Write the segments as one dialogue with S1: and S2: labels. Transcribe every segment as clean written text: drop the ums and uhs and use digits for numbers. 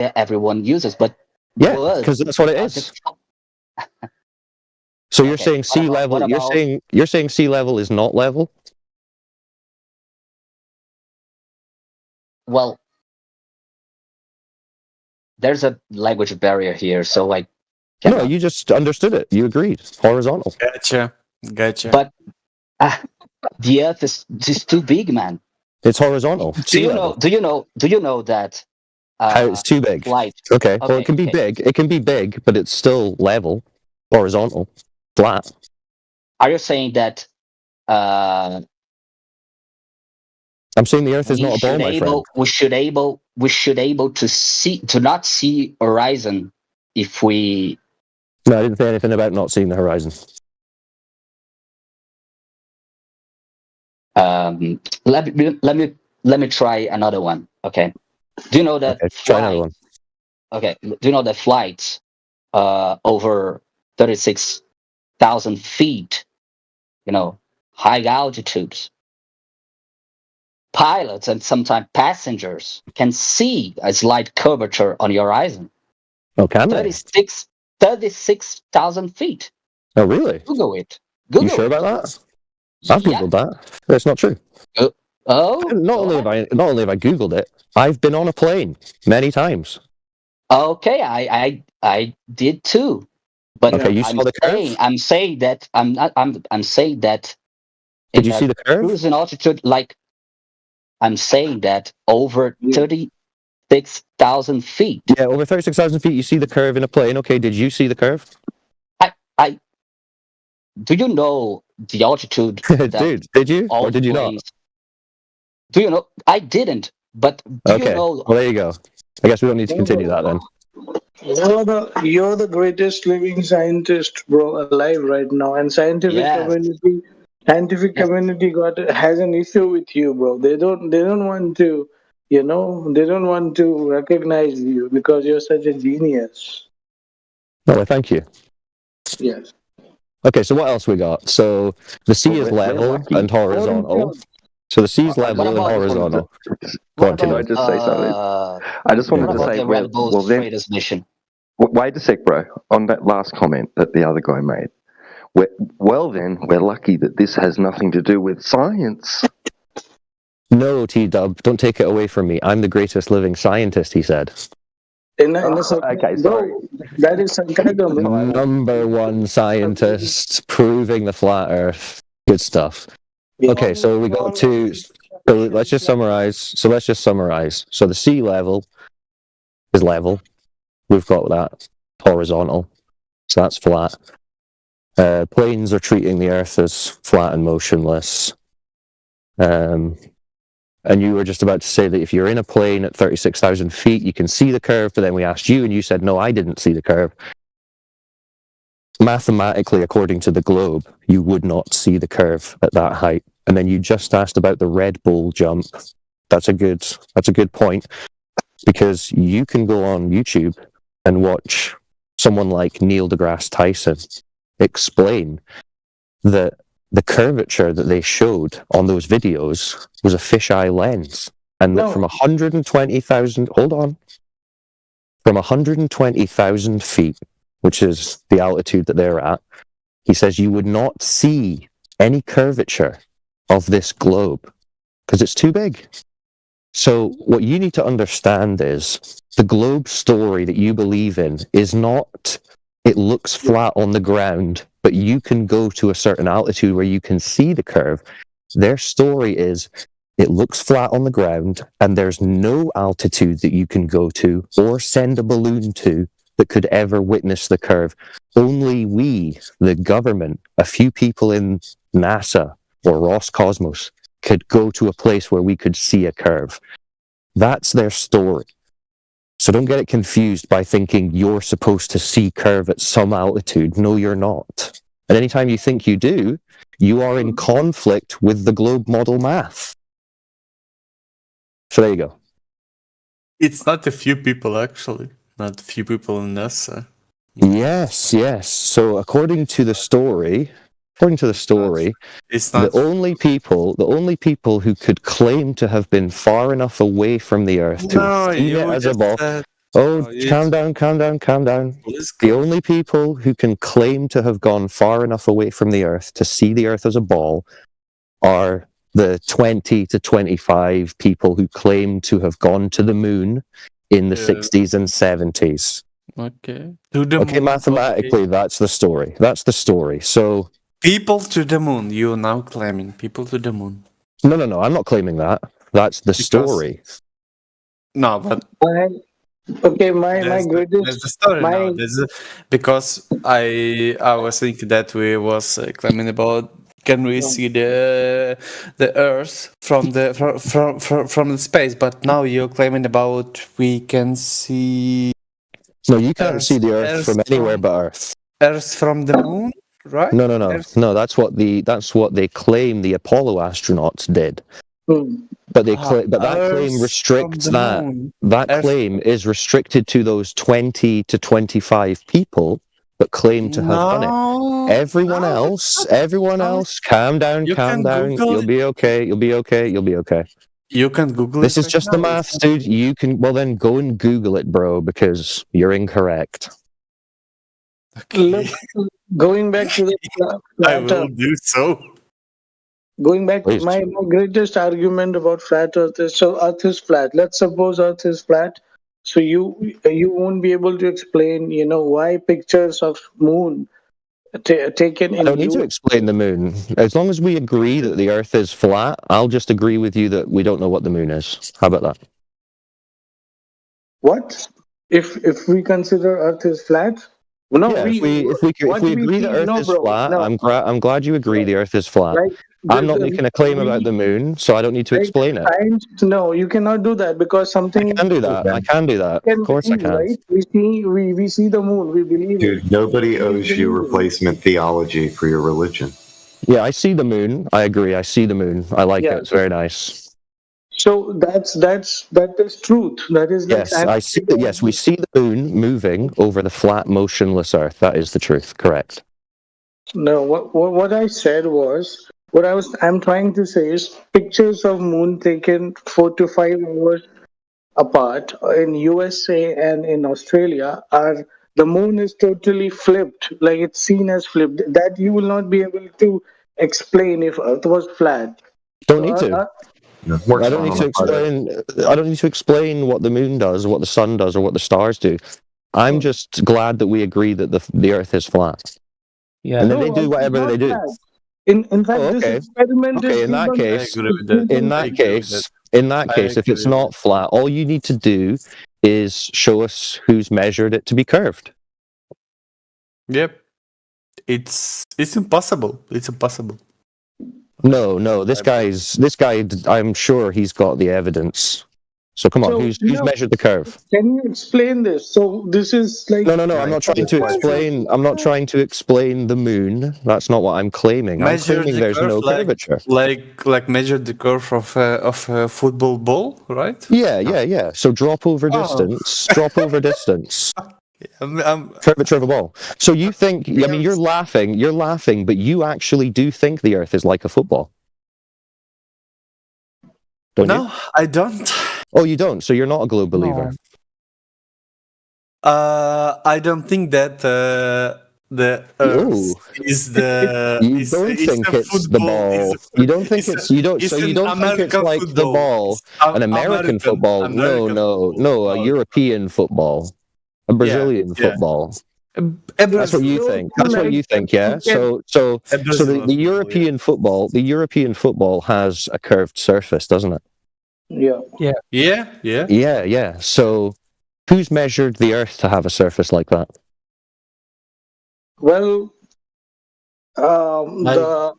S1: everyone uses, but
S2: Yeah,
S1: words
S2: because that's what it
S1: are
S2: is. So you're
S1: Okay,
S2: saying sea level?
S1: what about
S2: You're saying sea level is not level?
S1: well, there's a language barrier here, so I
S2: No,
S1: cannot.
S2: you just understood it. You agreed. Horizontal.
S3: Gotcha.
S1: But uh, the Earth is just too big, man.
S2: It's horizontal. Sea level.
S1: Do you know that
S2: How it's too big.
S1: light?
S2: Okay. Well, it
S1: Okay,
S2: can be
S1: okay.
S2: big. It can be big, but it's still level, horizontal, flat.
S1: Are you saying that uh,
S2: I'm saying the Earth is not a ball, my friend.
S1: we should able to not see horizon if we
S2: No, I didn't say anything about not seeing the horizon.
S1: let me try another one. Okay. Do you know that
S2: Okay, try another one.
S1: Okay. Do you know that flights over 36,000 feet, high altitudes, pilots and sometimes passengers can see a slight curvature on your horizon?
S2: Oh, can they?
S1: 36,000 feet.
S2: Oh, really?
S1: Google it.
S2: You sure about that? I've
S1: Yeah.
S2: googled that. That's not true.
S1: Oh,
S2: Not only have I googled it, I've been on a plane many times.
S1: Okay, I did too. But
S2: Okay, you saw the curve?
S1: I'm saying that I'm not I'm saying that
S2: Did you see the curve?
S1: cruising altitude, like I'm saying that over 36,000 feet.
S2: Yeah, over 36,000 feet, you see the curve in a plane. Okay, did you see the curve?
S1: I do you know the altitude?
S2: Dude, did you? Or did you not?
S1: Do you know? I didn't. But do you
S2: Okay,
S1: know?
S2: well, there you go. I guess we don't need to continue that then.
S4: You're the greatest living scientist, bro, alive right now, and
S1: Yes.
S4: scientific
S1: Yes.
S4: community has an issue with you, bro. They don't want to, they don't want to recognize you because you're such a genius.
S2: Oh, well, thank you.
S4: Yes.
S2: Okay, so what else we got? So the sea
S5: Well,
S2: is
S5: we're
S2: level
S5: lucky.
S2: and horizontal. So the sea is level and horizontal. Go on,
S5: Can I
S2: Tim.
S5: just say something? I just wanted
S1: What
S5: to
S1: about
S5: say,
S1: the Red Bull
S5: well, then,
S1: traders mission?
S5: wait a sec, bro. On that last comment that the other guy made, we're lucky that this has nothing to do with science.
S2: No, T-Dub, don't take it away from me. I'm the greatest living scientist, he said.
S5: Okay, sorry.
S4: That is sarcasm, bro.
S2: Number one scientist proving the flat Earth. Good stuff. Okay, so we got to. So let's just summarize. So the sea level is level. We've got that horizontal, so that's flat. Planes are treating the Earth as flat and motionless. And you were just about to say that if you're in a plane at 36,000 feet, you can see the curve, but then we asked you and you said, no, I didn't see the curve. Mathematically, according to the globe, you would not see the curve at that height. And then you just asked about the Red Bull jump. That's a good point, because you can go on YouTube and watch someone like Neil deGrasse Tyson explain that the curvature that they showed on those videos was a fisheye lens, and that from 120,000, from 120,000 feet, which is the altitude that they're at, he says you would not see any curvature of this globe because it's too big. So what you need to understand is the globe story that you believe in is not, it looks flat on the ground, but you can go to a certain altitude where you can see the curve. Their story is it looks flat on the ground and there's no altitude that you can go to or send a balloon to that could ever witness the curve. Only we, the government, a few people in NASA or Roscosmos could go to a place where we could see a curve. That's their story. So don't get it confused by thinking you're supposed to see curve at some altitude. No, you're not. And anytime you think you do, you are in conflict with the globe model math. So there you go.
S3: It's not a few people, actually. Not a few people in NASA.
S2: Yes. So according to the story,
S3: It's not.
S2: the only people who could claim to have been far enough away from the Earth to have seen it as a ball. Oh,
S3: it's-
S2: calm down, calm down, calm down. The only people who can claim to have gone far enough away from the Earth to see the Earth as a ball are the 20 to 25 people who claim to have gone to the moon in the
S3: Yeah.
S2: 60s and 70s.
S3: Okay. To the
S2: Okay,
S3: moon.
S2: mathematically,
S3: okay.
S2: that's the story. That's the story. So,
S3: People to the moon. You're now claiming people to the moon.
S2: no, I'm not claiming that. That's the
S3: Because-
S2: story.
S3: No, but
S4: My
S3: there's
S4: greatest
S3: the story
S4: my
S3: now. Because I was thinking that we was claiming about can we see the Earth from the from the space, but now you're claiming about we can see
S2: No, you can't
S3: Earth-
S2: see the Earth
S3: Earth
S2: from anywhere
S3: from-
S2: but Earth.
S3: Earth from the moon, right?
S2: No.
S3: Earth-
S2: No, that's what they claim the Apollo astronauts did.
S4: Hmm.
S2: But
S3: Ah,
S2: that claim
S3: Earth
S2: restricts
S3: from the
S2: that.
S3: moon.
S2: That
S3: Earth-
S2: claim is restricted to those 20 to 25 people that claim to have done it.
S3: No,
S2: Everyone
S3: no,
S2: else, calm down,
S3: You
S2: calm
S3: can
S2: down.
S3: Google
S2: You'll
S3: it.
S2: be okay. You'll be okay. You'll be okay.
S3: You can Google
S2: This
S3: it
S2: is
S3: right
S2: just the
S3: now.
S2: maths, dude. You can, well, then go and Google it, bro, because you're incorrect.
S4: Look, going back to the
S3: I
S4: flat
S3: will
S4: Earth,
S3: do so.
S4: going back,
S2: Please.
S4: my greatest argument about flat Earth is so Earth is flat. Let's suppose Earth is flat. So you won't be able to explain, why pictures of moon taken
S2: I
S4: in
S2: don't need to
S4: you.
S2: explain the moon. As long as we agree that the Earth is flat, I'll just agree with you that we don't know what the moon is. How about that?
S4: What if we consider Earth is flat? No,
S2: Yeah, if we
S4: what
S2: agree that Earth is
S4: bro,
S2: flat,
S4: no,
S2: I'm glad you agree the Earth is flat.
S4: like
S2: I'm not making a claim about the moon, so I don't need to
S4: like
S2: explain it.
S4: science. No, you cannot do that because something
S2: I can do that. I can do that.
S4: can
S2: Of course I
S4: believe,
S2: can.
S4: right? We see the moon, we believe it.
S6: Dude, nobody owes you
S4: believe it.
S6: replacement theology for your religion.
S2: Yeah, I see the moon. I agree. I see the moon. I like
S4: Yeah.
S2: it. It's very nice.
S4: So that is truth. That is like
S2: Yes, I see that. Yes, we see the moon moving over the flat, motionless Earth. That is the truth. Correct.
S4: No, what I said was I'm trying to say is pictures of moon taken 4 to 5 hours apart in USA and in Australia are the moon is totally flipped, like it's seen as flipped. That you will not be able to explain if Earth was flat.
S2: Don't need to.
S6: Works
S2: I don't need
S6: on
S2: to
S6: a project.
S2: explain. I don't need to explain what the moon does, or what the sun does, or what the stars do. I'm just glad that we agree that the Earth is flat.
S3: Yeah.
S2: And then
S4: No,
S2: they do
S4: Earth is
S2: whatever
S4: not
S2: they do.
S4: flat. In fact,
S2: Oh,
S4: this
S2: okay.
S4: experiment
S2: Okay,
S4: is
S2: in that
S4: proven-
S2: case-
S3: I agree with that.
S2: In
S3: I
S2: that
S3: agree with
S2: case, if
S3: agree
S2: it's
S3: with
S2: not flat, all you need to do is show us who's measured it to be curved.
S3: Yep. It's impossible. It's impossible.
S2: No, this guy. I'm sure he's got the evidence. So come on,
S4: So,
S2: who's
S4: no.
S2: measured the curve?
S4: Can you explain this? So this is like
S2: No. I'm not trying to explain. I'm not trying to explain the moon. That's not what I'm claiming. I'm
S3: Measure
S2: claiming
S3: the
S2: there's
S3: curve
S2: no
S3: like-
S2: curvature.
S3: Like measure the curve of a football ball, right?
S2: Yeah. So drop over
S3: Oh.
S2: distance. Drop over distance.
S3: I'm
S2: Curvature of a ball. So you think? I mean, you're laughing, but you actually do think the Earth is like a football, don't you?
S3: no, I don't.
S2: Oh, you don't. So you're not a globe believer.
S3: I don't think that the Earth
S2: Ooh.
S3: is the.
S2: You
S3: is-
S2: don't
S3: is
S2: think
S3: a
S2: it's the
S3: football,
S2: ball.
S3: is a-
S2: You don't think
S3: is a-
S2: it's you don't. So
S3: it's
S2: you
S3: an
S2: don't think it's
S3: American
S2: like the
S3: football.
S2: ball,
S3: It's
S2: an American football.
S3: American
S2: No,
S3: football.
S2: a European football, a Brazilian
S3: yeah.
S2: football.
S3: A
S2: That's what you
S3: Brazil-
S2: think. That's what you think. Yeah. So
S3: a
S2: the
S3: Brazilian football,
S2: the European football has a curved surface, doesn't it?
S4: yeah.
S3: yeah.
S2: Yeah. So who's measured the Earth to have a surface like that?
S4: Well, the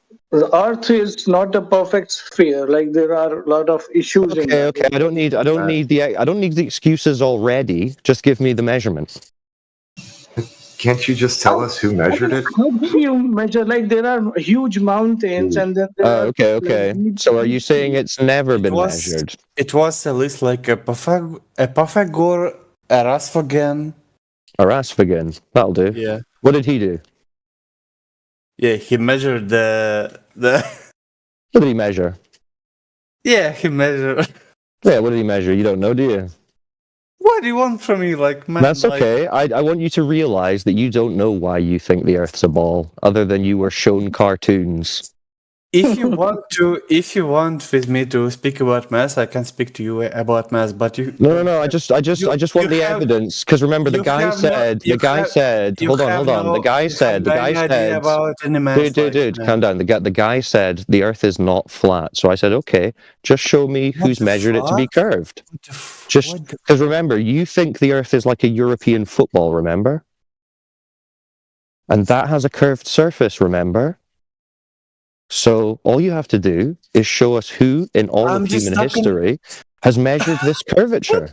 S4: Earth is not a perfect sphere. Like there are a lot of issues in that.
S2: Okay. I don't need the excuses already. Just give me the measurement.
S6: Can't you just tell us who measured it?
S4: How do you measure? Like there are huge mountains, and then there are,
S2: Okay.
S4: like,
S2: So are you saying it's never been
S3: was-
S2: measured?
S3: It was at least like a Pythagore, Erasmus.
S2: Arasfagan. That'll do.
S3: Yeah.
S2: What did he do?
S3: Yeah, he measured the
S2: What did he measure?
S3: Yeah, he measured
S2: Yeah, what did he measure? You don't know, do you?
S3: What what do you want from me? Like, man,
S2: That's
S3: like,
S2: okay. I want you to realize that you don't know why you think the Earth's a ball, other than you were shown cartoons.
S3: if you want with me to speak about math, I can speak to you about math. But you,
S2: No. I just want the evidence, because remember the
S3: you
S2: guy
S3: have no-
S2: said.
S3: you
S2: The guy
S3: have-
S2: said.
S3: you
S2: Hold
S3: have
S2: on.
S3: no-
S2: The guy
S3: you
S2: said. The
S3: have
S2: guy
S3: no idea
S2: said.
S3: about any math,
S2: Dude,
S3: like,
S2: calm down. The guy said the Earth is not flat. So I said, okay, just show me
S3: What
S2: who's
S3: the
S2: measured it to be
S3: fuck?
S2: curved. Just because remember, you think the Earth is like a European football, remember? And that has a curved surface, remember? So all you have to do is show us who in all
S3: I'm
S2: of
S3: just
S2: human
S3: talking-
S2: history has measured this curvature.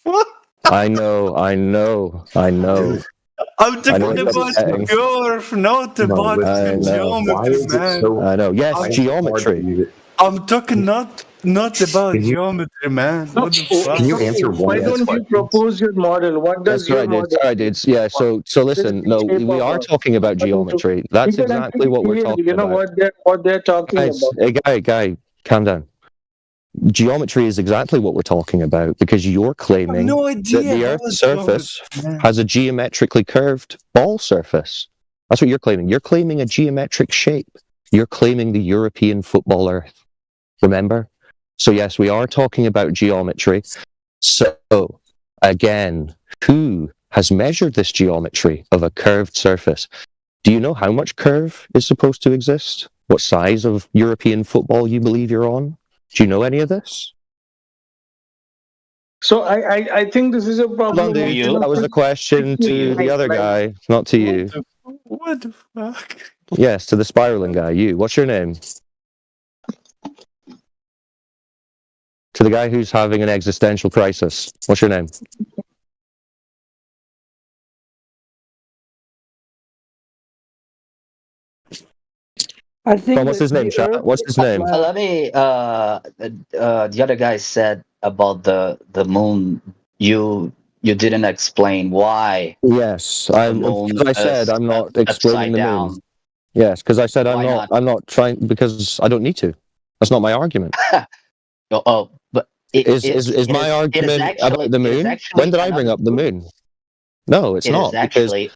S3: What?
S2: I know.
S3: I'm
S2: I know
S3: talking
S2: it's
S3: about
S2: upsetting.
S3: curve, not
S6: No,
S3: about
S2: I know.
S3: geometry,
S6: Why is it
S3: man.
S6: so?
S2: I know. Yes,
S6: why is it hard for
S2: geometry.
S6: you to-
S3: I'm talking not about
S6: Can you-
S3: geometry, man.
S4: No,
S3: What the fuck?
S6: Can you answer one
S4: Why
S6: of these
S4: don't you
S6: questions?
S4: propose your model? What does
S2: That's right,
S4: your
S2: dudes.
S4: model?
S2: All right, dudes. Yeah. So listen. No, we are talking about geometry. That's
S4: You can
S2: exactly
S4: actually
S2: what we're
S4: feel,
S2: talking
S4: you know
S2: about.
S4: what they're talking
S2: Guys,
S4: about.
S2: hey, guy, calm down. Geometry is exactly what we're talking about because you're
S3: I have
S2: claiming
S3: no
S2: that
S3: idea
S2: the
S3: about
S2: Earth's surface
S3: geometry, man.
S2: has a geometrically curved ball surface. That's what you're claiming. You're claiming a geometric shape. You're claiming the European football Earth. Remember? So yes, we are talking about geometry. So again, who has measured this geometry of a curved surface? Do you know how much curve is supposed to exist? What size of European football you believe you're on? Do you know any of this?
S4: So I think this is a
S2: Hold
S4: problem.
S2: on, dude.
S1: you?
S2: That was a question to the other guy, not to you.
S3: What the fuck?
S2: Yes, to the spiraling guy. You. What's your name? To the guy who's having an existential crisis. What's your name?
S7: I think
S2: Tom, what's his name, chat? What's his name?
S1: Let me. The other guy said about the moon. You didn't explain why
S2: Yes,
S1: the
S2: I'm.
S1: moon
S2: Because I said
S1: is
S2: I'm not
S1: upside
S2: explaining the moon.
S1: down.
S2: Yes, because I said I'm
S1: Why
S2: not.
S1: not?
S2: I'm not trying because I don't need to. That's not my argument.
S1: But
S2: Is my argument about the moon? When did I bring up the moon? No, it's
S1: It
S2: not
S1: is
S2: because.
S1: actually.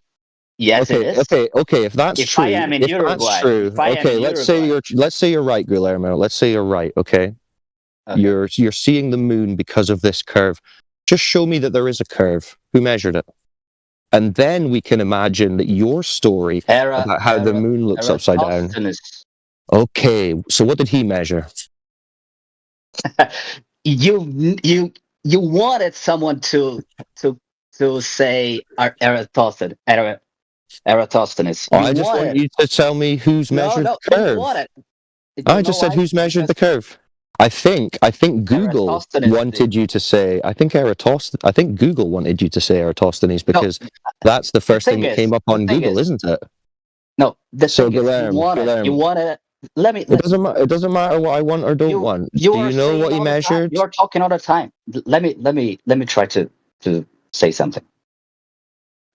S1: Yes, it is.
S2: Okay. If that's
S1: If
S2: true,
S1: I am in Uruguay,
S2: that's true.
S1: if I am
S2: Okay,
S1: in
S2: let's say you're right, Guillermo. Let's say you're right. Okay,
S1: Okay.
S2: you're seeing the moon because of this curve. Just show me that there is a curve. Who measured it? And then we can imagine that your story about how the moon looks upside down.
S1: Eratosthenes.
S2: Okay, so what did he measure?
S1: You wanted someone to say Eratosthenes.
S2: I just want you to tell me who's measured the curve.
S1: You wanted.
S2: I just said who's measured the curve. I think Google
S1: Eratosthenes
S2: wanted you to say. I think Google wanted you to say Eratosthenes because that's the first thing that came up on Google, isn't it?
S1: No,
S2: So
S1: you wanted. Let me.
S2: It doesn't matter what I want or don't want. Do you know what he measured?
S1: You're talking all the time. Let me try to say something.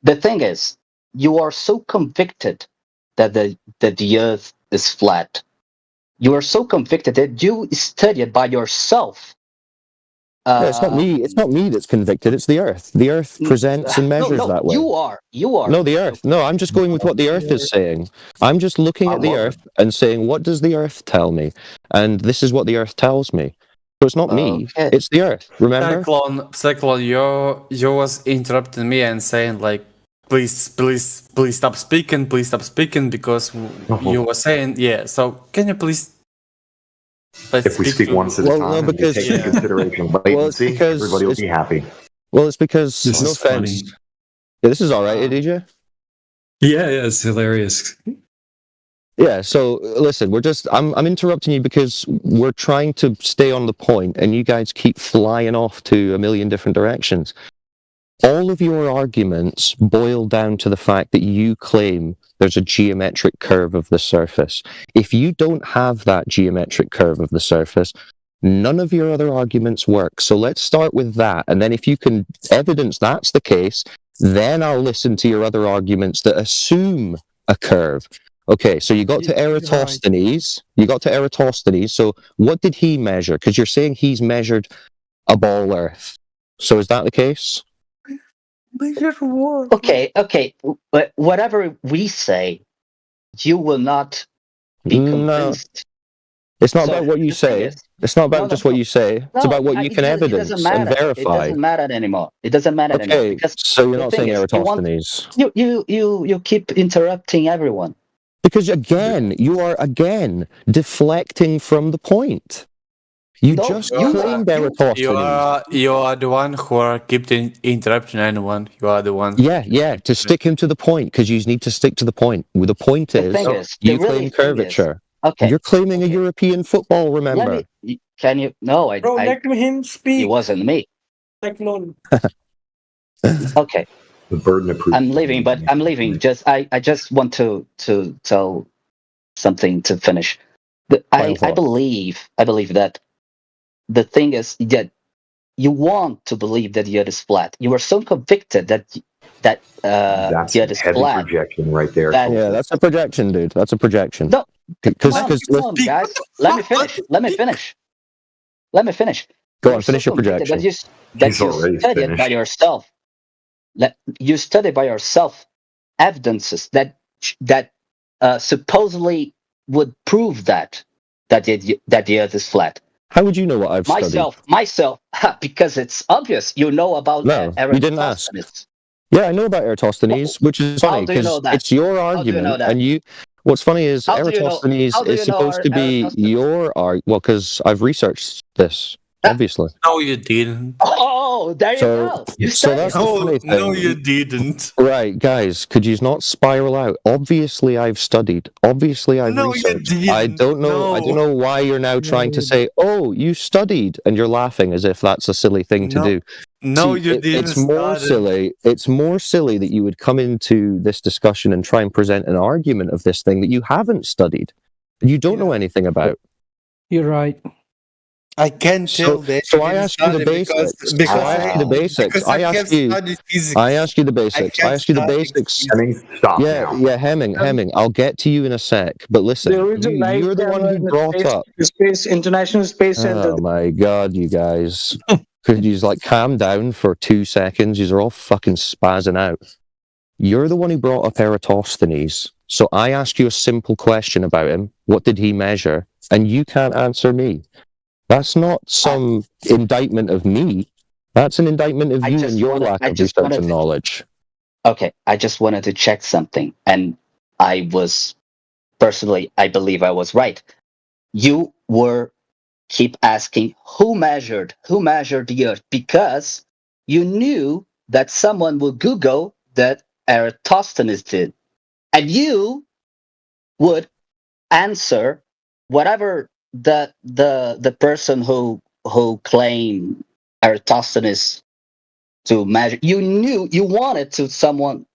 S1: The thing is, you are so convicted that the Earth is flat. You are so convicted that you study it by yourself.
S2: No, it's not me. It's not me that's convicted. It's the Earth. The Earth presents and measures that way.
S1: You are.
S2: No, the Earth. No, I'm just going with what the Earth is saying. I'm just looking at the Earth and saying, what does the Earth tell me? And this is what the Earth tells me. So it's not me.
S1: Okay.
S2: It's the Earth. Remember?
S3: Cyclone, you was interrupting me and saying like, please stop speaking, because you were saying So can you please?
S6: If we speak once at a
S2: Well,
S6: time,
S2: no,
S6: and we
S2: because-
S6: take into consideration latency,
S2: because
S6: everybody will
S2: it's-
S6: be happy.
S2: Well, it's because
S8: This
S2: no
S8: is
S2: offense.
S8: funny.
S2: Yeah, this is all right, DJ.
S8: Yeah, it's hilarious.
S2: Yeah, so listen, I'm interrupting you because we're trying to stay on the point and you guys keep flying off to a million different directions. All of your arguments boil down to the fact that you claim there's a geometric curve of the surface. If you don't have that geometric curve of the surface, none of your other arguments work. So let's start with that. And then if you can evidence that's the case, then I'll listen to your other arguments that assume a curve. Okay, so you got to Eratosthenes. You got to Eratosthenes. So what did he measure? Because you're saying he's measured a ball Earth. So is that the case?
S3: Measure what?
S1: Okay. But whatever we say, you will not be
S2: No,
S1: convinced.
S2: it's not
S1: So
S2: about what you
S1: the thing
S2: say.
S1: is,
S2: It's not
S1: no,
S2: about
S1: no,
S2: just what
S1: no,
S2: you say. It's
S1: no.
S2: about what you can
S1: It doesn't
S2: evidence and
S1: matter. It
S2: verify.
S1: doesn't matter anymore. It doesn't matter anymore
S2: Okay,
S1: because
S2: so you're
S1: the
S2: not
S1: thing
S2: saying
S1: is,
S2: Eratosthenes.
S1: you keep interrupting everyone.
S2: Because again, you are again deflecting from the point. You
S1: No,
S2: just
S1: you
S2: claimed
S1: are.
S2: Eratosthenes.
S3: You are the one who are keep interrupting anyone. You are the one.
S2: Yeah, to stick him to the point, because you need to stick to the point. Well, the point
S1: The
S2: is,
S1: thing is,
S2: you claim curvature.
S1: okay.
S2: You're claiming a
S1: Okay.
S2: European football, remember?
S1: Can you? No,
S7: Bro,
S1: I.
S7: let him
S1: It
S7: speak.
S1: wasn't me.
S7: Like, no.
S1: Okay,
S6: The burden of proof.
S1: I'm leaving, but I'm leaving. I just want to tell something to finish. I
S2: What?
S1: believe that the thing is that you want to believe that the earth is flat. You are so convicted that
S6: That's
S1: the earth is
S6: heavy
S1: flat.
S6: projection right there.
S1: That-
S2: Yeah, that's a projection, dude. That's a projection.
S1: No,
S2: Because
S1: come on, guys. Let me finish. Let me finish.
S2: go
S1: You're
S2: on,
S1: so
S2: finish your
S1: convicted
S2: projection.
S1: that
S6: He's
S1: you
S6: already
S1: study it by
S6: finished.
S1: yourself. You study by yourself evidences that supposedly would prove that the earth is flat.
S2: How would you know what I've studied?
S1: Myself, because it's obvious. You know about
S2: No, you didn't ask.
S1: Eratosthenes.
S2: Yeah, I know about Eratosthenes, which is
S1: How
S2: funny
S1: do you know
S2: because
S1: that?
S2: it's your
S1: How do you know
S2: argument,
S1: that?
S2: and you. What's funny is
S1: How do you know?
S2: Eratosthenes
S1: How do
S2: is
S1: you know
S2: supposed to be
S1: Eratosthenes?
S2: your argument. Well, because I've researched this,
S1: Ah.
S2: obviously.
S3: No, you didn't.
S1: Oh, there you
S2: So-
S1: go. You
S2: so
S1: studied.
S2: that's the funny thing.
S3: No, you didn't.
S2: Right, guys, could you not spiral out? Obviously, I've studied. Obviously, I've
S3: No, you
S2: researched.
S3: didn't.
S2: I don't know. I don't
S3: No.
S2: know why you're now trying to say, "Oh, you studied," and you're laughing as if that's a silly thing to
S3: No,
S2: do.
S3: No,
S2: See,
S3: you didn't.
S2: It's more
S3: start it.
S2: silly. It's more silly that you would come into this discussion and try and present an argument of this thing that you haven't studied, you don't know anything about.
S7: You're right.
S3: I can't tell that.
S2: So I ask you the basics.
S3: Because
S2: I ask you the basics. I ask you.
S3: Physics.
S2: I ask you the basics. I ask you the basics.
S6: Stop
S2: Yeah,
S6: now.
S2: yeah, Hemming. I'll get to you in a sec. But listen,
S4: There is a live
S2: you're the one
S4: camera
S2: who
S4: in the
S2: brought up.
S4: International Space Center.
S2: Oh my God, you guys! Could you like calm down for 2 seconds? You're all fucking spazzing out. You're the one who brought up Eratosthenes. So I asked you a simple question about him. What did he measure? And you can't answer me. That's not some indictment of me. That's an indictment of you and your lack of research and knowledge.
S1: Okay, I just wanted to check something, and I believe I was right. You were keep asking who measured the earth, because you knew that someone would Google that Eratosthenes did, and you would answer whatever the person who claimed Eratosthenes to measure. You knew you wanted someone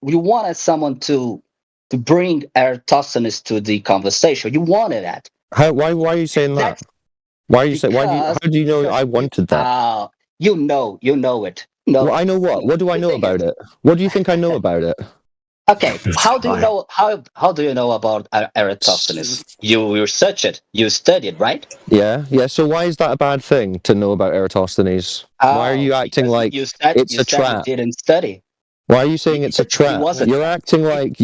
S1: to bring Eratosthenes to the conversation. You wanted that.
S2: Why are you saying that? Why are you saying? How do you know I wanted that?
S1: You know it. No.
S2: Well, I know what. What do I know about it? What do you think I know about it?
S1: Okay, how do you know? How do you know about Eratosthenes? You research it. You studied, right?
S2: Yeah. So why is that a bad thing to know about Eratosthenes? Why are you acting like it's a trap?
S1: You didn't study.
S2: Why are you saying it's a trap? You're acting like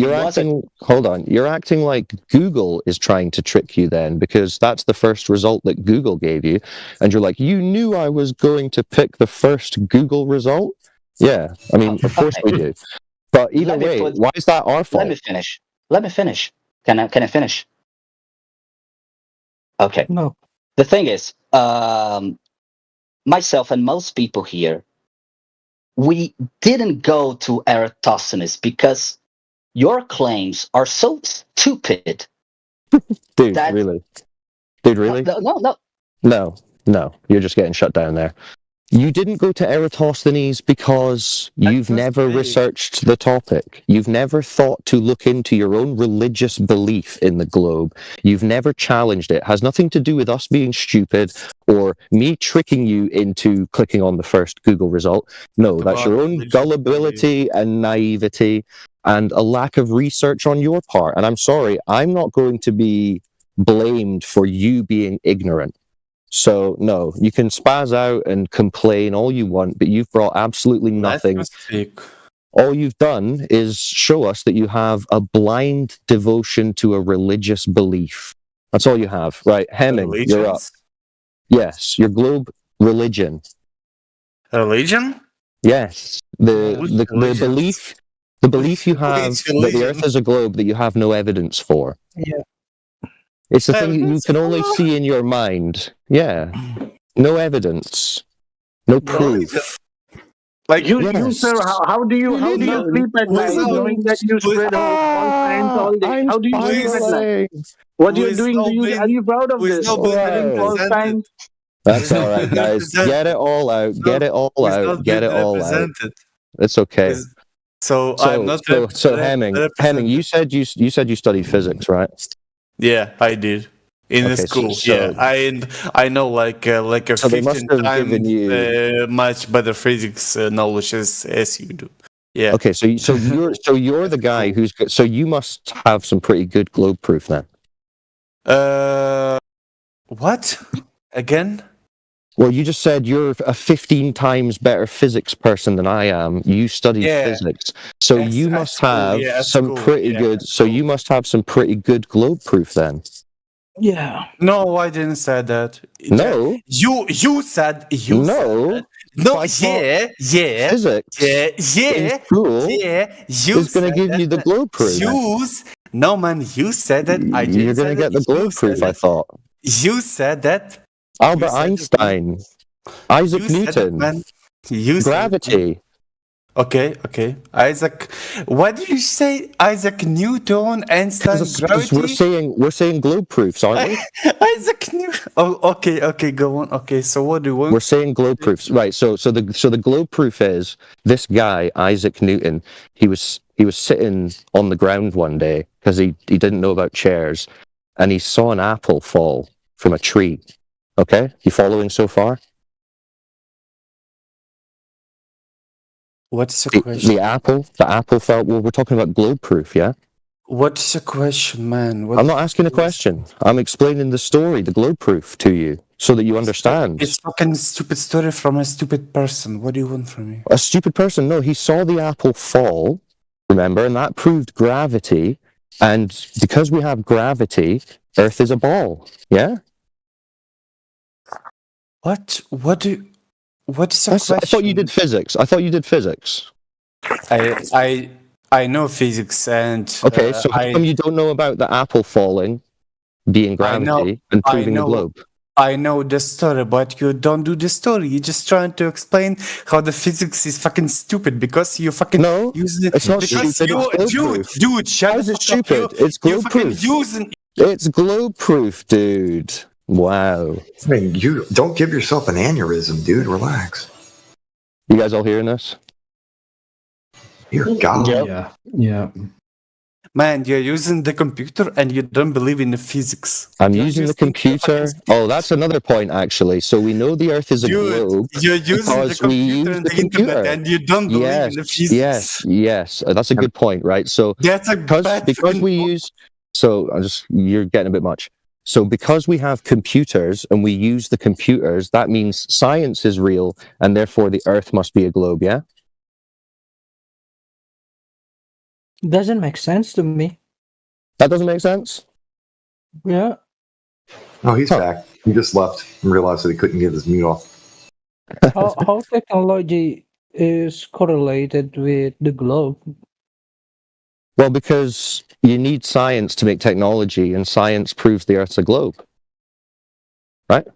S2: hold on. You're acting like Google is trying to trick you then, because that's the first result that Google gave you, and you're like, you knew I was going to pick the first Google result. Yeah, I mean, of course we do. But either way, why is that our fault?
S1: Let me finish. Can I finish? Okay.
S7: No.
S1: The thing is, myself and most people here, we didn't go to Eratosthenes because your claims are so stupid.
S2: Dude, really? No. You're just getting shut down there. You didn't go to Eratosthenes because you've never researched the topic. You've never thought to look into your own religious belief in the globe. You've never challenged it. It has nothing to do with us being stupid or me tricking you into clicking on the first Google result. No, that's your own gullibility and naivety and a lack of research on your part. And I'm sorry, I'm not going to be blamed for you being ignorant. So no, you can spaz out and complain all you want, but you've brought absolutely nothing.
S3: Let me speak.
S2: All you've done is show us that you have a blind devotion to a religious belief. That's all you have, right? Hemming, you're up.
S3: Religions?
S2: Yes, your globe religion.
S3: Religion?
S2: Yes, the
S3: Religions?
S2: belief you have
S3: Which
S2: that the
S3: religion?
S2: Earth is a globe that you have no evidence for.
S7: Yeah.
S2: It's the thing you
S3: Evidence
S2: can only
S3: for?
S2: see in your mind. Yeah, no evidence, no proof.
S3: Like
S4: You,
S2: Yes.
S4: sir, how do you sleep at night
S3: Without-
S4: knowing that you spread false science all day?
S2: I'm
S4: How do you sleep at night?
S2: spiraling.
S4: What you're
S3: with
S4: doing?
S3: no being-
S4: Are you proud of
S3: with
S4: this?
S3: no being
S4: Spreading false
S3: represented.
S4: science.
S2: That's
S3: With
S2: all
S3: no
S2: right,
S3: being
S2: guys.
S3: represented.
S2: Get it all out. Get it all
S3: With
S2: out.
S3: not
S2: Get
S3: being
S2: it all out.
S3: represented.
S2: It's okay.
S3: So I'm not
S2: So Hemming, you said you studied physics, right?
S3: Yeah, I did in the
S2: Okay,
S3: school.
S2: so-
S3: yeah, I know like a
S2: So they must
S3: 15
S2: have
S3: times
S2: given you-
S3: much better physics knowledge as you do. Yeah.
S2: Okay, so you're the guy who's so you must have some pretty good globe proof then.
S3: What? Again?
S2: Well, you just said you're a 15 times better physics person than I am. You studied
S3: Yeah.
S2: physics, so
S3: At-
S2: you
S3: at
S2: must
S3: school,
S2: have
S3: yeah, at
S2: some
S3: school,
S2: pretty
S3: yeah,
S2: good.
S3: at
S2: So you
S3: school.
S2: must have some pretty good globe proof then.
S7: Yeah.
S3: No, I didn't say that.
S2: No,
S3: You said you
S2: no.
S3: said that. No,
S2: I thought
S3: yeah.
S2: Physics in school
S3: You
S2: is going to
S3: said
S2: give you the
S3: that.
S2: globe proof.
S3: No, man, you said that. I didn't
S2: You're going
S3: say
S2: to get
S3: that.
S2: the globe
S3: You said
S2: proof. I
S3: that.
S2: thought
S3: You said that.
S2: Albert
S3: said that.
S2: Einstein, Isaac
S3: You said
S2: Newton,
S3: that, man. You said that.
S2: gravity.
S3: Okay. Isaac. What did you say? Isaac Newton, Einstein,
S2: Because
S3: gravity.
S2: we're saying globe proofs, aren't we?
S3: Isaac Newton. Oh, okay. Go on. Okay, so what do you want?
S2: We're saying globe proofs, right? So the globe proof is this guy Isaac Newton. He was sitting on the ground one day because he didn't know about chairs, and he saw an apple fall from a tree. Okay, you following so far?
S3: What's the
S2: The
S3: question?
S2: apple fell. Well, we're talking about globe proof, yeah.
S3: What's the question, man?
S2: I'm not asking a question. I'm explaining the story, the globe proof, to you so that you understand.
S3: It's fucking stupid story from a stupid person. What do you want from me?
S2: A stupid person. No, he saw the apple fall, remember, and that proved gravity. And because we have gravity, Earth is a ball. Yeah?
S3: What is the
S2: I thought you did physics.
S3: I know physics and
S2: Okay, so how come you don't know about the apple falling, being gravity, and proving the
S3: know.
S2: globe?
S3: I know the story, but you don't do the story. You're just trying to explain how the physics is fucking stupid because you fucking
S2: No,
S3: using
S2: it's not
S3: because
S2: stupid, it's globe proof.
S3: dude, shut
S2: How
S3: the
S2: is it
S3: fuck up.
S2: stupid? It's
S3: You
S2: globe
S3: fucking
S2: proof.
S3: using
S2: It's globe proof, dude. Wow.
S6: I mean, you don't give yourself an aneurysm, dude. Relax.
S2: You guys all hearing this?
S6: Dear God.
S7: Yeah. Yeah.
S3: man, you're using the computer and you don't believe in the physics.
S2: I'm
S3: You're
S2: using the
S3: using
S2: computer.
S3: fucking-
S2: Oh, that's another point, actually. So we know the Earth is a
S3: Dude,
S2: globe.
S3: you're using the
S2: because we
S3: computer
S2: use
S3: and
S2: the
S3: the internet
S2: computer.
S3: and you don't believe in the physics.
S2: Yes. That's a good point, right? So
S3: That's a
S2: because
S3: bad
S2: because
S3: fucking
S2: we
S3: point.
S2: use so you're getting a bit much. So because we have computers and we use the computers, that means science is real and therefore the Earth must be a globe. Yeah.
S7: Doesn't make sense to me.
S2: That doesn't make sense.
S7: Yeah.
S6: Oh, he's back. He just left and realized that he couldn't get his mute off.
S7: How technology is correlated with the globe?
S2: Well, because you need science to make technology, and science proves the Earth's a globe, right?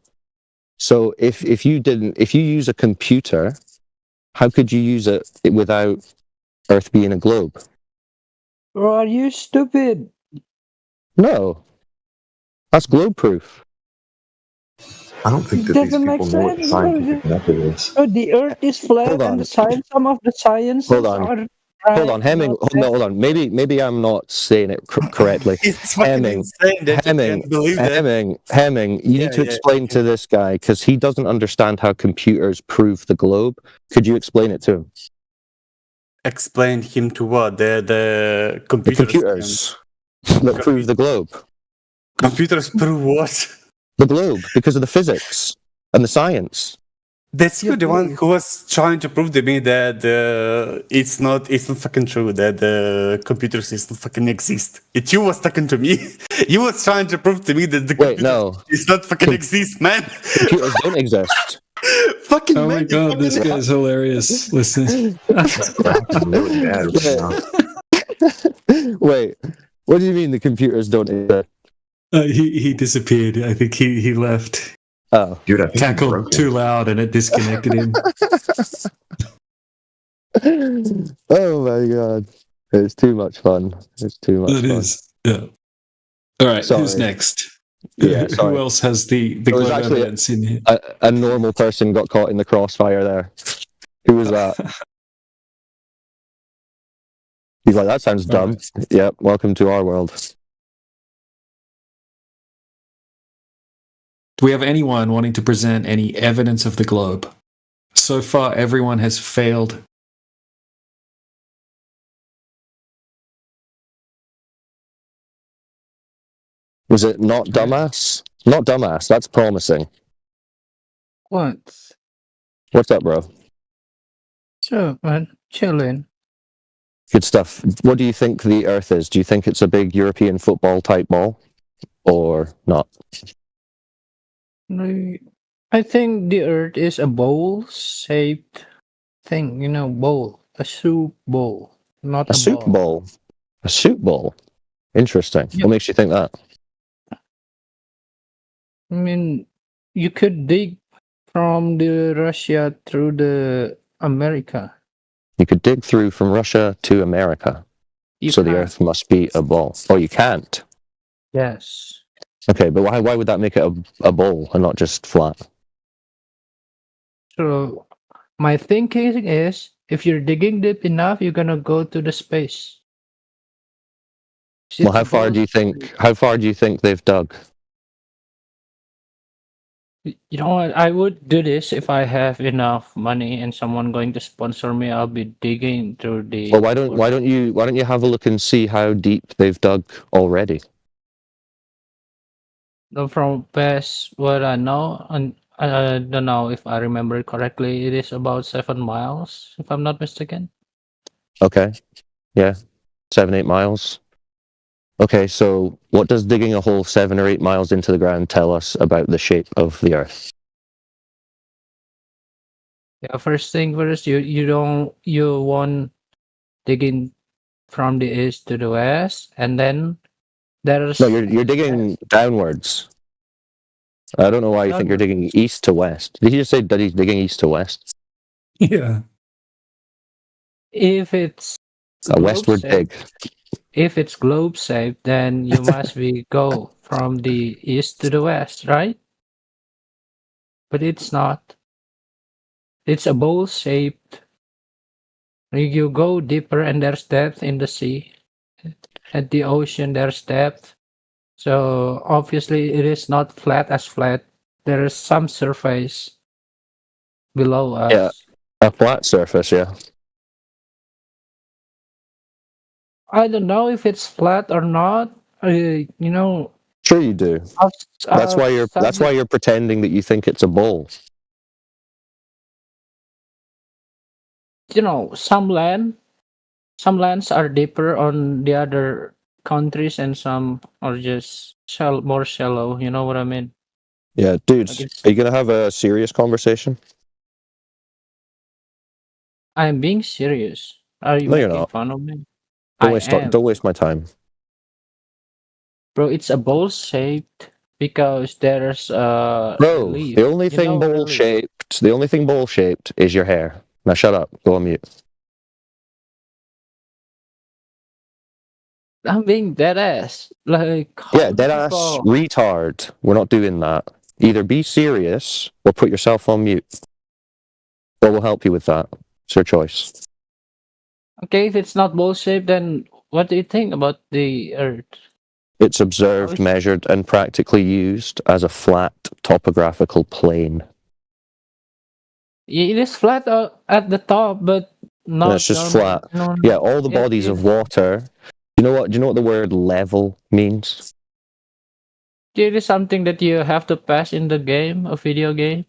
S2: So if you use a computer, how could you use it without Earth being a globe?
S7: Or are you stupid?
S2: No, that's globe proof.
S6: I don't think that these
S7: Doesn't make
S6: people know what the
S7: sense.
S6: scientific method is.
S7: Oh, the Earth is flat,
S2: Hold on.
S7: and the science. Some of the sciences
S2: Hold on.
S7: are.
S2: Hold on, Hemming. Hold on. Maybe I'm not saying it correctly.
S3: It's fucking
S2: Hemming,
S3: insane that you can't believe that.
S2: Hemming. You need to explain to this guy because he doesn't understand how computers prove the globe. Could you explain it to him?
S3: Explain him to what? The
S2: The
S3: computers.
S2: computers that prove the globe.
S3: Computers prove what?
S2: The globe, because of the physics and the science.
S3: That's you, the one who was trying to prove to me that it's not fucking true that the computer system fucking exist. You was talking to me. You was trying to prove to me that the
S2: Wait,
S3: computer
S2: no.
S3: it's not fucking exist, man.
S2: Computers don't exist.
S3: Fucking
S8: Oh
S3: man,
S8: my
S3: you
S8: god,
S3: fucking-
S8: this guy's hilarious. Listen.
S6: Really bad right now.
S2: Wait, what do you mean the computers don't exist?
S8: He disappeared. I think he left.
S2: Oh.
S6: Dude, I think you
S8: Cackled
S6: broke
S8: too
S6: it.
S8: loud and it disconnected him.
S2: Oh my god. It's too much fun. It's too much
S8: It
S2: fun.
S8: is. Yeah. All right, who's
S2: Sorry.
S8: next?
S2: Yeah,
S8: Who
S2: sorry.
S8: else has the
S2: It was
S8: globe
S2: actually
S8: evidence in here?
S2: A normal person got caught in the crossfire there. Who was that? He's like, that sounds dumb. Yep, welcome to our world.
S8: Do we have anyone wanting to present any evidence of the globe? So far, everyone has failed.
S2: Was it not dumbass? Not dumbass, that's promising.
S7: What?
S2: What's up, bro?
S7: So, man, chilling.
S2: Good stuff. What do you think the Earth is? Do you think it's a big European football type ball? Or not?
S7: I think the Earth is a bowl-shaped thing. You know, bowl, a soup bowl, not
S2: A
S7: a
S2: soup
S7: ball.
S2: bowl. A soup bowl. Interesting.
S7: Yep.
S2: What makes you think that?
S7: I mean, you could dig from the Russia through the America.
S2: You could dig through from Russia to America.
S7: You
S2: So the
S7: can't.
S2: Earth must be a ball. Oh, you can't.
S7: Yes.
S2: Okay, but why would that make it a bowl and not just flat?
S7: So my thinking is, if you're digging deep enough, you're gonna go to the space.
S2: Well, how far do you think they've dug?
S7: You know what? I would do this if I have enough money and someone going to sponsor me. I'll be digging through the.
S2: Well, why don't you have a look and see how deep they've dug already?
S7: No, from past what I know, and I don't know if I remember correctly. It is about 7 miles, if I'm not mistaken.
S2: Okay. Yeah. 7-8 miles. Okay, so what does digging a hole 7 or 8 miles into the ground tell us about the shape of the Earth?
S7: Yeah, first thing first, you want digging from the east to the west, and then there's
S2: No, you're digging downwards. I don't know why you think you're digging east to west. Did he just say that he's digging east to west?
S8: Yeah.
S7: if it's
S2: A westward
S7: globe-shaped-
S2: dig.
S7: If it's globe shaped, then you must be go from the east to the west, right? But it's not. It's a bowl shaped. You go deeper and there's depth in the sea. At the ocean there's depth. So obviously it is not flat as flat. There is some surface below us.
S2: Yeah. A flat surface, yeah.
S7: I don't know if it's flat or not. You know,
S2: Sure you do. That's why you're
S7: studied-
S2: pretending that you think it's a bowl.
S7: you know, some lands are deeper on the other countries and some are just more shallow. You know what I mean?
S2: Yeah, dudes,
S7: Like it's-
S2: are you gonna have a serious conversation?
S7: I'm being serious. Are you
S2: No, you're
S7: making
S2: not.
S7: fun of me?
S2: Don't waste my time.
S7: Bro, it's a bowl shaped because there's
S2: Bro,
S7: relief.
S2: the only
S7: You
S2: thing
S7: know,
S2: bowl
S7: relief.
S2: shaped is your hair. Now shut up. Go on mute.
S7: I'm being dead ass. Like
S2: Yeah,
S7: how
S2: dead ass
S7: people-
S2: retard. We're not doing that. Either be serious or put yourself on mute. Or we'll help you with that. It's your choice.
S7: Okay, if it's not bowl shaped, then what do you think about the Earth?
S2: It's observed, measured, and practically used as a flat topographical plane.
S7: It is flat at the top, but not.
S2: it's just
S7: normal.
S2: flat.
S7: No,
S2: Yeah, all the
S7: Yeah,
S2: bodies
S7: yeah.
S2: of water. Do you know what the word level means?
S7: It is something that you have to pass in the game, a video game.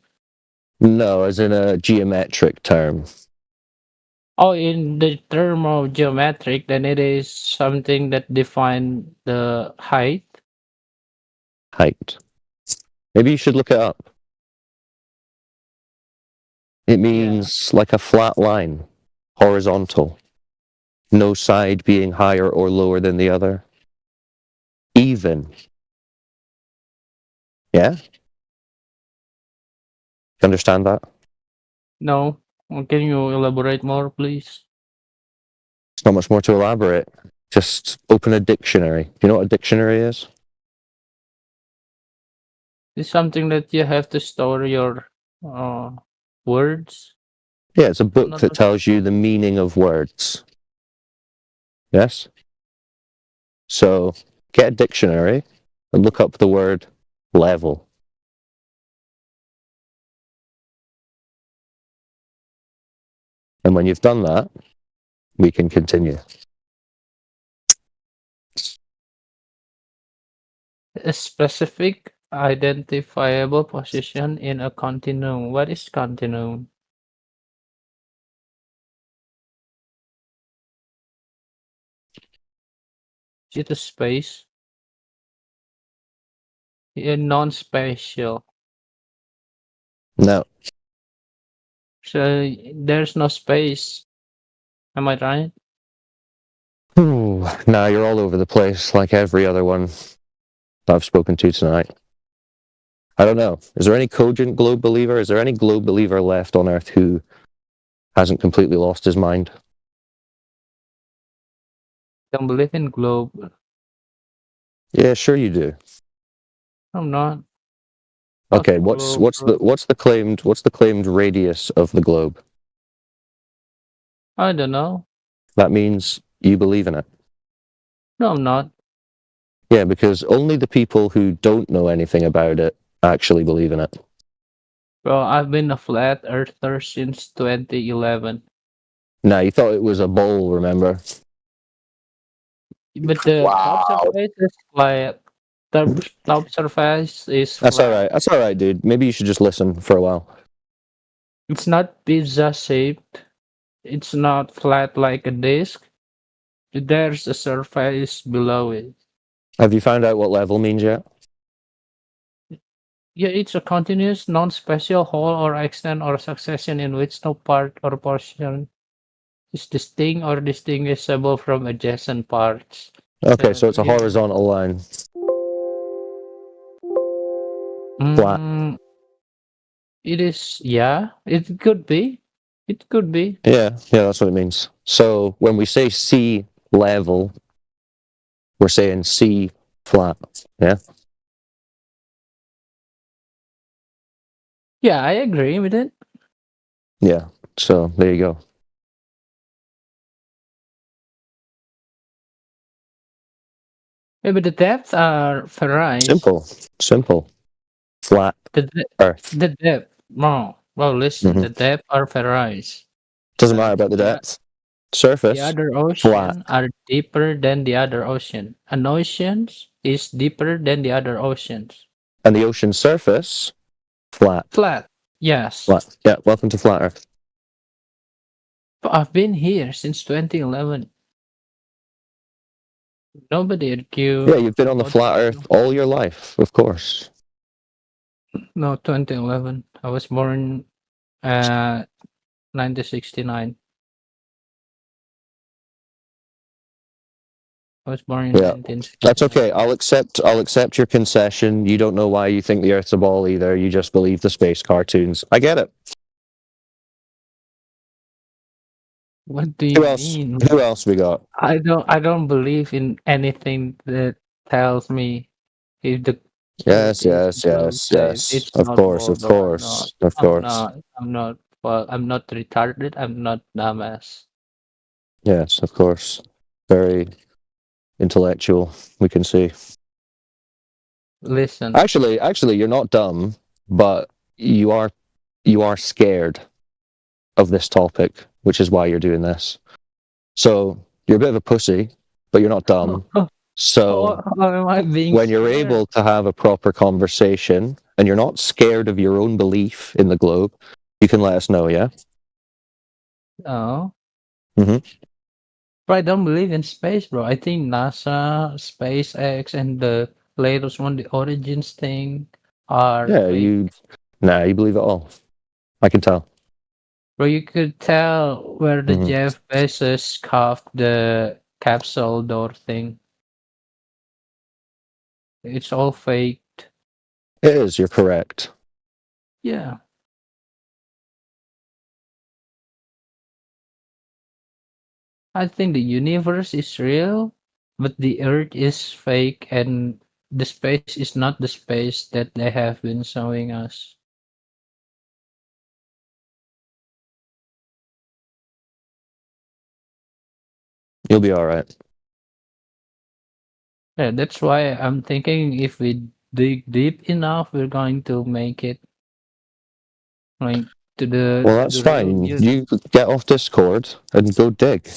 S2: No, as in a geometric term.
S7: Oh, in the term of geometric, then it is something that define the height.
S2: Height. Maybe you should look it up. It means like a flat line, horizontal. No side being higher or lower than the other. Even. Yeah? You understand that?
S7: No. Can you elaborate more, please?
S2: It's not much more to elaborate. Just open a dictionary. Do you know what a dictionary is?
S7: It's something that you have to store your words.
S2: Yeah, it's a book
S7: Not
S2: that
S7: a-
S2: tells you the meaning of words. Yes? So get a dictionary and look up the word level. And when you've done that, we can continue.
S7: A specific identifiable position in a continuum. What is continuum? Is it a space? A non-spatial.
S2: No.
S7: So there's no space. Am I right?
S2: Now you're all over the place like every other one that I've spoken to tonight. I don't know. Is there any cogent globe believer? Is there any globe believer left on Earth who hasn't completely lost his mind?
S7: Don't believe in globe.
S2: Yeah, sure you do.
S7: I'm not.
S2: Okay,
S7: Fuck globe,
S2: what's the claimed radius of the globe?
S7: I don't know.
S2: That means you believe in it.
S7: No, I'm not.
S2: Yeah, because only the people who don't know anything about it actually believe in it.
S7: Well, I've been a flat earther since 2011.
S2: Nah, you thought it was a bowl, remember?
S7: But the top surface is flat. The top surface is
S2: That's
S7: flat.
S2: alright. That's alright, dude. Maybe you should just listen for a while.
S7: It's not pizza shaped. It's not flat like a disc. There's a surface below it.
S2: Have you found out what level means yet?
S7: Yeah, it's a continuous, non-spatial whole or extent or succession in which no part or portion is distinct or distinguishable from adjacent parts.
S2: Okay, so it's a
S7: yeah.
S2: horizontal line. Flat.
S7: It is, yeah, it could be. It could be.
S2: Yeah, that's what it means. So when we say sea level, we're saying sea flat. Yeah?
S7: Yeah, I agree with it.
S2: Yeah. So there you go.
S7: Yeah, but the depths are varies.
S2: Simple. Flat
S7: The, de-
S2: Earth.
S7: the depth. No. Well, listen,
S2: Mhm.
S7: the depth are varies.
S2: Doesn't matter about the depth. Surface.
S7: The other ocean
S2: flat.
S7: are deeper than the other ocean. An ocean is deeper than the other oceans.
S2: And the ocean surface, flat.
S7: Flat. Yes.
S2: Flat. Yeah, welcome to Flat Earth.
S7: But I've been here since 2011. Nobody argued.
S2: Yeah, you've been on the Flat Earth all your life, of course.
S7: No, 2011. I was born 1969. I was born in
S2: Yeah.
S7: 1969.
S2: That's okay. I'll accept your concession. You don't know why you think the Earth's a ball either. You just believe the space cartoons. I get it.
S7: What do you
S2: Who else?
S7: mean?
S2: Who else we got?
S7: I don't believe in anything that tells me if the
S2: Yes.
S7: It's
S2: Of
S7: not
S2: course.
S7: Voldemort.
S2: Of course.
S7: I'm not. Well, I'm not retarded. I'm not dumbass.
S2: Yes, of course. Very intellectual, we can see.
S7: Listen.
S2: Actually, you're not dumb, but you are scared of this topic, which is why you're doing this. So you're a bit of a pussy, but you're not dumb. So
S7: Or am I being
S2: when you're
S7: scared?
S2: able to have a proper conversation and you're not scared of your own belief in the globe, you can let us know, yeah?
S7: No.
S2: Mhm.
S7: But I don't believe in space, bro. I think NASA, SpaceX, and the latest one, the Origins thing, are
S2: Yeah,
S7: fake.
S2: you believe it all. I can tell.
S7: Bro, you could tell where the
S2: Mhm.
S7: Jeff Bezos carved the capsule door thing. It's all faked.
S2: It is, you're correct.
S7: Yeah. I think the universe is real, but the Earth is fake, and the space is not the space that they have been showing us.
S2: You'll be all right.
S7: Yeah, that's why I'm thinking if we dig deep enough, we're going to make it like
S2: Well,
S7: to
S2: that's
S7: the real
S2: fine.
S7: universe.
S2: You get off Discord and go dig.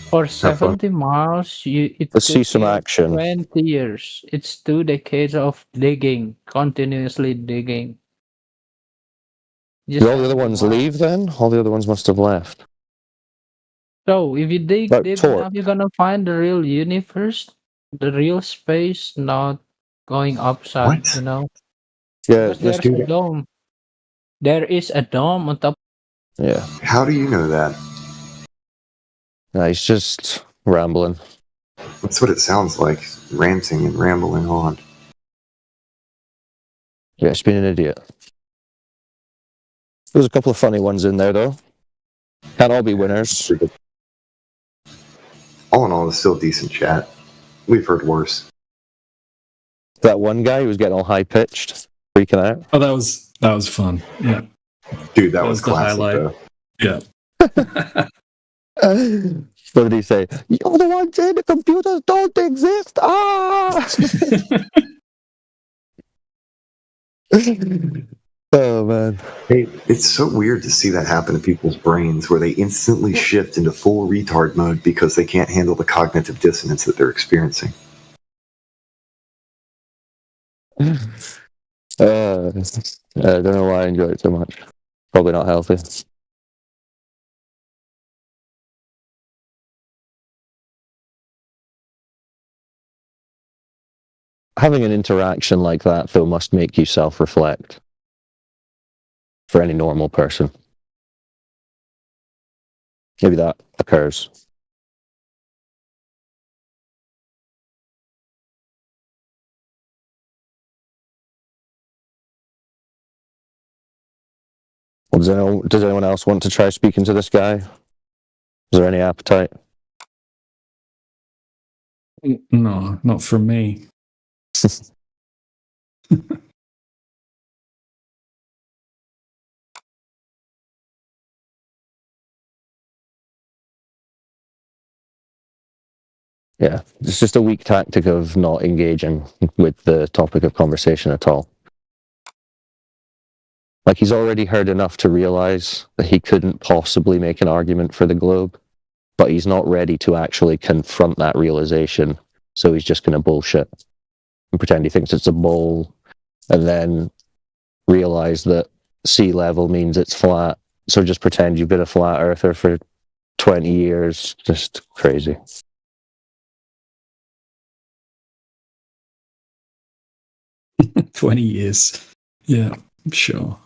S7: For
S6: Have fun.
S7: 70 miles, it
S2: Let's see
S7: took
S2: some
S7: you
S2: action.
S7: 20 years. It's 2 decades of digging, continuously digging.
S2: Did
S7: Just
S2: all the other
S7: 70
S2: ones
S7: miles.
S2: leave then? All the other ones must have left.
S7: So if you dig
S2: But
S7: deep
S2: Tor,
S7: enough, you're gonna find the real universe, the real space, not going upside,
S6: What?
S2: yeah,
S7: because
S2: this,
S7: there's a
S6: Dude,
S7: dome. There is a dome on top.
S2: yeah.
S6: how do you know that?
S2: Nah, he's just rambling.
S6: That's what it sounds like. Ranting and rambling on.
S2: Yeah, he's been an idiot. There's a couple of funny ones in there though. Can't all be winners.
S6: All in all, it's still decent chat. We've heard worse.
S2: That one guy who was getting all high pitched, freaking out.
S8: Oh, that was fun. Yeah,
S6: Dude, that
S8: that
S6: was
S8: was the
S6: classic,
S8: highlight.
S6: though.
S8: Yeah.
S2: What did he say? You're the one saying the computers don't exist. Ah! Oh man.
S6: Hey, it's so weird to see that happen to people's brains where they instantly shift into full retard mode because they can't handle the cognitive dissonance that they're experiencing.
S2: I don't know why I enjoy it so much. Probably not healthy. Having an interaction like that, though, must make you self-reflect for any normal person. Maybe that occurs. Well, does anyone else want to try speaking to this guy? Is there any appetite?
S8: No, not from me.
S2: Yeah, it's just a weak tactic of not engaging with the topic of conversation at all. Like, he's already heard enough to realize that he couldn't possibly make an argument for the globe, but he's not ready to actually confront that realization, so he's just going to bullshit and pretend he thinks it's a bowl, and then realize that sea level means it's flat, so just pretend you've been a flat earther for 20 years. Just crazy.
S8: – 20 years. Yeah, sure.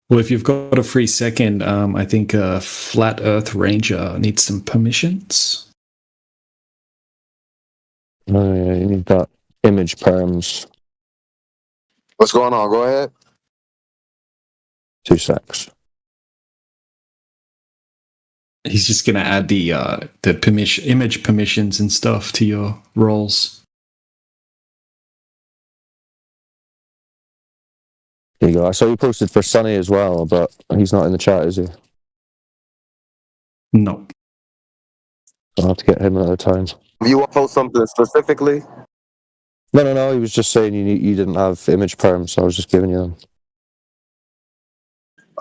S8: Well, if you've got a free second, I think a Flat Earth Ranger needs some permissions.
S2: Oh, yeah, you need that image perms.
S9: What's going on? Go ahead.
S2: 2 secs.
S8: He's just going to add the image permissions and stuff to your roles.
S2: There you go. I saw you posted for Sunny as well, but he's not in the chat, is he?
S8: No.
S2: I'll have to get him another time.
S9: You want to post something specifically?
S2: No. He was just saying you didn't have image perms, so I was just giving you them.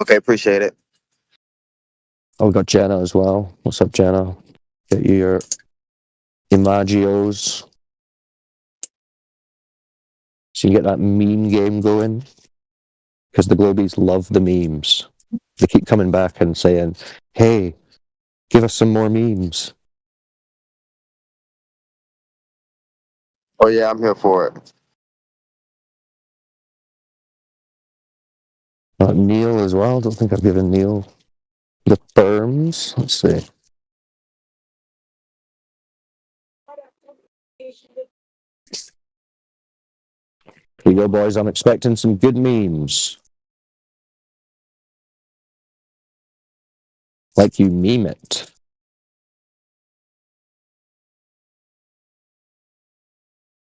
S9: Okay, appreciate it.
S2: Oh, we got Jenna as well. What's up, Jenna? Get you your Imagios. So you get that meme game going. Because the Globies love the memes. They keep coming back and saying, hey, give us some more memes.
S9: Oh yeah, I'm here for it.
S2: Neil as well. Don't think I've given Neil the firms. Let's see. Here you go, boys. I'm expecting some good memes. Like you meme it.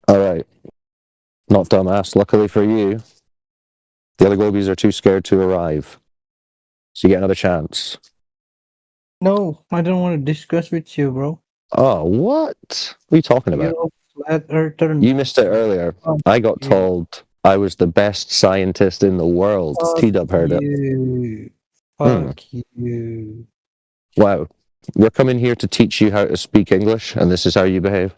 S2: All right. Not dumbass. Luckily for you, the other Globies are too scared to arrive. So you get another chance.
S7: No, I don't want to discuss with you, bro.
S2: Oh, what? What are you talking about?
S7: You're a flat earther.
S2: You missed it earlier. I got
S7: you.
S2: told I was the best scientist in the world.
S7: Fuck
S2: T-Dub heard it.
S7: you. Fuck you.
S2: Wow. We're coming here to teach you how to speak English, and this is how you behave.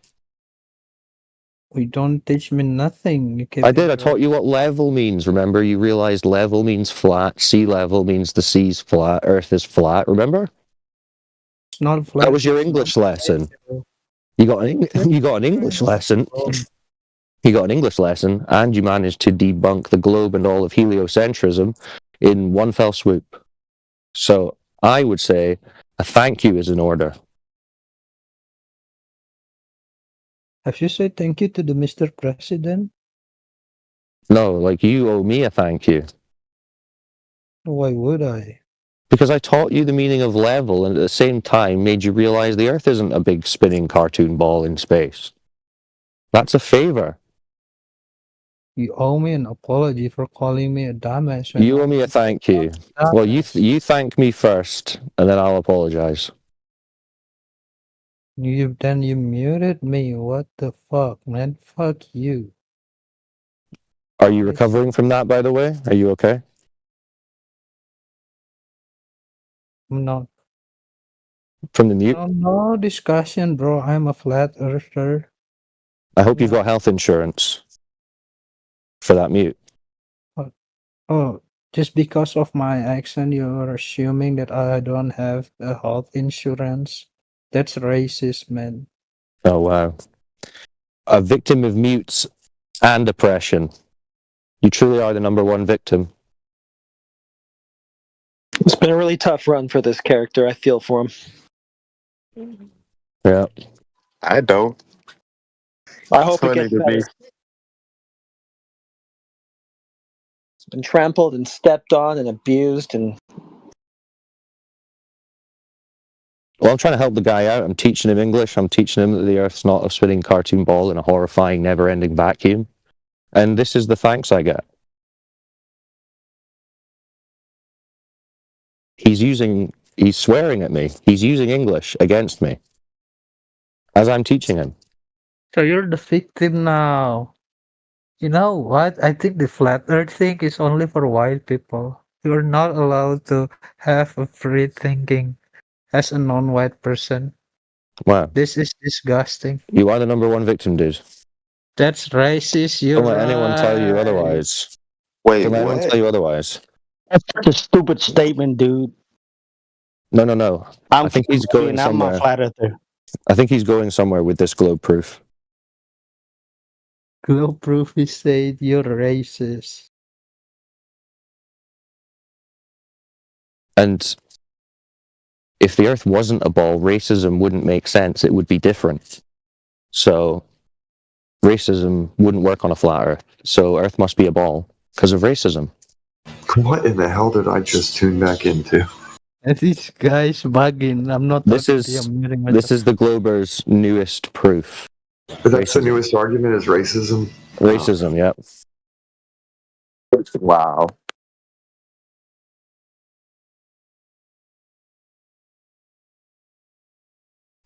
S7: We don't teach me nothing. You
S2: I did. I taught you what level means. Remember? You realized level means flat. Sea level means the sea's flat. Earth is flat. Remember?
S7: It's not flat.
S2: That was your English lesson. You got an English lesson. You got an English lesson, and you managed to debunk the globe and all of heliocentrism in one fell swoop. So I would say a thank you is in order.
S7: Have you said thank you to the Mr. President?
S2: No, like you owe me a thank you.
S7: Why would I?
S2: Because I taught you the meaning of level and at the same time made you realize the Earth isn't a big spinning cartoon ball in space. That's a favor.
S7: You owe me an apology for calling me a dumbass. when
S2: You
S7: I
S2: owe me a
S7: was
S2: thank you.
S7: a
S2: Well, you
S7: dumbass.
S2: you thank me first, and then I'll apologize.
S7: Then you muted me. What the fuck, man? Fuck you.
S2: Are you recovering from that, by the way? Are you okay?
S7: I'm not.
S2: From the mute?
S7: No discussion, bro. I'm a flat earther.
S2: I hope you've got health insurance for that mute.
S7: Oh, just because of my accent, you're assuming that I don't have a health insurance. That's racist, man.
S2: Oh, wow. A victim of mutes and oppression. You truly are the number one victim.
S10: It's been a really tough run for this character. I feel for him.
S2: Yeah.
S9: I don't.
S10: I hope it
S9: Funny
S10: gets
S9: to me.
S10: better. It's been trampled and stepped on and abused and
S2: Well, I'm trying to help the guy out. I'm teaching him English. I'm teaching him that the Earth's not a spinning cartoon ball in a horrifying, never-ending vacuum. And this is the thanks I get. He's swearing at me. He's using English against me as I'm teaching him.
S7: So you're the victim now. You know what? I think the flat earth thing is only for white people. You're not allowed to have a free thinking as a non-white person.
S2: Wow.
S7: This is disgusting.
S2: You are the number one victim, dude.
S7: That's racist. You're
S2: Don't let anyone tell you
S7: right.
S2: otherwise.
S9: Wait,
S2: Don't let anyone
S9: what?
S2: tell you otherwise.
S11: That's such a stupid statement, dude.
S2: No. I think he's going
S11: I'm a
S2: somewhere.
S11: flat earther.
S2: I think he's going somewhere with this globe proof.
S7: Globe proof he said you're racist.
S2: And if the Earth wasn't a ball, racism wouldn't make sense. It would be different. So racism wouldn't work on a flat Earth. So Earth must be a ball because of racism.
S6: What in the hell did I just tune back into?
S7: And this guy's bugging. I'm not.
S2: This
S7: talking to you,
S2: is
S7: I'm muting
S2: this
S7: myself.
S2: is the Glober's newest proof.
S6: But that's the
S2: Racism.
S6: newest argument is racism.
S2: Racism, yeah.
S9: Wow.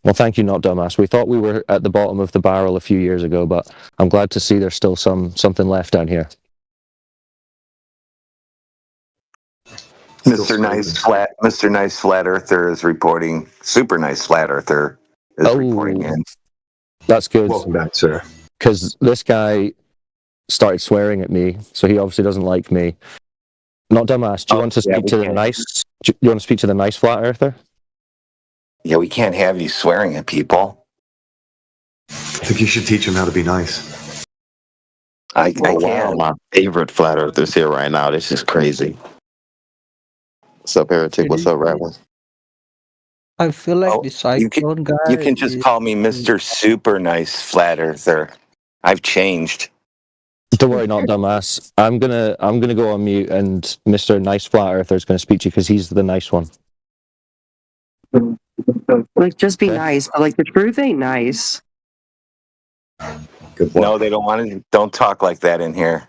S2: Well, thank you, not dumbass. We thought we were at the bottom of the barrel a few years ago, but I'm glad to see there's still something left down here.
S9: Mr. Nice Flat Earther is reporting. Super Nice Flat Earther is reporting in.
S2: That's good.
S6: Welcome back, sir.
S2: Because this guy started swearing at me, so he obviously doesn't like me. Not dumbass. Do you want to speak to the nice? Do you want to speak to the nice flat earther?
S9: Yeah, we can't have you swearing at people.
S6: I think you should teach him how to be nice.
S9: I
S12: Wow,
S9: can't.
S12: my favorite flat earthers here right now. This is crazy. What's up, Heretic? What's up, Rattler?
S10: I feel like
S9: Oh,
S10: the Cyclone guy.
S9: You can just call me Mr. Super Nice Flat Earther. I've changed.
S2: Don't worry, not dumbass. I'm gonna go on mute, and Mr. Nice Flat Earther is gonna speak to you because he's the nice one.
S13: Like, just be
S2: Okay.
S13: nice, but like the truth ain't nice.
S6: Good
S9: No, they don't want to. Don't talk like that in here.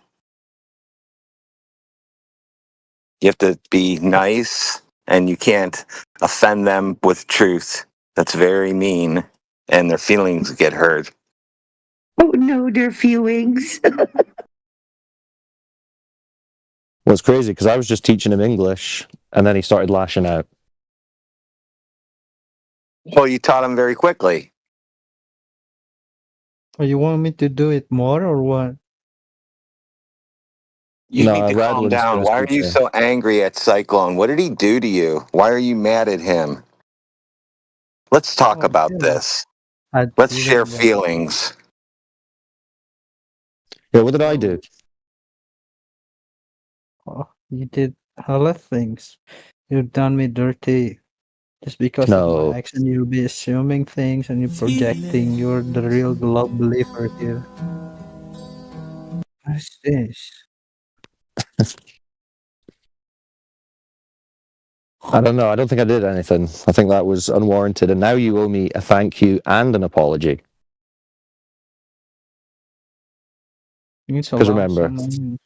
S9: You have to be nice, and you can't offend them with truth. That's very mean, and their feelings get hurt.
S13: Oh no, their feelings.
S2: Well, it's crazy because I was just teaching him English, and then he started lashing out.
S9: Well, you taught them very quickly.
S7: Oh, you want me to do it more or what?
S9: You
S2: No,
S9: need to calm
S2: Radlin's
S9: down.
S2: gonna
S9: Why are
S2: speak
S9: you
S2: to
S9: so angry at Cyclone? What did he do to you? Why are you mad at him? Let's talk about this. Let's share feelings.
S2: Yeah, what did I do?
S7: Oh, you did a lot of things. You've done me dirty. Just because of
S2: No.
S7: my accent, you'll be assuming things and you're projecting. You're the real glove believer here. What is this?
S2: I don't know. I don't think I did anything. I think that was unwarranted, and now you owe me a thank you and an apology.
S7: You need to
S2: Because
S7: allow
S2: remember,
S7: someone.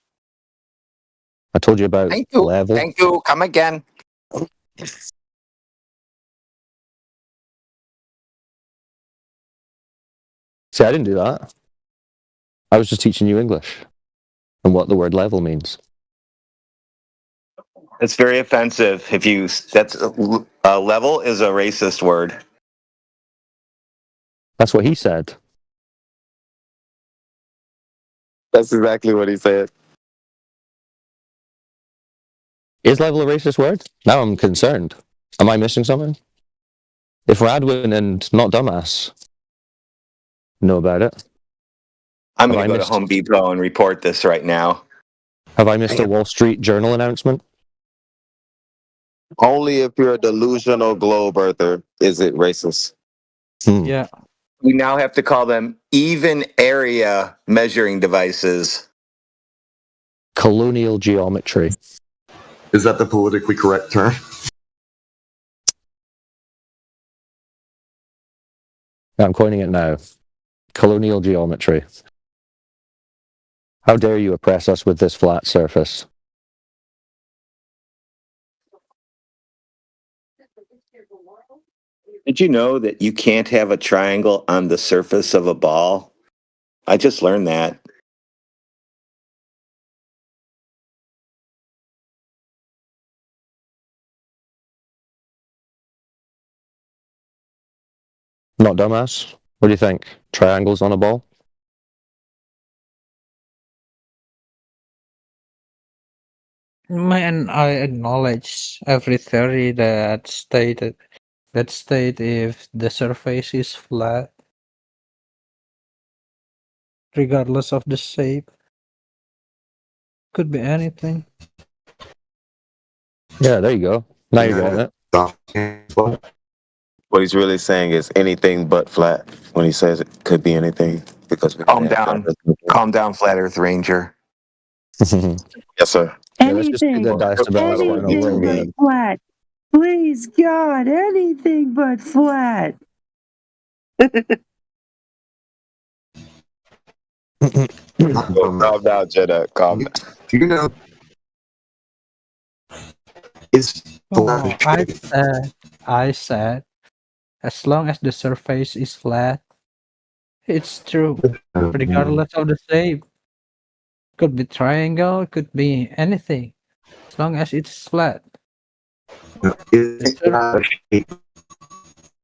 S2: I told you about
S9: Thank you.
S2: level.
S9: Thank you. Come again.
S2: See, I didn't do that. I was just teaching you English and what the word level means.
S9: It's very offensive. If you that's level is a racist word.
S2: That's what he said.
S12: That's exactly what he said.
S2: Is level a racist word? Now I'm concerned. Am I missing something? If Radwin and not dumbass know about it,
S9: I'm
S2: Have
S9: going
S2: I
S9: to go to
S2: missed-
S9: Home Depot and report this right now.
S2: have I missed a Wall Street Journal announcement?
S12: Only if you're a delusional globe earther is it racist.
S7: Yeah.
S9: We now have to call them even area measuring devices.
S2: Colonial geometry.
S6: Is that the politically correct term?
S2: I'm coining it now. Colonial geometry. How dare you oppress us with this flat surface?
S9: Did you know that you can't have a triangle on the surface of a ball? I just learned that.
S2: Not dumbass? What do you think? Triangles on a ball?
S7: Man, I acknowledge every theory that state if the surface is flat, regardless of the shape, could be anything.
S2: Yeah, there you go. Now you're getting it.
S12: What he's really saying is anything but flat when he says it could be anything because we
S9: Calm down. Calm down, Flat Earth Ranger.
S12: Yes, sir.
S2: Yeah, let's just do the dice about this one a little bit.
S13: Flat. Please, God, anything but flat.
S12: Calm down, Jedi. Calm down.
S6: Do you know? Is
S7: Oh, I said, as long as the surface is flat, it's true, regardless of the shape. Could be triangle, could be anything, as long as it's flat.
S6: Is not a shape.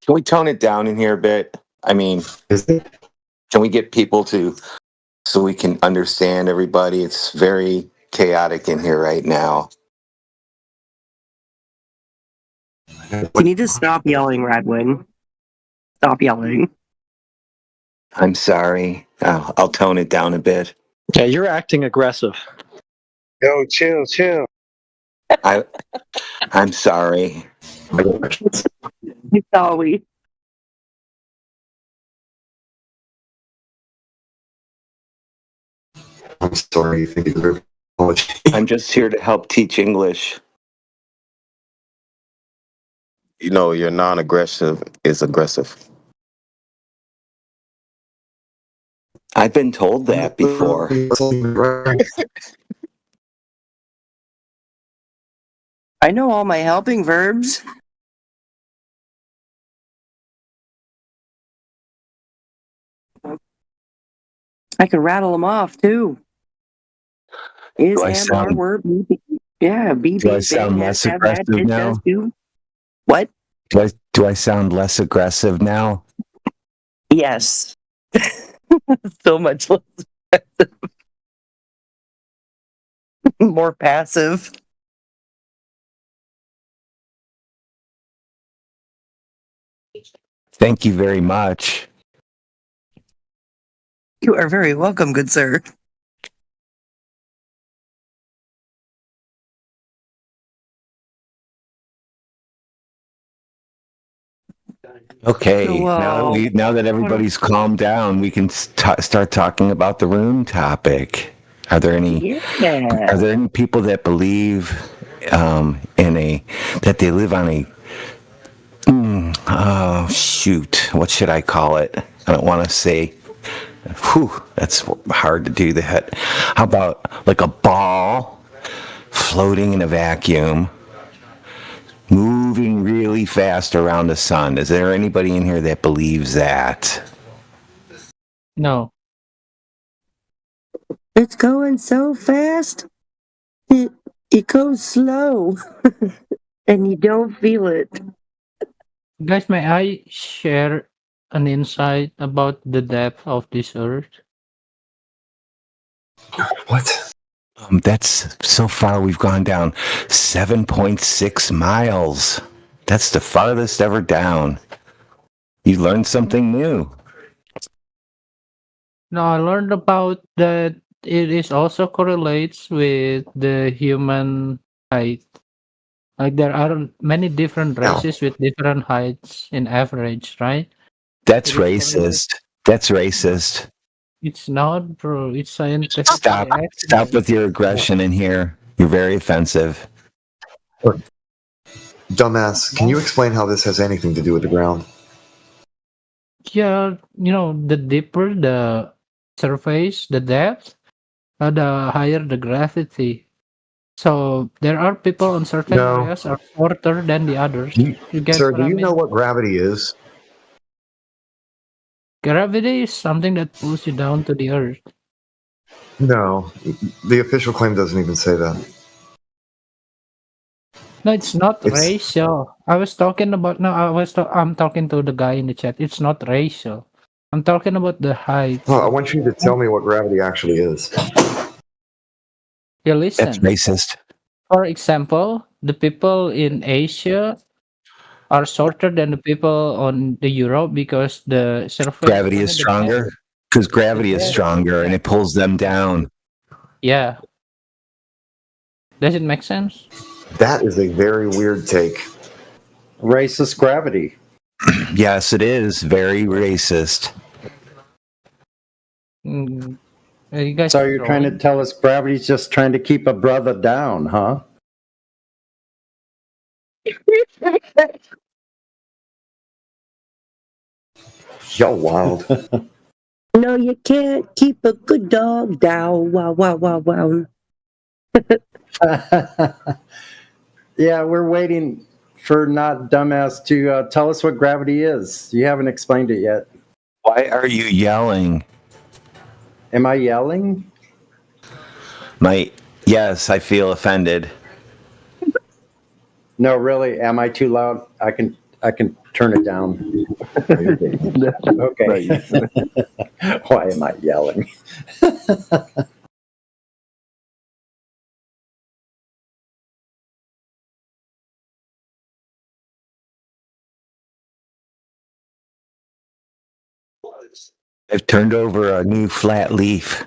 S9: Can we tone it down in here a bit? I mean,
S6: Is it?
S9: can we get people to so we can understand everybody? It's very chaotic in here right now.
S13: You need to stop yelling, Radwin. Stop yelling.
S9: I'm sorry. I'll tone it down a bit.
S10: Yeah, you're acting aggressive.
S14: Yo, chill.
S9: I'm sorry.
S13: It's always.
S6: I'm sorry. You think you deserve apology?
S9: I'm just here to help teach English.
S12: You know, your non-aggressive is aggressive.
S9: I've been told that before.
S13: I know all my helping verbs. I can rattle them off too. Is
S15: Do I
S13: am
S15: sound-
S13: are were be yeah be
S15: Do I
S13: be
S15: sound
S13: bang,
S15: less
S13: has, have, had,
S15: aggressive
S13: did,
S15: now?
S13: does, do. What?
S15: Do I sound less aggressive now?
S13: Yes. So much less aggressive. More passive.
S15: Thank you very much.
S13: You are very welcome, good sir.
S15: Okay,
S13: So,
S15: now that everybody's calmed down, we can start talking about the room topic. Are there any people that believe that they live on a oh shoot, what should I call it? I don't want to say. Whew, that's hard to do that. How about like a ball floating in a vacuum, moving really fast around the sun? Is there anybody in here that believes that?
S7: No.
S13: It's going so fast. It goes slow. And you don't feel it.
S7: Guys, may I share an insight about the depth of this earth?
S6: What?
S15: That's so far we've gone down 7.6 miles. That's the farthest ever down. You learned something new.
S7: No, I learned about that it is also correlates with the human height. Like there are many different races with different heights in average, right?
S15: That's racist. That's racist.
S7: It's not, bro. It's scientific.
S15: Stop with your aggression in here. You're very offensive.
S6: Dumbass, can you explain how this has anything to do with the ground?
S7: Yeah, the deeper the surface, the depth, the higher the gravity. So there are people on certain
S6: No.
S7: areas are shorter than the others. You get
S6: Sir,
S7: what
S6: do
S7: I
S6: you
S7: mean?
S6: know what gravity is?
S7: Gravity is something that pulls you down to the earth.
S6: No. The official claim doesn't even say that.
S7: No, it's not
S6: It's-
S7: racial. I was talking about I'm talking to the guy in the chat. It's not racial. I'm talking about the height.
S6: Well, I want you to tell me what gravity actually is.
S7: You listen.
S15: That's racist.
S7: For example, the people in Asia are shorter than the people on the Europe because the surface
S15: Gravity is stronger because gravity is stronger and it pulls them down.
S7: Yeah. Does it make sense?
S6: That is a very weird take.
S14: Racist gravity.
S15: Yes, it is very racist.
S7: You guys
S14: So
S7: are
S14: you're trying to tell us gravity's just trying to keep a brother down, huh?
S6: Y'all wild.
S13: No, you can't keep a good dog down. Wow, wow, wow, wow.
S14: Yeah, we're waiting for not dumbass to tell us what gravity is. You haven't explained it yet.
S15: Why are you yelling?
S14: Am I yelling?
S15: Yes, I feel offended.
S14: No, really, am I too loud? I can turn it down. Okay. Why am I yelling?
S15: I've turned over a new flat leaf.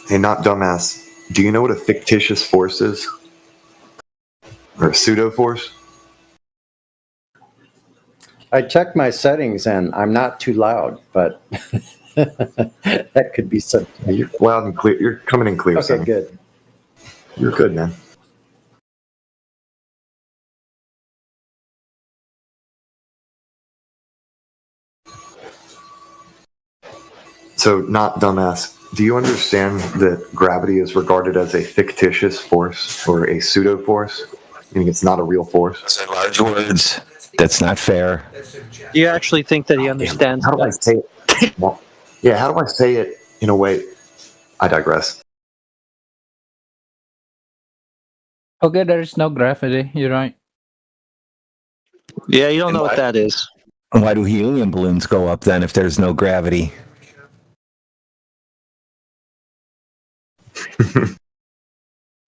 S6: Hey, not dumbass. Do you know what a fictitious force is? Or a pseudo force?
S14: I checked my settings and I'm not too loud, but that could be something.
S6: You're loud and clear. You're coming in clear.
S14: Okay,
S6: Sonny.
S14: good.
S6: You're good, man. So, not dumbass. Do you understand that gravity is regarded as a fictitious force or a pseudo force? Meaning it's not a real force?
S15: Say large words. That's not fair.
S10: Do you actually think that he understands?
S6: How do I say it? Well, yeah, how do I say it in a way? I digress.
S7: Okay, there is no gravity. You're right.
S10: Yeah, you don't know what that is.
S15: Why do helium balloons go up then if there's no gravity?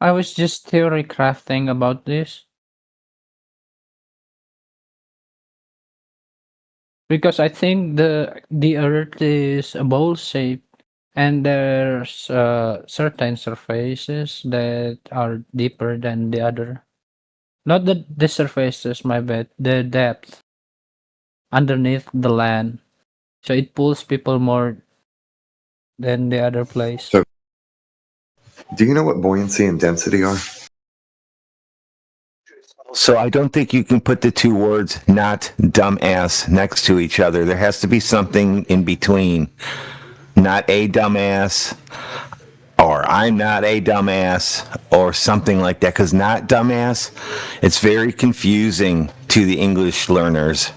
S7: I was just theory crafting about this. Because I think the Earth is a bowl shape, and there's certain surfaces that are deeper than the other. Not the surfaces, my bad. The depth underneath the land, so it pulls people more than the other place.
S6: So, do you know what buoyancy and density are?
S15: So I don't think you can put the two words "not dumbass" next to each other. There has to be something in between. Not a dumbass, or I'm not a dumbass, or something like that. Because not dumbass, it's very confusing to the English learners.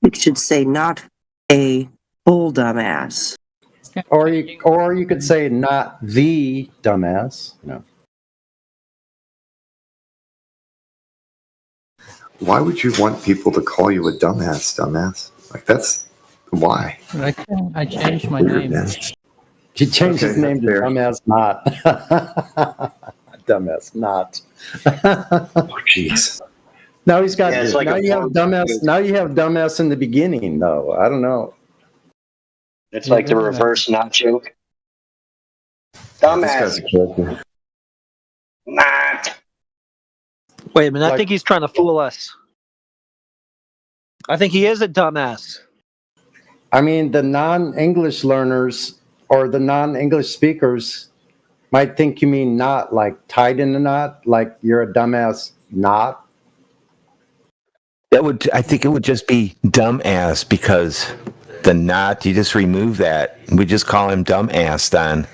S13: It should say not a bull dumbass.
S14: Or you could say not the dumbass. No.
S6: Why would you want people to call you a dumbass? Like, that's why.
S7: I changed my name.
S14: He changed his name to
S6: fair.
S14: Dumbass Not. Dumbass Not.
S6: Oh, jeez.
S14: Now he's got.
S11: Yeah, it's like
S14: now
S11: a
S14: you have
S11: form-
S14: dumbass. Now you have dumbass in the beginning, though. I don't know.
S11: It's like the reverse not joke.
S6: This
S11: Dumbass.
S6: guy's a character.
S11: Not.
S10: Wait a minute, I
S14: Like-
S10: think he's trying to fool us. I think he is a dumbass.
S14: I mean, the non-English learners or the non-English speakers might think you mean not, like tied in a knot, like you're a dumbass not.
S15: I think it would just be dumbass because the not, you just remove that. We just call him dumbass then.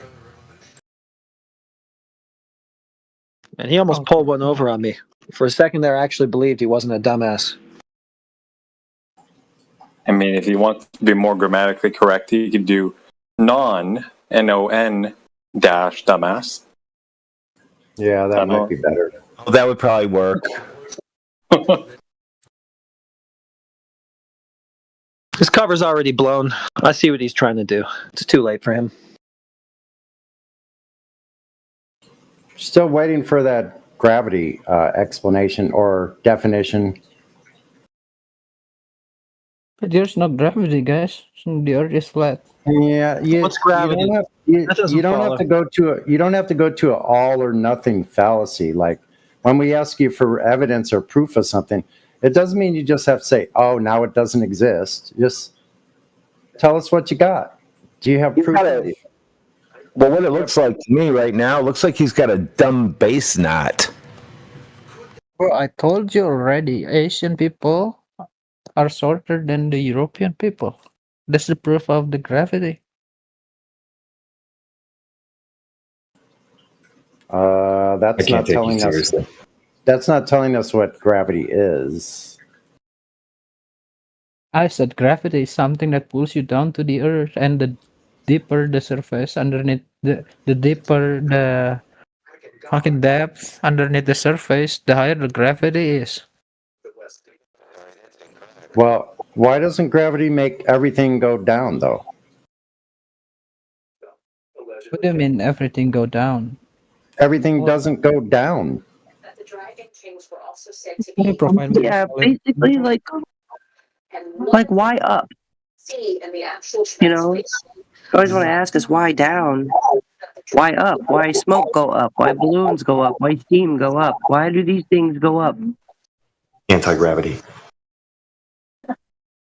S10: And he almost pulled one over on me. For a second there, I actually believed he wasn't a dumbass.
S16: I mean, if you want to be more grammatically correct, you could do non dash dumbass.
S14: Yeah, that might be better.
S15: Oh, that would probably work.
S10: His cover's already blown. I see what he's trying to do. It's too late for him.
S14: Still waiting for that gravity explanation or definition.
S7: But there's no gravity, guys. The Earth is flat.
S14: Yeah,
S10: What's gravity?
S14: You
S10: That doesn't
S14: don't
S10: follow.
S14: have to go to you don't have to go to an all or nothing fallacy. Like when we ask you for evidence or proof of something, it doesn't mean you just have to say, "Oh, now it doesn't exist." Just tell us what you got. Do you have proof?
S15: Well, what it looks like to me right now, it looks like he's got a dumb base knot.
S7: Well, I told you already. Asian people are shorter than the European people. That's the proof of the gravity.
S14: That's not telling us. That's not telling us what gravity is.
S7: I said gravity is something that pulls you down to the earth, and the deeper the surface underneath, the deeper fucking depth underneath the surface, the higher the gravity is.
S14: Well, why doesn't gravity make everything go down, though?
S7: What do you mean everything go down?
S14: Everything doesn't go down.
S7: Can you provide me
S13: Yeah,
S7: with solid-
S13: basically, like why up? You know, I always want to ask is why down? Why up? Why smoke go up? Why balloons go up? Why steam go up? Why do these things go up?
S6: Anti-gravity.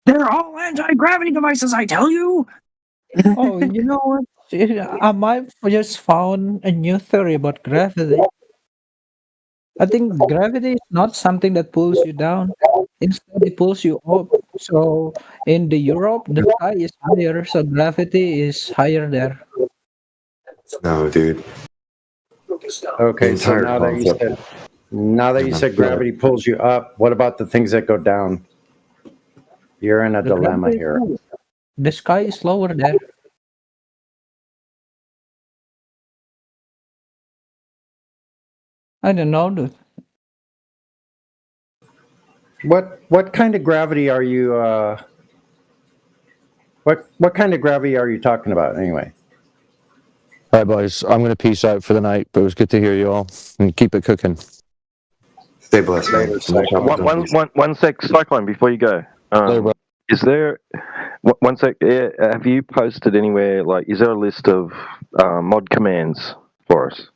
S13: They're all anti-gravity devices, I tell you.
S7: Oh, you know what? I might just found a new theory about gravity. I think gravity is not something that pulls you down. Instead, it pulls you up. So in the Europe, the sky is higher, so gravity is higher there.
S6: No, dude.
S14: Okay, so
S6: entire
S14: now that you
S6: concept.
S14: said gravity pulls you up, what about the things that go down? You're in a
S7: The
S14: dilemma
S7: gravity is
S14: here.
S7: low. The sky is lower there. I don't know, dude.
S14: What kind of gravity are you what kind of gravity are you talking about anyway?
S2: All right, boys. I'm going to peace out for the night, but it was good to hear you all and keep it cooking.
S6: Stay blessed, man.
S5: One sec, Cyclone, before you go. Is there one sec? Have you posted anywhere? Like, is there a list of mod commands for us?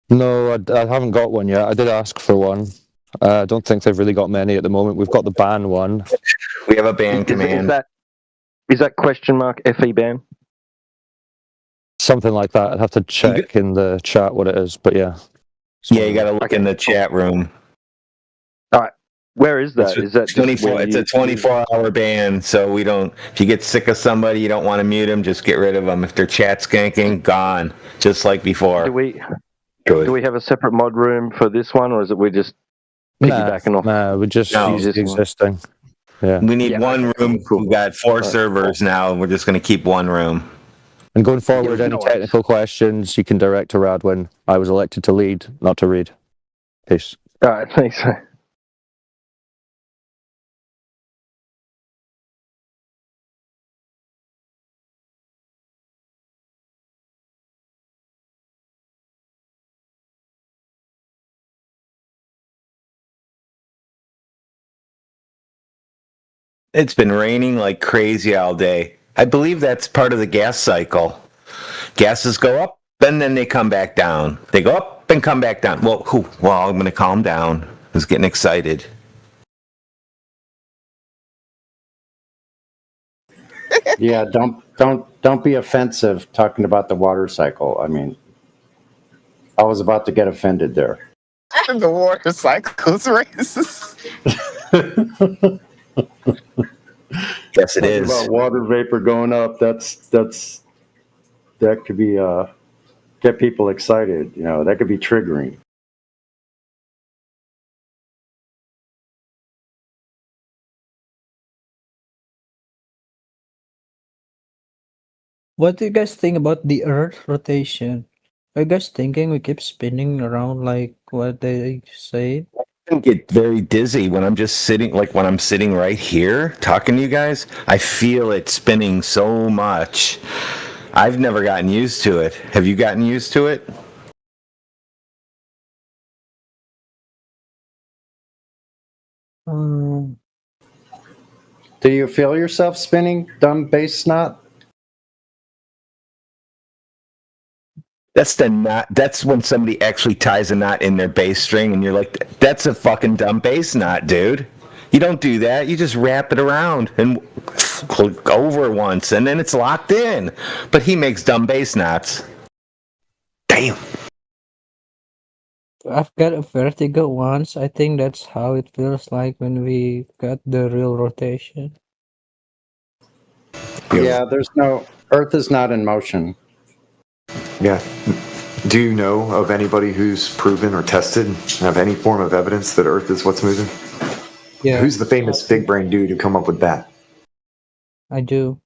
S2: No, I haven't got one yet. I did ask for one. I don't think they've really got many at the moment. We've got the ban one.
S15: We have a ban command.
S5: Is that question mark FE ban?
S2: Something like that. I'd have to check in the chat what it is, but yeah.
S15: Yeah, you got to look in the chat room.
S5: All right. Where is that? Is that
S15: 24? It's a 24-hour ban, so we don't. If you get sick of somebody, you don't want to mute them, just get rid of them. If their chat's skanking, gone, just like before.
S5: Do we have a separate mod room for this one, or is it we just piggybacking off?
S2: Nah, we just use the existing. Yeah.
S15: We need one room. We've got 4 servers now, and we're just going to keep one room.
S2: And going forward, any technical questions you can direct to Radwin. I was elected to lead, not to read. Peace.
S5: All right, thanks.
S15: It's been raining like crazy all day. I believe that's part of the gas cycle. Gases go up, and then they come back down. They go up and come back down. Well, I'm going to calm down. I was getting excited.
S14: Yeah, don't be offensive talking about the water cycle. I mean, I was about to get offended there.
S12: The water cycle's racist.
S15: Yes, it
S14: Talking
S15: is.
S14: about water vapor going up. That could be get people excited. You know, that could be triggering.
S7: What do you guys think about the Earth rotation? Are you guys thinking we keep spinning around like what they say?
S15: I get very dizzy when I'm just sitting, like when I'm sitting right here talking to you guys. I feel it spinning so much. I've never gotten used to it. Have you gotten used to it?
S14: Do you feel yourself spinning, dumb bass snot?
S15: That's the knot. That's when somebody actually ties a knot in their bass string, and you're like, "That's a fucking dumb bass knot, dude." You don't do that. You just wrap it around and click over once, and then it's locked in. But he makes dumb bass knots. Damn.
S7: I've got a vertigo once. I think that's how it feels like when we got the real rotation.
S14: Yeah, Earth is not in motion.
S6: Yeah. Do you know of anybody who's proven or tested and have any form of evidence that Earth is what's moving?
S7: Yeah.
S6: Who's the famous big brain dude who come up with that?
S7: I do.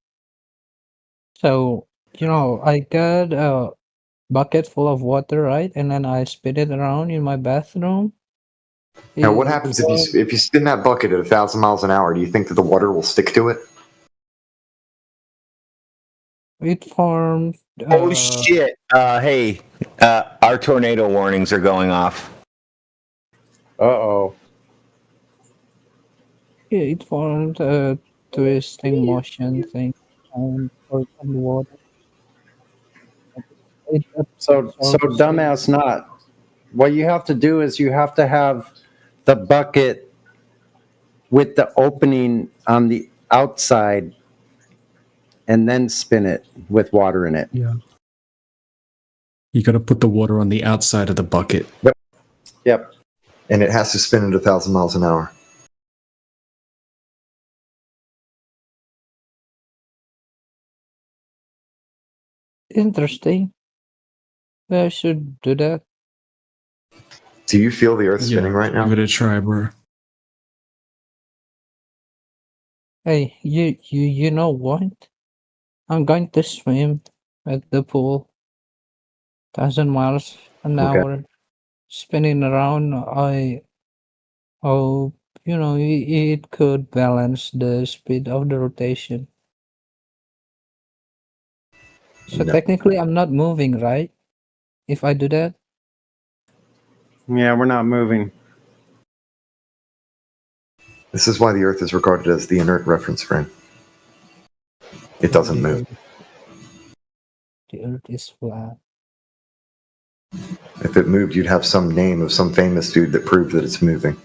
S7: So, I got bucket full of water, right? And then I spin it around in my bathroom.
S6: Now, what happens if you spin that bucket at 1,000 miles an hour? Do you think that the water will stick to it?
S7: It formed.
S15: Oh shit! Hey, our tornado warnings are going off.
S14: Uh-oh.
S7: Yeah, it formed a twisting motion thing on the water.
S14: So dumbass not. What you have to do is you have to have the bucket with the opening on the outside and then spin it with water in it.
S8: Yeah. You got to put the water on the outside of the bucket.
S14: Yep.
S6: And it has to spin at 1,000 miles an hour.
S7: Interesting. I should do that.
S6: Do you feel the Earth spinning right now?
S8: Give it a try, bro.
S7: Hey, you know what? I'm going to swim at the pool. 1,000 miles an
S6: Okay.
S7: hour, spinning around. I hope it could balance the speed of the rotation. So
S6: No.
S7: technically, I'm not moving, right? If I do that.
S14: Yeah, we're not moving.
S6: This is why the Earth is regarded as the inert reference frame. It doesn't move.
S7: The Earth is flat.
S6: If it moved, you'd have some name of some famous dude that proved that it's moving.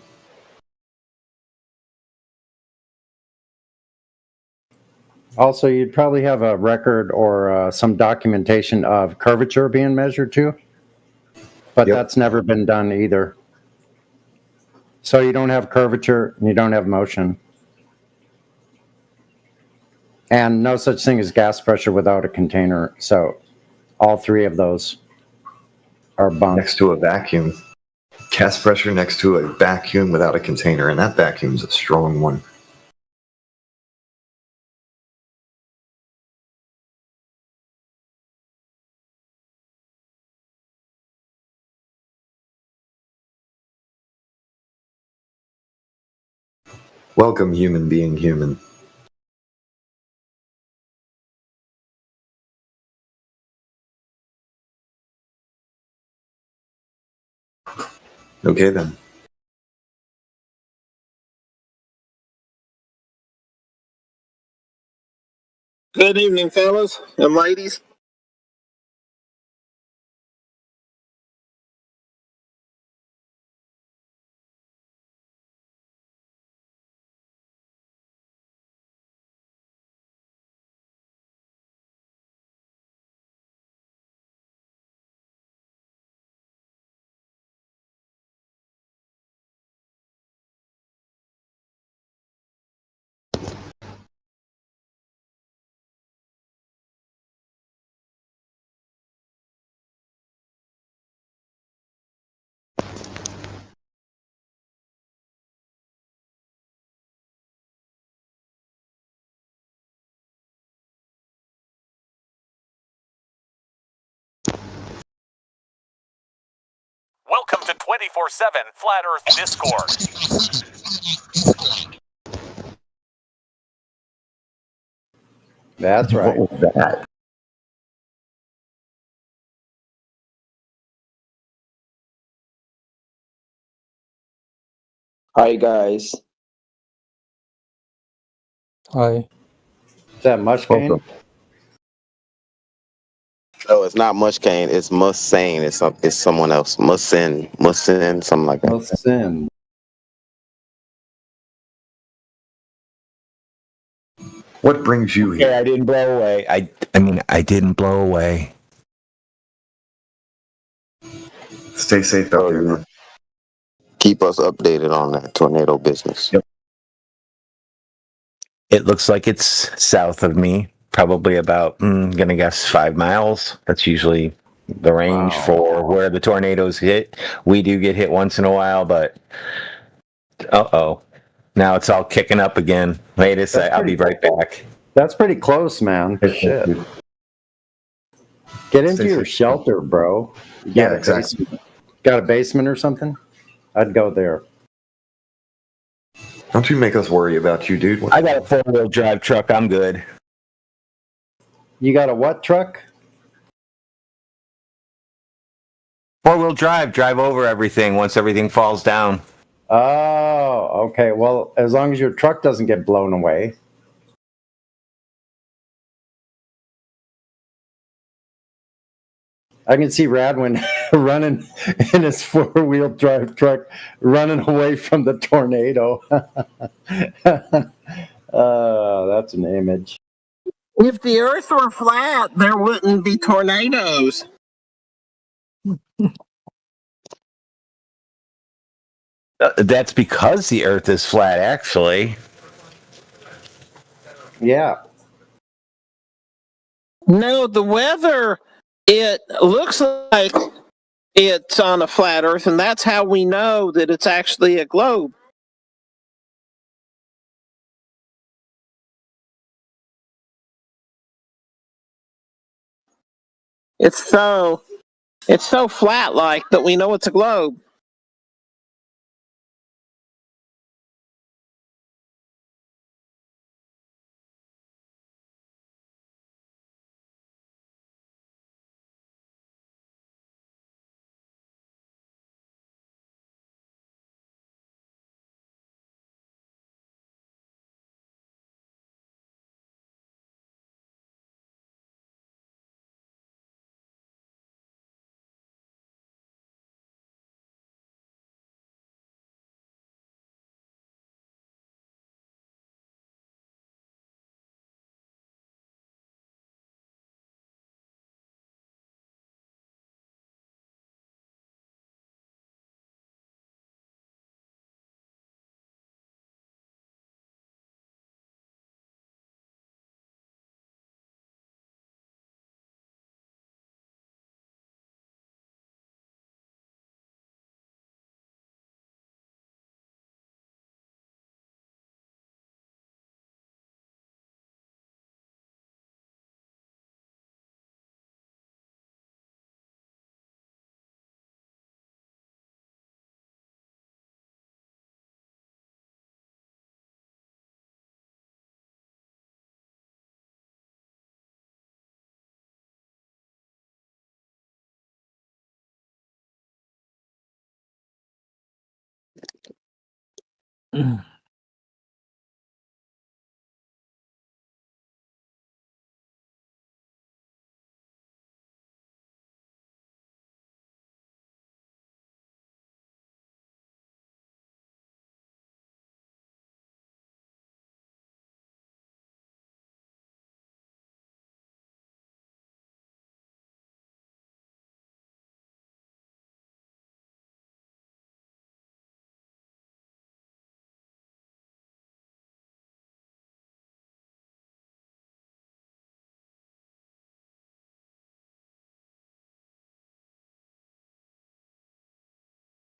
S14: Also, you'd probably have a record or some documentation of curvature being measured too. But that's never been done either. So you don't have curvature and you don't have motion. And no such thing as gas pressure without a container. So all three of those are bumped.
S6: Next to a vacuum. Gas pressure next to a vacuum without a container, and that vacuum's a strong one. Welcome, human being human. Okay then.
S12: Good evening, fellas and ladies.
S17: Welcome to 24/7 Flat Earth Discord.
S14: That's right.
S6: What was that?
S11: Hi guys.
S7: Hi.
S14: Is that Mushkane?
S12: No, it's not Mushkane. It's Mussane. It's someone else. Mussin, something like that.
S14: Mussin.
S6: What brings you here?
S15: Yeah, I didn't blow away. I didn't blow away.
S6: Stay safe out there, man.
S12: Keep us updated on that tornado business.
S6: Yep.
S15: It looks like it's south of me, probably about, gonna guess 5 miles. That's usually the range for where the tornadoes hit. We do get hit once in a while, but now it's all kicking up again. Wait a sec, I'll be right back.
S14: That's pretty close, man. Shit. Get into
S6: Stay
S14: your
S6: safe.
S14: shelter, bro. You
S6: Yeah,
S14: got a
S6: exactly.
S14: basement- Got a basement or something? I'd go there.
S6: Don't you make us worry about you, dude.
S15: I got a 4-wheel drive truck. I'm good.
S14: You got a what truck?
S15: 4-wheel drive over everything once everything falls down.
S14: Oh, okay. Well, as long as your truck doesn't get blown away. I can see Radwin running in his 4-wheel drive truck, running away from the tornado. That's an image.
S18: If the earth were flat, there wouldn't be tornadoes.
S15: That's because the Earth is flat, actually.
S14: Yeah.
S18: No, the weather, it looks like it's on a flat earth, and that's how we know that it's actually a globe. It's so flat like that we know it's a globe.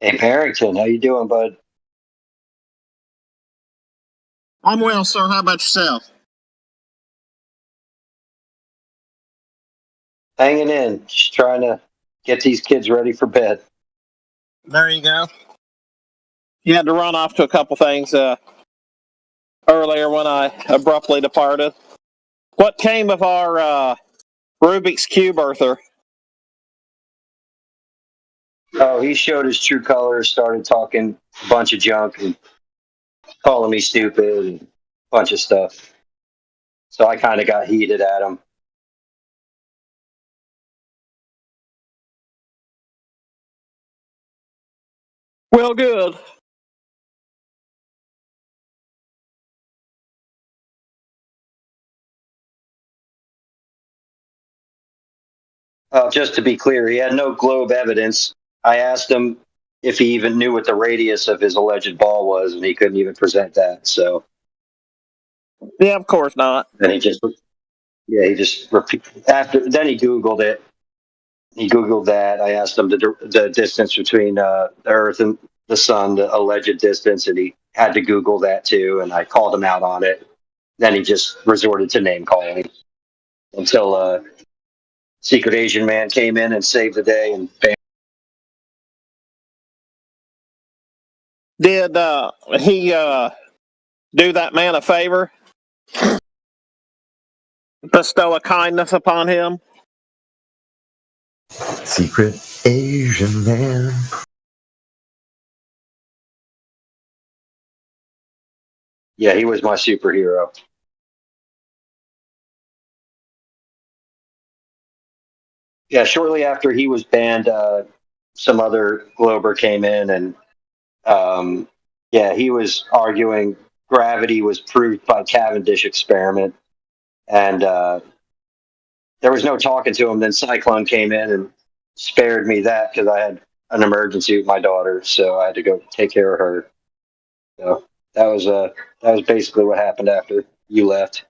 S11: Hey, Parrington, how you doing, bud?
S18: I'm well, sir. How about yourself?
S11: Hanging in, just trying to get these kids ready for bed.
S18: There you go. You had to run off to a couple things earlier when I abruptly departed. What came of our Rubik's Cube earther?
S11: Oh, he showed his true colors, started talking a bunch of junk and calling me stupid and a bunch of stuff. So I kind of got heated at him.
S18: Well, good.
S11: Just to be clear, he had no globe evidence. I asked him if he even knew what the radius of his alleged ball was, and he couldn't even present that. So,
S18: yeah, of course not.
S11: And he just after. Then he Googled it. He Googled that. I asked him the distance between the Earth and the Sun, the alleged distance, and he had to Google that too. And I called him out on it. Then he just resorted to name calling until Secret Asian man came in and saved the day and bam.
S18: Did he do that man a favor? Bestow a kindness upon him?
S6: Secret Asian man.
S11: Yeah, he was my superhero. Yeah, shortly after he was banned, some other Glober came in and yeah, he was arguing gravity was proved by Cavendish experiment, and there was no talking to him. Then Cyclone came in and spared me that because I had an emergency with my daughter, so I had to go take care of her. So that was basically what happened after you left.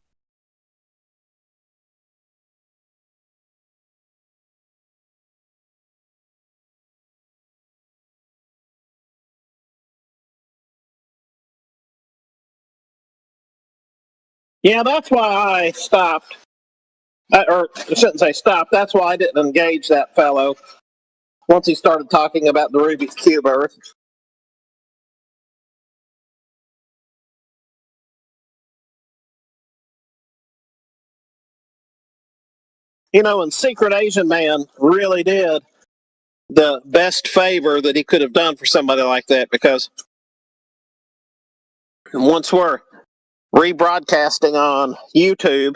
S18: Yeah, that's why I stopped. Or I shouldn't say stopped. That's why I didn't engage that fellow once he started talking about the Rubik's Cube Earth. You know, and Secret Asian Man really did the best favor that he could have done for somebody like that, because once we're rebroadcasting on YouTube,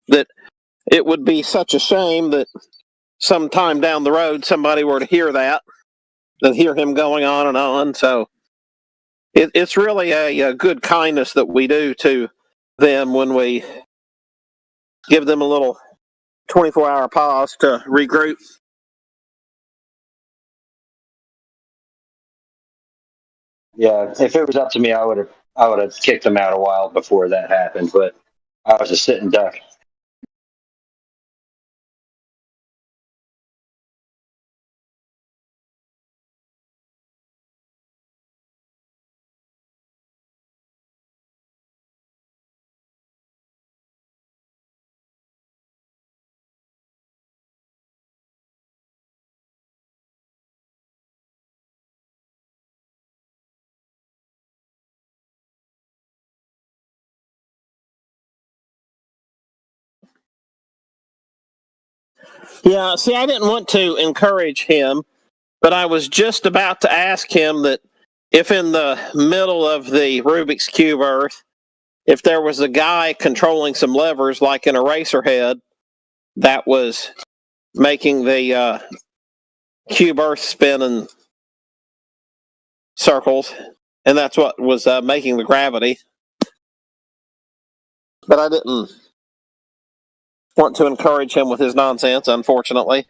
S18: that it would be such a shame that sometime down the road somebody were to hear that, to hear him going on and on. So it's really a good kindness that we do to them when we give them a little 24-hour pause to regroup.
S11: Yeah, if it was up to me, I would have kicked him out a while before that happened. But I was a sitting duck.
S18: Yeah, see, I didn't want to encourage him, but I was just about to ask him that if in the middle of the Rubik's Cube Earth, if there was a guy controlling some levers like an eraser head that was making the cube Earth spin in circles, and that's what was making the gravity. But I didn't want to encourage him with his nonsense, unfortunately.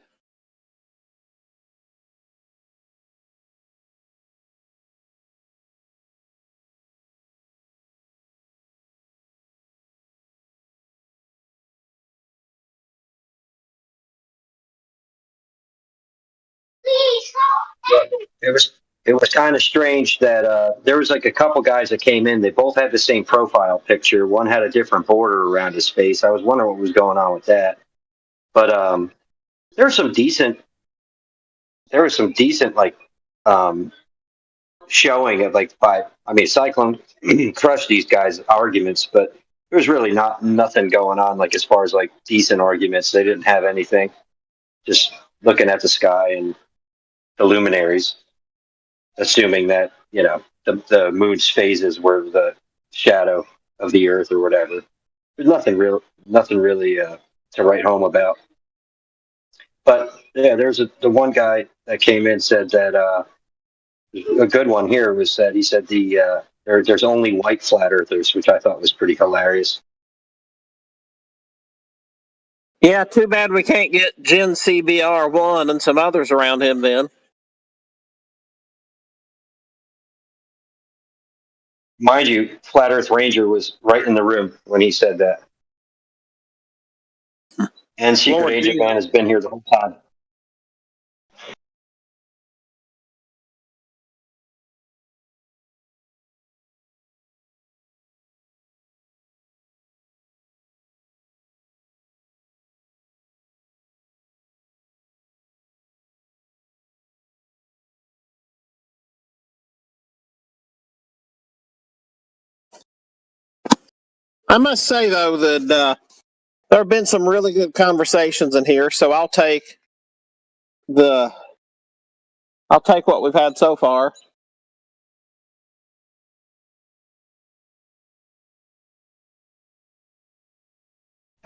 S11: It was kind of strange that there was like a couple guys that came in. They both had the same profile picture. One had a different border around his face. I was wondering what was going on with that. But there was some decent. There was some decent like showing of like five. I mean, Cyclone crushed these guys' arguments, but there was really nothing going on like as far as like decent arguments. They didn't have anything. Just looking at the sky and the luminaries, assuming that the moon's phases were the shadow of the earth or whatever. There's nothing really to write home about. But yeah, the one guy that came in said that a good one here was that he said there's only white flat earthers, which I thought was pretty hilarious.
S18: Yeah, too bad we can't get Gen CBR1 and some others around him then.
S11: Mind you, Flat Earth Ranger was right in the room when he said that. And Secret Agent Man has been here the whole time.
S18: I must say though that there have been some really good conversations in here, so I'll take what we've had so far.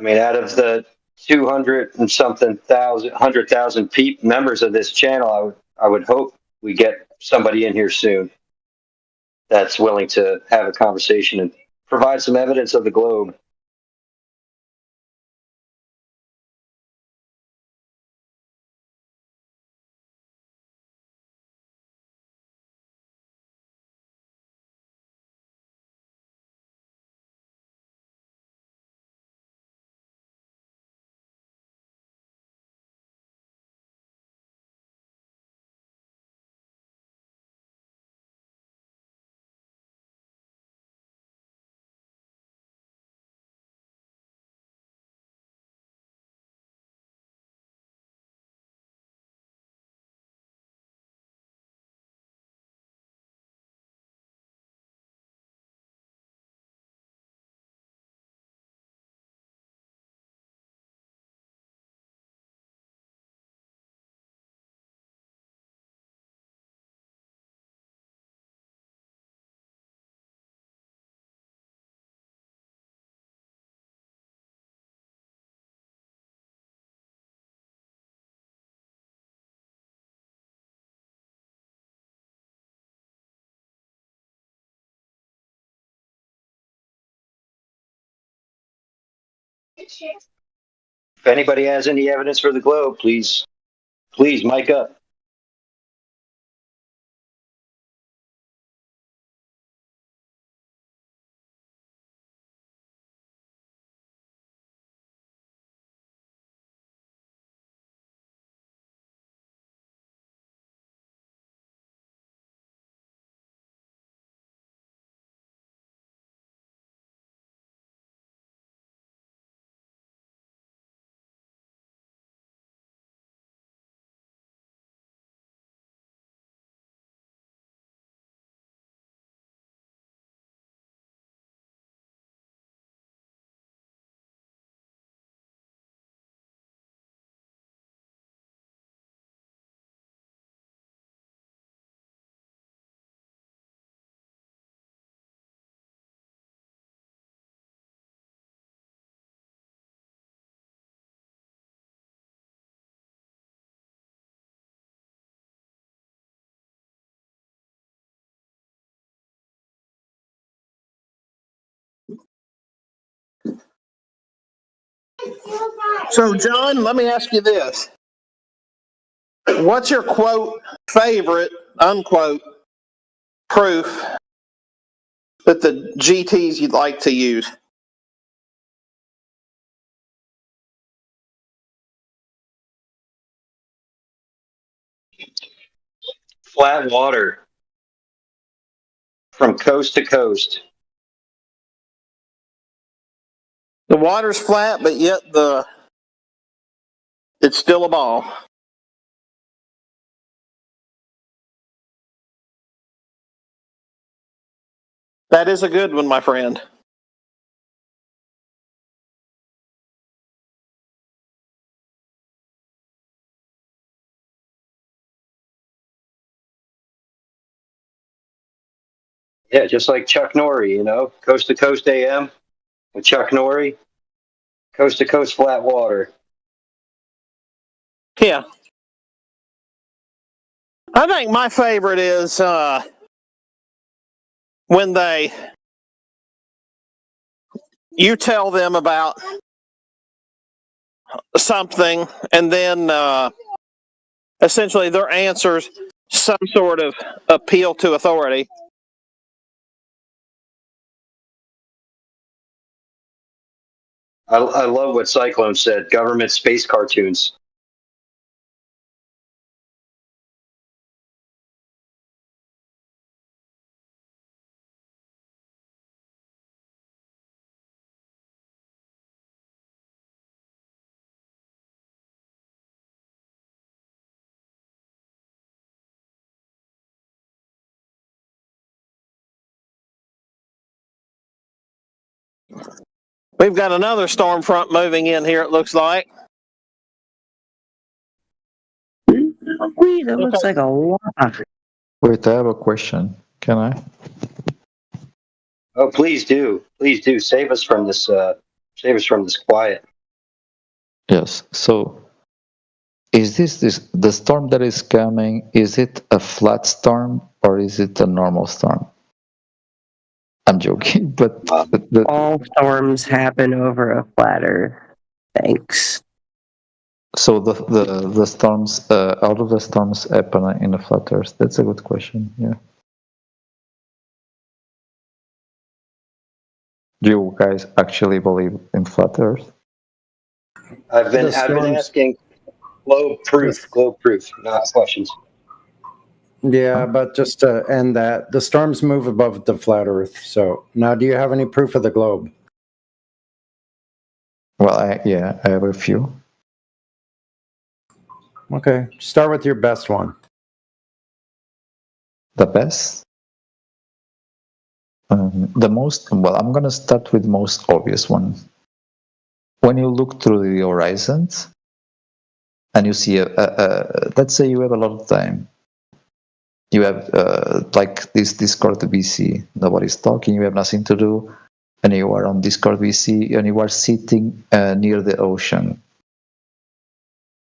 S11: I mean, out of the 200 and something thousand, 100,000 members of this channel, I would hope we get somebody in here soon that's willing to have a conversation and provide some evidence of the globe. If anybody has any evidence for the globe, please mic up.
S18: So, John, let me ask you this. What's your quote favorite, unquote, proof that the GTs you'd like to use?
S11: Flat water from coast to coast.
S18: The water's flat, but yet it's still a ball. That is a good one, my friend.
S11: Yeah, just like Chuck Norrie, you know, coast to coast AM with Chuck Norrie, coast to coast flat water.
S18: Yeah. I think my favorite is when you tell them about something and then essentially their answers some sort of appeal to authority.
S11: I love what Cyclone said, government space cartoons.
S18: We've got another storm front moving in here, it looks like.
S13: Wait, that looks like a lot.
S19: Wait, I have a question. Can I?
S11: Oh, please do. Please do. Save us from this quiet.
S19: Yes. So, is this the storm that is coming? Is it a flat storm or is it a normal storm? I'm joking, but
S13: all storms happen over a flat Earth. Thanks.
S19: So the storms, all of the storms happen in a flat Earth. That's a good question. Yeah. Do you guys actually believe in flat Earth?
S11: I've been asking globe proof, not questions.
S14: Yeah, but just to end that, the storms move above the flat Earth. So now, do you have any proof of the globe?
S19: Well, I have a few.
S14: Okay, start with your best one.
S19: The best? The most, well, I'm going to start with most obvious one. When you look through the horizons and you see, let's say you have a lot of time. You have like this Discord VC, nobody's talking, you have nothing to do, and you are on Discord VC and you are sitting near the ocean.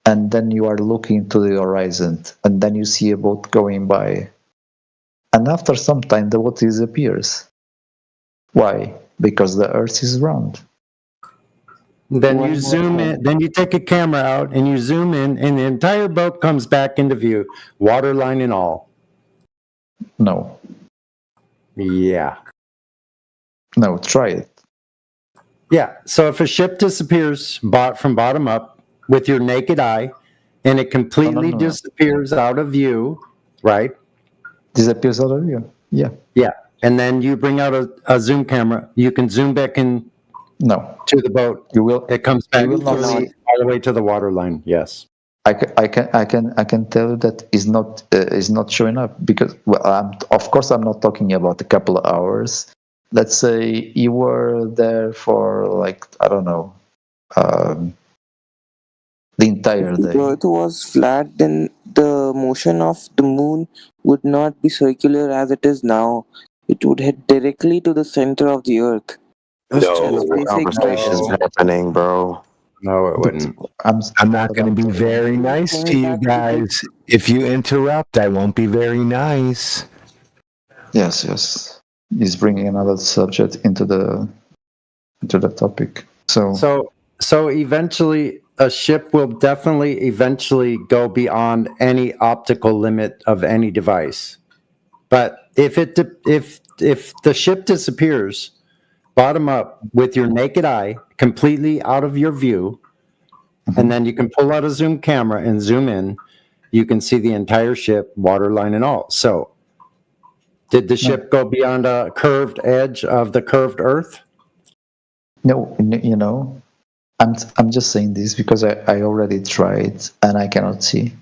S19: And then you are looking to the horizon, and then you see a boat going by. And after some time, the boat disappears. Why? Because the Earth is round.
S14: Then you zoom in, then you take a camera out and you zoom in, and the entire boat comes back into view, waterline and all.
S19: No.
S14: Yeah.
S19: No, try it.
S14: Yeah. So if a ship disappears from bottom up with your naked eye, and it completely disappears out of view, right?
S19: Disappears out of view. Yeah.
S14: Yeah. And then you bring out a zoom camera. You can zoom back in.
S19: No.
S14: To the boat.
S19: You will.
S14: It comes back
S19: you will not
S14: all
S19: see
S14: the way to the waterline. Yes.
S19: I can tell you that is not showing up because, well, of course I'm not talking about a couple of hours. Let's say you were there for like, I don't know, the entire day.
S20: If the Earth was flat, then the motion of the moon would not be circular as it is now. It would head directly to the center of the Earth.
S9: No conversation's happening, bro.
S14: No, it wouldn't.
S15: I'm not going to be very nice to you guys. If you interrupt, I won't be very nice.
S19: Yes. He's bringing another subject into the topic.
S14: So eventually, a ship will definitely eventually go beyond any optical limit of any device. But if the ship disappears, bottom up with your naked eye, completely out of your view, and then you can pull out a zoom camera and zoom in, you can see the entire ship, waterline and all. So, did the ship go beyond a curved edge of the curved Earth?
S19: No, you know, I'm just saying this because I already tried and I cannot see.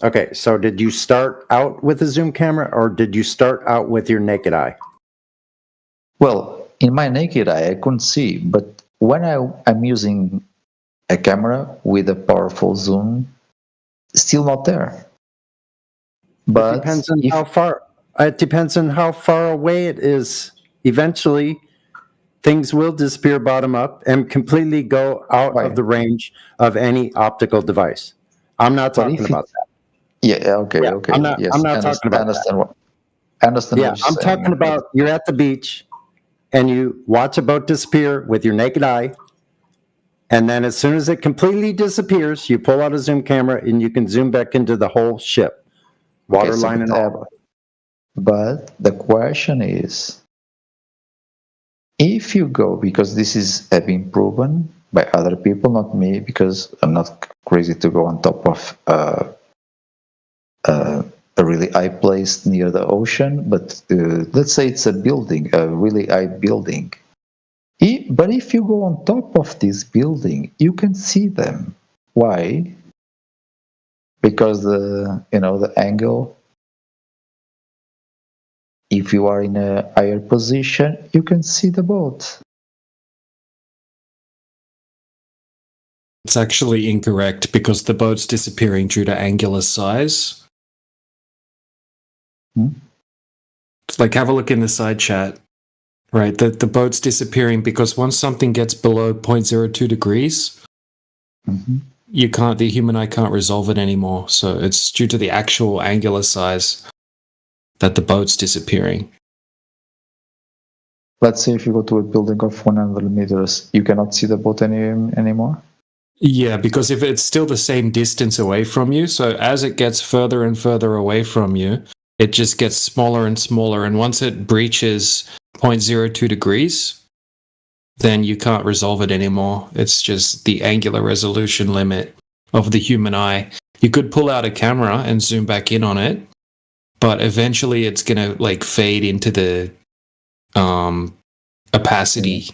S14: Okay, so did you start out with a zoom camera or did you start out with your naked eye?
S19: Well, in my naked eye, I couldn't see, but when I'm using a camera with a powerful zoom, still not there. But
S14: it depends on how far. It depends on how far away it is. Eventually, things will disappear bottom up and completely go out of the range of any optical device. I'm not talking about that.
S19: Yeah. Okay.
S14: I'm not talking about that.
S19: I understand.
S14: Yeah,
S19: what you're
S14: I'm
S19: saying.
S14: talking about you're at the beach and you watch a boat disappear with your naked eye. And then as soon as it completely disappears, you pull out a zoom camera and you can zoom back into the whole ship, waterline and all.
S19: But the question is, if you go, because this is been proven by other people, not me, because I'm not crazy to go on top of a really high place near the ocean, but let's say it's a building, a really high building. But if you go on top of this building, you can see them. Why? Because the angle. if you are in a higher position, you can see the boat.
S8: It's actually incorrect because the boat's disappearing due to angular size. Like, have a look in the side chat. Right, the boat's disappearing because once something gets below 0.02 degrees, the human eye can't resolve it anymore. So it's due to the actual angular size that the boat's disappearing.
S19: Let's say if you go to a building of 100 meters, you cannot see the boat anymore?
S8: Yeah, because if it's still the same distance away from you, so as it gets further and further away from you, it just gets smaller and smaller. And once it breaches 0.02 degrees, then you can't resolve it anymore. It's just the angular resolution limit of the human eye. You could pull out a camera and zoom back in on it, but eventually it's going to like fade into the opacity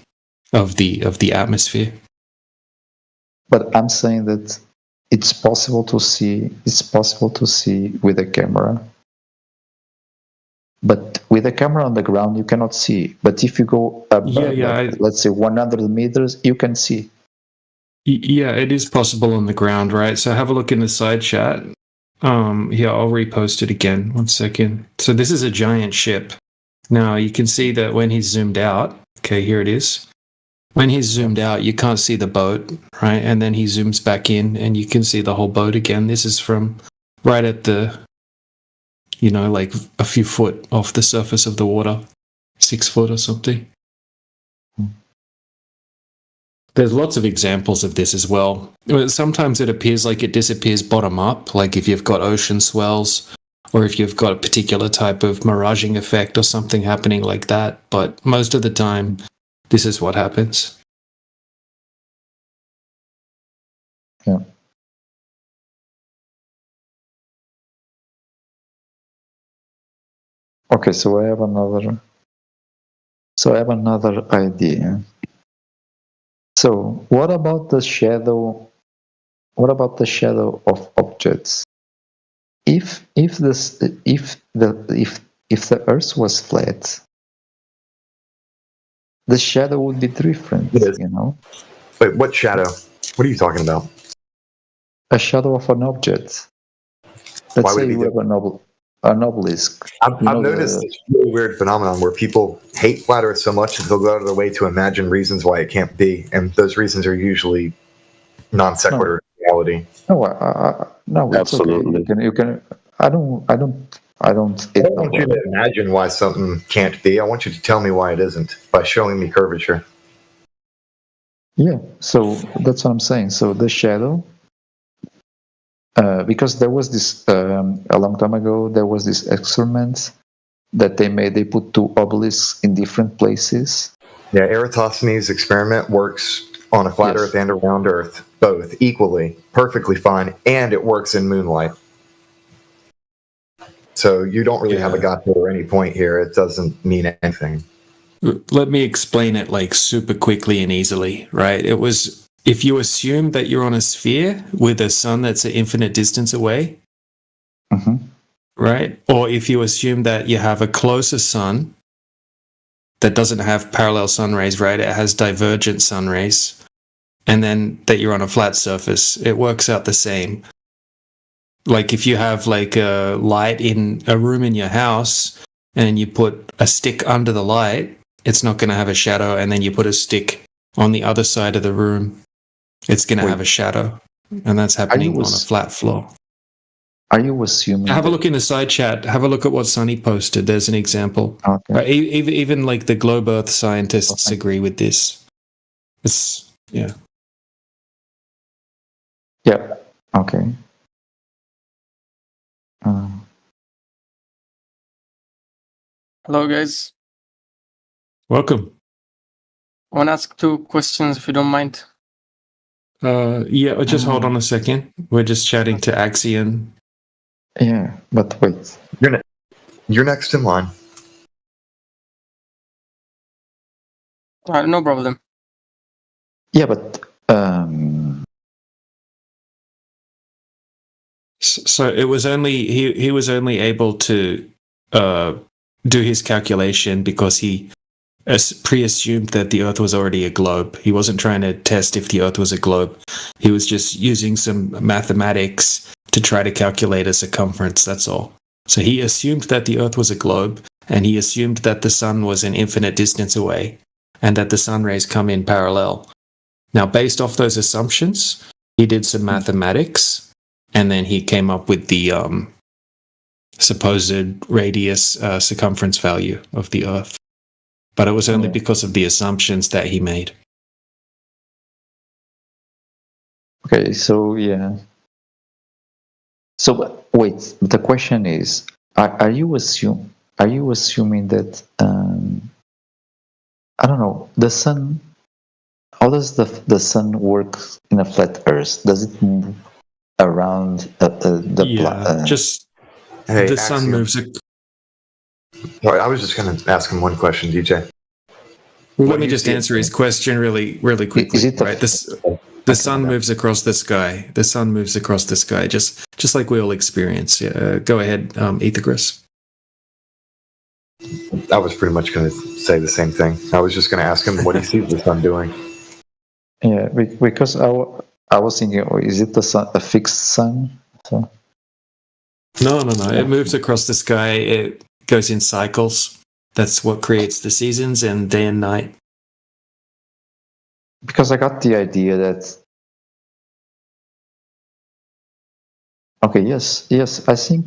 S8: of the atmosphere.
S19: But I'm saying that it's possible to see with a camera. But with a camera on the ground, you cannot see. But if you go above, let's say 100 meters, you can see.
S8: Yeah, it is possible on the ground, right? So have a look in the side chat. Here, I'll repost it again. 1 second. So this is a giant ship. Now you can see that when he's zoomed out, okay, here it is. When he's zoomed out, you can't see the boat, right? And then he zooms back in and you can see the whole boat again. This is from right at the, like a few foot off the surface of the water, 6 foot or something. There's lots of examples of this as well. Sometimes it appears like it disappears bottom up, like if you've got ocean swells or if you've got a particular type of miraging effect or something happening like that. But most of the time, this is what happens.
S19: Yeah. Okay, so I have another idea. So what about the shadow? What about the shadow of objects? If the Earth was flat, the shadow would be different.
S6: Wait, what shadow? What are you talking about?
S19: A shadow of an object. Let's say you have an obelisk.
S6: I've noticed this really weird phenomenon where people hate flat Earth so much that they'll go out of their way to imagine reasons why it can't be, and those reasons are usually non sequitur reality.
S19: No, absolutely. Okay. You can. I don't
S6: want you to imagine why something can't be. I want you to tell me why it isn't by showing me curvature.
S19: Yeah, so that's what I'm saying. So the shadow, because there was this a long time ago, there was this experiment that they made. They put 2 obelisks in different places.
S6: Yeah, Eratosthenes' experiment works on a flat Earth and a round Earth, both equally, perfectly fine, and it works in moonlight. So you don't really have a gotcha or any point here. It doesn't mean anything.
S8: Let me explain it like super quickly and easily, right? It was, if you assume that you're on a sphere with a sun that's an infinite distance away, right? Or if you assume that you have a closer sun that doesn't have parallel sun rays, right? It has divergent sun rays. And then that you're on a flat surface, it works out the same. Like if you have like a light in a room in your house and you put a stick under the light, it's not going to have a shadow. And then you put a stick on the other side of the room, it's going to have a shadow. And that's happening on a flat floor.
S19: Are you assuming?
S8: Have a look in the side chat. Have a look at what Sunny posted. There's an example.
S19: Okay.
S8: Even like the globe Earth scientists agree with this. It's, yeah.
S19: Yeah. Okay.
S21: Hello, guys.
S8: Welcome.
S21: I want to ask 2 questions, if you don't mind.
S8: Yeah, just hold on a second. We're just chatting to Axion.
S19: Yeah, but wait.
S6: You're next in line.
S21: No problem.
S19: Yeah, but
S8: so it was only he was only able to do his calculation because he pre-assumed that the Earth was already a globe. He wasn't trying to test if the Earth was a globe. He was just using some mathematics to try to calculate a circumference, that's all. So he assumed that the Earth was a globe, and he assumed that the sun was an infinite distance away, and that the sun rays come in parallel. Now, based off those assumptions, he did some mathematics, and then he came up with the supposed radius circumference value of the Earth. But it was only because of the assumptions that he made.
S19: Okay, so yeah. So wait, the question is: Are you assuming that I don't know the sun? How does the sun work in a flat Earth? Does it move around
S8: just
S6: Hey,
S8: the sun
S6: Axiom.
S8: moves.
S6: Sorry, I was just going to ask him one question, DJ.
S8: Well,
S6: What
S8: let
S6: do
S8: me
S6: you
S8: just
S6: see-
S8: answer his question really quickly. Right, the sun moves across the sky. The sun moves across the sky, just like we all experience. Yeah, go ahead, Aethagris.
S6: I was pretty much going to say the same thing. I was just going to ask him what he sees the sun doing.
S19: Yeah, because I was thinking, is it the sun, a fixed sun? So
S8: No. It moves across the sky. It goes in cycles. That's what creates the seasons and day and night.
S19: because I got the idea that okay, yes, I think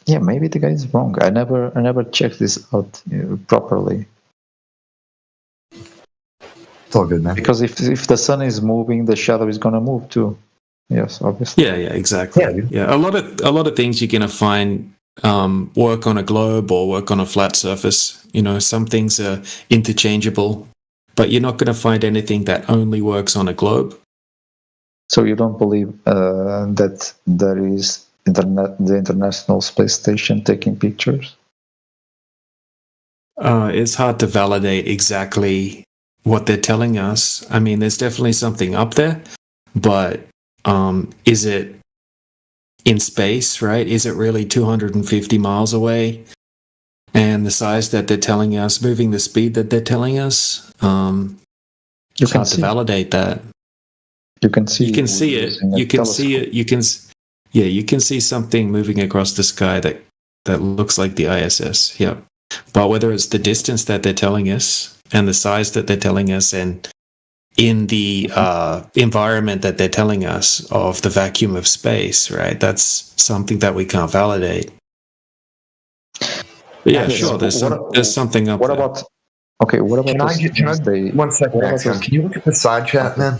S19: maybe the guy is wrong. I never checked this out properly.
S6: It's all good, man.
S19: Because if the sun is moving, the shadow is gonna move too. Yes, obviously.
S8: Yeah, exactly. Yeah, a lot of things you're gonna find work on a globe or work on a flat surface. You know, some things are interchangeable, but you're not gonna find anything that only works on a globe.
S19: So you don't believe that there is the International Space Station taking pictures?
S8: It's hard to validate exactly what they're telling us. I mean, there's definitely something up there, but is it in space, right? Is it really 250 miles away? And the size that they're telling us, moving the speed that they're telling us, it's hard to validate that.
S19: You can see.
S8: You can see it. You can see it. You can see something moving across the sky that looks like the ISS. Yeah, but whether it's the distance that they're telling us and the size that they're telling us, and in the environment that they're telling us of the vacuum of space, right? That's something that we can't validate. But yeah, sure. There's something up there.
S19: What about?
S6: Can I one second, Axiom? Can you look at the side chat, man?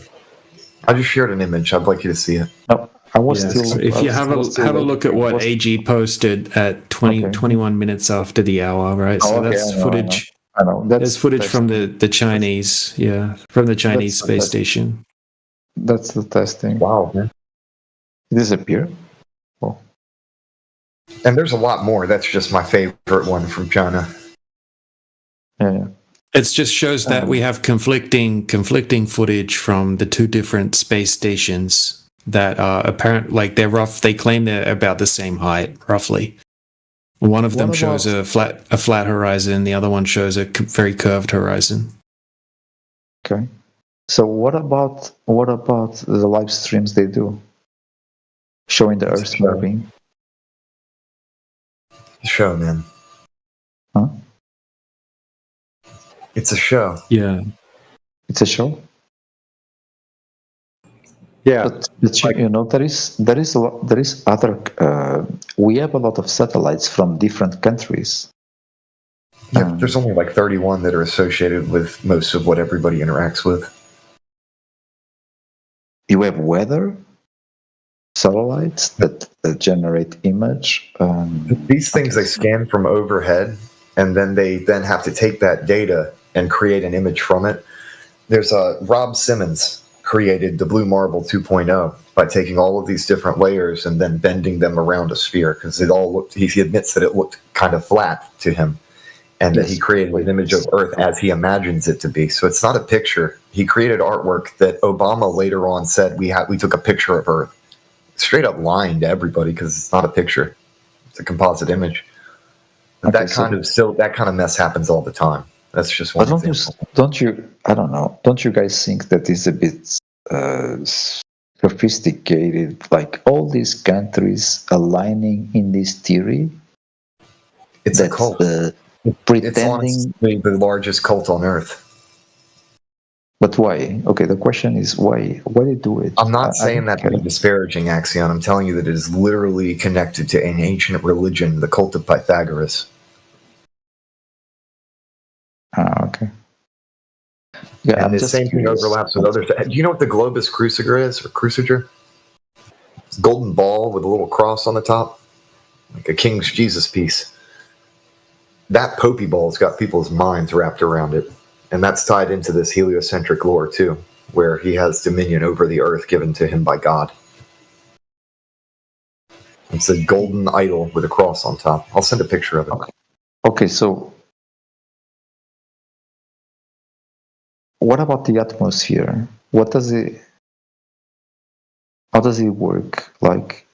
S6: I just shared an image. I'd like you to see it.
S19: No, I was
S8: still. So if you have a look at what AG posted at 21 minutes after the hour, right? So that's footage.
S19: I know.
S8: There's footage from the Chinese, from the Chinese space station.
S19: That's the testing.
S6: Wow, man.
S19: It disappeared? Oh.
S6: And there's a lot more. That's just my favorite one from China.
S19: Yeah.
S8: It just shows that we have conflicting footage from the two different space stations that are apparent. Like they're rough. They claim they're about the same height, roughly. One of them shows a flat horizon. The other one shows a very curved horizon.
S19: Okay. So what about the live streams they do, showing the Earth moving?
S6: Show, man.
S19: Huh?
S6: It's a show.
S8: Yeah.
S19: It's a show.
S14: Yeah,
S19: but you know there is other. We have a lot of satellites from different countries.
S6: Yeah, there's only like 31 that are associated with most of what everybody interacts with.
S19: You have weather satellites that generate image.
S6: These things they scan from overhead, and then they have to take that data and create an image from it. There's Rob Simmons created the Blue Marble 2.0 by taking all of these different layers and then bending them around a sphere, because it all looked, he admits that it looked kind of flat to him, and that he created an image of Earth as he imagines it to be. So it's not a picture. He created artwork that Obama later on said we took a picture of Earth. Straight up lying to everybody, because it's not a picture. It's a composite image. But that kind of mess happens all the time. That's just one
S19: But
S6: example.
S19: don't you? I don't know. Don't you guys think that is a bit sophisticated? Like all these countries aligning in this theory.
S6: It's a cult.
S19: Pretending
S6: it's honestly the largest cult on earth.
S19: But why? Okay, the question is why? Why they do it?
S6: I'm not saying that to be disparaging, Axion. I'm telling you that it is literally connected to an ancient religion, the cult of Pythagoras.
S19: Okay. Yeah,
S6: and the same thing overlaps with others. Do you know what the Globus Cruciger is, or Cruciger? It's a golden ball with a little cross on the top, like a King's Jesus piece. That Popey ball's got people's minds wrapped around it. And that's tied into this heliocentric lore, too, where he has dominion over the earth given to him by God. It's a golden idol with a cross on top. I'll send a picture of it.
S19: Okay, so what about the atmosphere? How does it work? Like,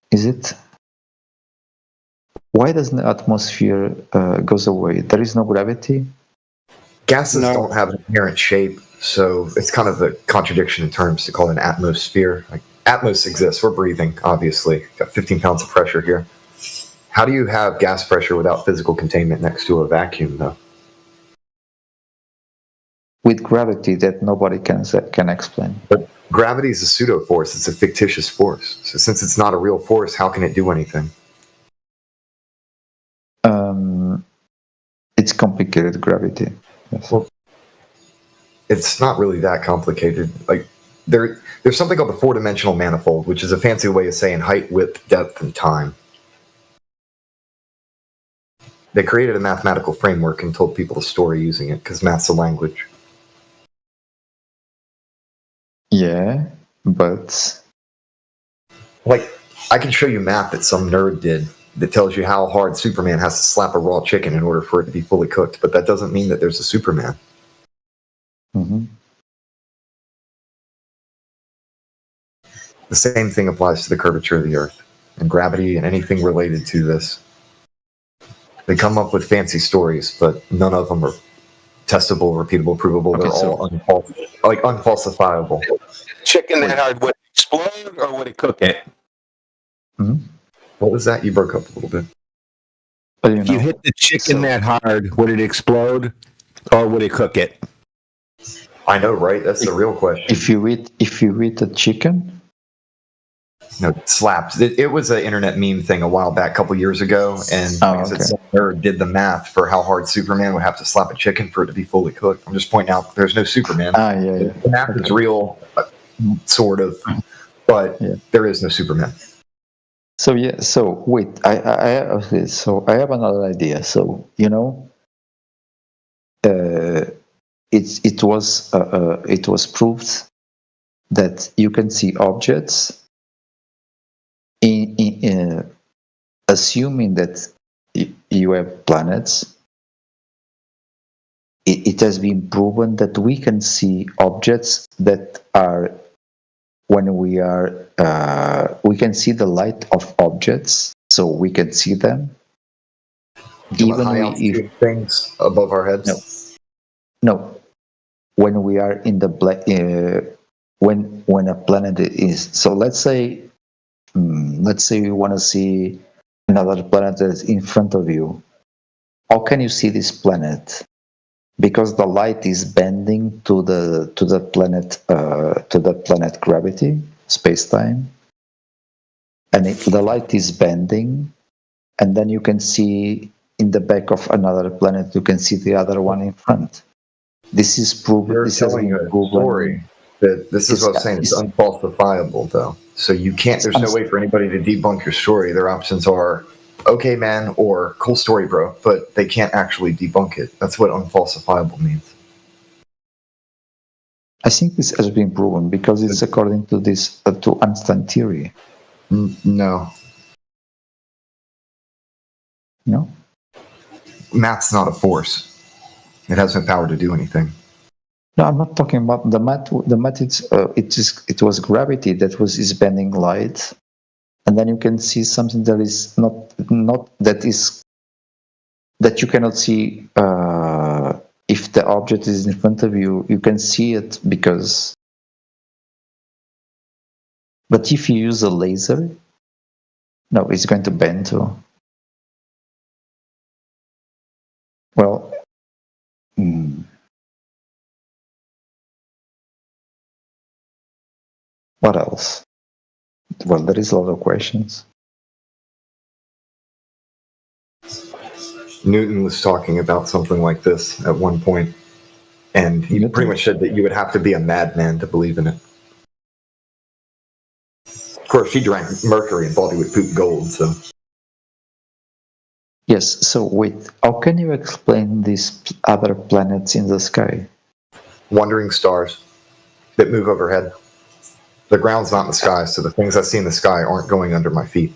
S19: why doesn't the atmosphere goes away? There is no gravity?
S6: Gases don't have an inherent shape, so it's kind of a contradiction in terms to call it an atmosphere. Like, atmos exists. We're breathing, obviously. Got 15 pounds of pressure here. How do you have gas pressure without physical containment next to a vacuum, though?
S19: With gravity that nobody can explain.
S6: But gravity is a pseudo force. It's a fictitious force. So since it's not a real force, how can it do anything?
S19: It's complicated, gravity. Yes.
S6: Well, it's not really that complicated. Like there's something called the four-dimensional manifold, which is a fancy way of saying height, width, depth, and time. They created a mathematical framework and told people to story using it because math's a language.
S19: Yeah, but
S6: like I can show you math that some nerd did that tells you how hard Superman has to slap a raw chicken in order for it to be fully cooked, but that doesn't mean that there's a Superman.
S19: Mm-hmm.
S6: The same thing applies to the curvature of the Earth and gravity and anything related to this. They come up with fancy stories, but none of them are testable, repeatable, provable. They're all unfalsifiable.
S15: Chicken that hard, would it explode or would it cook it?
S19: Mm-hmm.
S6: What was that? You broke up a little bit.
S15: If you hit the chicken that hard, would it explode or would it cook it?
S6: I know, right? That's the real question.
S19: If you eat a chicken?
S6: No, slaps. It was an internet meme thing a while back, a couple years ago, and some nerd did the math for how hard Superman would have to slap a chicken for it to be fully cooked. I'm just pointing out there's no Superman.
S19: Yeah.
S6: The math is real, sort of, but there is no Superman.
S19: So wait, I have another idea. So it was proved that you can see objects in assuming that you have planets. It has been proven that we can see objects that are when we can see the light of objects, so we can see them.
S6: Even high altitude things above our heads.
S19: No. When we are in the black, when a planet is, so let's say you want to see another planet that is in front of you. How can you see this planet? Because the light is bending to the planet gravity, space-time, and the light is bending, and then you can see in the back of another planet, you can see the other one in front. This is proven. This has been proven.
S6: Story. This is what I'm saying. It's unfalsifiable, though. So you can't. There's no way for anybody to debunk your story. Their options are, okay, man, or cool story, bro. But they can't actually debunk it. That's what unfalsifiable means.
S19: I think this has been proven because it's according to this to Einstein theory.
S6: No.
S19: No.
S6: Math's not a force. It has no power to do anything.
S19: No, I'm not talking about the math. The math, it was gravity that is bending light, and then you can see something that is not that is that you cannot see if the object is in front of you. You can see it because. But if you use a laser, no, it's going to bend too. Well, what else? Well, there is a lot of questions.
S6: Newton was talking about something like this at one point, and he pretty much said that you would have to be a madman to believe in it. Of course, he drank mercury and thought he would poop gold, so.
S19: Yes, so wait, how can you explain these other planets in the sky?
S6: Wandering stars that move overhead. The ground's not in the sky, so the things I see in the sky aren't going under my feet.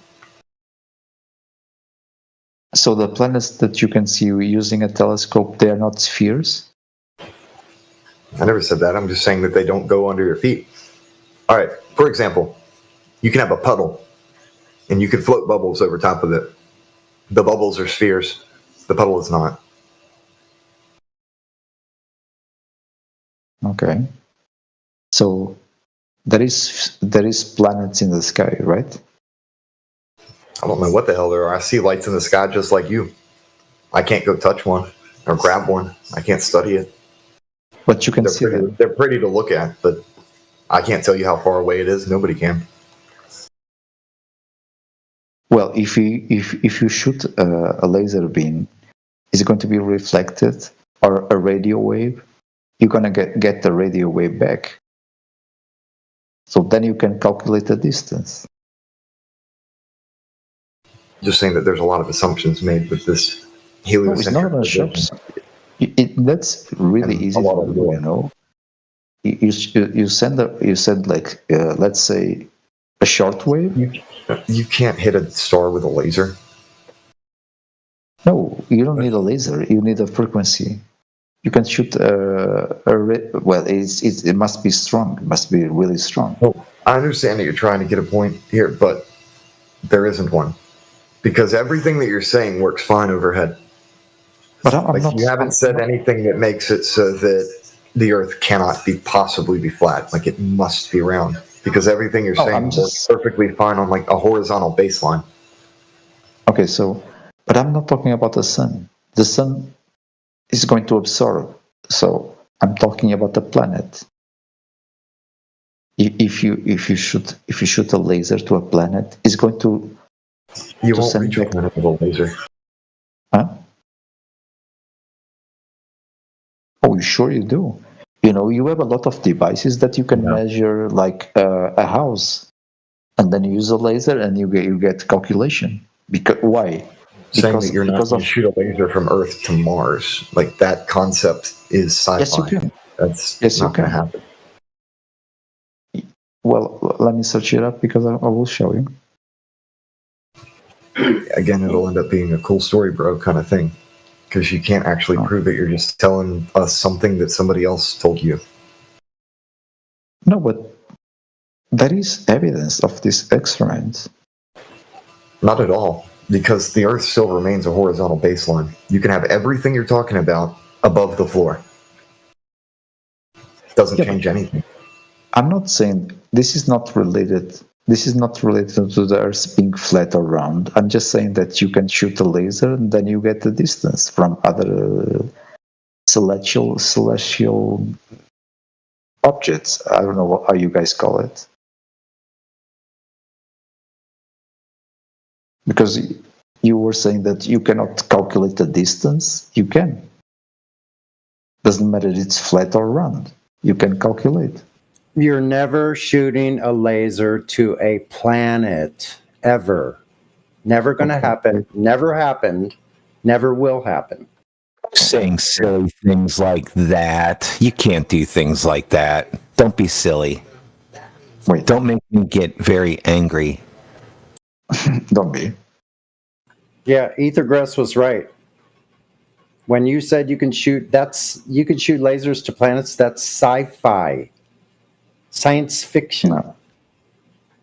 S19: So the planets that you can see using a telescope, they are not spheres?
S6: I never said that. I'm just saying that they don't go under your feet. All right, for example, you can have a puddle, and you can float bubbles over top of it. The bubbles are spheres. The puddle is not.
S19: Okay. So there is planets in the sky, right?
S6: I don't know what the hell there are. I see lights in the sky just like you. I can't go touch one or grab one. I can't study it.
S19: But you can see them.
S6: They're pretty to look at, but I can't tell you how far away it is. Nobody can.
S19: Well, if you shoot a laser beam, is it going to be reflected, or a radio wave? You're gonna get the radio wave back. So then you can calculate the distance.
S6: Just saying that there's a lot of assumptions made with this heliocentric.
S19: No, it's not assumptions. That's really easy to do, you know. You send like let's say a short wave.
S6: You can't hit a star with a laser.
S19: No, you don't need a laser. You need a frequency. You can shoot well, it must be strong. It must be really strong.
S6: Well, I understand that you're trying to get a point here, but there isn't one. Because everything that you're saying works fine overhead.
S19: But
S6: you haven't said anything that makes it so that the Earth cannot possibly be flat. Like it must be round. Because everything you're saying works perfectly fine on like a horizontal baseline.
S19: Okay, but I'm not talking about the sun. The sun is going to absorb. So I'm talking about the planet. If you shoot a laser to a planet, it's going to.
S6: You won't reach a planet with a laser.
S19: Huh? Oh, sure you do. You know, you have a lot of devices that you can measure, like a house, and then you use a laser and you get calculation. Why?
S6: Saying that you're not going to shoot a laser from Earth to Mars, like that concept is sci-fi.
S19: Yes, you can.
S6: That's not going to happen.
S19: Well, let me search it up because I will show you.
S6: Again, it'll end up being a cool story, bro, kind of thing. Because you can't actually prove it. You're just telling us something that somebody else told you.
S19: No, but there is evidence of this experiment.
S6: Not at all. Because the Earth still remains a horizontal baseline. You can have everything you're talking about above the floor. It doesn't change anything.
S19: I'm not saying this is not related. This is not related to the Earth being flat or round. I'm just saying that you can shoot a laser and then you get the distance from other celestial objects. I don't know how you guys call it. Because you were saying that you cannot calculate the distance. You can. Doesn't matter if it's flat or round. You can calculate.
S14: You're never shooting a laser to a planet, ever. Never going to happen. Never happened. Never will happen.
S15: Saying silly things like that. You can't do things like that. Don't be silly.
S19: Wait.
S15: Don't make me get very angry.
S19: Don't be.
S14: Yeah, Ethergrass was right. When you said you can shoot lasers to planets, that's sci-fi. Science fiction.
S19: No.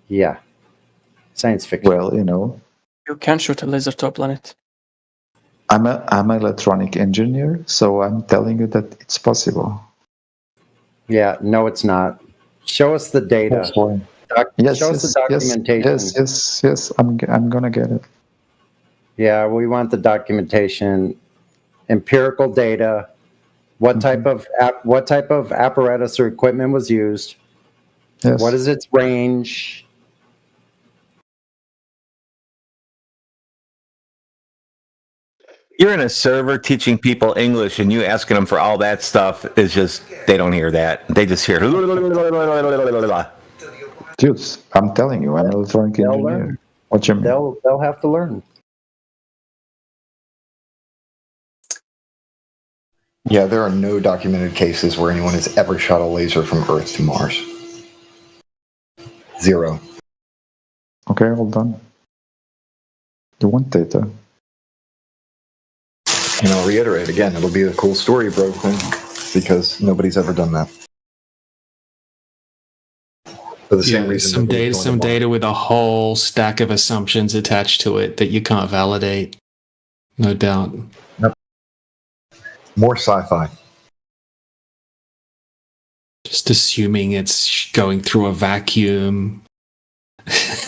S14: Yeah. Science fiction.
S19: Well, you know.
S21: You can shoot a laser to a planet.
S19: I'm an electronic engineer, so I'm telling you that it's possible.
S14: Yeah, no, it's not. Show us the data.
S19: That's why.
S14: Show us the documentation.
S19: Yes. I'm gonna get it.
S14: Yeah, we want the documentation, empirical data. What type of apparatus or equipment was used?
S19: Yes.
S14: What is its range?
S15: You're in a server teaching people English, and you asking them for all that stuff is just, they don't hear that. They just hear.
S19: Dude, I'm telling you, I'm an electronic engineer.
S14: Learn.
S19: What you mean?
S14: They'll have to learn.
S6: Yeah, there are no documented cases where anyone has ever shot a laser from Earth to Mars. 0.
S19: Okay, hold on. You want data?
S6: And I'll reiterate again, it'll be a cool story, bro, because nobody's ever done that. For the same reason.
S8: Some data with a whole stack of assumptions attached to it that you can't validate. No doubt.
S6: Nope. More sci-fi.
S8: Just assuming it's going through a vacuum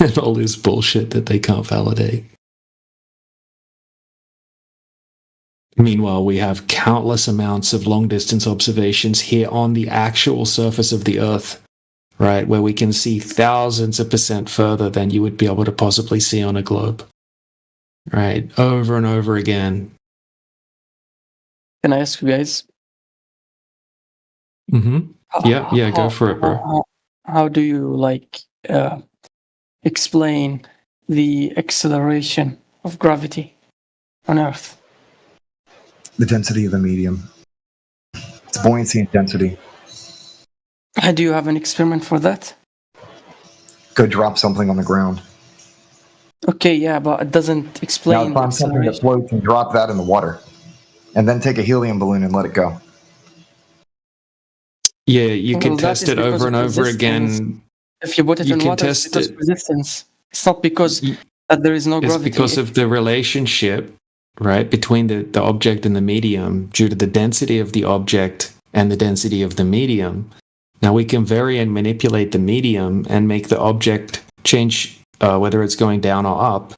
S8: and all this bullshit that they can't validate. Meanwhile, we have countless amounts of long-distance observations here on the actual surface of the Earth, right, where we can see thousands of % further than you would be able to possibly see on a globe, right, over and over again.
S21: Can I ask you guys?
S8: Yeah, go for it, bro.
S21: How do you explain the acceleration of gravity on Earth?
S6: The density of the medium. It's buoyancy and density.
S21: Do you have an experiment for that?
S6: Go drop something on the ground.
S21: Okay, yeah, but it doesn't explain.
S6: Now find something that floats and drop that in the water. And then take a helium balloon and let it go.
S8: Yeah, you can test it over and over again.
S21: If you put it in water, it's because of resistance. It's not because that there is no gravity.
S8: It's because of the relationship, right, between the object and the medium due to the density of the object and the density of the medium. Now we can vary and manipulate the medium and make the object change whether it's going down or up.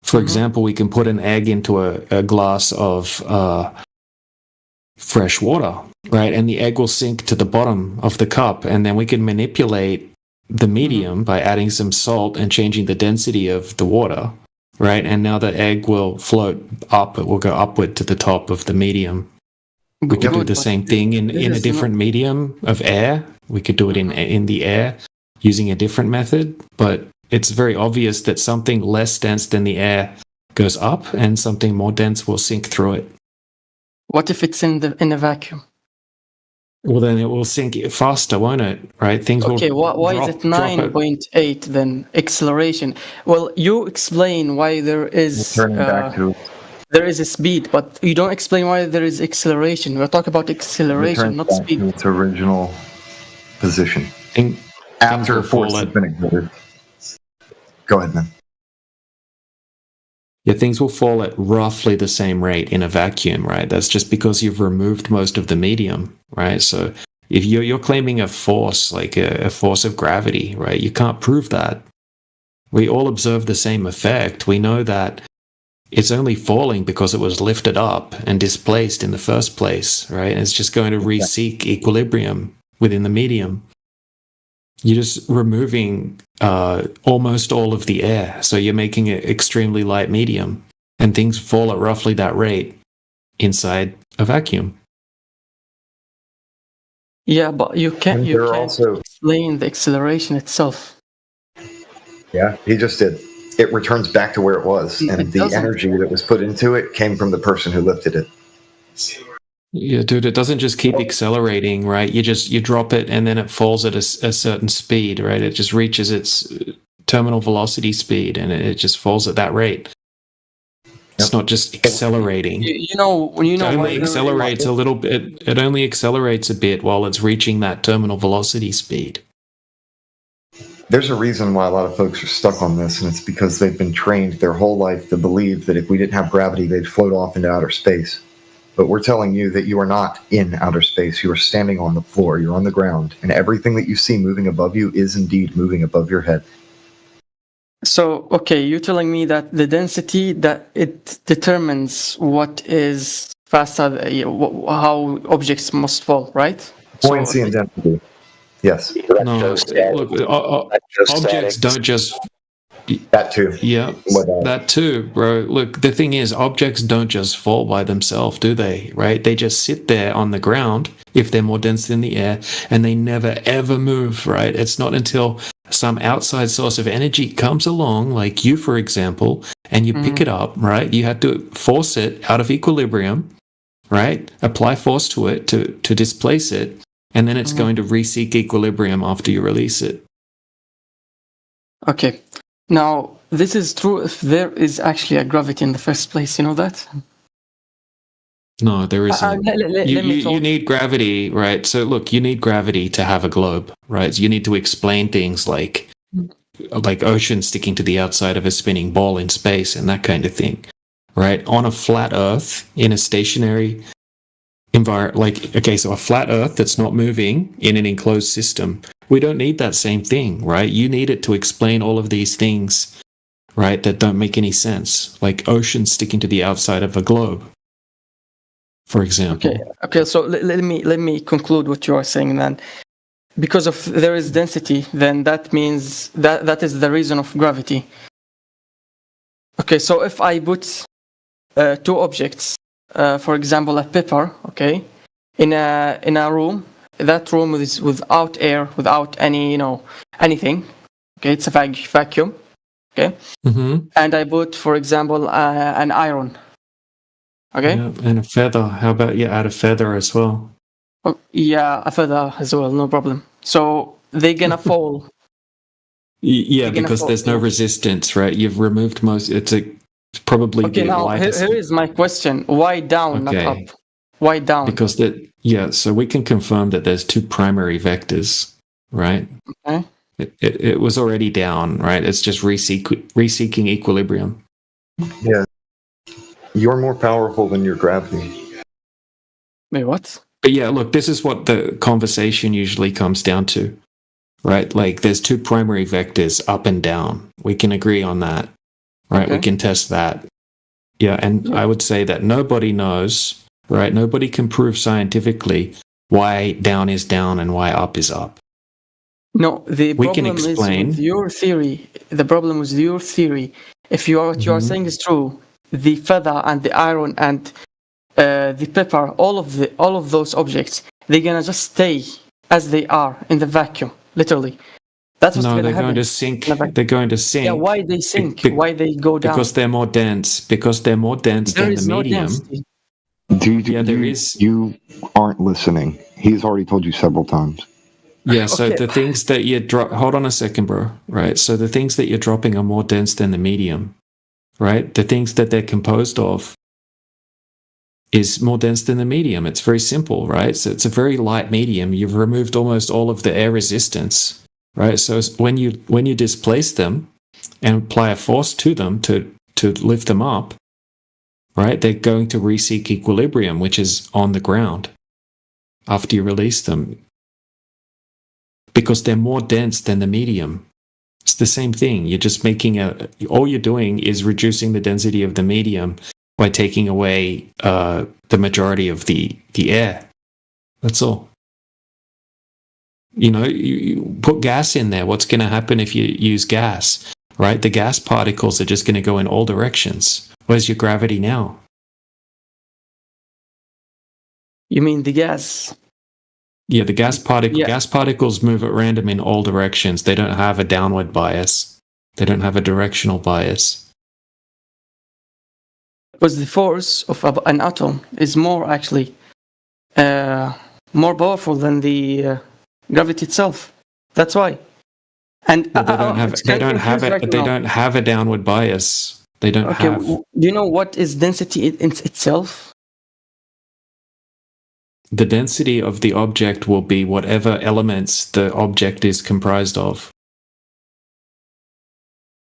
S8: For example, we can put an egg into a glass of fresh water, right? And the egg will sink to the bottom of the cup, and then we can manipulate the medium by adding some salt and changing the density of the water, right? And now the egg will float up, it will go upward to the top of the medium. We could do the same thing in a different medium of air. We could do it in the air using a different method, but it's very obvious that something less dense than the air goes up and something more dense will sink through it.
S21: What if it's in a vacuum?
S8: Well, then it will sink faster, won't it? Right? Things will.
S21: Okay, why is it 9.8 then acceleration? Well, you explain why there is there is a speed, but you don't explain why there is acceleration. We're talking about acceleration, not speed.
S6: To its original position. After force has been exerted. Go ahead, man.
S8: Yeah, things will fall at roughly the same rate in a vacuum, right? That's just because you've removed most of the medium, right? So if you're claiming a force, like a force of gravity, right? You can't prove that. We all observe the same effect. We know that it's only falling because it was lifted up and displaced in the first place, right? And it's just going to re-seek equilibrium within the medium. You're just removing almost all of the air. So you're making it extremely light medium. And things fall at roughly that rate inside a vacuum.
S21: Yeah, but you can't explain the acceleration itself.
S6: Yeah, he just did. It returns back to where it was. And the energy that was put into it came from the person who lifted it.
S8: Yeah, dude, it doesn't just keep accelerating, right? You drop it and then it falls at a certain speed, right? It just reaches its terminal velocity speed and it just falls at that rate. It's not just accelerating.
S21: It only
S8: accelerates a little bit. It only accelerates a bit while it's reaching that terminal velocity speed.
S6: there's a reason why a lot of folks are stuck on this, and it's because they've been trained their whole life to believe that if we didn't have gravity, they'd float off into outer space. But we're telling you that you are not in outer space. You are standing on the floor. You're on the ground. And everything that you see moving above you is indeed moving above your head.
S21: So, okay, you're telling me that the density, that it determines what is faster, how objects must fall, right?
S6: Buoyancy and density. Yes.
S8: No, look, objects don't just...
S6: That too.
S8: Yeah, that too, bro. Look, the thing is, objects don't just fall by themselves, do they? Right? They just sit there on the ground if they're more dense than the air, and they never ever move, right? It's not until some outside source of energy comes along, like you, for example, and you pick it up, right? You have to force it out of equilibrium, right? Apply force to it to displace it, and then it's going to re-seek equilibrium after you release it.
S21: Okay. Now, this is true if there is actually a gravity in the first place, you know that?
S8: No, there isn't. You need gravity, right? So look, you need gravity to have a globe, right? So you need to explain things like ocean sticking to the outside of a spinning ball in space and that kind of thing, right? On a flat Earth, in a stationary environment, so a flat Earth that's not moving in an enclosed system, we don't need that same thing, right? You need it to explain all of these things, right, that don't make any sense, like ocean sticking to the outside of a globe, for example.
S21: Okay. So let me conclude what you are saying then. Because of there is density, then that means that is the reason of gravity. Okay, so if I put two objects, for example, a pepper, okay, in a room. That room is without air, without any, anything. Okay, it's a vacuum. Okay, and I put, for example, an iron. Okay,
S8: yeah, and a feather. How about you add a feather as well?
S21: Oh, yeah, a feather as well, no problem. So they're gonna fall.
S8: Yeah, because there's no resistance, right? You've removed most. It's probably
S21: okay. Now here is my question: why down, not up? Why down?
S8: Because so we can confirm that there's two primary vectors, right?
S21: Okay.
S8: It was already down, right? It's just reseeking equilibrium.
S6: Yeah. You're more powerful than your gravity.
S21: Wait, what?
S8: But yeah, look, this is what the conversation usually comes down to, right? Like there's two primary vectors, up and down. We can agree on that, right?
S21: Okay.
S8: We can test that. Yeah, and I would say that nobody knows, right? Nobody can prove scientifically why down is down and why up is up.
S21: No, the
S8: we can
S21: problem
S8: explain.
S21: is with your theory. The problem with your theory, if what you are saying is true, the feather and the iron and the pepper, all of those objects, they're gonna just stay as they are in the vacuum, literally. That's what's
S8: No,
S21: gonna happen.
S8: going to sink. They're going to sink.
S21: Yeah, why they sink? Why they go down?
S8: Because they're more dense. Because they're more dense
S21: There
S8: than
S21: is
S8: the
S21: no
S8: medium.
S21: density.
S1: Dude,
S8: Yeah, there is.
S1: You aren't listening. He's already told you several times.
S8: Yeah, so the things that you drop... Hold on a second, bro. Right, so the things that you're dropping are more dense than the medium. Right? The things that they're composed of is more dense than the medium. It's very simple, right? So it's a very light medium. You've removed almost all of the air resistance, right? So when you displace them and apply a force to them to lift them up, right, they're going to reseek equilibrium, which is on the ground after you release them, because they're more dense than the medium. It's the same thing. You're just all you're doing is reducing the density of the medium by taking away the majority of the air. That's all. You put gas in there. What's going to happen if you use gas, right? The gas particles are just going to go in all directions. Where's your gravity now?
S21: You mean the gas?
S8: Yeah, the gas particles move at random in all directions. They don't have a downward bias. They don't have a directional bias.
S21: Because the force of an atom is more powerful than the gravity itself. That's why. And
S8: they don't have a downward bias. They don't have.
S21: Do you know what is density in itself?
S8: The density of the object will be whatever elements the object is comprised of.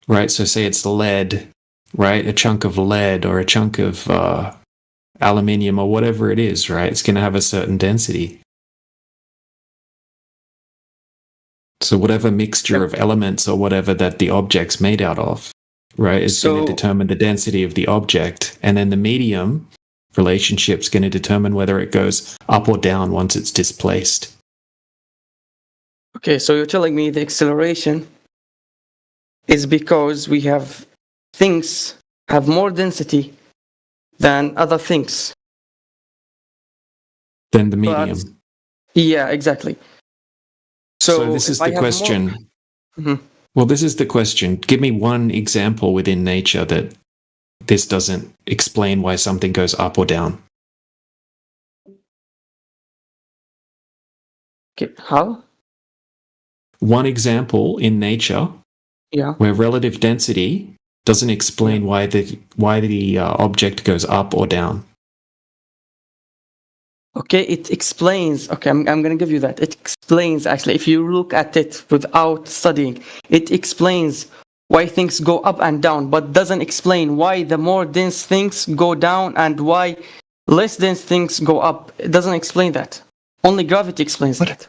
S8: right? So say it's lead, right? A chunk of lead or a chunk of aluminium or whatever it is, right? It's going to have a certain density. So whatever mixture of elements or whatever that the object's made out of, right, is going to determine the density of the object. And then the medium relationship's going to determine whether it goes up or down once it's displaced.
S21: Okay, so you're telling me the acceleration is because we have things have more density than other things.
S8: Than the medium.
S21: Yeah, exactly.
S8: So this is the question. Well, this is the question. Give me one example within nature that this doesn't explain why something goes up or down.
S21: Okay, how?
S8: One example in nature where relative density doesn't explain why the object goes up or down.
S21: Okay, it explains. Okay, I'm going to give you that. It explains, actually, if you look at it without studying, it explains why things go up and down, but doesn't explain why the more dense things go down and why less dense things go up. It doesn't explain that. Only gravity explains that.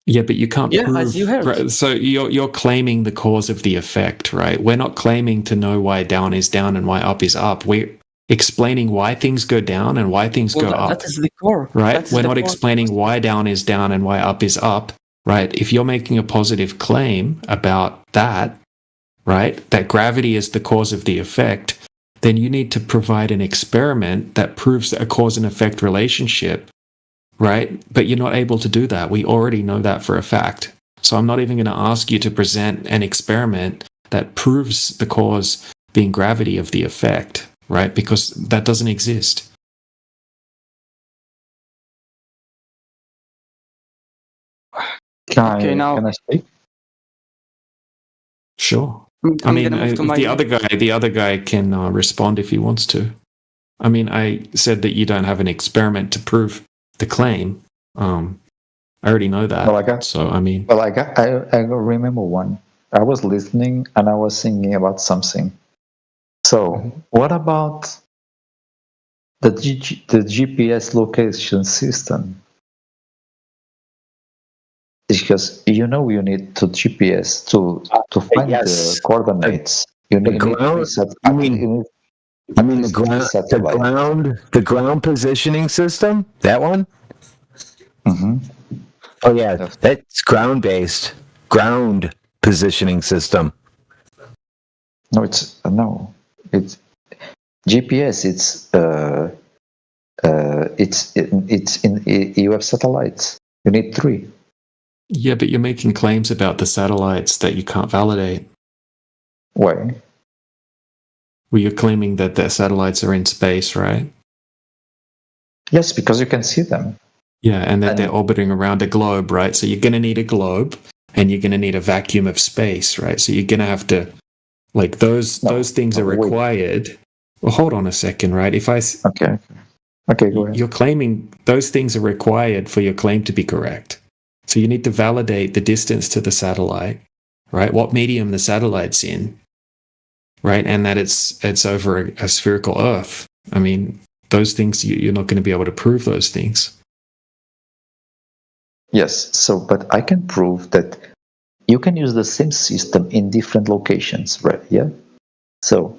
S8: Yeah, but you can't prove.
S21: As you heard.
S8: Right, so you're claiming the cause of the effect, right? We're not claiming to know why down is down and why up is up. We're explaining why things go down and why things go up.
S21: That is the core.
S8: Right? We're not explaining why down is down and why up is up. Right? If you're making a positive claim about that, right, that gravity is the cause of the effect, then you need to provide an experiment that proves a cause and effect relationship. Right? But you're not able to do that. We already know that for a fact. So I'm not even going to ask you to present an experiment that proves the cause being gravity of the effect, right? Because that doesn't exist.
S19: Can I speak?
S8: Sure. I mean, the other guy can respond if he wants to. I mean, I said that you don't have an experiment to prove the claim. I already know that.
S19: Well, I remember one. I was listening and I was thinking about something. So, what about the GPS location system? Because you need to GPS to find the coordinates. You need
S15: the ground positioning system. That one.
S19: Mm-hmm.
S15: Oh yeah, that's ground positioning system.
S19: No, it's GPS. You have satellites. You need 3.
S8: Yeah, but you're making claims about the satellites that you can't validate.
S19: Why?
S8: Well, you're claiming that the satellites are in space, right?
S19: Yes, because you can see them.
S8: Yeah, and that they're orbiting around a globe, right? So you're going to need a globe, and you're going to need a vacuum of space, right? So you're going to have to, like, those things are required. Well, hold on a second, right?
S19: Okay, go ahead.
S8: You're claiming those things are required for your claim to be correct. So you need to validate the distance to the satellite, right? What medium the satellite's in, right? And that it's over a spherical Earth. I mean, those things, you're not going to be able to prove those things.
S19: Yes, but I can prove that you can use the same system in different locations, right? Yeah. So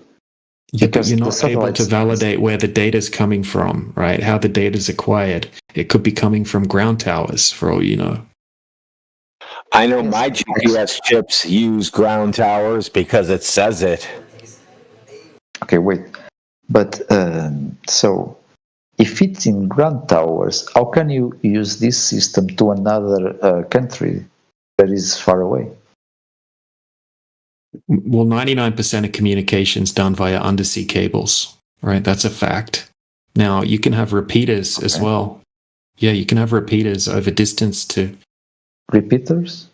S8: because you're not able to validate where the data's coming from, right? How the data's acquired. It could be coming from ground towers, for all you know.
S15: I know my GPS chips use ground towers because it says it.
S19: Okay, wait. But so if it's in ground towers, how can you use this system to another country that is far away?
S8: Well, 99% of communication's done via undersea cables, right? That's a fact. Now, you can have repeaters as well. Yeah, you can have repeaters over distance to...
S19: Repeaters?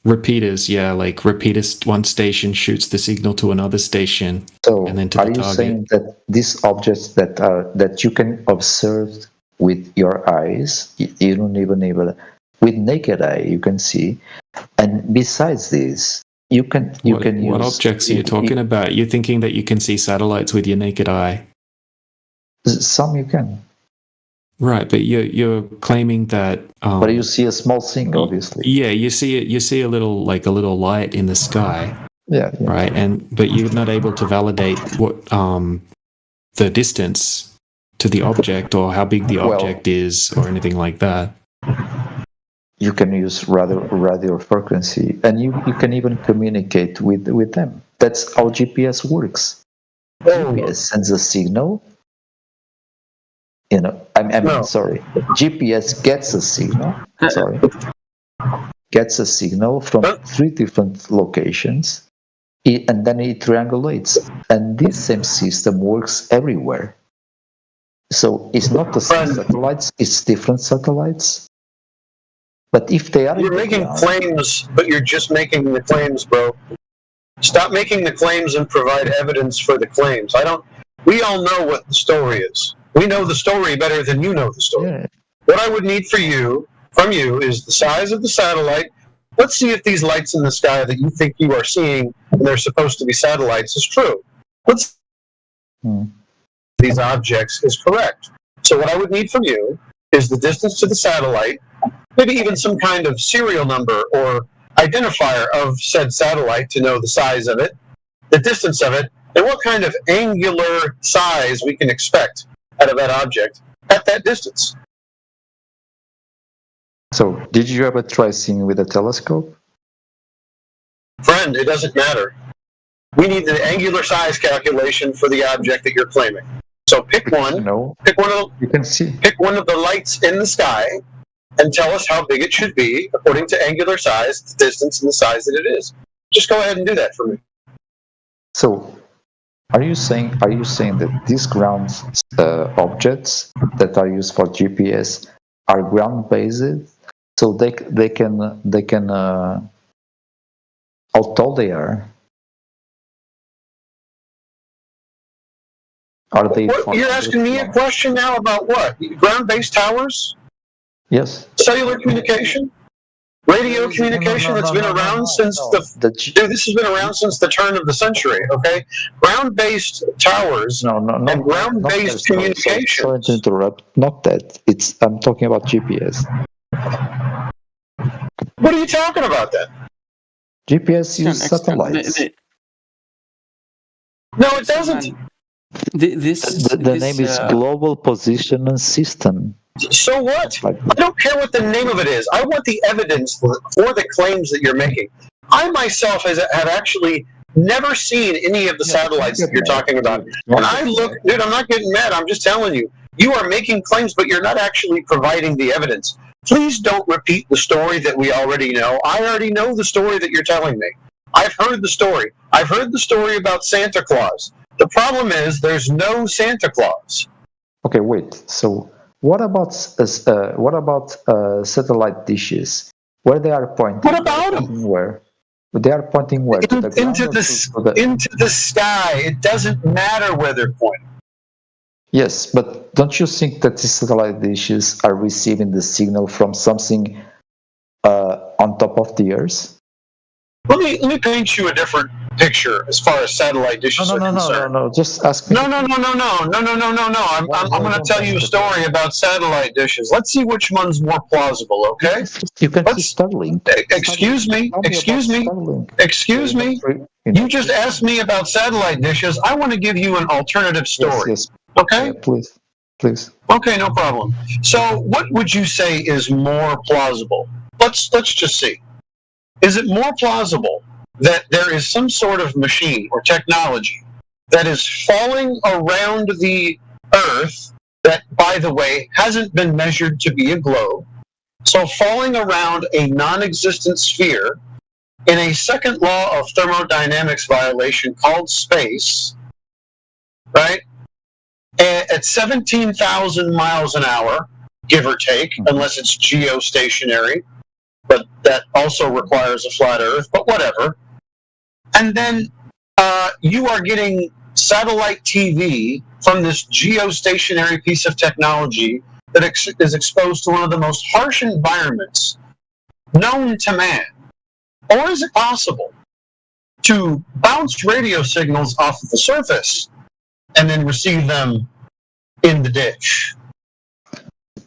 S8: Repeaters, yeah. Like repeaters, one station shoots the signal to another station, and then to the target.
S19: Are you saying that these objects that you can observe with your eyes, you don't even with naked eye, you can see, and besides this, You can
S8: What
S19: use
S8: objects are you talking about? You're thinking that you can see satellites with your naked eye.
S19: some you can,
S8: Right, but you're claiming that.
S19: but you see a small thing, obviously.
S8: Yeah, you see a little light in the sky.
S19: Yeah.
S8: Right, but you're not able to validate what the distance to the object or how big the object is or anything like that.
S19: You can use radio frequency, and you can even communicate with them. That's how GPS works. GPS sends a signal. Sorry. GPS gets a signal. Sorry. Gets a signal from 3 different locations, and then it triangulates. And this same system works everywhere. So it's not the same satellites; it's different satellites. But if they are,
S4: you're making claims, but you're just making the claims, bro. Stop making the claims and provide evidence for the claims. We all know what the story is. We know the story better than you know the story.
S19: Yeah.
S4: What I would need from you is the size of the satellite. Let's see if these lights in the sky that you think you are seeing and they're supposed to be satellites is true. Let's these objects is correct. So what I would need from you is the distance to the satellite, maybe even some kind of serial number or identifier of said satellite to know the size of it, the distance of it, and what kind of angular size we can expect out of that object at that distance.
S19: So, did you ever try seeing with a telescope?
S4: Friend, it doesn't matter. We need the angular size calculation for the object that you're claiming. So pick one. Pick one of
S19: you can see.
S4: Pick one of the lights in the sky and tell us how big it should be according to angular size, the distance, and the size that it is. Just go ahead and do that for me.
S19: So, are you saying that these ground objects that are used for GPS are ground based? So they can how tall they are? Are they?
S4: You're asking me a question now about what? Ground-based towers?
S19: Yes.
S4: Cellular communication? Radio communication that's been around since dude, this has been around since the turn of the century, okay? Ground-based towers and ground-based communication.
S19: Sorry to interrupt. Not that. I'm talking about GPS.
S4: What are you talking about then?
S19: GPS uses satellites.
S4: No, it doesn't.
S19: The name is Global Positioning System.
S4: So what? I don't care what the name of it is. I want the evidence for the claims that you're making. I myself have actually never seen any of the satellites that you're talking about. When I look, dude, I'm not getting mad. I'm just telling you. You are making claims, but you're not actually providing the evidence. Please don't repeat the story that we already know. I already know the story that you're telling me. I've heard the story. I've heard the story about Santa Claus. The problem is there's no Santa Claus.
S19: Okay, wait. So what about satellite dishes? Where they are pointing?
S4: What about them?
S19: Where? They are pointing where? To the ground
S4: into the sky. It doesn't matter where they're pointing.
S19: Yes, but don't you think that the satellite dishes are receiving the signal from something on top of the Earth?
S4: Let me paint you a different picture as far as satellite dishes are concerned.
S19: No. Just ask me.
S4: No. I'm going to tell you a story about satellite dishes. Let's see which one's more plausible. Okay?
S19: You can see Starlink.
S4: Excuse me. You just asked me about satellite dishes. I want to give you an alternative story.
S19: Yes.
S4: Okay?
S19: Yeah, please.
S4: Okay, no problem. So, what would you say is more plausible? Let's just see. Is it more plausible that there is some sort of machine or technology that is falling around the Earth that, by the way, hasn't been measured to be a globe, so falling around a non-existent sphere in a second law of thermodynamics violation called space, right? At 17,000 miles an hour, give or take, unless it's geostationary, but that also requires a flat Earth, but whatever. And then you are getting satellite TV from this geostationary piece of technology that is exposed to one of the most harsh environments known to man. Or is it possible to bounce radio signals off of the surface and then receive them in the dish.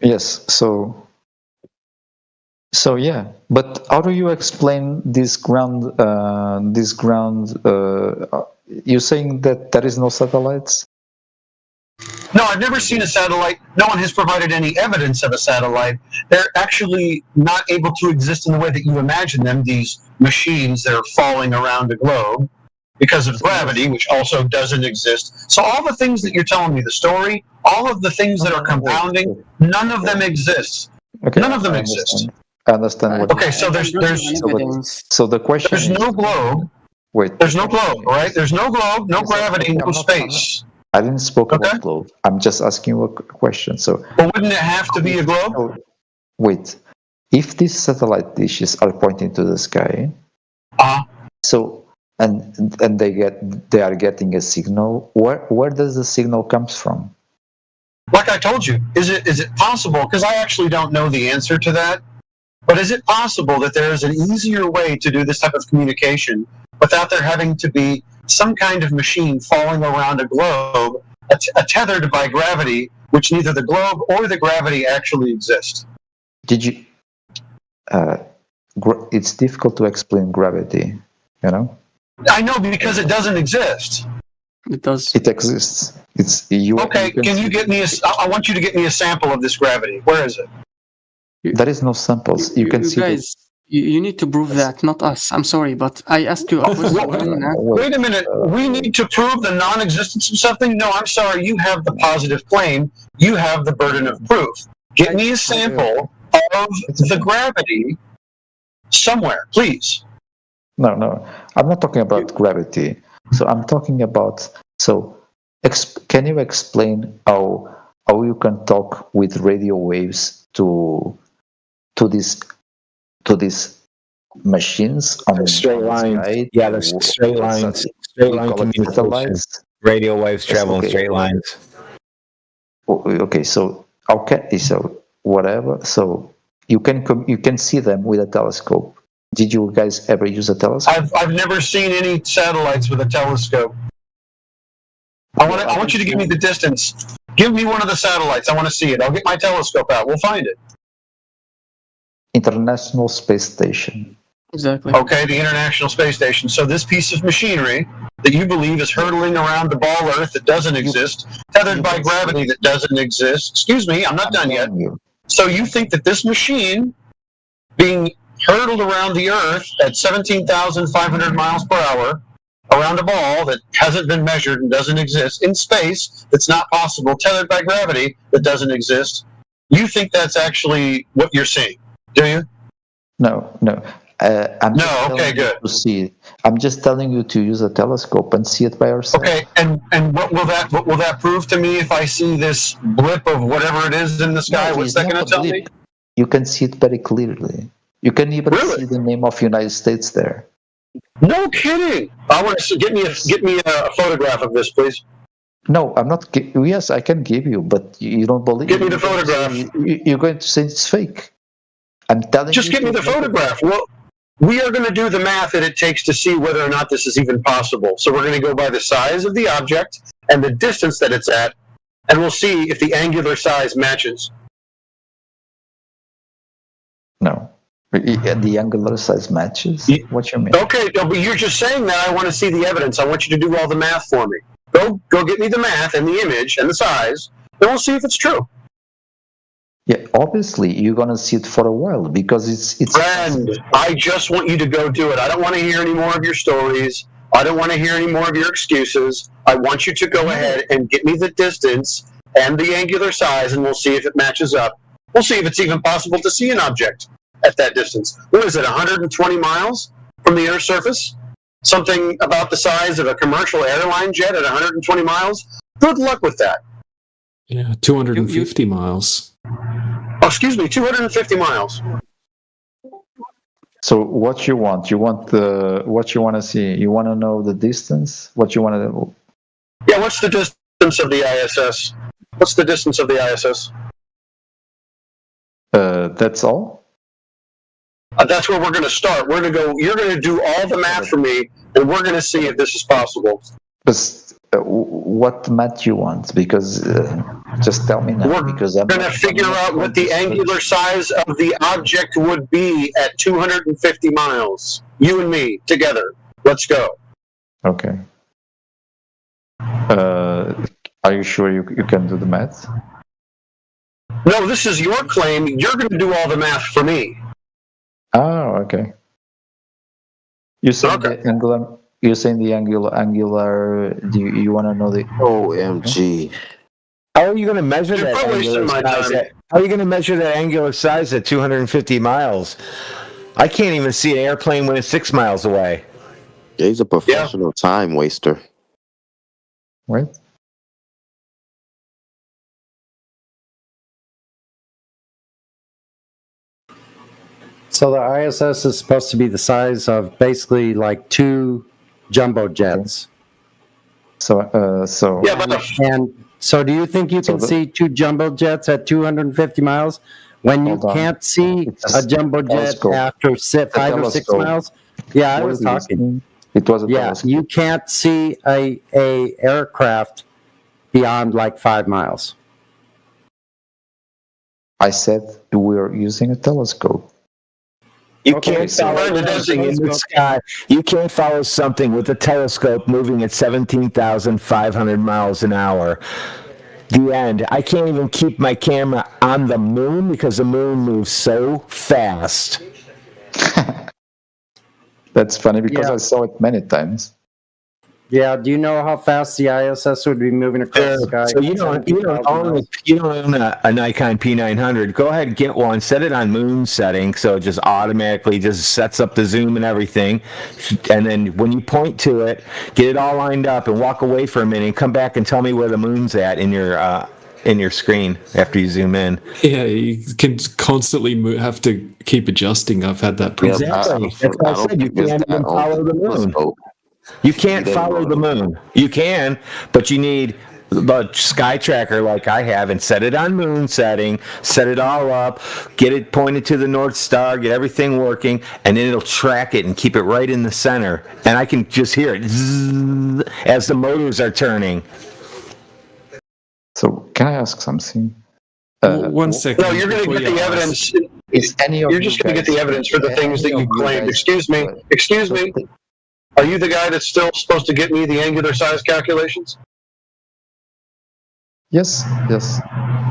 S19: Yes. So yeah, but how do you explain this ground? You're saying that there is no satellites?
S4: No, I've never seen a satellite. No one has provided any evidence of a satellite. They're actually not able to exist in the way that you imagine them, these machines that are falling around the globe because of gravity, which also doesn't exist. So all the things that you're telling me, the story, all of the things that are compounding, none of them exist.
S19: Okay,
S4: None of them exist.
S19: I understand what.
S4: Okay, so there's
S19: So the question.
S4: There's no globe.
S19: Wait.
S4: There's no globe, right? There's no globe, no gravity, no space.
S19: I didn't speak about globe. I'm just asking you a question. So.
S4: But wouldn't it have to be a globe?
S19: Wait. If these satellite dishes are pointing to the sky, so and they are getting a signal. Where does the signal comes from?
S4: Like I told you, is it possible? Because I actually don't know the answer to that. But is it possible that there is an easier way to do this type of communication without there having to be some kind of machine falling around a globe, tethered by gravity, which neither the globe or the gravity actually exist?
S19: Did you? It's difficult to explain gravity, you know.
S4: I know, because it doesn't exist.
S21: It does.
S19: It exists. It's you.
S4: Okay, can you get me I want you to get me a sample of this gravity. Where is it?
S19: There is no samples. You can see.
S21: Guys, you need to prove that, not us. I'm sorry, but I asked you a question.
S4: Wait a minute. We need to prove the non-existence of something? No, I'm sorry. You have the positive claim. You have the burden of proof. Get me a sample of the gravity somewhere, please.
S19: No. I'm not talking about gravity. So I'm talking about. Can you explain how you can talk with radio waves to these machines on
S15: straight lines?
S19: Sky?
S15: Yeah, there's straight lines. Straight line communication. Radio waves travel in straight lines.
S19: Okay, so whatever. So you can see them with a telescope. Did you guys ever use a telescope?
S4: I've never seen any satellites with a telescope. I want you to give me the distance. Give me one of the satellites. I want to see it. I'll get my telescope out. We'll find it.
S19: International Space Station.
S21: Exactly.
S4: Okay, the International Space Station. So this piece of machinery that you believe is hurtling around the ball Earth that doesn't exist, tethered by gravity that doesn't exist. Excuse me, I'm not done yet. So you think that this machine being hurtled around the Earth at 17,500 miles per hour around a ball that hasn't been measured and doesn't exist in space, that's not possible, tethered by gravity that doesn't exist, you think that's actually what you're seeing, do you?
S19: No. Okay, good. To see it. I'm just telling you to use a telescope and see it by yourself.
S4: Okay, and what will that prove to me if I see this blip of whatever it is in the sky? What's that going to tell me?
S19: You can see it very clearly. You can even see the name of United States there.
S4: No kidding! I want to get me a photograph of this, please.
S19: No, I'm not. Yes, I can give you, but you don't believe.
S4: Give me the photograph.
S19: You're going to say it's fake. I'm telling you.
S4: Just give me the photograph. Well, we are going to do the math that it takes to see whether or not this is even possible. So we're going to go by the size of the object and the distance that it's at, and we'll see if the angular size matches.
S19: No. The angular size matches? What you mean?
S4: Okay, no, but you're just saying that. I want to see the evidence. I want you to do all the math for me. Go get me the math and the image and the size, and we'll see if it's true.
S19: Yeah, obviously you're gonna see it for a while because it's.
S4: Friend, I just want you to go do it. I don't want to hear any more of your stories. I don't want to hear any more of your excuses. I want you to go ahead and get me the distance and the angular size, and we'll see if it matches up. We'll see if it's even possible to see an object at that distance. What is it, 120 miles from the Earth's surface? Something about the size of a commercial airline jet at 120 miles? Good luck with that.
S8: Yeah, 250 miles.
S4: Oh, excuse me, 250 miles.
S19: So what you want? You want what you want to see? You want to know the distance? What you want to know?
S4: Yeah, what's the distance of the ISS? What's the distance of the ISS?
S19: That's all?
S4: That's where we're going to start. We're going to go. You're going to do all the math for me, and we're going to see if this is possible.
S19: But what math you want? Because just tell me now.
S4: We're
S19: because I'm
S4: going to figure out what the angular size of the object would be at 250 miles. You and me together. Let's go.
S19: Okay. Are you sure you can do the math?
S4: No, this is your claim. You're going to do all the math for me.
S19: Oh, okay. You saying the angular? You're saying the angular? Do you want to know the?
S15: OMG! How are you going to measure
S4: You're
S15: that
S4: probably
S15: angular
S4: wasting my
S15: size?
S4: time.
S15: How are you going to measure that angular size at 250 miles? I can't even see an airplane when it's 6 miles away.
S12: Yeah, he's a professional time waster.
S19: Right.
S14: So the ISS is supposed to be the size of basically like 2 jumbo jets.
S19: So
S14: and so do you think you can see 2 jumbo jets at 250 miles when you can't see a jumbo jet after 5 or 6 miles? Yeah, I was talking.
S19: It was a
S14: telescope. You can't see a aircraft beyond like 5 miles.
S19: I said we're using a telescope.
S15: You can't follow something in the sky. You can't follow something with a telescope moving at 17,500 miles an hour. The end. I can't even keep my camera on the moon because the moon moves so fast.
S19: That's funny because I saw it many times.
S14: Yeah, do you know how fast the ISS would be moving across the sky?
S15: So you don't own a Nikon P900. Go ahead and get one. Set it on moon setting, so it just automatically just sets up the zoom and everything. And then when you point to it, get it all lined up and walk away for a minute and come back and tell me where the moon's at in your screen after you zoom in.
S8: Yeah, you can constantly have to keep adjusting. I've had that problem.
S15: Exactly. That's what I said. You can't even follow the moon. You can't follow the moon. You can, but you need the sky tracker like I have and set it on moon setting, set it all up, get it pointed to the North Star, get everything working, and then it'll track it and keep it right in the center. And I can just hear it zzz, as the motors are turning.
S19: So can I ask something?
S8: 1 second.
S4: No, you're going to get the evidence. You're just going to get the evidence for the things that you claimed. Excuse me. Excuse me. Are you the guy that's still supposed to get me the angular size calculations?
S19: Yes.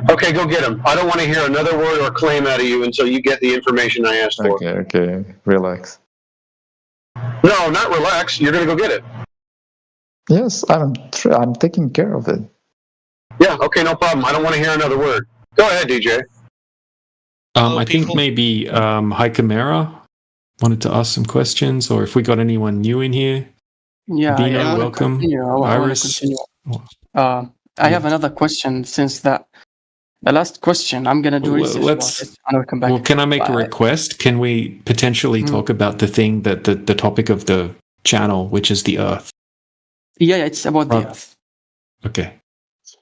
S4: Okay, go get them. I don't want to hear another word or claim out of you until you get the information I asked for.
S19: Okay. Relax.
S4: No, not relax. You're going to go get it.
S19: Yes, I'm taking care of it.
S4: Yeah, okay, no problem. I don't want to hear another word. Go ahead, DJ.
S8: I think maybe High Chimera wanted to ask some questions, or if we got anyone new in here.
S21: Yeah,
S8: Dino, welcome. Iris.
S21: I have another question since the last question. I'm gonna do research about it, and I'll come back.
S8: Well, can I make a request? Can we potentially talk about the thing that the topic of the channel, which is the Earth?
S21: Yeah, it's about the Earth.
S8: Okay.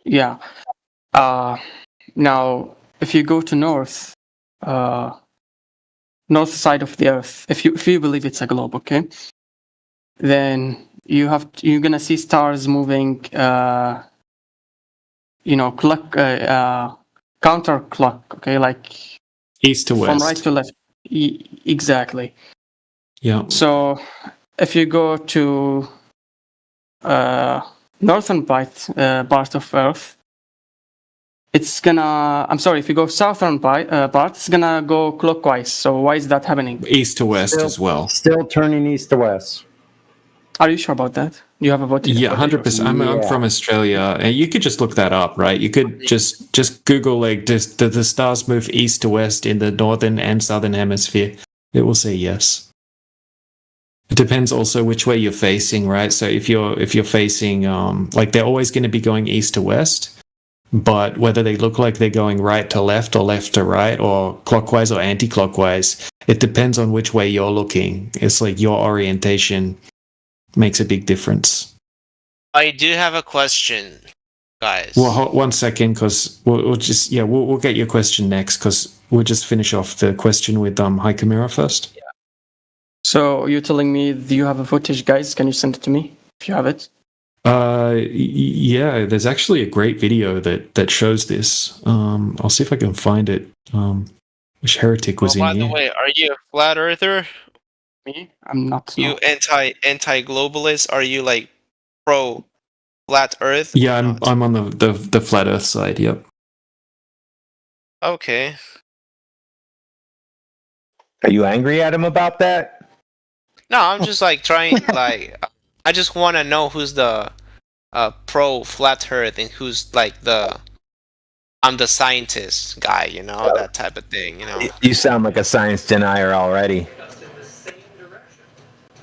S21: Yeah. Now, if you go to north side of the Earth, if you believe it's a globe, okay, then you're gonna see stars moving, counter clock, okay, like
S8: east to west,
S21: from right to left. Exactly.
S8: Yeah.
S21: So if you go to northern part of Earth, it's gonna. I'm sorry. If you go southern part, it's gonna go clockwise. So why is that happening?
S8: East to west as well.
S14: Still turning east to west.
S21: Are you sure about that? You have a vote?
S8: Yeah, 100%. I'm from Australia, and you could just look that up, right? You could just Google like, do the stars move east to west in the northern and southern hemisphere? It will say yes. It depends also which way you're facing, right? So if you're facing like they're always going to be going east to west. But whether they look like they're going right to left or left to right or clockwise or anti-clockwise, it depends on which way you're looking. It's like your orientation makes a big difference.
S3: I do have a question, guys.
S8: Well, 1 second, because we'll get your question next, because we'll just finish off the question with High Chimera first.
S3: Yeah.
S21: So you're telling me you have a footage, guys? Can you send it to me if you have it?
S8: Yeah, there's actually a great video that shows this. I'll see if I can find it. Which heretic was
S3: By
S8: in
S3: the
S8: here?
S3: way, are you a flat earther?
S21: Me? I'm not.
S3: You anti-globalist? Are you like pro flat Earth?
S8: Yeah, I'm on the flat Earth side. Yep.
S3: Okay.
S15: Are you angry at him about that?
S3: No, I'm just like trying. Like, I just want to know who's the pro flat Earth and who's like I'm the scientist guy. You know, that type of thing. You know.
S15: You sound like a science denier already.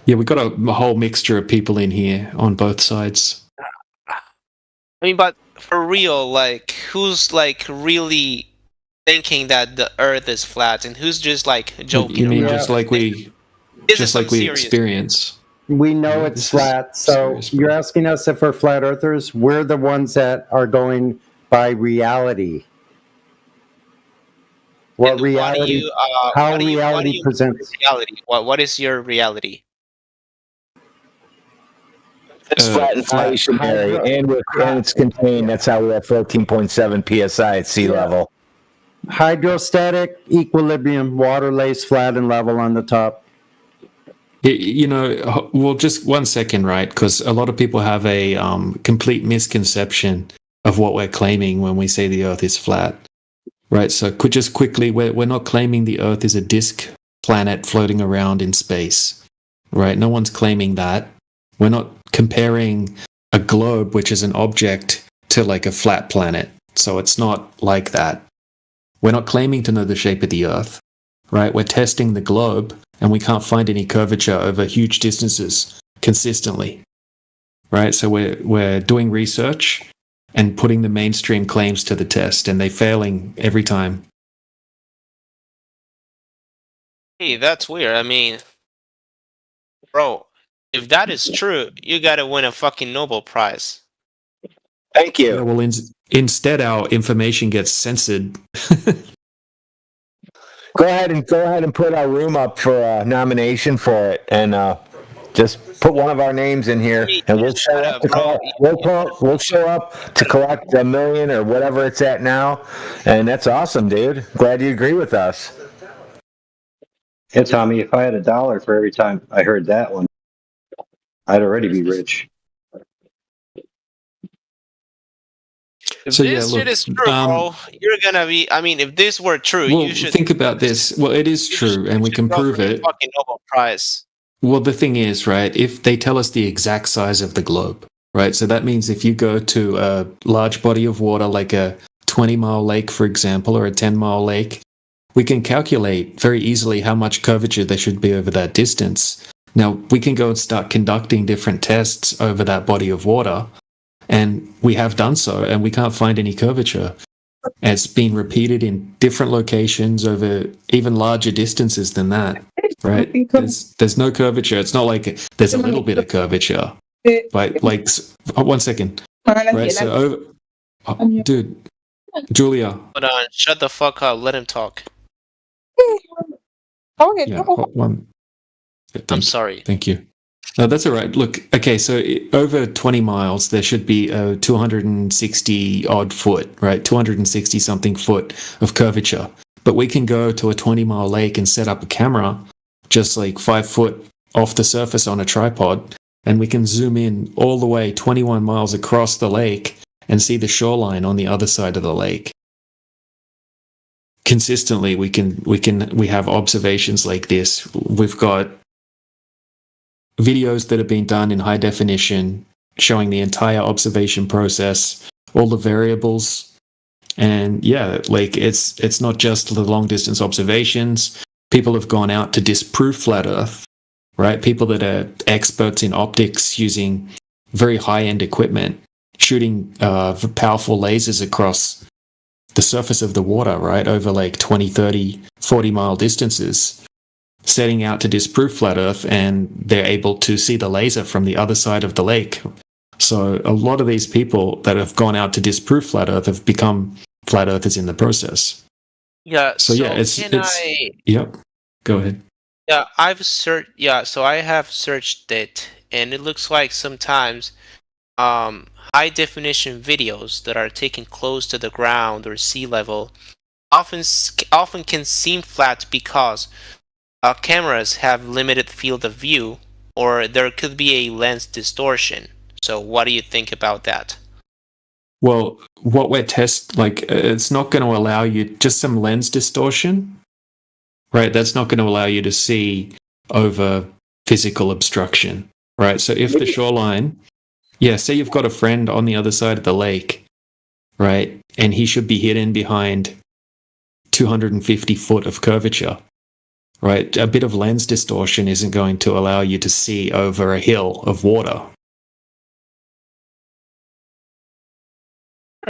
S8: Yeah, we got a whole mixture of people in here on both sides.
S3: I mean, but for real, like, who's like really thinking that the Earth is flat, and who's just like joking?
S8: You mean
S3: around?
S8: just like we experience?
S14: We know it's flat, so you're asking us if we're flat earthers. We're the ones that are going by reality. What reality? How reality presents.
S3: Reality. What is your reality?
S15: It's flat inflationary, and it's contained. That's how we're at 14.7 psi at sea level.
S14: Hydrostatic equilibrium, water lays flat and level on the top.
S8: You know, well, just 1 second, right? Because a lot of people have a complete misconception of what we're claiming when we say the Earth is flat, right? So just quickly, we're not claiming the Earth is a disk planet floating around in space, right? No one's claiming that. We're not comparing a globe, which is an object, to like a flat planet. So it's not like that. We're not claiming to know the shape of the Earth, right? We're testing the globe, and we can't find any curvature over huge distances consistently, right? So we're doing research and putting the mainstream claims to the test, and they're failing every time.
S3: Hey, that's weird. I mean, bro, if that is true, you gotta win a fucking Nobel Prize.
S15: Thank you.
S8: Yeah, well, instead, our information gets censored.
S15: Go ahead and put our room up for a nomination for it, and just put one of our names in here, and we'll show up to collect. We'll show up to collect $1 million or whatever it's at now, and that's awesome, dude. Glad you agree with us.
S11: Yeah, Tommy, if I had $1 for every time I heard that one, I'd already be rich.
S3: If
S8: So,
S3: this
S8: yeah,
S3: shit
S8: look,
S3: is true, bro, you're gonna be. I mean, if this were true,
S8: Well,
S3: you should
S8: think about this. Well, it is true, and we can
S3: go
S8: prove
S3: for the
S8: it.
S3: fucking Nobel Prize.
S8: Well, the thing is, right, if they tell us the exact size of the globe, right, so that means if you go to a large body of water like a 20-mile lake, for example, or a 10-mile lake, we can calculate very easily how much curvature there should be over that distance. Now, we can go and start conducting different tests over that body of water, and we have done so, and we can't find any curvature. And it's been repeated in different locations over even larger distances than that, right? There's no curvature. It's not like there's a little bit of curvature. Like 1 second. Right, so dude, Julia.
S3: Hold on, shut the fuck up. Let him talk.
S8: Yeah, one.
S3: I'm sorry.
S8: Thank you. No, that's all right. Look, okay, so over 20 miles, there should be a 260 odd foot, right? 260 something foot of curvature. But we can go to a 20-mile lake and set up a camera just like 5 foot off the surface on a tripod, and we can zoom in all the way 21 miles across the lake and see the shoreline on the other side of the lake. Consistently, we have observations like this. We've got videos that have been done in high definition showing the entire observation process, all the variables. And yeah, like it's not just the long distance observations. People have gone out to disprove flat Earth, right? People that are experts in optics using very high end equipment, shooting powerful lasers across the surface of the water, right? Over like 20, 30, 40 mile distances, setting out to disprove flat Earth, and they're able to see the laser from the other side of the lake. So a lot of these people that have gone out to disprove flat Earth have become flat Earthers in the process.
S3: Yeah.
S8: So yeah, it's
S3: Yep.
S8: Go ahead.
S3: Yeah, I've searched. Yeah, so I have searched it, and it looks like sometimes high definition videos that are taken close to the ground or sea level often can seem flat because cameras have limited field of view, or there could be a lens distortion. So, what do you think about that?
S8: Well, what we're it's not going to allow you just some lens distortion, right? That's not going to allow you to see over physical obstruction, right? So if the shoreline, say you've got a friend on the other side of the lake, right? And he should be hidden behind 250 foot of curvature, right? A bit of lens distortion isn't going to allow you to see over a hill of water.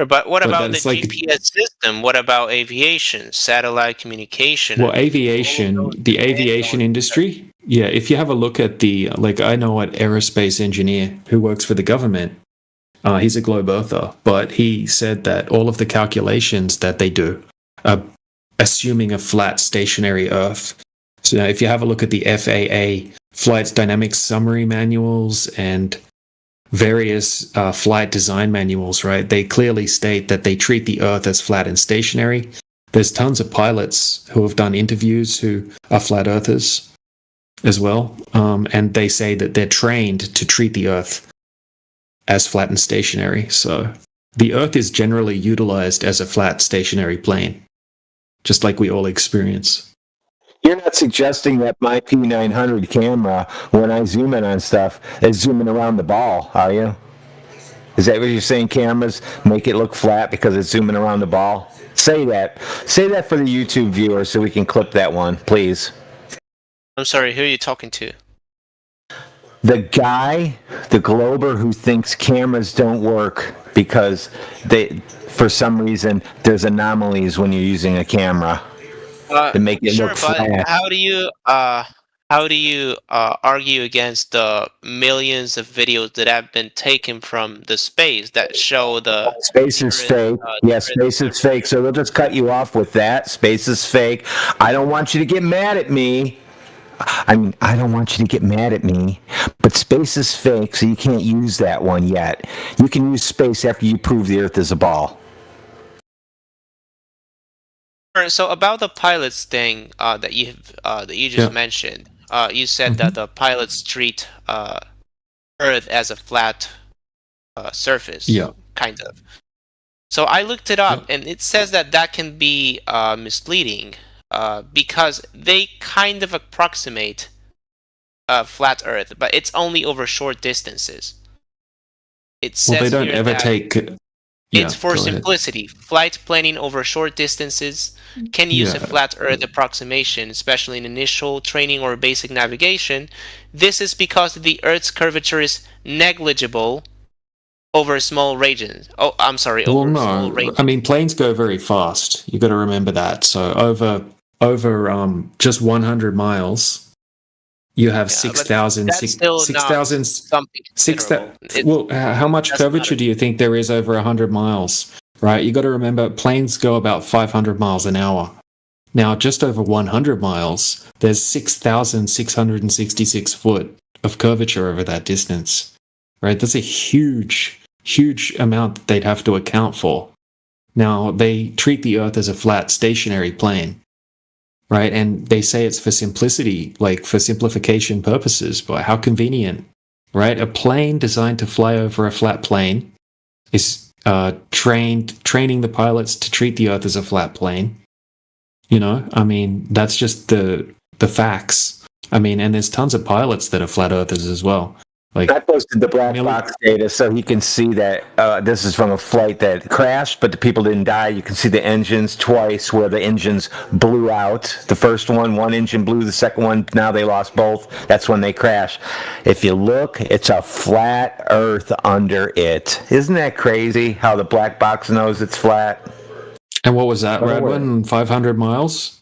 S3: But what about the
S8: like,
S3: GPS system? What about aviation, satellite communication?
S8: Well, the aviation industry, if you have a look at I know an aerospace engineer who works for the government, he's a globe earther, but he said that all of the calculations that they do are assuming a flat stationary Earth. So now if you have a look at the FAA flight dynamics summary manuals and various flight design manuals, right? They clearly state that they treat the Earth as flat and stationary. There's tons of pilots who have done interviews who are flat earthers as well, and they say that they're trained to treat the Earth as flat and stationary. So the Earth is generally utilized as a flat stationary plane, just like we all experience.
S15: You're not suggesting that my P900 camera, when I zoom in on stuff, is zooming around the ball, are you? Is that what you're saying? Cameras make it look flat because it's zooming around the ball? Say that. Say that for the YouTube viewers so we can clip that one, please.
S3: I'm sorry, who are you talking to?
S15: The guy, the Glober, who thinks cameras don't work because for some reason, there's anomalies when you're using a camera. To make it look flat.
S3: How do you argue against the millions of videos that have been taken from the space that show the
S15: space is fake? Space is fake. So they'll just cut you off with that. Space is fake. I don't want you to get mad at me. I don't want you to get mad at me, but space is fake, so you can't use that one yet. You can use space after you prove the Earth is a ball.
S3: So about the pilots thing that you just mentioned, you said that the pilots treat Earth as a flat surface, kind of. So I looked it up, and it says that can be misleading because they kind of approximate flat Earth, but it's only over short distances. It says
S8: they don't ever take.
S3: It's for simplicity. Flight planning over short distances can use a flat Earth approximation, especially in initial training or basic navigation. This is because the Earth's curvature is negligible over small regions. Oh, I'm sorry. Small regions.
S8: I mean, planes go very fast. You got to remember that. So over just 100 miles, you have 6,000 something. Well, how much curvature do you think there is over 100 miles? Right, you got to remember planes go about 500 miles an hour. Now, just over 100 miles, there's 6,666 foot of curvature over that distance. Right, that's a huge amount that they'd have to account for. Now, they treat the Earth as a flat, stationary plane. Right, and they say it's for simplicity, like for simplification purposes, but how convenient, right? A plane designed to fly over a flat plane is training the pilots to treat the Earth as a flat plane. You know, I mean, that's just the facts. I mean, and there's tons of pilots that are flat earthers as well. Like,
S15: I posted the black box data so you can see that this is from a flight that crashed, but the people didn't die. You can see the engines twice where the engines blew out. The first one engine blew, the second one, now they lost both. That's when they crashed. If you look, it's a flat Earth under it. Isn't that crazy how the black box knows it's flat?
S8: And what was that, Radwin? 500 miles?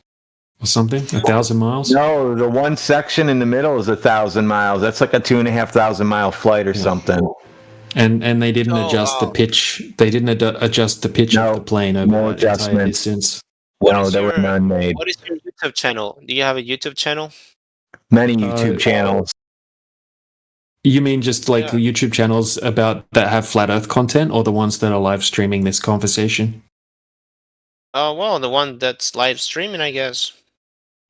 S8: Or something? 1,000 miles?
S15: No, the one section in the middle is 1,000 miles. That's like a 2,500 mile flight or something.
S8: And they didn't adjust the pitch. They didn't adjust the pitch of the plane over that entire distance.
S15: No, there were none made.
S3: What is your YouTube channel? Do you have a YouTube channel?
S15: Many YouTube channels.
S8: You mean just like YouTube channels about that have flat Earth content, or the ones that are live streaming this conversation?
S3: Well, the one that's live streaming, I guess.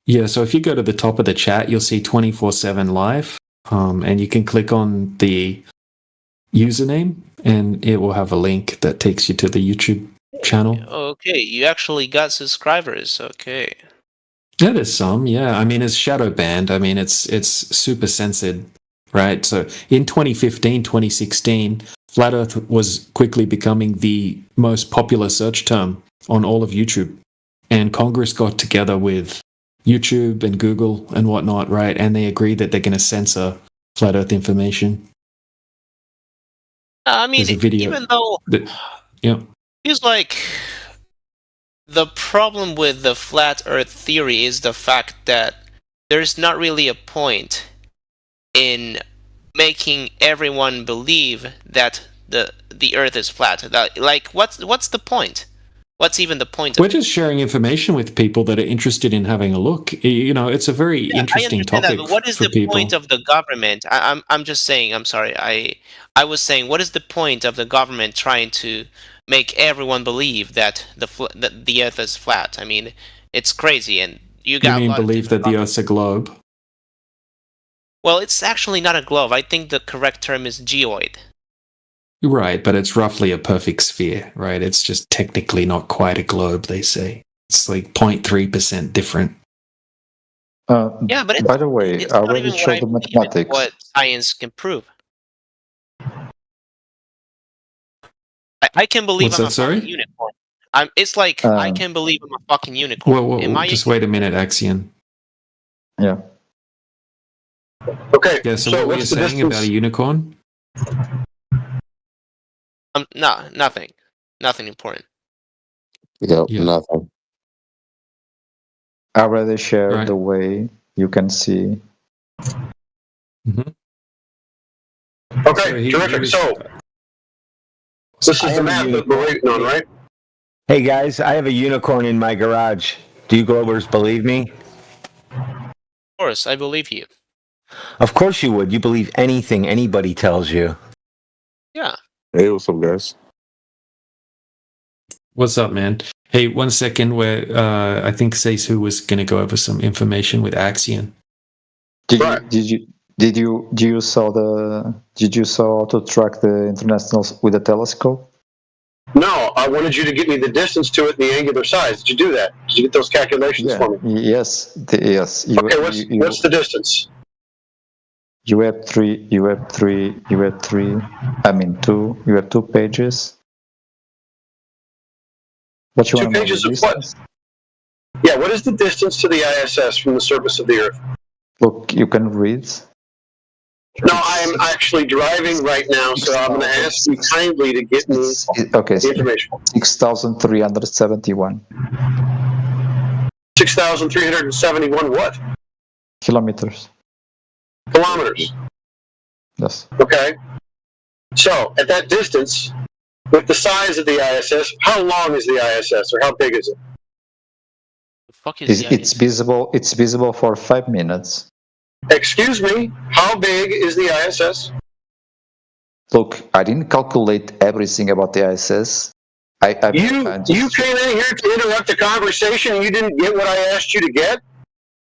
S8: Yeah, so if you go to the top of the chat, you'll see 24/7 live, and you can click on the username, and it will have a link that takes you to the YouTube channel.
S3: Okay, you actually got subscribers. Okay.
S8: Yeah, there's some. Yeah, I mean, it's shadow banned. I mean, it's super censored, right? So in 2015, 2016, flat Earth was quickly becoming the most popular search term on all of YouTube, and Congress got together with YouTube and Google and whatnot, right? And they agreed that they're going to censor flat Earth information.
S3: I mean,
S8: There's a video
S3: even though
S8: yeah.
S3: it's like the problem with the flat Earth theory is the fact that there's not really a point in making everyone believe that the Earth is flat. Like, what's the point? What's even the point of
S8: We're just sharing information with people that are interested in having a look. You know, it's a very interesting topic
S3: that, but what is
S8: for
S3: the
S8: people.
S3: point of the government? I'm just saying. I'm sorry. I was saying, what is the point of the government trying to make everyone believe that the Earth is flat? I mean, it's crazy, and you got.
S8: You mean believe that the Earth's a globe?
S3: Well, it's actually not a globe. I think the correct term is geoid.
S8: Right, but it's roughly a perfect sphere, right? It's just technically not quite a globe, they say. It's like 0.3% different.
S3: Yeah, but
S19: by the way, I already showed the mathematics.
S3: What science can prove. I can believe
S8: What's
S3: I'm
S8: that,
S3: a
S8: sorry?
S3: fucking unicorn. It's like I can believe I'm a fucking unicorn.
S8: Whoa, just wait a minute, Axion.
S19: Yeah.
S4: Okay.
S8: Yeah, so what were you saying about a unicorn?
S3: No, nothing. Nothing important.
S12: Yep, nothing.
S19: I already shared the way you can see.
S4: Okay, terrific. So, this is the map that we're waiting on, right?
S15: Hey guys, I have a unicorn in my garage. Do you Globers believe me?
S3: Of course, I believe you.
S15: Of course you would. You believe anything anybody tells you.
S3: Yeah.
S12: Hey, what's up, guys?
S8: What's up, man? Hey, 1 second. Where I think Seisu was going to go over some information with Axion.
S19: Did you saw how to track the international with a telescope?
S4: No, I wanted you to get me the distance to it and the angular size. Did you do that? Did you get those calculations for me?
S19: Yes. Yes.
S4: Okay, what's the distance?
S19: You have three. I mean, two. You have 2 pages. What you
S4: 2
S19: want to know
S4: pages
S19: the
S4: of what?
S19: distance?
S4: Yeah, what is the distance to the ISS from the surface of the Earth?
S19: Look, you can read.
S4: No, I'm actually driving right now, so I'm going to ask you kindly to get me the information.
S19: 6,371
S4: 6,371 what?
S19: kilometers.
S4: Kilometers.
S19: Yes.
S4: Okay. So, at that distance, with the size of the ISS, how long is the ISS, or how big is it?
S3: The fuck is
S19: It's visible. It's visible for 5 minutes.
S4: Excuse me, how big is the ISS?
S19: Look, I didn't calculate everything about the ISS.
S4: You came in here to interrupt the conversation and you didn't get what I asked you to get?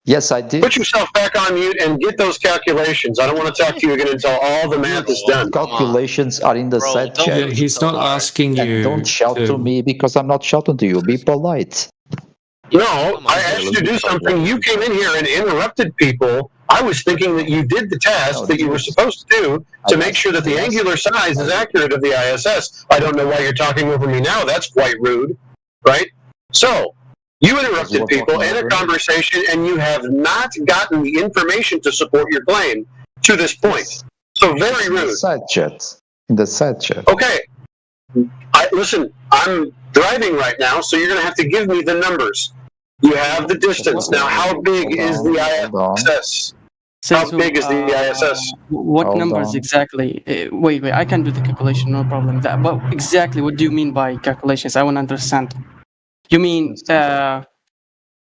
S19: Yes, I did.
S4: Put yourself back on mute and get those calculations. I don't want to talk to you again until all the math is done.
S19: Calculations are in the side chat.
S8: He's not asking you.
S19: Don't shout to me because I'm not shouting to you. Be polite.
S4: No, I asked you to do something. You came in here and interrupted people. I was thinking that you did the task that you were supposed to do to make sure that the angular size is accurate of the ISS. I don't know why you're talking over me now. That's quite rude, right? So, you interrupted people in a conversation and you have not gotten the information to support your claim to this point. So, very rude.
S19: In the side chat.
S4: Okay. Listen, I'm driving right now, so you're going to have to give me the numbers. You have the distance. Now, how big is the ISS? How big is the ISS?
S21: What numbers exactly? Wait, I can do the calculation, no problem. But exactly, what do you mean by calculations? I want to understand. You mean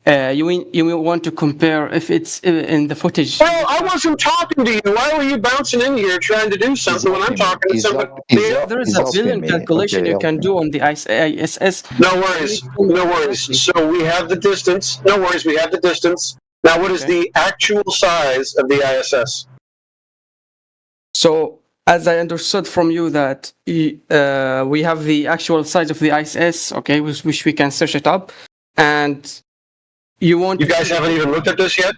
S21: you want to compare if it's in the footage.
S4: Well, I wasn't talking to you. Why were you bouncing in here trying to do something when I'm talking to somebody?
S21: There is a billion calculation you can do on the ISS.
S4: No worries. No worries. So we have the distance. No worries. We have the distance. Now, what is the actual size of the ISS?
S21: So, as I understood from you that we have the actual size of the ISS, okay, which we can search it up, and you want.
S4: You guys haven't even looked at this yet?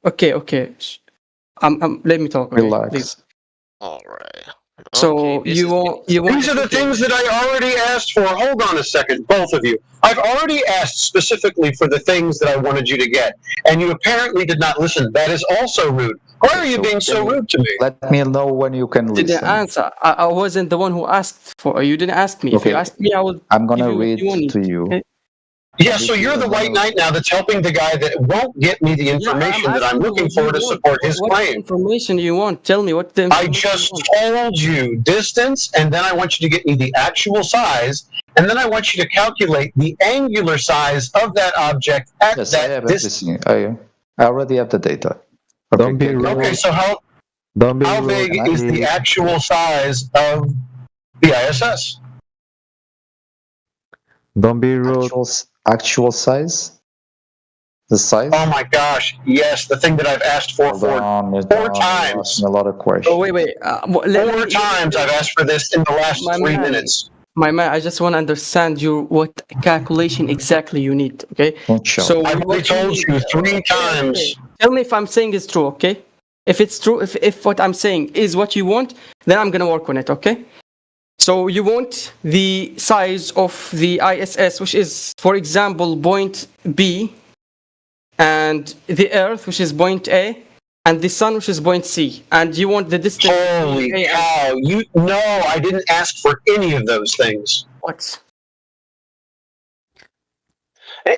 S21: Okay. Let me talk.
S19: Relax.
S21: Please.
S3: All right.
S21: So you want.
S4: These are the things that I already asked for. Hold on a second, both of you. I've already asked specifically for the things that I wanted you to get, and you apparently did not listen. That is also rude. Why are you being so rude to me?
S19: Let me know when you can listen.
S21: Didn't answer. I wasn't the one who asked for. You didn't ask me. If
S19: Okay.
S21: you asked me, I would.
S19: I'm gonna
S21: give you what
S19: read
S21: you
S19: to
S21: want.
S19: you.
S21: Okay?
S4: Yeah, so you're the white knight now that's helping the guy that won't get me the information that I'm looking for to support his
S21: What
S4: claim.
S21: information you want? Tell me what the.
S4: I just told you distance, and then I want you to get me the actual size, and then I want you to calculate the angular size of that object at
S19: Yes, I
S4: that
S19: have
S4: distance.
S19: everything. I already have the data.
S15: Don't be rude.
S4: Okay, so how big is the actual size of the ISS?
S15: Don't be rude.
S19: Actual size? The size?
S4: Oh my gosh, yes, the thing that I've asked for four times.
S19: A lot of questions.
S21: Oh wait.
S4: Four times I've asked for this in the last 3 minutes.
S21: My man, I just want to understand what calculation exactly you need. Okay.
S19: So
S4: I've already told you 3 times.
S21: Okay. Tell me if I'm saying is true. Okay. If it's true, if what I'm saying is what you want, then I'm gonna work on it. Okay. So you want the size of the ISS, which is, for example, point B, and the Earth, which is point A, and the Sun, which is point C, and you want the distance.
S4: Holy cow! No, I didn't ask for any of those things.
S21: What?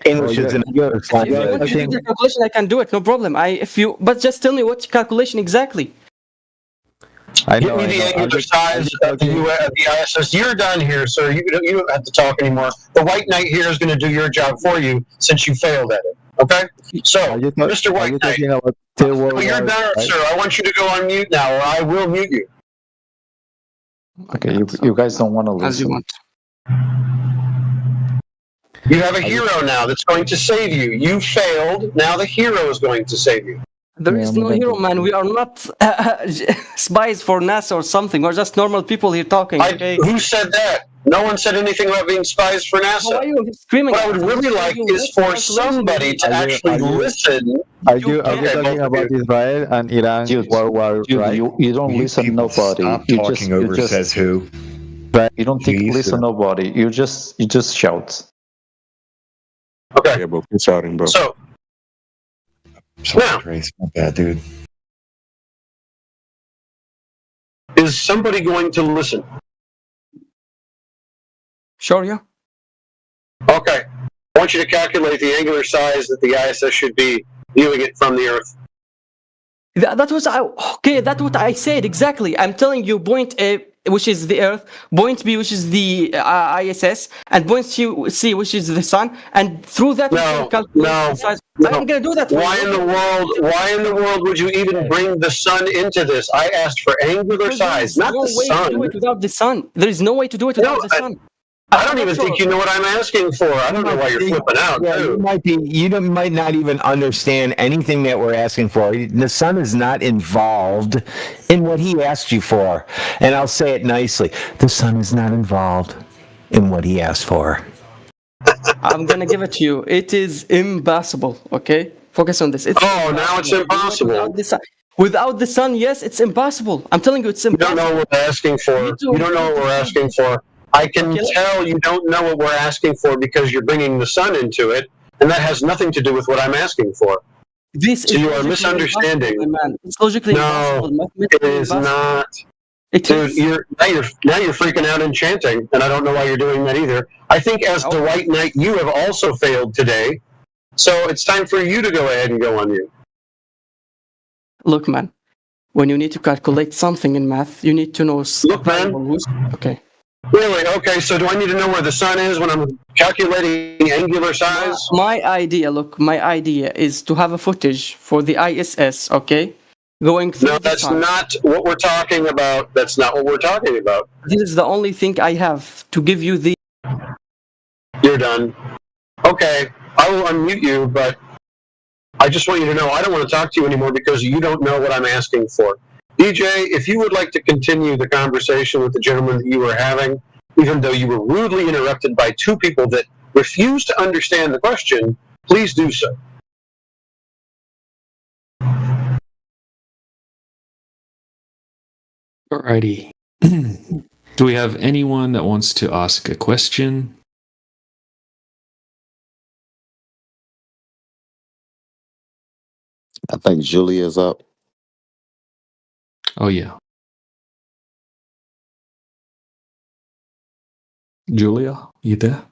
S15: English is an
S21: If you want to do the calculation, I can do it, no problem. But just tell me what calculation exactly.
S4: Give me the angular size of the ISS. You're done here, sir. You don't have to talk anymore. The white knight here is going to do your job for you since you failed at it. Okay? So, Mr. White Knight, you're done, sir. I want you to go on mute now, or I will mute you.
S19: Okay, you guys don't want to listen.
S21: As you want.
S4: You have a hero now that's going to save you. You failed. Now the hero is going to save you.
S21: There is no hero, man. We are not spies for NASA or something. We're just normal people here talking. Okay?
S4: Who said that? No one said anything about being spies for NASA.
S21: Why are you screaming?
S4: What I would really like is for somebody to actually listen.
S15: Are you talking about Israel and Iran World War? Right?
S19: You don't listen nobody. You
S6: talking over
S19: just,
S6: says who.
S19: You don't listen nobody. You just shout.
S4: Okay.
S12: Yeah, bro. You're shouting, bro.
S4: So now,
S6: Trace, not bad, dude.
S4: is somebody going to listen?
S21: Sure, yeah.
S4: Okay. I want you to calculate the angular size that the ISS should be viewing it from the Earth.
S21: That was that's what I said exactly. I'm telling you, point A, which is the Earth, point B, which is the ISS, and point C, which is the Sun, and through that we can calculate the size. I'm gonna do that.
S4: Why in the world would you even bring the Sun into this? I asked for angular size, not the Sun.
S21: To do it without the Sun. There is no way to do it without the Sun.
S4: I don't even think you know what I'm asking for. I don't know why you're flipping out.
S15: Yeah, you might not even understand anything that we're asking for. The Sun is not involved in what he asked you for. And I'll say it nicely. The Sun is not involved in what he asked for.
S21: I'm gonna give it to you. It is impossible. Okay, focus on this.
S4: Now it's impossible.
S21: Without the Sun, yes, it's impossible. I'm telling you, it's impossible.
S4: You don't know what we're asking for. You don't know what we're asking for. I can tell you don't know what we're asking for because you're bringing the Sun into it, and that has nothing to do with what I'm asking for. So you are misunderstanding.
S21: It's logically
S4: impossible. It is not. Dude, now you're freaking out and chanting, and I don't know why you're doing that either. I think as the White Knight, you have also failed today, so it's time for you to go ahead and go on mute.
S21: Look, man, when you need to calculate something in math, you need to know.
S4: Look, man.
S21: Okay.
S4: Really? Okay, so do I need to know where the sun is when I'm calculating angular size?
S21: My idea, look, my idea is to have a footage for the ISS, okay? Going through
S4: No,
S21: the
S4: that's
S21: sun.
S4: not what we're talking about. That's not what we're talking about.
S21: This is the only thing I have to give you the.
S4: You're done. Okay, I will unmute you, but I just want you to know I don't want to talk to you anymore because you don't know what I'm asking for. DJ, if you would like to continue the conversation with the gentleman that you were having, even though you were rudely interrupted by two people that refused to understand the question, please do so.
S8: Alrighty. Do we have anyone that wants to ask a question?
S12: I think Julia's up.
S8: Oh, yeah. Julia, you there?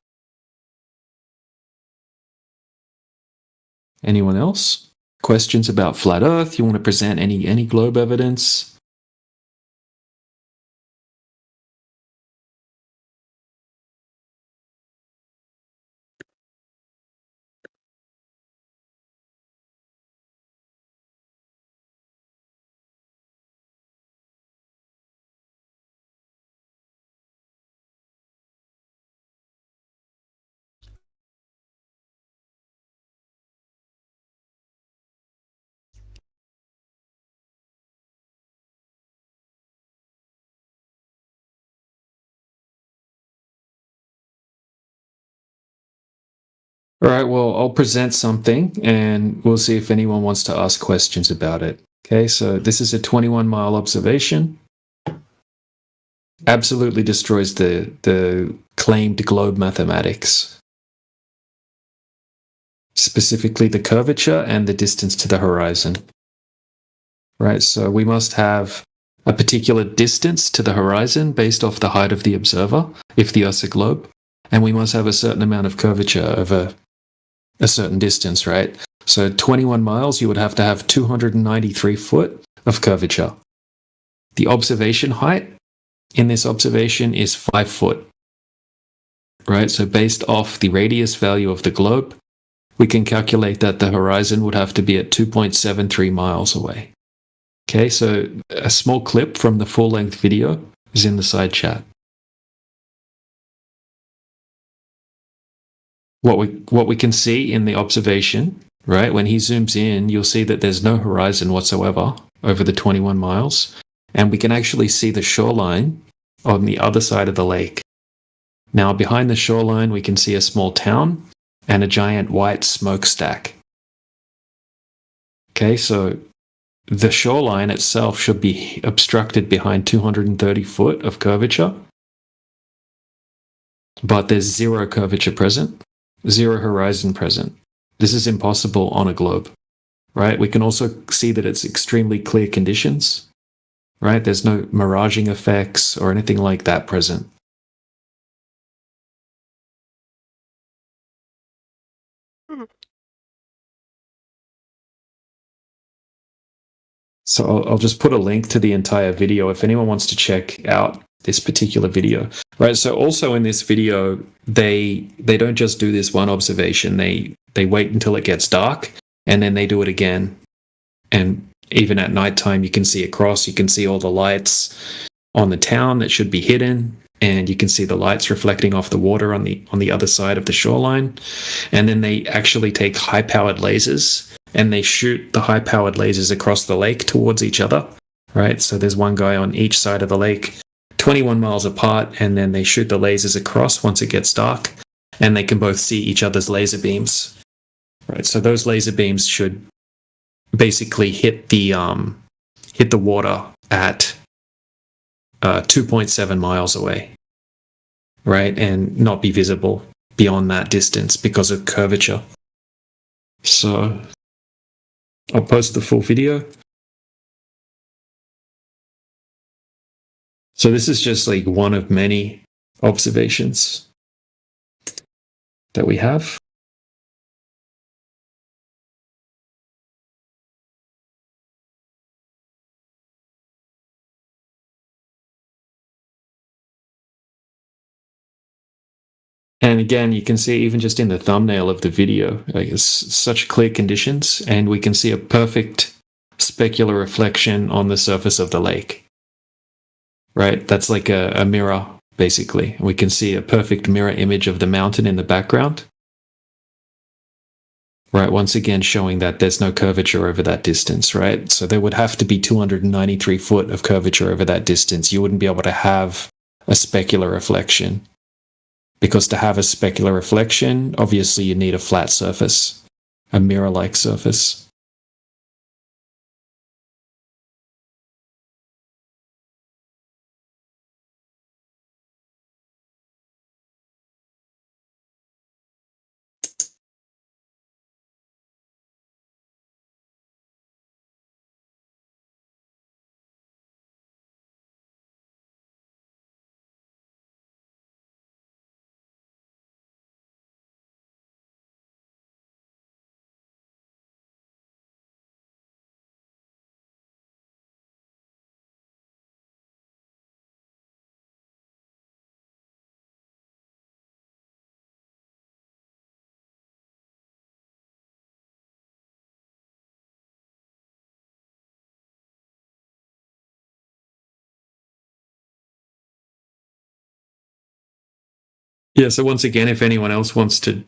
S8: Anyone else? Questions about flat Earth? You want to present any globe evidence? All right, well, I'll present something and we'll see if anyone wants to ask questions about it. Okay, so this is a 21-mile observation. Absolutely destroys the claimed globe mathematics, specifically the curvature and the distance to the horizon. Right, so we must have a particular distance to the horizon based off the height of the observer, if the Earth's a globe, and we must have a certain amount of curvature over a certain distance, right? So 21 miles, you would have to have 293 foot of curvature. The observation height in this observation is 5 foot, right? So based off the radius value of the globe, we can calculate that the horizon would have to be at 2.73 miles away. Okay, so a small clip from the full-length video is in the side chat. What we can see in the observation, right, when he zooms in, you'll see that there's no horizon whatsoever over the 21 miles, and we can actually see the shoreline on the other side of the lake. Now, behind the shoreline, we can see a small town and a giant white smokestack. Okay, so the shoreline itself should be obstructed behind 230 foot of curvature, but there's zero curvature present, zero horizon present. This is impossible on a globe, right? We can also see that it's extremely clear conditions, right? There's no miraging effects or anything like that present. So I'll just put a link to the entire video if anyone wants to check out this particular video. Right. So also in this video, they don't just do this one observation. They wait until it gets dark and then they do it again. And even at nighttime, you can see across. You can see all the lights on the town that should be hidden, and you can see the lights reflecting off the water on the other side of the shoreline. And then they actually take high-powered lasers and they shoot the high-powered lasers across the lake towards each other. Right. So there's one guy on each side of the lake, 21 miles apart, and then they shoot the lasers across once it gets dark, and they can both see each other's laser beams. Right, so those laser beams should basically hit the water at 2.7 miles away, right, and not be visible beyond that distance because of curvature. So I'll post the full video. So this is just like one of many observations that we have. And again, you can see even just in the thumbnail of the video, like it's such clear conditions, and we can see a perfect specular reflection on the surface of the lake. Right? That's like a mirror, basically. We can see a perfect mirror image of the mountain in the background. Right? Once again, showing that there's no curvature over that distance, right? So there would have to be 293 foot of curvature over that distance. You wouldn't be able to have a specular reflection. Because to have a specular reflection, obviously you need a flat surface, a mirror-like surface. Yeah, so once again, if anyone else wants to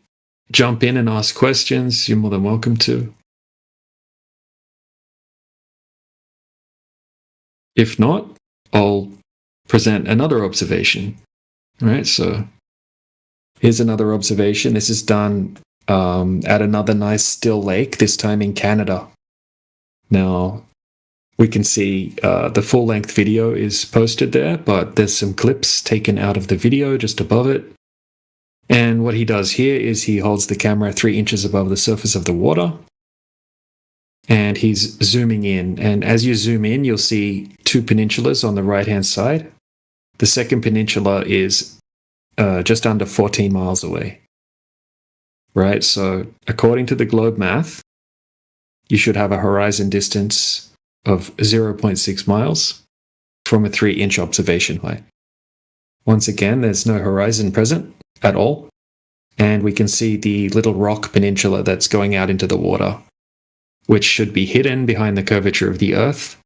S8: jump in and ask questions, you're more than welcome to. If not, I'll present another observation. All right, so here's another observation. This is done at another nice still lake, this time in Canada. Now, we can see the full-length video is posted there, but there's some clips taken out of the video just above it. And what he does here is he holds the camera 3 inches above the surface of the water, and he's zooming in. And as you zoom in, you'll see 2 peninsulas on the right-hand side. The second peninsula is just under 14 miles away. Right? So according to the globe math, you should have a horizon distance of 0.6 miles from a 3-inch observation height. Once again, there's no horizon present at all. And we can see the little rock peninsula that's going out into the water, which should be hidden behind the curvature of the Earth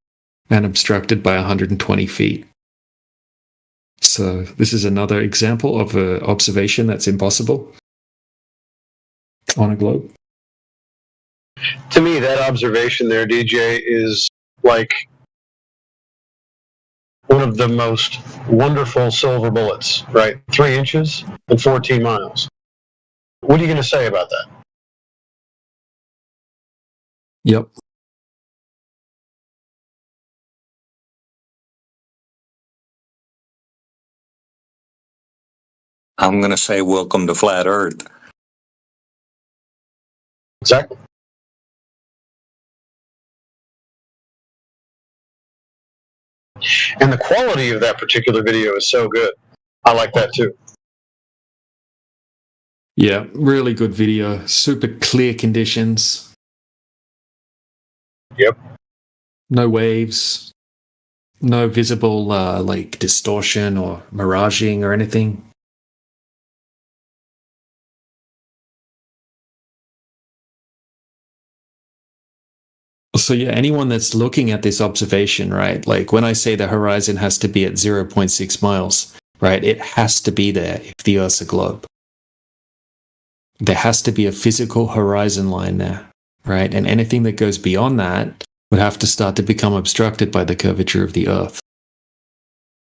S8: and obstructed by 120 feet. So this is another example of an observation that's impossible on a globe.
S4: To me, that observation there, DJ, is like one of the most wonderful silver bullets, right? 3 inches and 14 miles. What are you going to say about that?
S8: Yep.
S16: I'm going to say welcome to Flat Earth.
S4: Exactly. And the quality of that particular video is so good. I like that too.
S8: Yeah, really good video. Super clear conditions.
S4: Yep.
S8: No waves. No visible like distortion or miraging or anything. So yeah, anyone that's looking at this observation, right? Like when I say the horizon has to be at 0.6 miles, right? It has to be there if the Earth's a globe. There has to be a physical horizon line there, right? And anything that goes beyond that would have to start to become obstructed by the curvature of the Earth.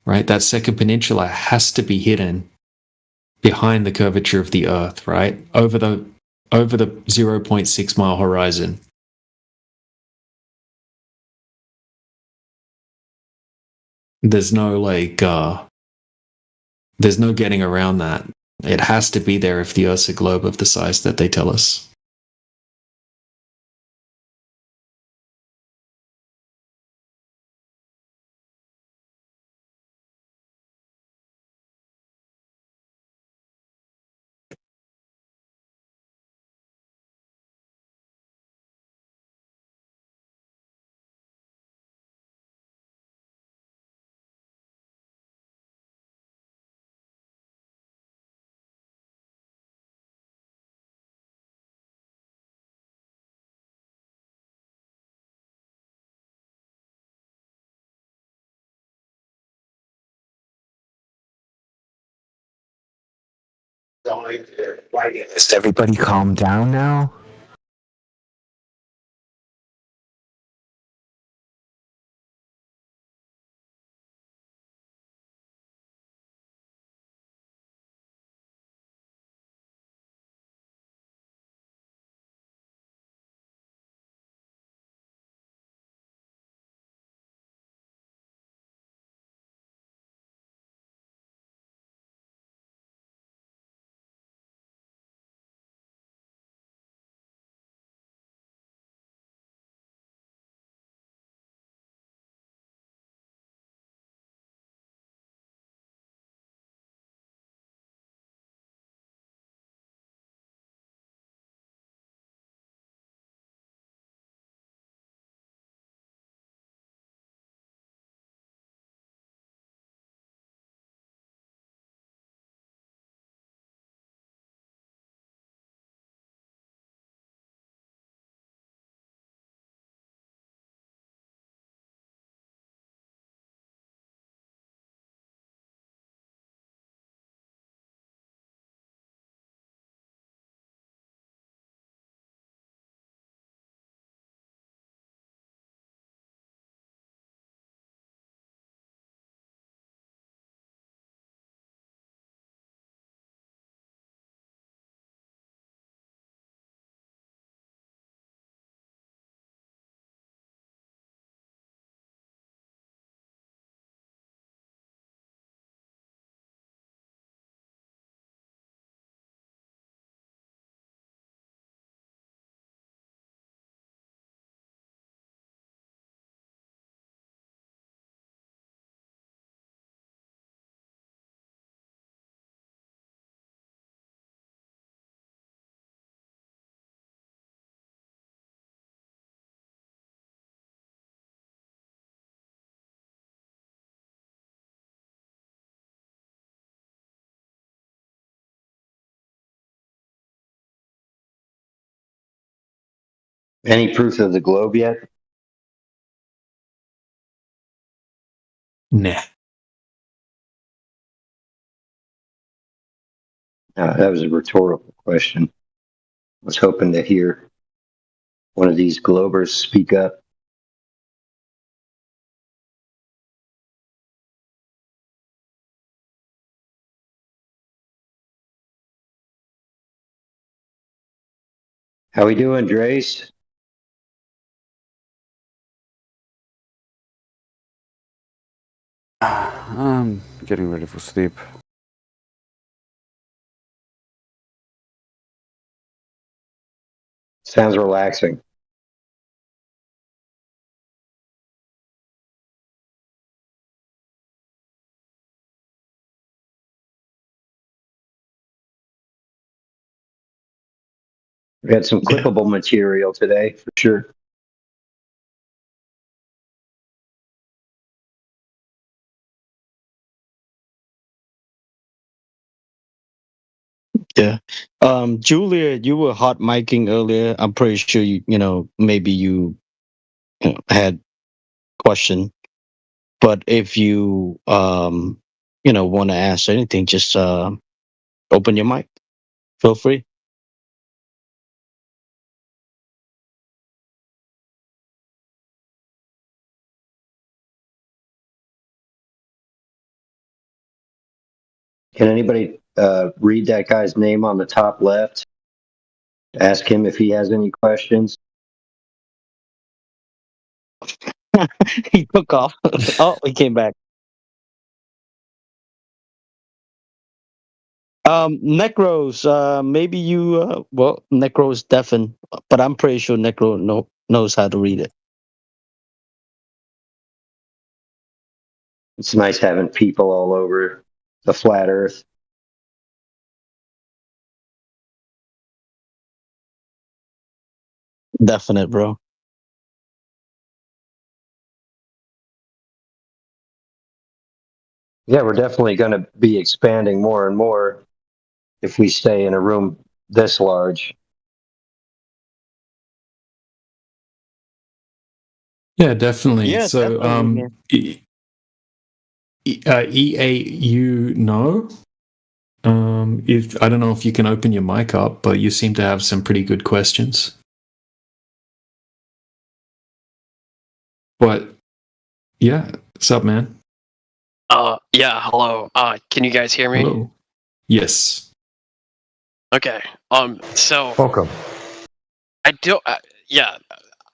S8: Right? That second peninsula has to be hidden behind the curvature of the Earth, right? Over the 0.6 mile horizon. There's no there's no getting around that. It has to be there if the Earth's a globe of the size that they tell us.
S15: Is everybody calm down now?
S11: Any proof of the globe yet?
S8: Nah.
S11: That was a rhetorical question. I was hoping to hear one of these globers speak up. How we doing, Drace?
S10: I'm getting ready for sleep.
S11: Sounds relaxing. We had some clippable material today, for sure.
S22: Yeah. Julia, you were hot micing earlier. I'm pretty sure maybe you had question. But if you want to ask anything, just open your mic. Feel free.
S11: Can anybody read that guy's name on the top left? Ask him if he has any questions.
S22: He took off. Oh, he came back. Necros, maybe you, Necro is deafened, but I'm pretty sure Necro knows how to read it.
S11: It's nice having people all over the flat earth.
S22: Definite, bro.
S11: Yeah, we're definitely going to be expanding more and more if we stay in a room this large.
S8: Yeah, definitely.
S22: Yeah,
S8: So,
S22: definitely,
S8: EAU no. If I don't know if you can open your mic up, but you seem to have some pretty good questions. But yeah, what's up, man?
S2: Yeah, hello. Can you guys hear me?
S8: Hello. Yes.
S2: Okay. So
S6: Welcome.
S2: I do. Yeah,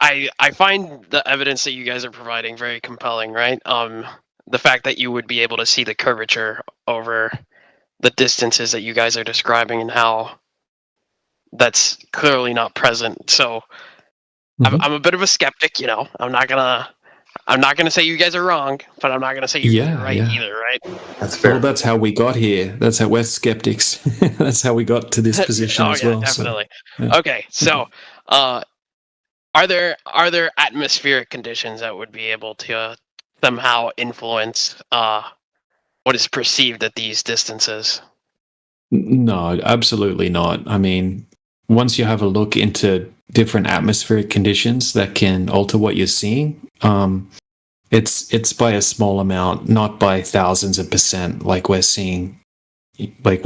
S2: I find the evidence that you guys are providing very compelling, right? The fact that you would be able to see the curvature over the distances that you guys are describing and how that's clearly not present. So I'm a bit of a skeptic, you know. I'm not gonna say you guys are wrong, but I'm not gonna say you're right either, right?
S6: That's fair.
S8: Well, that's how we got here. That's how we're skeptics. That's how we got to this position as well.
S2: Definitely.
S8: So, yeah.
S2: Okay, so are there atmospheric conditions that would be able to somehow influence what is perceived at these distances?
S8: No, absolutely not. I mean, once you have a look into different atmospheric conditions that can alter what you're seeing, it's by a small amount, not by thousands of percent, like we're seeing. Like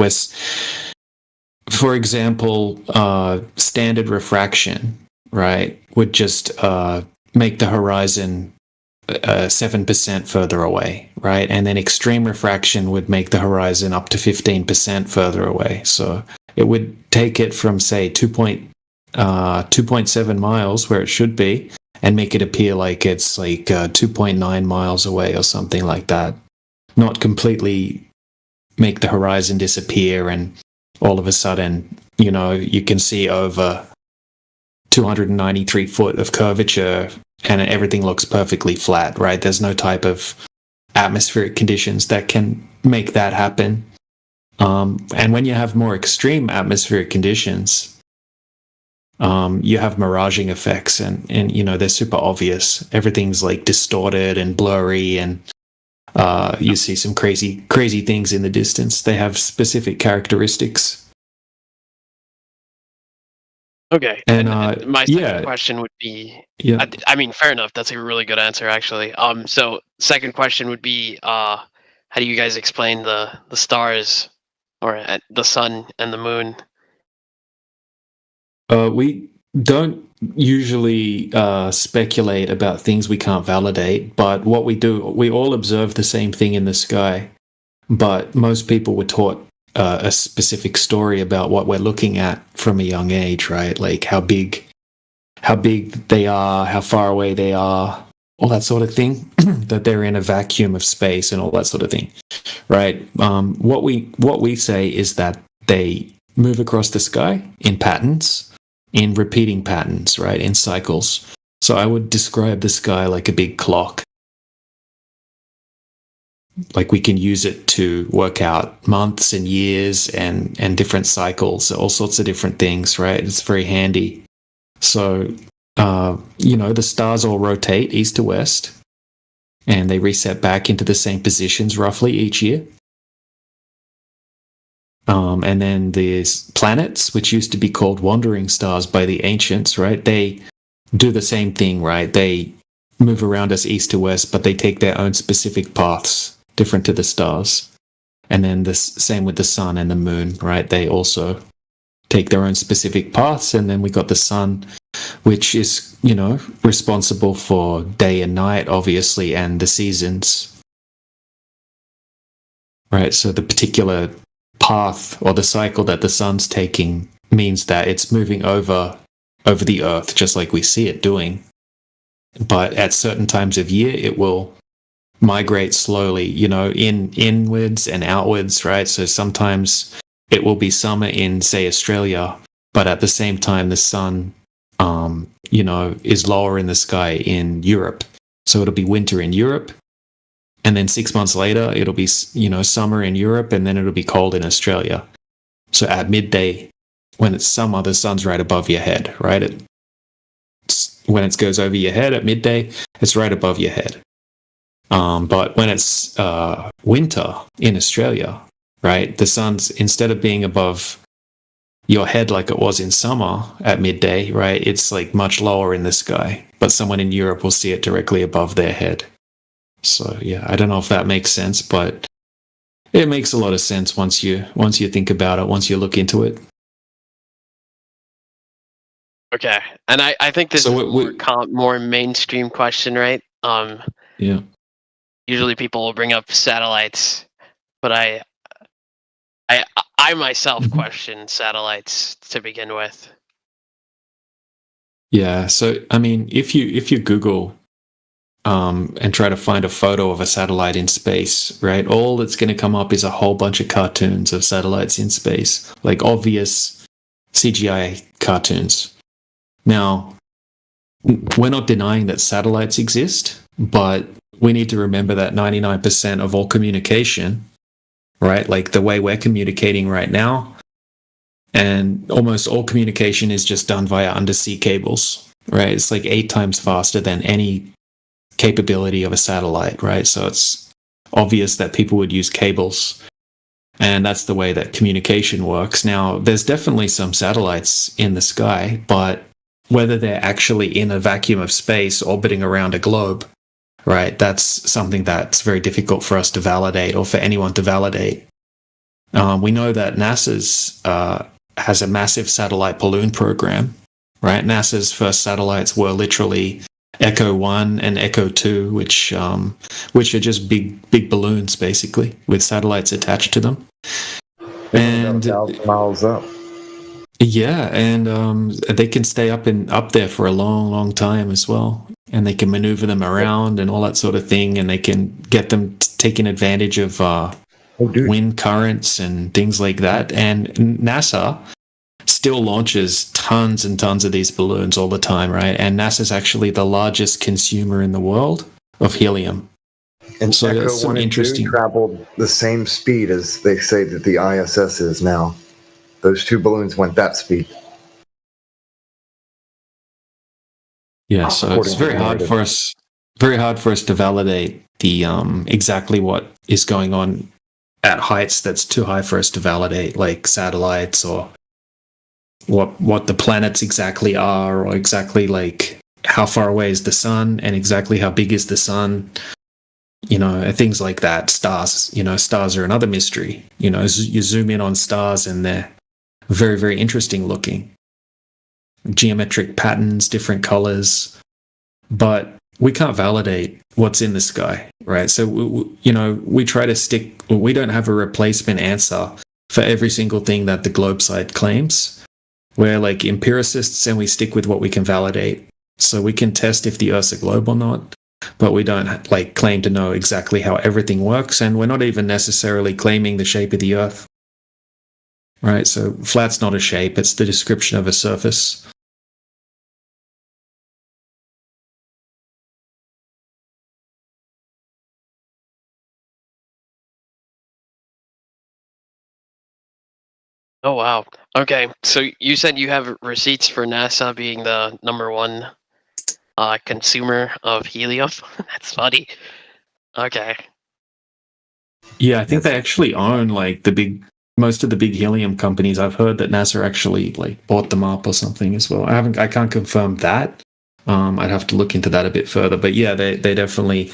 S8: for example, standard refraction, right, would just make the horizon 7% further away, right? And then extreme refraction would make the horizon up to 15% further away. So it would take it from, say, 2.7 miles, where it should be, and make it appear like it's like 2.9 miles away or something like that. Not completely make the horizon disappear and all of a sudden, you know, you can see over 293 foot of curvature and everything looks perfectly flat, right? There's no type of atmospheric conditions that can make that happen. And when you have more extreme atmospheric conditions, you have miraging effects and you know, they're super obvious. Everything's like distorted and blurry, and you see some crazy things in the distance. They have specific characteristics.
S2: Okay.
S8: And
S2: my second question would be, I mean, fair enough. That's a really good answer, actually. So second question would be, how do you guys explain the stars, or the sun and the moon?
S8: We don't usually speculate about things we can't validate, but what we do, we all observe the same thing in the sky, but most people were taught a specific story about what we're looking at from a young age, right? Like how big they are, how far away they are, all that sort of thing, that they're in a vacuum of space and all that sort of thing, right? What we say is that they move across the sky in patterns, in repeating patterns, right? In cycles. So I would describe the sky like a big clock. Like we can use it to work out months and years and different cycles, all sorts of different things, right? It's very handy. So, you know, the stars all rotate east to west, and they reset back into the same positions roughly each year. And then there's planets, which used to be called wandering stars by the ancients, right? They do the same thing, right? They move around us east to west, but they take their own specific paths, different to the stars. And then the same with the sun and the moon, right? They also take their own specific paths. And then we got the sun, which is, you know, responsible for day and night, obviously, and the seasons. Right? So the particular path or the cycle that the sun's taking means that it's moving over the earth, just like we see it doing. But at certain times of year, it will migrate slowly, you know, inwards and outwards, right? So sometimes it will be summer in, say, Australia, but at the same time the sun, you know, is lower in the sky in Europe. So it'll be winter in Europe, and then 6 months later it'll be, you know, summer in Europe, and then it'll be cold in Australia. So at midday, when it's summer, the sun's right above your head, right? When it goes over your head at midday, it's right above your head. But when it's winter in Australia, right, the sun's, instead of being above your head like it was in summer at midday, right, it's like much lower in the sky. But someone in Europe will see it directly above their head. So yeah, I don't know if that makes sense, but it makes a lot of sense once you think about it, once you look into it.
S2: Okay, and I think this
S8: So
S2: is more mainstream question, right?
S8: Yeah.
S2: Usually people will bring up satellites, but I myself question satellites to begin with.
S8: Yeah. So I mean, if you Google and try to find a photo of a satellite in space, right? All that's going to come up is a whole bunch of cartoons of satellites in space, like obvious CGI cartoons. Now, we're not denying that satellites exist, but we need to remember that 99% of all communication, right? Like the way we're communicating right now, and almost all communication is just done via undersea cables, right? It's like 8 times faster than any capability of a satellite, right? So it's obvious that people would use cables, and that's the way that communication works. Now, there's definitely some satellites in the sky, but whether they're actually in a vacuum of space orbiting around a globe, right, that's something that's very difficult for us to validate, or for anyone to validate. We know that NASA's has a massive satellite balloon program, right? NASA's first satellites were literally Echo 1 and Echo 2, which are just big balloons, basically, with satellites attached to them. And
S6: 1,000 miles up.
S8: Yeah, and they can stay up there for a long time as well, and they can maneuver them around and all that sort of thing, and they can get them taking advantage of wind currents and things like that. And NASA still launches tons and tons of these balloons all the time, right? And NASA's actually the largest consumer in the world of helium.
S6: And
S8: so
S6: Echo
S8: that's some
S6: 1 and 2
S8: interesting.
S6: traveled the same speed as they say that the ISS is now. Those 2 balloons went that speed.
S8: Yeah, so it's very hard for us to validate the exactly what is going on at heights that's too high for us to validate, like satellites, or what the planets exactly are, or exactly like how far away is the sun, and exactly how big is the sun. Things like that. Stars, stars are another mystery. You zoom in on stars and they're very, very interesting looking. Geometric patterns, different colors, but we can't validate what's in the sky, right? So, we try to we don't have a replacement answer for every single thing that the globe side claims. We're like empiricists, and we stick with what we can validate. So we can test if the Earth's a globe or not, but we don't claim to know exactly how everything works, and we're not even necessarily claiming the shape of the Earth. Right, so flat's not a shape, it's the description of a surface.
S2: Oh wow. Okay, so you said you have receipts for NASA being the #1 consumer of helium. That's funny. Okay.
S8: Yeah, I think they actually own most of the big helium companies. I've heard that NASA actually bought them up or something as well. I can't confirm that. I'd have to look into that a bit further. But yeah, they definitely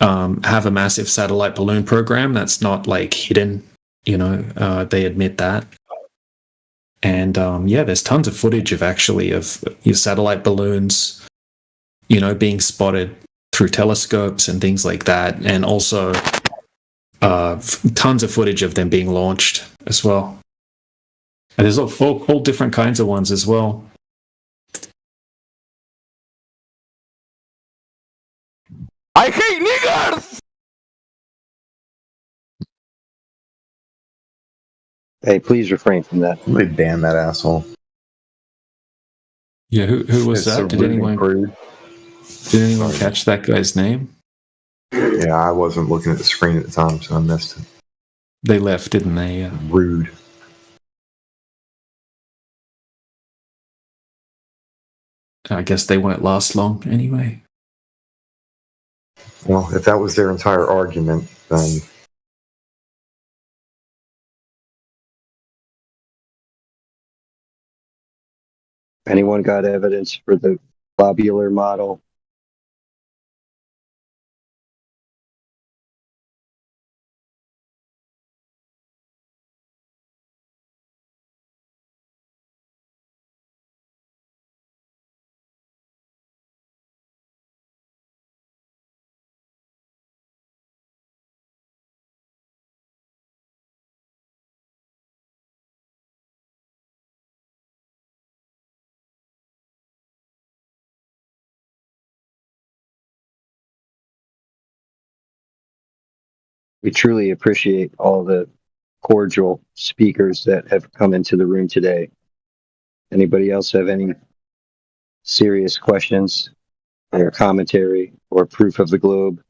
S8: have a massive satellite balloon program that's not hidden. They admit that. And there's tons of footage of your satellite balloons, being spotted through telescopes and things like that, and also tons of footage of them being launched as well. And there's all different kinds of ones as well.
S15: I hate niggers!
S11: Hey, please refrain from that.
S6: Somebody ban that asshole.
S8: Yeah, who was that? Did anyone catch that guy's name?
S6: Yeah, I wasn't looking at the screen at the time, so I missed it.
S8: They left, didn't they? Yeah.
S6: Rude.
S8: I guess they won't last long anyway.
S6: Well, if that was their entire argument, then
S11: Anyone got evidence for the globular model? We truly appreciate all the cordial speakers that have come into the room today. Anybody else have any serious questions or commentary or proof of the globe?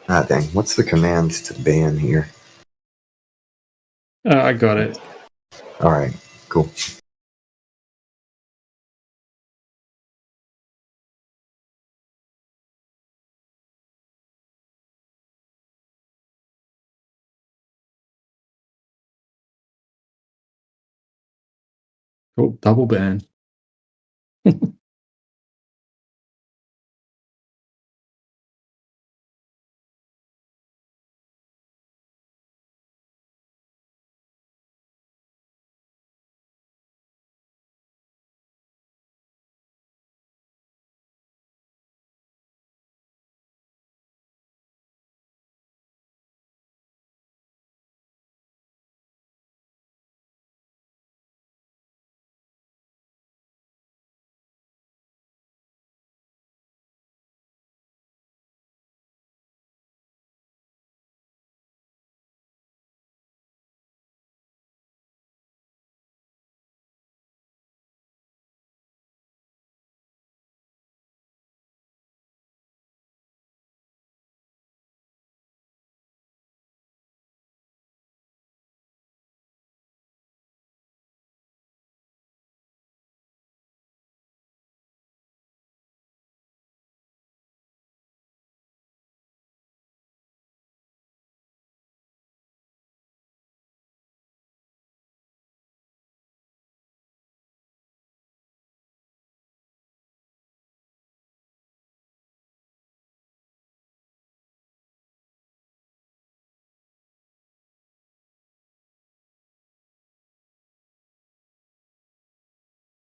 S6: Ah, dang. What's the command to ban here?
S8: I got it.
S6: All right, cool.
S8: Cool. Double ban.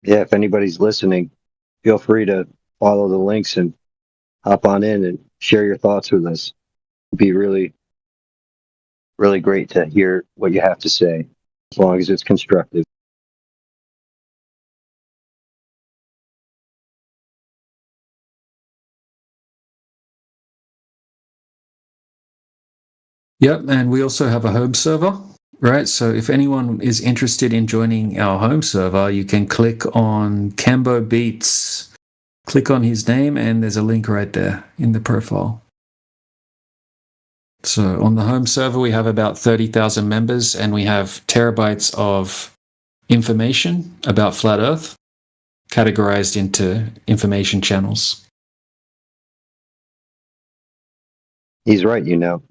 S11: Yeah, if anybody's listening, feel free to follow the links and hop on in and share your thoughts with us. It'd be really, really great to hear what you have to say, as long as it's constructive.
S8: Yep, and we also have a home server, right? So if anyone is interested in joining our home server, you can click on Cambo Beats, click on his name, and there's a link right there in the profile. So on the home server, we have about 30,000 members, and we have terabytes of information about Flat Earth categorized into information channels.
S11: He's right, you know.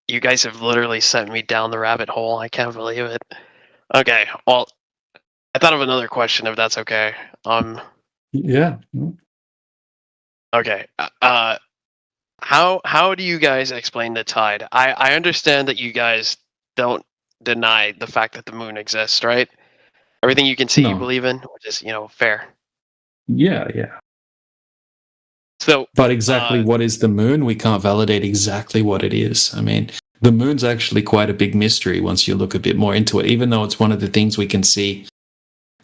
S2: You guys have literally sent me down the rabbit hole. I can't believe it. Okay, well, I thought of another question, if that's okay.
S8: Yeah.
S2: Okay. How do you guys explain the tide? I understand that you guys don't deny the fact that the moon exists, right? Everything you can see, you
S8: No.
S2: believe in, which is, fair.
S8: Yeah.
S2: So,
S8: But exactly what is the moon? We can't validate exactly what it is. I mean, the moon's actually quite a big mystery once you look a bit more into it. Even though it's one of the things we can see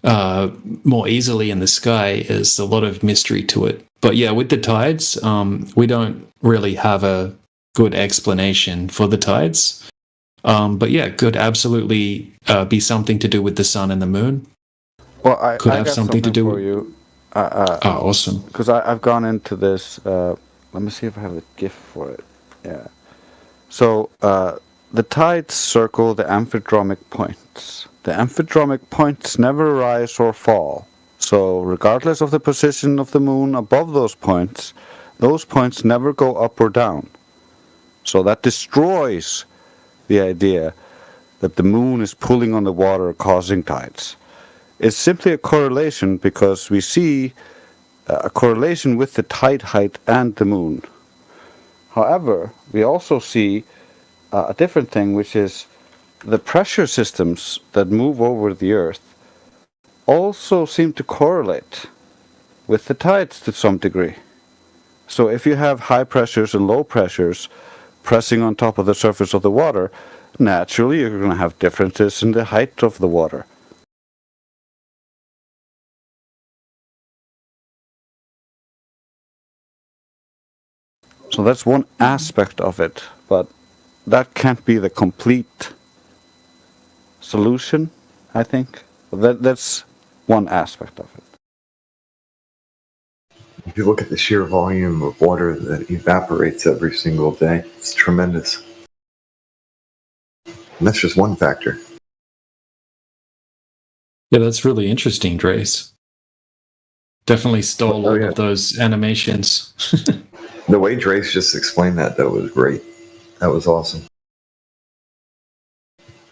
S8: more easily in the sky, there's a lot of mystery to it. But yeah, with the tides, we don't really have a good explanation for the tides. But yeah, it could absolutely be something to do with the sun and the moon.
S10: Well, I
S8: Could
S10: I
S8: have
S10: got
S8: something to do
S10: for
S8: with.
S10: you.
S8: Awesome.
S10: Because I've gone into this. Let me see if I have a GIF for it. Yeah. So the tides circle the amphidromic points. The amphidromic points never rise or fall. So regardless of the position of the moon above those points never go up or down. So that destroys the idea that the moon is pulling on the water causing tides. It's simply a correlation because we see a correlation with the tide height and the moon. However, we also see a different thing, which is the pressure systems that move over the Earth also seem to correlate with the tides to some degree. So if you have high pressures and low pressures pressing on top of the surface of the water, naturally you're going to have differences in the height of the water. So that's one aspect of it, but that can't be the complete solution, I think. That's one aspect of it.
S1: If you look at the sheer volume of water that evaporates every single day, it's tremendous. And that's just one factor.
S8: Yeah, that's really interesting, Drace. Definitely stole all of those animations.
S1: The way Drace just explained that was great. That was awesome.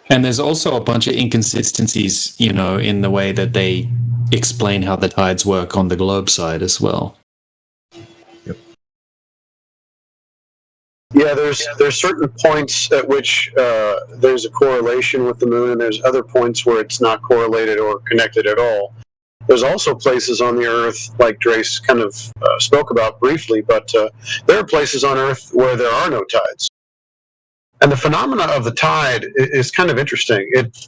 S8: And there's also a bunch of inconsistencies, in the way that they explain how the tides work on the globe side as well.
S4: Yeah, there's certain points at which there's a correlation with the moon, and there's other points where it's not correlated or connected at all. There's also places on the Earth, like Drace kind of spoke about briefly, but there are places on Earth where there are no tides. And the phenomena of the tide is kind of interesting. It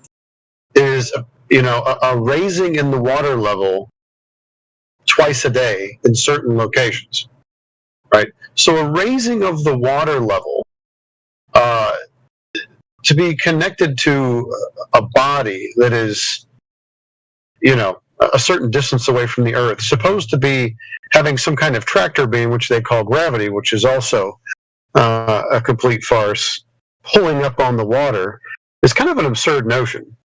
S4: is, a raising in the water level twice a day in certain locations, right? So a raising of the water level to be connected to a body that is, a certain distance away from the Earth, supposed to be having some kind of tractor beam, which they call gravity, which is also a complete farce, pulling up on the water, is kind of an absurd notion.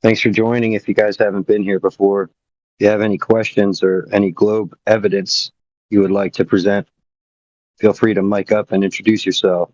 S11: Thanks for joining. If you guys haven't been here before, if you have any questions or any globe evidence you would like to present, feel free to mic up and introduce yourself.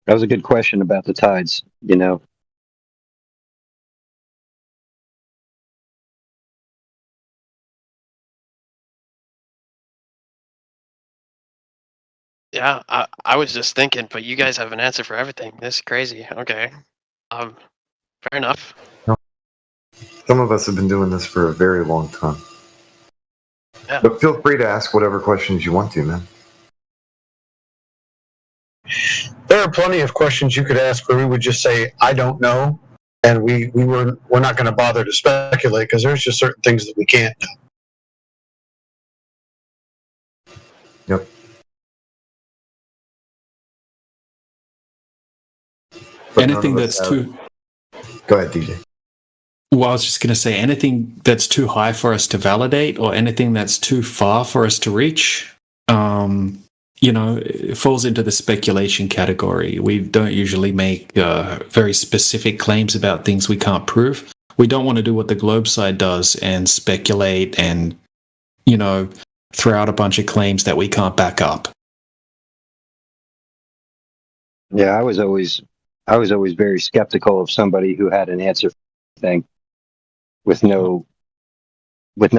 S11: That was a good question about the tides,
S2: Yeah, I was just thinking, but you guys have an answer for everything. This is crazy. Okay. Fair enough.
S1: Some of us have been doing this for a very long time. But feel free to ask whatever questions you want to, man.
S4: There are plenty of questions you could ask where we would just say, I don't know. And we're not going to bother to speculate because there's just certain things that we can't do.
S1: Yep. But
S8: Anything that's too.
S1: Go ahead, DJ.
S8: Well, I was just going to say anything that's too high for us to validate, or anything that's too far for us to reach, it falls into the speculation category. We don't usually make very specific claims about things we can't prove. We don't want to do what the Globe side does and speculate and, throw out a bunch of claims that we can't back up.
S11: Yeah, I was always very skeptical of somebody who had an answer for anything with no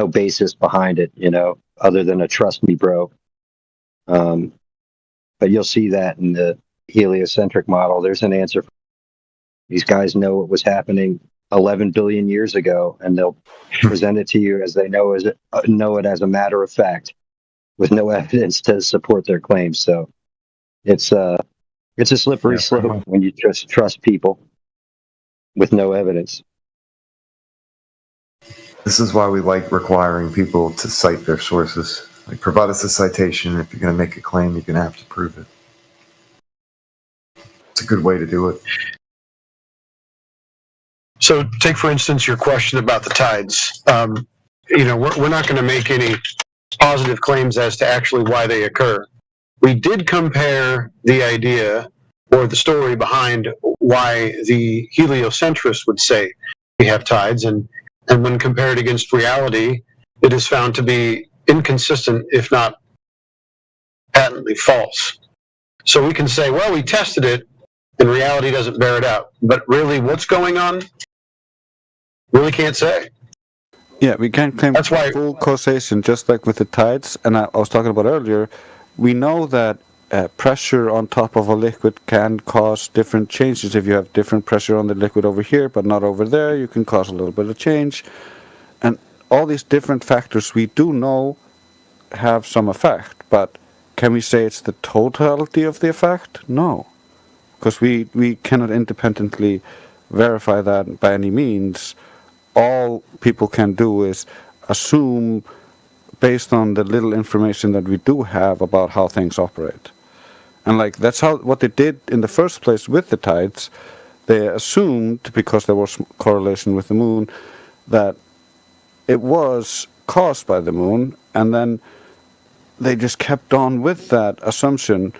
S11: basis behind it, other than a trust me, bro. But you'll see that in the heliocentric model. There's an answer. These guys know what was happening 11 billion years ago, and they'll present it to you as they know it as a matter of fact, with no evidence to support their claims. So it's a slippery slope when you just trust people with no evidence.
S1: This is why we like requiring people to cite their sources. Like, provide us a citation. If you're going to make a claim, you're going to have to prove it. It's a good way to do it.
S4: So take, for instance, your question about the tides. We're not going to make any positive claims as to actually why they occur. We did compare the idea or the story behind why the heliocentrists would say we have tides, and when compared against reality, it is found to be inconsistent, if not patently false. So we can say, well, we tested it, and reality doesn't bear it out. But really, what's going on? Really can't say.
S10: Yeah, we can't claim full causation, just like with the tides. And I was talking about earlier, we know that pressure on top of a liquid can cause different changes. If you have different pressure on the liquid over here, but not over there, you can cause a little bit of change. And all these different factors we do know have some effect. But can we say it's the totality of the effect? No. Because we cannot independently verify that by any means. All people can do is assume based on the little information that we do have about how things operate. And that's what they did in the first place with the tides. They assumed, because there was correlation with the moon, that it was caused by the moon, and then they just kept on with that assumption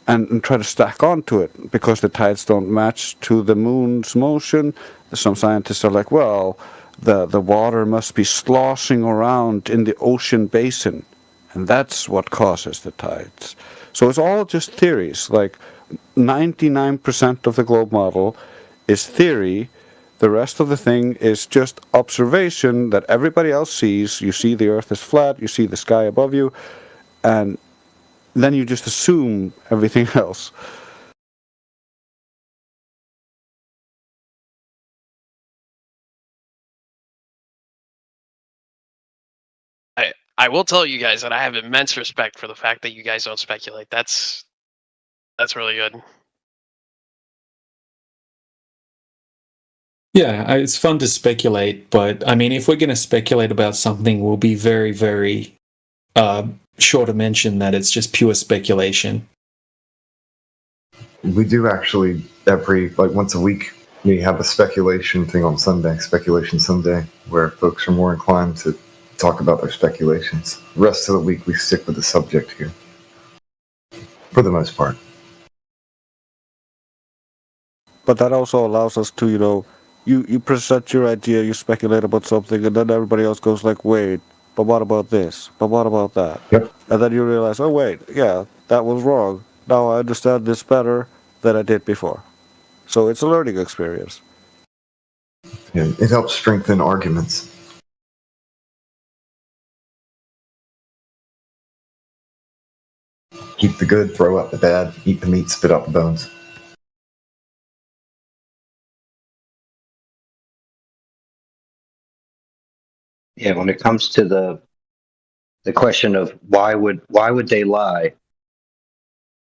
S10: and try to stack onto it because the tides don't match to the moon's motion. Some scientists are like, well, the water must be sloshing around in the ocean basin, and that's what causes the tides. So it's all just theories. 99% of the globe model is theory. The rest of the thing is just observation that everybody else sees. You see the earth is flat, you see the sky above you, and then you just assume everything else.
S2: I will tell you guys that I have immense respect for the fact that you guys don't speculate. That's really good.
S8: Yeah, it's fun to speculate, but I mean, if we're going to speculate about something, we'll be very, very sure to mention that it's just pure speculation.
S1: We do actually once a week, we have a speculation thing on Sunday, Speculation Sunday, where folks are more inclined to talk about their speculations. The rest of the week, we stick with the subject here, for the most part.
S10: But that also allows us to, you present your idea, you speculate about something, and then everybody else goes like, wait, but what about this? But what about that?
S1: Yep.
S10: And then you realize, oh wait, yeah, that was wrong. Now I understand this better than I did before. So it's a learning experience.
S1: Yeah, it helps strengthen arguments. Keep the good, throw out the bad, eat the meat, spit out the bones.
S11: Yeah, when it comes to the the question of why would they lie?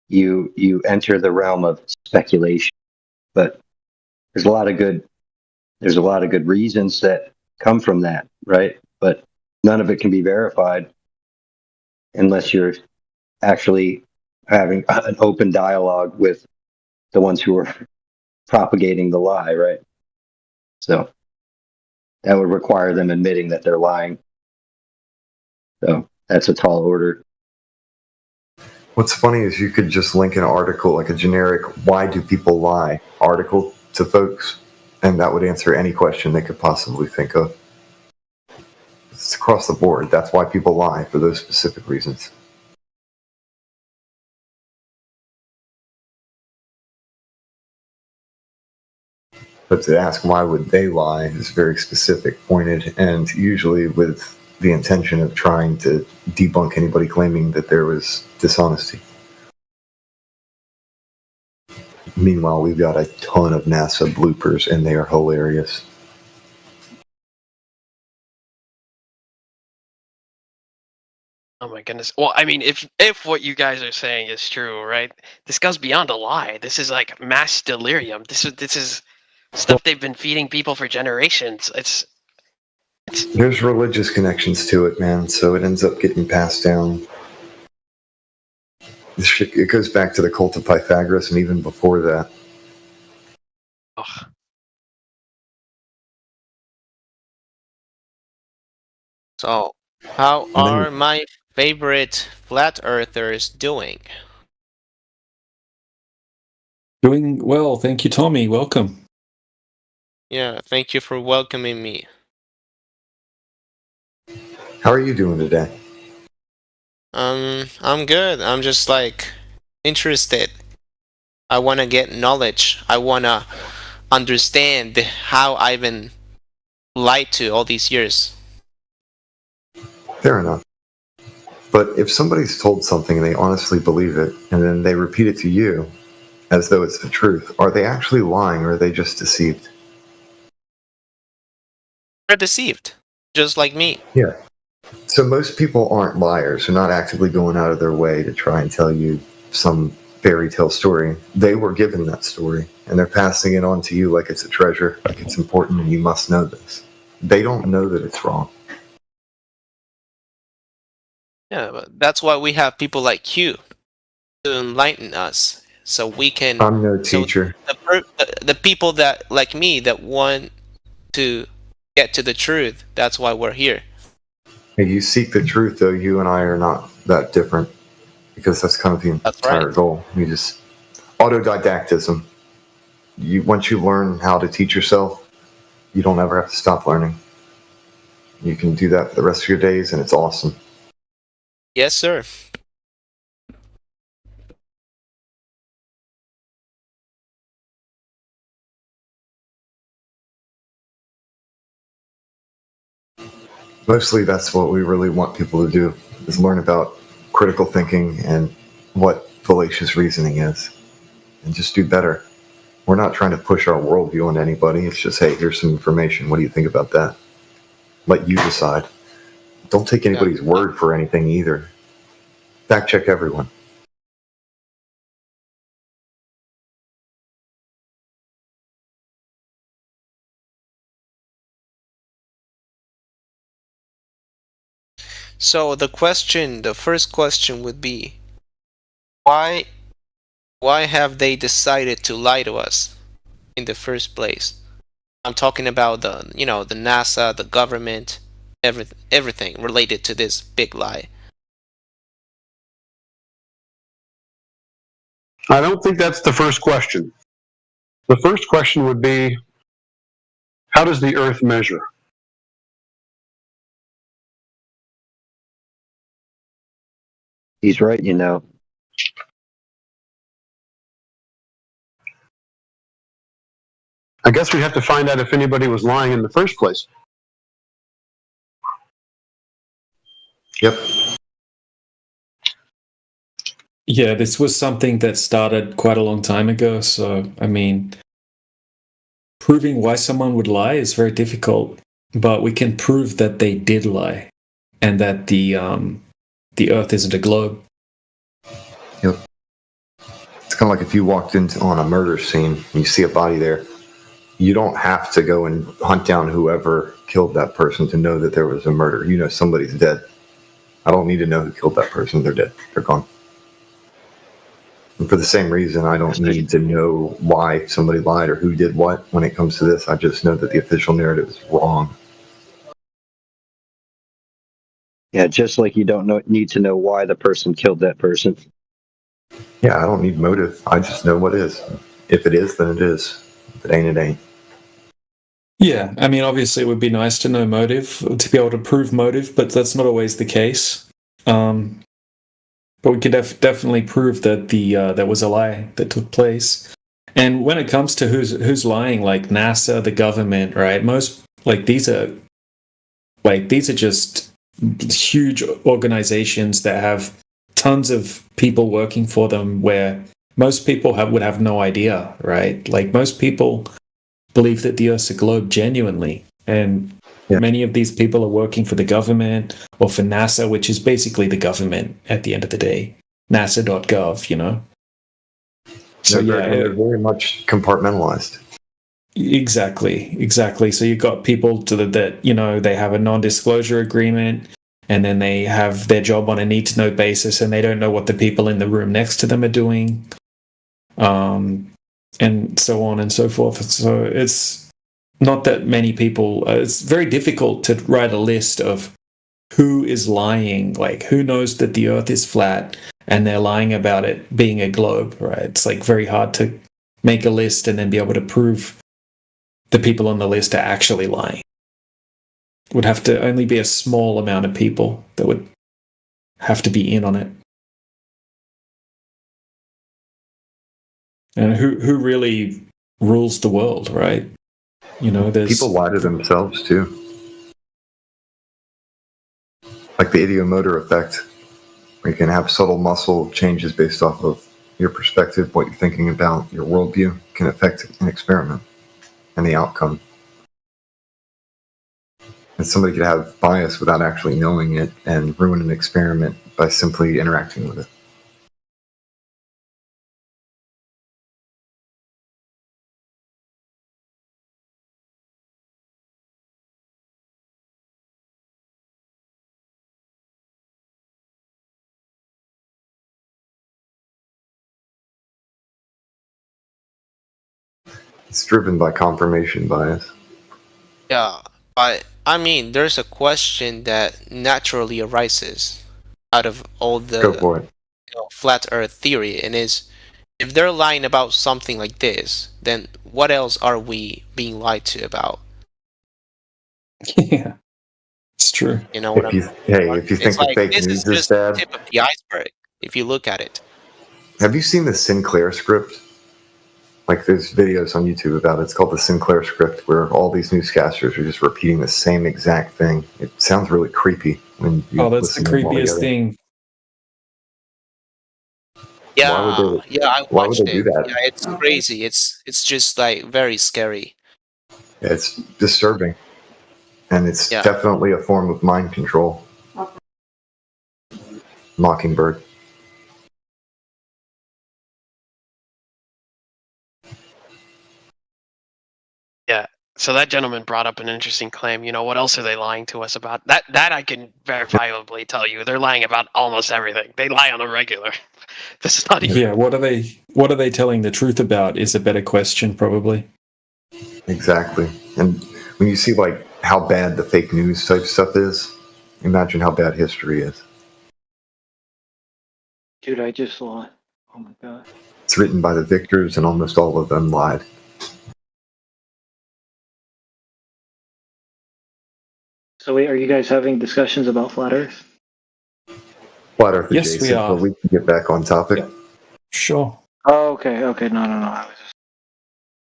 S11: You enter the realm of speculation, but there's a lot of good reasons that come from that, right? But none of it can be verified unless you're actually having an open dialogue with the ones who are propagating the lie, right? So that would require them admitting that they're lying. So that's a tall order.
S1: What's funny is you could just link an article, like a generic "why do people lie" article to folks, and that would answer any question they could possibly think of. It's across the board. That's why people lie, for those specific reasons. But to ask why would they lie is very specific, pointed, and usually with the intention of trying to debunk anybody claiming that there was dishonesty. Meanwhile, we've got a ton of NASA bloopers, and they are hilarious.
S2: Oh my goodness. Well, I mean, if what you guys are saying is true, right? This goes beyond a lie. This is like mass delirium. This is stuff they've been feeding people for generations.
S1: There's religious connections to it, man, so it ends up getting passed down. It goes back to the cult of Pythagoras and even before that.
S2: Ugh.
S3: So, how are my favorite flat earthers doing?
S8: Doing well, thank you, Tommy. Welcome.
S3: Yeah, thank you for welcoming me.
S1: How are you doing today?
S3: I'm good. I'm just like interested. I want to get knowledge. I want to understand how I've been lied to all these years.
S1: Fair enough. But if somebody's told something and they honestly believe it, and then they repeat it to you as though it's the truth, are they actually lying or are they just deceived?
S3: They're deceived, just like me.
S1: Yeah. So most people aren't liars. They're not actively going out of their way to try and tell you some fairy tale story. They were given that story, and they're passing it on to you like it's a treasure, like it's important, and you must know this. They don't know that it's wrong.
S3: Yeah, but that's why we have people like you to enlighten us, so we can.
S1: I'm no teacher.
S3: So the people that like me that want to get to the truth. That's why we're here.
S1: If you seek the truth, though, you and I are not that different, because that's kind of the entire goal. You just autodidactism. Once you learn how to teach yourself, you don't ever have to stop learning. You can do that for the rest of your days, and it's awesome.
S3: Yes, sir.
S1: Mostly that's what we really want people to do, is learn about critical thinking and what fallacious reasoning is, and just do better. We're not trying to push our worldview on anybody. It's just, hey, here's some information. What do you think about that? Let you decide. Don't take anybody's word for anything either. Fact check everyone.
S3: So the first question would be, why have they decided to lie to us in the first place? I'm talking about the NASA, the government, everything related to this big lie.
S4: I don't think that's the first question. The first question would be, how does the Earth measure?
S11: He's right, you know.
S4: I guess we have to find out if anybody was lying in the first place.
S1: Yep.
S8: Yeah, this was something that started quite a long time ago. So, I mean, proving why someone would lie is very difficult, but we can prove that they did lie. and that the Earth isn't a globe.
S1: Yep. It's kind of like if you walked on a murder scene and you see a body there, you don't have to go and hunt down whoever killed that person to know that there was a murder. You know somebody's dead. I don't need to know who killed that person. They're dead. They're gone. And for the same reason, I don't need to know why somebody lied or who did what when it comes to this. I just know that the official narrative is wrong.
S5: Yeah, just like you don't need to know why the person killed that person.
S1: Yeah, I don't need motive. I just know what is. If it is, then it is. If it ain't, it ain't.
S8: Yeah, I mean, obviously, it would be nice to know motive, to be able to prove motive, but that's not always the case. But we could definitely prove that that was a lie that took place. And when it comes to who's lying, like NASA, the government, right? Most these are just huge organizations that have tons of people working for them, where most people would have no idea, right? Like most people believe that the Earth's a globe genuinely, and many of these people are working for the government or for NASA, which is basically the government at the end of the day. NASA.gov, you know. So
S1: they're very much compartmentalized.
S8: Exactly. So you've got people that you know, they have a non-disclosure agreement, and then they have their job on a need-to-know basis, and they don't know what the people in the room next to them are doing, and so on and so forth. So it's not that many people. It's very difficult to write a list of who is lying. Like, who knows that the Earth is flat and they're lying about it being a globe, right? It's like very hard to make a list and then be able to prove the people on the list are actually lying. Would have to only be a small amount of people that would have to be in on it. And who really rules the world, right? You know, there's
S1: people lie to themselves too. Like the ideomotor effect, where you can have subtle muscle changes based off of your perspective, what you're thinking about, your worldview can affect an experiment and the outcome. And somebody could have bias without actually knowing it and ruin an experiment by simply interacting with it. It's driven by confirmation bias.
S3: Yeah, but I mean, there's a question that naturally arises out of all the
S1: Go for it.
S3: flat Earth theory, and is, if they're lying about something like this, then what else are we being lied to about?
S8: Yeah, it's true.
S3: You know what I mean?
S1: If you think the fake
S3: this
S1: news
S3: is
S1: is
S3: just the
S1: bad,
S3: tip of the iceberg. If you look at it,
S1: have you seen the Sinclair script? Like, there's videos on YouTube about it. It's called the Sinclair script, where all these newscasters are just repeating the same exact thing. It sounds really creepy when you
S8: that's the
S1: listen to them all
S8: creepiest
S1: together.
S8: thing.
S3: yeah, I
S1: why would
S3: watched
S1: they do
S3: it.
S1: that?
S3: Yeah, it's crazy. It's just like very scary.
S1: It's disturbing. And it's
S3: Yeah.
S1: definitely a form of mind control. Mockingbird.
S2: Yeah. So that gentleman brought up an interesting claim. You know, what else are they lying to us about? That I can verifiably tell you. They're lying about almost everything. They lie on a regular. This is not even.
S8: Yeah, what are they telling the truth about is a better question, probably.
S1: Exactly. And when you see like how bad the fake news type stuff is, imagine how bad history is.
S17: Dude, I just saw it. Oh my god.
S1: It's written by the victors, and almost all of them lied.
S17: So wait, are you guys having discussions about flat Earth?
S1: Flat Earth
S8: Yes, we
S1: adjacent,
S8: are.
S1: but we can get back on topic.
S8: Sure.
S17: Oh, okay. No. I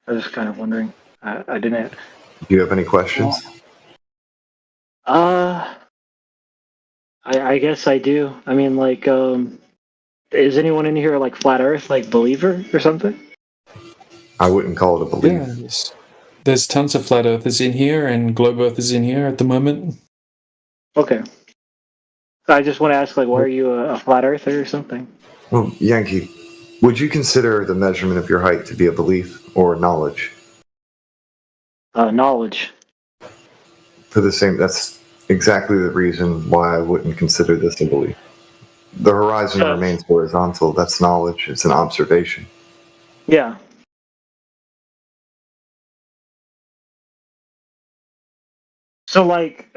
S17: was just kind of wondering. I didn't.
S1: Do you have any questions?
S17: I guess I do. I mean, like, is anyone in here like flat Earth, like believer or something?
S1: I wouldn't call it a belief.
S8: Yeah, yes. There's tons of flat earthers in here, and globe earthers in here at the moment.
S17: Okay. I just want to ask, like, why are you a flat earther or something?
S1: Well, Yankee, would you consider the measurement of your height to be a belief or knowledge?
S17: Knowledge.
S1: For the same, that's exactly the reason why I wouldn't consider this a belief. The horizon remains horizontal. That's knowledge. It's an observation.
S17: Yeah. So, like,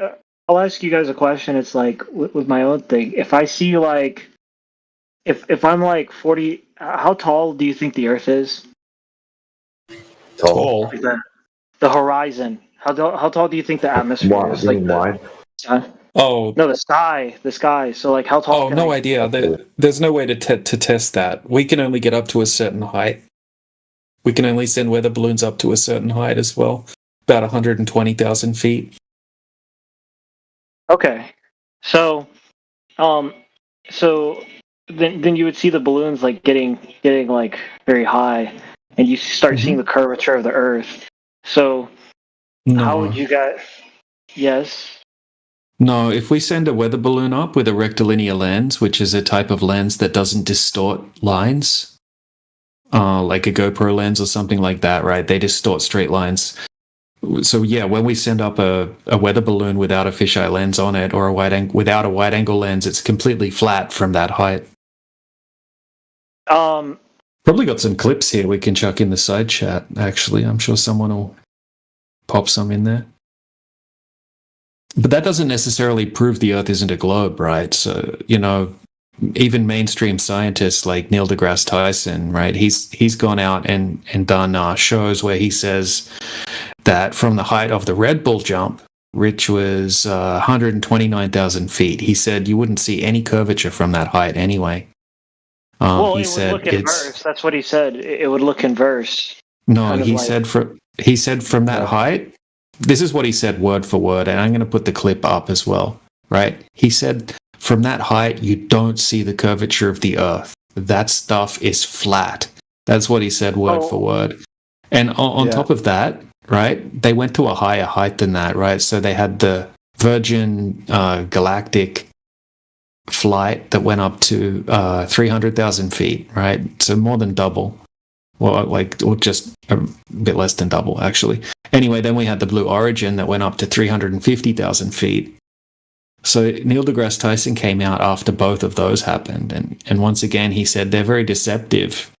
S17: I'll ask you guys a question. It's like with my own thing. If I see like, if I'm like 40, how tall do you think the Earth is?
S1: Tall.
S17: Like the horizon. How tall do you think the atmosphere
S1: Wide?
S17: is?
S1: You
S17: Like
S1: mean
S17: the,
S1: wide?
S8: Oh
S17: no, the sky. So like, how tall?
S8: Oh, no idea. There's no way to test that. We can only get up to a certain height. We can only send weather balloons up to a certain height as well, about 120,000 feet.
S17: Okay, so, so then you would see the balloons like getting like very high, and you start seeing the curvature of the Earth. So, how would you guys? Yes.
S8: No, if we send a weather balloon up with a rectilinear lens, which is a type of lens that doesn't distort lines, like a GoPro lens or something like that, right? They distort straight lines. So yeah, when we send up a weather balloon without a fisheye lens on it or without a wide angle lens, it's completely flat from that height. Probably got some clips here we can chuck in the side chat. Actually, I'm sure someone will pop some in there. But that doesn't necessarily prove the Earth isn't a globe, right? So, you know, even mainstream scientists like Neil deGrasse Tyson, right? He's gone out and done shows where he says that from the height of the Red Bull jump, which was 129,000 feet, he said you wouldn't see any curvature from that height anyway.
S17: Well,
S8: he
S17: it
S8: said
S17: would look inverse. That's what he said. It would look inverse.
S8: No,
S17: Kind of
S8: he
S17: like-
S8: said from that height. This is what he said word for word, and I'm going to put the clip up as well, right? He said from that height, you don't see the curvature of the Earth. That stuff is flat. That's what he said word for word. And on top of that, right, they went to a higher height than that, right? So they had the Virgin Galactic flight that went up to 300,000 feet, right? So more than double. Well, or just a bit less than double, actually. Anyway, then we had the Blue Origin that went up to 350,000 feet. So Neil deGrasse Tyson came out after both of those happened. And once again, he said they're very deceptive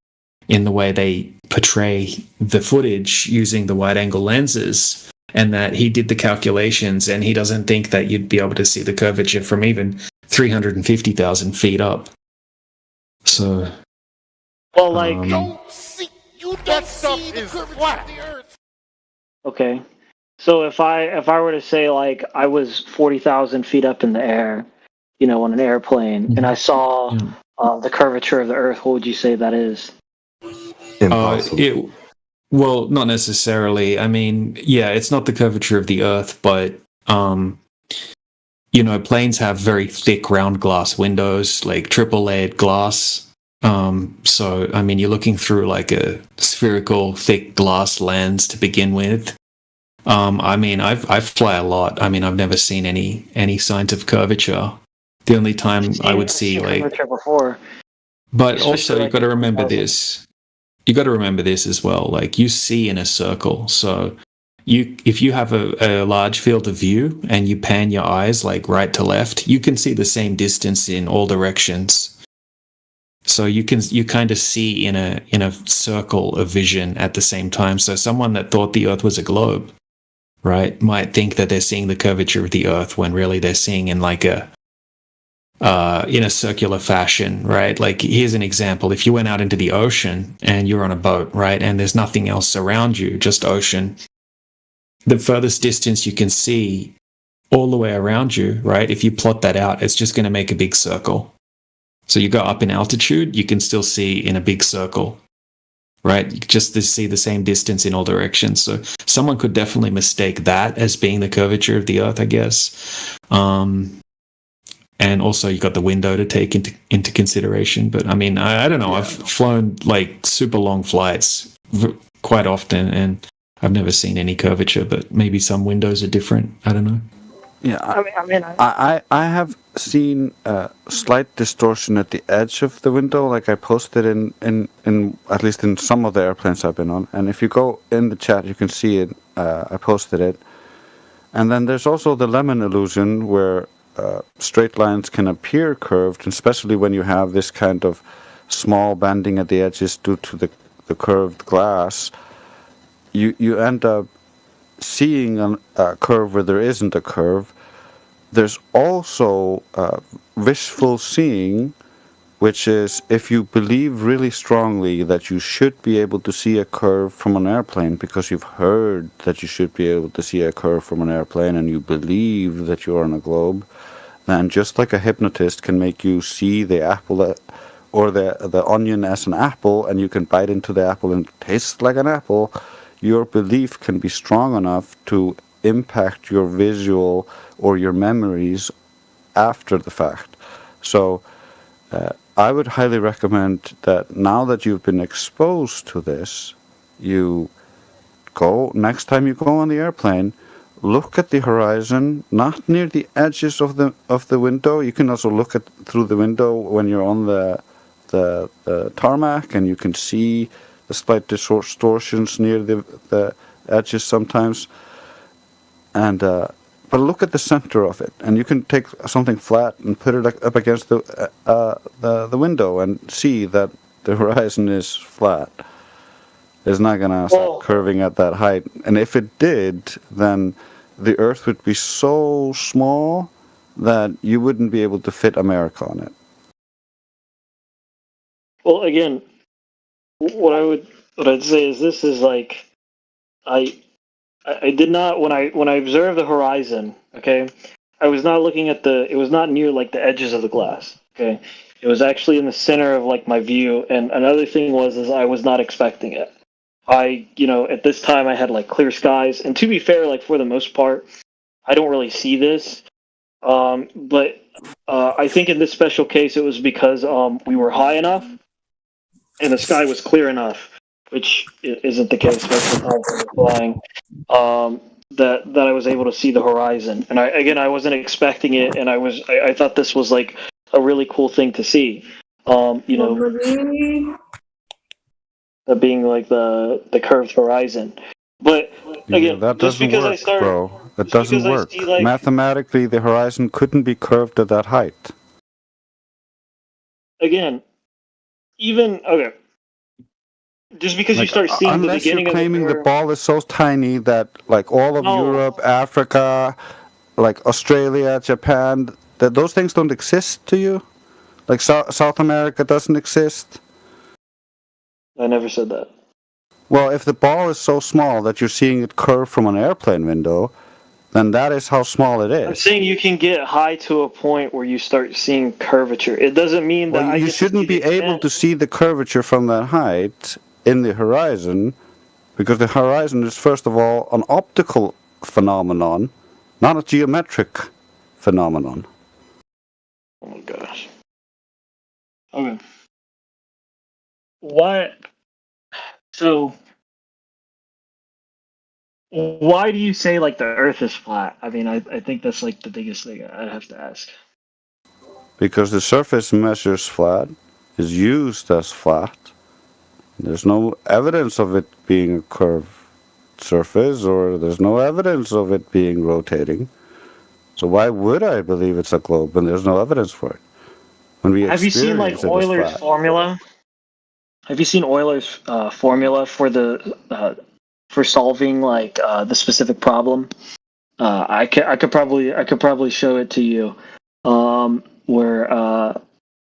S8: in the way they portray the footage using the wide-angle lenses, and that he did the calculations and he doesn't think that you'd be able to see the curvature from even 350,000 feet up. So...
S17: Well, like...
S7: That stuff is flat.
S17: Okay. So if I were to say like I was 40,000 feet up in the air, you know, on an airplane, and I saw the curvature of the Earth, what would you say that is?
S1: Impossible.
S8: Well, not necessarily. I mean, yeah, it's not the curvature of the Earth, but you know, planes have very thick round glass windows, like triple layered glass. So I mean, you're looking through like a spherical thick glass lens to begin with. I mean, I fly a lot. I mean, I've never seen any signs of curvature. The only time I would see like
S17: curvature before.
S8: But also, you've got to remember this. You got to remember this as well. Like, you see in a circle. So, if you have a large field of view and you pan your eyes like right to left, you can see the same distance in all directions. So you kind of see in a circle of vision at the same time. So someone that thought the Earth was a globe, right, might think that they're seeing the curvature of the Earth when really they're seeing in like in a circular fashion, right? Like, here's an example. If you went out into the ocean and you're on a boat, right, and there's nothing else around you, just ocean, the furthest distance you can see all the way around you, right, if you plot that out, it's just going to make a big circle. So you go up in altitude, you can still see in a big circle, right? Just to see the same distance in all directions. So someone could definitely mistake that as being the curvature of the Earth, I guess. And also you got the window to take into consideration. But I mean, I don't know. I've flown like super long flights quite often, and I've never seen any curvature, but maybe some windows are different. I don't know.
S10: Yeah,
S17: I
S10: I have seen a slight distortion at the edge of the window, like I posted in at least in some of the airplanes I've been on. And if you go in the chat, you can see it. I posted it. And then there's also the lemon illusion, where straight lines can appear curved, especially when you have this kind of small banding at the edges due to the curved glass. You end up seeing a curve where there isn't a curve. There's also wishful seeing, which is if you believe really strongly that you should be able to see a curve from an airplane because you've heard that you should be able to see a curve from an airplane and you believe that you're on a globe, then just like a hypnotist can make you see the apple or the onion as an apple, and you can bite into the apple and it tastes like an apple, your belief can be strong enough to impact your visual or your memories after the fact. So I would highly recommend that now that you've been exposed to this, you go, next time you go on the airplane, look at the horizon, not near the edges of the window. You can also look through the window when you're on the tarmac, and you can see the slight distortions near the edges sometimes. And but look at the center of it, and you can take something flat and put it up against the window and see that the horizon is flat. It's not gonna start curving at that height. And if it did, then the Earth would be so small that you wouldn't be able to fit America on it.
S17: Well, again, what I'd say is this is like, I did not when I observed the horizon. Okay, I was not looking at it was not near like the edges of the glass. Okay, it was actually in the center of like my view. And another thing is I was not expecting it. At this time I had like clear skies, and to be fair, like for the most part, I don't really see this. But I think in this special case it was because we were high enough and the sky was clear enough, which isn't the case most of the time when we're flying. That I was able to see the horizon, and I wasn't expecting it, and I thought this was like a really cool thing to see. That being like the curved horizon. But again,
S10: that
S17: just
S10: doesn't
S17: because
S10: work,
S17: I started,
S10: bro. That doesn't work.
S17: see, like,
S10: Mathematically, the horizon couldn't be curved at that height.
S17: again, even okay. Just because you start seeing the
S10: unless
S17: beginning
S10: you're claiming
S17: of
S10: the ball is so tiny that like all of Europe, Africa, like Australia, Japan, that those things don't exist to you? Like South America doesn't exist?
S17: I never said that.
S10: Well, if the ball is so small that you're seeing it curve from an airplane window, then that is how small it
S17: I'm
S10: is.
S17: saying you can get high to a point where you start seeing curvature. It doesn't mean that
S10: Well, you shouldn't be able to see the curvature from that height in the horizon, because the horizon is first of all an optical phenomenon, not a geometric phenomenon.
S17: Oh my gosh. Okay. Why? So, why do you say like the Earth is flat? I mean, I think that's like the biggest thing I'd have to ask.
S10: Because the surface measures flat, is used as flat. There's no evidence of it being a curved surface, or there's no evidence of it being rotating. So why would I believe it's a globe when there's no evidence for it? When we
S17: Have you seen like
S10: experience it as
S17: Euler's
S10: flat.
S17: formula? Have you seen Euler's formula for for solving like the specific problem? I could probably show it to you, where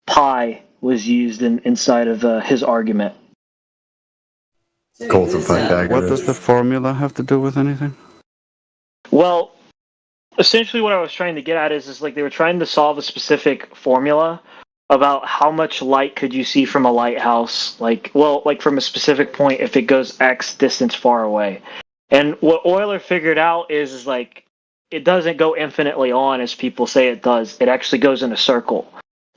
S17: pi was used inside of his argument.
S10: What does the formula have to do with anything?
S17: Well, essentially what I was trying to get at is like they were trying to solve a specific formula about how much light could you see from a lighthouse, like from a specific point if it goes X distance far away. And what Euler figured out is like it doesn't go infinitely on as people say it does. It actually goes in a circle.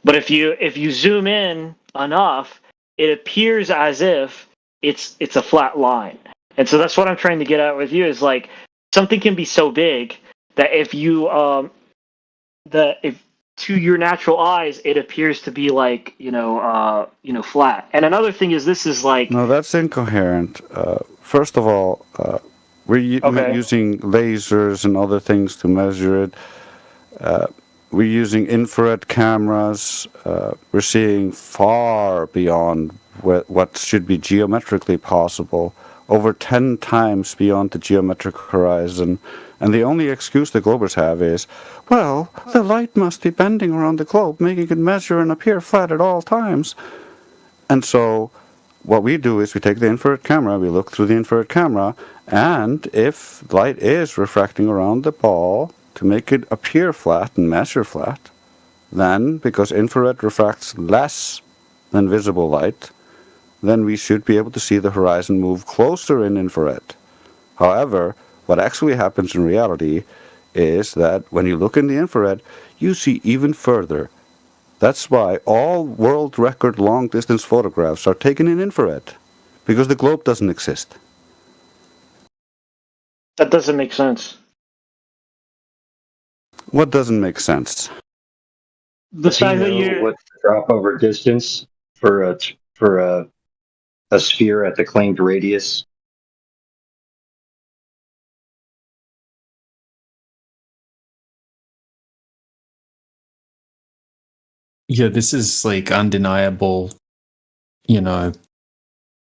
S17: But if you zoom in enough, it appears as if it's a flat line. And so that's what I'm trying to get at with you is like something can be so big that if you if to your natural eyes it appears to be like flat. And another thing is this is like
S10: No, that's incoherent. First of all, we're using lasers and other things to measure it. We're using infrared cameras. We're seeing far beyond what should be geometrically possible, over 10 times beyond the geometric horizon. And the only excuse the globers have is, well, the light must be bending around the globe, making it measure and appear flat at all times. And so what we do is we take the infrared camera, we look through the infrared camera, and if light is refracting around the ball to make it appear flat and measure flat, then, because infrared refracts less than visible light, then we should be able to see the horizon move closer in infrared. However, what actually happens in reality is that when you look in the infrared, you see even further. That's why all world record long distance photographs are taken in infrared, because the globe doesn't exist.
S17: that doesn't make sense.
S10: What doesn't make sense?
S17: The fact that
S11: Do you know
S17: you're
S11: what's the drop over distance for a sphere at the claimed radius?
S8: Yeah, this is like undeniable,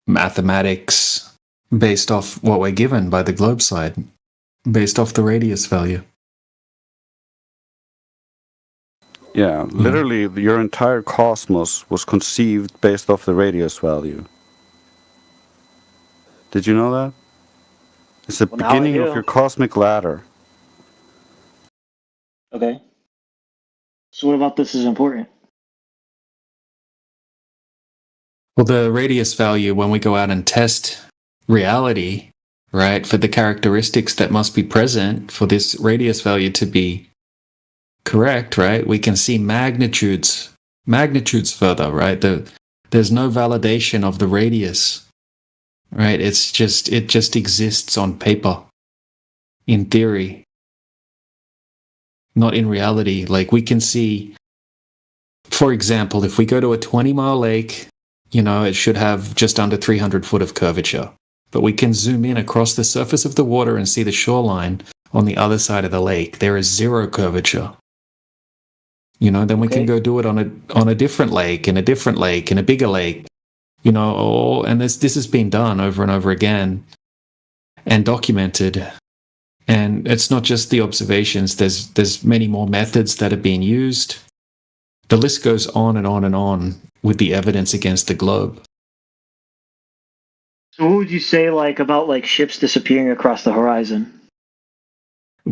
S8: mathematics based off what we're given by the globe side, based off the radius value.
S10: Yeah, literally your entire cosmos was conceived based off the radius value. Did you know that? It's the
S17: Well, now I
S10: beginning of
S17: do.
S10: your cosmic ladder.
S17: Okay. So what about this is important?
S8: Well, the radius value, when we go out and test reality, right, for the characteristics that must be present for this radius value to be correct, right, we can see magnitudes further, right? There's no validation of the radius, right? It just exists on paper, in theory, not in reality. Like we can see, for example, if we go to a 20-mile lake, it should have just under 300 foot of curvature. But we can zoom in across the surface of the water and see the shoreline on the other side of the lake. There is zero curvature. Then we can go do it on a different lake, in a different lake, in a bigger lake. And this has been done over and over again and documented. And it's not just the observations. There's many more methods that are being used. The list goes on and on and on with the evidence against the globe.
S17: So what would you say about ships disappearing across the horizon?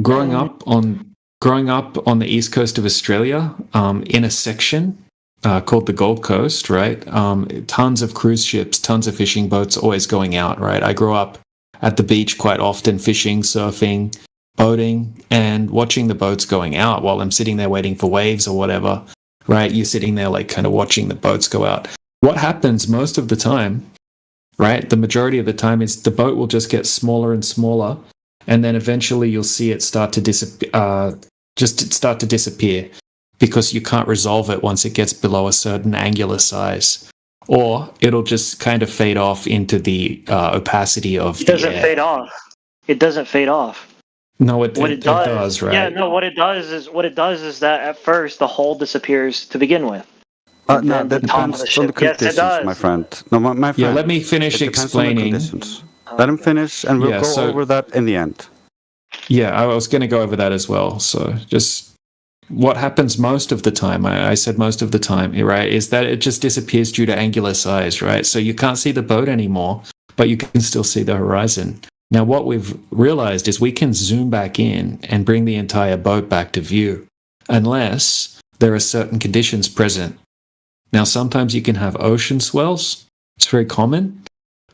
S8: Growing up on the east coast of Australia, in a section called the Gold Coast, right? Tons of cruise ships, tons of fishing boats always going out, right? I grew up at the beach quite often, fishing, surfing, boating, and watching the boats going out while I'm sitting there waiting for waves or whatever, right? You're sitting there kind of watching the boats go out. What happens most of the time, right? The majority of the time is the boat will just get smaller and smaller, and then eventually you'll see it start to disappear, because you can't resolve it once it gets below a certain angular size, or it'll just kind of fade off into the opacity of
S17: It doesn't fade off. It doesn't fade off.
S8: No, it does, right?
S17: Yeah, no. What it does is that at first the hull disappears to begin with.
S10: No, that depends on the conditions, my friend. No, my friend.
S8: Yeah, let me finish
S10: it depends on the
S8: explaining.
S10: conditions. Let him finish, and we'll go over that in the end.
S8: Yeah, I was going to go over that as well. So just what happens most of the time, I said most of the time, right, is that it just disappears due to angular size, right? So you can't see the boat anymore, but you can still see the horizon. Now, what we've realized is we can zoom back in and bring the entire boat back to view, unless there are certain conditions present. Now, sometimes you can have ocean swells. It's very common.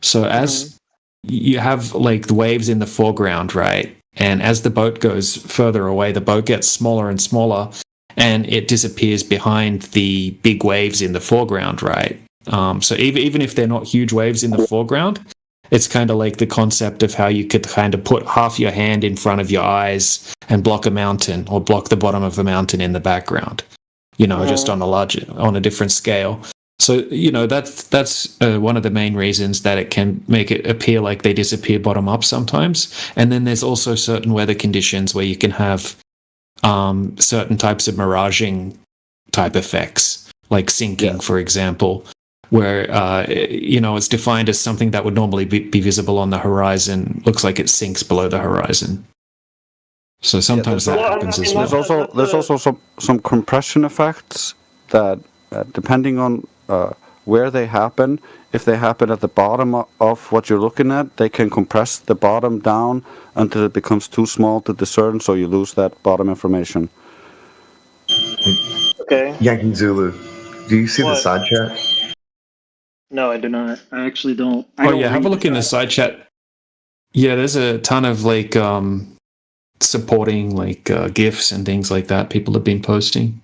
S8: So as you have the waves in the foreground, right? And as the boat goes further away, the boat gets smaller and smaller, and it disappears behind the big waves in the foreground, right? So even if they're not huge waves in the foreground, it's kind of like the concept of how you could kind of put half your hand in front of your eyes and block a mountain or block the bottom of a mountain in the background, just on a different scale. So, that's one of the main reasons that it can make it appear like they disappear bottom up sometimes. And then there's also certain weather conditions where you can have certain types of miraging type effects, like sinking, for example, where, it's defined as something that would normally be visible on the horizon, looks like it sinks below the horizon. So sometimes that happens as well.
S10: There's also some compression effects that, depending on where they happen, if they happen at the bottom of what you're looking at, they can compress the bottom down until it becomes too small to discern, so you lose that bottom information.
S17: Okay.
S1: Yankee Zulu, do you see the side chat?
S17: No, I do not. I actually don't.
S8: Have a look in the side chat. Yeah, there's a ton of supporting GIFs and things like that people have been posting.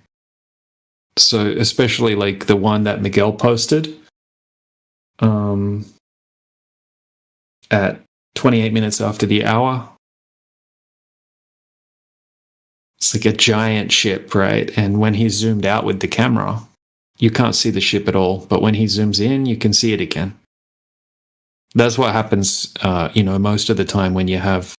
S8: So especially the one that Miguel posted at 28 minutes after the hour. It's like a giant ship, right? And when he zoomed out with the camera, you can't see the ship at all. But when he zooms in, you can see it again. That's what happens, most of the time when you have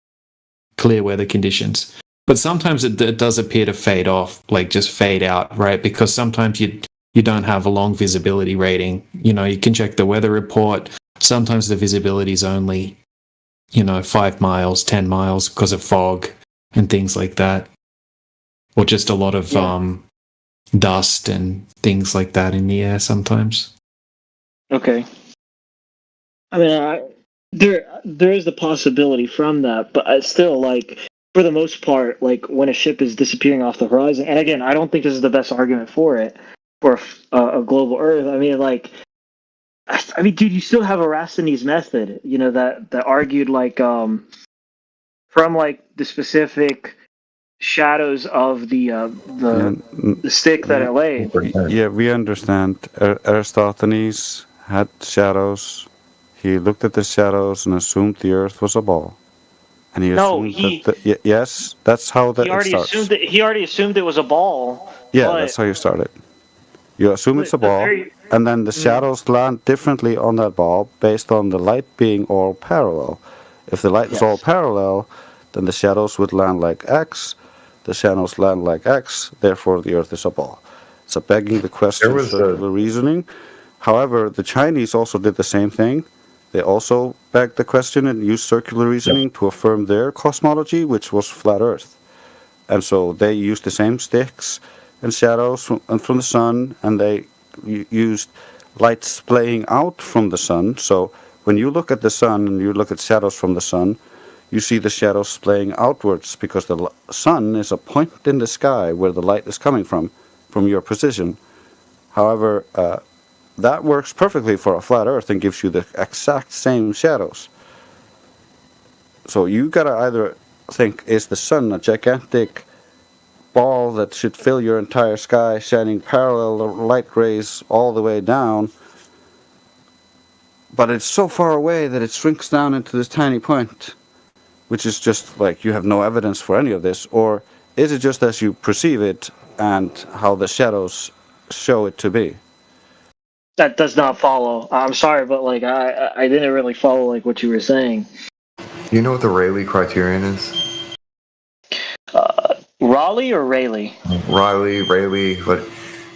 S8: clear weather conditions. But sometimes it does appear to fade off, just fade out, right? Because sometimes you don't have a long visibility rating. You can check the weather report. Sometimes the visibility is only, 5 miles, 10 miles because of fog and things like that. Or just a lot of dust and things like that in the air sometimes.
S17: Okay. I mean, there is the possibility from that, but I still for the most part, when a ship is disappearing off the horizon, and again, I don't think this is the best argument for it, for a global Earth. I mean, dude, you still have Eratosthenes' method, that argued from the specific shadows of the stick that it laid.
S10: Yeah, we understand. Eratosthenes had shadows. He looked at the shadows and assumed the Earth was a ball. And yes, that's how that starts.
S17: He already assumed it was a ball.
S10: Yeah, that's how you start it. You assume it's a ball, and then the shadows land differently on that ball based on the light being all parallel. If the light is all parallel, then the shadows would land like X, the shadows land like X, therefore the Earth is a ball. So begging the question, circular reasoning. However, the Chinese also did the same thing. They also begged the question and used circular reasoning to affirm their cosmology, which was flat Earth. And so they used the same sticks and shadows from the sun, and they used light splaying out from the sun. So when you look at the sun and you look at shadows from the sun, you see the shadows splaying outwards because the sun is a point in the sky where the light is coming from your position. However, that works perfectly for a flat Earth and gives you the exact same shadows. So you gotta either think, is the sun a gigantic ball that should fill your entire sky, shining parallel light rays all the way down, but it's so far away that it shrinks down into this tiny point, which is just you have no evidence for any of this? Or is it just as you perceive it and how the shadows show it to be?
S17: That does not follow. I'm sorry, but I didn't really follow what you were saying.
S1: Do you know what the Rayleigh criterion is?
S17: Raleigh or Rayleigh?
S1: Rayleigh, but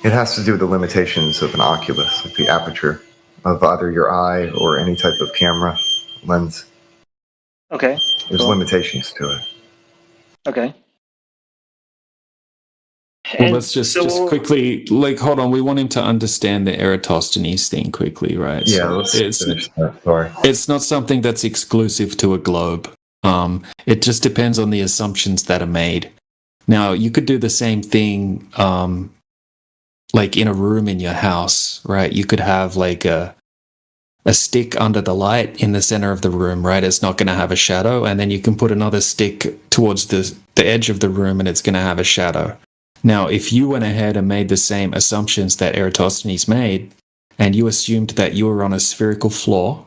S1: it has to do with the limitations of an oculus, like the aperture of either your eye or any type of camera lens.
S17: Okay.
S1: There's limitations to it.
S17: Okay.
S8: Well, let's just quickly, hold on. We want him to understand the Eratosthenes thing quickly, right?
S1: Yeah,
S8: so it's not something that's exclusive to a globe. It just depends on the assumptions that are made. Now, you could do the same thing, in a room in your house, right? You could have a stick under the light in the center of the room, right? It's not going to have a shadow, and then you can put another stick towards the edge of the room, and it's going to have a shadow. Now, if you went ahead and made the same assumptions that Eratosthenes made, and you assumed that you were on a spherical floor,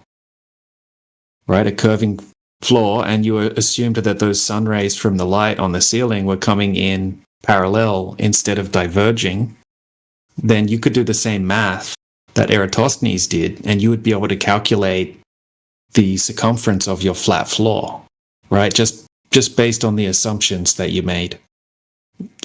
S8: right, a curving floor and you assumed that those sun rays from the light on the ceiling were coming in parallel instead of diverging, then you could do the same math that Eratosthenes did, and you would be able to calculate the circumference of your flat floor, right? Just based on the assumptions that you made.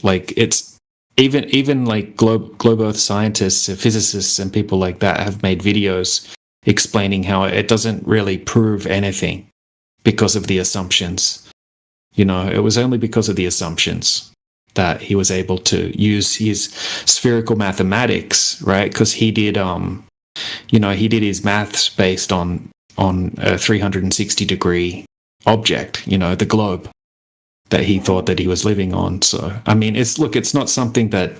S8: Like, it's even like globe earth scientists, physicists and people like that have made videos explaining how it doesn't really prove anything because of the assumptions. You know, it was only because of the assumptions that he was able to use his spherical mathematics, right? Because he did, he did his maths based on a 360-degree object, the globe that he thought that he was living on. So, I mean, it's not something that,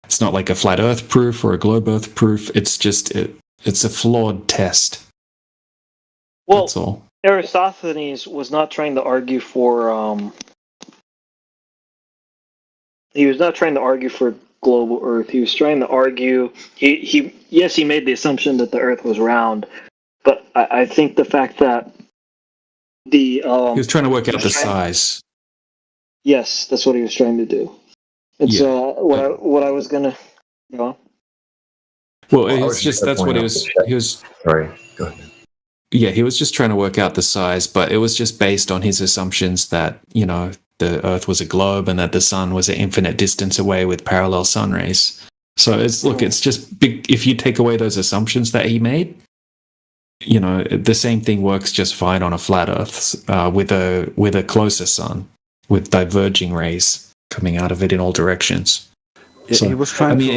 S8: it's not like a flat Earth proof or a globe Earth proof. It's just, it's a flawed test.
S17: Well,
S8: that's all.
S17: Eratosthenes was not trying to argue for, he was not trying to argue for global Earth. He was trying to argue, he made the assumption that the Earth was round, but I think the fact that he
S8: was trying to work out the size.
S17: Yes, that's what he was trying to do. It's what I was gonna.
S8: Well, it's just that's what he was.
S6: Sorry, go ahead.
S8: Yeah, he was just trying to work out the size, but it was just based on his assumptions that the Earth was a globe and that the sun was an infinite distance away with parallel sun rays. So it's just big. If you take away those assumptions that he made, the same thing works just fine on a flat Earth with a closer sun with diverging rays coming out of it in all directions. So,
S10: he was trying to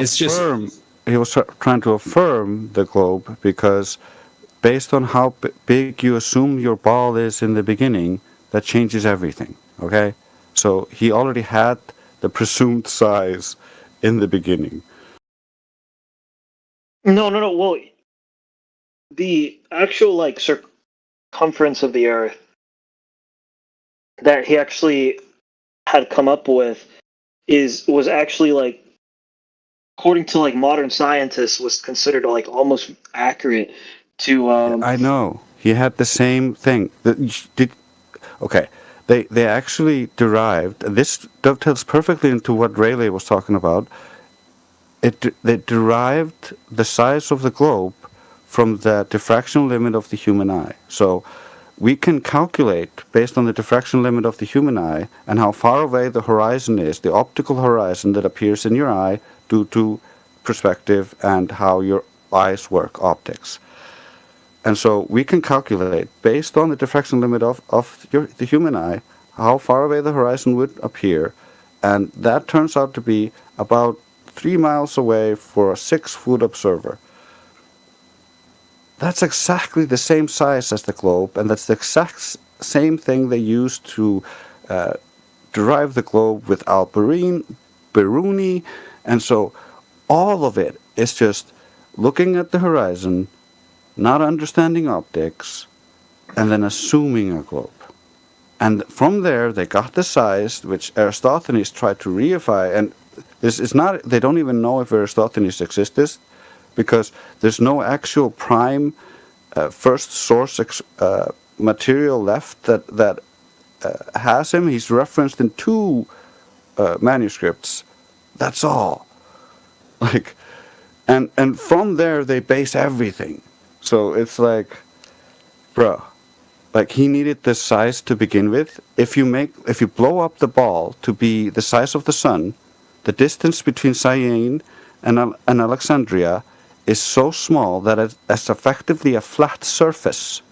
S10: affirm the globe because based on how big you assume your ball is in the beginning, that changes everything. Okay? So he already had the presumed size in the beginning.
S17: No. Well, the actual circumference of the Earth that he actually had come up with was actually according to modern scientists was considered almost accurate to
S10: I know. He had the same thing. They actually derived, this dovetails perfectly into what Rayleigh was talking about. They derived the size of the globe from the diffraction limit of the human eye. So we can calculate, based on the diffraction limit of the human eye and how far away the horizon is, the optical horizon that appears in your eye due to perspective and how your eyes work, optics. And so we can calculate, based on the diffraction limit of the human eye, how far away the horizon would appear. And that turns out to be about 3 miles away for a 6-foot observer. That's exactly the same size as the globe, and that's the exact same thing they used to derive the globe with Al-Biruni. And so all of it is just looking at the horizon, not understanding optics, and then assuming a globe. And from there, they got the size, which Eratosthenes tried to reify. And this is not, they don't even know if Eratosthenes existed, because there's no actual prime first source material left that has him. He's referenced in 2 manuscripts. That's all. And from there, they base everything. So it's bro, he needed the size to begin with. If you blow up the ball to be the size of the sun, the distance between Syene and Alexandria is so small that it's effectively a flat surface.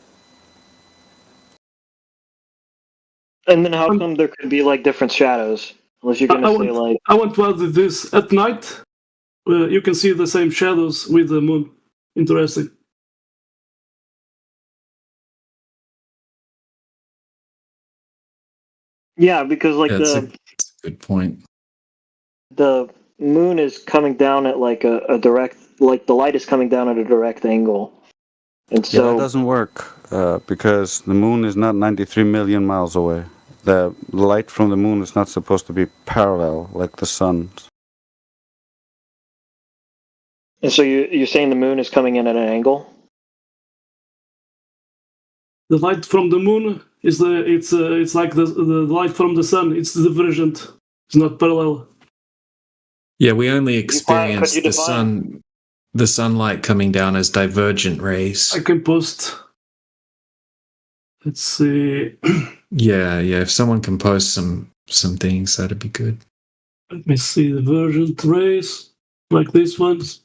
S17: And then how come there could be different shadows? Unless you're gonna say
S13: I want to add this. At night, you can see the same shadows with the moon. Interesting.
S17: Yeah, because
S8: that's a good point.
S17: The moon is coming down at a direct, the light is coming down at a direct angle, and so
S10: that doesn't work because the moon is not 93 million miles away. The light from the moon is not supposed to be parallel like the sun.
S17: And so you're saying the moon is coming in at an angle?
S13: The light from the moon is it's like the light from the sun. It's divergent. It's not parallel.
S8: Yeah, we only experience
S17: you
S8: the sunlight coming down as divergent rays.
S13: I can post. Let's see.
S8: Yeah. If someone can post some things, that'd be good.
S13: Let me see the divergent rays like these ones.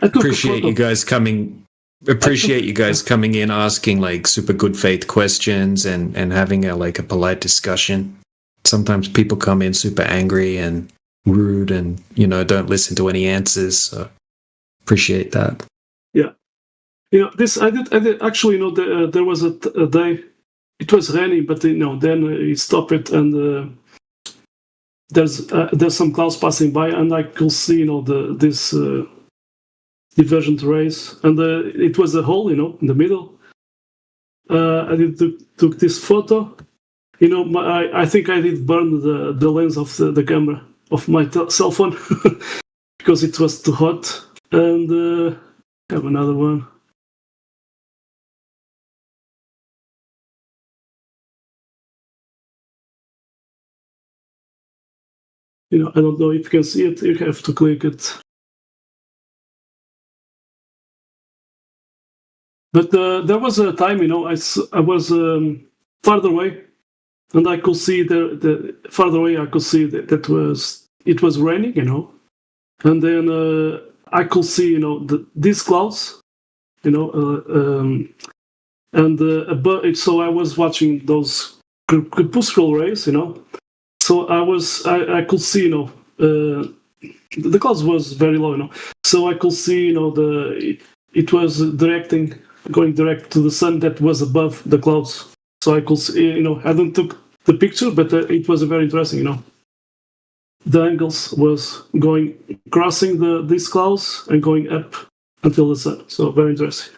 S8: Appreciate you guys coming in, asking like super good faith questions and having a polite discussion. Sometimes people come in super angry and rude and don't listen to any answers, so appreciate that.
S13: Yeah, this I did actually. There was a day it was raining, but then it stopped it, and there's some clouds passing by, and I could see this divergent rays, and it was a hole in the middle. I took this photo. I think I did burn the lens of the camera of my cell phone because it was too hot. And I have another one. I don't know if you can see it. You have to click it. But there was a time, I was farther away, and I could see the farther away. I could see that it was raining, and then I could see these clouds, and above. So I was watching those crepuscular rays, So I could see, the clouds was very low, So I could see, it was going direct to the sun that was above the clouds. So I could see, I didn't took the picture, but it was very interesting, The angles was crossing these clouds and going up until the sun. So very interesting.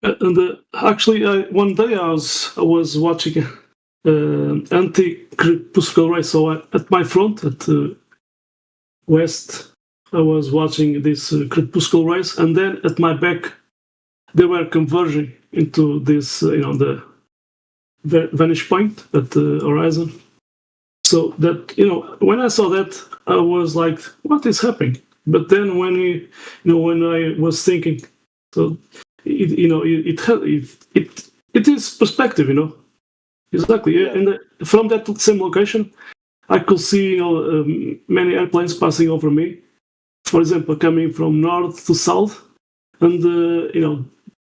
S13: And actually, one day I was watching anti-crepuscular rays. So at my front, at west, I was watching these crepuscular rays, and then at my back, they were converging into this, the vanishing point at the horizon. So that when I saw that, I was like, "What is happening?" But then when I was thinking, so. It is perspective, Exactly. Yeah. And from that same location, I could see many airplanes passing over me. For example, coming from north to south, and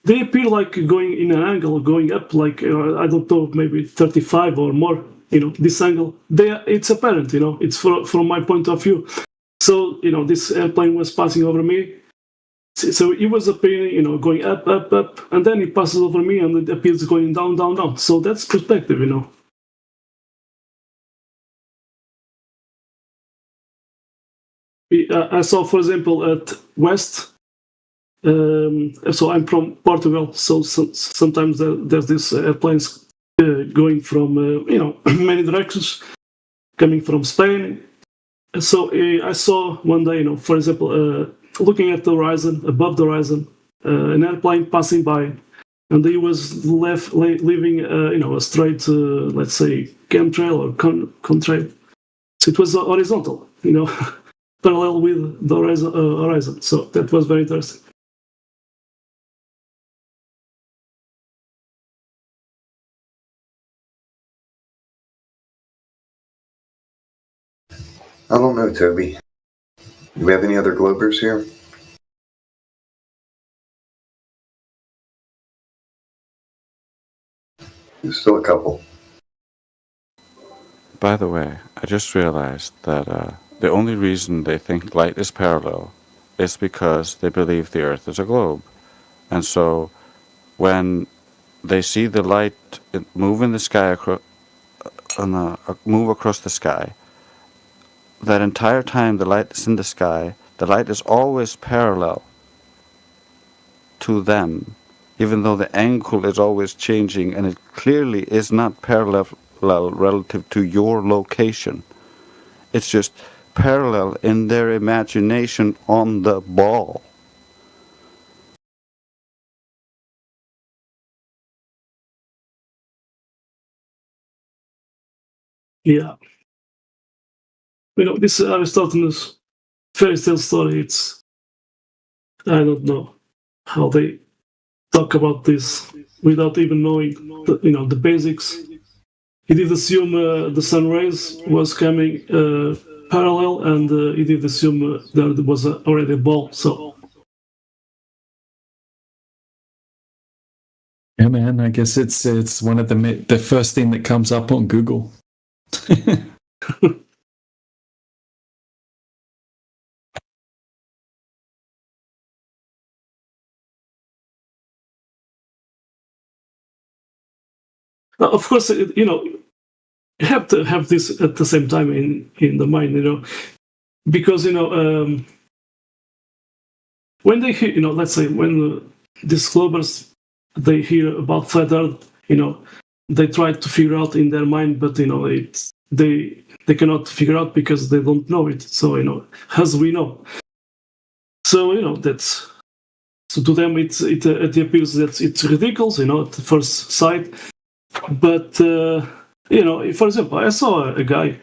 S13: they appear like going in an angle, going up like I don't know, maybe 35 or more. This angle. It's apparent. It's from my point of view. So this airplane was passing over me. So it was appearing, going up, up, up, and then it passes over me, and it appears going down, down, down. So that's perspective. I saw, for example, at West. So I'm from Portugal. So sometimes there's these airplanes going from many directions, coming from Spain. So I saw one day, for example, looking at the horizon, above the horizon, an airplane passing by, and he was leaving, a straight, let's say, chemtrail or contrail. So it was horizontal, parallel with the horizon. So that was very interesting.
S1: I don't know, Toby. Do we have any other Globers here? There's still a couple.
S10: By the way, I just realized that the only reason they think light is parallel is because they believe the Earth is a globe. And so when they see the light move in the sky, move across the sky, that entire time the light is in the sky, the light is always parallel to them, even though the angle is always changing, and it clearly is not parallel relative to your location. It's just parallel in their imagination on the ball.
S13: Yeah. This Aristotle's fairy tale story, I don't know how they talk about this without even knowing, the basics. He did assume the sun rays was coming parallel, and he did assume there was already a ball. So,
S8: Yeah, man. I guess it's one of the first thing that comes up on Google.
S13: of course, you have to have this at the same time in the mind, because when they hear, let's say when these Globers they hear about flat Earth, they try to figure out in their mind, but they cannot figure out because they don't know it. So as we know, so that's. So to them, it appears that it's ridiculous, at the first sight. But for example, I saw a guy.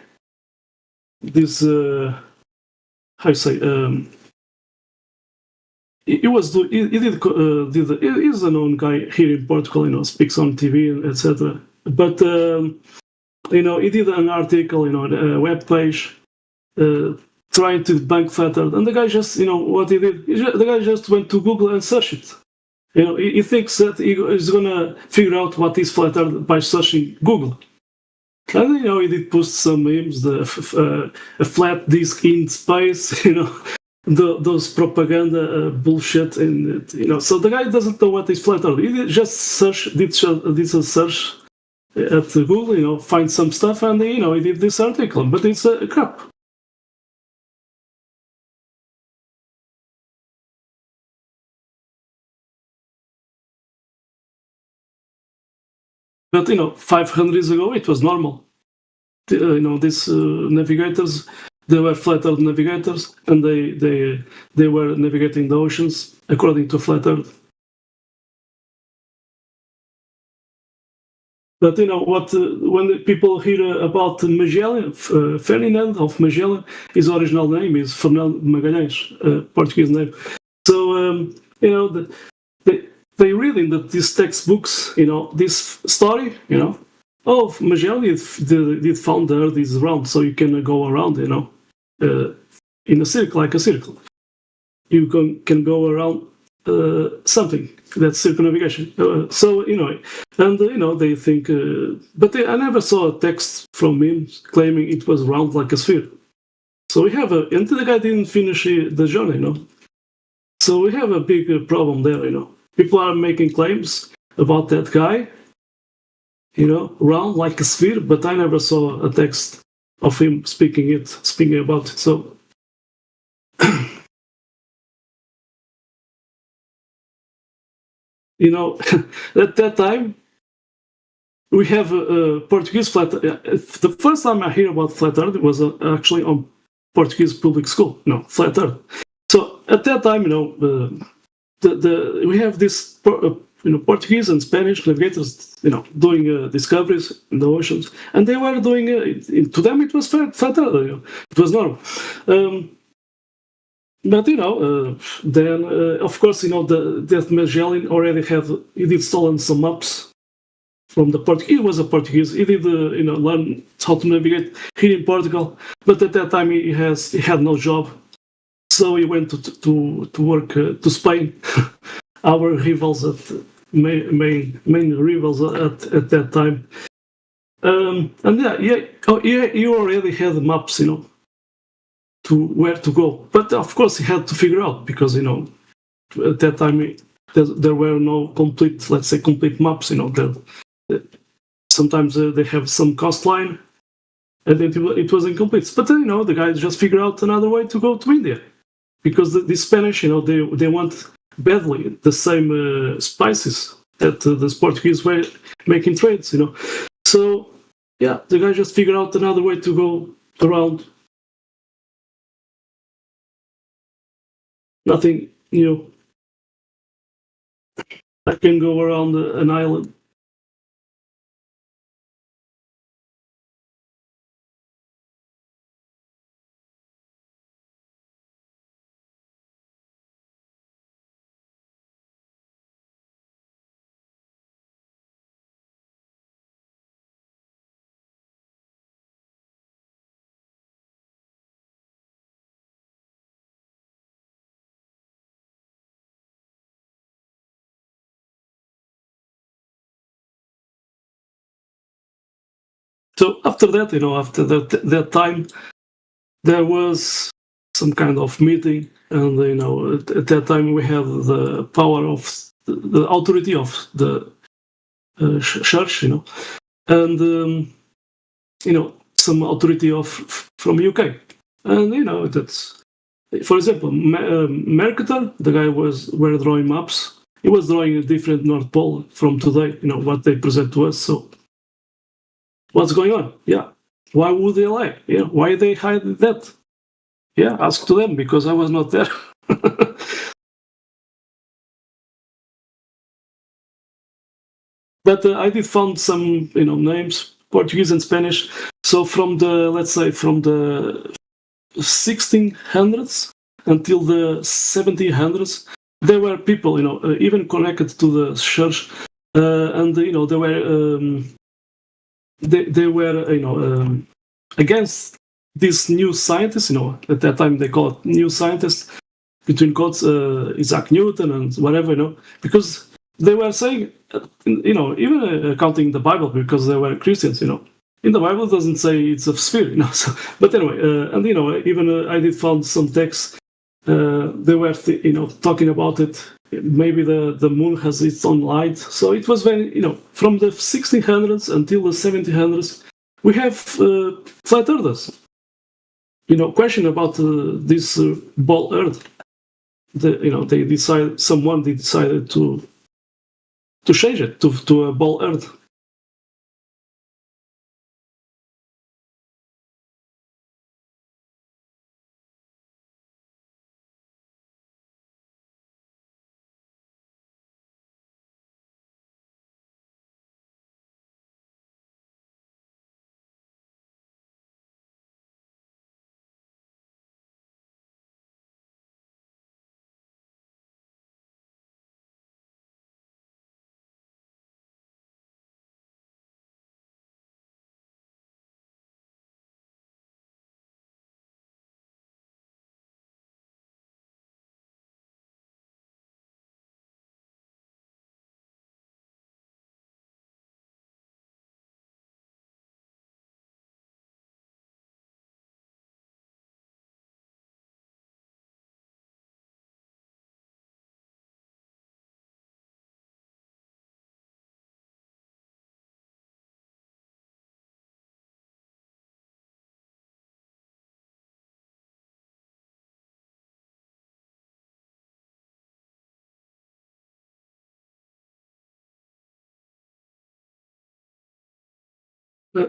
S13: This how you say? He's a known guy here in Portugal. Speaks on TV, etc. But he did an article, a web page. Trying to debunk flat Earth, and the guy just, what he did, the guy just went to Google and searched it. He thinks that he's gonna figure out what is flat Earth by searching Google. And he did post some memes, a flat disk in space, those propaganda bullshit, and so the guy doesn't know what is flat Earth. He just did a search at Google, find some stuff, and he did this article, but it's a crap. But 500 years ago, it was normal. These navigators, they were flat Earth navigators, and they were navigating the oceans according to flat Earth. But when people hear about Magellan, Ferdinand of Magellan, his original name is Fernando Magalhães, Portuguese name. So they read in these textbooks, this story, Oh, Magellan did found the Earth is round, so you can go around, in a circle, like a circle. You can go around something. That's circumnavigation. And they think, but I never saw a text from him claiming it was round like a sphere. So we have until the guy didn't finish the journey, So we have a big problem there, People are making claims about that guy, round like a sphere, but I never saw a text of him speaking about it. So at that time we have a Portuguese flat. The first time I hear about flat Earth was actually on Portuguese public school. Flat Earth. So at that time, we have this Portuguese and Spanish navigators, doing discoveries in the oceans, and they were doing to them it was flat Earth. It was normal. But then of course that Magellan already did stolen some maps from the Portuguese. He was a Portuguese. He did learn how to navigate here in Portugal, but at that time he had no job, so he went to work to Spain. Our rivals main rivals at that time, and he already had maps, to where to go. But of course, he had to figure out because at that time there were no complete maps. Sometimes they have some coastline, and it was incomplete. But the guys just figured out another way to go to India because the Spanish, they want badly the same spices that the Portuguese were making trades. So yeah, the guy just figured out another way to go around. Nothing new. I can go around an island. So after that, after that time, there was some kind of meeting, and at that time we have the power of the authority of the church, and some authority from UK, and that's, for example, Mercator, the guy were drawing maps. He was drawing a different North Pole from today, what they present to us. So what's going on? Yeah. Why would they lie? Yeah. Why they hide that? Yeah. Ask to them because I was not there. But I did found some, names, Portuguese and Spanish. So from the 1600s until the 1700s, there were people, even connected to the church, and they were. They were, against these new scientists. At that time they called it new scientists, between quotes, Isaac Newton and whatever. Because they were saying, even counting the Bible, because they were Christians. In the Bible it doesn't say it's a sphere. So, but anyway, and even I did found some texts. They were, talking about it. Maybe the moon has its own light. So it was very, from the 1600s until the 1700s, we have flat earthers. Question about this ball earth. Someone decided to change it to a ball earth.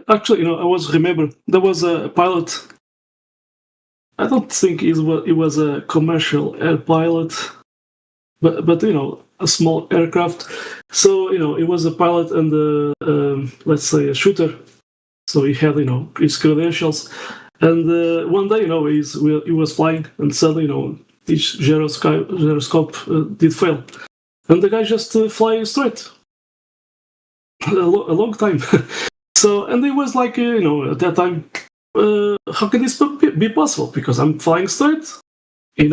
S13: Actually, I was remember there was a pilot. I don't think it was a commercial air pilot, but a small aircraft. So it was a pilot and let's say a shooter. So he had his credentials, and one day he was flying, and suddenly this gyroscope did fail, and the guy just fly straight a long time. So, and it was like at that time, how can this be possible? Because I'm flying straight. If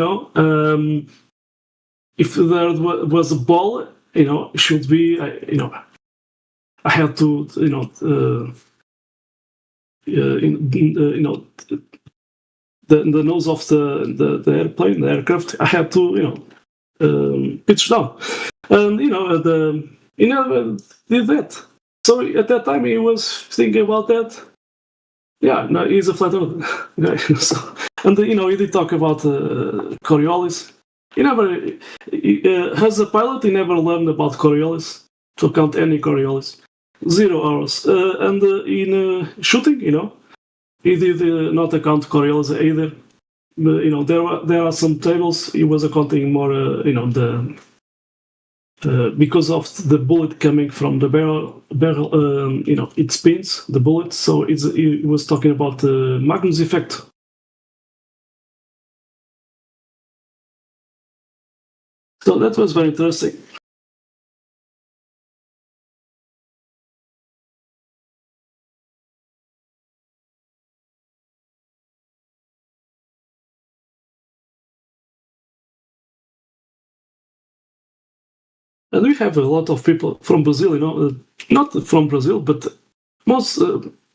S13: there was a ball, it should be I had to the nose of the airplane, the aircraft. I had to pitch down, and he never did that. So at that time he was thinking about that. Yeah, no, he's a flat earth guy. So, and he did talk about Coriolis. He never, as a pilot, he never learned about Coriolis to count any Coriolis. 0 hours. And in shooting, he did not account Coriolis either. But, there are some tables. He was accounting more, because of the bullet coming from the barrel, it spins the bullet. So it was talking about the Magnus effect. So that was very interesting. And we have a lot of people from Brazil, not from Brazil, but most,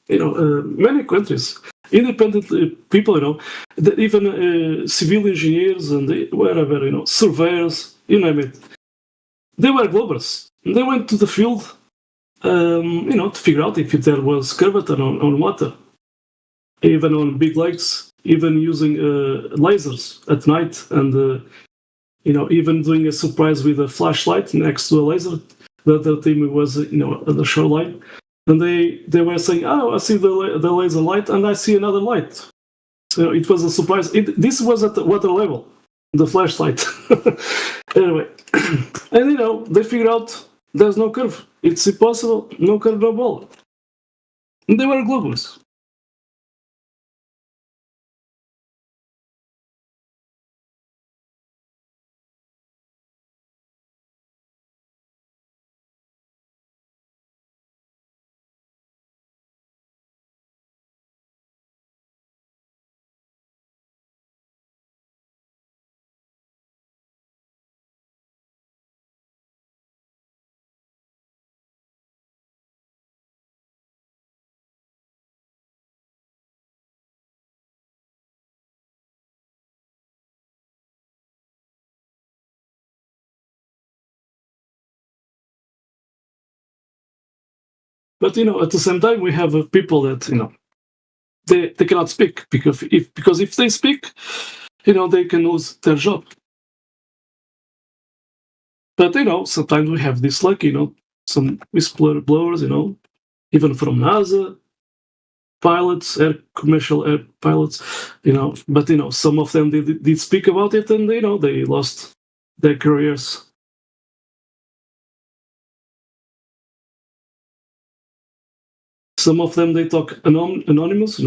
S13: many countries, independent people, even civil engineers and wherever, surveyors, you name it. They were globers. They went to the field, to figure out if there was curvature on water, even on big lakes, even using lasers at night and even doing a surprise with a flashlight next to a laser. The other team was, at the shoreline, and they were saying, "Oh, I see the laser light, and I see another light." So it was a surprise. This was at the water level, the flashlight. Anyway, and they figured out there's no curve. It's impossible. No curve, no ball. And they were globals. But at the same time, we have people that they cannot speak because if they speak, they can lose their job. But sometimes we have this luck, some whistleblowers, even from NASA, pilots, commercial air pilots, But some of them did speak about it, and they lost their careers. Some of them they talk anonymous,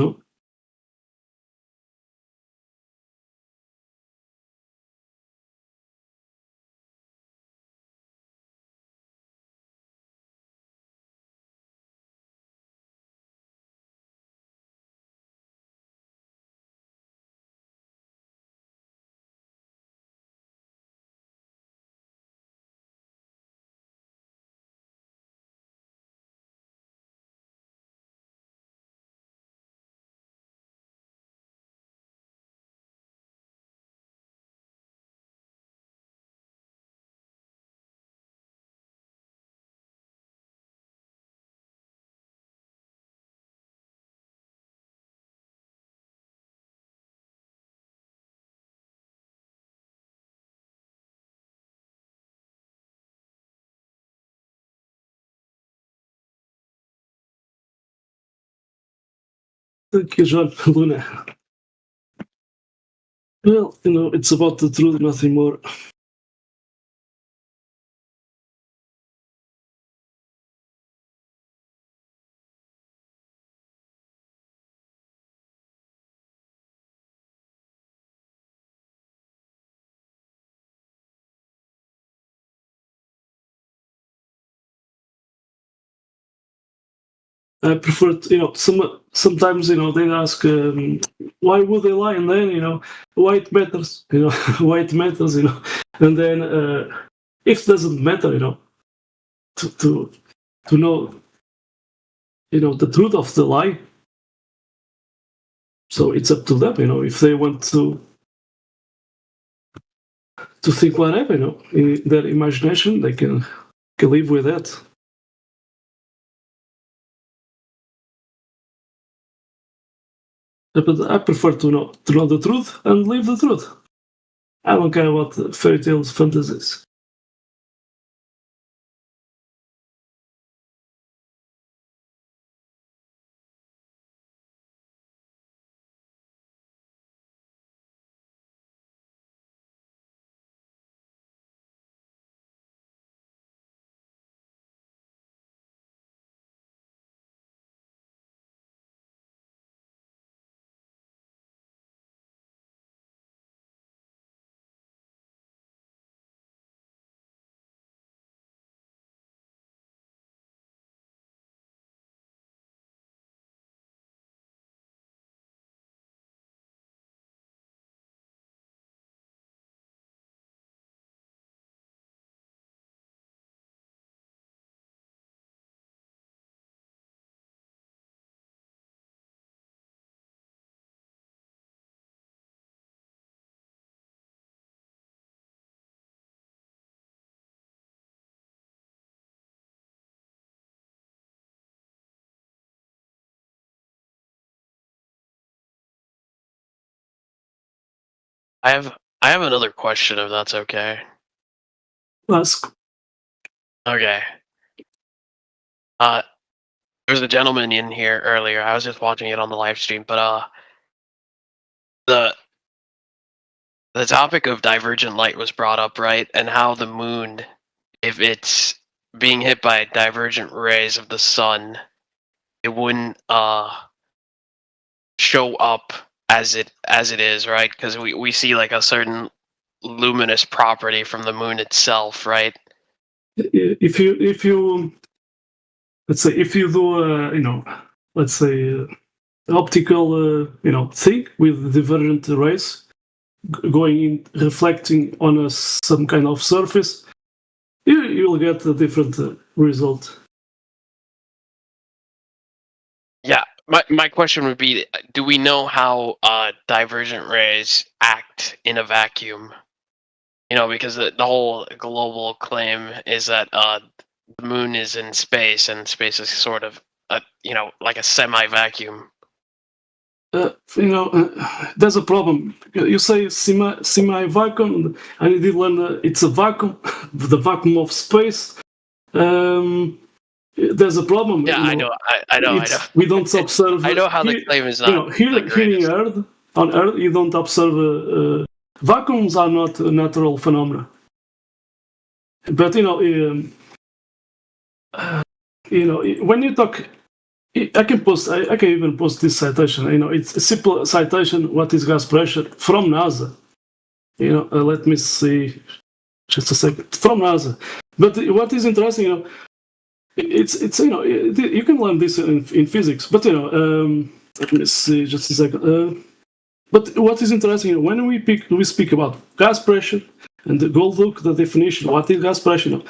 S13: Thank you, John Luna. Well, it's about the truth, nothing more. I prefer, sometimes, they ask, why would they lie? And then, why it matters, why it matters, and then, if it doesn't matter, to know, the truth of the lie. So it's up to them, if they want to think whatever, in their imagination, they can live with that. But I prefer to know the truth and live the truth. I don't care about fairy tales, fantasies.
S2: I have another question, if that's okay.
S13: Ask.
S2: Okay. There was a gentleman in here earlier. I was just watching it on the live stream, but the topic of divergent light was brought up, right? And how the moon, if it's being hit by divergent rays of the sun, it wouldn't show up as it is, right? Because we see like a certain luminous property from the moon itself, right?
S13: If you let's say if you do let's say optical thing with divergent rays going in, reflecting on some kind of surface, you'll get a different result.
S2: Yeah, my question would be, do we know how divergent rays act in a vacuum? Because the whole global claim is that the moon is in space, and space is sort of like a semi-vacuum.
S13: There's a problem. You say semi-vacuum, and you did learn it's a vacuum, the vacuum of space. There's a problem.
S2: Yeah, I know. I know.
S13: We don't observe.
S2: I know how the claim is not.
S13: Here on Earth, you don't observe. Vacuums are not a natural phenomena. But when you talk, I can even post this citation. It's a simple citation. What is gas pressure from NASA? Let me see, just a second, from NASA. But what is interesting, it's you can learn this in physics. But let me see, just a second. But what is interesting, when we speak about gas pressure, and go look the definition. What is gas pressure?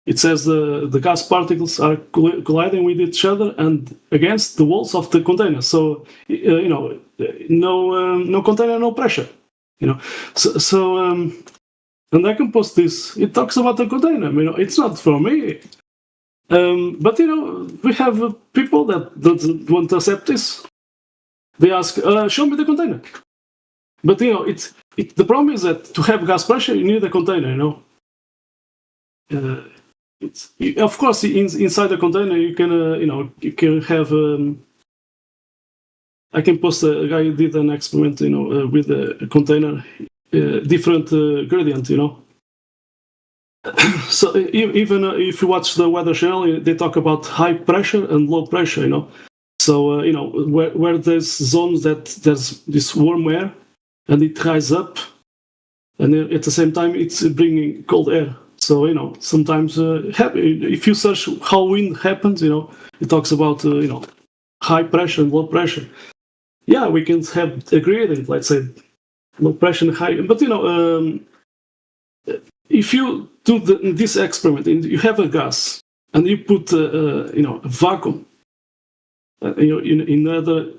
S13: It says the gas particles are colliding with each other and against the walls of the container. So no container, no pressure. So and I can post this. It talks about the container. It's not for me. But we have people that don't want to accept this. They ask, "Show me the container." But the problem is that to have gas pressure, you need a container. Of course, inside the container, you can you can have I can post a guy who did an experiment, with a container, different gradient, So even if you watch the Weather Channel, they talk about high pressure and low pressure, So where there's zones that there's this warm air and it rises up, and then at the same time it's bringing cold air. So sometimes if you search how wind happens, it talks about high pressure and low pressure. Yeah, we can have a gradient, let's say low pressure and high, but if you do this experiment and you have a gas and you put a vacuum, in other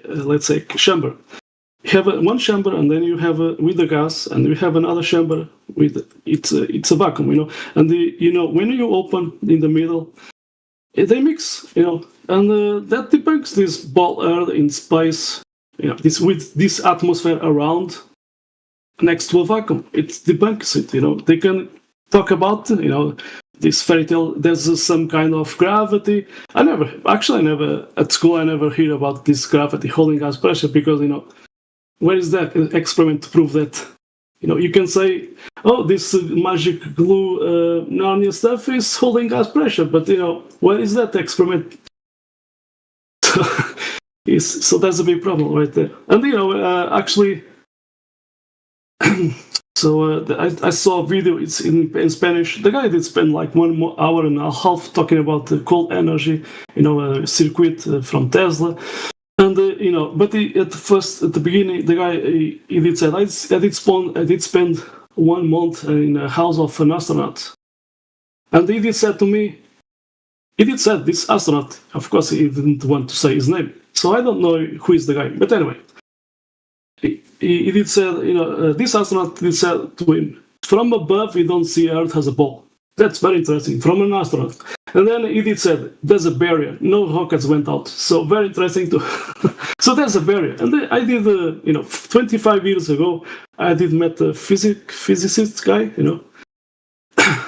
S13: let's say chamber, you have one chamber and then you have with the gas, and you have another chamber with it's a vacuum, and when you open in the middle, they mix, and that debunks this ball earth in space, this with this atmosphere around next to a vacuum. It debunks it. They can talk about this fairy tale. There's some kind of gravity. I never at school I never hear about this gravity holding gas pressure, because where is that experiment to prove that? You can say, oh, this magic glue Narnia stuff is holding gas pressure, but where is that experiment? So that's a big problem right there. And actually, so I saw a video. It's in Spanish. The guy did spend like 1 hour and a half talking about the cold energy, circuit from Tesla. And but at the beginning, the guy he did say, I did spend 1 month in a house of an astronaut, and he did said to me, this astronaut, of course he didn't want to say his name, so I don't know who is the guy, but anyway, he did say, this astronaut did say to him, from above we don't see Earth as a ball. That's very interesting, from an astronaut. And then he did said, there's a barrier. No rockets went out. So very interesting too. So there's a barrier. And then I did, 25 years ago, I did met a physicist guy,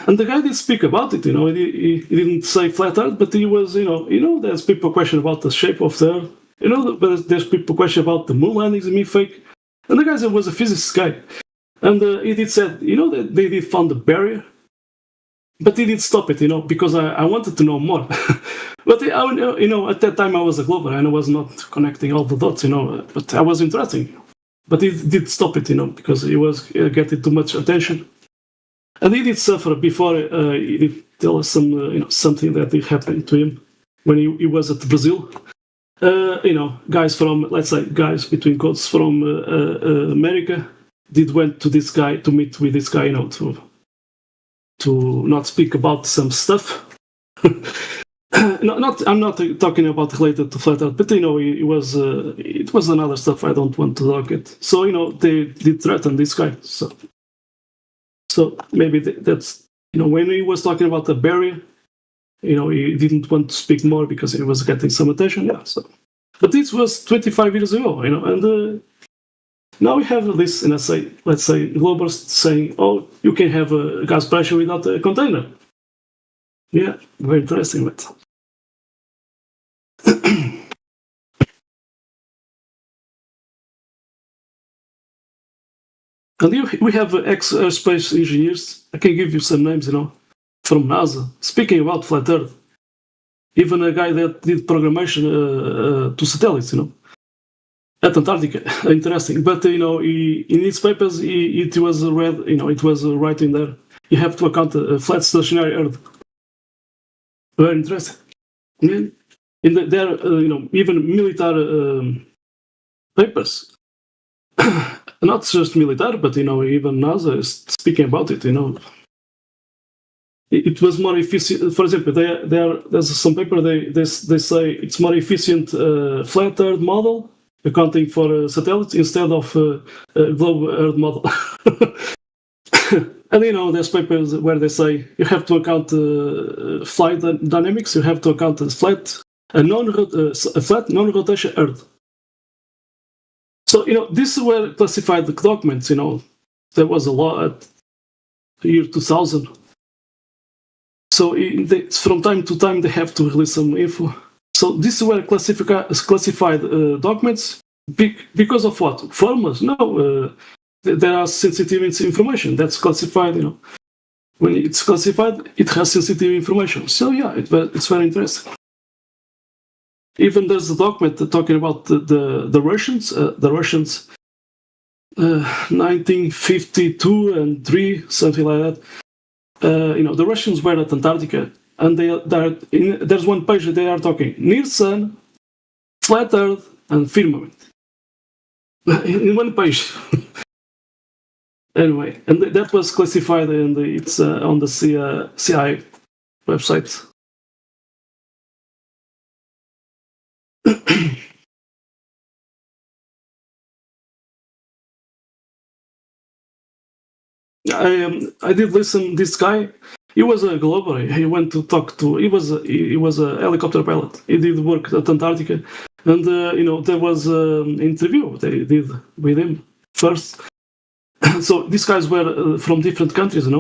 S13: and the guy did speak about it, he didn't say flat Earth, but he was, there's people question about the shape of the Earth. There's people question about the moon landings and me fake. And the guy was a physicist guy. And he did said, that they did found the barrier. But he did stop it, because I wanted to know more. But at that time I was a global and I was not connecting all the dots, but I was interested. But he did stop it, because he was getting too much attention. And he did suffer before he did tell us something that did happen to him when he was at Brazil. Guys from, let's say, guys between quotes from America went to this guy to meet with this guy, to not speak about some stuff. I'm not talking about related to flat Earth, but it was another stuff I don't want to talk it. So they did threaten this guy. So maybe that's when he was talking about the barrier, he didn't want to speak more because he was getting some attention. Yeah. So, but this was 25 years ago, and. Now we have this, let's say, globalists saying, oh, you can have a gas pressure without a container. Yeah, very interesting. But and we have space engineers. I can give you some names, from NASA. Speaking about flat Earth, even a guy that did programmation to satellites, at Antarctica. Interesting, but in his papers, it was read, it was writing there. You have to account a flat stationary Earth. Very interesting. In there, even military papers, not just military, but even NASA is speaking about it. It was more efficient. For example, there's some paper they say it's more efficient flat Earth model, accounting for satellites instead of globe Earth model. And there's papers where they say you have to account flight dynamics, you have to account a flat non-rotation Earth. So these were classified documents. There was a law at the year 2000. So from time to time they have to release some info. So these were classified documents because of what? Formulas? No, there are sensitive information that's classified. When it's classified, it has sensitive information. So yeah, it's very interesting. Even there's a document talking about the Russians. The Russians, 1952 and 3, something like that. The Russians were at Antarctica, and there's one page that they are talking near Sun, flat Earth, and firmament in one page. Anyway, and that was classified, and it's on the CIA website. I did listen. This guy, he was a Glober. He went to talk to. He was a helicopter pilot. He did work at Antarctica, and there was an interview they did with him first. So these guys were from different countries, and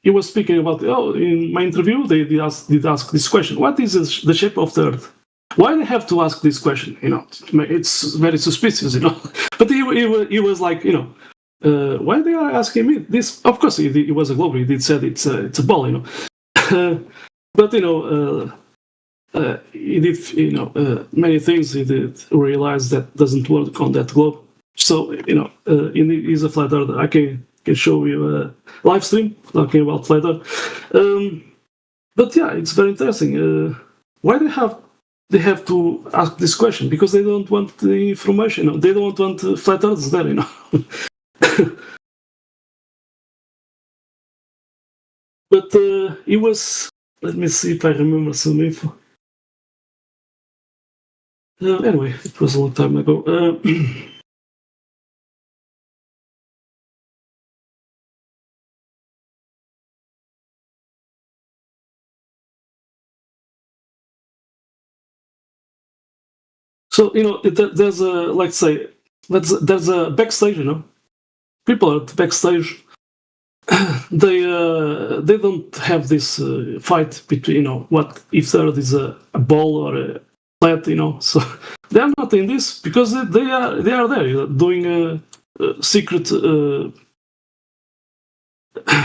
S13: he was speaking about. In my interview, they did ask this question: what is the shape of the Earth? Why they have to ask this question? It's very suspicious, But he was like, why they are asking me this? Of course, he was a Glober. He did said it's a ball, But he did, many things he did realize that doesn't work on that globe. So, he's a flat earther. I can show you a live stream talking about flat earth. But yeah, it's very interesting. Why they have to ask this question? Because they don't want the information. They don't want flat earthers there, But he was. Let me see if I remember some info. Anyway, it was a long time ago. So there's a there's a backstage. People at the backstage. They don't have this fight between what if the Earth is a ball or a flat. So they are not in this because they are there doing secret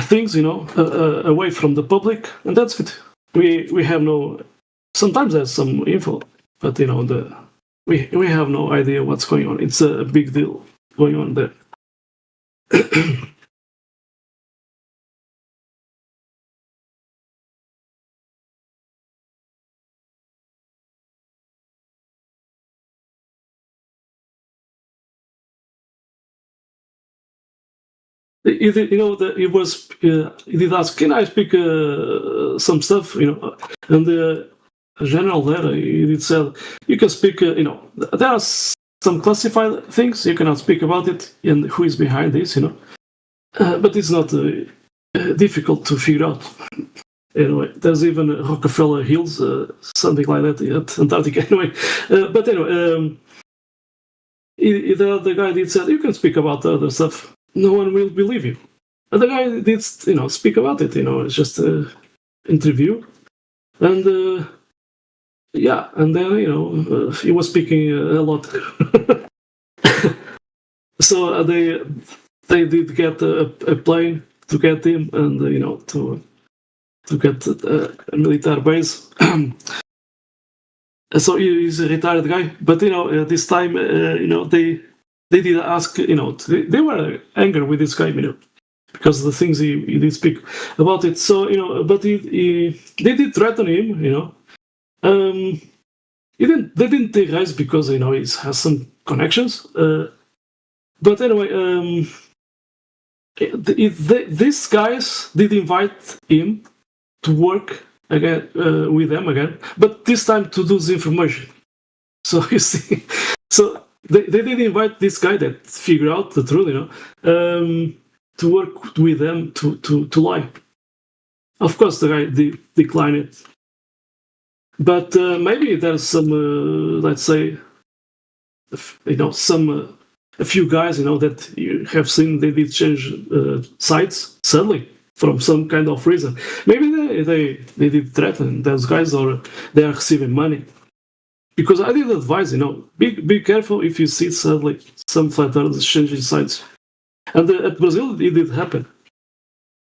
S13: things away from the public, and that's it. We have no. Sometimes there's some info, but we have no idea what's going on. It's a big deal going on there. He did ask, can I speak some stuff, and the general there, he did say, you can speak, there are some classified things, you cannot speak about it, and who is behind this, but it's not difficult to figure out. Anyway, there's even Rockefeller Hills, something like that at Antarctica, anyway. But anyway, the guy did say, you can speak about other stuff. No one will believe you. And the guy did, speak about it. It's just an interview, and yeah, and then he was speaking a lot. So they did get a plane to get him, and to get a military base. So he's a retired guy, but this time they did ask, they were angry with this guy, because the things he did speak about it. So, but they did threaten him, they didn't take rise because, he has some connections. But anyway, these guys did invite him to work again with them again, but this time to do the information. So you see, so they did invite this guy that figured out the truth, to work with them to lie. Of course, the guy declined it, but maybe there's some, let's say, a few guys, that you have seen they did change sides suddenly. from some kind of reason. Maybe they did threaten those guys, or they are receiving money. Because I did advise, be careful if you see sadly some flat earthers changing sides. And at Brazil, it did happen.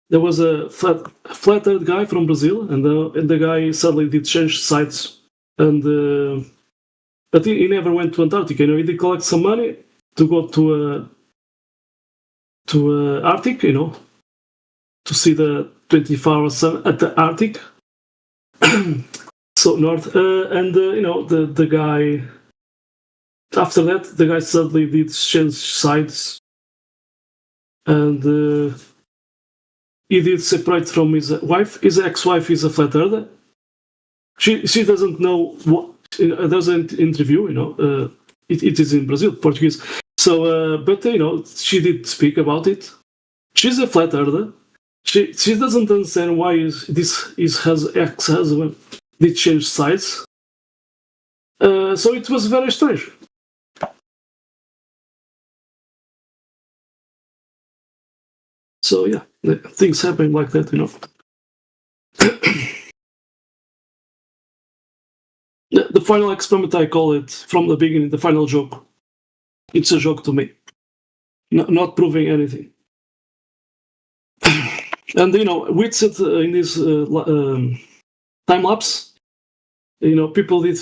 S13: There was a flat earth guy from Brazil, and the guy sadly did change sides. And but he never went to Antarctica. He did collect some money to go to Arctic, to see the 24-hour sun at the Arctic. So north, and the guy. After that, the guy suddenly did change sides, and he did separate from his wife. His ex-wife is a flat earther. She doesn't know what. There's an interview, it is in Brazil, Portuguese. So, but she did speak about it. She's a flat earther. She doesn't understand why her ex-husband did change sides. So it was very strange. So yeah, things happen like that, The final experiment, I call it from the beginning, the final joke. It's a joke to me, not proving anything. And with it in this time lapse, people did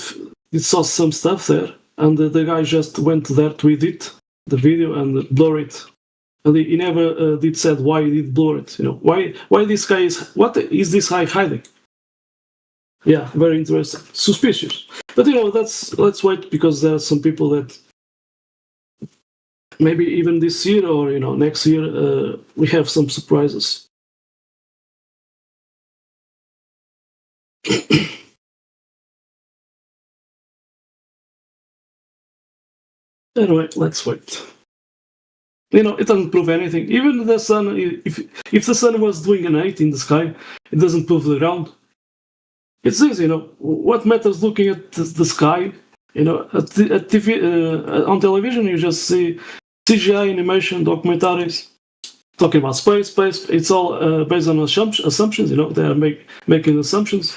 S13: saw some stuff there, and the guy just went there to edit the video and blur it. And he never did said why he did blur it. Why this guy what is this guy hiding? Yeah, very interesting, suspicious. But let's wait, because there are some people that maybe even this year or next year we have some surprises. Anyway, let's wait. It doesn't prove anything. Even the sun, if the sun was doing an 8 in the sky, it doesn't prove the ground. It's this, what matters looking at the sky? At TV, on television, you just see CGI animation documentaries talking about space. It's all based on assumptions. They are making assumptions,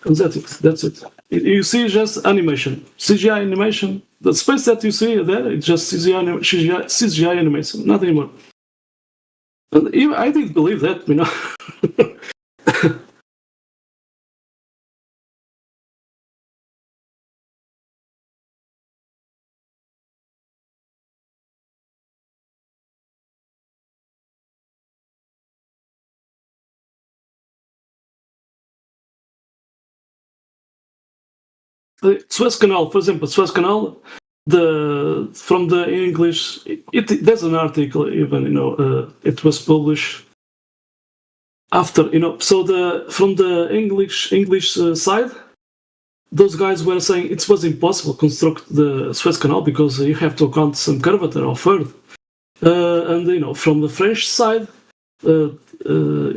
S13: and that's it. You see just animation, CGI animation. The space that you see there, it's just CGI animation, nothing more. And even I did believe that, The Suez Canal, for example, Suez Canal, from the English, there's an article even, it was published after, so from the English side, those guys were saying it was impossible to construct the Suez Canal because you have to account some curvature of Earth. And from the French side, the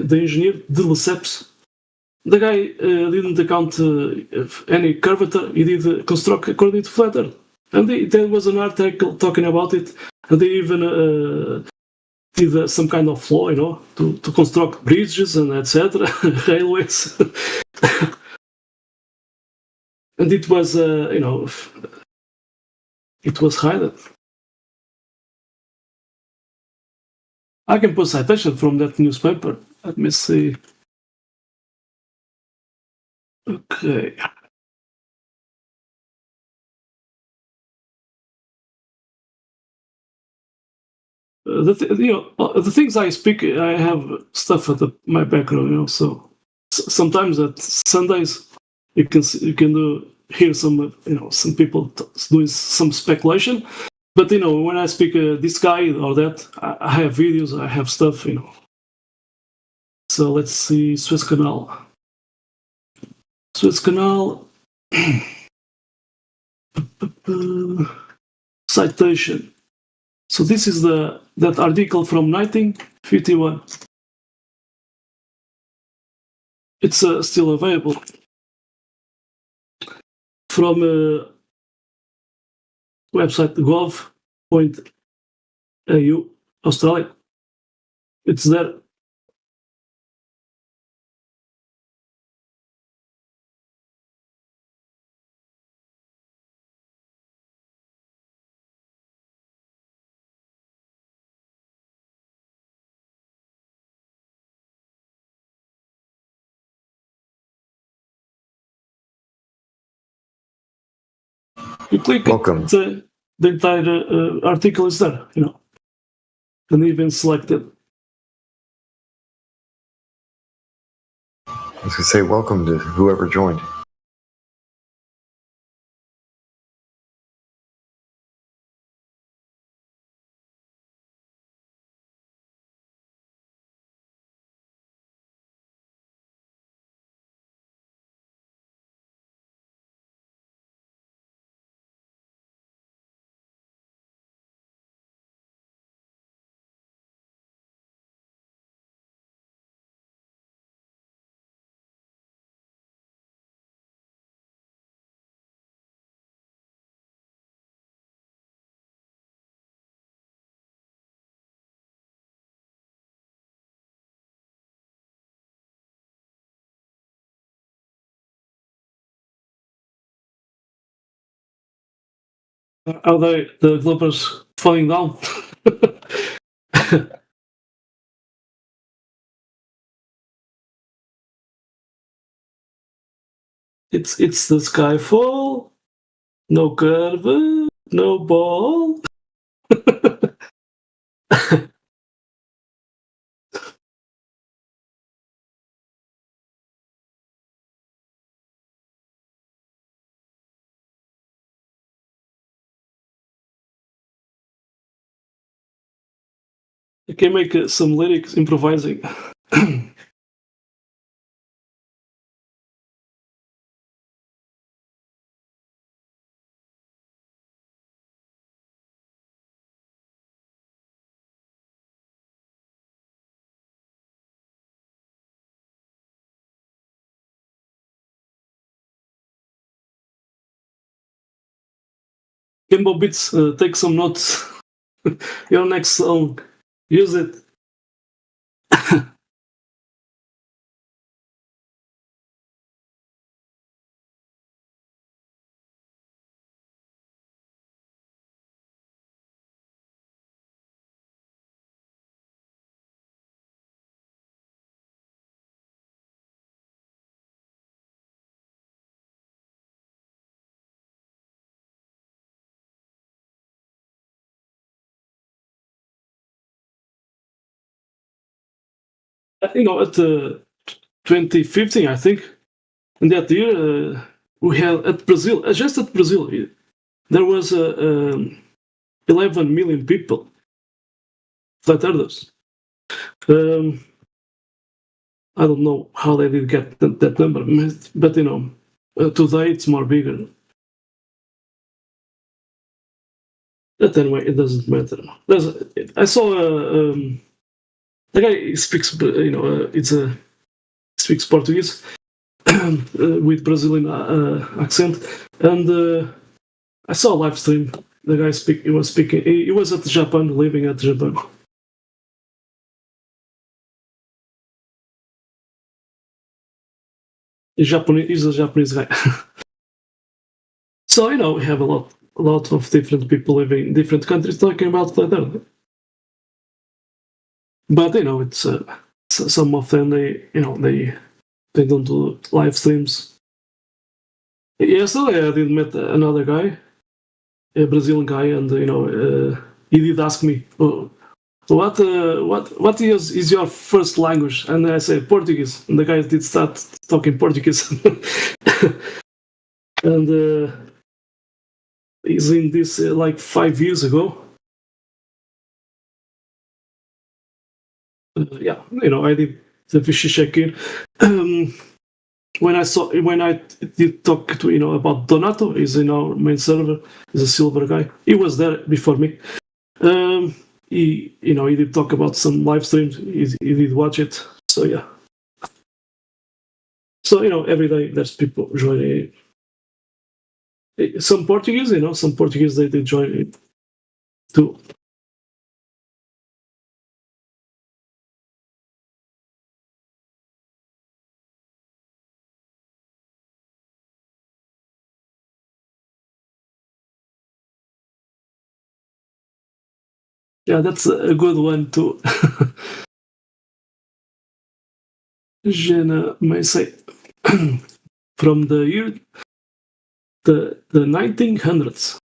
S13: engineer de Lesseps, the guy didn't account any curvature. He did construct according to flat Earth, and there was an article talking about it. And they even did some kind of law, to construct bridges and etc. railways. And it was, it was hidden. I can put citation from that newspaper. Let me see. Okay. The things I speak, I have stuff at my background, so sometimes at Sundays you can hear some some people doing some speculation, but when I speak this guy or that, I have videos, I have stuff, So let's see, Suez Canal. Citation. So this is that article from 1951. It's still available from website gov.au, Australia. It's there. You click
S1: Welcome.
S13: it, the entire article is there, and even selected.
S1: I was gonna say welcome to whoever joined.
S13: Are the Clippers falling down? It's the Skyfall. No curve, no ball. I can make some lyrics improvising. Kimbo Beats, take some notes. Your next song, use it. At 2015, I think, in that year, we had at Brazil, just at Brazil, there was 11 million people, flat earthers. I don't know how they did get that number, but today it's more bigger. But anyway, it doesn't matter. I saw the guy speaks, speaks Portuguese with Brazilian accent, and I saw a live stream. The guy he was at Japan, living at Japan. He's a Japanese guy. So we have a lot of different people living in different countries talking about flat Earth. But it's some of them they don't do live streams. Yesterday I did met another guy, a Brazilian guy, and he did ask me, what is your first language? And I said Portuguese, and the guy did start talking Portuguese. And he's in this like 5 years ago. I did the fishy check-in. When I did talk to about Donato, he's in our main server, he's a silver guy. He was there before me. He did talk about some live streams. He did watch it. So yeah. So every day there's people joining. Some Portuguese, they did join it too. Yeah, that's a good one too. Je ne me sais. From the year the 1900s.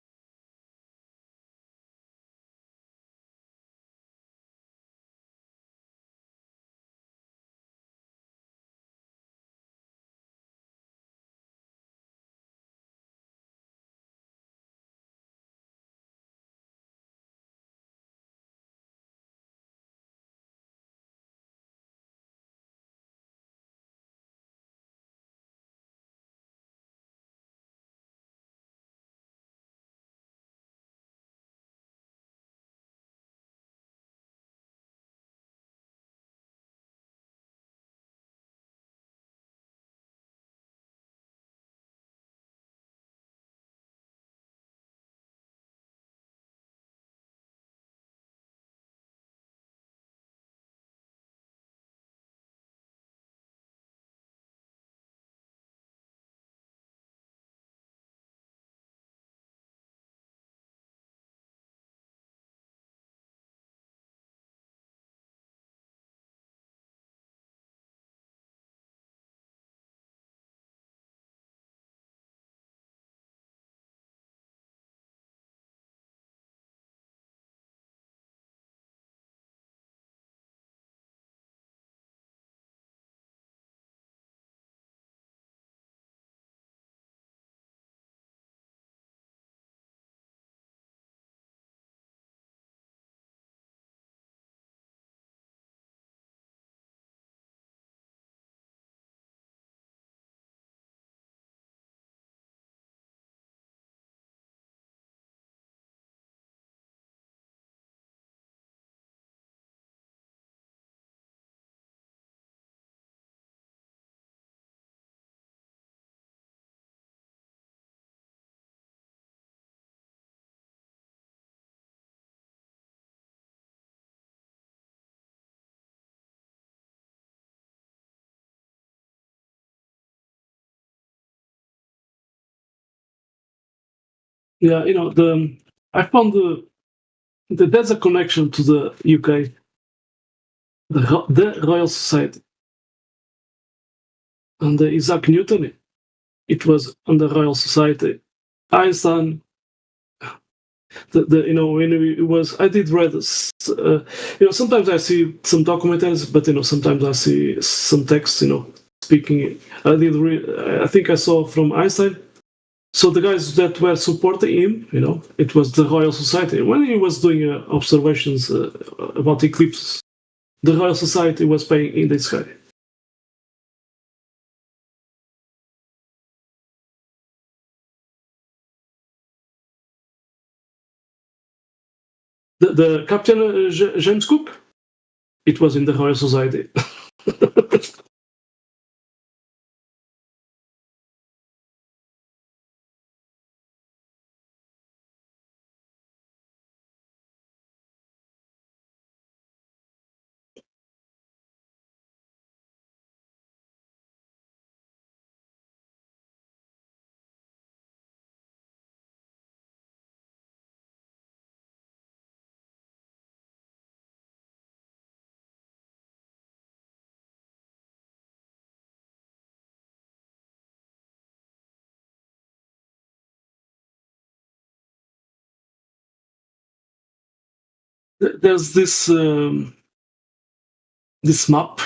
S13: Yeah, I found there's a connection to the UK, the Royal Society, and Isaac Newton. It was on the Royal Society. Einstein, when it was, I did read this. Sometimes I see some documentaries, but sometimes I see some text. Speaking. I think I saw from Einstein. So the guys that were supporting him, it was the Royal Society. When he was doing observations about eclipses, the Royal Society was paying in the sky. The Captain James Cook, it was in the Royal Society. There's this map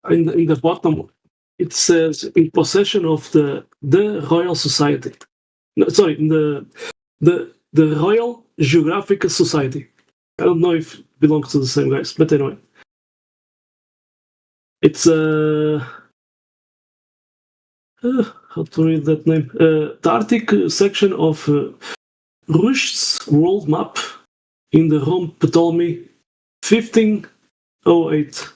S13: in the bottom. It says in possession of the Royal Society. No, sorry, the Royal Geographical Society. I don't know if it belongs to the same guys, but anyway, it's how to read that name? The Arctic section of Rush's world map in the Rome Ptolemy 1508.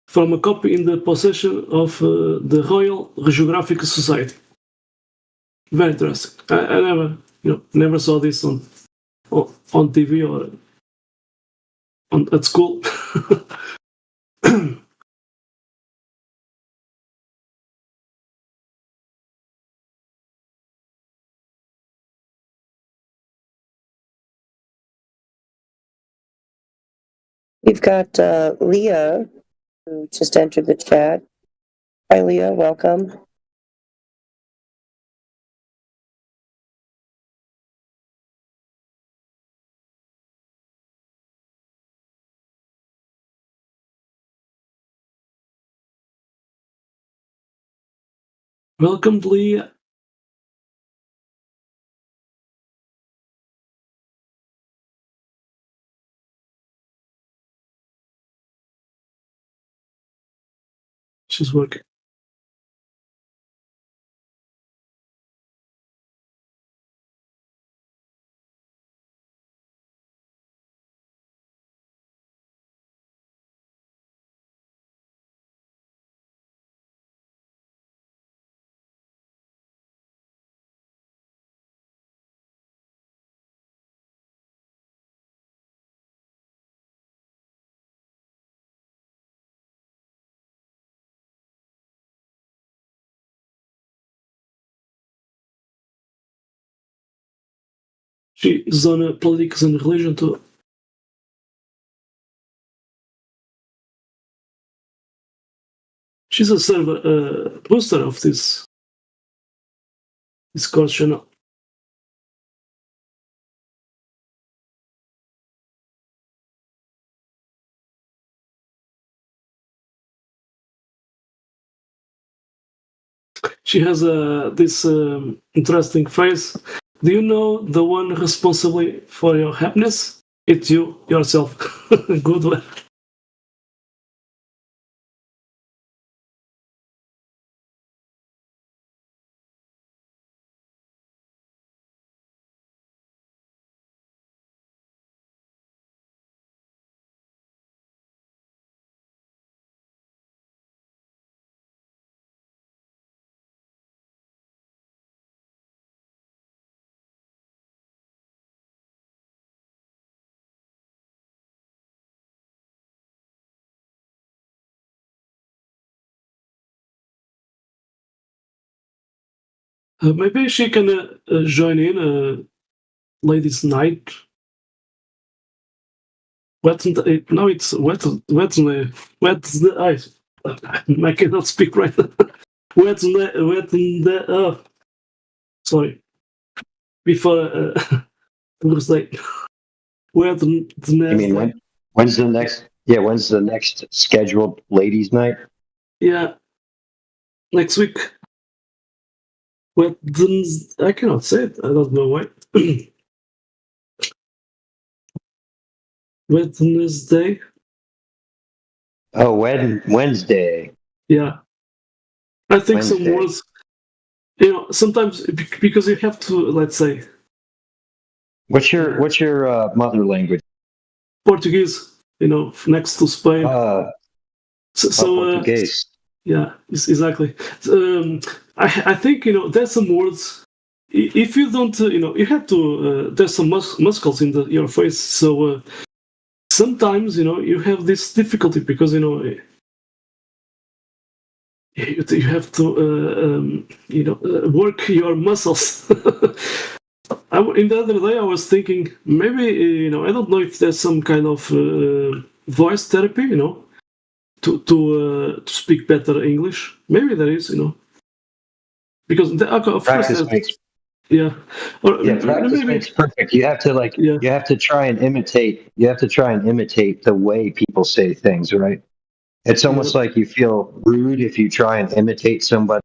S13: From a copy in the possession of the Royal Geographical Society. Very interesting. I never saw this on TV or at school.
S18: We've got Leah, who just entered the chat. Hi, Leah. Welcome.
S13: Welcome, Leah. She's working. She is on politics and religion too. She's a server booster of this Discord channel. She has this interesting phrase. Do you know the one responsible for your happiness? It's you, yourself. Good one. Maybe she can join in ladies' night. Wednesday, no, it's Wednesday. I cannot speak right now. Wednesday. Oh, sorry. Before Thursday.
S11: You mean when's the next? Yeah, when's the next scheduled ladies' night?
S13: Yeah, next week. Wednesday. I cannot say it. I don't know why. Wednesday.
S11: Oh, Wednesday.
S13: Yeah, I think
S11: Wednesday.
S13: some words. You know, sometimes because you have to, let's say,
S11: What's your mother language?
S13: Portuguese. You know, next to Spain.
S11: Portuguese.
S13: Yeah, exactly. I think there's some words. If you don't, you have to. There's some muscles in your face, so sometimes you have this difficulty because you have to work your muscles. In the other day, I was thinking maybe I don't know if there's some kind of voice therapy, to speak better English. Maybe there is, because of
S11: Practice
S13: course,
S11: makes
S13: yeah,
S11: practice makes perfect. You have to you have to try and imitate. You have to try and imitate the way people say things, right? It's almost like you feel rude if you try and imitate somebody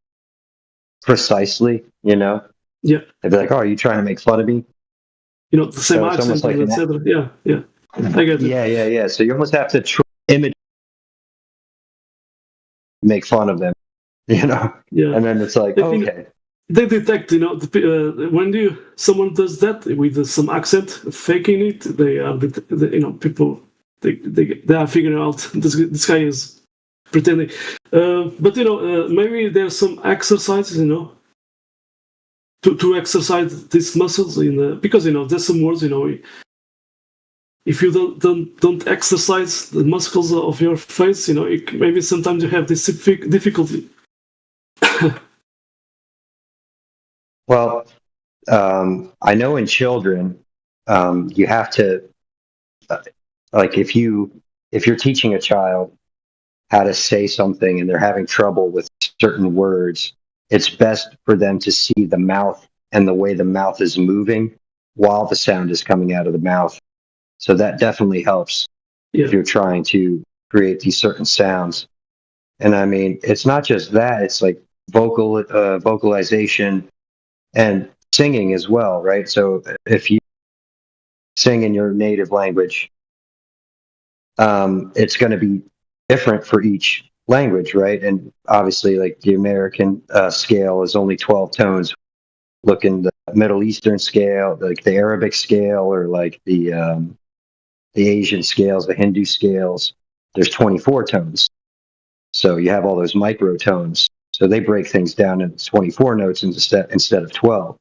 S11: precisely.
S13: Yeah.
S11: They'd be like, "Oh, are you trying to make fun of me?"
S13: The same
S11: So it's
S13: accent,
S11: almost like
S13: etc. Yeah. I get it.
S11: Yeah. So you almost have to imitate, make fun of them,
S13: Yeah.
S11: And then it's like, okay.
S13: They detect, when someone does that with some accent, faking it, they are, people, they are figuring out this guy is pretending. But maybe there's some exercises, to exercise these muscles because there's some words, if you don't exercise the muscles of your face, maybe sometimes you have this difficulty.
S11: Well, I know in children, you have to, like, if you're teaching a child how to say something and they're having trouble with
S5: certain words, it's best for them to see the mouth and the way the mouth is moving while the sound is coming out of the mouth. So that definitely helps if you're trying to create these certain sounds. And I mean, it's not just that, it's like vocalization and singing as well, right? So if you sing in your native language, it's going to be different for each language, right? And obviously, like the American scale is only 12 tones. Look in the Middle Eastern scale, like the Arabic scale, or like the Asian scales, the Hindu scales. There's 24 tones. So you have all those microtones. So they break things down into 24 notes instead of 12.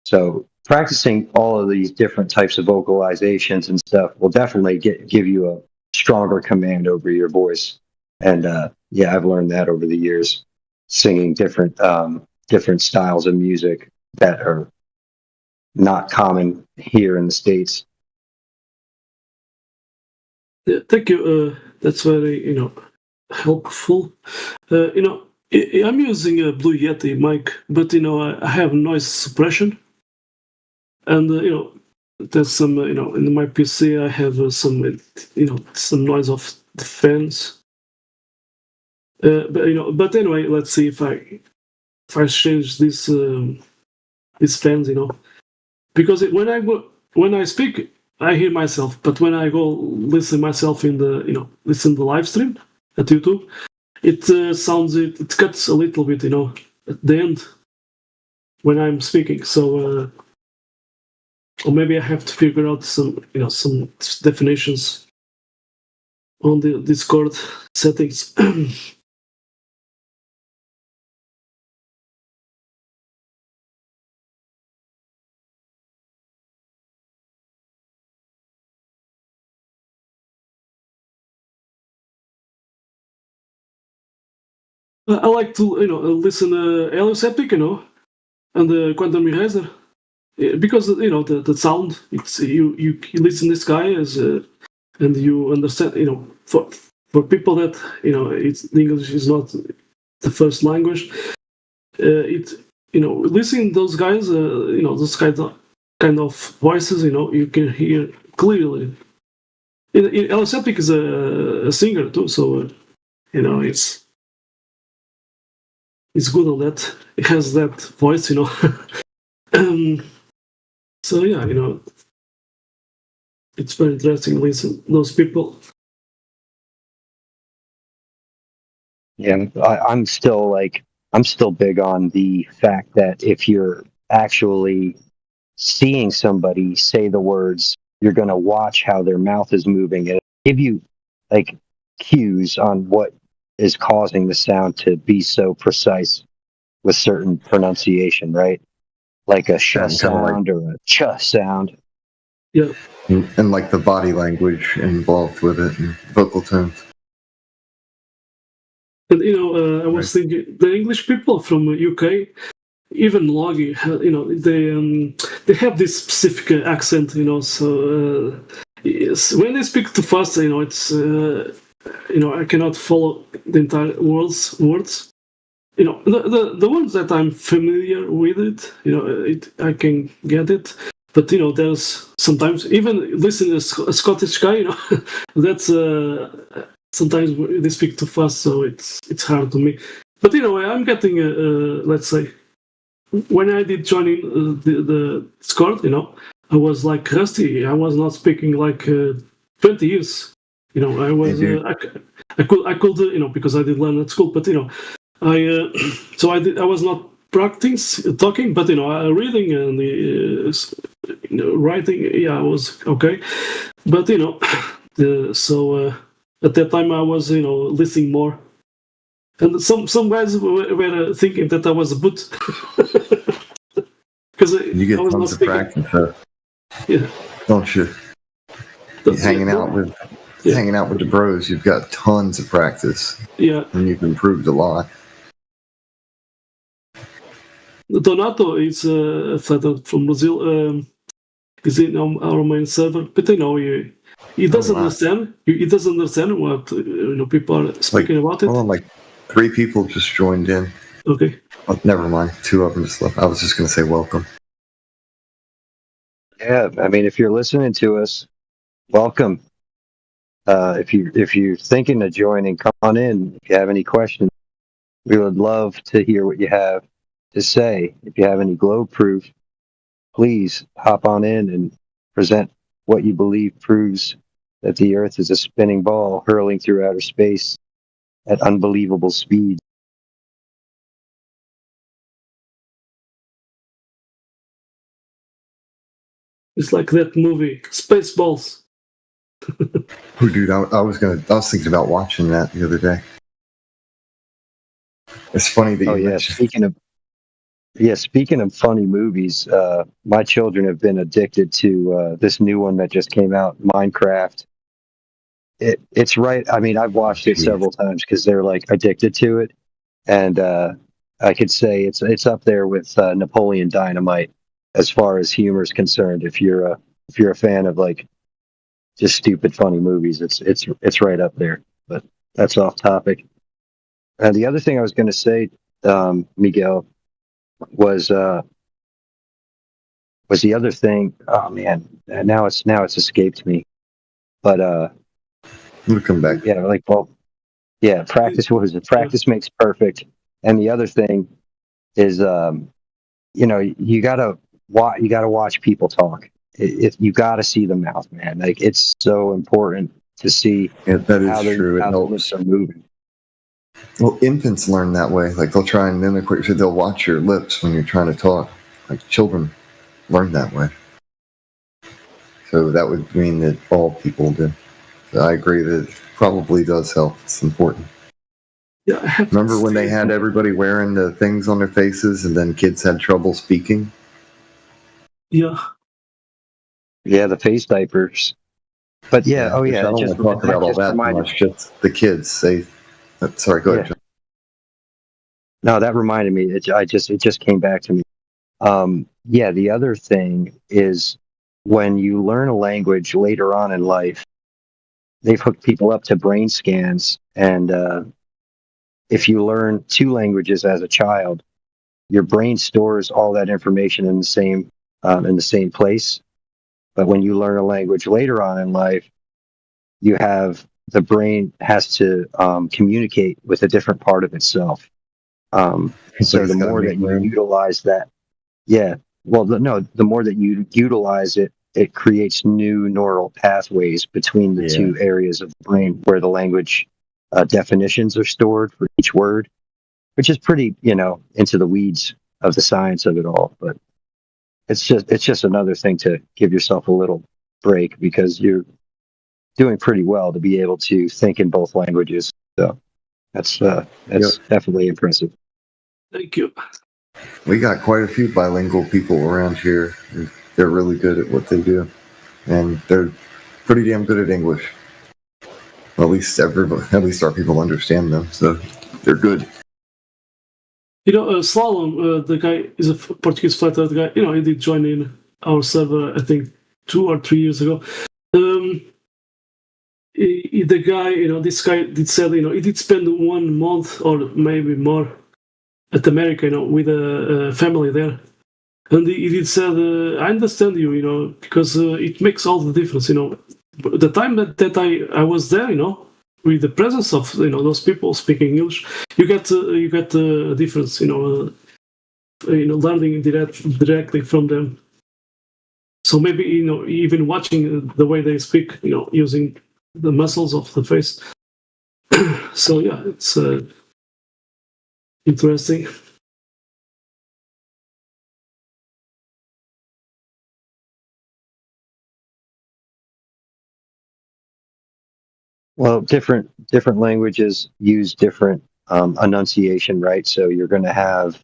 S5: So practicing all of these different types of vocalizations and stuff will definitely give you a stronger command over your voice. And yeah, I've learned that over the years, singing different styles of music that are not common here in the States.
S13: Yeah, thank you. That's very, helpful. I'm using a Blue Yeti mic, but I have noise suppression, and there's some in my PC I have some noise of the fans. But anyway, let's see if I change these fans, because when I speak, I hear myself, but when I go listen myself in the listen the live stream at YouTube, it cuts a little bit, at the end when I'm speaking. So or maybe I have to figure out some definitions on the Discord settings. I like to listen Helios Epic, and Quantum Eraser, because the sound. It's you listen this guy and you understand. For people that English is not the first language, listening those guys, those kind of voices, you can hear clearly. Helios Epic is a singer too, so it's good on that. It has that voice, so yeah, it's very interesting to listen to those people.
S5: Yeah, I'm still big on the fact that if you're actually seeing somebody say the words, you're going to watch how their mouth is moving and give you like cues on what is causing the sound to be so precise with certain pronunciation, right? Like a sh sound or a ch sound.
S13: Yeah.
S1: And like the body language involved with it and vocal tones.
S13: And I was thinking the English people from UK, even Logie, they have this specific accent, so when they speak too fast, it's I cannot follow the entire words. The ones that I'm familiar with it, I can get it. But there's sometimes even listen to a Scottish guy, that's sometimes they speak too fast, so it's hard to me. But I'm getting let's say when I did join in the Discord, I was like rusty. I was not speaking like 20 years. I was I could because I did learn at school, but I was not practicing talking, but reading and writing, I was okay. But so at that time I was listening more, and some guys were thinking that I was a boot because
S1: you get tons of practice.
S13: Yeah,
S1: don't you? Hanging out with the bros, you've got tons of practice.
S13: Yeah,
S1: and you've improved a lot.
S13: Donato is a fighter from Brazil. He's in our main server, but he doesn't understand. He doesn't understand what people are speaking about it.
S1: Hold on, 3 people just joined in.
S13: Okay.
S1: Oh, never mind. 2 of them just left. I was just going to say welcome.
S5: Yeah, I mean, if you're listening to us, welcome. If you're thinking of joining, come on in. If you have any questions, we would love to hear what you have to say. If you have any globe proof, please hop on in and present what you believe proves that the Earth is a spinning ball hurling through outer space at unbelievable speed.
S13: It's like that movie, Spaceballs.
S1: Oh, dude, I was thinking about watching that the other day. It's funny that you mentioned.
S5: Speaking of funny movies, my children have been addicted to this new one that just came out, Minecraft. It's right. I mean, I've watched it several times because they're like addicted to it, and I could say it's up there with Napoleon Dynamite as far as humor is concerned. If you're a fan of like just stupid funny movies, it's right up there. But that's off topic. The other thing I was going to say, Miguel, was the other thing. Oh man, now it's escaped me. But
S1: we'll come back.
S5: Yeah, like practice. What was it? Practice makes perfect. And the other thing is, you gotta watch people talk. You gotta see the mouth, man. Like it's so important to see
S1: that is
S5: how
S1: true.
S5: how the lips are moving.
S1: Well, infants learn that way. Like they'll try and mimic what you said. They'll watch your lips when you're trying to talk. Like children learn that way. So that would mean that all people do. So I agree that it probably does help. It's important.
S13: Yeah,
S1: remember when they had everybody wearing the things on their faces and then kids had trouble speaking?
S13: Yeah.
S5: Yeah, the face diapers. But yeah,
S1: I don't want to talk about all that much. Just the kids say. Sorry, go ahead. John.
S5: No, that reminded me. It just came back to me. The other thing is when you learn a language later on in life, they've hooked people up to brain scans, and if you learn 2 languages as a child, your brain stores all that information in the same place. But when you learn a language later on in life, the brain has to communicate with a different part of itself. So the more that you utilize that, the more that you utilize it, it creates new neural pathways between the 2 areas of the brain where the language definitions are stored for each word, which is pretty, into the weeds of the science of it all. But it's just another thing to give yourself a little break because you're doing pretty well to be able to think in both languages. So that's definitely impressive.
S13: Thank you.
S1: We got quite a few bilingual people around here. They're really good at what they do, and they're pretty damn good at English. At least our people understand them, so they're good.
S13: Slalom, the guy is a Portuguese flat earth guy. He did join in our server, I think 2 or 3 years ago. The guy, this guy did say, he did spend 1 month or maybe more at America, with a family there. And he did say, I understand you, because it makes all the difference, The time that I was there, with the presence of, those people speaking English, you get a difference, learning directly from them. So maybe, even watching the way they speak, using the muscles of the face. So yeah, it's interesting.
S5: Well, different languages use different enunciation, right? So you're going to have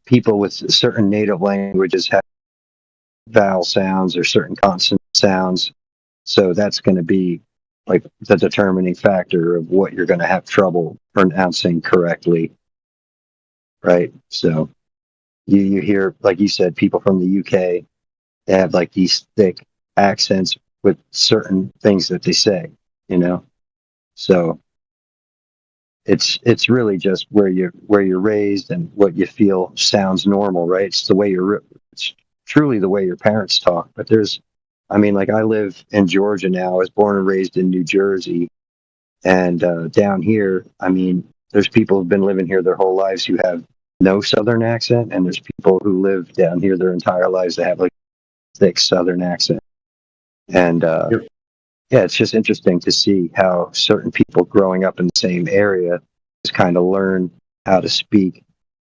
S5: people with certain native languages have vowel sounds or certain consonant sounds. So that's going to be like the determining factor of what you're going to have trouble pronouncing correctly, right? So you hear, like you said, people from the UK, they have like these thick accents with certain things that they say, So it's really just where you're raised and what you feel sounds normal, right? It's the way it's truly the way your parents talk. But I mean, like I live in Georgia now. I was born and raised in New Jersey, and down here, I mean, there's people who've been living here their whole lives who have no Southern accent, and there's people who live down here their entire lives that have like thick Southern accent. And yeah, it's just interesting to see how certain people growing up in the same area just kind of learn how to speak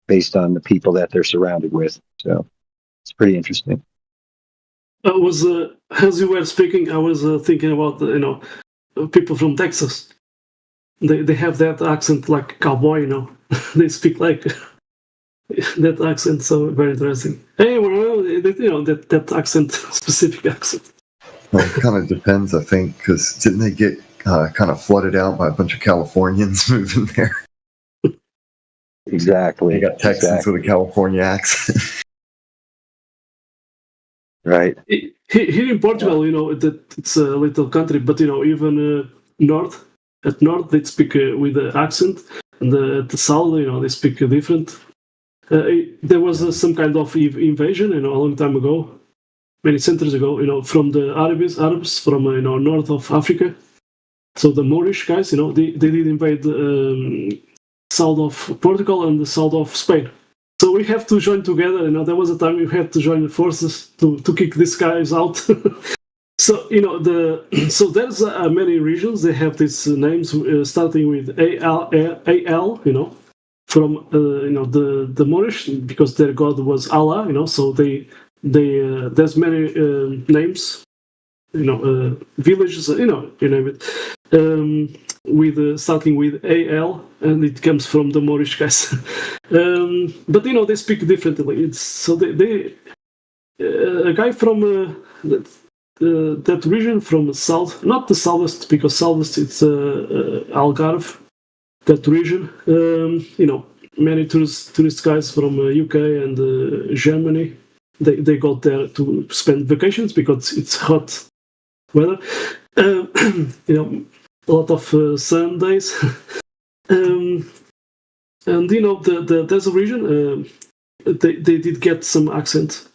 S5: based on the people that they're surrounded with. So it's pretty interesting.
S13: I was, as you were speaking, I was thinking about people from Texas. They have that accent like cowboy, they speak like that accent. So very interesting. Anyway, that accent, specific accent.
S1: Well, it kind of depends, I think, because didn't they get kind of flooded out by a bunch of Californians moving there?
S5: Exactly.
S1: You got Texans with a California accent.
S5: Right.
S13: Here in Portugal, that it's a little country, but even north they speak with the accent, and at the south, they speak different. There was some kind of invasion, a long time ago, many centuries ago, from the Arabs from north of Africa. So the Moorish guys, they did invade south of Portugal and the south of Spain. So we have to join together. There was a time we had to join the forces to kick these guys out. So so there's many regions. They have these names starting with AL, from the Moorish, because their god was Allah. So there's many names, villages, you name it. With starting with AL, and it comes from the Moorish guys. But they speak differently. A guy from that region from the south, not the southwest, because southwest it's Algarve. That region, many tourist guys from UK and Germany. They got there to spend vacations because it's hot weather. A lot of sun days. And there's a region they did get some accent.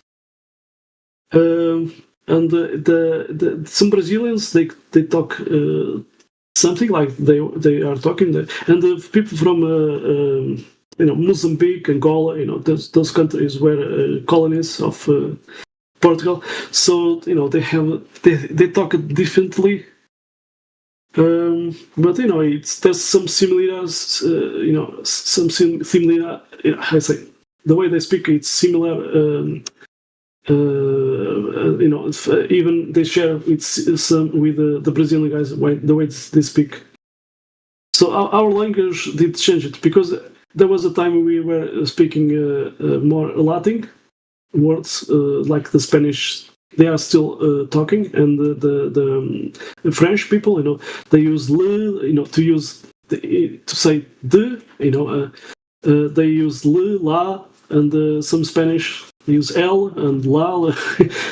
S13: And some Brazilians they talk something like they are talking there, and the people from Mozambique, Angola, those countries were colonies of Portugal. So they talk differently. But there's some similarities. Similar. I say the way they speak, it's similar. Even they share some with the Brazilian guys the way they speak. So our language did change it, because there was a time we were speaking more Latin words, like the Spanish. They are still talking, and the French people, they use le, to say de, they use le, la, and some Spanish use el and la.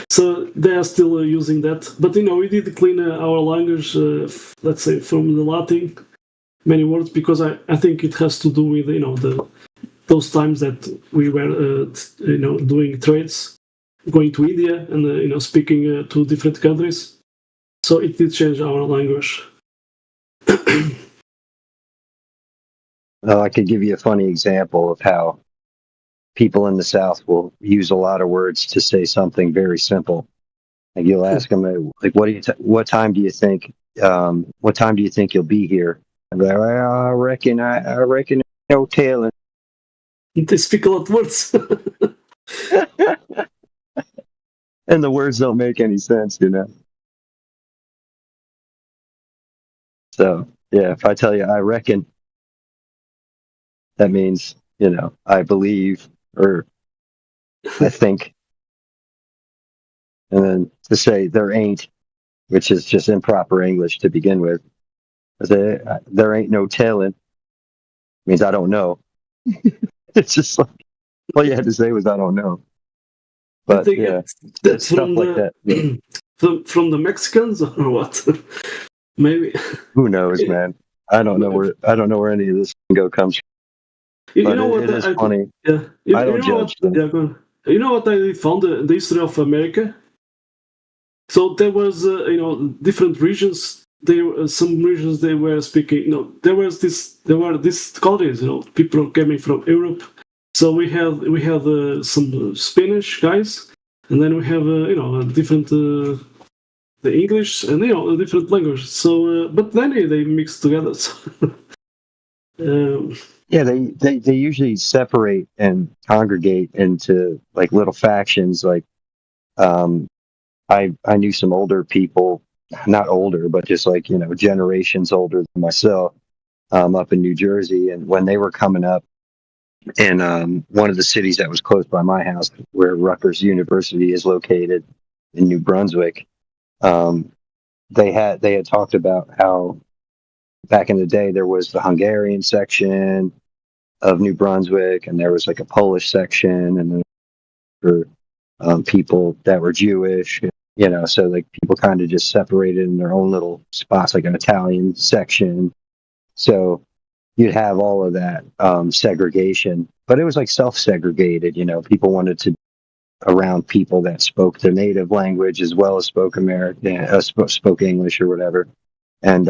S13: So they are still using that. But we did clean our language, let's say, from the Latin, many words, because I think it has to do with those times that we were doing trades, going to India and speaking to different countries. So it did change our language.
S5: I could give you a funny example of how people in the South will use a lot of words to say something very simple. Like you'll ask them, like, what time do you think you'll be here? And they're like, I reckon no telling.
S13: They speak a lot of words.
S5: And the words don't make any sense, So, yeah, if I tell you I reckon, that means, I believe or I think. And then to say there ain't, which is just improper English to begin with, I say, there ain't no telling, means I don't know. It's just like, all you had to say was I don't know. But yeah,
S13: that's
S5: stuff like that. Yeah.
S13: From the Mexicans or what? Maybe.
S5: Who knows, man? I don't know where any of this lingo comes from.
S13: You
S5: But
S13: know what?
S5: it is funny.
S13: Yeah.
S5: I don't judge them.
S13: Yeah, go on. You know what I found the history of America? So there was, different regions. There some regions they were speaking. There were these colonies. People coming from Europe. So we have some Spanish guys, and then we have different the English and a different language. So, but then they mix together. So,
S5: Yeah, they usually separate and congregate into like little factions. Like, I knew some older people, not older, but just like generations older than myself, up in New Jersey, and when they were coming up in one of the cities that was close by my house, where Rutgers University is located in New Brunswick, they had talked about how back in the day there was the Hungarian section of New Brunswick, and there was like a Polish section, and then for people that were Jewish, so like people kind of just separated in their own little spots, like an Italian section. So you'd have all of that segregation, but it was like self-segregated. People wanted to around people that spoke their native language as well as spoke American, spoke English or whatever, and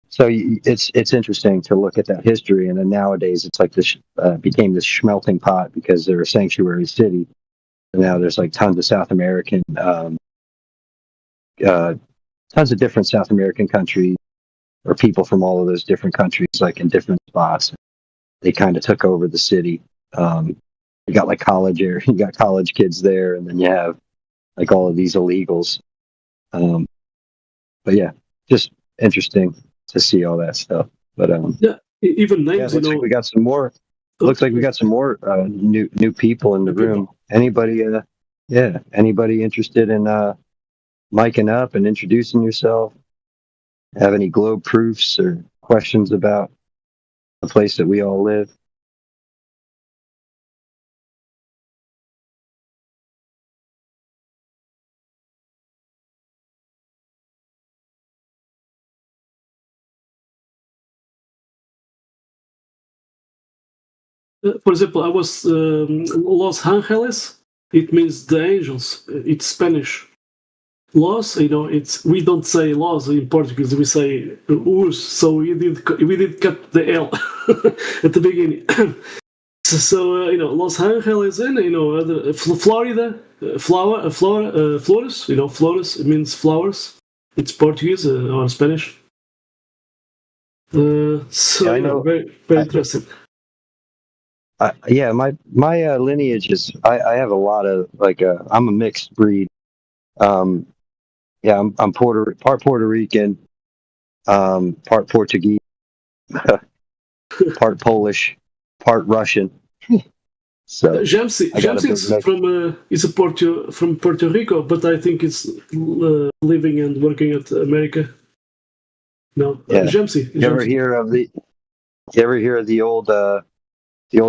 S5: so it's interesting to look at that history. And then nowadays it's like this became this melting pot because they're a sanctuary city. And now there's like tons of South American, tons of different South American countries or people from all of those different countries, like in different spots. They kind of took over the city. You got like you got college kids there, and then you have like all of these illegals. But yeah, just interesting to see all that stuff. But
S13: yeah, even names.
S5: Looks like we got some more. Looks like we got some more new people in the room. Anybody? Anybody interested in miking up and introducing yourself? Have any globe proofs or questions about the place that we all live?
S13: For example, I was Los Angeles. It means the angels. It's Spanish. Los, we don't say los in Portuguese. We say urs. So we did cut the L at the beginning. So Los Angeles and Florida, flores. Flores. It means flowers. It's Portuguese or Spanish. So
S5: I know.
S13: very interesting.
S5: My lineage is I have a lot of I'm a mixed breed. I'm part Puerto Rican, part Portuguese, part Polish, part Russian. So
S13: Jamsi is from Puerto Rico, but I think it's living and working at America. No, Jamsi.
S5: You ever hear of the old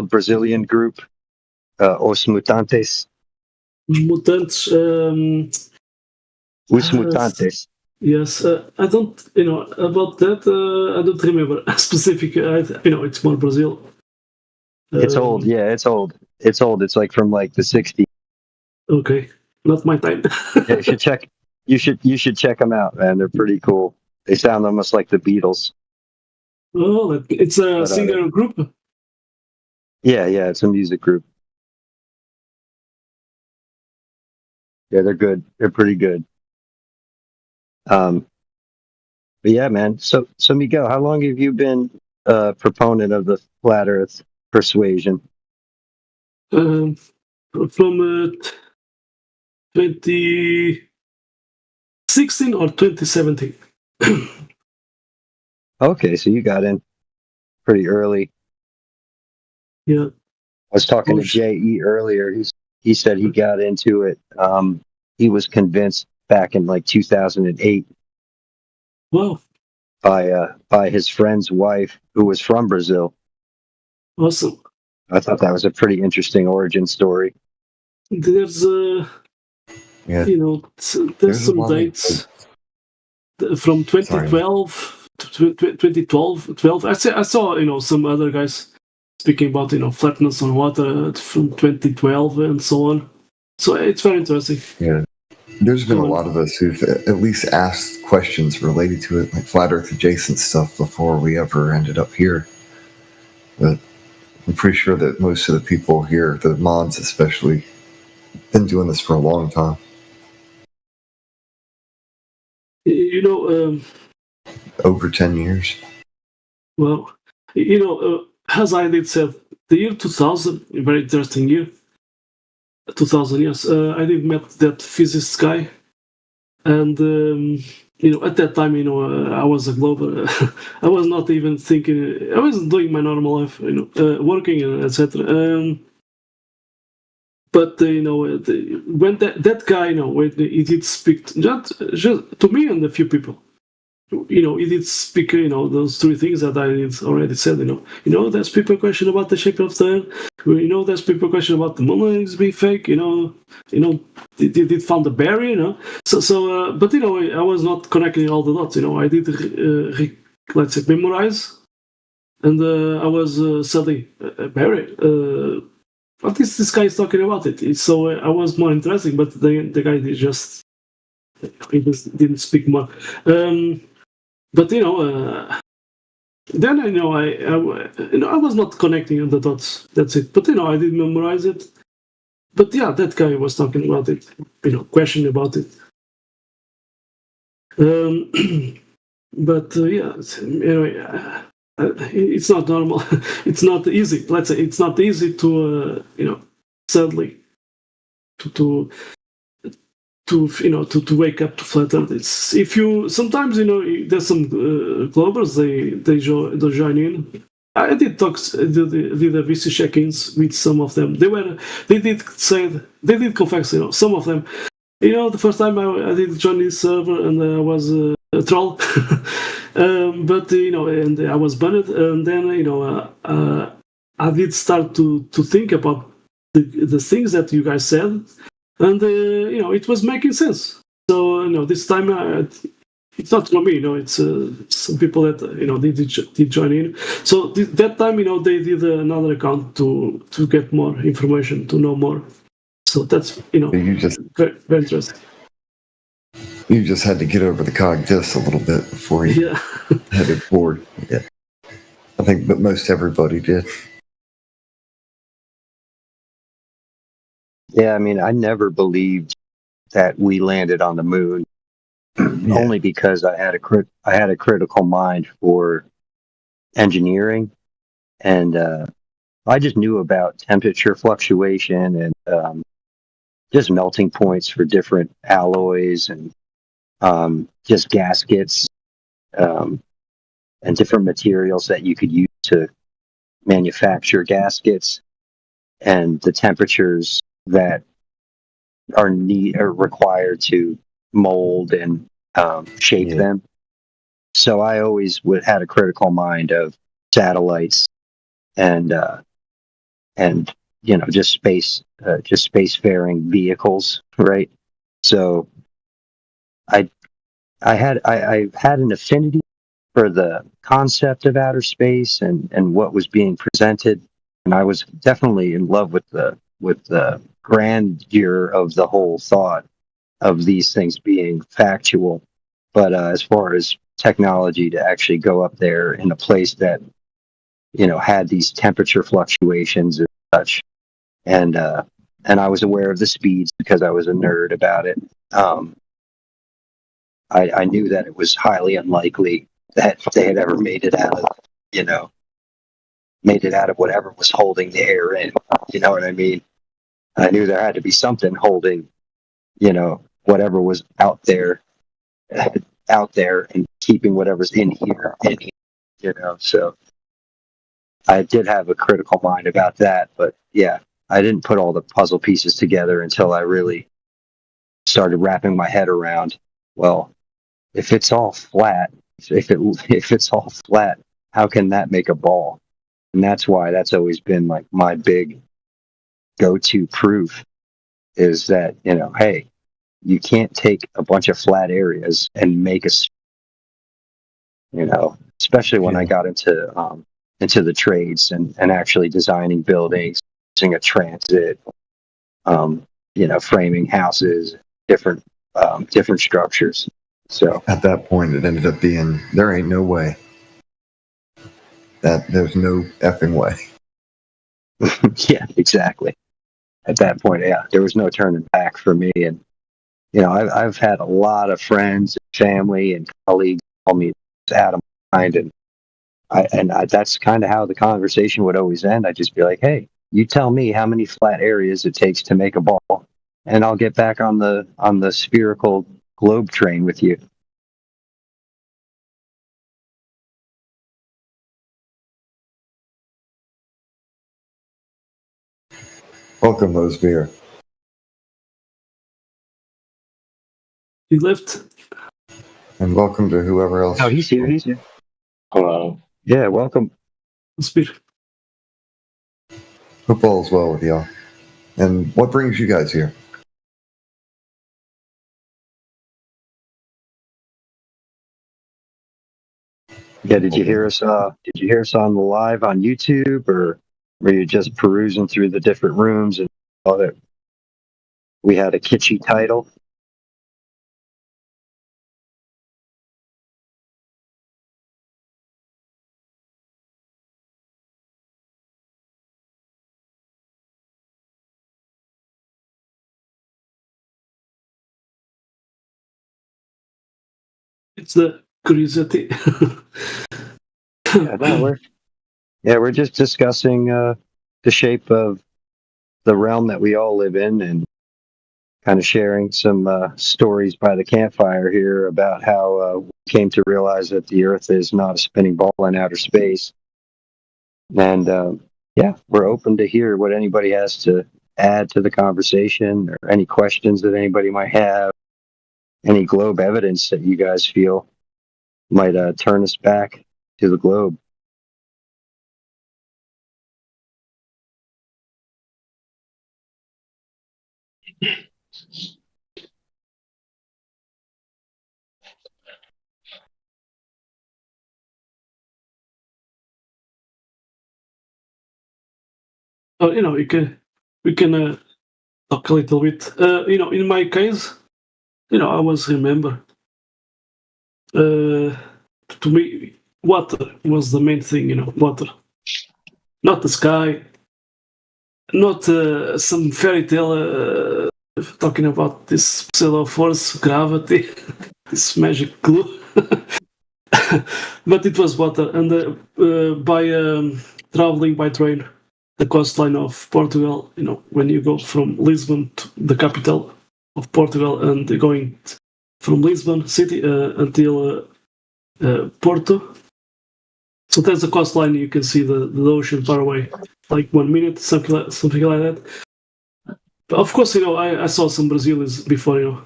S5: Brazilian group, Os Mutantes?
S13: Mutants.
S5: Os Mutantes.
S13: Yes, I don't. About that. I don't remember a specific. It's more Brazil.
S5: It's old. Yeah, it's old. It's old. It's like from like the 60s.
S13: Okay, not my time.
S5: Yeah, you should check. You should check them out, man. They're pretty cool. They sound almost like the Beatles.
S13: Oh, it's a singer group.
S5: Yeah, it's a music group. Yeah, they're good. They're pretty good. But yeah, man. So Miguel, how long have you been a proponent of the flat Earth persuasion?
S13: From 2016 or 2017.
S5: Okay, so you got in pretty early.
S13: Yeah.
S5: I was talking to J.E. earlier. He said he got into it. He was convinced back in like 2008.
S13: Wow.
S5: By his friend's wife, who was from Brazil.
S13: Awesome.
S5: I thought that was a pretty interesting origin story.
S13: There's there's some dates from 2012 2012. I saw some other guys speaking about flatness on water from 2012 and so on. So it's very interesting.
S1: Yeah. There's been a lot of us who've at least asked questions related to it, like flat Earth adjacent stuff, before we ever ended up here. But I'm pretty sure that most of the people here, the mods especially, been doing this for a long time. Over 10 years.
S13: Well, as I did said, the year 2000, a very interesting year. 2000, yes. I did met that physicist guy, and at that time, I was a global. I was not even thinking. I was doing my normal life, working and etc. But when that guy, when he did speak just to me and a few people, he did speak, those three things that I did already said. There's people question about the shape of the Earth. There's people question about the moon landings being fake. They did found the barrier. But I was not connecting all the dots. I did let's say memorize, and I was studying barrier. What is this guy talking about it? So I was more interested, but the guy didn't speak more. But then I was not connecting the dots. That's it. But I did memorize it. But yeah, that guy was talking about it. Questioning about it. But yeah, anyway, it's not normal. It's not easy. Let's say it's not easy to sadly to wake up to flat Earth. It's if you sometimes there's some Globers they join in. I did talks, did a VC check-ins with some of them. They did confess. Some of them. The first time I did join this server and I was a troll, but and I was banned. And then I did start to think about the things that you guys said. And it was making sense. So this time it's not for me. It's some people that did join in. So that time they did another account to get more information, to know more. So that's
S1: you just
S13: very, very interesting.
S1: You just had to get over the cog just a little bit before you headed forward. Yeah, I think, but most everybody did.
S5: Yeah, I mean, I never believed that we landed on the moon, only because I had a critical mind for engineering, and I just knew about temperature fluctuation and just melting points for different alloys and just gaskets and different materials that you could use to manufacture gaskets, and the temperatures that are required to mold and shape them. So I always had a critical mind of satellites and just spacefaring vehicles, right? So I had an affinity for the concept of outer space and what was being presented, and I was definitely in love with the grandeur of the whole thought of these things being factual. But as far as technology to actually go up there in a place that had these temperature fluctuations and such, and I was aware of the speeds because I was a nerd about it. I knew that it was highly unlikely that they had ever made it out of whatever was holding the air in. You know what I mean? I knew there had to be something holding, whatever was out there and keeping whatever's in here, so I did have a critical mind about that, but yeah, I didn't put all the puzzle pieces together until I really started wrapping my head around, well, if it's all flat, how can that make a ball? And that's why that's always been like my big go-to proof is that, hey, you can't take a bunch of flat areas and make You know, especially when I got into the trades and actually designing buildings, using a transit, you know, framing houses, different different structures. So
S1: at that point, it ended up being there ain't no way. That there's no effing way.
S5: yeah, exactly. At that point, yeah, there was no turning back for me. And you know, I've had a lot of friends, family, and colleagues call me out of my mind, and that's kind of how the conversation would always end. I'd just be like, "Hey, you tell me how many flat areas it takes to make a ball, and I'll get back on the spherical globe train with you."
S1: Welcome, Mosbeer.
S13: He left.
S1: And welcome to whoever else.
S5: Oh, he's here. He's here. Hello. Yeah, welcome.
S13: Spear.
S1: Hope all is well with y'all. And what brings you guys here?
S5: Yeah, did you hear us? Did you hear us on the live on YouTube, or were you just perusing through the different rooms and saw that we had a kitschy title?
S13: It's the curiosity.
S5: Yeah, no, we're just discussing the shape of the realm that we all live in, and kind of sharing some stories by the campfire here about how we came to realize that the Earth is not a spinning ball in outer space. And yeah, we're open to hear what anybody has to add to the conversation, or any questions that anybody might have, any globe evidence that you guys feel might turn us back to the globe.
S13: Oh, you know, we can talk a little bit. You know, in my case, you know, I was remember. To me, water was the main thing. You know, water, not the sky, not some fairy tale talking about this pseudo force, gravity, this magic glue. But it was water, and by traveling by train, the coastline of Portugal. You know, when you go from Lisbon to the capital of Portugal, and going from Lisbon city until Porto. So there's a coastline. You can see the ocean far away, like 1 minute, something like that. But of course, you know, I saw some Brazilians before. You know,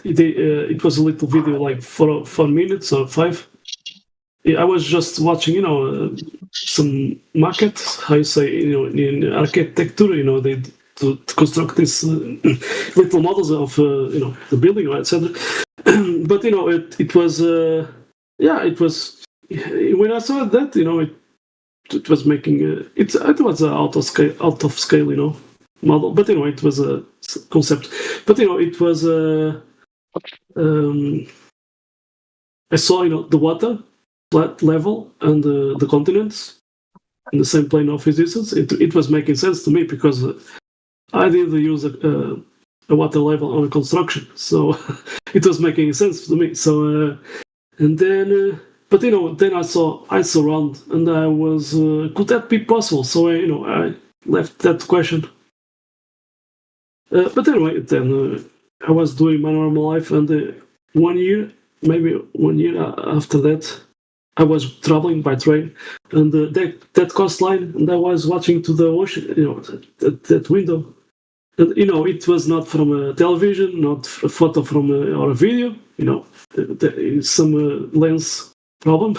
S13: it was a little video, like 4 minutes or 5. I was just watching, you know, some maquettes. How you say, you know, in architecture, you know, they to construct these little models of you know, the building, etc. But you know, it was yeah, it was, when I saw that, you know, it was making it was an out of scale, you know, model. But you know, it was a concept. But you know, it was I saw, you know, the water flat level and the continents in the same plane of existence. It was making sense to me, because I did use a water level on a construction, so it was making sense to me. So and then but you know, then I saw ice around, and I was could that be possible? So you know, I left that question. But anyway, then I was doing my normal life, and 1 year, maybe 1 year after that, I was traveling by train, and that coastline, and I was watching to the ocean, you know, that window. And you know, it was not from a television, not a photo from or a video. You know, there is some lens problem.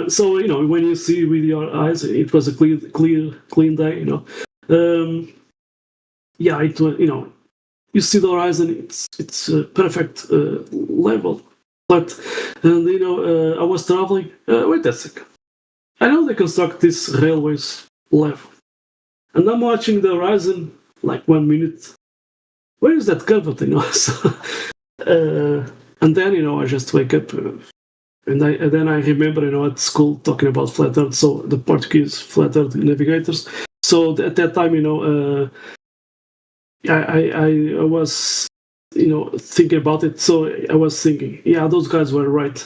S13: So you know, when you see with your eyes, it was a clean day. You know, yeah, it was. You know, you see the horizon. It's a perfect level But, and I was traveling. Wait a second. I know they construct these railways level. And I'm watching the horizon like 1 minute. Where is that curve? So, and then, I just wake up. And then I remember, at school talking about flat earth. So the Portuguese flat earth navigators. So at that time, I was, thinking about it. So I was thinking, yeah, those guys were right.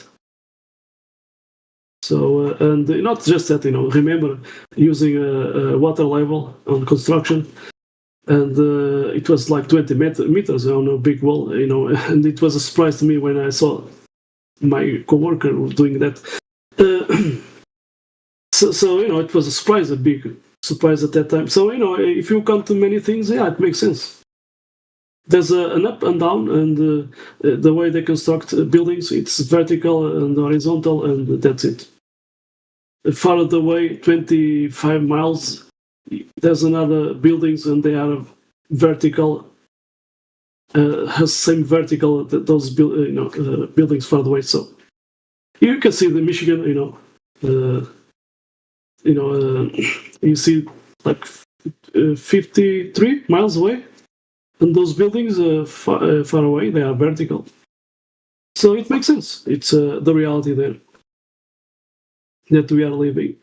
S13: So, and not just that, remember using a water level on construction, and it was like 20 meters on a big wall, and it was a surprise to me when I saw my coworker doing that. So it was a big surprise at that time. So, if you come to many things, yeah, it makes sense. There's an up and down, and the way they construct buildings, it's vertical and horizontal, and that's it. Farther away, 25 miles, there's another buildings, and they are vertical, has same vertical those buildings farther away. So you can see the Michigan, you see like 53 miles away, and those buildings far away, they are vertical. So it makes sense. It's the reality there that we are living.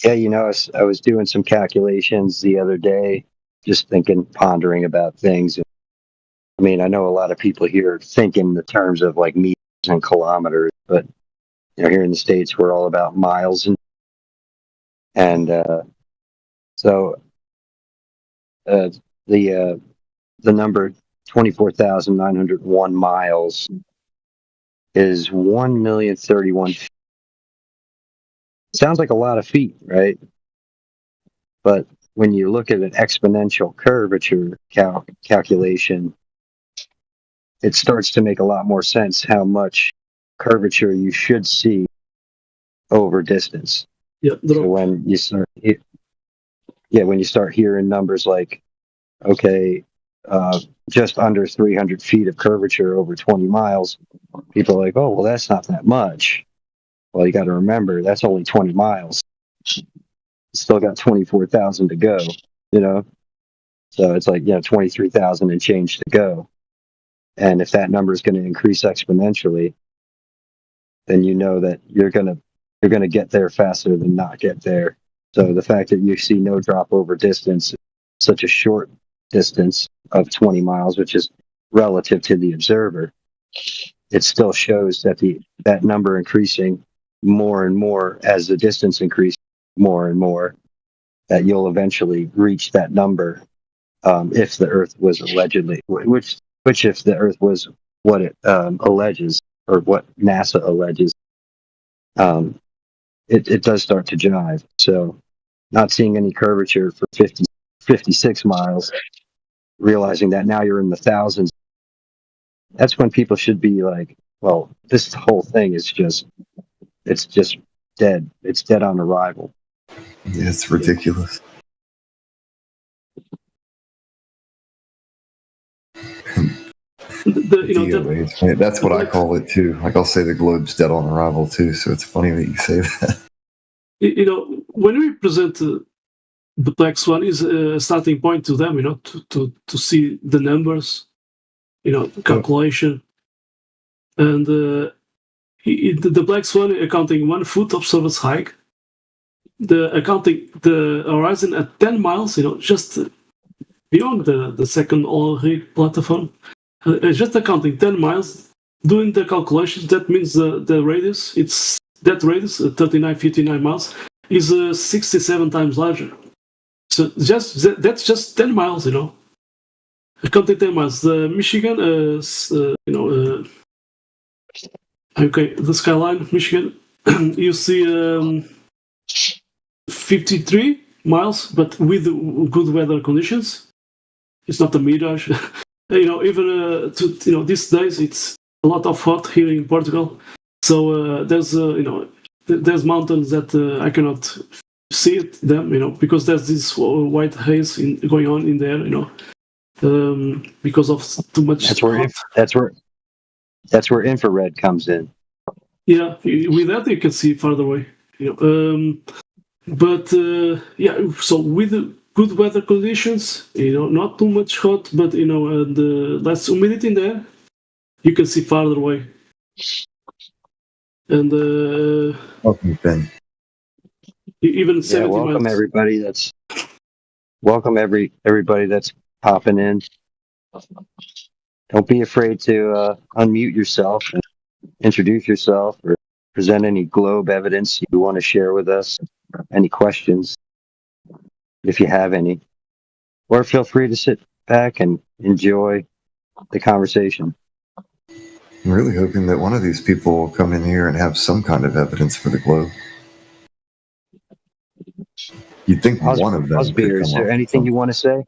S5: Yeah, I was doing some calculations the other day, just pondering about things. I mean, I know a lot of people here think in the terms of like meters and kilometers, but here in the States, we're all about miles, and so the number 24,901 miles is 1,031,000 feet. Sounds like a lot of feet, right? But when you look at an exponential curvature calculation, it starts to make a lot more sense how much curvature you should see over distance.
S13: Yeah.
S5: So when you start hearing numbers like, okay, just under 300 feet of curvature over 20 miles, people are like, oh, well, that's not that much. Well, you got to remember, that's only 20 miles. Still got 24,000 to go, So it's like, 23,000 and change to go. And if that number is going to increase exponentially, then you know that you're going to get there faster than not get there. So the fact that you see no drop over distance, such a short distance of 20 miles, which is relative to the observer, it still shows that that number increasing more and more as the distance increases more and more, that you'll eventually reach that number if the Earth was allegedly, which if the Earth was what it alleges, or what NASA alleges, it does start to jive. So not seeing any curvature for 56 miles, realizing that now you're in the thousands, that's when people should be like, well, this whole thing is just dead. It's dead on arrival.
S1: Yeah, it's ridiculous. That's what I call it too. Like I'll say the globe's dead on arrival too. So it's funny that you say that.
S13: When we present the Black Swan is a starting point to them, to see the numbers, calculation, and the Black Swan accounting 1 foot of surface height, accounting the horizon at 10 miles, just beyond the second oil rig platform, just accounting 10 miles, doing the calculations. That means the radius, that radius, 59 miles, is 67 times larger. So that's just 10 miles, Accounting 10 miles. The Michigan, okay, the skyline, Michigan, you see 53 miles, but with good weather conditions. It's not a mirage. Even these days it's a lot of hot here in Portugal. So there's mountains that I cannot see them, because there's this white haze going on in there, because of too much.
S5: That's where infrared comes in.
S13: Yeah, with that you can see farther away. But so with good weather conditions, not too much hot, but and less humidity in there, you can see farther away. And
S1: Welcome, Ben.
S13: Even 70
S5: welcome
S13: miles.
S5: everybody that's popping in. Don't be afraid to unmute yourself and introduce yourself or present any globe evidence you want to share with us. Any questions, if you have any, or feel free to sit back and enjoy the conversation.
S1: I'm really hoping that one of these people will come in here and have some kind of evidence for the globe. You'd think one of them could come
S5: Is
S1: up
S5: there
S1: with
S5: anything you want to say?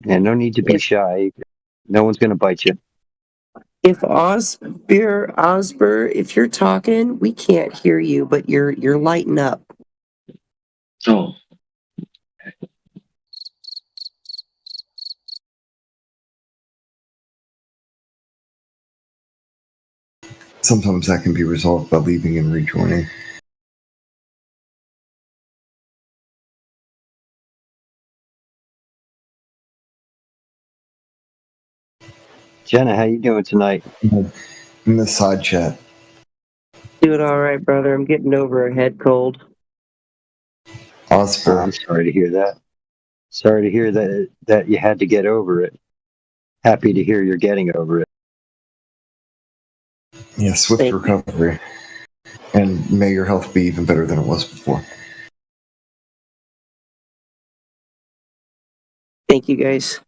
S5: Yeah, no need to be shy. No one's going to bite you.
S18: If Osber, if you're talking, we can't hear you, but you're lighting up.
S20: Oh.
S1: Sometimes that can be resolved by leaving and rejoining.
S5: Jenna, how you doing tonight?
S1: In the side chat.
S18: Doing all right, brother. I'm getting over a head cold.
S1: Oscar.
S5: I'm sorry to hear that. Sorry to hear that you had to get over it. Happy to hear you're getting over it.
S1: Yeah, swift recovery. And may your health be even better than it was before.
S18: Thank you, guys.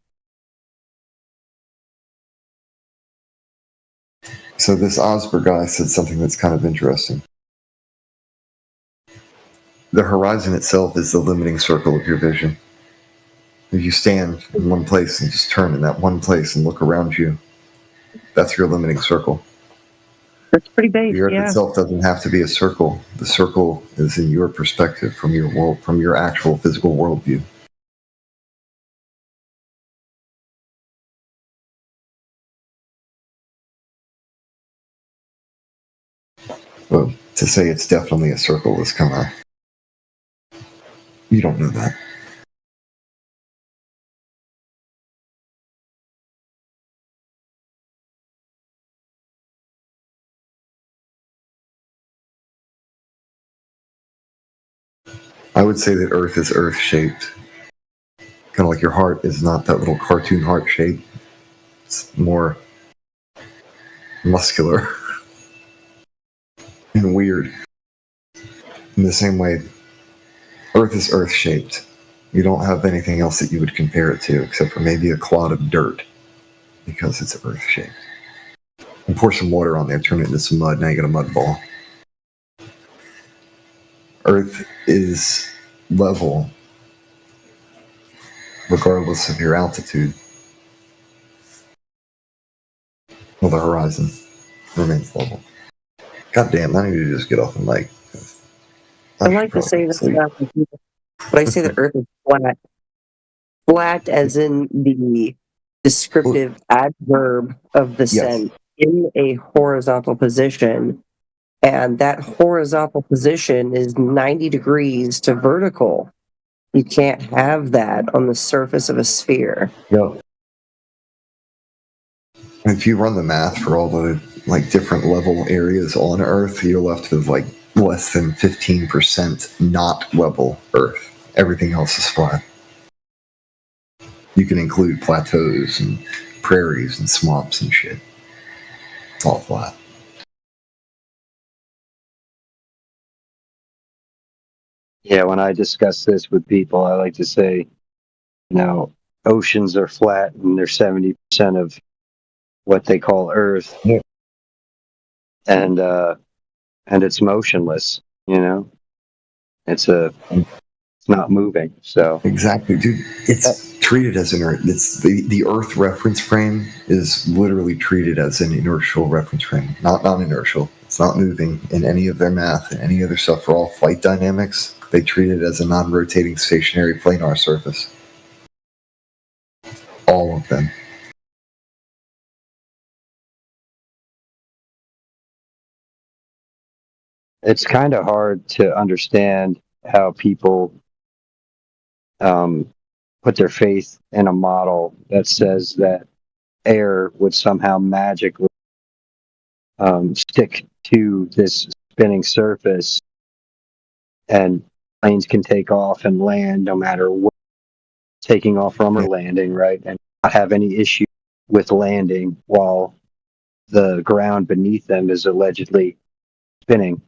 S1: So this Osber guy said something that's kind of interesting. The horizon itself is the limiting circle of your vision. If you stand in one place and just turn in that one place and look around you, that's your limiting circle.
S18: That's pretty big.
S1: The Earth itself doesn't have to be a circle. The circle is in your perspective from your world, from your actual physical worldview. Well, to say it's definitely a circle is kind of... You don't know that. I would say that Earth is Earth-shaped. Kind of like your heart is not that little cartoon heart shape. It's more muscular and weird. In the same way, Earth is Earth-shaped. You don't have anything else that you would compare it to except for maybe a clod of dirt because it's Earth-shaped. And pour some water on there, turn it into some mud, now you got a mud ball. Earth is level regardless of your altitude. Well, the horizon remains level. God damn, I need to just get off the mic.
S18: I like to say that, but I say the Earth is flat. Flat as in the descriptive adverb of the sense in a horizontal position. And that horizontal position is 90 degrees to vertical. You can't have that on the surface of a sphere.
S1: No. If you run the math for all the different level areas on Earth, you're left with less than 15% not level Earth. Everything else is flat. You can include plateaus and prairies and swamps and shit. It's all flat.
S5: Yeah, when I discuss this with people, I like to say, oceans are flat and they're 70% of what they call Earth.
S1: Yeah.
S5: And it's motionless, It's not moving. So
S1: exactly, dude. It's
S6: treated as it's the Earth reference frame is literally treated as an inertial reference frame, not non-inertial. It's not moving in any of their math and any other stuff for all flight dynamics. They treat it as a non-rotating stationary planar surface. All of them.
S5: It's kind of hard to understand how people put their faith in a model that says that air would somehow magically stick to this spinning surface and planes can take off and land no matter what, taking off from or landing, right? And not have any issue with landing while the ground beneath them is allegedly spinning.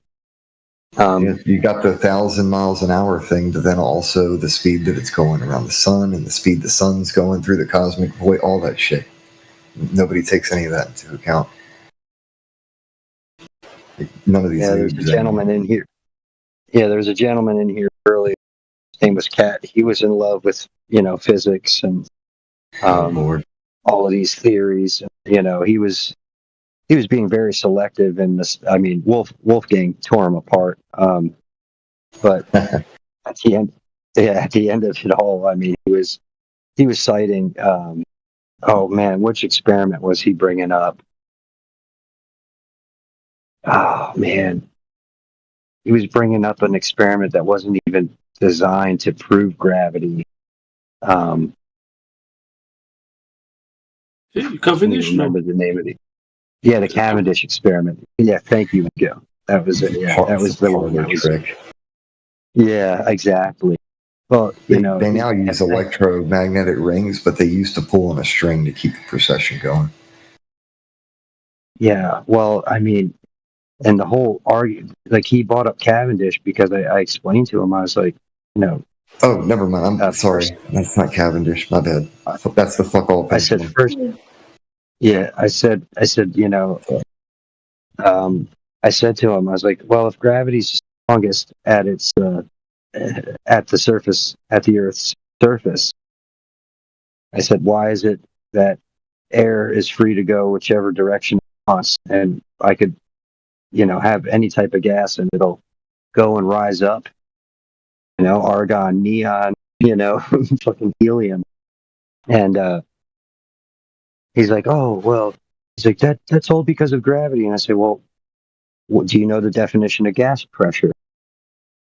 S6: You got the 1,000 miles an hour thing, but then also the speed that it's going around the sun and the speed the sun's going through the cosmic void, all that shit. Nobody takes any of that into account. None of these.
S5: Yeah, there's a gentleman in here. Yeah, there's a gentleman in here earlier. His name was Cat. He was in love with, physics and all of these theories. He was being very selective in this. I mean, Wolfgang tore him apart. But at the end of it all, I mean, he was citing. Oh man, which experiment was he bringing up? Oh man, he was bringing up an experiment that wasn't even designed to prove gravity.
S13: Cavendish.
S5: Remember the name of it? Yeah, the Cavendish experiment. Yeah, thank you, Joe. That was it. Yeah, that was the one.
S6: Trick.
S5: Yeah, exactly. Well,
S6: they now use electromagnetic rings, but they used to pull on a string to keep the precession going.
S5: Yeah, well, I mean, and the whole argument, like he brought up Cavendish because I explained to him, I was like,
S6: Oh, never mind. I'm sorry. That's not Cavendish. My bad. That's the fuck all.
S5: I said first. Yeah, I said, I said to him, I was like, well, if gravity's strongest at its at the surface, at the Earth's surface, I said, why is it that air is free to go whichever direction it wants, and I could, have any type of gas and it'll go and rise up, argon, neon, fucking helium, and he's like, oh, well, he's like, that's all because of gravity. And I said, well, do you know the definition of gas pressure?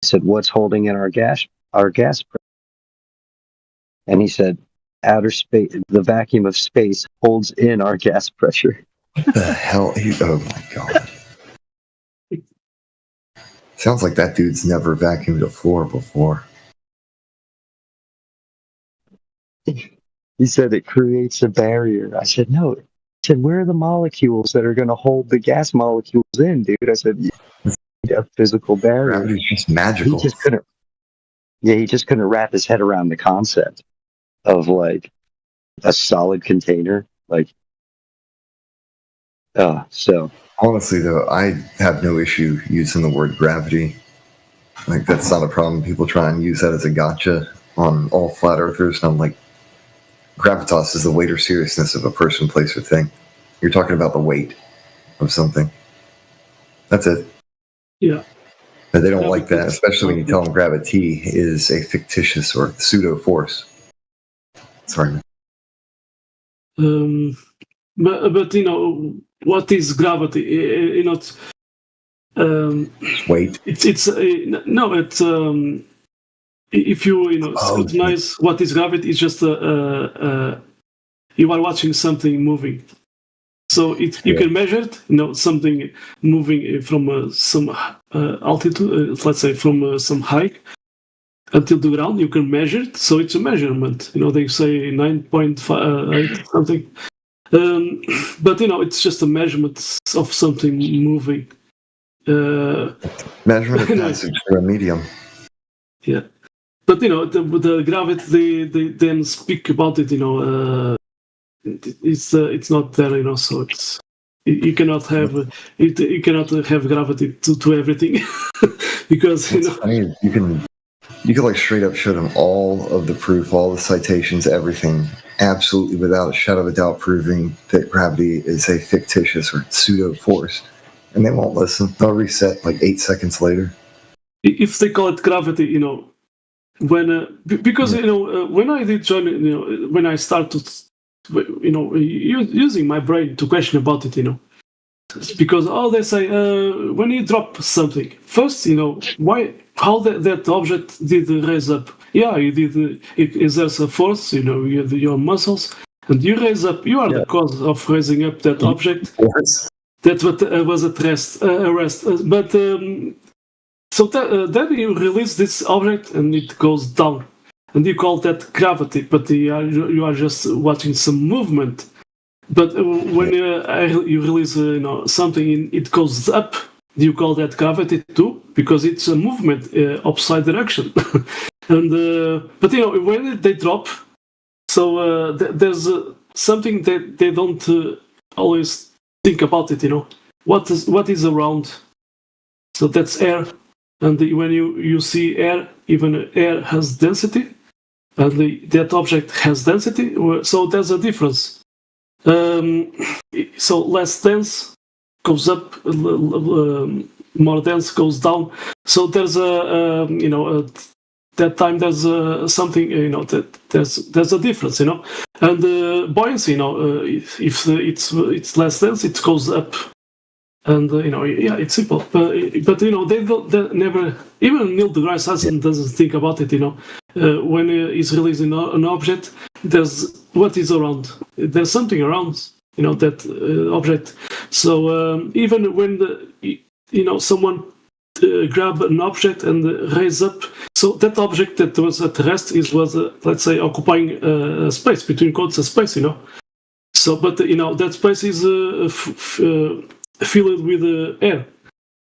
S5: I said, what's holding in our gas pressure? And he said, outer space, the vacuum of space holds in our gas pressure.
S6: What the hell? Oh my God. Sounds like that dude's never vacuumed a floor before.
S5: He said it creates a barrier. I said, no. I said, where are the molecules that are going to hold the gas molecules in, dude? I said, a physical barrier.
S6: Gravity's just magical.
S5: He just couldn't wrap his head around the concept of like a solid container. So
S6: honestly though, I have no issue using the word gravity. Like that's not a problem. People try and use that as a gotcha on all flat earthers, and I'm like, gravitas is the weight or seriousness of a person, place, or thing. You're talking about the weight of something. That's it.
S13: Yeah.
S6: But they don't like that, especially when you tell them gravity is a fictitious or pseudo force. Sorry.
S13: But what is gravity?
S6: Weight.
S13: It's if you scrutinize what is gravity, it's just you are watching something moving. So you can measure it, something moving from some altitude, let's say from some height until the ground. You can measure it, so it's a measurement. They say 9.5 something, but it's just a measurement of something moving.
S6: Measurement of passage through a medium.
S13: Yeah, but the gravity they then speak about it. It's not there, so it's you cannot have you cannot have gravity to everything because
S6: I mean, you can
S1: You could like straight up show them all of the proof, all the citations, everything, absolutely without a shadow of a doubt proving that gravity is a fictitious or pseudo force. And they won't listen. They'll reset like 8 seconds later.
S13: If they call it gravity, when because when I did join, when I started, using my brain to question about it, because they say when you drop something first, why, how that object did raise up? Yeah, you did. It exerts a force, your muscles, and you raise up. You are the cause of raising up that object. That's what was at rest. But so then you release this object and it goes down, and you call that gravity. But you are just watching some movement. But when you release something and it goes up, you call that gravity too, because it's a movement upside direction. And but when they drop, so there's something that they don't always think about it. What is around? So that's air, and when you see air, even air has density, and that object has density. So there's a difference. So less dense goes up, more dense goes down. So there's that time there's something that there's a difference, and buoyancy, if it's less dense, it goes up, and it's simple. But they never, even Neil deGrasse Tyson doesn't think about it. When he's releasing an object, there's what is around. There's something around, that object. So even when someone grab an object and raise up, so that object that was at rest was let's say occupying space, between quotes, a space, So, but that space is filled with air.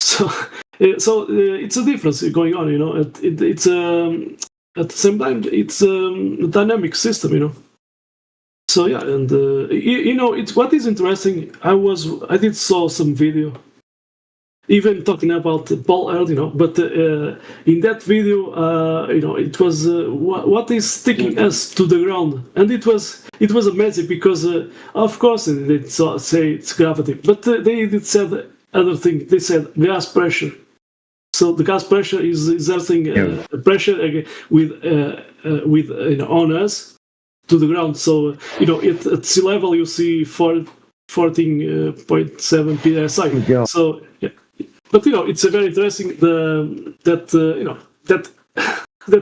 S13: So it's a difference going on. It's at the same time it's a dynamic system. So yeah, and it's what is interesting. I did saw some video, even talking about Paul Earl, but in that video, it was what is sticking us to the ground, and it was amazing because of course they say it's gravity, but they did said other thing. They said gas pressure. So the gas pressure is exerting pressure with on us to the ground. So at sea level you see 14.7 psi. So yeah. But it's a very interesting that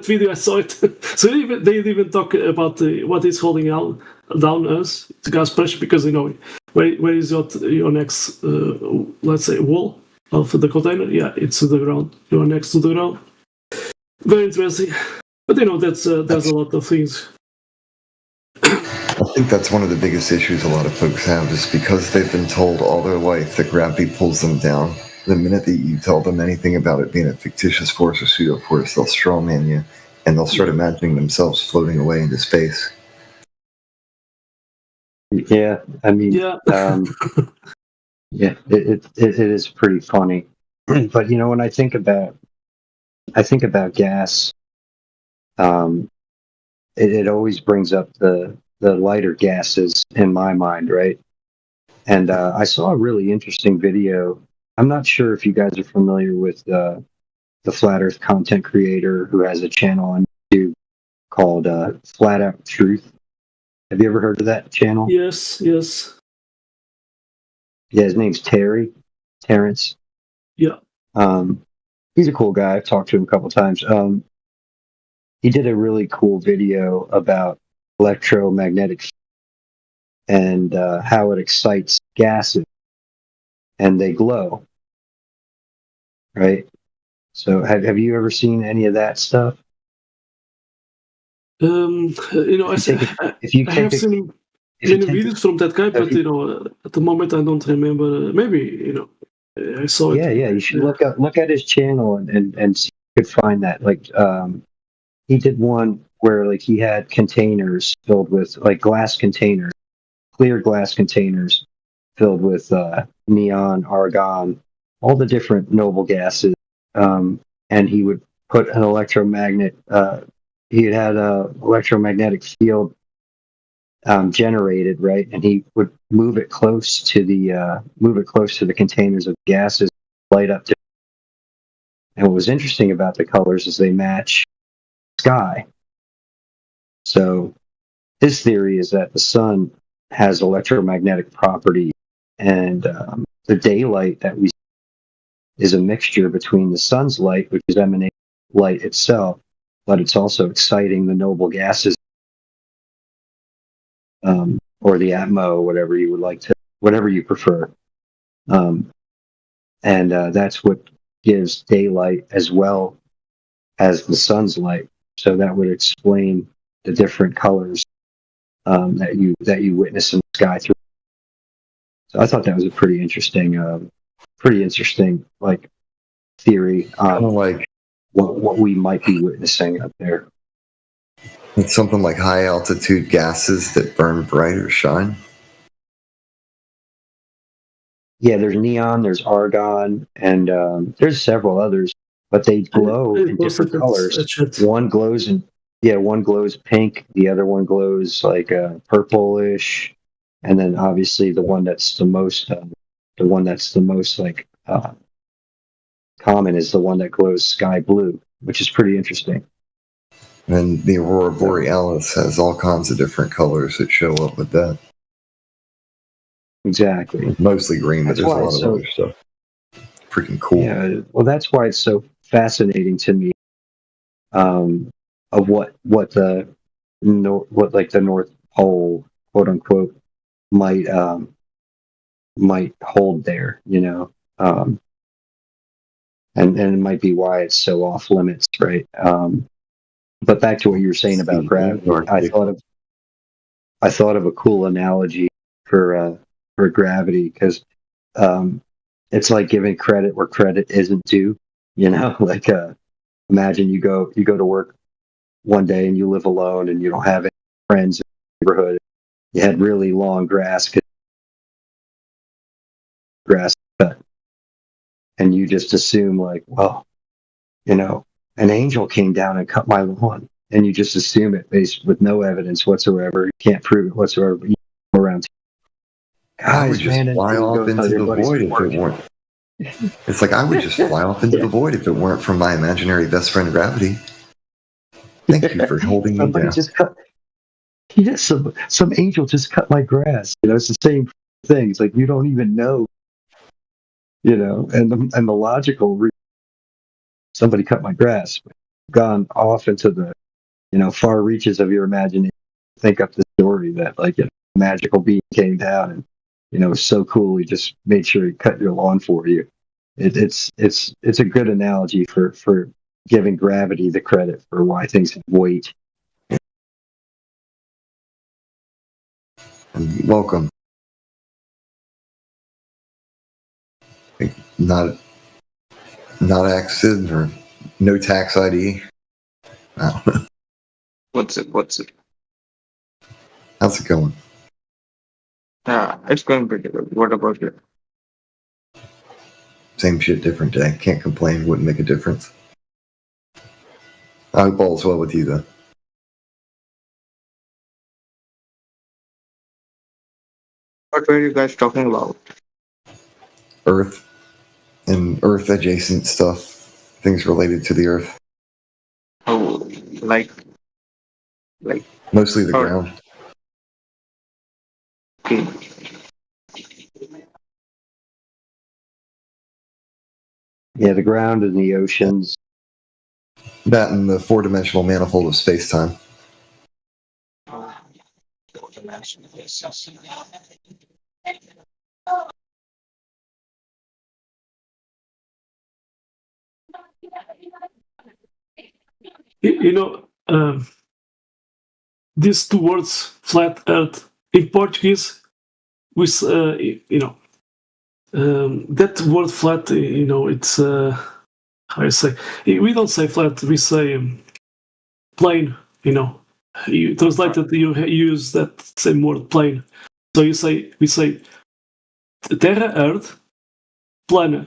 S13: video. I saw it. So they even talk about what is holding down us, the gas pressure, because where is your next let's say wall of the container? Yeah, it's to the ground. You are next to the ground. Very interesting. But there's a lot of things.
S1: I think that's one of the biggest issues a lot of folks have, is because they've been told all their life that gravity pulls them down. The minute that you tell them anything about it being a fictitious force or pseudo force, they'll strawman you, and they'll start imagining themselves floating away into space.
S5: Yeah, I mean, yeah, it is pretty funny. But when I think about gas, it always brings up the lighter gases in my mind, right? And I saw a really interesting video. I'm not sure if you guys are familiar with the Flat Earth content creator who has a channel on YouTube called Flat Out Truth. Have you ever heard of that channel?
S13: Yes.
S5: Yeah, his name's Terrence.
S13: Yeah.
S5: He's a cool guy. I've talked to him a couple times. He did a really cool video about electromagnetic and how it excites gases and they glow. Right? So have you ever seen any of that stuff?
S13: I have seen many videos from that guy, but at the moment I don't remember. Maybe I saw it.
S5: Yeah. You should look at his channel and see if you could find that. Like he did one where like he had containers filled with like glass containers, clear glass containers filled with neon, argon, all the different noble gases, and he would put an electromagnet. He had a electromagnetic field generated, right, and he would move it close to the containers of gases, light up. And what was interesting about the colors is they match sky. So his theory is that the sun has electromagnetic properties, and the daylight that we see is a mixture between the sun's light, which is emanating light itself, but it's also exciting the noble gases, or the atmo, whatever you would like to, whatever you prefer. And that's what gives daylight as well as the sun's light. So that would explain the different colors that you witness in the sky through. So I thought that was a pretty interesting like theory on
S1: like
S5: what we might be witnessing up there.
S1: It's something like high altitude gases that burn bright or shine.
S5: Yeah, there's neon, there's argon, and there's several others, but they glow in different colors. One glows pink, the other one glows like purplish, and then obviously the one that's the most like common is the one that glows sky blue, which is pretty interesting.
S1: And the aurora borealis has all kinds of different colors that show up with that.
S5: Exactly.
S1: Mostly green, but
S5: That's
S1: there's a
S5: why
S1: lot
S5: it's
S1: of
S5: so-
S1: other stuff. Freaking cool.
S5: Yeah, well, that's why it's so fascinating to me. Of what the North Pole, quote unquote, might hold there, and it might be why it's so off limits, right? But back to what you were saying about gravity, I thought of a cool analogy for gravity, because it's like giving credit where credit isn't due. Like imagine you go to work one day and you live alone and you don't have any friends in the neighborhood. You had really long grass cut, and you just assume like, well, an angel came down and cut my lawn, and you just assume it based with no evidence whatsoever. You can't prove it whatsoever, but you go around.
S1: I would just fly off into the void if it weren't. It's like I would just fly off into the void if it weren't from my imaginary best friend gravity. Thank you for holding me
S5: Somebody
S1: down.
S5: just cut. Yeah, some angel just cut my grass. It's the same thing. It's like you don't even know. And the logical somebody cut my grass. Gone off into the far reaches of your imagination. Think up the story that like a magical being came down and it was so cool. He just made sure he cut your lawn for you. It's a good analogy for giving gravity the credit for why things have weight.
S1: And welcome. Not accident or no tax ID. I don't know.
S9: What's it?
S1: How's it going?
S9: It's going pretty good. What about you?
S1: Same shit, different day. Can't complain. Wouldn't make a difference. I hope all's well with you, though.
S9: What were you guys talking about?
S1: Earth and Earth adjacent stuff. Things related to the Earth.
S9: Oh, like
S1: Mostly the ground.
S9: Okay.
S5: Yeah, the ground and the oceans.
S1: That and the four-dimensional manifold of space-time.
S13: These two words, flat earth, in Portuguese, with that word flat, it's how you say, we don't say flat, we say plane. You translate it, you use that same word, plane. So we say terra, earth, plane.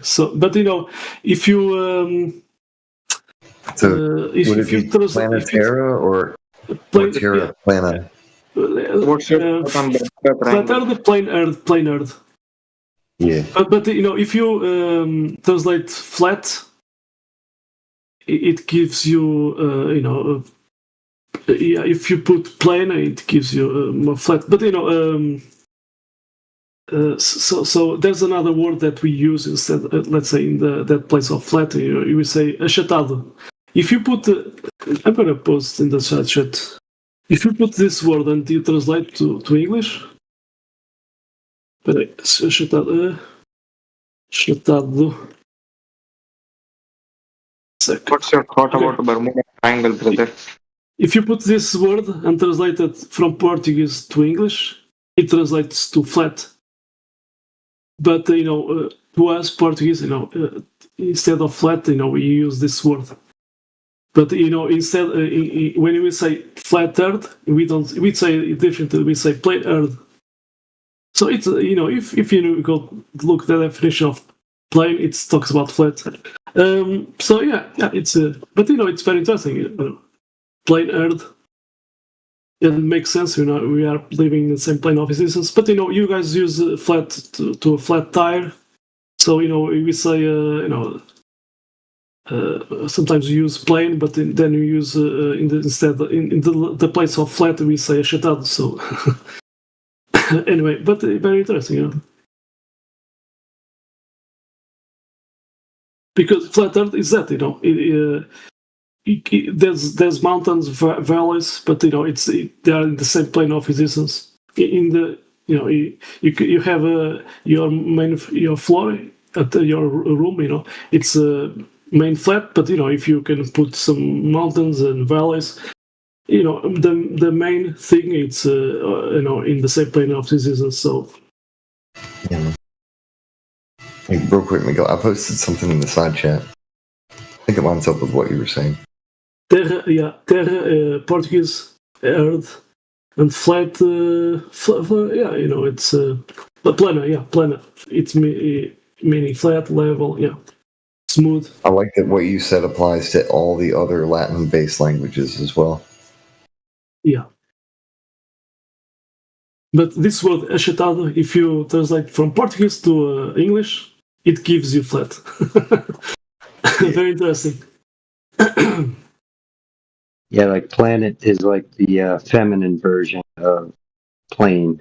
S13: So, but if you if,
S6: would
S13: if
S6: it
S13: you
S6: be
S13: trans-
S6: Planet
S13: if you
S6: Terra or
S13: plane,
S6: Terra Plana?
S9: What's your thought on the
S13: flat
S9: triangle?
S13: Earth, plain Earth.
S6: Yeah.
S13: But if you translate flat, it gives you yeah. If you put plane, it gives you more flat. But so there's another word that we use instead. Let's say in that place of flat, you say achatado. If you put, I'm gonna post in the chat. If you put this word and you translate to English, peraí, achatado.
S9: What's your thought about the Bermuda Triangle, brother?
S13: If you put this word and translate it from Portuguese to English, it translates to flat. But to us Portuguese, instead of flat, we use this word. But instead, when we say flat Earth, we say it differently. We say plane Earth. So it's if you go look at the definition of plane, it talks about flat. So yeah, it's but it's very interesting. Plane Earth. It makes sense. We are living in the same plane of existence. But you guys use flat to a flat tire. So we say sometimes you use plane, but then you use instead in the place of flat we say achatado. So anyway, but very interesting, because flat Earth is that there's mountains, valleys, but they are in the same plane of existence. In the you have your floor at your room. It's a main flat, but if you can put some mountains and valleys, the main thing it's in the same plane of existence. So
S6: Yeah. Hey, real quick, Miguel, I posted something in the side chat. I think it lines up with what you were saying.
S13: Terra, Portuguese, Earth, and flat, it's plana, it's meaning flat, level, smooth.
S6: I like that what you said applies to all the other Latin-based languages as well.
S13: Yeah. But this word achatado, if you translate from Portuguese to English, it gives you flat. Very interesting.
S5: Yeah, like planet is like the feminine version of plane.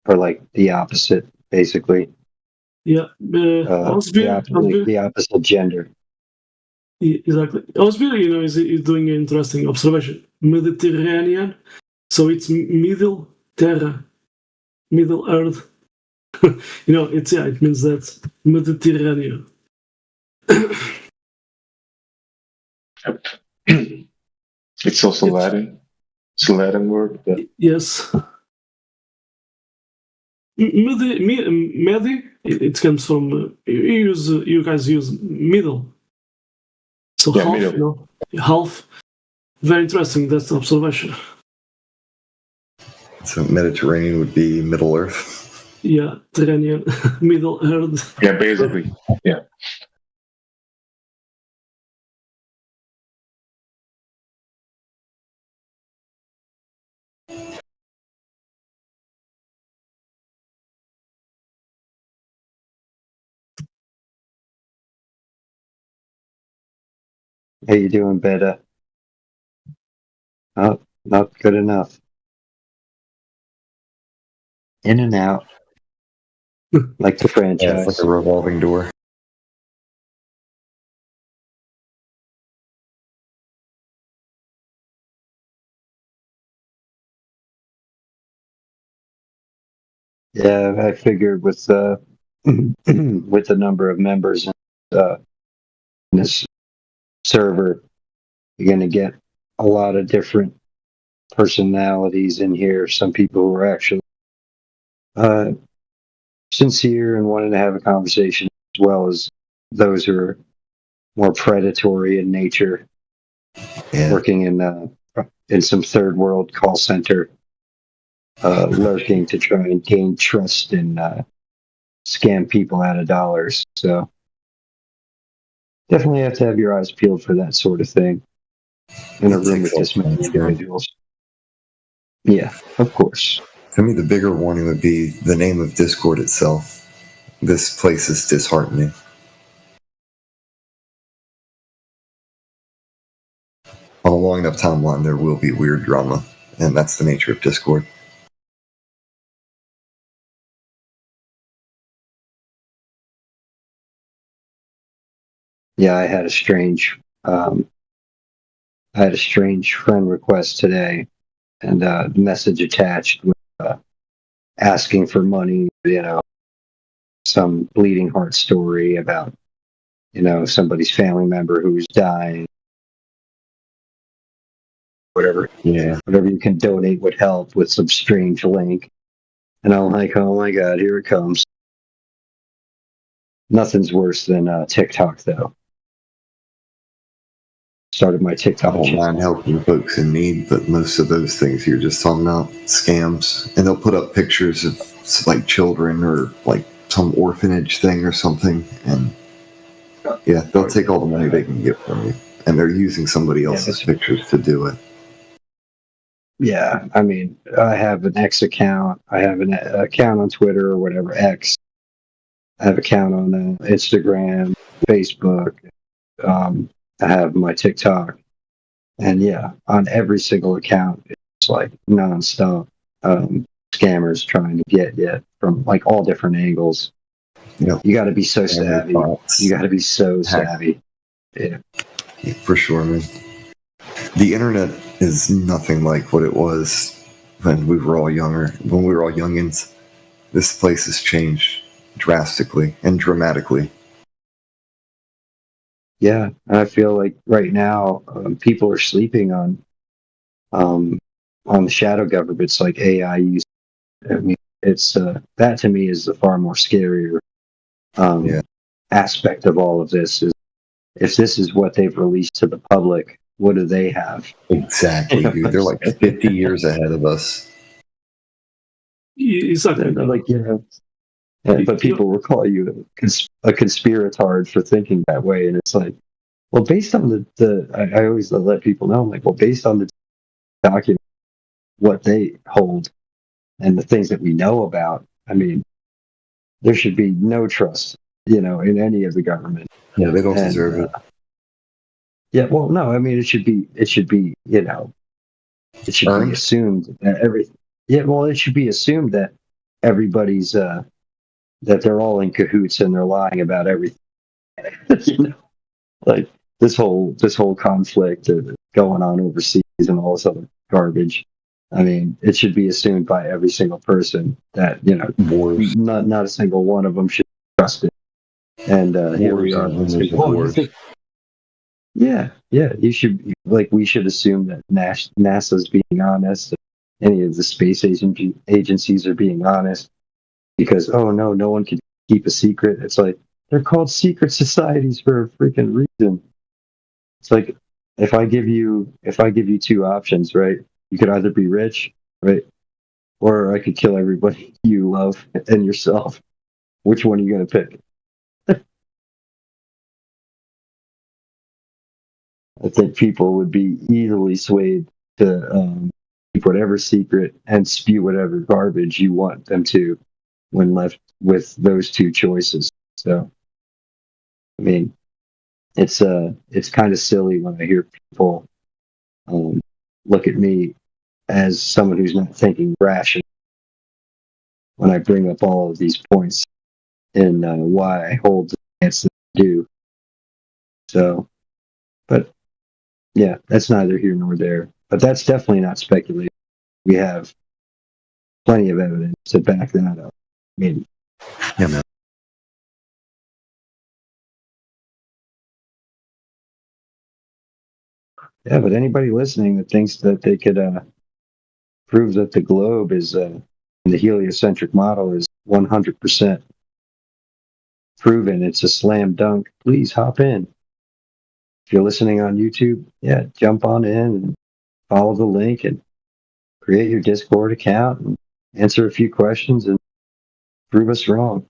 S5: Or like the opposite, basically.
S13: Yeah,
S5: the opposite gender.
S13: Exactly. Osbeer, is doing an interesting observation. Mediterranean, so it's middle terra, middle earth. It means that Mediterranean.
S14: It's also Latin. It's a Latin word. But...
S13: Yes. Medi, it comes from you guys use middle. So
S14: yeah,
S13: half,
S14: middle.
S13: Half. Very interesting. That's the observation.
S6: So Mediterranean would be Middle Earth.
S13: Yeah, Terranean, Middle Earth.
S14: Yeah, basically. Yeah.
S5: How you doing, Beta? Oh, not good enough. In and out. Like the franchise.
S6: Yeah, it's like a revolving door.
S5: Yeah, I figured with with the number of members in this server, you're going to get a lot of different personalities in here. Some people who are actually sincere and wanting to have a conversation, as well as those who are more predatory in nature, working in some third world call center, lurking to try and gain trust in scam people out of dollars. So definitely have to have your eyes peeled for that sort of thing in a room with this many individuals. Yeah, of course.
S1: To me, the bigger warning would be the name of Discord itself. This place is disheartening. On a long enough timeline, there will be weird drama, and that's the nature of Discord.
S5: Yeah, I had a strange friend request today, and a message attached with asking for money. Some bleeding heart story about somebody's family member who's dying. Whatever you can donate would help with some strange link. And I'm like, oh my god, here it comes. Nothing's worse than TikTok, though. Started my TikTok.
S1: I don't mind helping folks in need, but most of those things you're just talking about, scams, and they'll put up pictures of like children or like some orphanage thing or something, and yeah, they'll take all the money they can get from you, and they're using somebody else's pictures to do it.
S5: Yeah, I mean, I have an X account. I have an account on Twitter or whatever, X. I have an account on Instagram, Facebook. I have my TikTok. And yeah, on every single account, it's like nonstop scammers trying to get you from like all different angles. You got to be so savvy. You got to be so savvy. Yeah,
S1: for sure, man. The internet is nothing like what it was when we were all younger. When we were all youngins, this place has changed drastically and dramatically.
S5: Yeah, I feel like right now people are sleeping on the shadow governments like AI use. I mean, it's that to me is the far more scarier aspect of all of this. Is if this is what they've released to the public, what do they have?
S1: Exactly, dude. They're like 50 years ahead of us.
S13: Exactly.
S5: But people will call you a conspiratard for thinking that way, and it's like, well, based on I always let people know, I'm like, well, based on the document, what they hold, and the things that we know about, I mean, there should be no trust, in any of the government.
S1: Yeah, they don't deserve it.
S5: Yeah, well, no, I mean, it should be, it should be assumed that everything. Yeah, well, it should be assumed that everybody's that they're all in cahoots and they're lying about everything. Like this whole conflict going on overseas and all this other garbage. I mean, it should be assumed by every single person that not a single one of them should trust it. And here we are. Yeah, you should we should assume that NASA's being honest. Any of the space agencies are being honest because no one can keep a secret. It's like they're called secret societies for a freaking reason. It's like if I give you two options, right? You could either be rich, right, or I could kill everybody you love and yourself. Which one are you going to pick? I think people would be easily swayed to keep whatever secret and spew whatever garbage you want them to when left with those two choices. So, I mean, it's kind of silly when I hear people look at me as someone who's not thinking rationally when I bring up all of these points and why I hold the stance that I do. So, but yeah, that's neither here nor there. But that's definitely not speculation. We have plenty of evidence to back that up. I mean,
S1: yeah, man.
S5: Yeah, but anybody listening that thinks that they could prove that the globe is the heliocentric model is 100% proven, it's a slam dunk, please hop in. If you're listening on YouTube, yeah, jump on in and follow the link and create your Discord account and answer a few questions and prove us wrong.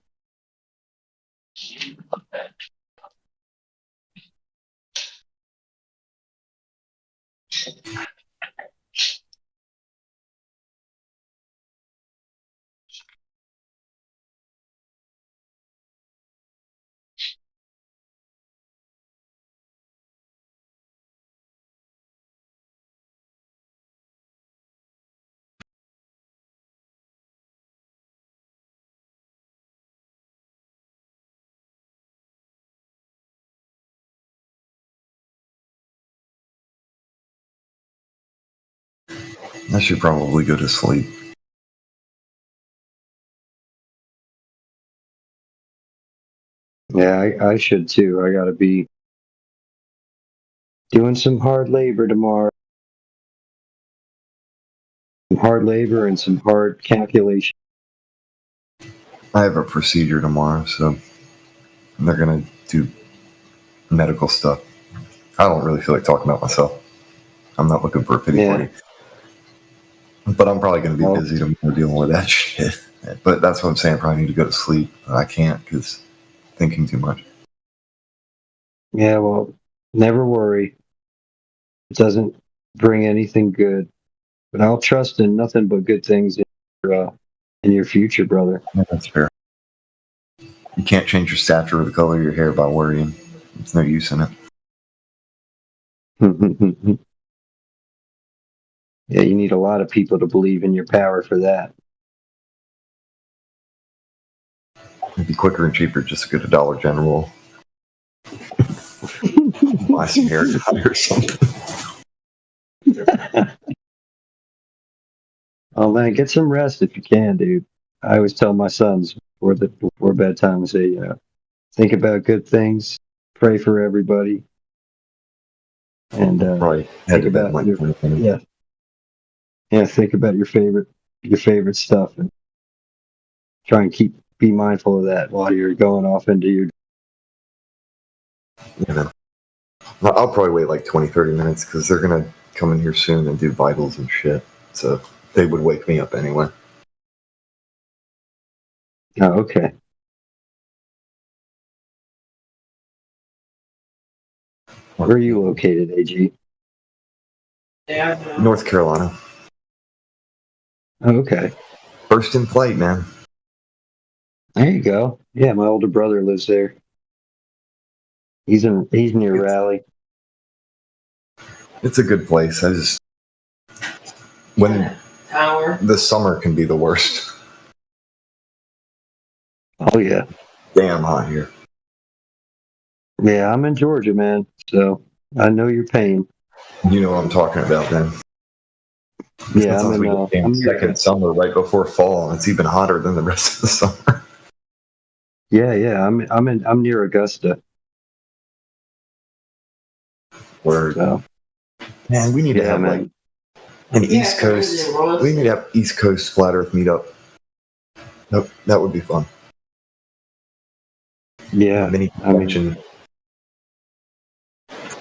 S1: I should probably go to sleep.
S5: Yeah, I should too. I gotta be doing some hard labor tomorrow. Some hard labor and some hard calculation.
S1: I have a procedure tomorrow, so they're gonna do medical stuff. I don't really feel like talking about myself. I'm not looking for a pity party. But I'm probably going to be busy tomorrow dealing with that shit. But that's what I'm saying. I probably need to go to sleep. I can't because thinking too much.
S5: Yeah, well, never worry. It doesn't bring anything good. But I'll trust in nothing but good things in your future, brother.
S1: Yeah, that's fair. You can't change your stature or the color of your hair by worrying. There's no use in it.
S5: Yeah, you need a lot of people to believe in your power for that.
S1: It'd be quicker and cheaper just to go to Dollar General. Buy some hair dye or something.
S5: Oh man, get some rest if you can, dude. I always tell my sons before bedtime, I say, think about good things, pray for everybody, and
S1: Right.
S5: think about think about your favorite stuff, and try and be mindful of that while you're going off into your.
S1: Yeah. I'll probably wait like 20, 30 minutes because they're going to come in here soon and do vitals and shit. So they would wake me up anyway.
S5: Oh, okay. Where are you located, AG?
S1: North Carolina.
S5: Oh, okay.
S1: First in flight, man.
S5: There you go. Yeah, my older brother lives there. He's near Raleigh.
S1: It's a good place. When the summer can be the worst.
S5: Oh yeah.
S1: Damn hot here.
S5: Yeah, I'm in Georgia, man. So I know your pain.
S1: You know what I'm talking about, then.
S5: Yeah,
S1: I'm second summer right before fall, and it's even hotter than the rest of the summer.
S5: Yeah. I'm near Augusta.
S1: Word.
S5: So,
S1: man, we need to have like an East Coast. We need to have East Coast Flat Earth meetup. Nope, that would be fun.
S5: Yeah,
S1: mini convention.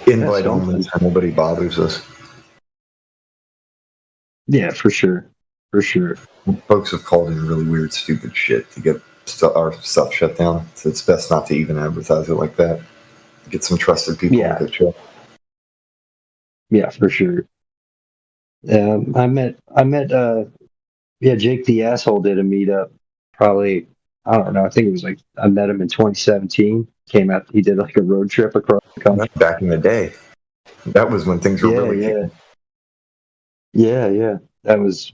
S1: Invite only, so nobody bothers us.
S5: Yeah, for sure. For sure.
S1: Folks have called in really weird, stupid shit to get our stuff shut down. So it's best not to even advertise it like that. Get some trusted people to go check.
S5: Yeah, for sure. I met Jake the Asshole did a meetup probably, I don't know, I think it was like, I met him in 2017. Came out, he did like a road trip across the country.
S1: Back in the day. That was when things were really kicking.
S5: Yeah. That was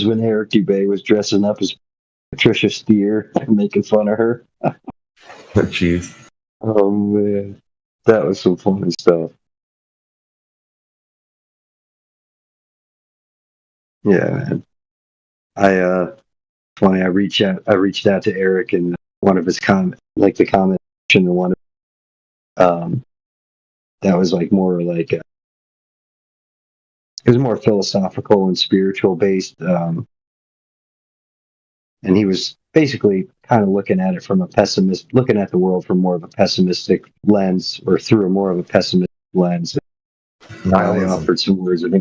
S5: when Eric Dubé was dressing up as Patricia Steer and making fun of her.
S1: Jeez.
S5: Oh man. That was some funny stuff. Yeah, man. Funny, I reached out to Eric and one of his comment section and one of that was like more like it was more philosophical and spiritual based, and he was basically kind of looking at it from looking at the world from more of a pessimistic lens, or through a more of a pessimistic lens. I offered some words of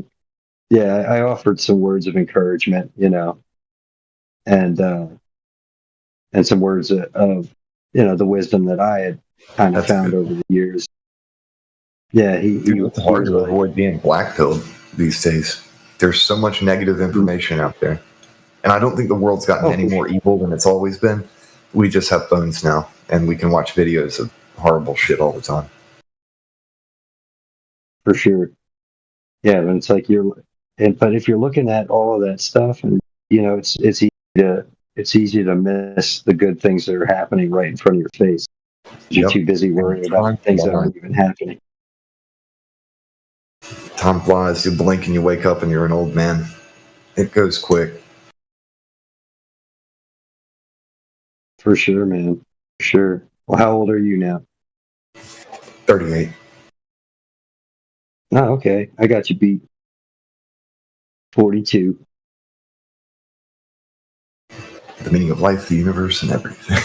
S5: encouragement, and some words of the wisdom that I had kind of found over the years. Yeah,
S6: Dude, it's hard to avoid being black-pilled these days. There's so much negative information out there. And I don't think the world's gotten any more evil than it's always been. We just have phones now, and we can watch videos of horrible shit all the time.
S5: For sure. Yeah, but it's like but if you're looking at all of that stuff, and it's easy to miss the good things that are happening right in front of your face. You're too busy worrying about things that aren't even happening.
S6: Time flies, you blink and you wake up and you're an old man. It goes quick.
S5: For sure, man. For sure. Well, how old are you now?
S6: 38.
S5: Oh, okay. I got you beat. 42.
S6: The meaning of life, the universe, and everything.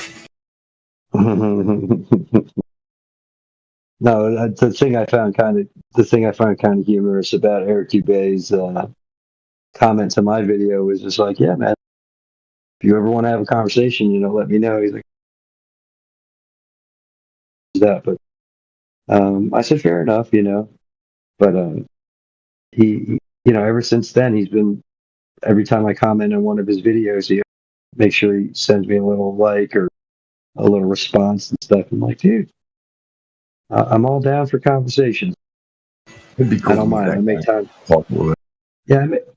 S5: No, the thing I found kind of humorous about Eric Dubé's comment to my video was just like, yeah, man, if you ever want to have a conversation, let me know. He's like, that, but I said, fair enough, but he, ever since then, he's been, every time I comment on one of his videos, he makes sure he sends me a little like or a little response and stuff. I'm like, dude, I'm all down for conversations.
S6: It'd be cool.
S5: I don't mind. I make time.
S6: Talk a little bit.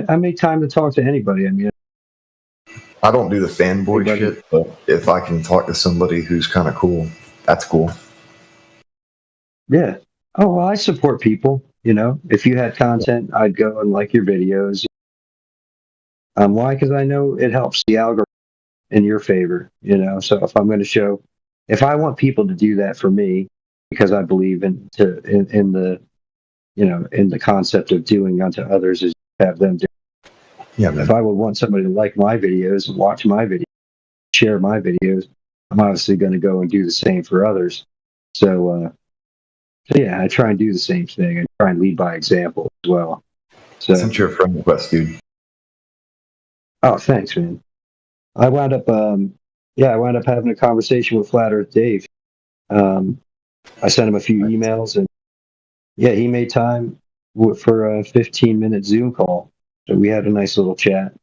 S5: I make time to talk to anybody. I mean,
S6: I don't do the fanboy shit, but if I can talk to somebody who's kind of cool, that's cool.
S5: Yeah. Oh, well, I support people. If you had content, I'd go and like your videos. Why? Because I know it helps the algorithm in your favor. So if I'm going to if I want people to do that for me, because I believe in the in the concept of doing unto others is have them do.
S6: Yeah, man.
S5: If I would want somebody to like my videos and watch my videos, share my videos, I'm obviously going to go and do the same for others. So yeah, I try and do the same thing. I try and lead by example as well. So
S6: since you're a friend request, dude.
S5: Oh, thanks, man. I wound up having a conversation with Flat Earth Dave. I sent him a few emails, and yeah, he made time for a 15-minute Zoom call. So we had a nice little chat.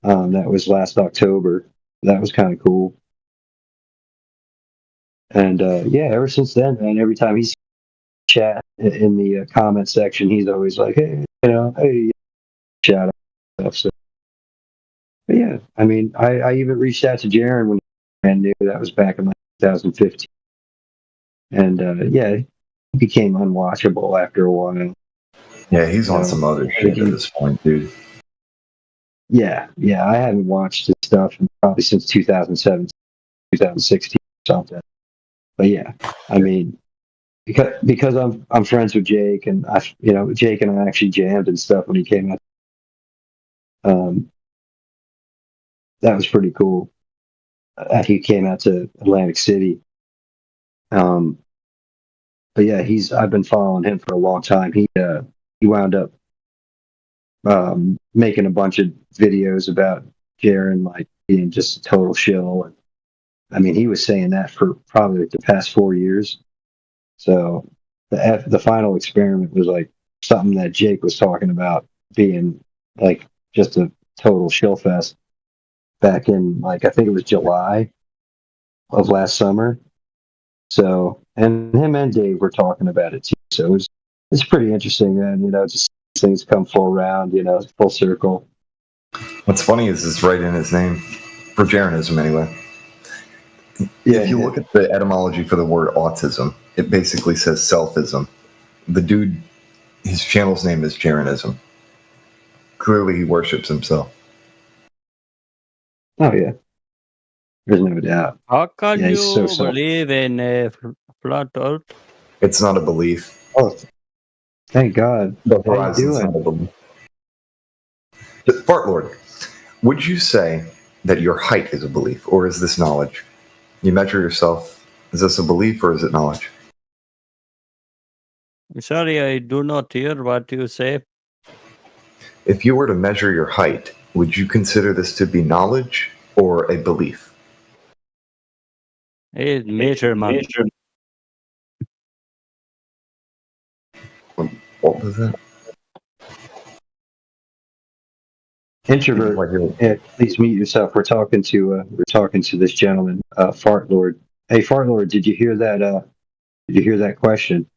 S5: That was last October. That was kind of cool. And yeah, ever since then, man, every time he's chat in the comment section, he's always like, hey, hey, shout out stuff. So, but yeah, I mean, I even reached out to Jaron when he was brand new. That was back in like 2015. And yeah, he became unwatchable after a while.
S6: Yeah, he's on some other shit at this point, dude.
S5: Yeah, I haven't watched his stuff probably since 2007, 2016 or something. But yeah, I mean, because I'm friends with Jake, and Jake and I actually jammed and stuff when he came out. That was pretty cool. He came out to Atlantic City. But yeah, I've been following him for a long time. He wound up making a bunch of videos about Jaron like being just a total shill. And I mean, he was saying that for probably like the past 4 years. So the final experiment was like something that Jake was talking about being like just a total shill fest back in like I think it was July of last summer. So and him and Dave were talking about it too. So it's pretty interesting, man. Just things come full round. Full circle.
S6: What's funny is it's right in his name for Jaronism anyway.
S5: Yeah,
S6: if you look at the etymology for the word autism, it basically says selfism. The dude, his channel's name is Jaronism. Clearly, he worships himself.
S5: Oh yeah, there's no doubt.
S22: How can
S5: Yeah, he's
S22: you
S5: so
S22: believe in a flat Earth?
S6: It's not a belief.
S5: Oh, thank God.
S6: The
S5: How you
S6: horizon's
S5: doing?
S6: not a belief. Fart Lord, would you say that your height is a belief, or is this knowledge? You measure yourself. Is this a belief, or is it knowledge?
S22: Sorry, I do not hear what you say.
S6: If you were to measure your height, would you consider this to be knowledge or a belief?
S22: Hey, measurement.
S6: does that?
S5: Introvert, please mute yourself. We're talking to this gentleman, Fart Lord. Hey, Fart Lord, did you hear that? Did you hear that question?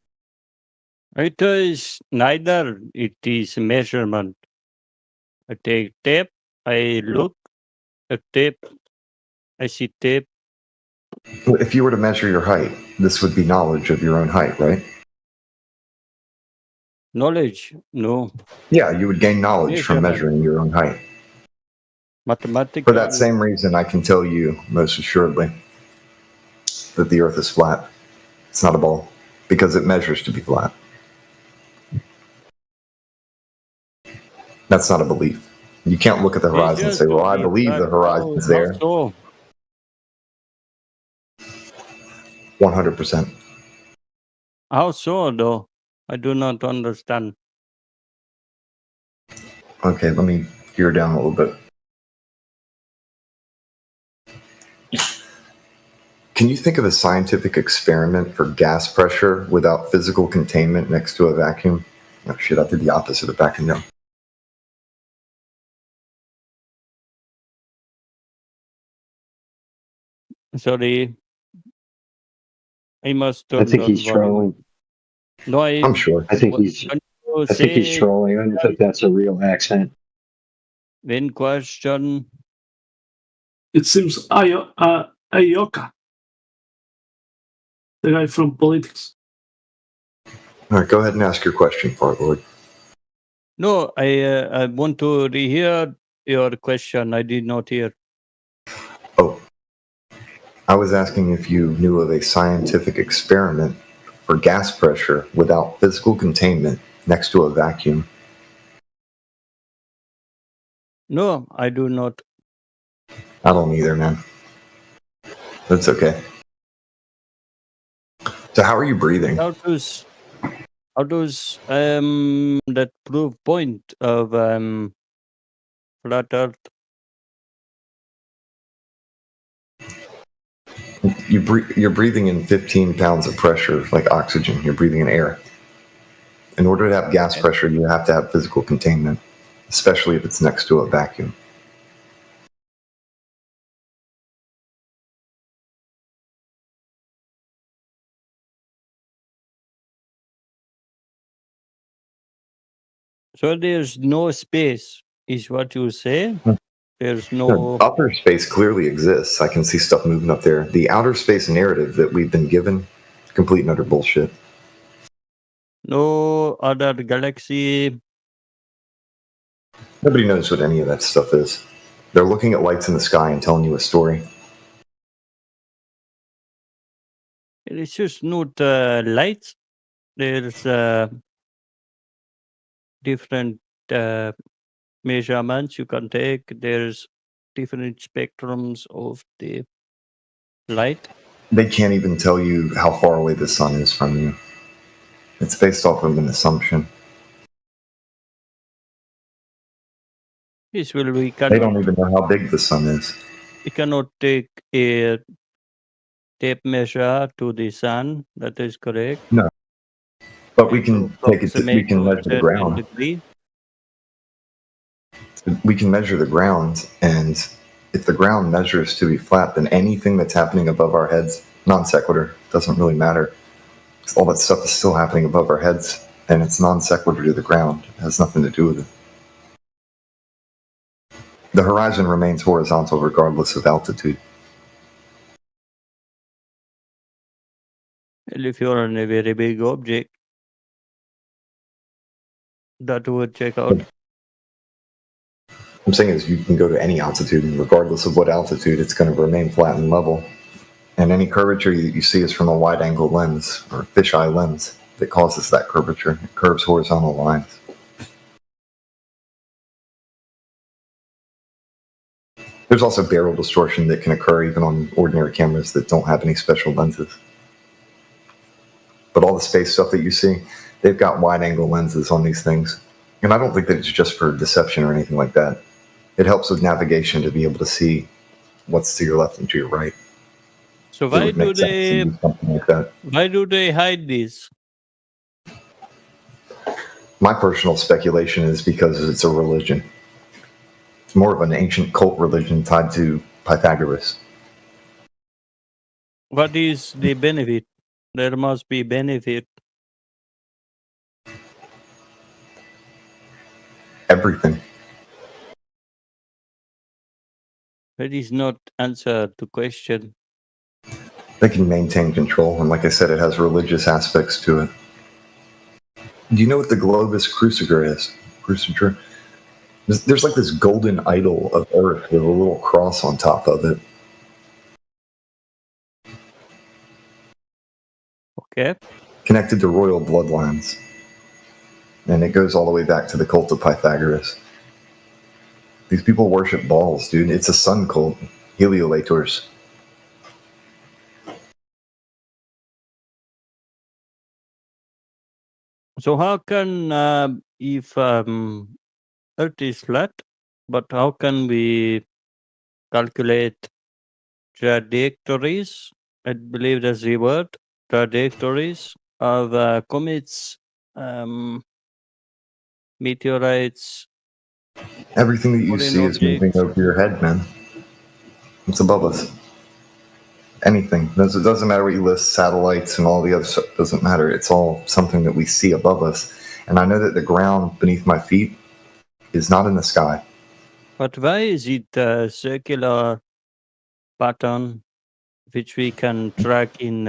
S22: It is neither. It is measurement. I take tape. I look at tape. I see tape.
S6: Well, if you were to measure your height, this would be knowledge of your own height, right?
S22: Knowledge. No.
S6: Yeah, you would gain knowledge from measuring your own height.
S22: Mathematical.
S6: For that same reason, I can tell you most assuredly that the Earth is flat. It's not a ball, because it measures to be flat. That's not a belief. You can't look at the horizon and say, well, I believe the horizon's there.
S22: So,
S6: 100%.
S22: how so, though? I do not understand.
S6: Okay, let me gear down a little bit. Can you think of a scientific experiment for gas pressure without physical containment next to a vacuum? Oh shit, I did the opposite of backing down.
S22: Sorry. I must
S5: I think he's trolling.
S22: No,
S6: I'm sure.
S5: I think he's trolling. I don't think that's a real accent.
S22: When question.
S13: It seems Ayoka, the guy from politics.
S6: All right, go ahead and ask your question, Fart Lord.
S22: No, I want to rehear your question. I did not hear.
S6: Oh, I was asking if you knew of a scientific experiment for gas pressure without physical containment next to a vacuum.
S22: No, I do not.
S6: I don't either, man. That's okay. So how are you breathing?
S22: How does that proof point of flat Earth?
S6: You're breathing in 15 pounds of pressure, like oxygen. You're breathing in air. In order to have gas pressure, you have to have physical containment, especially if it's next to a vacuum.
S22: So there's no space, is what you say? There's
S6: The
S22: no.
S6: upper space clearly exists. I can see stuff moving up there. The outer space narrative that we've been given, complete and utter bullshit.
S22: No other galaxy.
S6: Nobody knows what any of that stuff is. They're looking at lights in the sky and telling you a story.
S22: It's just not lights. There's different measurements you can take. There's different spectrums of the light.
S6: They can't even tell you how far away the sun is from you. It's based off of an assumption.
S22: Yes, well, we
S6: They don't
S22: cannot.
S6: even know how big the sun is.
S22: We cannot take a tape measure to the sun. That is correct.
S6: No. But we can take it. We can measure the ground.
S22: Degree.
S6: We can measure the ground, and if the ground measures to be flat, then anything that's happening above our heads, non sequitur, doesn't really matter. All that stuff is still happening above our heads, and it's non sequitur to the ground. It has nothing to do with it. The horizon remains horizontal regardless of altitude.
S22: Well, if you're on a very big object, that would check out.
S6: I'm saying is you can go to any altitude, and regardless of what altitude, it's going to remain flat and level. And any curvature you see is from a wide-angle lens or fisheye lens that causes that curvature. It curves horizontal lines. There's also barrel distortion that can occur even on ordinary cameras that don't have any special lenses. But all the space stuff that you see, they've got wide-angle lenses on these things. And I don't think that it's just for deception or anything like that. It helps with navigation to be able to see what's to your left and to your right.
S22: So why do they?
S6: Something like that.
S22: Why do they hide this?
S6: My personal speculation is because it's a religion. It's more of an ancient cult religion tied to Pythagoras.
S22: What is the benefit? There must be benefit.
S6: Everything.
S22: That is not answer to question.
S6: They can maintain control, and like I said, it has religious aspects to it. Do you know what the Globus Cruciger is? Cruciger? There's like this golden idol of Earth with a little cross on top of it.
S22: Okay.
S6: Connected to royal bloodlines. And it goes all the way back to the cult of Pythagoras. These people worship balls, dude. It's a sun cult. Heliolators.
S22: So how can if Earth is flat, but how can we calculate trajectories? I believe that's the word. Trajectories of comets, meteorites.
S6: Everything that you
S22: foreign
S6: see is moving
S22: objects.
S6: over your head, man. It's above us. Anything. It doesn't matter what you list, satellites and all the other stuff. Doesn't matter. It's all something that we see above us. And I know that the ground beneath my feet is not in the sky.
S22: But why is it a circular pattern which we can track in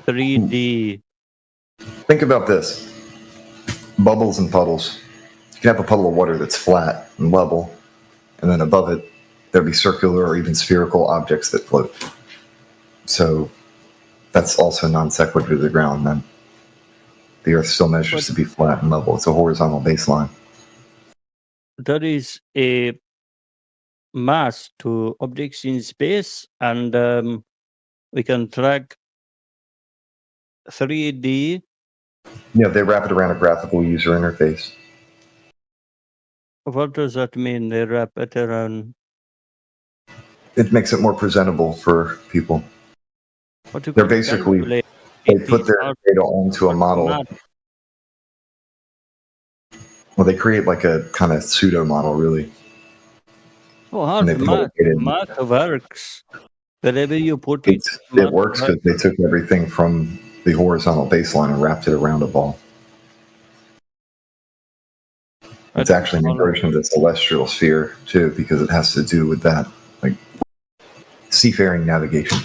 S22: 3D?
S6: Think about this. Bubbles and puddles. You can have a puddle of water that's flat and level, and then above it, there'd be circular or even spherical objects that float. So that's also non sequitur to the ground, then. The Earth still measures to be flat and level. It's a horizontal baseline.
S22: There is a mass to objects in space, and we can track 3D.
S6: Yeah, they wrap it around a graphical user interface.
S22: What does that mean? They wrap it around.
S6: It makes it more presentable for people. They're basically, they put their data onto a model. Well, they create like a kind of pseudo model, really.
S22: Oh, how
S6: And they
S22: the
S6: plug it in.
S22: math works? Wherever you put it,
S6: It works because they took everything from the horizontal baseline and wrapped it around a ball. It's actually an inversion of the celestial sphere, too, because it has to do with that, like, seafaring navigation.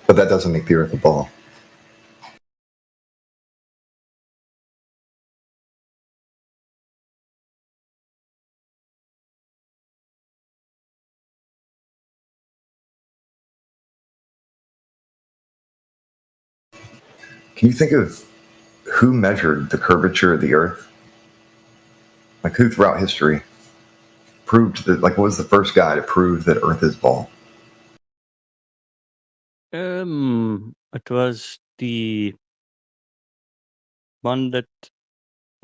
S6: But that doesn't make the Earth a ball. Can you think of who measured the curvature of the Earth? Like, who throughout history proved that, like, what was the first guy to prove that Earth is ball?
S22: It was the one that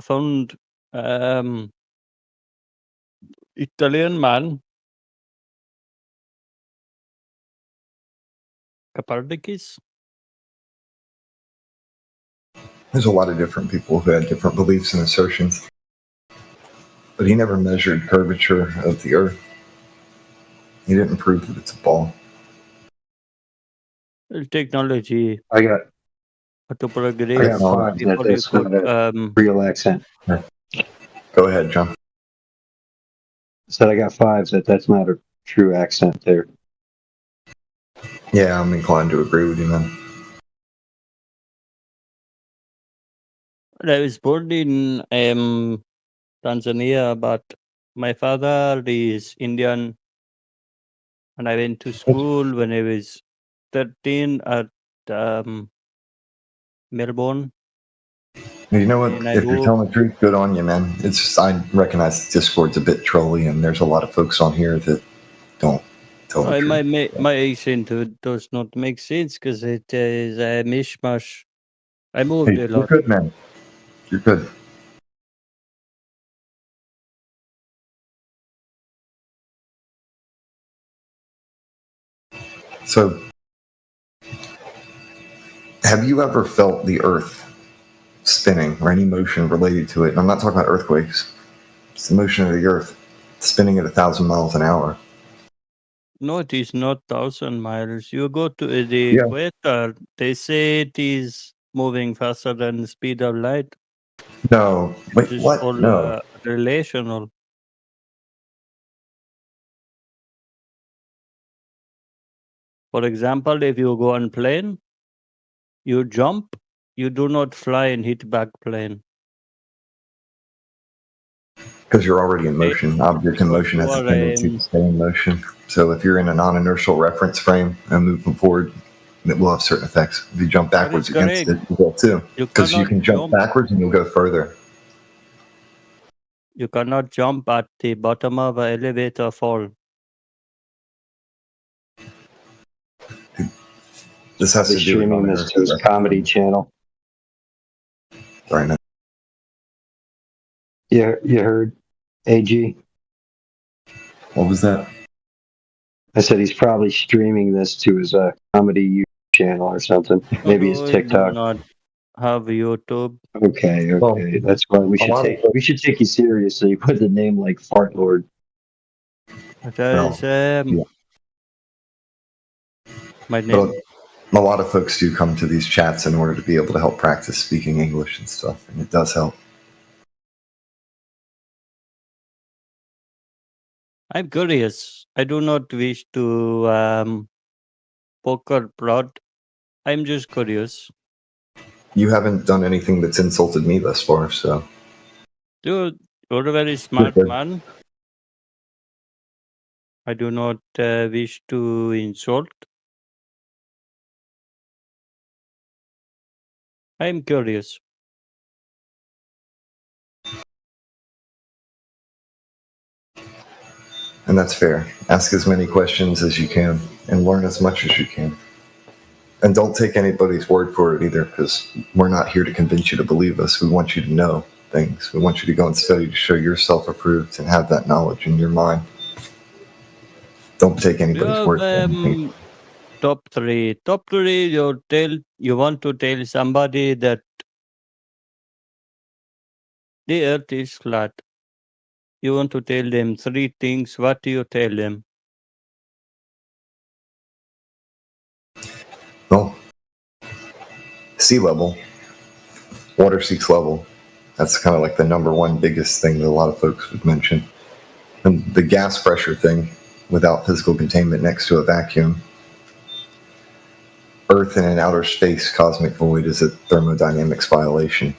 S22: found Italian man Copernicus.
S6: There's a lot of different people who had different beliefs and assertions. But he never measured curvature of the Earth. He didn't prove that it's a ball.
S22: Technology.
S5: I got
S22: autoprogress.
S5: 5 that that's not a real accent.
S6: Go ahead, John.
S5: Said I got 5 that that's not a true accent there.
S6: Yeah, I'm inclined to agree with you, man.
S22: I was born in Tanzania, but my father is Indian, and I went to school when I was 13 at Melbourne.
S6: You know what?
S22: And I
S6: If you're
S22: hope-
S6: telling the truth, good on you, man. It's just, I recognize Discord's a bit trolly, and there's a lot of folks on here that don't tell the truth.
S22: my accent does not make sense because it is a mishmash. I moved
S6: Hey,
S22: a
S6: you're
S22: lot.
S6: good, man. You're good. So, have you ever felt the Earth spinning or any motion related to it. And I'm not talking about earthquakes. It's the motion of the Earth spinning at 1,000 miles an hour.
S22: No, it is not 1,000 miles. You go to the
S6: Yeah.
S22: equator, they say it is moving faster than the speed of light.
S6: No.
S22: It
S6: Wait,
S22: is
S6: what?
S22: all
S6: No.
S22: relational. For example, if you go on plane, you jump, you do not fly and hit back plane.
S6: Because you're already in motion. Object in
S22: Because
S6: motion
S22: you
S6: has a
S22: are
S6: tendency to stay in motion. So if you're in a non-inertial reference frame and moving forward, it will have certain effects. If you jump
S22: that is
S6: backwards against
S22: correct.
S6: it, you will too.
S22: You
S6: Because you
S22: cannot
S6: can jump
S22: jump.
S6: backwards and you'll go further.
S22: You cannot jump at the bottom of an elevator fall.
S6: This has
S5: They're
S6: to do with
S5: streaming this to his
S6: non-inertial
S5: comedy
S6: reference
S5: channel.
S6: frame. Sorry, no.
S5: You heard, AG?
S6: What was that?
S5: I said he's probably streaming this to his comedy YouTube channel or something. Maybe his
S22: No, I do
S5: TikTok.
S22: not have YouTube.
S5: Okay,
S6: Well,
S5: that's why we
S6: a lot of
S5: we should take you seriously with a name like Fart Lord.
S22: That
S6: Well,
S22: is
S6: yeah.
S22: my name.
S6: But a lot of folks do come to these chats in order to be able to help practice speaking English and stuff, and it does help.
S22: I'm curious. I do not wish to poke or prod. I'm just curious.
S6: You haven't done anything that's insulted me thus far, so.
S22: Dude, you're a very smart
S6: good.
S22: man. I do not wish to insult. I'm curious.
S6: And that's fair. Ask as many questions as you can and learn as much as you can. And don't take anybody's word for it either, because we're not here to convince you to believe us. We want you to know things. We want you to go and study to show yourself approved and have that knowledge in your mind. Don't take anybody's word for anything.
S22: Top three. Top three, you want to tell somebody that the earth is flat. You want to tell them three things. What do you tell them?
S6: Well, sea level, water seeks level. That's kind of like the number one biggest thing that a lot of folks would mention. And the gas pressure thing, without physical containment next to a vacuum. Earth in an outer space cosmic void is a thermodynamics violation.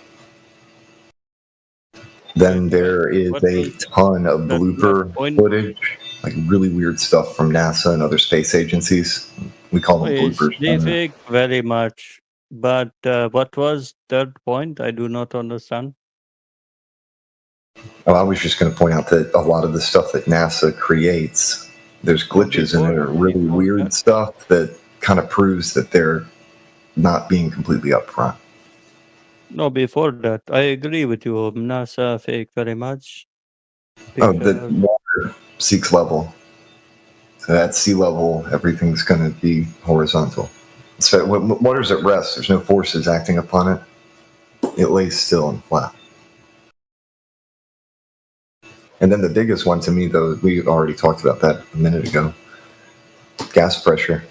S6: Then there is a ton of blooper footage, like really weird stuff from NASA and other space agencies. We call them
S22: Yes,
S6: bloopers.
S22: they fake very much. But what was third point? I do not understand.
S6: Oh, I was just going to point out that a lot of the stuff that NASA creates, there's glitches in it or really weird stuff that kind of proves that they're not being completely upfront.
S22: No, before that, I agree with you. NASA fake very much.
S6: Oh, the water seeks level. So at sea level, everything's going to be horizontal. So when water's at rest, there's no forces acting upon it. It lays still and flat. And then the biggest one to me, though, we already talked about that a minute ago. Gas pressure.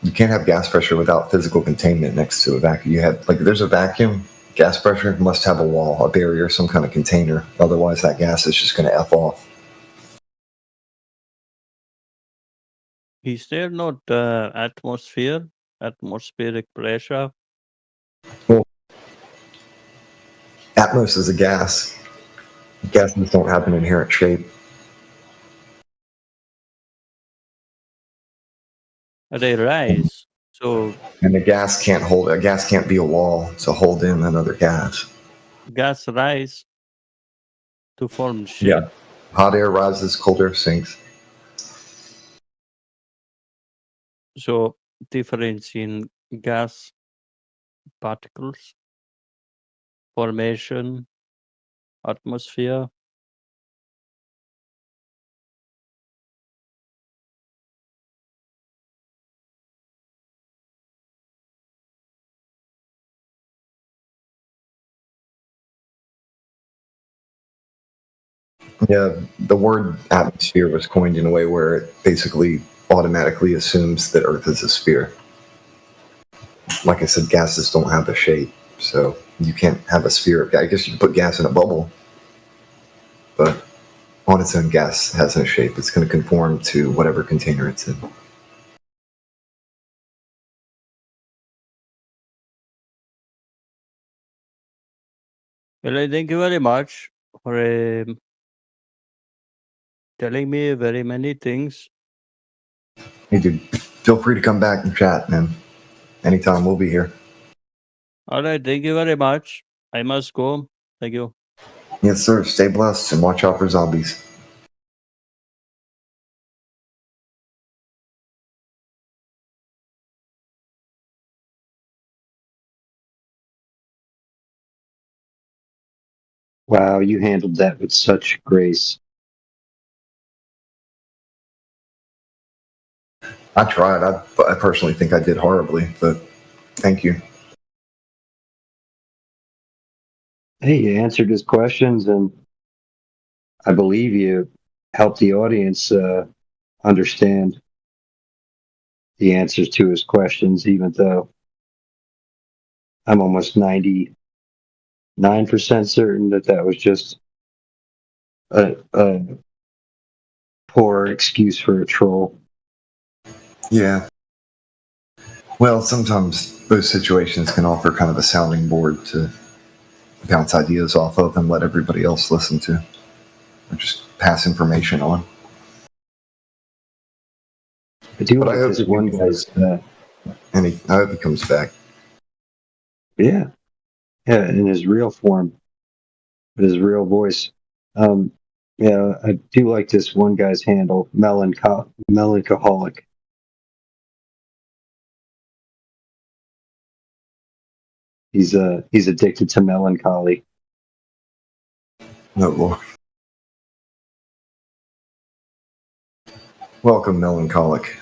S6: You can't have gas pressure without physical containment next to a vacuum. You have, like, if there's a vacuum, gas pressure must have a wall, a barrier, some kind of container. Otherwise, that gas is just going to F off.
S22: Is there not atmospheric pressure?
S6: Well, Atmos is a gas. Gases don't have an inherent shape.
S22: They rise. So
S6: And a gas can't be a wall to hold in another gas.
S22: gas rise to form shape.
S6: Yeah. Hot air rises, cold air sinks.
S22: So difference in gas particles, formation, atmosphere.
S6: Yeah, the word atmosphere was coined in a way where it basically automatically assumes that Earth is a sphere. Like I said, gases don't have a shape, so you can't have a sphere of gas. I guess you can put gas in a bubble, but on its own, gas has no shape. It's going to conform to whatever container it's in.
S22: Well, thank you very much for telling me very many things.
S6: Hey, dude, feel free to come back and chat, man. Anytime, we'll be here.
S22: All right, thank you very much. I must go. Thank you.
S6: Yes, sir. Stay blessed and watch out for zombies.
S5: Wow, you handled that with such grace.
S6: I tried. I personally think I did horribly, but thank you.
S5: Hey, you answered his questions, and I believe you helped the audience understand the answers to his questions, even though I'm almost 99% certain that that was just a poor excuse for a troll.
S6: Yeah. Well, sometimes those situations can offer kind of a sounding board to bounce ideas off of and let everybody else listen to, or just pass information on.
S5: I do
S6: But I
S5: like
S6: hope
S5: this
S6: that
S5: one
S6: you
S5: guy's.
S6: and I hope he comes back.
S5: Yeah, yeah, in his real form, with his real voice. Um, yeah, I do like this one guy's handle, melancholic. He's addicted to melancholy.
S6: No, Lord. Welcome, melancholic.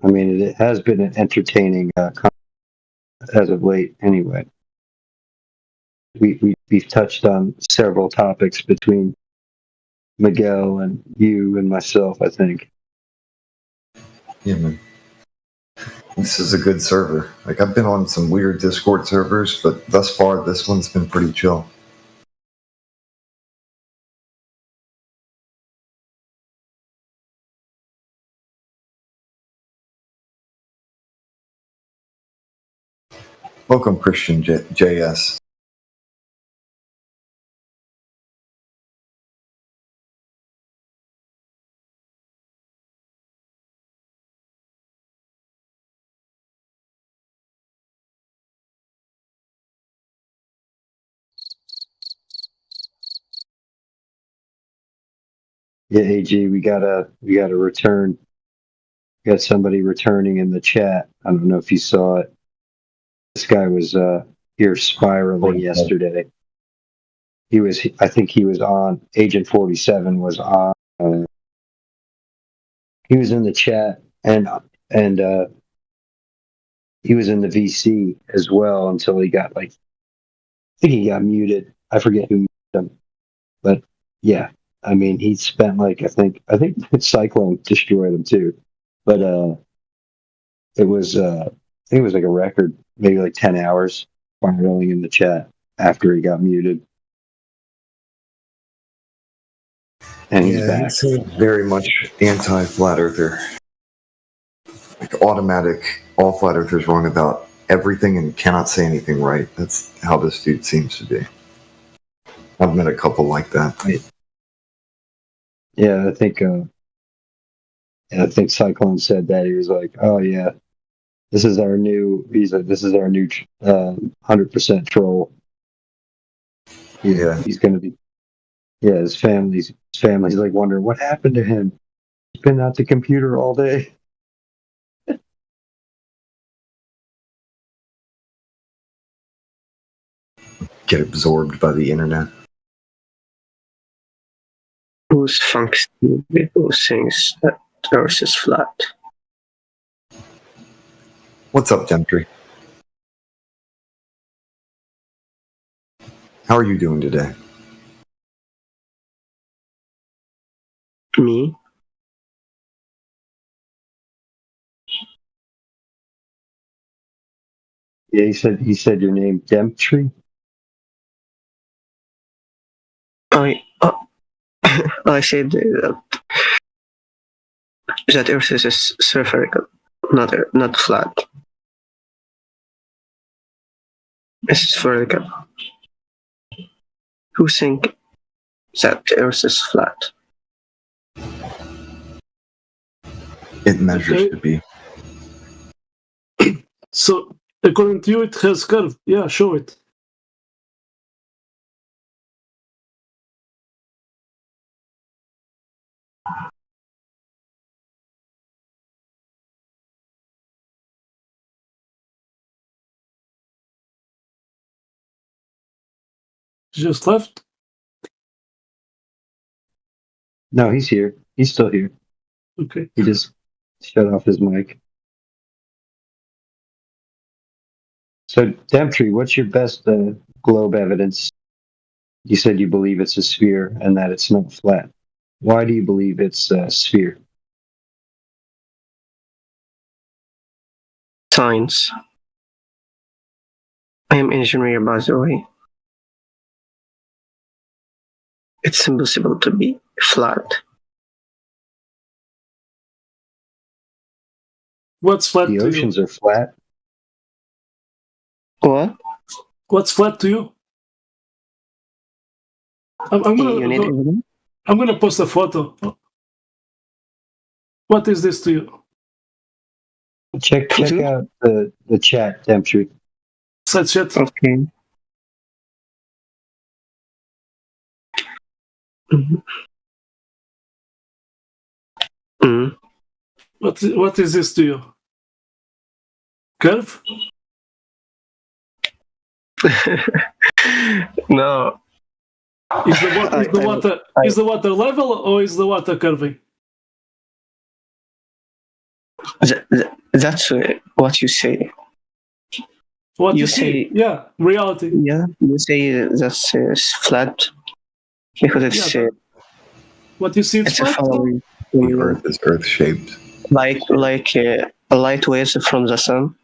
S5: I mean, it has been an entertaining as of late. Anyway, we've touched on several topics between Miguel and you and myself, I think.
S6: Yeah, man. This is a good server. Like, I've been on some weird Discord servers, but thus far, this one's been pretty chill. Welcome, Christian JS.
S5: Yeah, AG, we gotta return. We got somebody returning in the chat. I don't know if you saw it. This guy was here spiraling yesterday. I think he was on. Agent 47 was on. He was in the chat and he was in the VC as well until he got I think he got muted. I forget who muted him, but yeah, I mean he spent I think Cyclone destroyed him too, but it was I think it was like a record, maybe like 10 hours spiraling in the chat after he got muted, and he's
S6: Yeah,
S5: back.
S6: he's very much anti-flat earther. Like, automatic, all flat earthers wrong about everything and cannot say anything right. That's how this dude seems to be. I've met a couple like that.
S5: Yeah, I think Cyclone said that. He was like, "Oh yeah, this is our new." He's like, "This is our new 100% troll."
S6: Yeah.
S5: He's gonna be. Yeah, his family's like wondering what happened to him. He's been at the computer all day.
S6: Get absorbed by the internet.
S9: Who's Funk Stevie who sings that Earth is flat?
S1: What's up, Gentry? How are you doing today?
S9: Me?
S5: Yeah, he said your name, Demptree.
S9: I said that Earth is spherical, not flat. It's spherical. Who think that the Earth is flat?
S1: It measures
S13: Okay.
S1: to be.
S13: So, according to you, it has curve. Yeah, show it. Just left.
S5: No, he's here. He's still here.
S13: Okay.
S5: He just shut off his mic. So, Demptree, what's your best globe evidence? You said you believe it's a sphere and that it's not flat. Why do you believe it's a sphere?
S9: Science. I am engineer, by the way. It's impossible to be flat.
S13: What's flat
S5: The
S13: to
S5: oceans
S13: you?
S5: are flat.
S9: What?
S13: What's flat to you? I'm
S9: You need
S13: gonna
S9: evidence?
S13: I'm gonna post a photo. What is this to you?
S5: Check out the chat, Demptree.
S13: Such shit.
S9: Okay. Mm.
S13: What is this to you? Curve?
S9: No.
S13: Is the water level or is the water curving?
S9: That's what you say.
S13: What
S9: You
S13: you see?
S9: say-
S13: Yeah, reality.
S9: Yeah, you say that's flat because it's
S13: Yeah, What you see is
S9: it's a
S13: flat.
S9: following
S1: The Earth is Earth-shaped.
S9: like a light waves from the sun.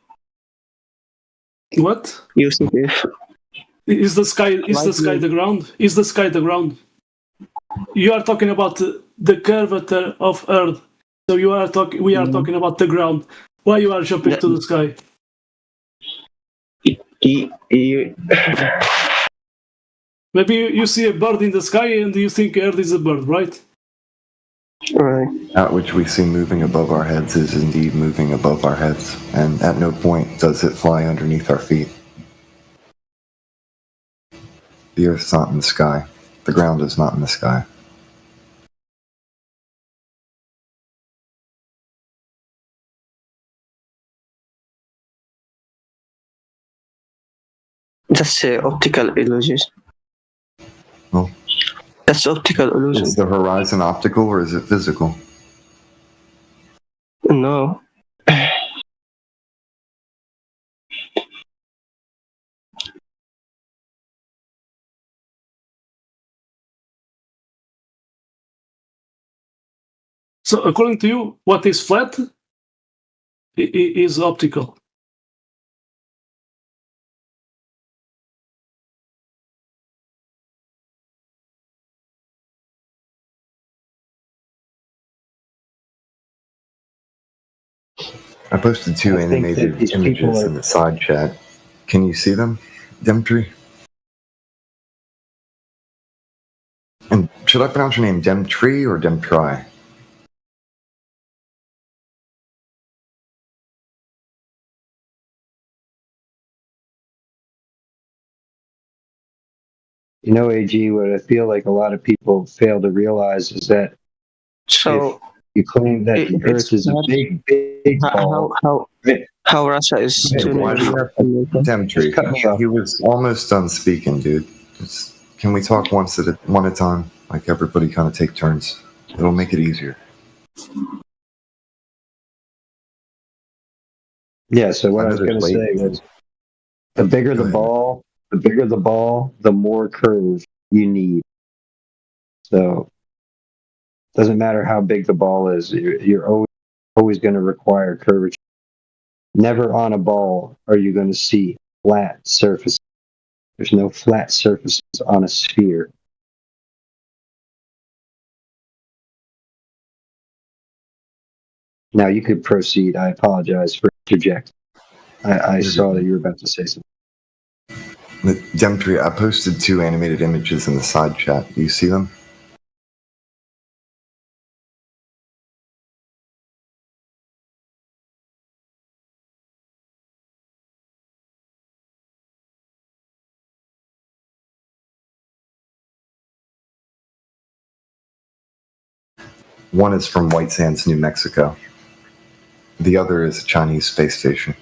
S13: What?
S9: You see if
S13: Is the sky
S9: Light
S13: the ground? Is the sky the ground? You are talking about the curvature of Earth. So we are talking about the ground. Why you are jumping to the sky?
S9: you
S13: Maybe you see a bird in the sky and you think Earth is a bird, right?
S9: right.
S1: That which we see moving above our heads is indeed moving above our heads, and at no point does it fly underneath our feet. The Earth's not in the sky. The ground is not in the sky.
S9: That's optical illusion.
S1: Well,
S9: That's optical illusion.
S1: is the horizon optical or is it physical?
S9: No.
S13: So according to you, what is flat is optical.
S1: I posted two
S5: I think that
S1: animated
S5: these people
S1: images
S5: are-
S1: in the side chat. Can you see them, Demptree? And should I pronounce your name Demptree or Demptry?
S5: You know, AG, what I feel like a lot of people fail to realize is that
S9: So
S5: if you claim that the
S9: it's
S5: Earth is a
S9: not-
S5: big ball,
S9: how Russia is
S1: Hey,
S9: too
S1: why do you have to Demptree?
S5: Just cut me off.
S1: He was almost done speaking, dude. Can we talk one at a time? Like everybody kind of take turns. It'll make it easier.
S5: Yeah, so what I was going to say was the bigger the ball, the more curve you need. So it doesn't matter how big the ball is, you're always going to require curvature. Never on a ball are you going to see flat surfaces. There's no flat surfaces on a sphere. Now you could proceed. I apologize for interjecting. I saw that you were about to say something.
S1: Demetri, I posted 2 animated images in the side chat. Do you see them? One is from White Sands, New Mexico. The other is a Chinese space station.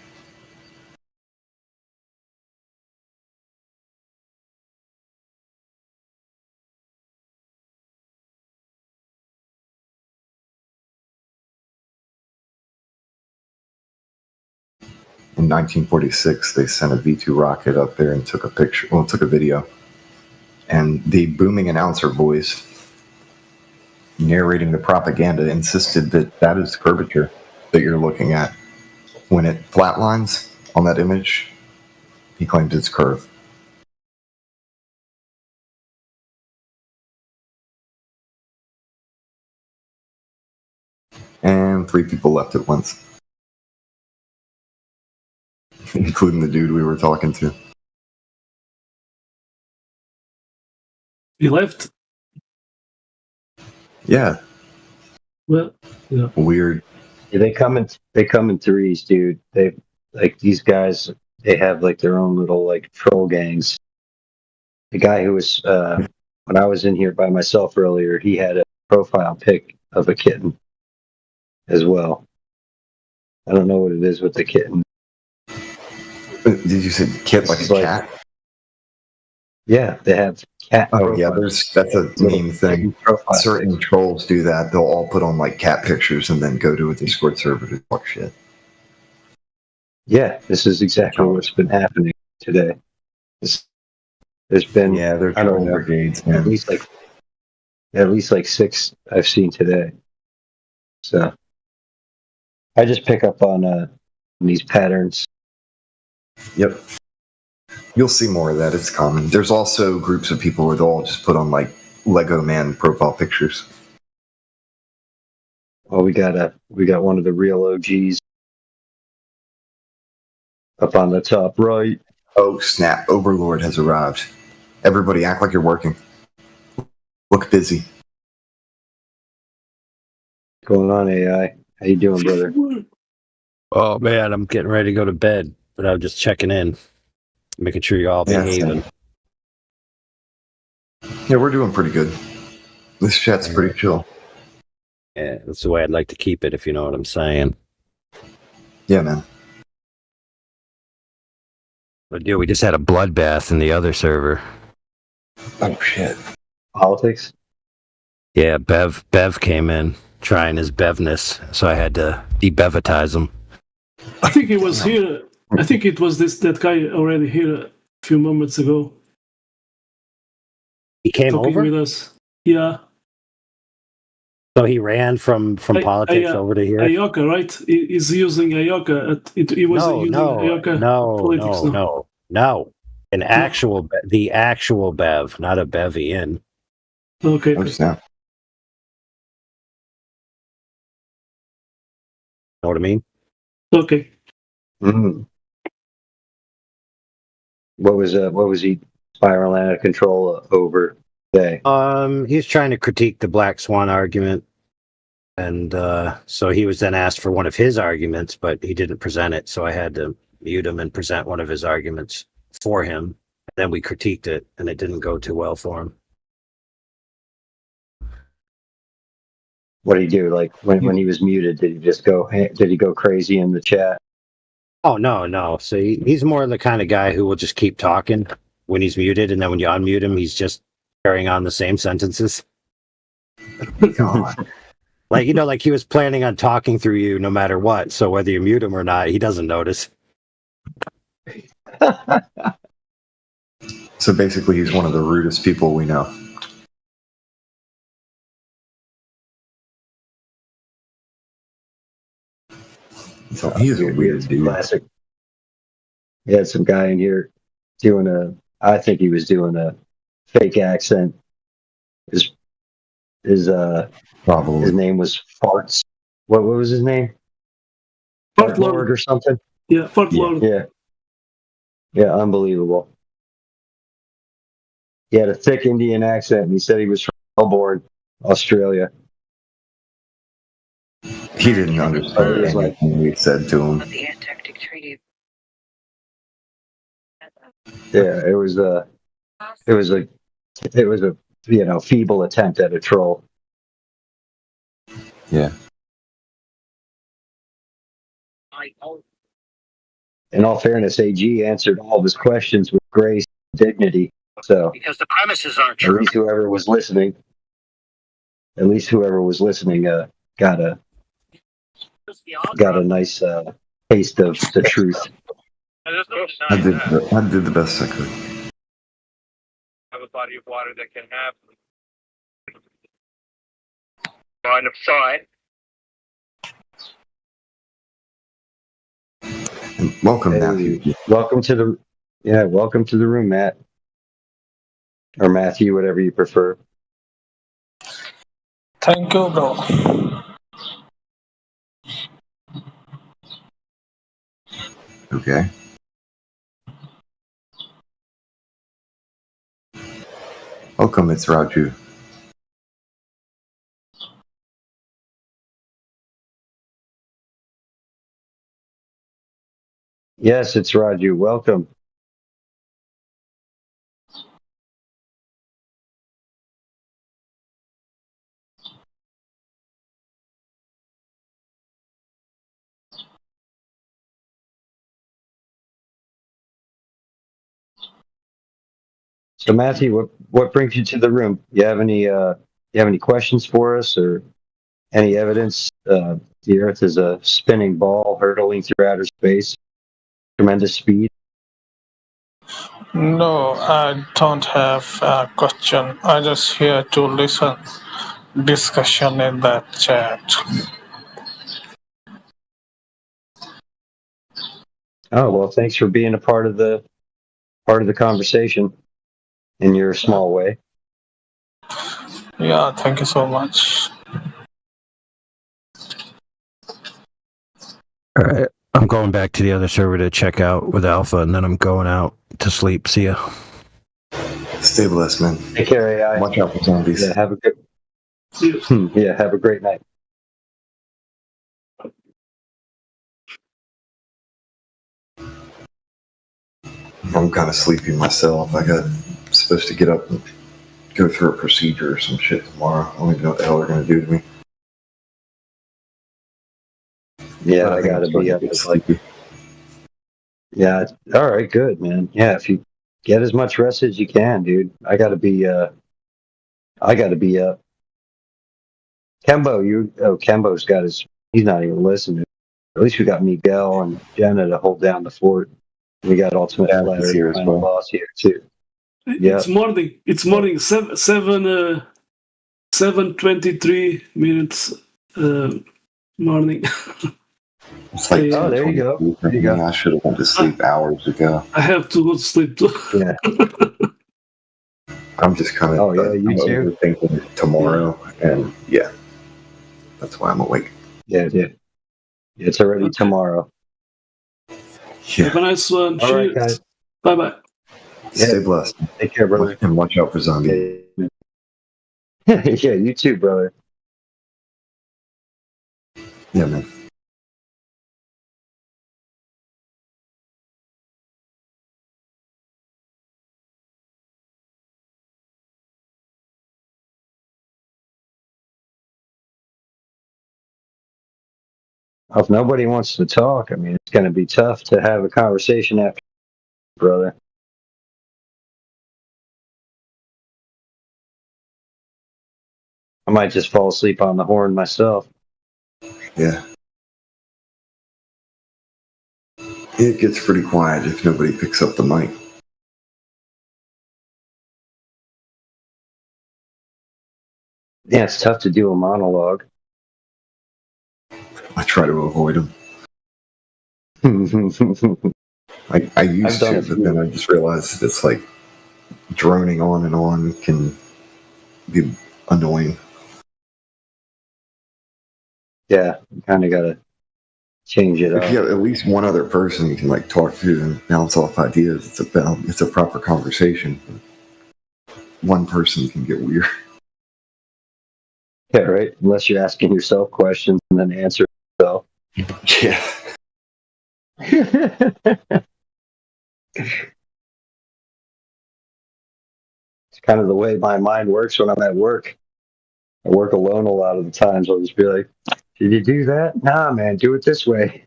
S1: In 1946, they sent a V-2 rocket up there and took a video. And the booming announcer voice narrating the propaganda insisted that that is curvature that you're looking at. When it flatlines on that image, he claims it's curve. And 3 people left at once, including the dude we were talking to.
S13: He left?
S1: Yeah.
S13: Well, yeah.
S1: Weird.
S5: Yeah, they come in threes, dude. They like these guys. They have like their own little like troll gangs. The guy who was when I was in here by myself earlier, he had a profile pic of a kitten as well. I don't know what it is with the kitten.
S1: Did you say kit like a cat?
S5: Yeah, they have cat.
S1: Oh yeah, that's a meme thing. Certain trolls do that. They'll all put on like cat pictures and then go to a Discord server to talk shit.
S5: Yeah, this is exactly what's been happening today. There's been
S1: there's
S5: I don't know,
S1: brigades, man.
S5: at least like 6 I've seen today. So I just pick up on these patterns.
S1: Yep. You'll see more of that. It's common. There's also groups of people where they'll all just put on like Lego Man profile pictures.
S5: Oh, we got one of the real OGs up on the top right.
S1: Oh snap! Overlord has arrived. Everybody, act like you're working. Look busy.
S5: What's going on, AI? How you doing, brother?
S19: Oh man, I'm getting ready to go to bed, but I'm just checking in, making sure you're all behaving.
S1: Yeah, we're doing pretty good. This chat's pretty chill.
S19: Yeah, that's the way I'd like to keep it, if you know what I'm saying.
S1: Yeah, man.
S19: But yeah, we just had a bloodbath in the other server.
S1: Oh shit!
S5: Politics?
S19: Yeah, Bev came in trying his bevness, so I had to debevitize him.
S13: I think he was here. I think it was that guy already here a few moments ago.
S19: He came
S13: talking
S19: over
S13: with us. Yeah.
S19: So he ran from politics over to here.
S13: Ayoka, right? He's using Ayoka. He was using Ayoka. Politics now.
S19: No. The actual Bev, not a Bevian.
S13: Okay.
S1: Know
S19: what I mean?
S13: Okay.
S5: Mm-hmm. What was he spiraling out of control over today?
S19: He's trying to critique the Black Swan argument. And so he was then asked for one of his arguments, but he didn't present it. So I had to mute him and present one of his arguments for him. And then we critiqued it, and it didn't go too well for him.
S5: What did he do? Like when he was muted, did he go crazy in the chat?
S19: Oh, no. So he's more the kind of guy who will just keep talking when he's muted. And then when you unmute him, he's just carrying on the same sentences.
S6: God.
S19: Like, you know, like he was planning on talking through you no matter what. So whether you mute him or not, he doesn't notice.
S6: So basically, he's one of the rudest people we know. So he is a weird dude.
S5: Classic. We had some guy in here I think he was doing a fake accent. His
S6: Probably.
S5: name was Farts. What was his name?
S13: Fart
S5: Lord or something?
S13: Yeah, Fart Lord.
S5: Yeah. Yeah, unbelievable. He had a thick Indian accent and he said he was from Melbourne, Australia.
S6: He didn't understand anything we said to him.
S18: The Antarctic Treaty.
S5: Yeah, it was a feeble attempt at a troll.
S6: Yeah.
S5: In all fairness, AG answered all of his questions with grace and dignity. So
S19: Because the premises aren't
S5: at least whoever was listening got a nice taste of the truth.
S6: I did the best I could.
S12: Have a body of water that can have line of sight.
S6: Welcome, Matthew.
S5: Welcome to the room, Matt. Or Matthew, whatever you prefer.
S12: Thank you, bro.
S6: Okay. Welcome, it's Raju.
S5: Yes, it's Raju. Welcome. So Matthew, what brings you to the room? You have any questions for us or any evidence? The Earth is a spinning ball hurtling through outer space, tremendous speed.
S12: No, I don't have a question. I just here to listen discussion in that chat.
S5: Oh well, thanks for being a part of the conversation in your small way.
S12: Yeah, thank you so much.
S19: All right. I'm going back to the other server to check out with Alpha, and then I'm going out to sleep. See ya.
S6: Stay blessed, man.
S5: Take care, AI.
S6: Watch out for zombies.
S5: Yeah, have a good. Yeah, have a great night.
S6: I'm kind of sleepy myself. I got supposed to get up and go through a procedure or some shit tomorrow. I don't even know what the hell they're going to do to me.
S5: Yeah,
S6: But
S5: I
S6: think
S5: gotta
S6: I'm starting
S5: be
S6: to
S5: up.
S6: get sleepy.
S5: Yeah, all right, good, man. Yeah, if you get as much rest as you can, dude. I gotta be up. Kembo's got he's not even listening. At least we got Miguel and Jenna to hold down the fort. We got Ultimate
S6: Alex
S5: Flat
S6: is
S5: Earth
S6: here as
S5: Final
S6: well.
S5: Boss here too.
S13: It's morning. It's morning. 7:23 minutes. Morning.
S6: It's like
S13: Oh,
S5: there you go.
S6: 10:23 for me. I should have went to sleep hours ago.
S13: I have to go to sleep too.
S5: Yeah.
S6: I'm just kind of
S5: you
S6: I'm
S5: too?
S6: overthinking tomorrow, and yeah, that's why I'm awake.
S5: Yeah. It's already tomorrow.
S13: Have a nice one.
S5: All right,
S13: Cheers.
S5: guys.
S13: Bye bye.
S6: Stay blessed.
S5: Take care, brother.
S6: And watch out for zombies.
S5: Yeah, you too, brother.
S6: Yeah, man.
S5: If nobody wants to talk, I mean, it's going to be tough to have a conversation after, brother. I might just fall asleep on the horn myself.
S1: Yeah. It gets pretty quiet if nobody picks up the mic.
S5: Yeah, it's tough to do a monologue.
S1: I try to avoid them. I used to, but then I just realized that it's like droning on and on can be annoying.
S5: Yeah, you kind of got to change it
S1: If
S5: up.
S1: you have at least one other person you can like talk to and bounce off ideas, it's a proper conversation. One person can get weird.
S5: Yeah, right. Unless you're asking yourself questions and then answering yourself.
S1: Yeah.
S5: It's kind of the way my mind works when I'm at work. I work alone a lot of the times. I'll just be like, "Did you do that? Nah, man, do it this way."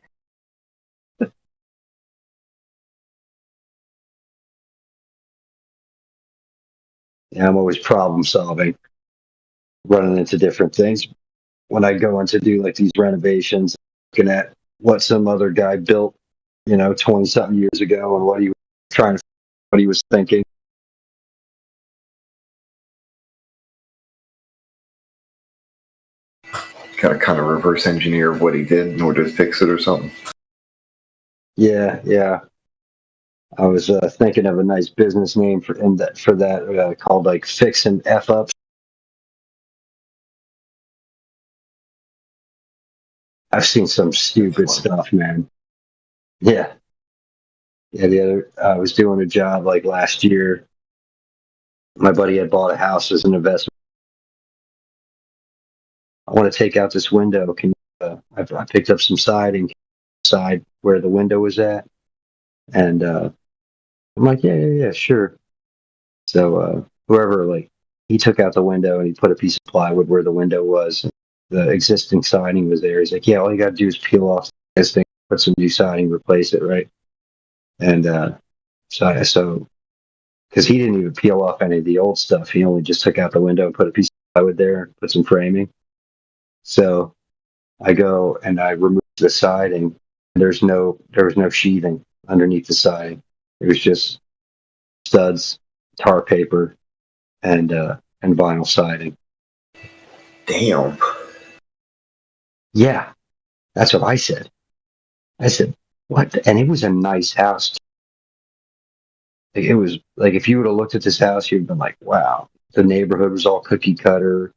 S5: Yeah, I'm always problem solving, running into different things. When I go in to do like these renovations, looking at what some other guy built, 20 something years ago and what he was what he was thinking.
S1: Got to kind of reverse engineer what he did in order to fix it or something.
S5: Yeah. I was thinking of a nice business name for that called like Fix and F Ups. I've seen some stupid stuff, man. Yeah. I was doing a job like last year. My buddy had bought a house as an investment. I want to take out this window. I picked up some siding side where the window was at, and I'm like, yeah, sure. So whoever, like, he took out the window and he put a piece of plywood where the window was. The existing siding was there. He's like, yeah, all you got to do is peel off this thing, put some new siding, replace it, right? And so because he didn't even peel off any of the old stuff, he only just took out the window and put a piece of plywood there, put some framing. So I go and I remove the siding. There was no sheathing underneath the siding. It was just studs, tar paper, and vinyl siding.
S1: Damn.
S5: Yeah, that's what I said. I said, what? And it was a nice house. Like, it was like if you would have looked at this house, you'd been like, wow. The neighborhood was all cookie cutter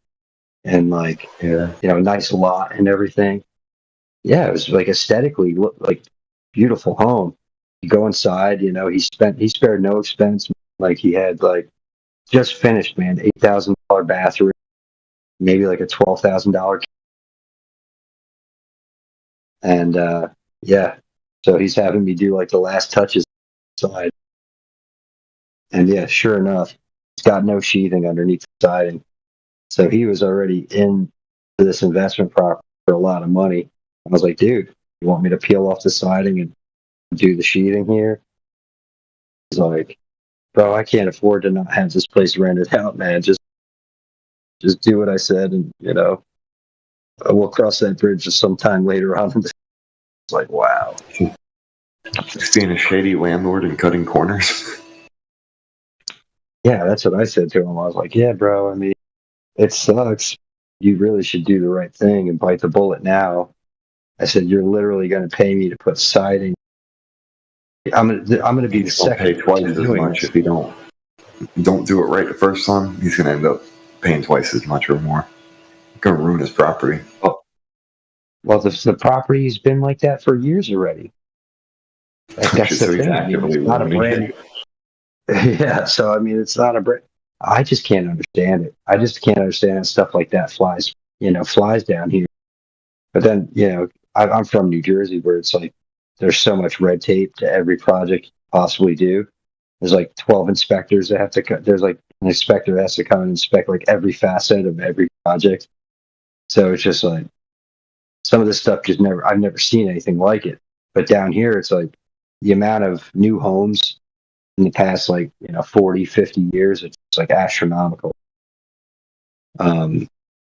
S5: and like, nice lot and everything. Yeah, it was like aesthetically looked like beautiful home. You go inside, he spared no expense. Like he had like just finished, man, $8,000 bathroom, maybe like a $12,000. And yeah, so he's having me do like the last touches inside. And yeah, sure enough, it's got no sheathing underneath the siding. So he was already in this investment property for a lot of money. I was like, dude, you want me to peel off the siding and do the sheathing here? He's like, bro, I can't afford to not have this place rented out, man. Just do what I said, and we'll cross that bridge sometime later on. It's like, wow.
S1: Just being a shady landlord and cutting corners.
S5: Yeah, that's what I said to him. I was like, yeah, bro, I mean, it sucks. You really should do the right thing and bite the bullet now. I said, you're literally going to pay me to put siding. I'm gonna be the second.
S1: Pay twice as much if you don't do it right the first time. He's going to end up paying twice as much or more. Going to ruin his property.
S5: Well, the property's been like that for years already. That's the thing. I mean, it's not a brand. Yeah, so I mean, it's not a brand. I just can't understand it. I just can't understand stuff like that flies down here. But then, I'm from New Jersey, where it's like there's so much red tape to every project you possibly do. There's like 12 inspectors that have to. There's like an inspector that has to come and inspect like every facet of every project. So it's just like some of this stuff I've never seen anything like it. But down here, it's like the amount of new homes in the past 40, 50 years, it's like astronomical.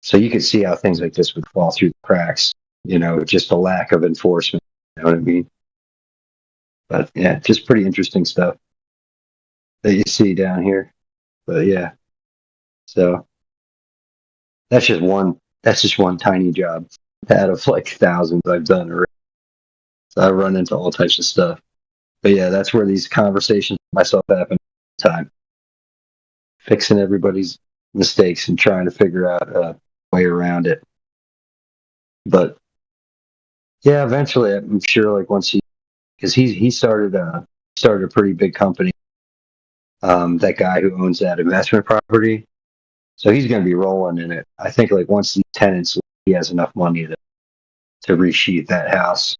S5: So you could see how things like this would fall through the cracks. Just a lack of enforcement. You know what I mean? But yeah, just pretty interesting stuff that you see down here. But yeah, so that's just one. That's just one tiny job out of like thousands I've done already. So I run into all types of stuff. But yeah, that's where these conversations with myself happen all the time. Fixing everybody's mistakes and trying to figure out a way around it. But yeah, eventually I'm sure like once because he started a pretty big company. That guy who owns that investment property. So he's going to be rolling in it. I think like once the tenants, he has enough money to resheath that house.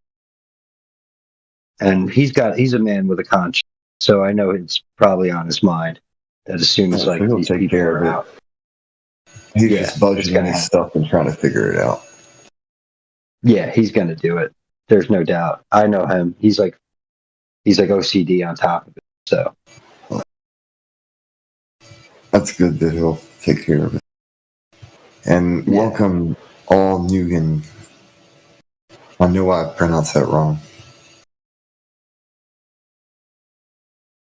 S5: And he's a man with a conscience. So I know it's probably on his mind that as soon as like
S6: he'll
S5: these
S6: take
S5: people
S6: care
S5: are
S6: of it.
S5: out,
S6: He's
S5: Yeah,
S6: just
S5: it's
S6: budgeting
S5: gonna
S6: his
S5: happen.
S6: stuff and trying to figure it out.
S5: yeah, he's going to do it. There's no doubt. I know him. He's like OCD on top of it. So
S6: That's good that he'll take care of it. And welcome all Nugan. I know I pronounced that wrong.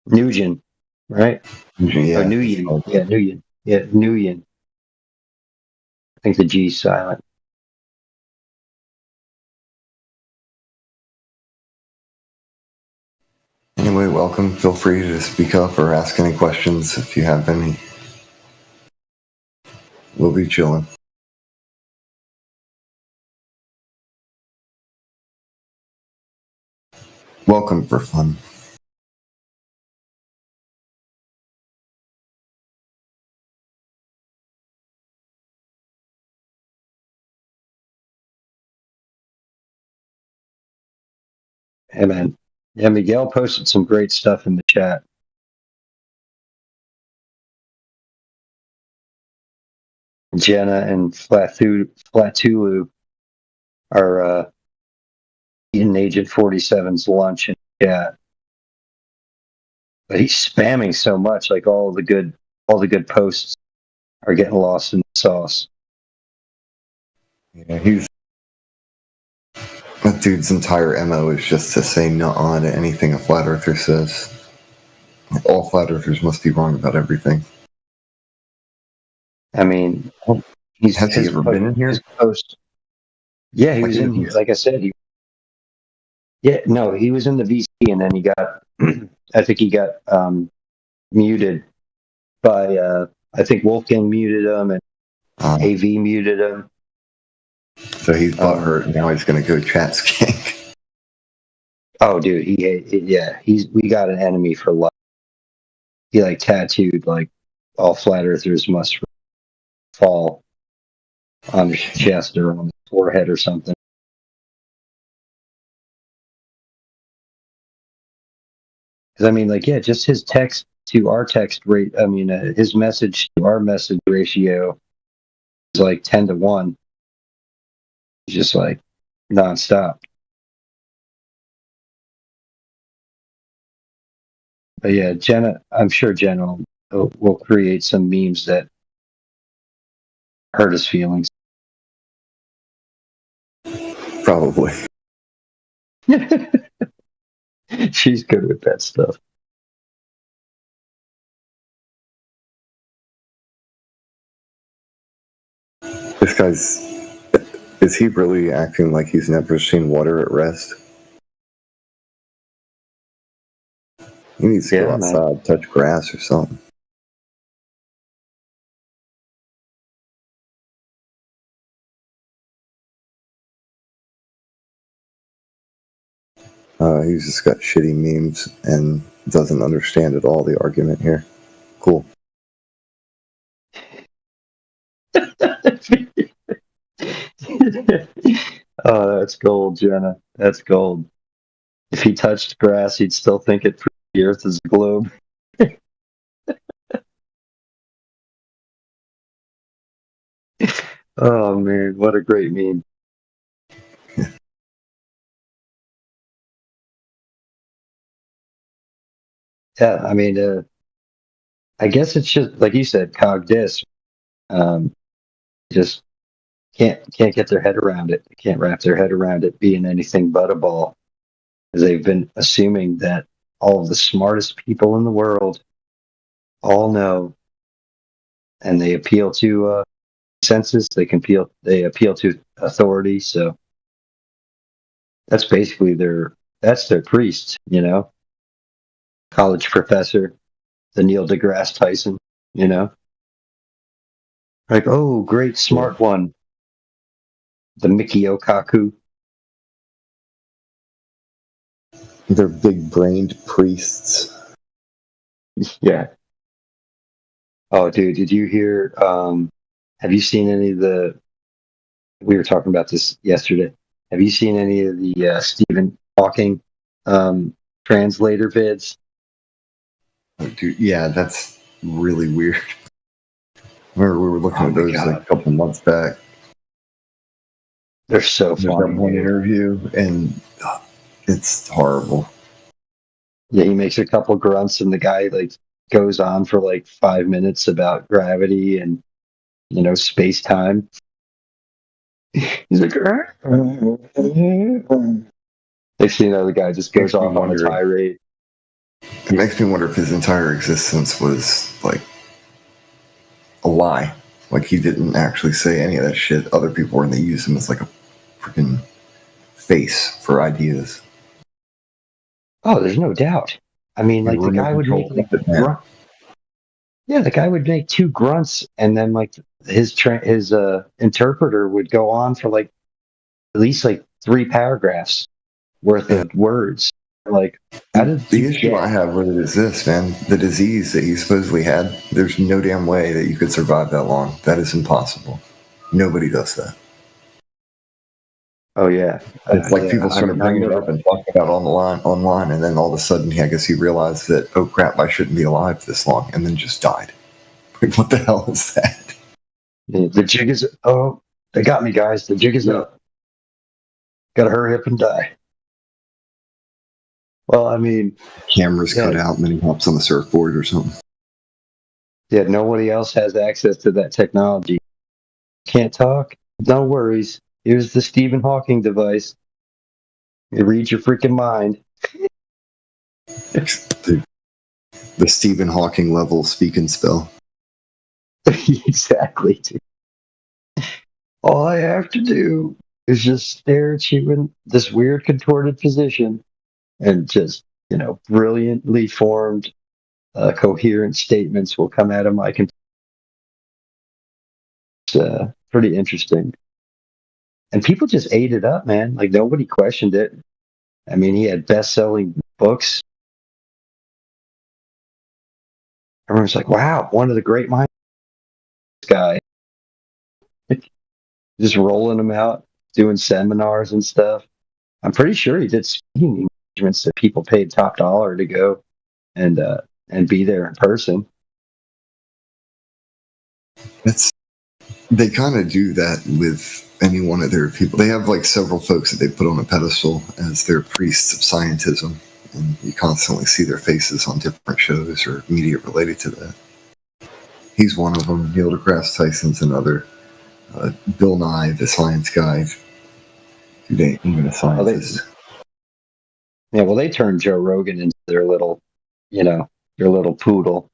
S5: Nugent, right?
S6: Yeah.
S5: Or Nguyen. Yeah, Nguyen. Yeah, Nguyen. I think the G's silent.
S6: Anyway, welcome. Feel free to speak up or ask any questions if you have any. We'll be chilling. Welcome for fun.
S5: Hey, man. Yeah, Miguel posted some great stuff in the chat. Jenna and Flatulu are eating Agent 47's lunch in the chat. But he's spamming so much, like all the good posts are getting lost in the sauce.
S6: Yeah, that dude's entire MO is just to say nuh-uh to anything a flat earther says. All flat earthers must be wrong about everything.
S5: I mean,
S6: has he ever been in here?
S5: His post. Yeah, he was in here. Like I said, he was in the VC, and then he got. I think he got muted by. I think Wolfgang muted him, and AV muted him.
S6: So he's butthurt, and now he's going to go chat skank.
S5: Oh, dude, we got an enemy for life. He like tattooed like all flat earthers must fall on his chest or on his forehead or something. Because I mean, like, yeah, just his text to our text rate. I mean, his message to our message ratio is like 10-1. It's just like nonstop. But yeah, I'm sure Jenna will create some memes that hurt his feelings.
S6: Probably.
S5: She's good with that stuff.
S6: This is he really acting like he's never seen water at rest? He needs to go outside, touch grass or something. He's just got shitty memes and doesn't understand at all the argument here. Cool.
S5: Oh, that's gold, Jenna. That's gold. If he touched grass, he'd still think the Earth is a globe. Oh man, what a great meme! Yeah, I mean, I guess it's just like you said, cog dis. Just can't get their head around it. They can't wrap their head around it being anything but a ball. Because they've been assuming that all of the smartest people in the world all know, and they appeal to consensus. They appeal to authority. So that's basically their priest, college professor, the Neil deGrasse Tyson, like, oh, great smart one, the Mickey Okaku.
S6: They're big-brained priests.
S5: Yeah. Oh, dude, did you hear? Have you seen any of the? We were talking about this yesterday. Have you seen any of the Stephen Hawking translator vids?
S6: Oh, dude, yeah, that's really weird. Remember, we were looking at those like a couple months back.
S5: They're so
S6: There's
S5: funny.
S6: that one interview, and it's horrible.
S5: Yeah, he makes a couple grunts, and the guy like goes on for like 5 minutes about gravity and space time. He's like, next thing you know, the guy just goes off on a tirade.
S6: It makes me wonder if his entire existence was like a lie. Like he didn't actually say any of that shit. Other people were, and they used him as like a freaking face for ideas.
S5: Oh, there's no doubt. I mean, like the guy would make like the guy would make 2 grunts, and then like his interpreter would go on for like at least like 3 paragraphs worth of words. Like, how did
S6: the issue I have with it is this, man? The disease that he supposedly had. There's no damn way that you could survive that long. That is impossible. Nobody does that.
S5: Oh yeah,
S6: it's like people started bringing it up and talking about online, and then all of a sudden, I guess he realized that, oh crap, I shouldn't be alive this long, and then just died. Like, what the hell is that?
S5: The jig is they got me, guys. The jig is up. Gotta hurry up and die. Well, I mean,
S6: cameras cut out, and then he hops on the surfboard or something.
S5: Yeah, nobody else has access to that technology. Can't talk? No worries. Here's the Stephen Hawking device. It reads your freaking mind.
S6: The Stephen Hawking level speak and spell.
S5: Exactly. All I have to do is just stare at you in this weird contorted position and just, brilliantly formed, coherent statements will come out of my computer. It's pretty interesting. And people just ate it up, man. Like, nobody questioned it. I mean, he had best-selling books. Everyone's like, wow, one of the great minds. This guy. Just rolling them out, doing seminars and stuff. I'm pretty sure he did speaking engagements that people paid top dollar to go and be there in person.
S6: They kind of do that with any one of their people. They have like several folks that they put on a pedestal as their priests of scientism, and you constantly see their faces on different shows or media related to that. He's one of them. Neil deGrasse Tyson's another. Bill Nye, the science guy, who ain't even a scientist.
S5: Well, they turned Joe Rogan into their little, their little poodle.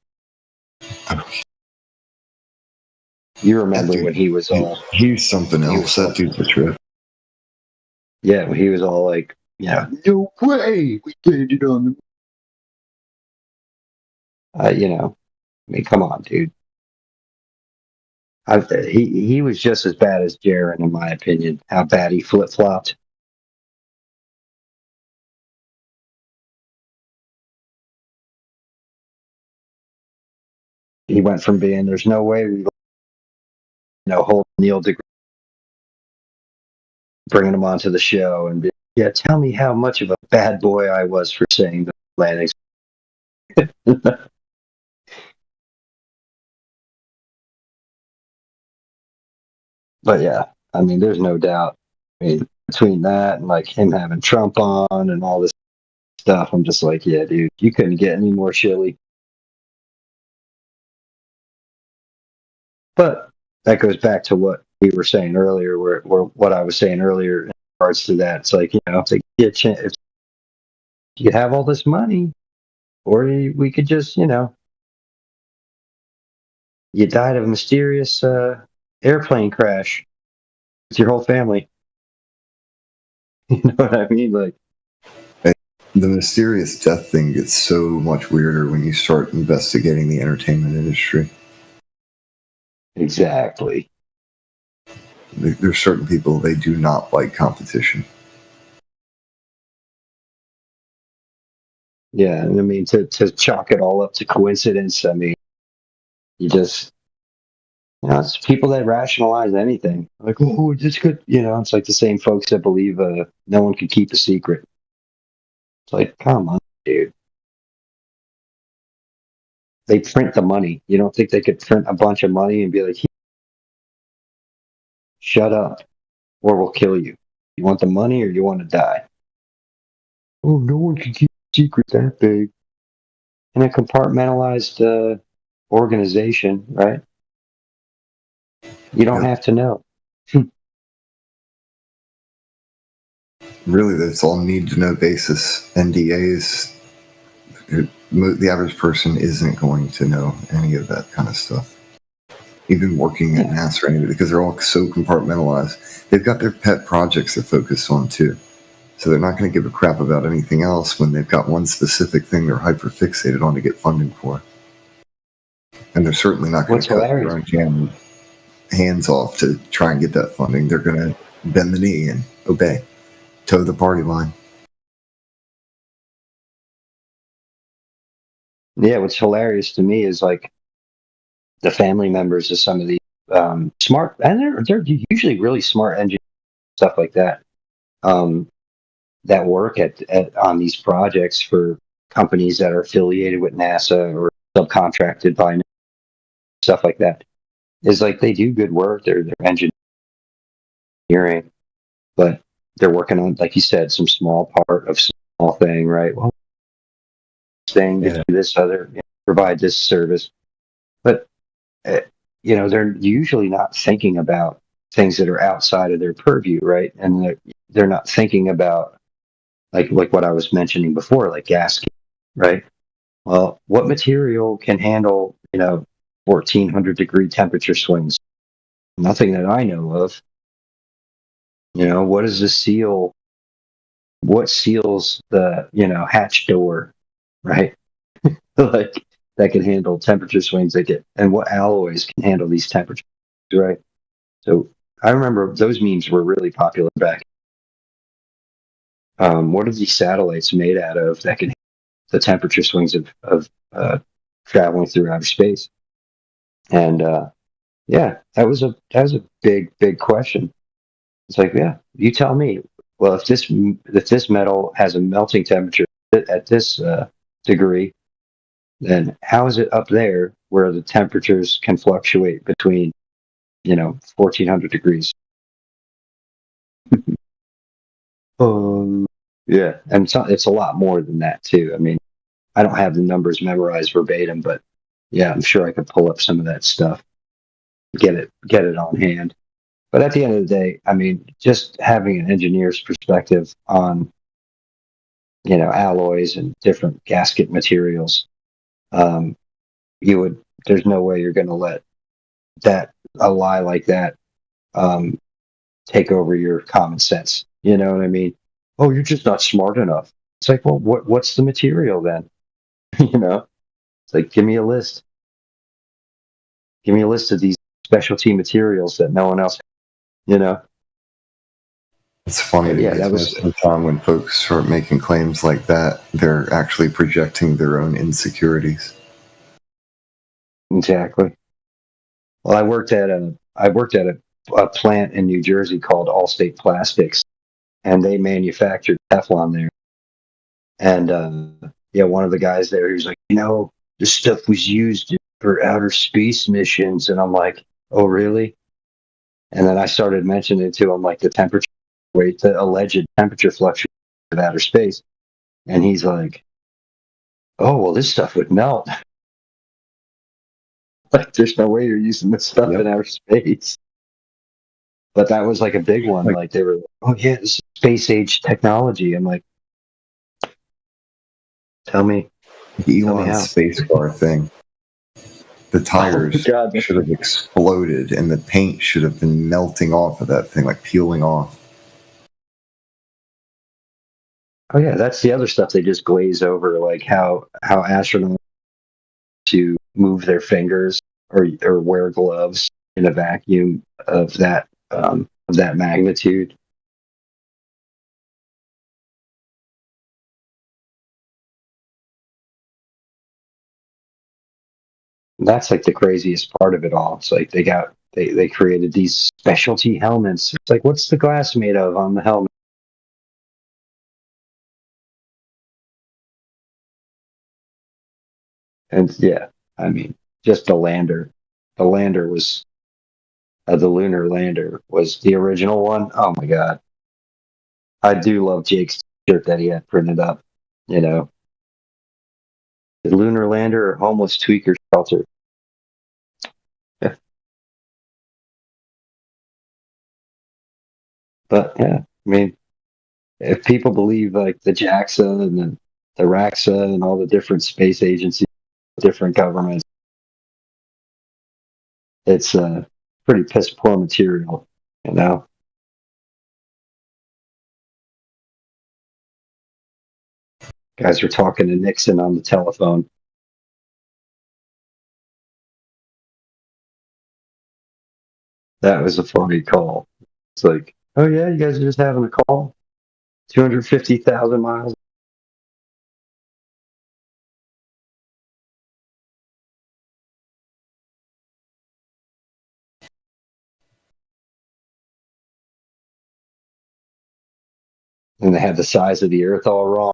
S5: You remember when he was all...
S6: He's something else. That dude's a trip.
S5: Yeah, when he was all like, no way we did it on the... I mean, come on, dude. He was just as bad as Jaron, in my opinion, how bad he flip-flopped. He went from being, there's no way we hold Neil deGrasse, bringing him onto the show and be, tell me how much of a bad boy I was for saying the Atlantic. But yeah, I mean, there's no doubt. I mean, between that and like him having Trump on and all this stuff, I'm just like, yeah, dude, you couldn't get any more chilly. But that goes back to what we were saying earlier, where what I was saying earlier in regards to that. It's like, if they get a chance, if you have all this money, or we could just, you died of a mysterious airplane crash with your whole family. You know what I mean? Like,
S1: the mysterious death thing gets so much weirder when you start investigating the entertainment industry.
S5: Exactly.
S1: There's certain people, they do not like competition.
S5: Yeah, and I mean, to chalk it all up to coincidence, I mean, you just, it's people that rationalize anything. Like, oh, this could, it's like the same folks that believe no one could keep a secret. It's like, come on, dude. They print the money. You don't think they could print a bunch of money and be like, shut up, or we'll kill you. You want the money or you want to die? Oh, no one can keep a secret that big. In a compartmentalized organization, right? You don't have to know.
S1: Really, that's all need to know basis. NDAs, the average person isn't going to know any of that kind of stuff. Even working at NASA or anything, because they're all so compartmentalized. They've got their pet projects to focus on too. So they're not going to give a crap about anything else when they've got one specific thing they're hyper fixated on to get funding for. And they're certainly not going to cut their own hands off to try and get that funding. They're going to bend the knee and obey, toe the party line.
S5: Yeah, what's hilarious to me is like the family members of some of these smart, and they're usually really smart engineers, stuff like that, that work at on these projects for companies that are affiliated with NASA or subcontracted by NASA, stuff like that. Is like they do good work. They're engineering, but they're working on, like you said, some small part of small thing, right? Well, thing to do this other, provide this service, but they're usually not thinking about things that are outside of their purview, right? And they're not thinking about like what I was mentioning before, like gasket, right? Well, what material can handle 1400 degree temperature swings? Nothing that I know of. What is the seal? What seals the hatch door, right? Like that can handle temperature swings and what alloys can handle these temperatures, right? So I remember those memes were really popular back. What are these satellites made out of that can handle the temperature swings of traveling through outer space? And that was a big question. It's like, yeah, you tell me. Well, if this metal has a melting temperature at this degree, then how is it up there where the temperatures can fluctuate between 1400 degrees? Yeah, and it's a lot more than that too. I mean, I don't have the numbers memorized verbatim, but yeah, I'm sure I could pull up some of that stuff, get it on hand. But at the end of the day, I mean, just having an engineer's perspective on alloys and different gasket materials, there's no way you're going to let a lie like that take over your common sense. You know what I mean? Oh, you're just not smart enough. It's like, well, what's the material then? It's like, give me a list. Give me a list of these specialty materials that no one else.
S1: It's funny because most of the time when folks start making claims like that, they're actually projecting their own insecurities.
S5: Exactly. Well, I worked at a plant in New Jersey called Allstate Plastics, and they manufactured Teflon there. And one of the guys there, he was like, this stuff was used for outer space missions, and I'm like, oh, really? And then I started mentioning it to him, like the alleged temperature fluctuation of outer space, and he's like, oh, well, this stuff would melt. Like, there's no way you're using this stuff in outer space. But that was like a big one. Like they were, oh yeah, this is space age technology. I'm like, tell me
S6: Elon's
S5: how.
S6: space car thing. The tires should have exploded, and the paint should have been melting off of that thing, like peeling off.
S5: Oh yeah, that's the other stuff they just glaze over, like how astronauts to move their fingers or wear gloves in a vacuum of that magnitude. That's like the craziest part of it all. It's like they created these specialty helmets. It's like, what's the glass made of on the helmet? And yeah, I mean, just the lander. The lander was the lunar lander was the original one. Oh my god, I do love Jake's shirt that he had printed up. You know, the lunar lander or homeless tweaker shelter. Yeah. But yeah, I mean, if people believe like the JAXA and the RAXA and all the different space agencies, different governments, it's pretty piss poor material, you know. Guys were talking to Nixon on the telephone. That was a funny call. It's like, oh yeah, you guys are just having a call. 250,000 miles. And they had the size of the Earth all wrong.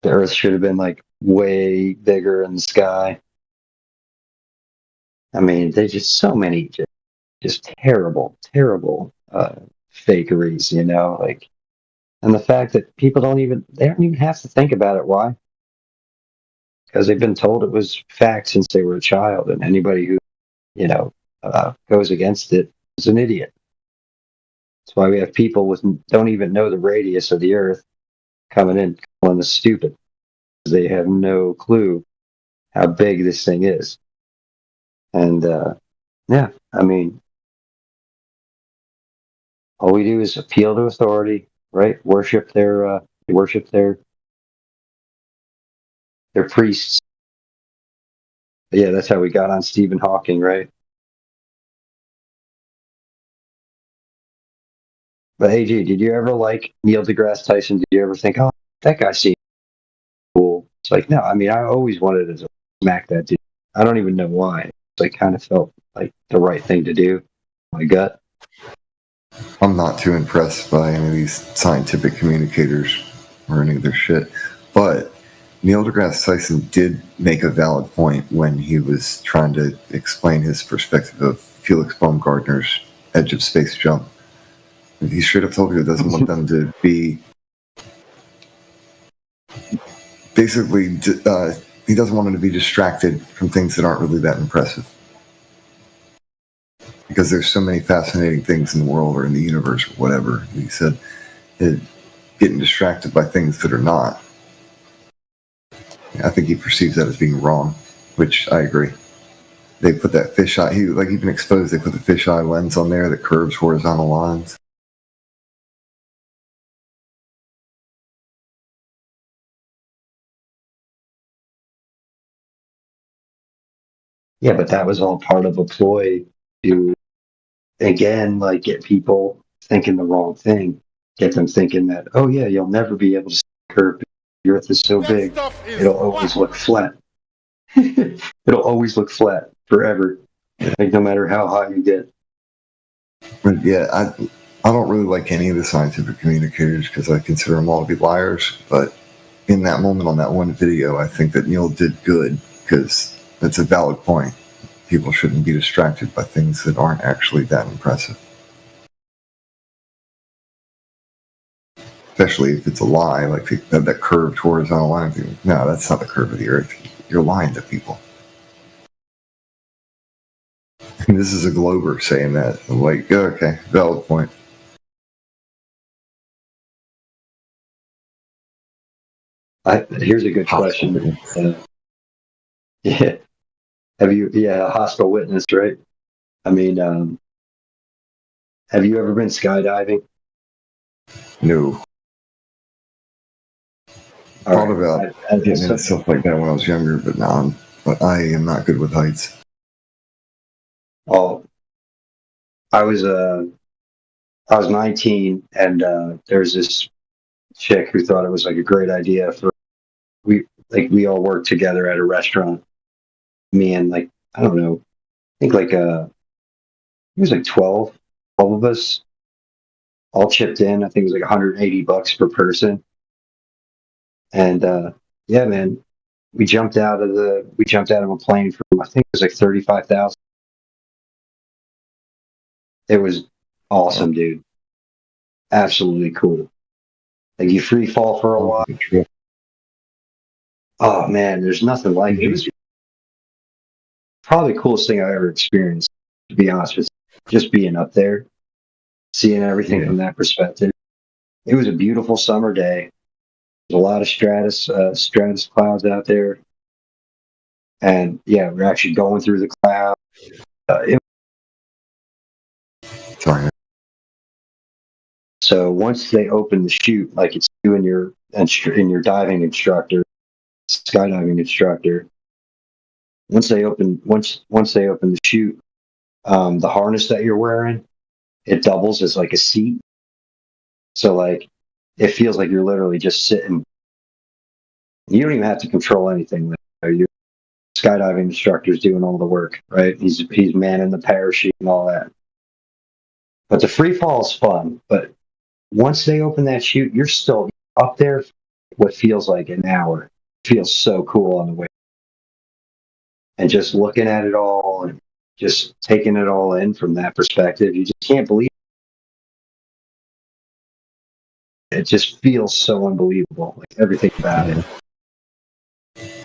S5: The Earth should have been like way bigger in the sky. I mean, there's just so many just terrible fakeries, you know, like, and the fact that people don't even have to think about it. Why? Because they've been told it was fact since they were a child, and anybody who, you know, goes against it is an idiot. That's why we have people with don't even know the radius of the Earth coming in calling us stupid. They have no clue how big this thing is. And yeah, I mean, all we do is appeal to authority, right? Worship their priests. But yeah, that's how we got on Stephen Hawking, right? But hey, G, did you ever like Neil deGrasse Tyson? Did you ever think, oh, that guy seems cool? It's like, no, I mean, I always wanted to smack that dude. I don't even know why. It's like kind of felt like the right thing to do. My gut.
S6: I'm not too impressed by any of these scientific communicators or any of their shit. But Neil deGrasse Tyson did make a valid point when he was trying to explain his perspective of Felix Baumgartner's Edge of Space jump. He straight up told you he doesn't want them to be... Basically, he doesn't want them to be distracted from things that aren't really that impressive. Because there's so many fascinating things in the world or in the universe or whatever. He said, getting distracted by things that are not. I think he perceives that as being wrong, which I agree. They put that fisheye, even exposed, they put the fisheye lens on there that curves horizontal lines.
S5: Yeah, but that was all part of a ploy to, again, like get people thinking the wrong thing. Get them thinking that, oh yeah, you'll never be able to see the curve. The Earth is so big, it'll always look flat. It'll always look flat forever. Like no matter how high you get.
S6: But yeah, I don't really like any of the scientific communicators because I consider them all to be liars. But in that moment on that one video, I think that Neil did good because that's a valid point. People shouldn't be distracted by things that aren't actually that impressive. Especially if it's a lie, like that curved horizontal line thing. No, that's not the curve of the Earth. You're lying to people.
S1: This is a Glober saying that. I'm like, okay, valid point.
S5: Here's a good question. Yeah. Have you? Yeah, hostile witness, right? I mean, have you ever been skydiving?
S1: No. Thought about getting into stuff like that when I was younger, but now I am not good with heights.
S5: Oh, I was 19, and there's this chick who thought it was like a great idea for we all worked together at a restaurant. Me and like I don't know, I think like it was like 12 of us all chipped in. I think it was like $180 per person. And yeah, man, we jumped out of a plane from I think it was like 35,000. It was awesome, dude. Absolutely cool. Like you free fall for a while. Oh man, there's nothing like it. It was probably the coolest thing I ever experienced, to be honest with you. Just being up there, seeing everything from that perspective. It was a beautiful summer day. There's a lot of stratus clouds out there. And yeah, we're actually going through the cloud.
S1: Sorry.
S5: So once they open the chute, like it's you and your diving instructor, skydiving instructor. Once they open the chute, the harness that you're wearing, it doubles as like a seat. So like it feels like you're literally just sitting. You don't even have to control anything. Your skydiving instructor's doing all the work, right? He's manning the parachute and all that. But the free fall is fun. But once they open that chute, you're still up there for what feels like an hour. It feels so cool on the way. And just looking at it all and just taking it all in from that perspective, you just can't believe it. It just feels so unbelievable, like everything about it.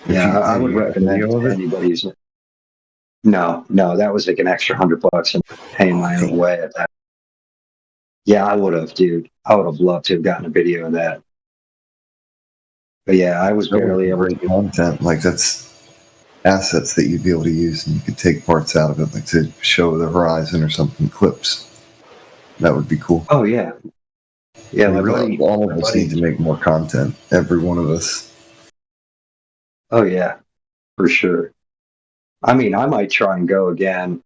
S5: Yeah, I would recommend it to anybody who's. No, that was like an extra $100 and paying my own way at that. Yeah, I would have, dude. I would have loved to have gotten a video of that. But yeah, I was barely able to.
S1: Content like that's assets that you'd be able to use, and you could take parts out of it, like to show the horizon or something, clips. That would be cool.
S5: Oh yeah, yeah.
S1: All of us need to make more content. Every one of us.
S5: Oh yeah, for sure. I mean, I might try and go again,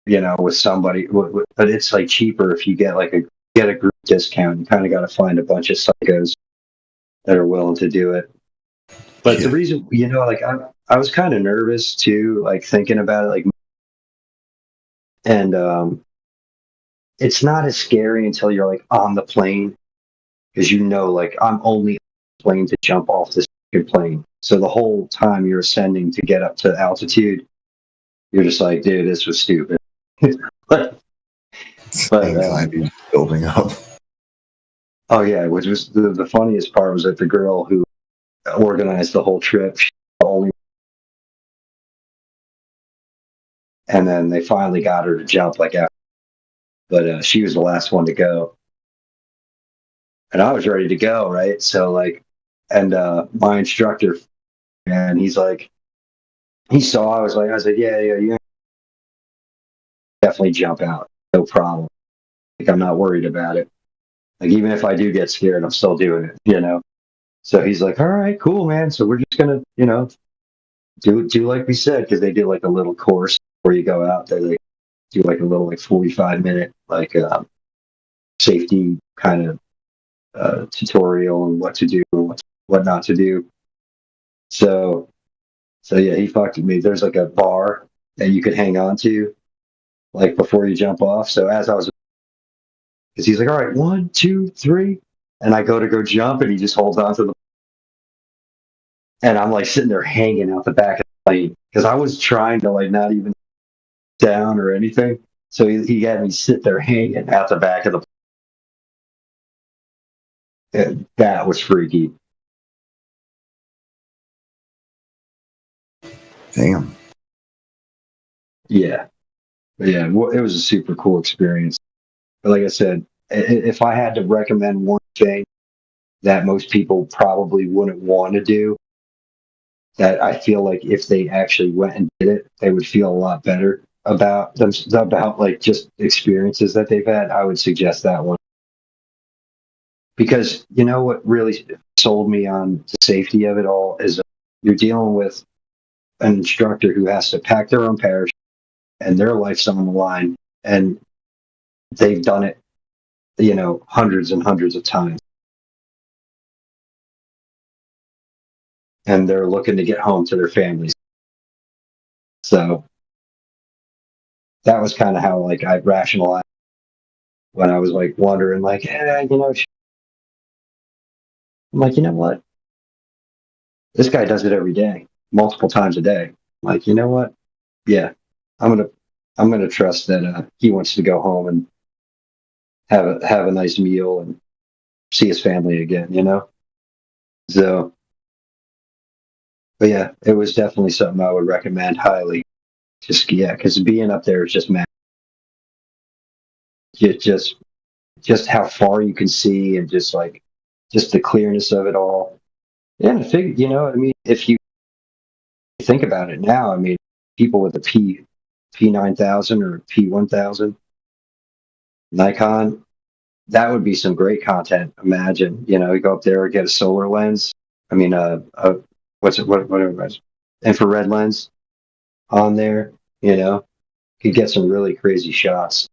S5: with somebody, but it's like cheaper if you get get a group discount. You kind of got to find a bunch of psychos that are willing to do it. But the reason, I was kind of nervous too, like thinking about it, and it's not as scary until you're like on the plane, because I'm only on the plane to jump off this plane. So the whole time you're ascending to get up to altitude, you're just like, dude, this was stupid. but
S1: anxiety building up.
S5: Oh yeah, which was the funniest part was that the girl who organized the whole trip, and then they finally got her to jump after, but she was the last one to go, and I was ready to go, right? So and my instructor, and he's like, he saw I said, yeah, you definitely jump out, no problem. I'm not worried about it. Even if I do get scared, I'm still doing it, So he's like, all right, cool, man. So we're just gonna, do like we said, because they do a little course before you go out. They do a little 45-minute safety kind of tutorial on what to do and what not to do. So yeah, he fucked with me. There's a bar that you could hang on to before you jump off. So as I was, because he's like, all right, 1, 2, 3, and I go jump, and he just holds on to the. And I'm sitting there hanging out the back of the plane because I was trying to not even down or anything. So he had me sit there hanging out the back of the plane. And that was freaky.
S1: Damn.
S5: Yeah. But yeah, it was a super cool experience. But like I said, if I had to recommend one thing that most people probably wouldn't want to do, that I feel like if they actually went and did it, they would feel a lot better about them, about like just experiences that they've had, I would suggest that one. Because you know what really sold me on the safety of it all is you're dealing with an instructor who has to pack their own parachute and their life's on the line, and they've done it, hundreds and hundreds of times. And they're looking to get home to their families. So that was kind of how like I rationalized when I was like wondering, like, I'm like, you know what? This guy does it every day, multiple times a day. I'm like, you know what? Yeah, I'm gonna trust that he wants to go home and have a nice meal and see his family again, So, but yeah, it was definitely something I would recommend highly. Just because being up there is just mad. Just how far you can see and just the clearness of it all. Yeah, and I figured, if you think about it now, people with a P9000 or P1000 Nikon, that would be some great content. Imagine, you go up there and get a solar lens. Whatever it was, infrared lens on there. Could get some really crazy shots.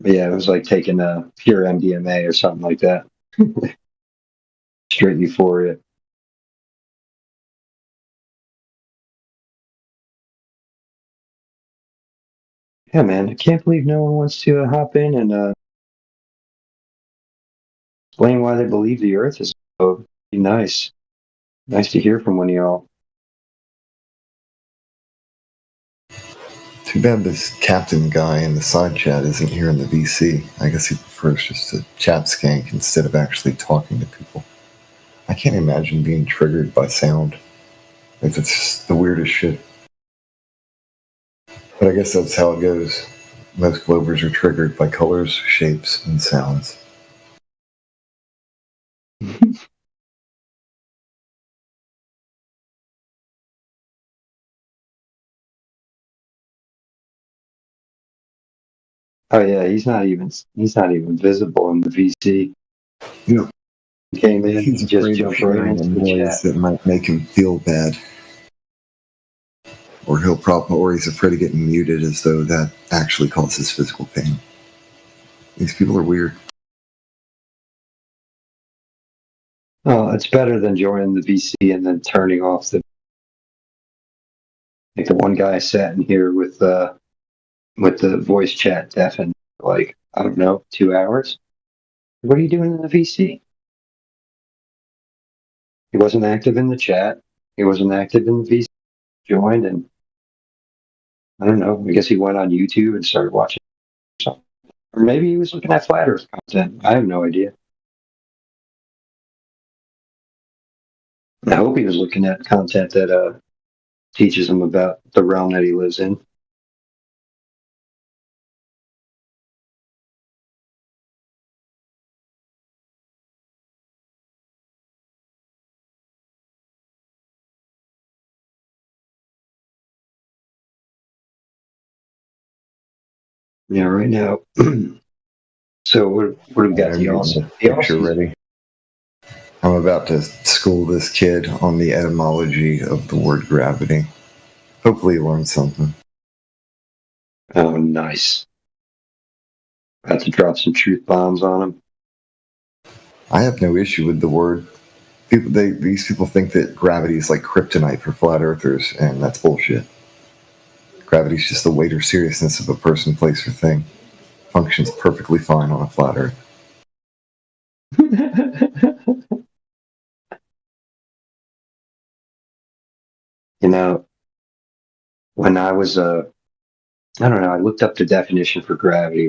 S5: But yeah, it was like taking a pure MDMA or something like that. Straight euphoria. Yeah, man, I can't believe no one wants to hop in and explain why they believe the Earth is so nice. Nice to hear from one of y'all.
S1: Too bad this captain guy in the side chat isn't here in the VC. I guess he prefers just to chat skank instead of actually talking to people. I can't imagine being triggered by sound. It's just the weirdest shit. But I guess that's how it goes. Most Glovers are triggered by colors, shapes, and sounds.
S5: Oh yeah, he's not even visible in the VC. Came in,
S1: He's
S5: just
S1: afraid of
S5: jumped right
S1: hearing
S5: into
S1: a
S5: the
S1: noise
S5: chat.
S1: that might make him feel bad. Or he's afraid of getting muted as though that actually causes physical pain. These people are weird.
S5: Oh, it's better than joining the VC and then turning off the. Like the one guy sat in here with the voice chat deafened, like, I don't know, 2 hours. What are you doing in the VC? He wasn't active in the chat. He wasn't active in the VC. Joined, and I don't know. I guess he went on YouTube and started watching something. Or maybe he was looking at Flat Earth content. I have no idea. I hope he was looking at content that teaches him about the realm that he lives in. Yeah, right now. So what do we got?
S1: I'm getting the picture ready. I'm about to school this kid on the etymology of the word gravity. Hopefully he learns something.
S5: Oh, nice. About to drop some truth bombs on him.
S1: I have no issue with the word. These people think that gravity is like kryptonite for flat earthers, and that's bullshit. Gravity is just the weight or seriousness of a person, place, or thing. Functions perfectly fine on a flat earth.
S5: When I was I don't know, I looked up the definition for gravity.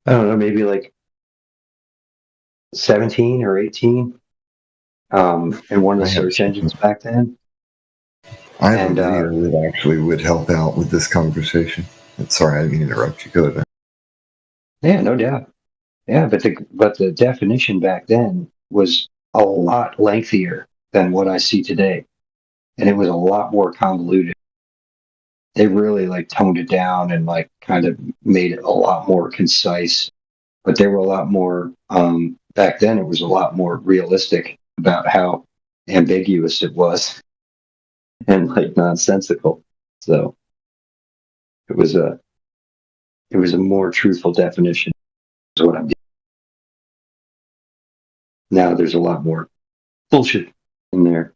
S5: I don't know, maybe like 17 or 18 in one of the search engines back then.
S1: I have
S5: And,
S1: a video that actually would help out with this conversation. Sorry, I didn't mean to interrupt you. Go ahead.
S5: Yeah, no doubt. Yeah, but the definition back then was a lot lengthier than what I see today, and it was a lot more convoluted. They really like toned it down and like kind of made it a lot more concise. But they were a lot more back then. It was a lot more realistic about how ambiguous it was and like nonsensical. So it was a more truthful definition. Is what I'm getting. Now there's a lot more bullshit in there.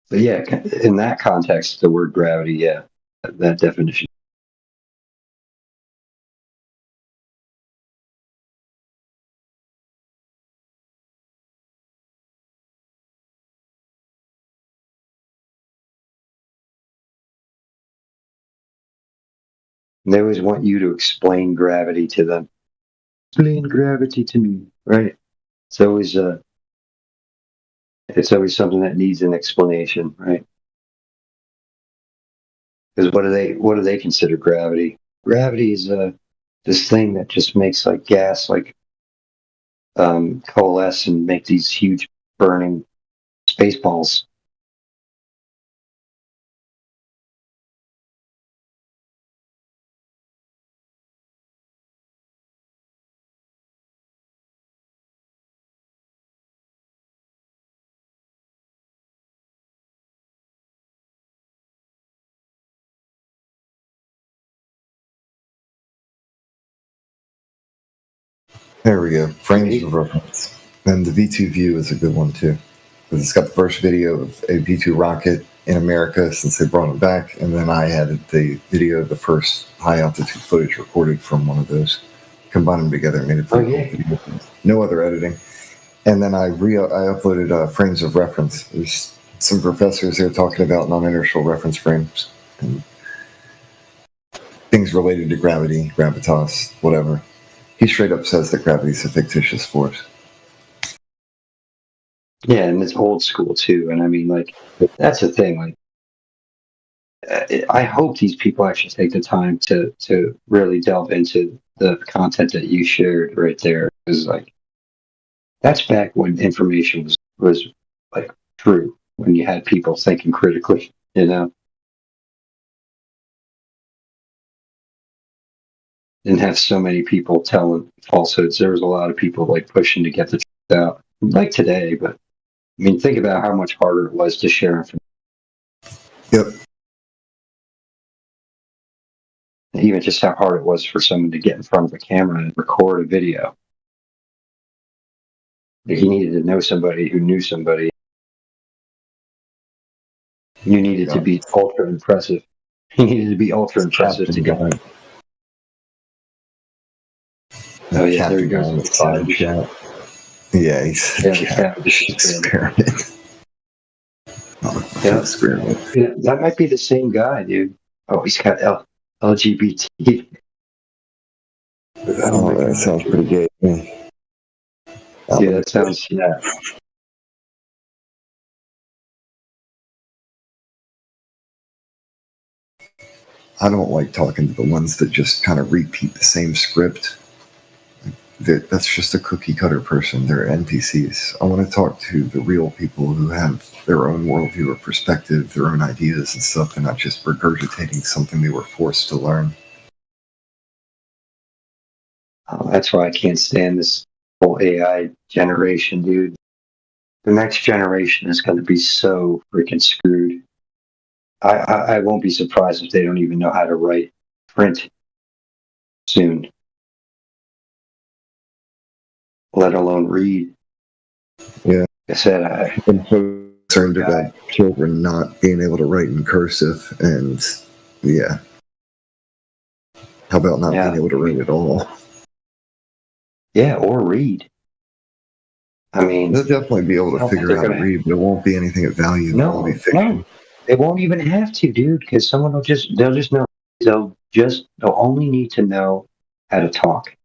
S5: But yeah, in that context, the word gravity, yeah, that definition. They always want you to explain gravity to them. Explain gravity to me, right? It's always something that needs an explanation, right? Because what do they consider gravity? Gravity is this thing that just makes like gas like coalesce and make these huge burning space balls.
S1: There we go. Frames of reference. And the V2 view is a good one too, because it's got the first video of a V2 rocket in America since they brought it back, and then I had the video of the first high altitude footage recorded from one of those. Combined them together and made it pretty cool video. No other editing. And then I uploaded frames of reference. There's some professors there talking about non-inertial reference frames and things related to gravity, gravitas, whatever. He straight up says that gravity is a fictitious force.
S5: Yeah, and it's old school too. And I mean, like, that's the thing. Like, I hope these people actually take the time to really delve into the content that you shared right there. Because like, that's back when information was like true, when you had people thinking critically, you know. Didn't have so many people telling falsehoods. There was a lot of people like pushing to get the truth out, like today. But I mean, think about how much harder it was to share information.
S1: Yep.
S5: Even just how hard it was for someone to get in front of a camera and record a video. He needed to know somebody who knew somebody. You needed to be ultra impressive. He needed to be ultra impressive to go. Oh yeah, there he goes with the side
S1: chat. Yeah, he's experiment.
S5: Experiment. Yeah, that might be the same guy, dude. Oh, he's got LGBT.
S1: Oh, that sounds pretty gay.
S5: Yeah, that sounds, yeah.
S1: I don't like talking to the ones that just kind of repeat the same script. That's just a cookie cutter person. They're NPCs. I want to talk to the real people who have their own worldview or perspective, their own ideas and stuff, and not just regurgitating something they were forced to learn.
S5: Oh, that's why I can't stand this whole AI generation, dude. The next generation is going to be so freaking screwed. I won't be surprised if they don't even know how to write print soon, let alone read.
S1: Yeah.
S5: Like I said,
S1: I'm so concerned about children not being able to write in cursive, and yeah. How about not being able to read at all?
S5: Yeah, or read. I mean,
S1: they'll definitely be able to figure out how to read, but it won't be anything of value.
S5: No, They won't even have to, dude, because someone they'll just know. They'll only need to know how to talk.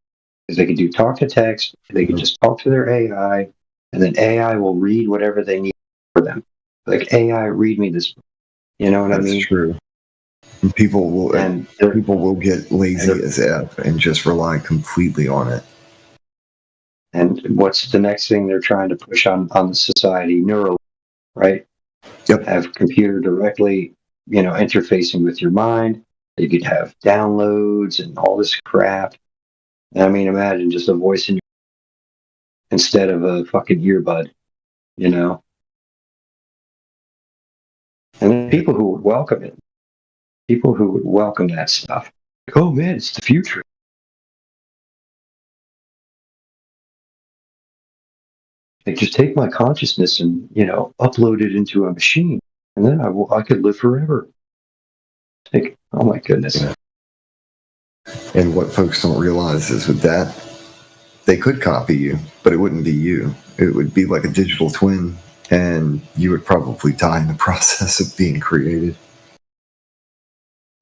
S5: Because they can do talk to text, they can just talk to their AI, and then AI will read whatever they need for them. Like, AI, read me this. You know what I
S6: That's
S5: mean?
S6: true. And people will get lazy as F and just rely completely on it.
S5: And what's the next thing they're trying to push on the society? Neural, right?
S6: Yep.
S5: Have computer directly, interfacing with your mind. You could have downloads and all this crap. I mean, imagine just a voice in your instead of a fucking earbud, you know? And people who would welcome it, people who would welcome that stuff. Like, oh man, it's the future. Like, just take my consciousness and, upload it into a machine, and then I could live forever. Like, oh my goodness.
S6: Yeah. And what folks don't realize is with that, they could copy you, but it wouldn't be you. It would be like a digital twin, and you would probably die in the process of being created.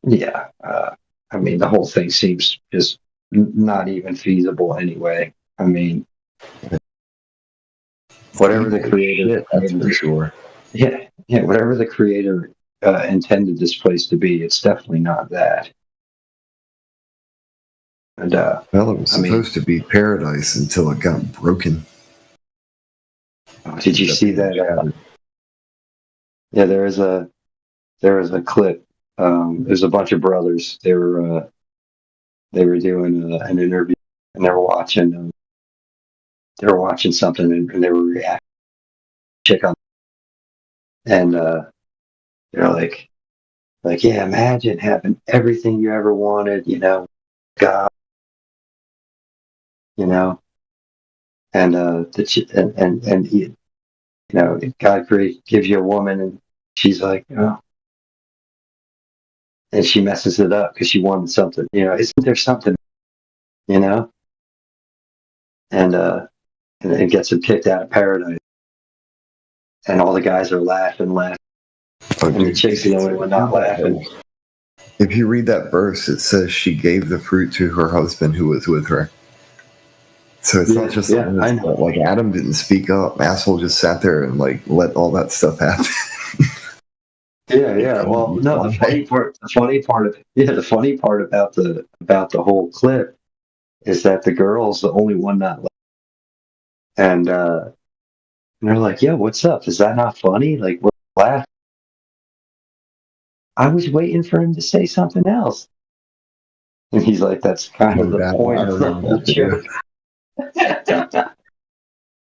S5: Yeah. I mean, the whole thing seems just not even feasible anyway. I mean, whatever the creator,
S6: that's for sure.
S5: Yeah, whatever the creator intended this place to be, it's definitely not that. And
S6: well, it was supposed to be paradise until it got broken.
S5: Did you see that? Yeah, there was a clip. There's a bunch of brothers. They were doing an interview, and they were watching something, and they were reacting. Check on, and they're like, yeah, imagine having everything you ever wanted, God, and he, God gives you a woman, and she's like, oh, and she messes it up because she wanted something, isn't there something, and it gets him kicked out of paradise, and all the guys are laughing, and the chick's the only one not laughing.
S6: If you read that verse, it says she gave the fruit to her husband who was with her. So it's not just like Adam didn't speak up. Asshole just sat there and let all that stuff happen.
S5: Yeah. Well, no, the funny part about the whole clip is that the girl's the only one not laughing. And they're like, yo, what's up? Is that not funny? Like, we're laughing. I was waiting for him to say something else. And he's like, that's kind of the point of the whole joke.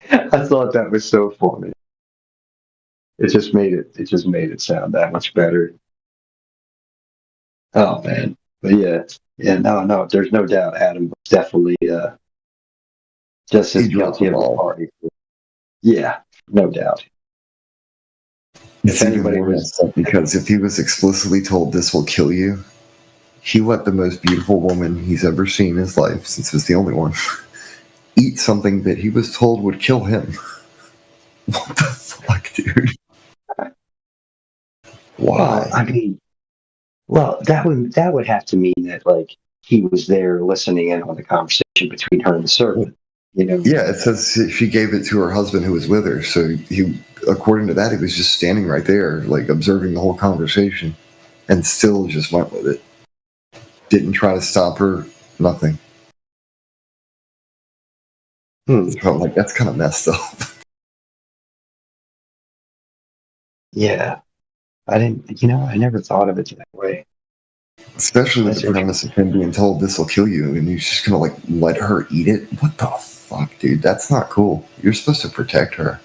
S5: I thought that was so funny. It just made it sound that much better. Oh man. But no, there's no doubt Adam was definitely just as guilty of the party. Yeah, no doubt.
S6: It's even more messed up because if he was explicitly told this will kill you, he let the most beautiful woman he's ever seen in his life, since it's the only one, eat something that he was told would kill him. What the fuck, dude? Why?
S5: Well, that would have to mean that he was there listening in on the conversation between her and the servant.
S6: Yeah, it says she gave it to her husband who was with her. So he, according to that, he was just standing right there, observing the whole conversation, and still just went with it. Didn't try to stop her. Nothing. So that's kind of messed up.
S5: Yeah, I never thought of it that way.
S6: Especially with the premise of him being told this will kill you, and he's just gonna let her eat it. What the fuck, dude? That's not cool. You're supposed to protect her.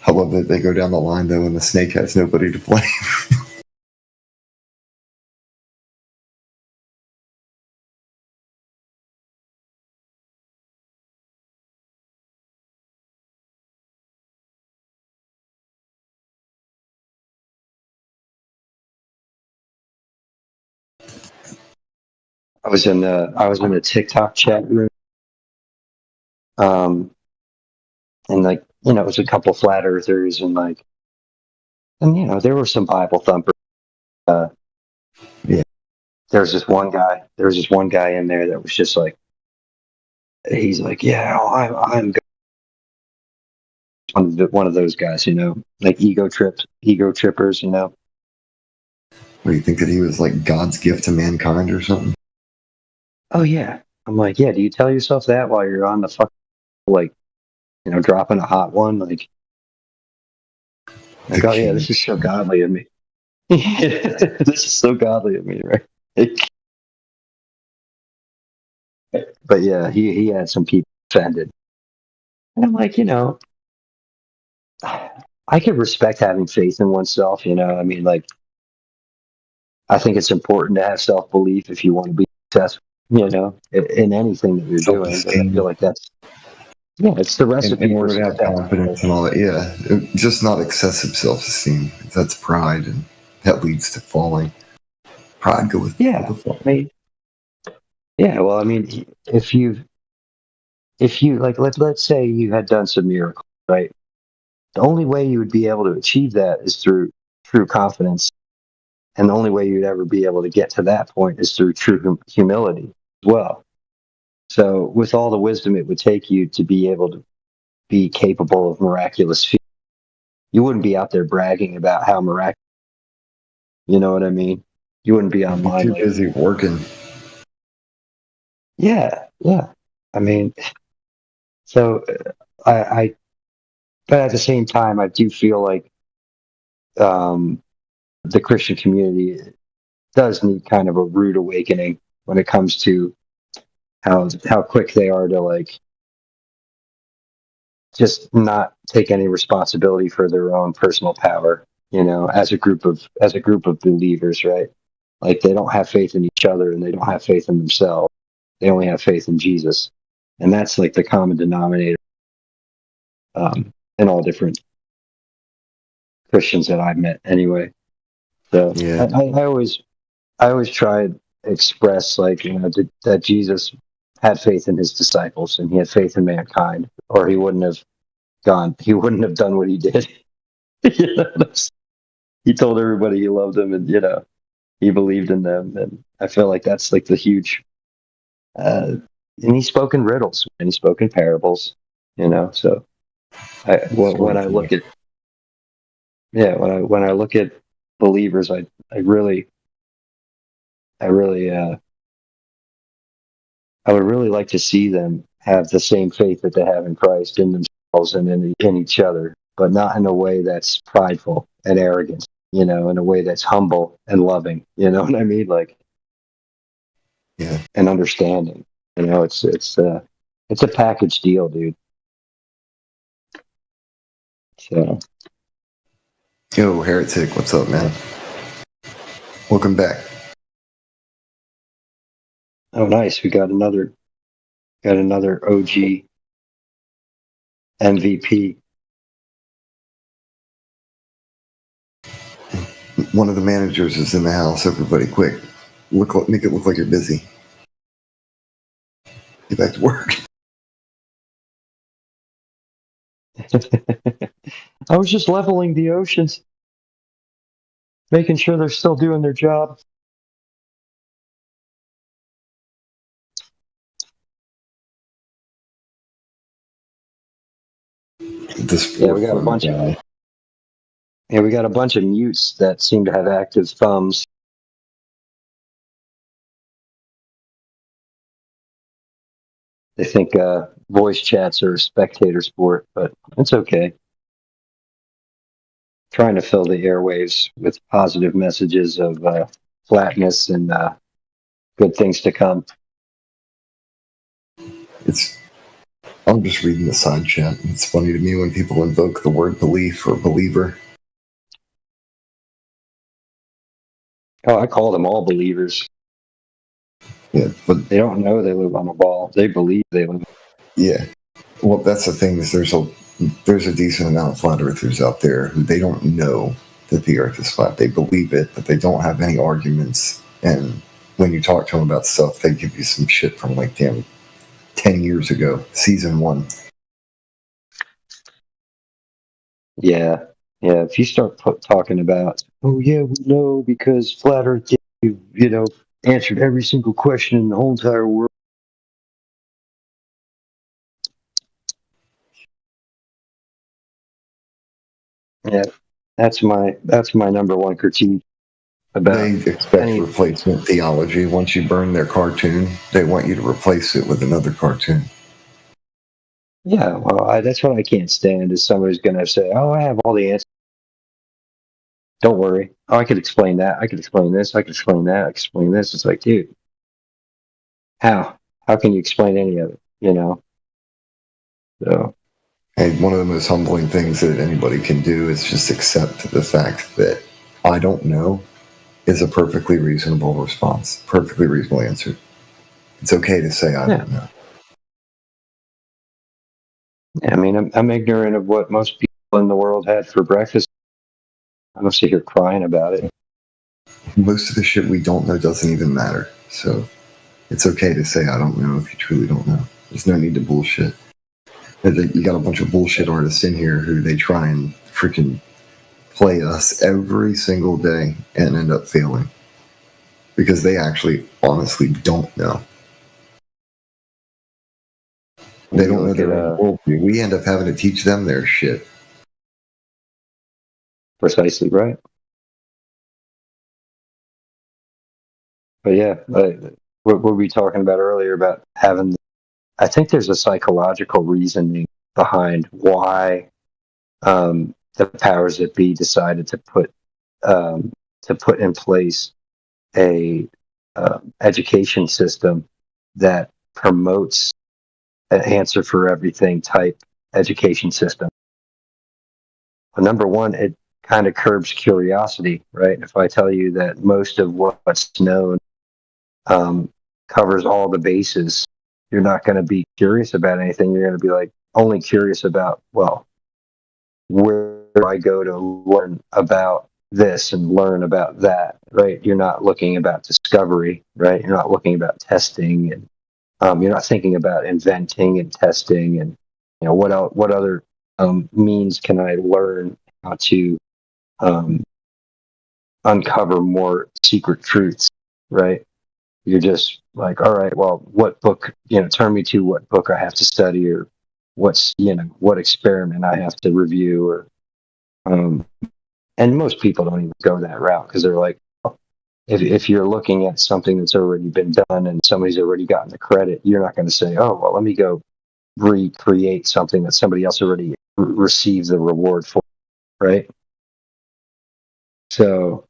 S6: I love that they go down the line though, and the snake has nobody to blame.
S5: I was in a TikTok chat room, and like it was a couple flat earthers and there were some Bible thumpers.
S6: Yeah.
S5: There was this one guy in there that was just like, he's like, yeah, I'm one of those guys, like ego trippers.
S6: What do you think, that he was like God's gift to mankind or something?
S5: Oh yeah. I'm like, yeah. Do you tell yourself that while you're on the fucking dropping a hot one? Like oh yeah, this is so godly of me. This is so godly of me, right? But yeah, he had some people offended, and I'm like, I could respect having faith in oneself. I mean, like, I think it's important to have self belief if you want to be successful. In anything that you're doing. But I feel like it's the recipe
S6: in order
S5: for
S6: to have confidence and all that. Yeah, just not excessive self-esteem. That's pride, and that leads to falling. Pride go with
S5: the fall. Well, I mean, if you like, let's say you had done some miracle, right? The only way you would be able to achieve that is through true confidence, and the only way you'd ever be able to get to that point is through true humility as well. So, with all the wisdom it would take you to be able to be capable of miraculous feats, you wouldn't be out there bragging about how miraculous. You know what I mean? You wouldn't be online.
S6: You're too busy working.
S5: Yeah. I mean, so but at the same time, I do feel like the Christian community does need kind of a rude awakening when it comes to how quick they are to like just not take any responsibility for their own personal power, as a group of believers, right? Like, they don't have faith in each other, and they don't have faith in themselves. They only have faith in Jesus, and that's like the common denominator in all different Christians that I've met, anyway. So yeah, I always try to express that Jesus had faith in his disciples, and he had faith in mankind, or he wouldn't have done what he did. He told everybody he loved them, and he believed in them, and I feel like that's like the huge. And he spoke in riddles, and he spoke in parables, So when I look at when I look at believers, I really I would really like to see them have the same faith that they have in Christ, in themselves and in each other, but not in a way that's prideful and arrogant, in a way that's humble and loving. You know what I mean? Like,
S6: yeah,
S5: and understanding. It's a package deal, dude. So,
S6: yo, Heretic, what's up, man? Welcome back.
S5: Oh, nice. We got another OG MVP.
S6: One of the managers is in the house. Everybody, quick. Make it look like you're busy. Get back to work.
S5: I was just leveling the oceans, making sure they're still doing their job.
S6: We got a bunch of.
S5: Yeah, we got a bunch of mutes that seem to have active thumbs. They think voice chats are a spectator sport, but it's okay. Trying to fill the airwaves with positive messages of flatness and good things to come.
S6: I'm just reading the side chat. It's funny to me when people invoke the word belief or believer.
S5: Oh, I call them all believers.
S6: Yeah, but
S5: they don't know they live on a ball. They believe they live.
S6: Yeah. Well, that's the thing, is there's a decent amount of flat earthers out there who they don't know that the earth is flat. They believe it, but they don't have any arguments and when you talk to them about stuff, they give you some shit from like, damn, 10 years ago, season 1.
S5: Yeah, yeah. If you start talking about, oh yeah, we know because flat Earth, you know, answered every single question in the whole entire world. Yeah, that's my number one critique about.
S6: They expect replacement theology. Once you burn their cartoon, they want you to replace it with another cartoon.
S5: Yeah, well, that's what I can't stand is somebody's going to say, oh, I have all the answers. Don't worry. Oh, I could explain that. I could explain this. I could explain that. I could explain this. It's like, dude, how? How can you explain any of it? You know? So.
S6: And one of the most humbling things that anybody can do is just accept the fact that I don't know is a perfectly reasonable response, perfectly reasonable answer. It's okay to say I don't know.
S5: I mean, I'm ignorant of what most people in the world had for breakfast. I don't sit here crying about it.
S6: Most of the shit we don't know doesn't even matter. So it's okay to say I don't know if you truly don't know. There's no need to bullshit. You got a bunch of bullshit artists in here who they try and freaking play us every single day and end up failing. Because they actually honestly don't know. They don't know their own worldview. We end up having to teach them their shit.
S5: Precisely right. But yeah, what were we talking about earlier about having? I think there's a psychological reasoning behind why the powers that be decided to put in place a education system that promotes an answer for everything type education system. Well, number one, it kind of curbs curiosity, right? If I tell you that most of what's known covers all the bases, you're not going to be curious about anything. You're going to be like only curious about, well, where do I go to learn about this and learn about that, right? You're not looking about discovery, right? You're not looking about testing, and you're not thinking about inventing and testing, and you know what other means can I learn how to uncover more secret truths, right? You're just like, all right, well, what book, turn me to what book I have to study, or what experiment I have to review, or and most people don't even go that route because they're like, if you're looking at something that's already been done and somebody's already gotten the credit, you're not going to say, oh, well, let me go recreate something that somebody else already received the reward for, right? So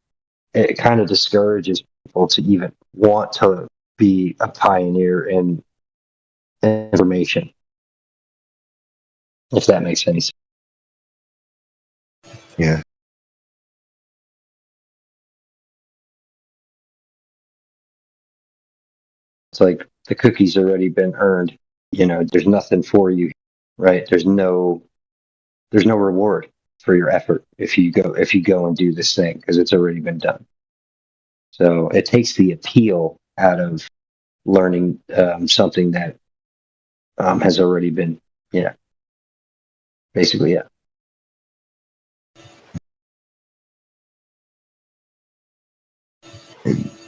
S5: it kind of discourages people to even want to be a pioneer in information, if that makes any sense.
S6: Yeah.
S5: It's like the cookie's already been earned. There's nothing for you, right? There's no reward for your effort if you go and do this thing because it's already been done. So it takes the appeal out of learning something that has already been, basically, yeah.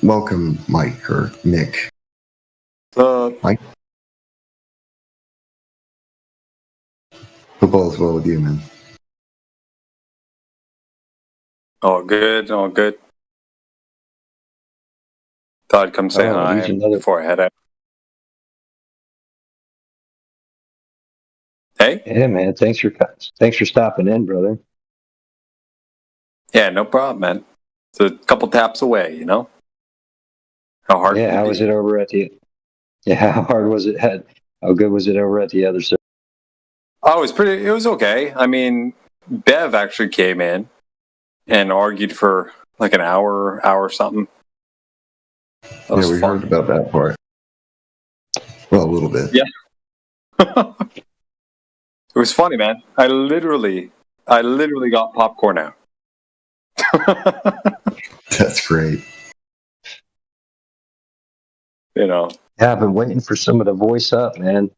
S6: Welcome, Mike or Nick. Mike. Hope all is well with you, man.
S16: All good, all good. Thought I'd come say hi before I head out. Hey?
S5: Yeah, man. Thanks for stopping in, brother.
S16: Yeah, no problem, man. It's a couple taps away, How hard?
S5: Yeah, how was it over at the? Yeah, how hard was it? How good was it over at the other side?
S16: Oh, it was okay. I mean, Bev actually came in and argued for like an hour something.
S6: Yeah, we heard about that part. Well, a little bit.
S16: Yeah. It was funny, man. I literally got popcorn out.
S6: That's great.
S16: You know.
S5: Yeah, I've been waiting for someone to voice up, man.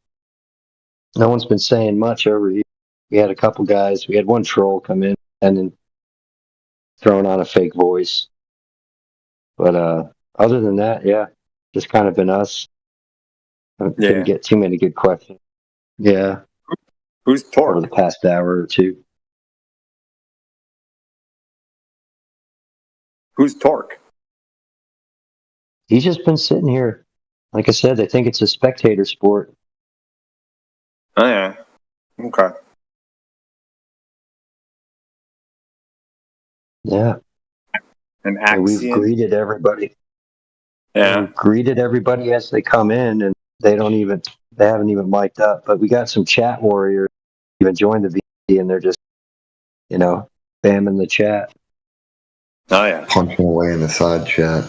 S5: No one's been saying much over here. We had a couple guys. We had one troll come in and then throwing on a fake voice. But other than that, yeah, just kind of been us. I couldn't get too many good questions. Yeah.
S16: Who's Torque?
S5: Over the past hour or two.
S16: Who's Torque?
S5: He's just been sitting here. Like I said, they think it's a spectator sport.
S16: Oh, yeah. Okay.
S5: Yeah.
S16: And
S5: we've
S16: Axion.
S5: greeted everybody.
S16: Yeah.
S5: We've greeted everybody as they come in, and they haven't even mic'd up. But we got some chat warriors even joined the VC, and they're just, spamming the chat.
S16: Oh, yeah.
S1: Punching away in the side chat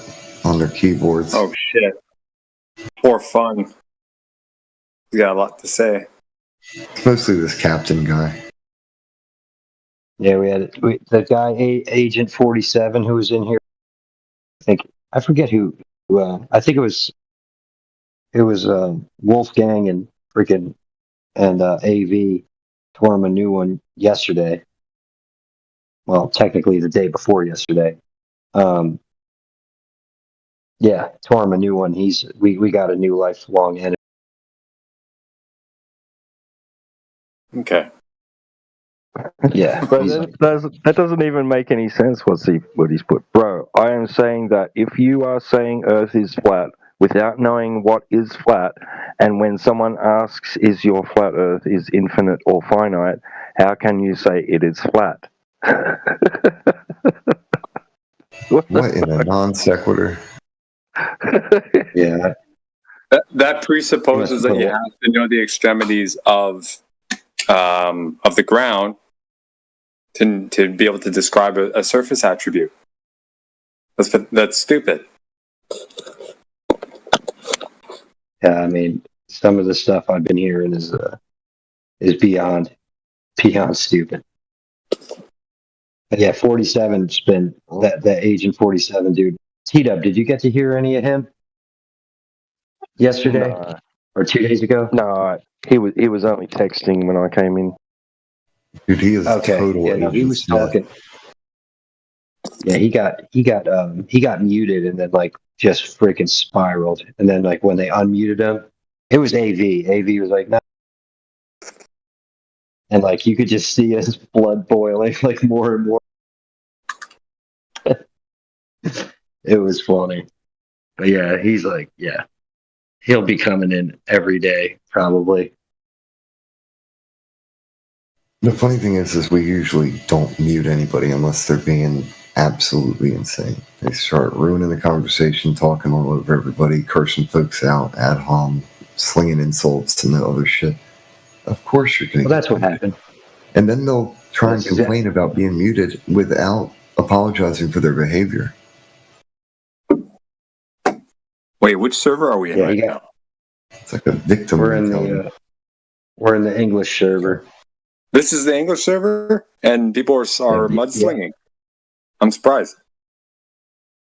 S1: on their keyboards.
S16: Oh, shit. For fun. He's got a lot to say.
S1: It's mostly this captain guy.
S5: Yeah, we had the guy, Agent 47, who was in here. I forget who. I think it was Wolfgang and AV tore him a new one yesterday. Well, technically the day before yesterday. Yeah, tore him a new one. We got a new lifelong enemy.
S16: Okay.
S5: Yeah.
S15: But that doesn't even make any sense what he's put. Bro, I am saying that if you are saying Earth is flat without knowing what is flat, and when someone asks, is your flat Earth is infinite or finite, how can you say it is flat?
S1: What in a non sequitur?
S5: Yeah.
S16: That presupposes that you have to know the extremities of the ground to be able to describe a surface attribute. That's stupid.
S5: Yeah, I mean, some of the stuff I've been hearing is beyond stupid. But yeah, 47's been that Agent 47 dude. T-Dub, did you get to hear any of him yesterday or 2 days ago?
S15: No, he was only texting when I came in.
S1: Dude, he is
S5: okay.
S1: total.
S5: Yeah, no, he was talking. Yeah, he got muted and then just freaking spiraled. And then when they unmuted him, it was AV. AV was like, no. And you could just see his blood boiling more and more. It was funny. But yeah, he's he'll be coming in every day, probably.
S1: The funny thing is we usually don't mute anybody unless they're being absolutely insane. They start ruining the conversation, talking all over everybody, cursing folks out, ad hom, slinging insults and the other shit. Of course you're going to.
S5: Well, that's what happened.
S1: And then they'll try and complain about being muted without apologizing for their behavior.
S16: Wait, which server are we in right now?
S1: It's like a victim.
S5: We're in the English server.
S16: This is the English server, and people are mudslinging. I'm surprised.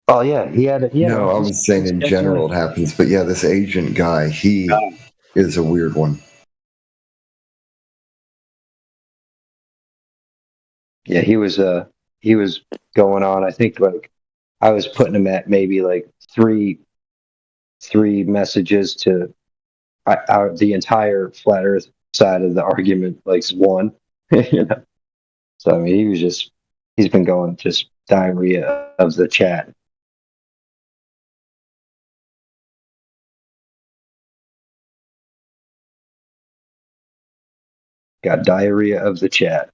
S5: Oh yeah, he had.
S1: No, I was saying in general it happens, but yeah, this agent guy, he is a weird one.
S5: Yeah, he was going on. I think I was putting him at maybe three messages to the entire flat Earth side of the argument, one. So I mean, he's been going just diarrhea of the chat. Got diarrhea of the chat.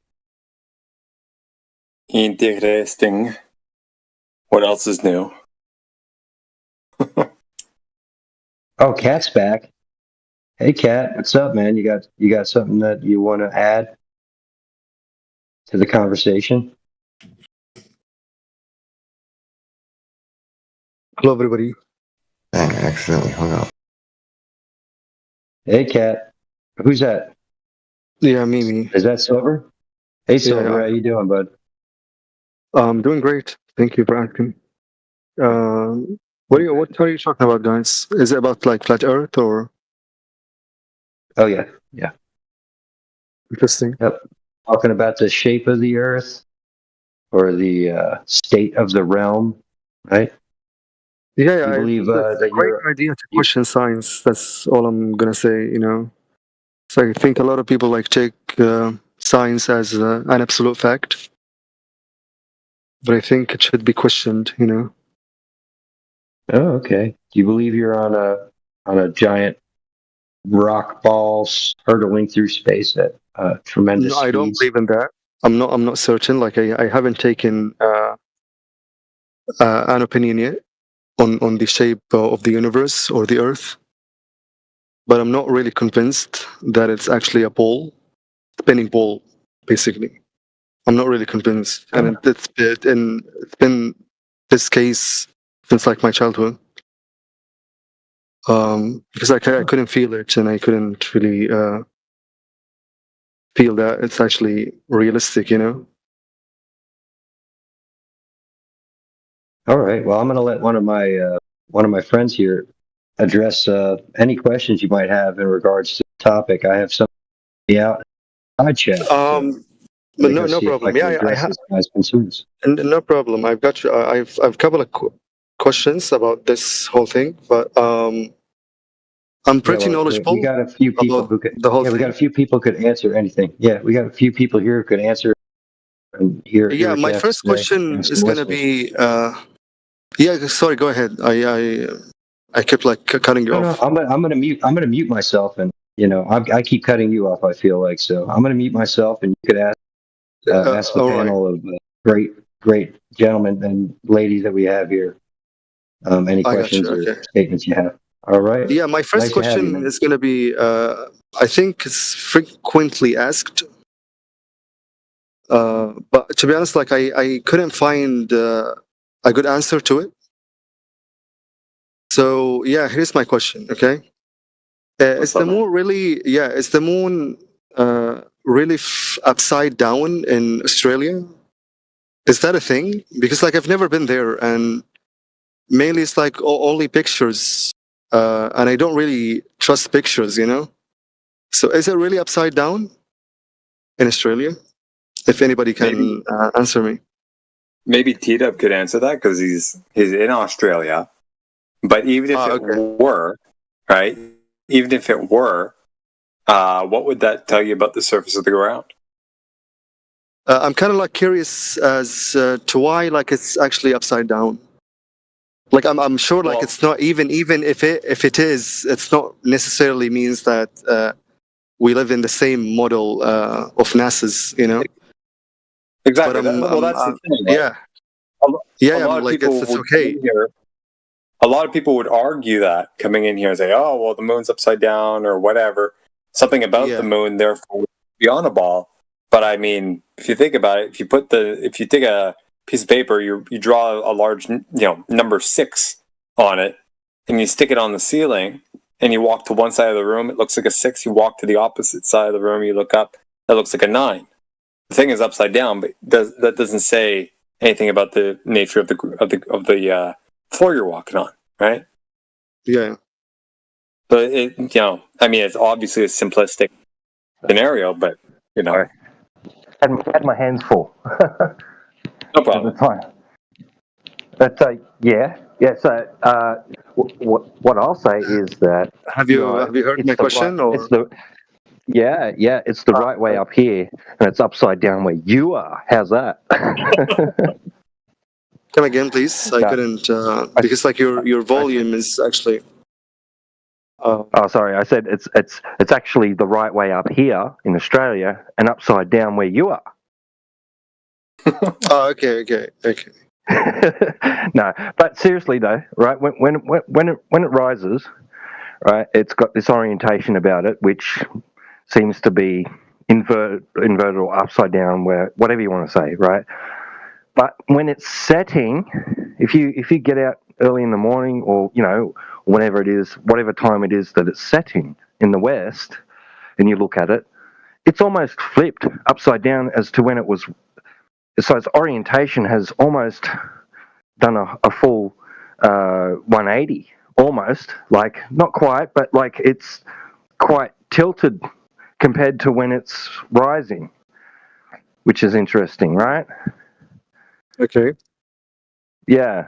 S16: Interesting. What else is new?
S5: Oh, Cat's back. Hey, Cat, what's up, man? You got something that you want to add to the conversation?
S21: Hello, everybody.
S1: Dang, I accidentally hung up.
S5: Hey, Cat. Who's that?
S21: Yeah, me.
S5: Is that Silver? Hey, Silver.
S21: Yeah.
S5: How you doing, bud?
S21: I'm doing great. Thank you for asking. What are you talking about, guys? Is it about like flat Earth or?
S5: Oh yeah, yeah.
S21: Interesting.
S5: Yep. Talking about the shape of the Earth or the state of the realm, right?
S21: Yeah,
S5: You believe
S21: that's a
S5: that
S21: great idea to question science. That's all I'm gonna say. So I think a lot of people like take science as an absolute fact, but I think it should be questioned.
S5: Oh, okay. Do you believe you're on a giant rock ball hurtling through space at tremendous
S21: No, I don't
S5: speeds?
S21: believe in that. I'm not certain. Like I haven't taken an opinion yet on the shape of the universe or the Earth, but I'm not really convinced that it's actually a ball, spinning ball, basically. I'm not really convinced, and it's been this case since like my childhood. Because I couldn't feel it, and I couldn't really feel that it's actually realistic.
S5: All right. Well, I'm going to let one of my friends here address any questions you might have in regards to the topic. I have somebody out in the chat.
S21: But no problem. Yeah, I have.
S5: This guy's concerns.
S21: No problem. I've got. I've a couple of questions about this whole thing, but I'm pretty knowledgeable.
S5: We got a few people who could.
S21: The whole
S5: Yeah, we
S21: thing.
S5: got a few people who could answer anything. Yeah, we got a few people here who could answer. And hear
S21: Yeah,
S5: what
S21: my
S5: you have to
S21: first
S5: say.
S21: question
S5: Ask
S21: is
S5: the
S21: gonna
S5: listeners.
S21: be. Yeah, sorry. Go ahead. I kept like cutting you
S5: No,
S21: off.
S5: I'm gonna mute myself, and I keep cutting you off. I feel like so. I'm gonna mute myself, and you could ask the
S21: all right.
S5: panel of great gentlemen and ladies that we have here. Any
S21: I got
S5: questions
S21: you.
S5: or
S21: Okay.
S5: statements you have? All right.
S21: Yeah, my first
S5: Nice to have you,
S21: question
S5: man.
S21: is gonna be. I think it's frequently asked. But to be honest, like I couldn't find a good answer to it. So yeah, here's my question. Okay, is the moon really? Yeah, is the moon really upside down in Australia? Is that a thing? Because like I've never been there, and mainly it's like only pictures, and I don't really trust pictures. So is it really upside down in Australia? If anybody can answer me.
S16: Maybe T-Dub could answer that because he's in Australia. But even if it were, right? Even if it were, what would that tell you about the surface of the ground?
S21: I'm kind of like curious as to why like it's actually upside down. Like I'm sure like it's not even if it is, it's not necessarily means that we live in the same model of NASA's.
S16: Exactly.
S21: But
S16: That's the thing.
S21: Yeah.
S16: A lot of
S21: like
S16: people
S21: it's
S16: would
S21: okay.
S16: come in here. A lot of people would argue that coming in here and say, "Oh, well, the moon's upside down" or whatever. Something about the moon, therefore, would be on a ball. But I mean, if you think about it, if you take a piece of paper, you draw a large, number 6 on it, and you stick it on the ceiling, and you walk to one side of the room, it looks like a 6. You walk to the opposite side of the room, you look up, that looks like a 9. The thing is upside down, but that doesn't say anything about the nature of the floor you're walking on, right?
S21: Yeah.
S16: So I mean, it's obviously a simplistic scenario, but
S3: had my hands full.
S16: No problem.
S3: At the time. But yeah. So what I'll say is that
S21: have you heard my question?
S3: It's the right way up here, and it's upside down where you are. How's that?
S21: Come again, please. I couldn't because like your volume is actually.
S3: Oh, sorry. I said it's actually the right way up here in Australia, and upside down where you are.
S21: Oh, okay.
S3: No, but seriously though, right? When it rises, right, it's got this orientation about it, which seems to be inverted or upside down, where whatever you want to say, right? But when it's setting, if you get out early in the morning, or whenever it is, whatever time it is that it's setting in the west, and you look at it, it's almost flipped upside down as to when it was. So its orientation has almost done a full
S15: 180 almost, like not quite, but like it's quite tilted compared to when it's rising, which is interesting, right?
S21: Okay.
S15: Yeah.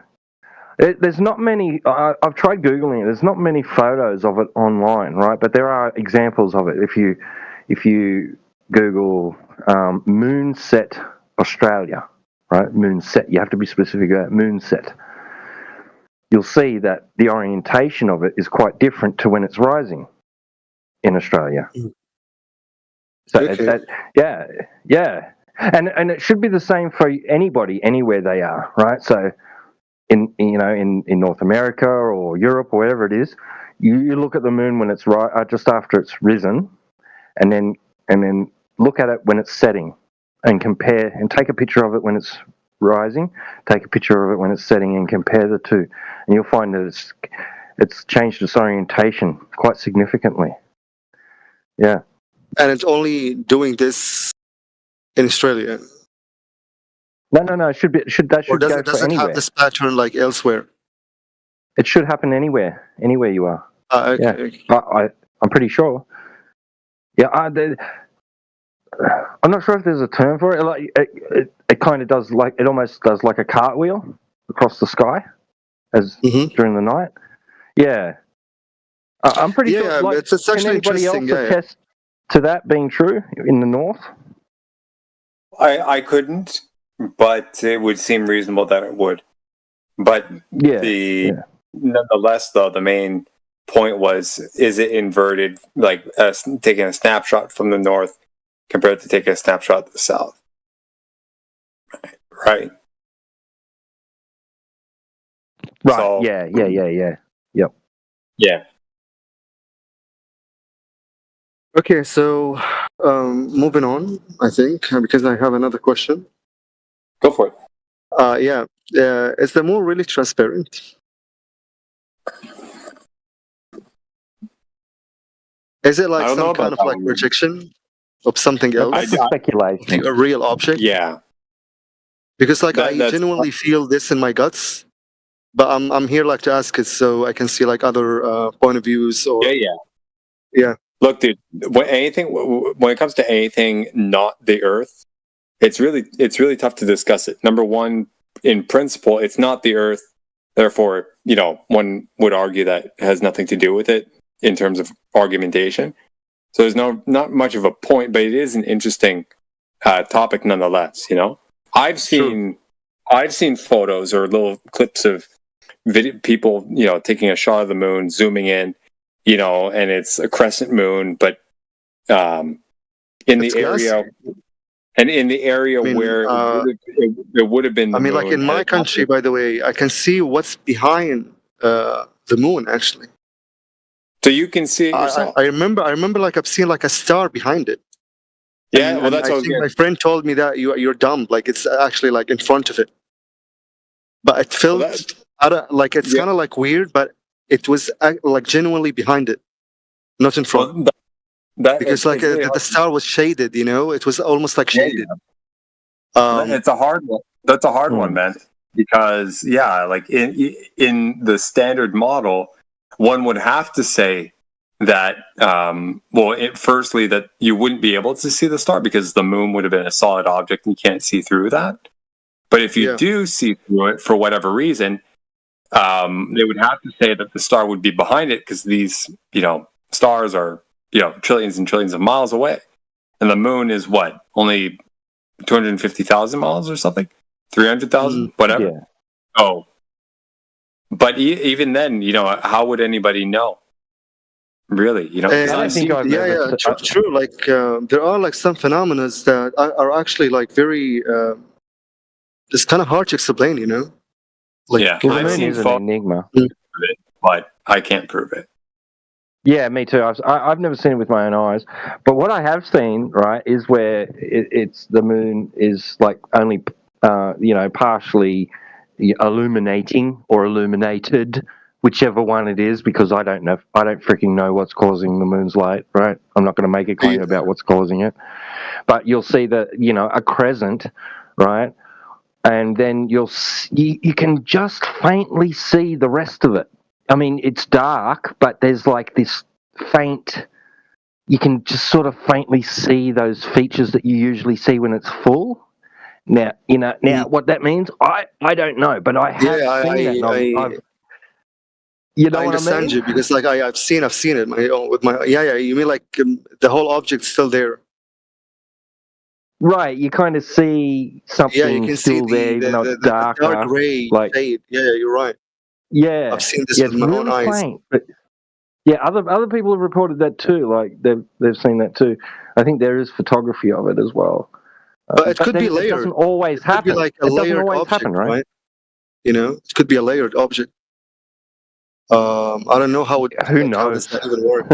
S15: There's not many. I've tried googling it. There's not many photos of it online, right? But there are examples of it. If you Google moonset Australia, right? Moonset. You have to be specific about moonset. You'll see that the orientation of it is quite different to when it's rising in Australia. So
S21: Okay.
S15: yeah, and it should be the same for anybody anywhere they are, right? So in North America or Europe or wherever it is, you look at the moon when it's just after it's risen, and then look at it when it's setting, and compare and take a picture of it when it's rising, take a picture of it when it's setting, and compare the two, and you'll find that it's changed its orientation quite significantly. Yeah.
S21: And it's only doing this in Australia.
S15: No. That should
S21: Or
S15: go
S21: does
S15: for
S21: it
S15: anywhere.
S21: have this pattern like elsewhere?
S15: It should happen anywhere you are.
S21: Okay.
S15: Yeah,
S21: Okay.
S15: I'm pretty sure. Yeah, I'm not sure if there's a term for it. Like it kind of does, like it almost does like a cartwheel across the sky as during the night. Yeah, I'm pretty sure.
S21: Yeah,
S15: Like,
S21: it's actually
S15: can anybody else
S21: interesting. Yeah.
S15: attest to that being true in the north?
S16: I couldn't, but it would seem reasonable that it would. But nonetheless, though, the main point was: is it inverted, like taking a snapshot from the north compared to taking a snapshot of the south? Right.
S15: Right.
S16: So,
S15: Yeah. Yep.
S16: Yeah.
S21: Okay, so moving on, I think, because I have another question.
S16: Go for it.
S21: Yeah. Is the moon really transparent? Is it like
S16: I don't know
S21: some
S16: about
S21: kind of
S16: that
S21: like
S16: one.
S21: projection of something else?
S15: That's speculation.
S21: Like a real object?
S16: Yeah.
S21: Because like I
S16: That's-
S21: genuinely feel this in my guts, but I'm here like to ask it so I can see like other point of views or yeah.
S16: Look, dude. When it comes to anything not the Earth, it's really tough to discuss it. Number one, in principle, it's not the Earth. Therefore, one would argue that it has nothing to do with it in terms of argumentation. So there's not much of a point, but it is an interesting topic nonetheless. I've seen photos or little clips of people, taking a shot of the moon, zooming in, and it's a crescent moon, but in the area. And in the area where it would have been the
S21: I mean, like
S16: moon,
S21: in my country, by the way, I can see what's behind the moon actually.
S16: So you can see it yourself.
S21: I remember like I've seen like a star behind it.
S16: Yeah,
S21: And
S16: well, that's
S21: I
S16: what
S21: think my friend told me that you're dumb. Like it's actually like in front of it. But it felt like it's kind of like weird, but it was like genuinely behind it, not in front. Because like the star was shaded, it was almost like shaded.
S16: It's a hard one. That's a hard one, man. Because like in the standard model, one would have to say that firstly that you wouldn't be able to see the star because the moon would have been a solid object and you can't see through that. But if you do see through it for whatever reason, they would have to say that the star would be behind it because these stars are trillions and trillions of miles away, and the moon is what, only 250,000 miles or something, 300,000, whatever.
S15: Yeah.
S16: Oh, but even then, how would anybody know? Really,
S21: True. Like there are like some phenomena that are actually like very. It's kind of hard to explain, Like,
S16: I've seen
S15: is an enigma,
S16: but I can't prove it.
S15: Yeah, me too. I've never seen it with my own eyes, but what I have seen, right, is where it's the moon is like only, partially illuminating or illuminated, whichever one it is, because I don't know. I don't freaking know what's causing the moon's light, right? I'm not going to make a claim about what's causing it, but you'll see that a crescent, right, and then you can just faintly see the rest of it. I mean, it's dark, but there's like this faint. You can just sort of faintly see those features that you usually see when it's full. Now, what that means, I don't know, but I have seen that. You know
S21: I
S15: what I
S21: understand
S15: mean?
S21: you because like I've seen it with my you mean like the whole object's still there.
S15: Right, you kind of see something
S21: Yeah, you can see
S15: still there, even though it's
S21: the
S15: darker.
S21: dark gray
S15: like,
S21: shade. Yeah, you're right.
S15: yeah,
S21: I've seen this
S15: yeah,
S21: with
S15: it's
S21: my
S15: really
S21: own eyes.
S15: faint. But yeah, other people have reported that too. Like they've seen that too. I think there is photography of it as well.
S21: But it could
S15: then
S21: be
S15: It
S21: layered.
S15: doesn't always
S21: It could
S15: happen.
S21: be like a
S15: It doesn't
S21: layered
S15: always
S21: object,
S15: happen, right?
S21: You know, it could be a layered object. I don't know how
S15: Who
S21: how does
S15: knows?
S21: that even work.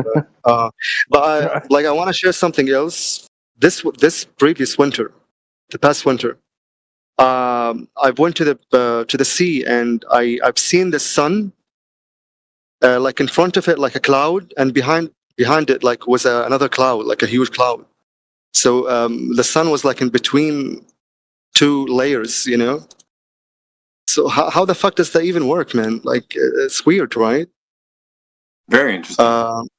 S21: But I want to share something else. This previous winter, the past winter, I went to the sea and I've seen the sun, like in front of it, like a cloud, and behind it, like was another cloud, like a huge cloud. So the sun was like in between two layers, you know. So how the fuck does that even work, man? Like it's weird, right?
S16: Very interesting.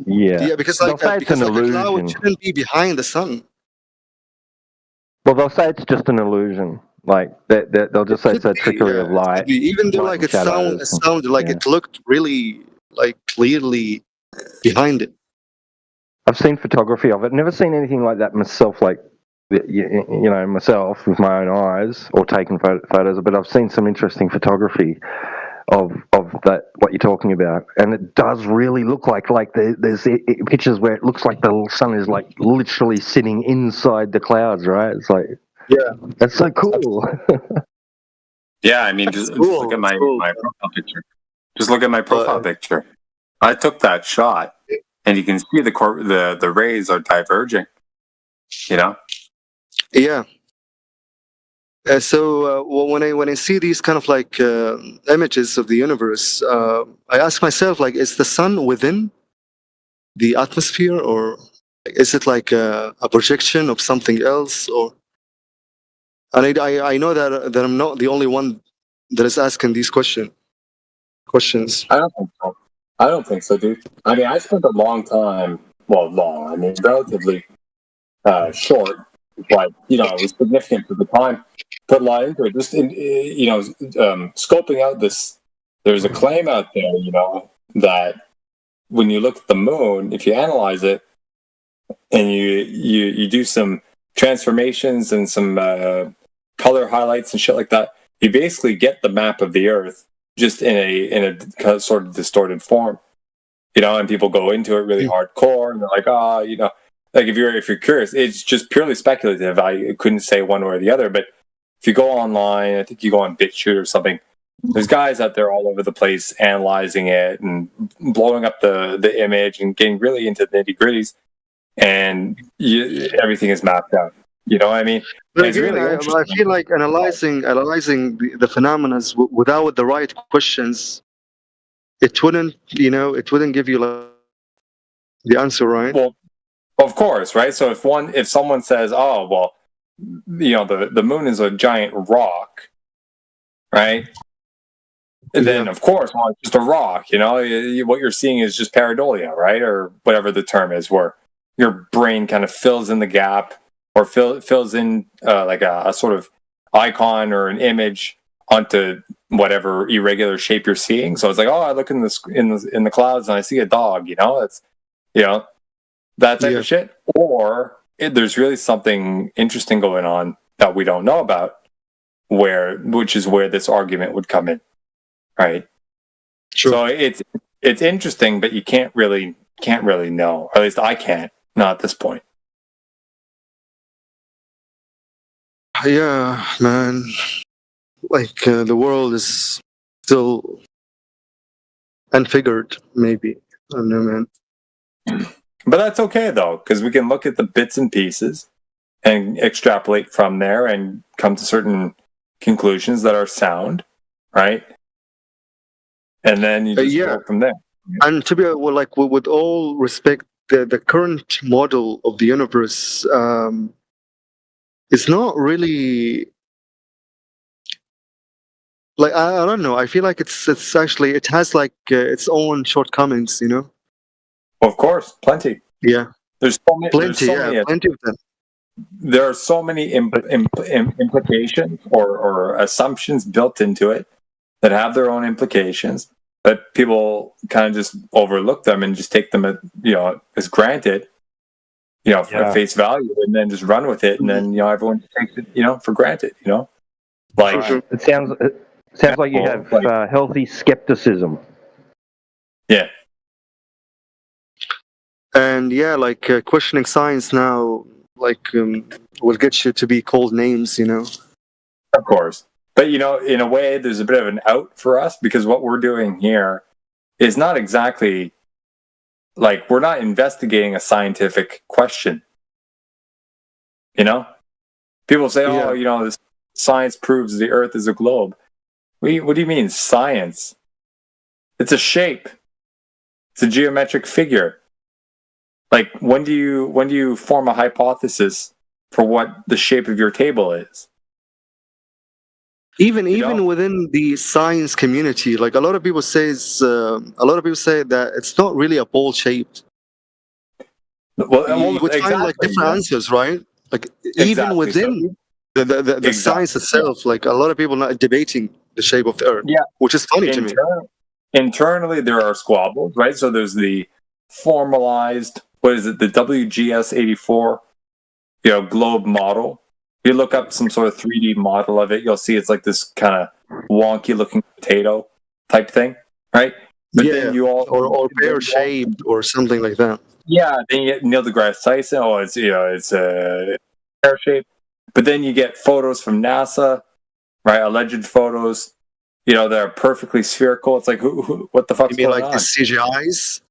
S21: Yeah, because
S15: They'll
S21: like
S15: say it's an
S21: a cloud
S15: illusion.
S21: shouldn't be behind the sun.
S15: Well, they'll say it's just an illusion. Like they'll just say it's a trickery of light.
S21: Even though
S15: light
S21: like
S15: and
S21: it
S15: shadows.
S21: sounded like
S15: Yeah.
S21: it looked really like clearly behind it.
S15: I've seen photography of it. Never seen anything like that myself. Like you know, myself with my own eyes or taken photos. But I've seen some interesting photography of that what you're talking about, and it does really look like there's pictures where it looks like the sun is like literally sitting inside the clouds, right? It's like,
S21: yeah,
S15: that's so cool.
S16: Yeah, I mean, just look at my profile picture. Just look at my profile picture. I took that shot, and you can see the rays are diverging. You know.
S21: Yeah. Well, when I see these kind of like images of the universe, I ask myself, like, is the sun within the atmosphere, or is it like a projection of something else? Or, and I know that I'm not the only one that is asking these questions.
S16: I don't think so. I don't think so, dude. I mean, I spent a long time. Well, long. I mean, relatively short, but you know, it was significant for the time. Put a lot into it. Just in, scoping out this. There's a claim out there, you know, that when you look at the moon, if you analyze it, and you do some transformations and some color highlights and shit like that, you basically get the map of the Earth just in a sort of distorted form, you know. And people go into it really hardcore, and they're like, you know, like if you're curious, it's just purely speculative. I couldn't say one way or the other, but if you go online, I think you go on BitChute or something, there's guys out there all over the place analyzing it and blowing up the image and getting really into the nitty gritties, and everything is mapped out. You know what I mean?
S21: But
S16: It's
S21: again,
S16: really
S21: I
S16: interesting.
S21: feel like analyzing the phenomena without the right questions, it wouldn't give you like the answer, right?
S16: Well, of course, right? So if someone says, "Oh, well, you know, the moon is a giant rock," right? And then, of course, well, it's just a rock. You know, what you're seeing is just pareidolia, right, or whatever the term is, where your brain kind of fills in the gap or fills in like a sort of icon or an image onto whatever irregular shape you're seeing. So it's like, oh, I look in the clouds and I see a dog. You know, it's that type of shit. Or there's really something interesting going on that we don't know about, which is where this argument would come in, right?
S21: True.
S16: So it's interesting, but you can't really know. Or at least I can't, not at this point.
S21: Yeah, man. Like the world is still unfigured. Maybe I don't know, man.
S16: But that's okay though, because we can look at the bits and pieces and extrapolate from there and come to certain conclusions that are sound, right? And then you just go from there.
S21: And to be like, with all respect, the current model of the universe is not really Like I don't know. I feel like it's actually it has like its own shortcomings.
S16: Of course, plenty.
S21: Yeah.
S16: There's so many.
S21: Plenty. Plenty of them.
S16: There are so many implications or assumptions built into it that have their own implications that people kind of just overlook them and just take them as granted, for face value, and then just run with it, and then everyone takes it for granted. Like
S3: It sounds like you have healthy skepticism.
S16: Yeah.
S21: And like questioning science now, will get you to be called names.
S16: Of course. But, in a way, there's a bit of an out for us because what we're doing here is not exactly like we're not investigating a scientific question. People say, this science proves the Earth is a globe. What do you mean, science? It's a shape. It's a geometric figure. Like, when do you form a hypothesis for what the shape of your table is?
S21: Even within the science community, like a lot of people say that it's not really a bowl shaped.
S16: Well,
S21: you would find like different answers, right? Like even within the science itself, like a lot of people not debating the shape of the Earth.
S16: Yeah,
S21: which is funny to me.
S16: Internally, there are squabbles, right? So there's the formalized, what is it, the WGS84, globe model. You look up some sort of 3D model of it, you'll see it's like this kind of wonky looking potato type thing, right? But then you all
S21: or pear shaped or something like that.
S16: Yeah, then you get Neil deGrasse Tyson. Oh, it's a pear shape. But then you get photos from NASA, right? Alleged photos, that are perfectly spherical. It's like, what the fuck's going on?
S21: The CGIs?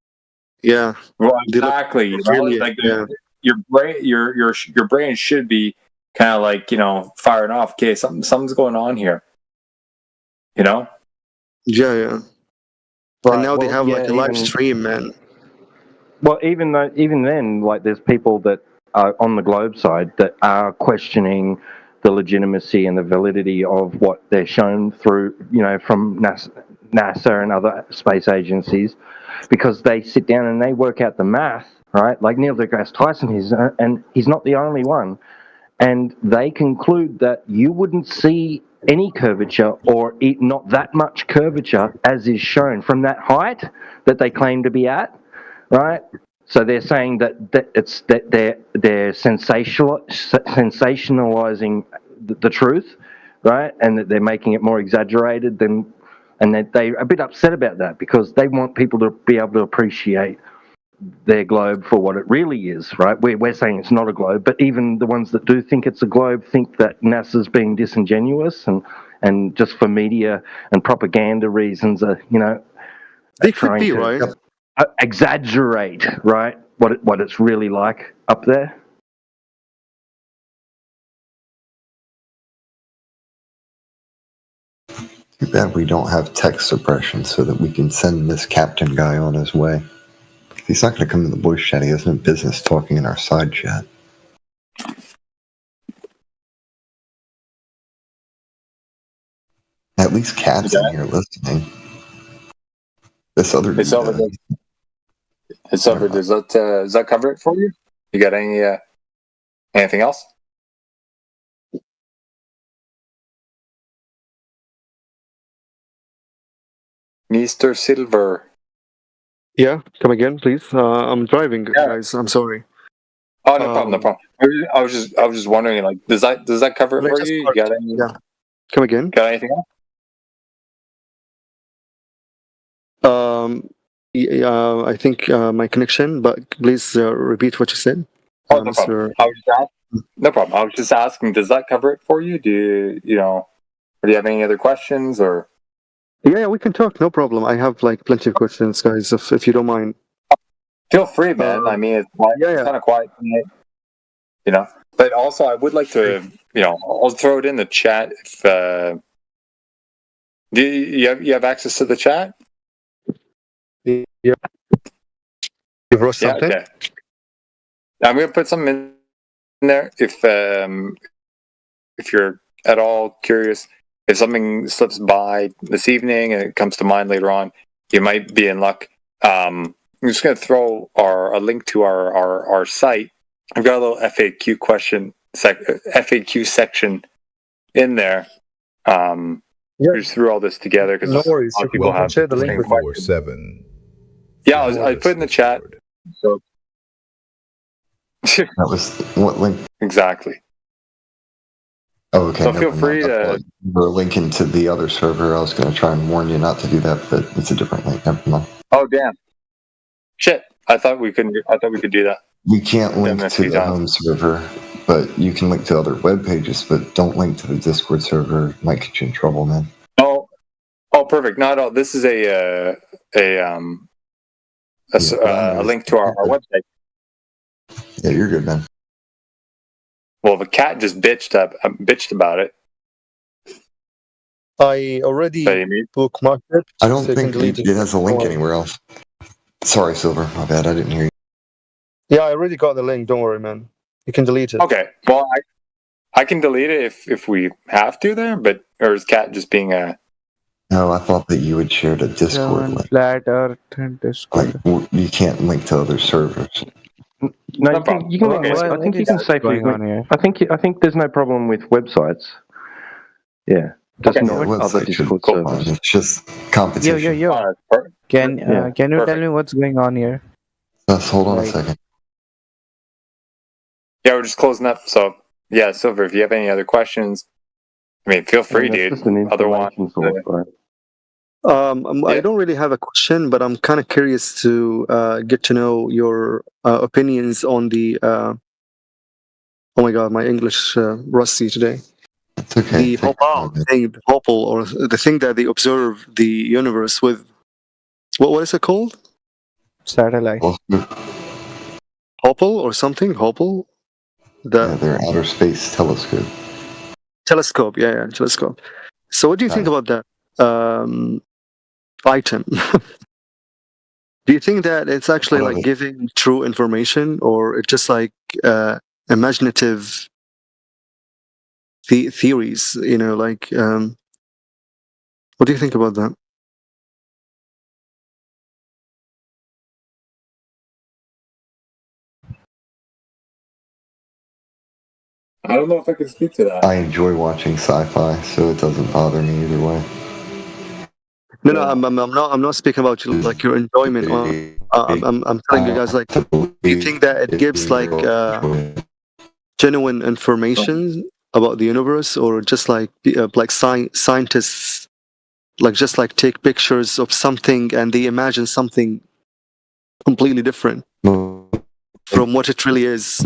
S21: Yeah.
S16: Well, exactly. Your brain should be kind of like firing off. Okay, something's going on here.
S21: Yeah. Right. And now they have like a live stream, man.
S3: Well, even then, like there's people that are on the globe side that are questioning the legitimacy and the validity of what they're shown through, from NASA and other space agencies, because they sit down and they work out the math, right? Like Neil deGrasse Tyson and he's not the only one. And they conclude that you wouldn't see any curvature or not that much curvature as is shown from that height that they claim to be at, right? So they're saying that they're sensationalizing the truth, right? And that they're making it more exaggerated and that they're a bit upset about that because they want people to be able to appreciate their globe for what it really is, right? We're saying it's not a globe, but even the ones that do think it's a globe think that NASA's being disingenuous and just for media and propaganda reasons are,
S21: they could be, right?
S3: Exaggerate, right? What it's really like up there.
S1: Too bad we don't have text suppression so that we can send this captain guy on his way. He's not going to come in the voice chat. He has no business talking in our side chat. At least Cat's in here listening. This other dude.
S16: It's over. Does that cover it for you? You got anything else? Mr. Silver.
S21: Yeah, come again, please. I'm driving, guys. I'm sorry.
S16: Oh, no problem, no problem. I was just wondering, like, does that cover it for you? You got any?
S21: Yeah. Come again.
S16: Got anything else?
S21: I think my connection, but please repeat what you said.
S16: Oh, no problem. No problem. I was just asking, does that cover it for you? Do you have any other questions or?
S21: Yeah, we can talk. No problem. I have like plenty of questions, guys. If you don't mind.
S16: Feel free, man. I mean, it's kind of quiet tonight, But also, I would like to, I'll throw it in the chat. If do you have access to the chat?
S21: Yeah. You wrote something?
S16: Okay. I'm gonna put something in there if you're at all curious. if something slips by this evening and it comes to mind later on, you might be in luck. I'm just going to throw a link to our site. I've got a little FAQ FAQ section in there. We just threw all this together because
S21: No worries.
S16: a lot of people have
S21: share the
S16: the
S21: link
S16: same
S21: with
S16: question. Yeah, I put in the chat. So
S1: That was what link?
S16: exactly.
S1: Oh, okay.
S16: So
S1: never
S16: feel
S1: mind.
S16: free
S1: I
S16: to.
S1: thought you were linking to the other server. I was going to try and warn you not to do that, but it's a different link. Never mind.
S16: Oh damn! Shit! I thought we could do that.
S1: We can't
S16: Done
S1: link
S16: this
S1: to
S16: few
S1: the
S16: times.
S1: home server, but you can link to other web pages, but don't link to the Discord server. It might get you in trouble, man.
S16: Oh, perfect. Not all. This is a link to our website.
S1: Yeah, you're good, man.
S16: Well, the cat just bitched about it.
S21: I already bookmarked it.
S1: I don't
S21: so you
S1: think
S21: can delete
S1: it has a link anywhere else. Sorry, Silver. My bad. I didn't hear you.
S21: Yeah, I already got the link. Don't worry, man. You can delete it.
S16: Okay. Well, I can delete it if we have to there, but or is cat just being a?
S1: No, I thought that you had shared a Discord link.
S10: Flat Earth and Discord.
S1: Like, you can't link to other servers.
S3: No, you can.
S16: Okay.
S3: I think you can safely. I think there's no problem with websites. Yeah, just not other Discord servers.
S1: It's just competition.
S10: Yo. Can you tell me what's going on here?
S1: Hold on a second.
S16: Yeah, we're just closing up. So yeah, Silver, if you have any other questions, I mean, feel free, dude. Otherwise,
S21: I don't really have a question, but I'm kind of curious to get to know your opinions on the. Oh my God, my English rusty today.
S1: It's okay.
S21: The Hubble or the thing that they observe the universe with. What is it called?
S10: Satellite.
S21: Hubble or something? Hubble.
S1: Their outer space telescope.
S21: Telescope, yeah, telescope. So, what do you think about that item? Do you think that it's actually like giving true information, or it's just like imaginative theories? You know, like what do you think about that?
S16: I don't know if I can speak to that.
S1: I enjoy watching sci-fi, so it doesn't bother me either way.
S21: No, I'm not speaking about like your enjoyment. I'm telling you guys, like, do you think that it gives like genuine information about the universe, or just like scientists like just like take pictures of something and they imagine something completely different from what it really is?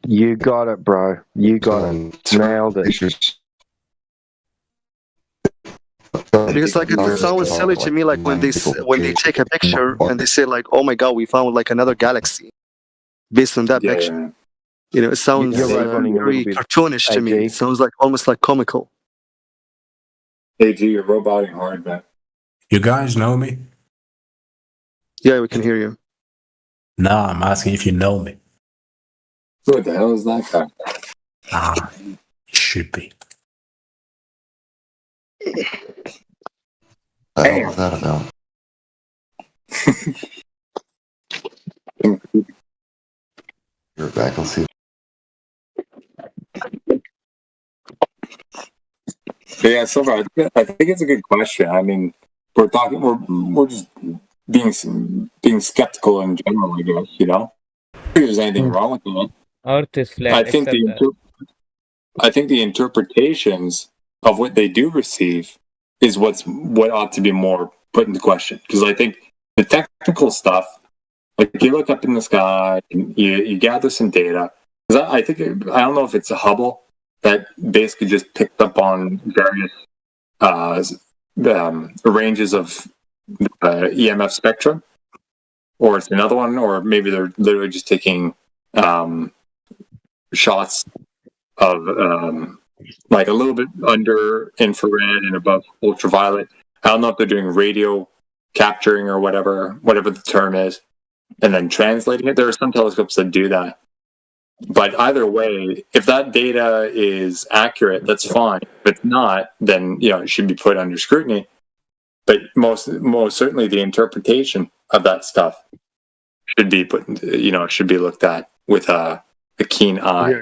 S3: You got it, bro. You got it. Nailed it.
S21: Because like it sounds silly to me, like when they take a picture and they say like, "Oh my God, we found like another galaxy," based on that picture. You know, it sounds very cartoonish to me. It sounds like almost like comical.
S16: AG, you're roboting hard, man.
S4: You guys know me?
S21: Yeah, we can hear you.
S4: Nah, I'm asking if you know me.
S16: What the hell is that guy?
S4: Ah, you should be.
S1: What the hell was that about? You're back. I'll see.
S16: Yeah, Silver, I think it's a good question. I mean, we're just being skeptical in general, I guess, you know? I don't think there's anything wrong with that.
S7: Earth is flat.
S16: I think the interpretations of what they do receive is what ought to be more put into question. Because I think the technical stuff, like you look up in the sky and you gather some data. Because I don't know if it's a Hubble that basically just picked up on various ranges of EMF spectrum, or it's another one, or maybe they're literally just taking shots of like a little bit under infrared and above ultraviolet. I don't know if they're doing radio capturing or whatever the term is, and then translating it. There are some telescopes that do that. But either way, if that data is accurate, that's fine. If it's not, then it should be put under scrutiny. But most certainly, the interpretation of that stuff should be should be looked at with a keen eye.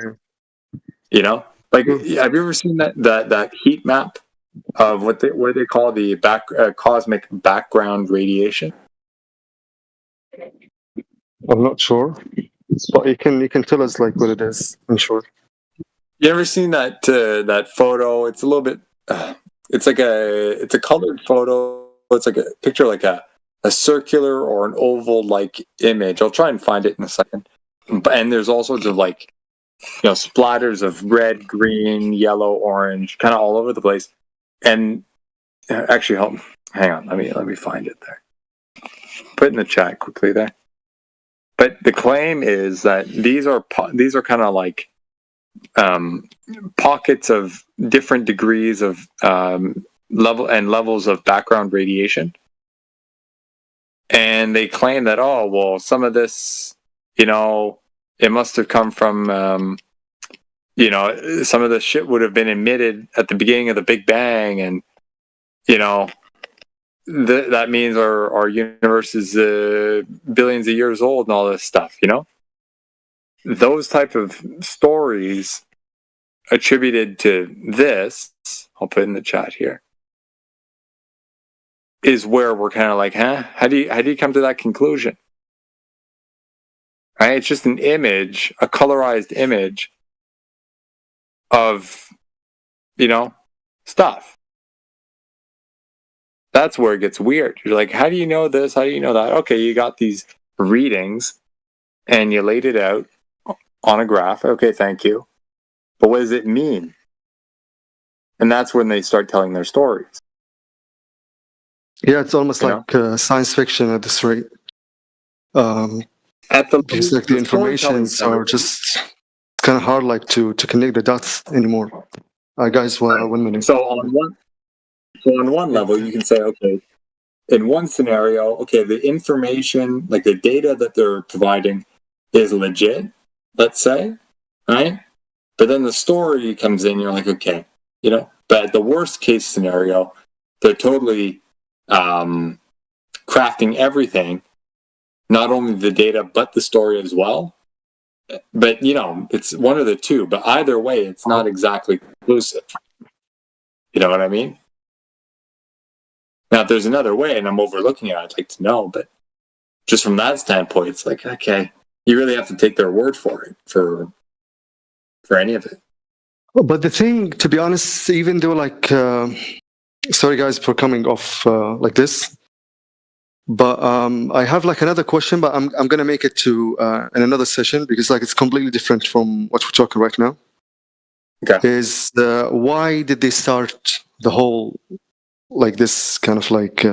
S21: Yeah.
S16: Like, have you ever seen that heat map of what they call the cosmic background radiation?
S21: I'm not sure, but you can tell us like what it is. I'm sure.
S16: You ever seen that photo? It's a little bit. It's a colored photo. It's like a picture, like a circular or an oval like image. I'll try and find it in a second. And there's all sorts of like splatters of red, green, yellow, orange, kind of all over the place. And actually, hang on. Let me find it there. Put it in the chat quickly there. But the claim is that these are kind of like pockets of different degrees of levels of background radiation, and they claim that some of this, it must have come from some of the shit would have been emitted at the beginning of the Big Bang, and that means our universe is billions of years old and all this stuff. Those type of stories attributed to this, I'll put in the chat here, is where we're kind of like, how do you come to that conclusion? Right? It's just an image, a colorized image of stuff. That's where it gets weird. You're like, how do you know this? How do you know that? Okay, you got these readings and you laid it out on a graph. Okay, thank you. But what does it mean? And that's when they start telling their stories.
S21: Yeah, it's almost like science fiction at this rate. Because like the informations are just kind of hard, like to connect the dots anymore. Guys, 1 minute.
S16: So on one level, you can say, okay, in one scenario, okay, the information, like the data that they're providing, is legit. Let's say, right? But then the story comes in. You're like, okay, But the worst case scenario, they're totally crafting everything, not only the data but the story as well. But it's one of the two. But either way, it's not exactly conclusive. You know what I mean? Now, if there's another way, and I'm overlooking it, I'd like to know. But just from that standpoint, it's like, okay, you really have to take their word for it for any of it.
S21: But the thing, to be honest, even though like, sorry guys for coming off like this, but I have like another question, but I'm gonna make it to in another session because like it's completely different from what we're talking right now.
S16: Okay.
S21: Is why did they start the whole like this kind of like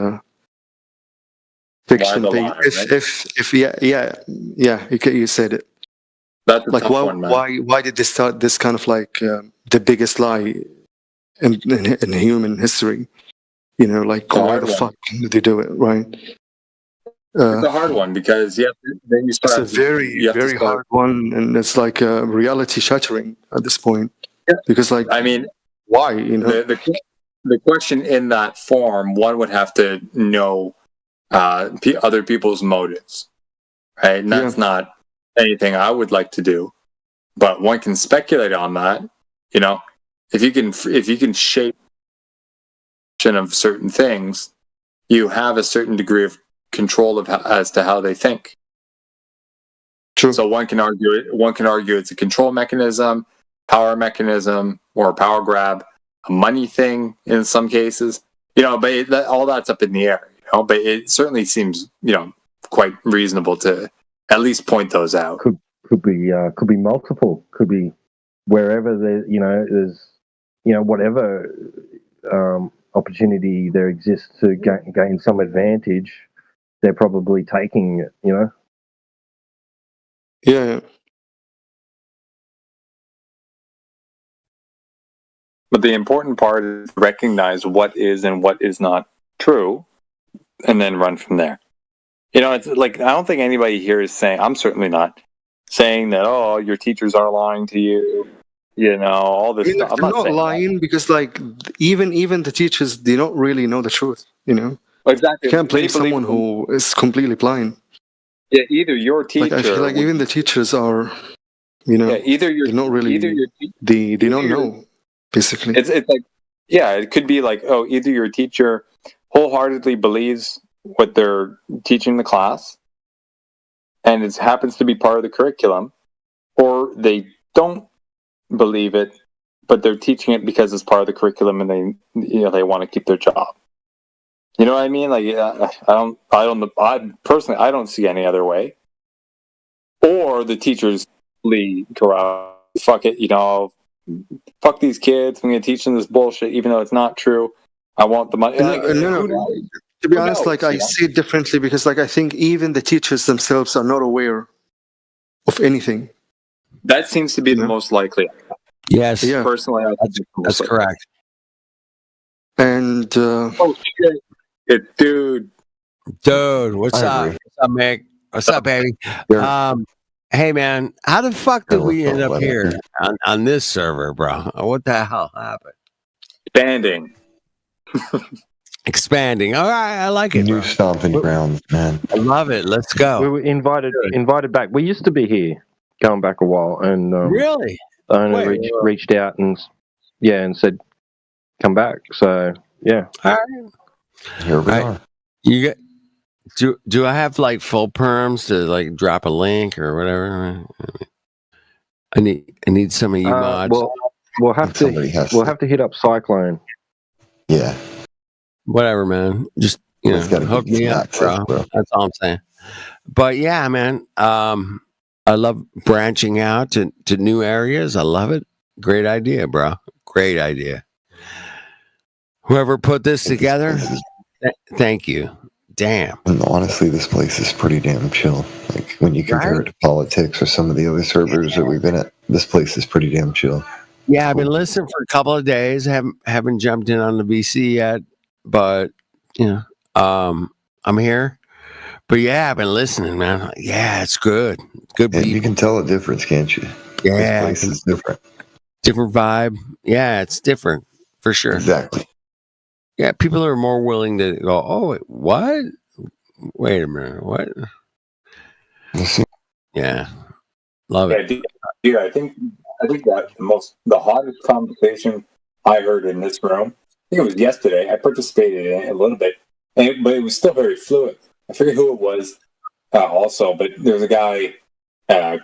S21: fiction thing? If you said it.
S16: That's
S21: like why did they start this kind of like the biggest lie in human history? Like why the fuck did they do it, right?
S16: It's a hard one because then you start.
S21: It's a very hard one, and it's like reality shattering at this point. Yeah. Because like,
S16: I mean,
S21: why?
S16: The question in that form, one would have to know other people's motives, right? And that's not anything I would like to do, but one can speculate on that. If you can shape of certain things, you have a certain degree of control as to how they think.
S21: True.
S16: So one can argue it's a control mechanism, power mechanism, or a power grab, a money thing in some cases. But all that's up in the air. But it certainly seems quite reasonable to at least point those out.
S15: Could be multiple. Could be wherever there's whatever opportunity there exists to gain some advantage, they're probably taking it.
S21: Yeah.
S16: But the important part is to recognize what is and what is not true, and then run from there. It's like, I don't think anybody here is saying, I'm certainly not, saying that, oh, your teachers are lying to you, you know, all this stuff. I'm
S21: they're
S16: not
S21: not
S16: saying
S21: lying because, like, even the teachers, they don't really know the truth. You know,
S16: that. Exactly.
S21: you can't blame
S16: They believe
S21: someone who is completely blind.
S16: Yeah, either your
S21: Like,
S16: teacher
S21: I feel like
S16: would-
S21: even the teachers are, you know,
S16: yeah, either your
S21: they're not really,
S16: either your te-
S21: they
S16: either
S21: don't
S16: your-
S21: know, basically.
S16: It's like, yeah, it could be like, oh, either your teacher wholeheartedly believes what they're teaching the class, and it happens to be part of the curriculum, or they don't believe it, but they're teaching it because it's part of the curriculum, and they want to keep their job. You know what I mean? Like, I personally, I don't see any other way. Or the teachers corrupt. Fuck it, fuck these kids. I'm going to teach them this bullshit, even though it's not true. I want the money.
S21: No. To be honest, like, I see it differently because, like, I think even the teachers themselves are not aware of anything.
S16: That seems to be the most likely.
S7: Yes.
S21: Yeah.
S16: Personally, I think
S7: That's correct.
S21: And
S16: oh shit, dude,
S7: what's
S21: I
S7: up?
S21: agree.
S7: What's up, Mick? What's up, baby? Hey, man, how the fuck did we end up here on this server, bro? What the hell happened? Expanding. All right, I like it.
S1: New
S7: Bro.
S1: stomping grounds, man.
S7: I love it. Let's go.
S15: We were invited back. We used to be here, going back a while, and
S7: Really?
S15: the owner reached out and said, "Come back." So yeah.
S7: All right.
S1: Here we are.
S7: You get. Do I have like full perms to like drop a link or whatever? I need some of you mods.
S15: Well, we'll have to hit up Cyclone.
S1: Yeah.
S7: Whatever, man. Just hook me up, bro. That's all I'm saying. But yeah, man. I love branching out to new areas. I love it. Great idea, bro. Great idea. Whoever put this together, thank you. Damn.
S1: And honestly, this place is pretty damn chill. Like, when you compare it to politics or some of the other servers that we've been at, this place is pretty damn chill.
S7: Yeah, I've been listening for a couple of days. Haven't jumped in on the VC yet, but I'm here. But yeah, I've been listening, man. Yeah, it's good. Good people.
S1: You can tell a difference, can't you?
S7: Yeah,
S1: this place is different.
S7: Different vibe. Yeah, it's different for sure.
S1: Exactly.
S7: Yeah, people are more willing to go, oh, wait, what? Wait a minute, what? Yeah, love it.
S16: Dude, I think that the hottest conversation I heard in this room, I think it was yesterday. I participated in it a little bit, but it was still very fluid. I forget who it was also, but there's a guy,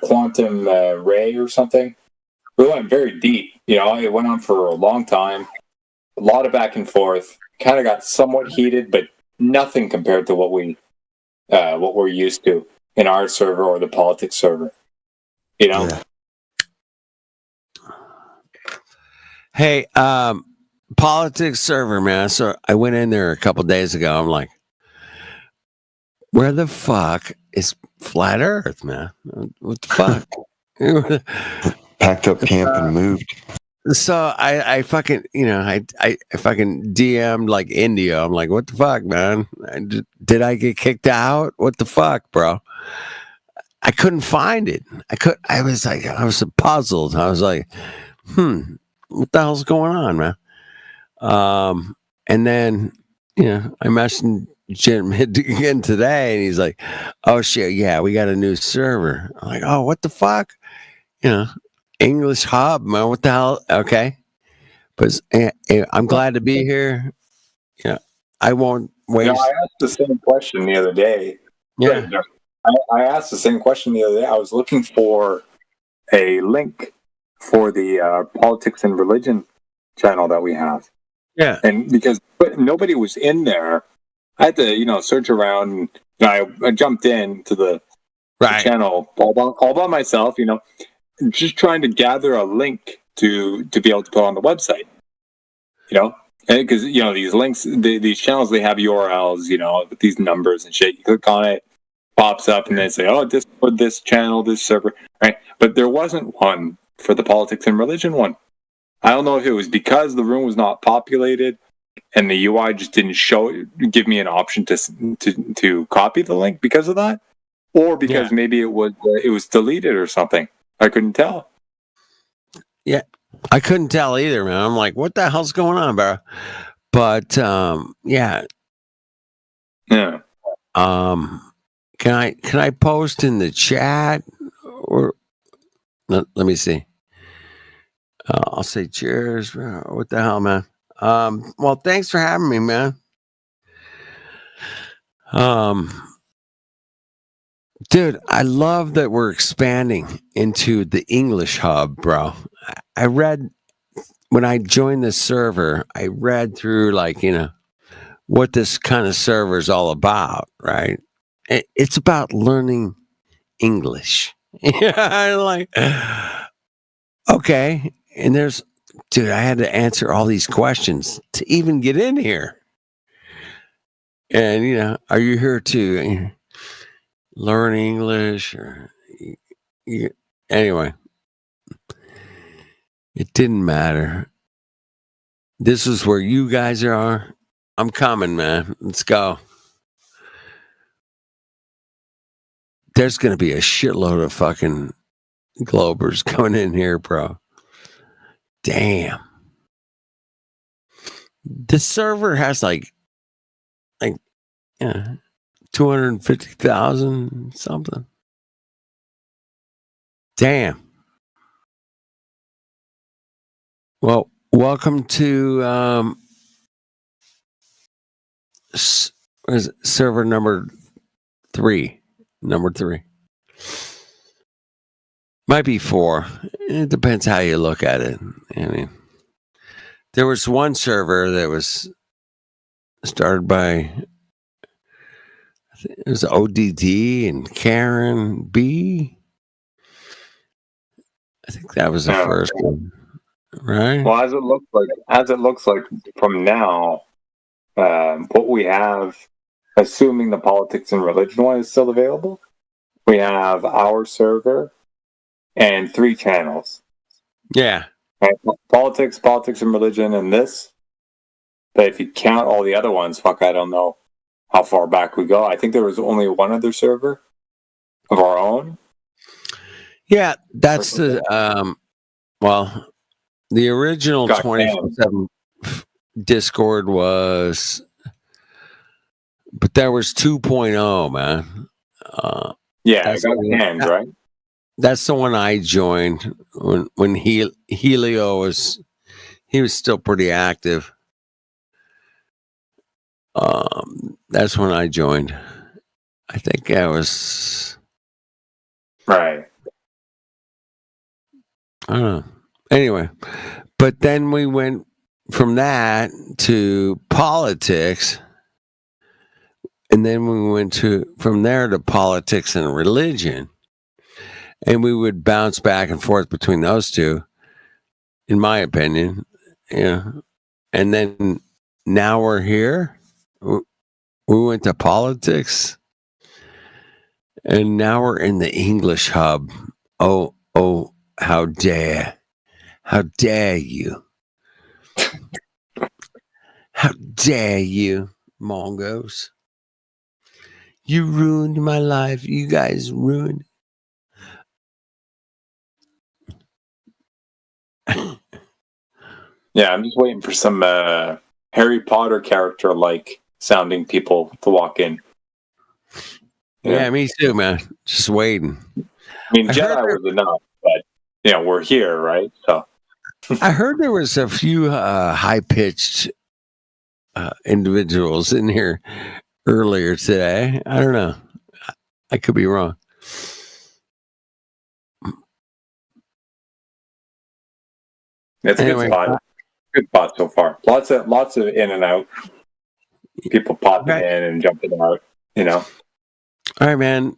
S16: Quantum Ray or something. We went very deep. It went on for a long time. A lot of back and forth. Kind of got somewhat heated, but nothing compared to what we're used to in our server or the politics server.
S1: Yeah.
S7: Hey, politics server, man. So I went in there a couple days ago. I'm like, where the fuck is flat Earth, man? What the fuck?
S1: Packed up camp and moved.
S7: So I fucking, I fucking DM'd like India. I'm like, what the fuck, man? Did I get kicked out? What the fuck, bro? I couldn't find it. I was puzzled. I was like, what the hell's going on, man? And then, I messaged Jim again today, and he's like, oh shit, yeah, we got a new server. I'm like, oh, what the fuck? English hub, man. What the hell? Okay. But I'm glad to be here. I won't waste.
S16: I asked the same question the other day.
S7: Yeah.
S16: I asked the same question the other day. I was looking for a link for the politics and religion channel that we have.
S7: Yeah.
S16: And because nobody was in there, I had to, search around. And, I jumped in to the channel all by myself, just trying to gather a link to be able to put on the website, because these links, these channels, they have URLs, with these numbers and shit. You click on it, pops up, and then say, oh, this channel, this server, right? But there wasn't one for the politics and religion one. I don't know if it was because the room was not populated and the UI just didn't give me an option to copy the link because of that. or because maybe it was deleted or something. I couldn't tell.
S7: Yeah, I couldn't tell either, man. I'm like, what the hell's going on, bro? But yeah. Can I post in the chat, or let me see. I'll say cheers. What the hell, man? Well, thanks for having me, man. Dude, I love that we're expanding into the English hub, bro. I read when I joined the server, I read through what this kind of server is all about, right? It's about learning English. Yeah, okay. And dude, I had to answer all these questions to even get in here. And, are you here to learn English? Anyway, it didn't matter. This is where you guys are. I'm coming, man. Let's go. There's going to be a shitload of fucking Globers coming in here, bro. Damn. The server has 250,000 something. Damn. Well, welcome to server number 3. Number 3. Might be 4. It depends how you look at it. I mean, there was one server that was started by, it was ODD and Karen B. I think that was the first one, right?
S16: Well, as it looks like from now, what we have, assuming the politics and religion one is still available, we have our server and 3 channels.
S7: Yeah.
S16: Right? Politics and religion, and this. But if you count all the other ones, I don't know how far back we go. I think there was only one other server of our own.
S7: Yeah, that's the the original 24/7 Discord was, but there was 2.0, man.
S16: Yeah, it got canned, right?
S7: That's the one I joined when Helio was still pretty active. That's when I joined. I think I was
S16: right.
S7: I don't know. Anyway, but then we went from that to politics, and then we went from there to politics and religion, and we would bounce back and forth between those two, in my opinion. And then now we're here. We went to politics, and now we're in the English hub. Oh, how dare you? How dare you, Mongos? You ruined my life. You guys ruined.
S16: Yeah, I'm just waiting for some Harry Potter character sounding people to walk in.
S7: Yeah, me too, man. Just waiting.
S16: I mean, Jedi was enough, but we're here, right? So
S7: I heard there was a few high-pitched individuals in here earlier today. I don't know. I could be wrong.
S16: It's a good spot. Good spot so far. Lots of in and out. People popping in and jumping out.
S7: All right, man.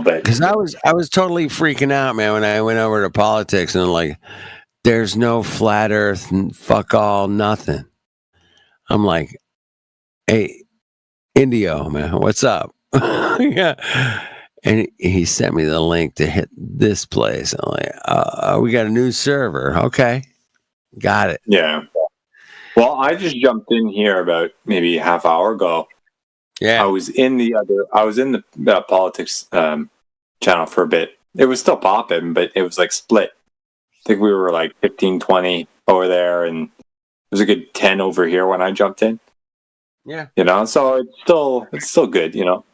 S7: Because I was totally freaking out, man, when I went over to politics, and I'm like, there's no flat Earth and fuck all nothing. I'm like, hey, Indio, man, what's up? Yeah. And he sent me the link to hit this place. I'm like, we got a new server. Okay. Got it.
S16: Yeah. Well, I just jumped in here about maybe a half hour ago,
S7: Yeah.
S16: I was in the politics channel for a bit. It was still popping, but it was like split. I think we were like 15, 20 over there, and it was a good 10 over here when I jumped in.
S7: Yeah.
S16: You know, so it's still good, you know.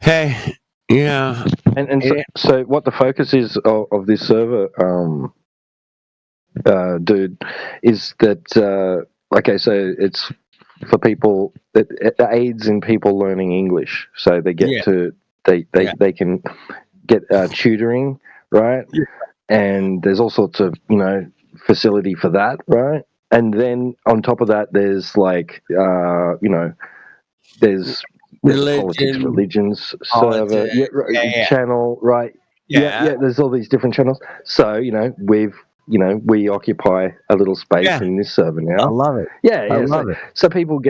S7: Hey, yeah.
S15: And so what the focus is of this server, dude, is that okay, so it's for people that it aids in people learning English, so they get to they can get tutoring, right? And there's all sorts of facility for that, right? And then on top of that, there's like there's politics, religions, server, channel, right? Yeah. There's all these different channels. So we occupy a little space in this server now.
S7: I love it.
S15: Yeah.
S7: Love it.
S15: So people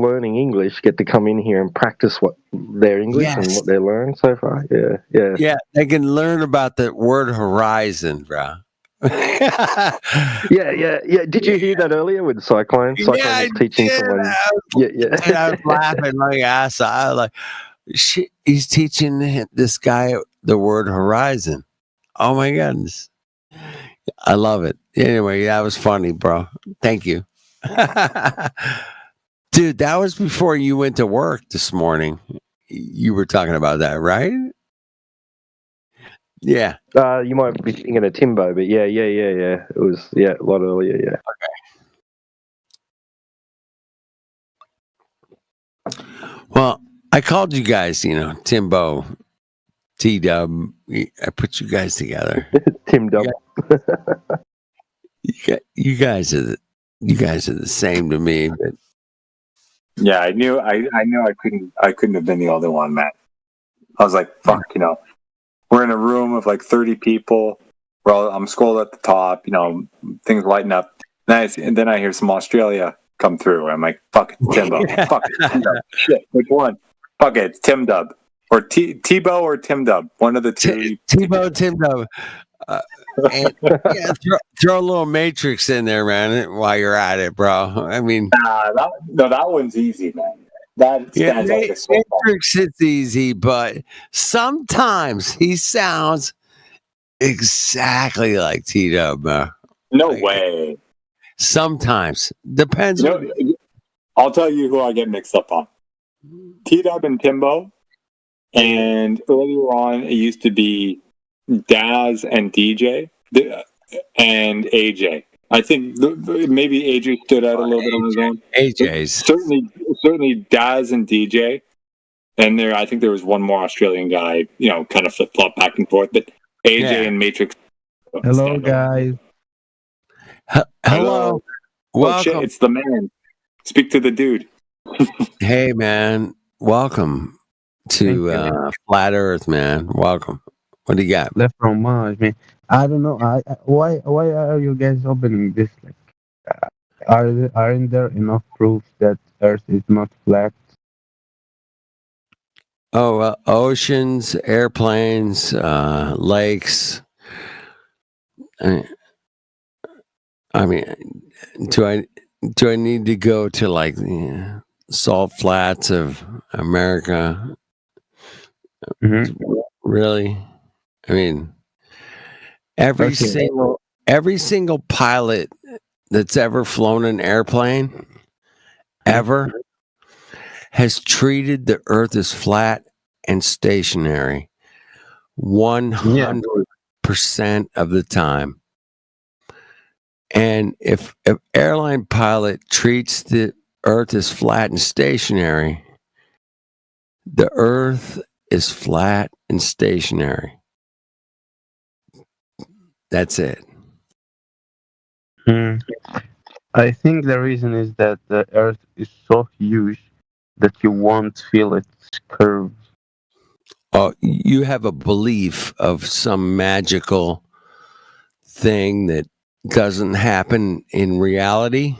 S15: learning English get to come in here and practice what their English and what they learned so far. Yeah.
S7: Yeah, they can learn about the word horizon, bro.
S15: yeah. Did you hear that earlier with Cyclone? Cyclone was teaching someone.
S7: I was laughing like ass. I was like, shit, he's teaching this guy the word horizon. Oh my goodness. I love it. Anyway, that was funny, bro. Thank you. Dude, that was before you went to work this morning. You were talking about that, right? Yeah.
S15: You might be thinking of Timbo, but yeah. It was a lot earlier, yeah.
S7: Okay. Well, I called you guys, Timbo, T-Dub. I put you guys together.
S15: Tim Dub.
S7: You guys are the same to me, but
S16: yeah, I knew I couldn't have been the only one, Matt. I was like, fuck, we're in a room of like 30 people. I'm scrolled at the top, things lighten up. And then I hear some Australia come through. I'm like, fuck, it's Timbo. Fuck it, Tim Dub. Shit, which one? Fuck it, it's Tim Dub. Or Tebow or Tim Dub. One of the two.
S7: Tebow, Tim Dub. And, throw a little Matrix in there, man, while you're at it, bro. I mean,
S16: that one's easy, man. That stands out as so
S7: Matrix is easy, but sometimes he sounds exactly like T-Dub, man.
S16: No way.
S7: Sometimes depends.
S16: I'll tell you who I get mixed up on: T-Dub and Timbo. And earlier on, it used to be Daz and DJ and AJ. I think maybe AJ stood out a little bit on his own.
S7: AJ's
S16: certainly Daz and DJ, and I think there was one more Australian guy, kind of flip flop back and forth. But AJ and Matrix.
S8: Hello, guys.
S7: Hello.
S16: Oh shit! It's the man. Speak to the dude.
S7: Hey, man. Welcome to Flat Earth, man. Welcome. What do you got?
S8: Left from Mars, man. I don't know. Why are you guys opening this? Aren't there enough proofs that Earth is not flat?
S7: Oh, oceans, airplanes, lakes. I mean, do I need to go to like the salt flats of America? Really? I mean, every single pilot that's ever flown an airplane ever has treated the Earth as flat and stationary 100% of the time. And if an airline pilot treats the Earth as flat and stationary, the Earth is flat and stationary. That's it.
S8: I think the reason is that the Earth is so huge that you won't feel its curve.
S7: Oh, you have a belief of some magical thing that doesn't happen in reality.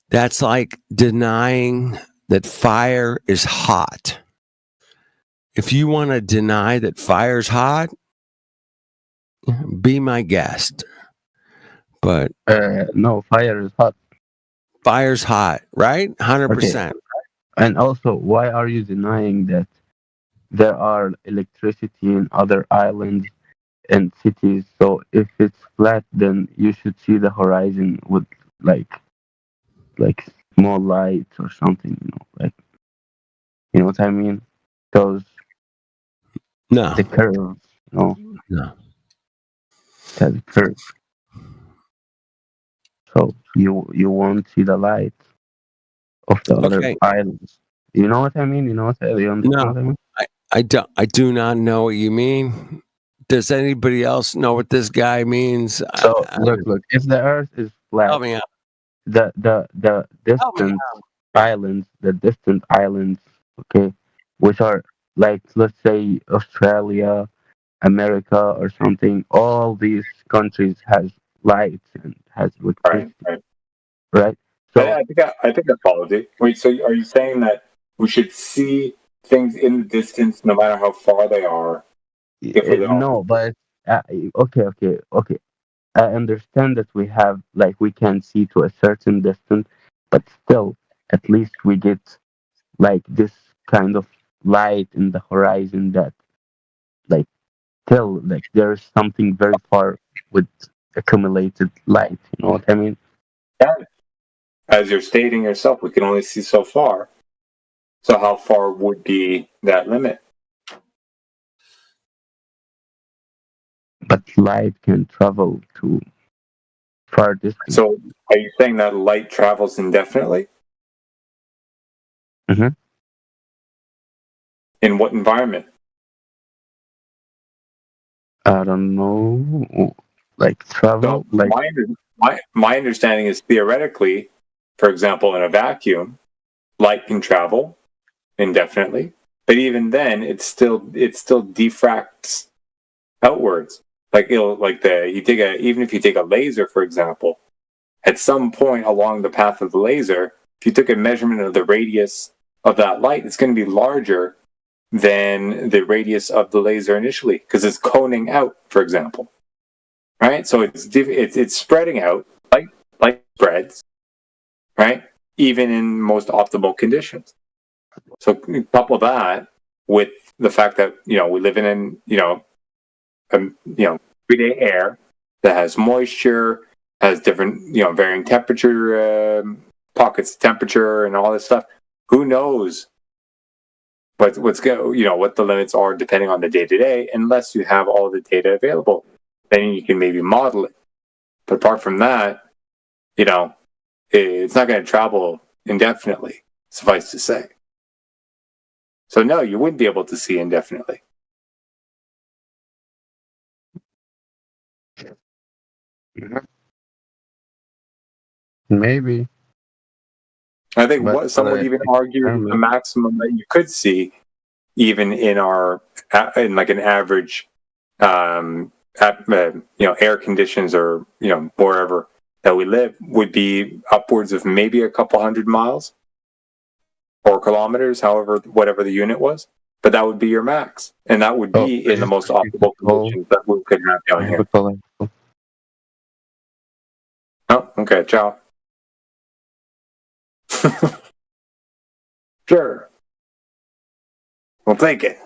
S7: That's like denying that fire is hot. If you want to deny that fire's hot, be my guest. But
S8: no, fire is hot.
S7: Fire's hot, right? 100%.
S8: And also, why are you denying that there are electricity in other islands and cities? So if it's flat, then you should see the horizon with like like small lights or something. Like you know what I mean? Those
S7: No.
S8: the curves,
S7: No.
S8: it has a curve. So you won't see the light of the other
S7: Okay.
S8: islands. You know what I mean? You understand
S7: No,
S8: what I mean?
S7: I do not know what you mean. Does anybody else know what this guy means?
S8: So look. If the Earth is flat,
S7: Help me out.
S8: the
S7: Help me
S8: distant islands, okay, which are like let's say Australia, America, or something. All these countries has lights and has electricity, right? So
S16: I think I followed it. Wait, so are you saying that we should see things in the distance, no matter how far they are, if we're
S8: no, but okay. I understand that we have like we can see to a certain distance, but still, at least we get like this kind of light in the horizon that like still like there's something very far with accumulated light. You know what I mean?
S16: Yeah. As you're stating yourself, we can only see so far. So how far would be that limit?
S8: But light can travel to far distance.
S16: So are you saying that light travels indefinitely?
S8: Mm-hmm.
S16: In what environment?
S8: I don't know, like travel,
S16: So
S8: like
S16: my understanding is theoretically, for example, in a vacuum, light can travel indefinitely, but even then, it still diffracts outwards. Like even if you take a laser, for example, at some point along the path of the laser, if you took a measurement of the radius of that light, it's going to be larger than the radius of the laser initially because it's coning out, for example. Right? So it's spreading out like spreads, right? Even in most optimal conditions. So couple that with the fact that we live in everyday air that has moisture, has different varying temperature, pockets of temperature, and all this stuff. Who knows what the limits are depending on the day to day, unless you have all the data available. Then you can maybe model it. But apart from that, it's not going to travel indefinitely, suffice to say. So no, you wouldn't be able to see indefinitely.
S8: maybe.
S16: I think
S8: But
S16: some would even argue that the maximum that you could see, even in like an average, air conditions or wherever that we live, would be upwards of maybe a couple hundred miles or kilometers, whatever the unit was. But that would be your max, and that would be in the most optimal conditions that we could have down here. Oh, okay, ciao. Sure. We'll take it.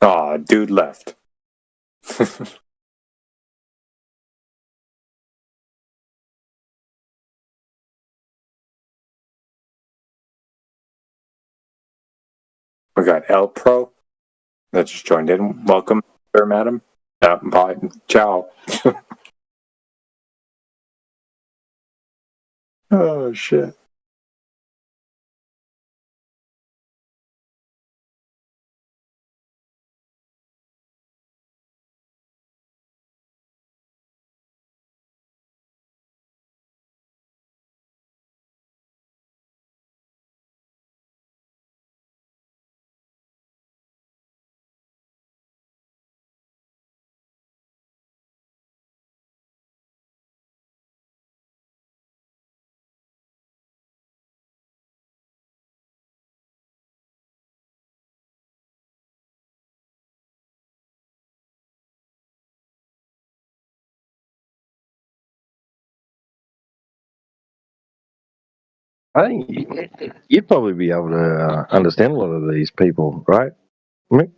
S16: Aw, dude left. We got El Pro that just joined in. Welcome, sir, madam. Bye. Ciao. Oh, shit.
S15: I think you'd probably be able to understand a lot of these people, right, Mick?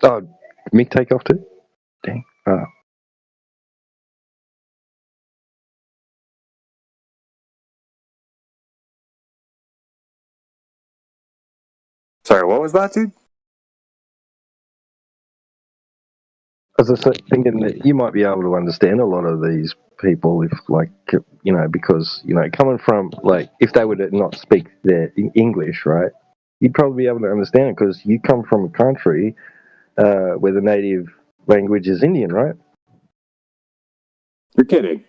S15: Oh, Mick take off too? Dang.
S16: Sorry, what was that, dude?
S15: I was just thinking that you might be able to understand a lot of these people if, like, because, coming from, like, if they were to not speak their English, right, you'd probably be able to understand it because you come from a country where the native language is Indian, right?
S16: You're kidding.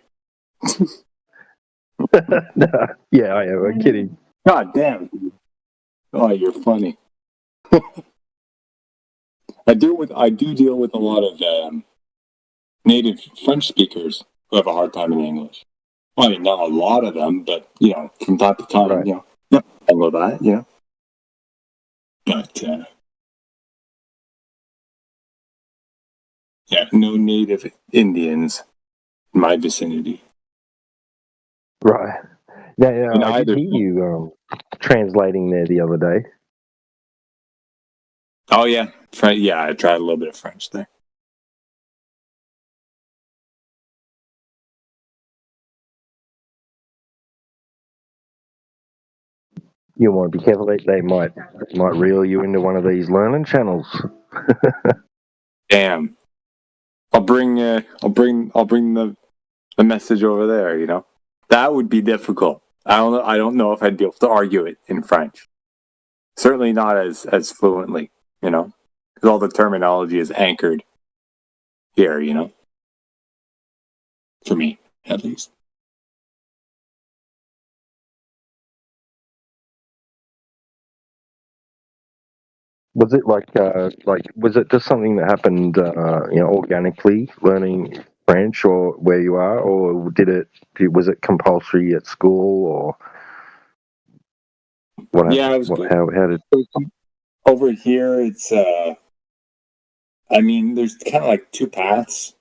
S15: No, yeah, I am. I'm kidding.
S16: God damn. Oh, you're funny. I do deal with a lot of native French speakers who have a hard time in English. Well, I mean, not a lot of them, but from time to time,
S15: Right.
S16: I know that, But no native Indians in my vicinity.
S15: Right. Yeah,
S16: In
S15: I did
S16: either.
S15: hear you translating there the other day.
S16: Oh yeah, I tried a little bit of French there.
S15: You want to be careful; they might reel you into one of these learning channels.
S16: Damn. I'll bring the message over there. That would be difficult. I don't know if I'd be able to argue it in French. Certainly not as fluently, because all the terminology is anchored here, for me at least.
S15: Was it was it just something that happened, organically, learning French, or where you are, or was it compulsory at school, or what?
S16: Yeah, it was
S15: what,
S16: good.
S15: how did?
S16: Over here, it's there's kind of like two paths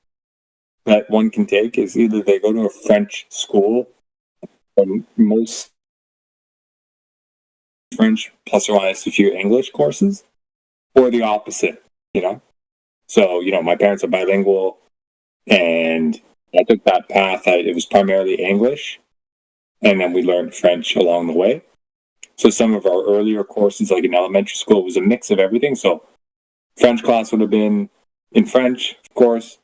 S16: that one can take. Is either they go to a French school, and most French plus or minus a few English courses, or the opposite. So my parents are bilingual, and I took that path. It was primarily English, and then we learned French along the way. So some of our earlier courses, like in elementary school, was a mix of everything. So French class would have been in French, of course.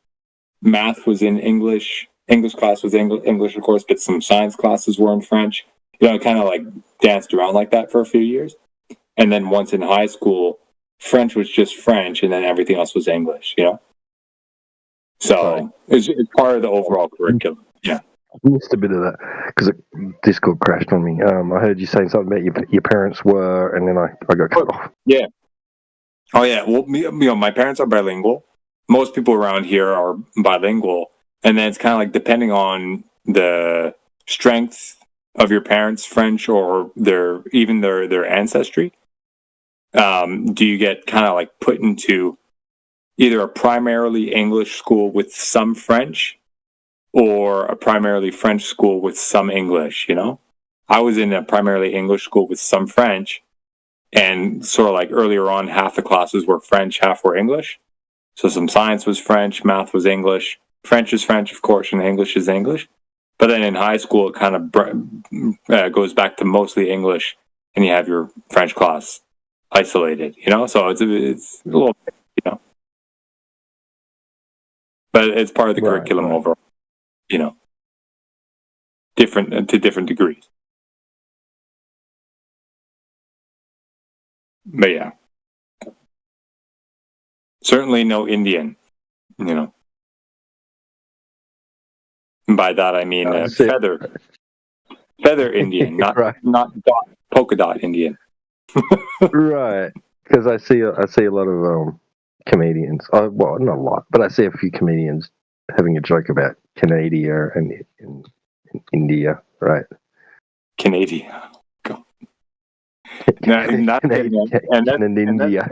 S16: Math was in English. English class was English, of course, but some science classes were in French. I kind of like danced around like that for a few years. And then once in high school, French was just French, and then everything else was English, So it's part of the overall curriculum. Yeah.
S15: I missed a bit of that because Discord crashed on me. I heard you saying something about your parents were, and then I got cut off.
S16: Yeah. Oh yeah. Well, my parents are bilingual. Most people around here are bilingual, and then it's kind of like depending on the strength of your parents' French or their ancestry. Do you get kind of like put into either a primarily English school with some French, or a primarily French school with some English? I was in a primarily English school with some French, and sort of like earlier on, half the classes were French, half were English. So some science was French, math was English, French is French, of course, and English is English. But then in high school, it kind of goes back to mostly English, and you have your French class isolated, So it's a little bit, But it's part of the curriculum overall, different to different degrees. But yeah. Certainly no Indian, And by that I mean feather Indian, not polka dot Indian.
S15: Right, because I see a lot of comedians. Well, not a lot, but I see a few comedians having a joke about Canada and in India, right?
S16: Canada. Not
S15: India.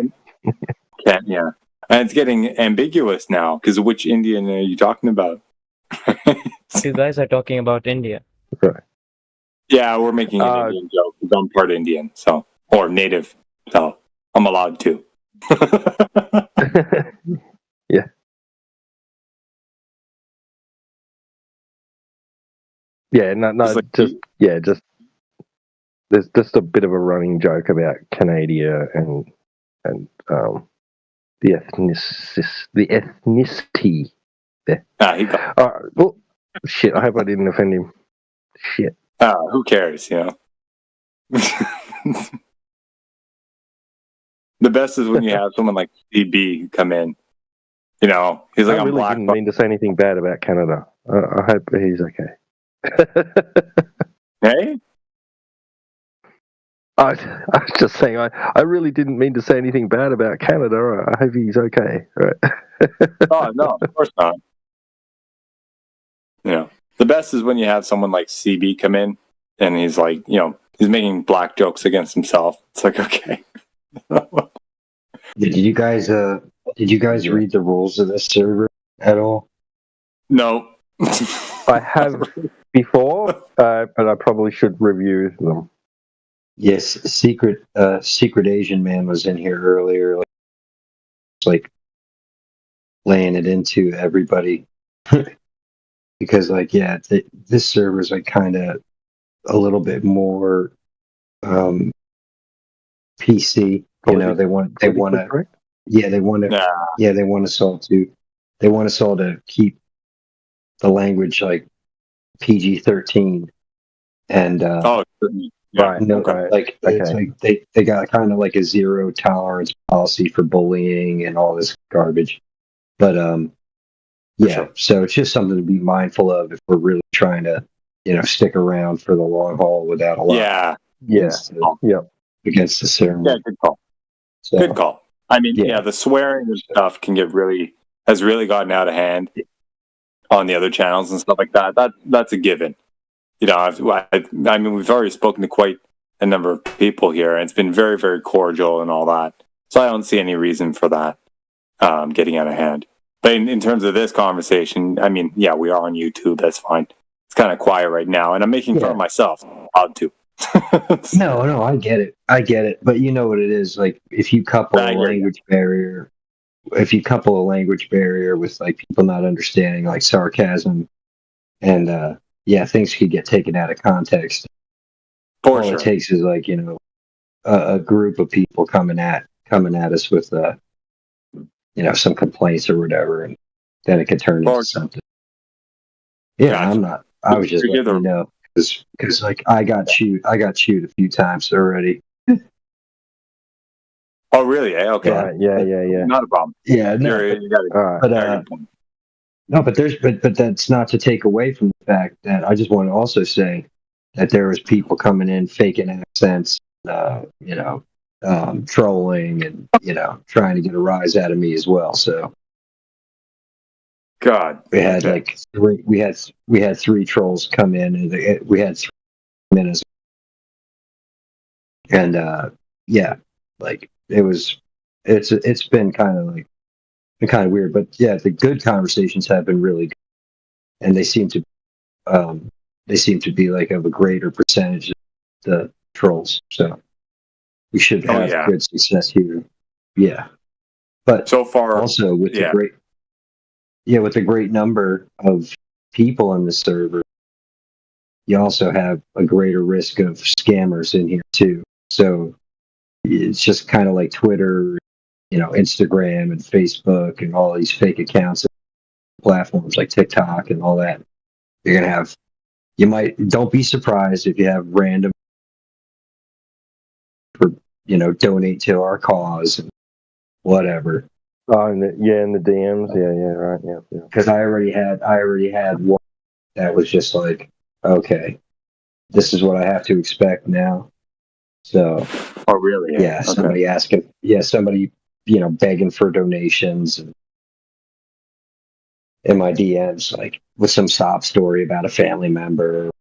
S16: yeah. And it's getting ambiguous now because which Indian are you talking about?
S2: You guys are talking about India.
S3: Right.
S16: Yeah, we're making an Indian joke because I'm part Indian, so or native, so I'm allowed to.
S3: Yeah. Yeah, just there's just a bit of a running joke about Canada and the ethnicity there. Well, shit. I hope I didn't offend him. Shit.
S16: Who cares? You know. The best is when you have someone like CB come in. You know, he's like,
S3: I
S16: I'm
S3: really
S16: black.
S3: didn't mean to say anything bad about Canada. I hope he's okay.
S16: Hey?
S3: I was just saying, I really didn't mean to say anything bad about Canada. I hope he's okay. Right?
S16: Oh, no, of course not. You know, the best is when you have someone like CB come in and he's like, you know, he's making black jokes against himself. It's like, okay.
S5: Did you guys read the rules of this server at all?
S16: No.
S3: I have before, but I probably should review them.
S5: Yes, secret Asian man was in here earlier, like laying it into everybody because, like, yeah, this server is like kind of a little bit more PC. You know, they want to, they want us all to keep the language like PG-13 and
S16: right,
S5: like it's like they got kind of like a zero tolerance policy for bullying and all this garbage. But so it's just something to be mindful of if we're really trying to, you know, stick around for the long haul without a lot. Against the server.
S16: Yeah, good call.
S5: So,
S16: good call. I mean, yeah, the swearing and stuff has really gotten out of hand on the other channels and stuff like that. That's a given. You know, I mean, we've already spoken to quite a number of people here, and it's been very, very cordial and all that. So I don't see any reason for that getting out of hand. But in terms of this conversation, I mean, yeah, we are on YouTube. That's fine. It's kind of quiet right now, and I'm making fun of myself. I'm allowed to.
S5: No, I get it. But you know what it is, like if you couple a language barrier with like people not understanding like sarcasm and things could get taken out of context. All it takes is like, you know, a group of people coming at us with you know, some complaints or whatever, and then it could turn into something. Yeah, gotcha. I was just letting you know. Because like I got chewed a few times already.
S16: Oh really? Okay.
S3: Yeah.
S16: Not a problem.
S5: Yeah, no. But that's not to take away from the fact that I just want to also say that there was people coming in faking accents, you know, trolling and, you know, trying to get a rise out of me as well. So
S16: God,
S5: we had we had three trolls come in, and we had 3 minutes, and like it's been kind of weird, but yeah, the good conversations have been really good, and they seem to be like of a greater percentage of the trolls. So we should have good success here. Yeah, but
S16: so far
S5: also with the great number of people on the server, you also have a greater risk of scammers in here too. So it's just kind of like Twitter, you know, Instagram and Facebook and all these fake accounts, platforms like TikTok and all that. You're going to don't be surprised if you have random, you know, donate to our cause and whatever.
S3: Oh, in the DMs, right, yeah.
S5: Because I already had one that was just like, okay, this is what I have to expect now. So,
S16: oh really?
S5: Yeah, somebody asking, somebody, you know, begging for donations and in my DMs, like with some sob story about a family member.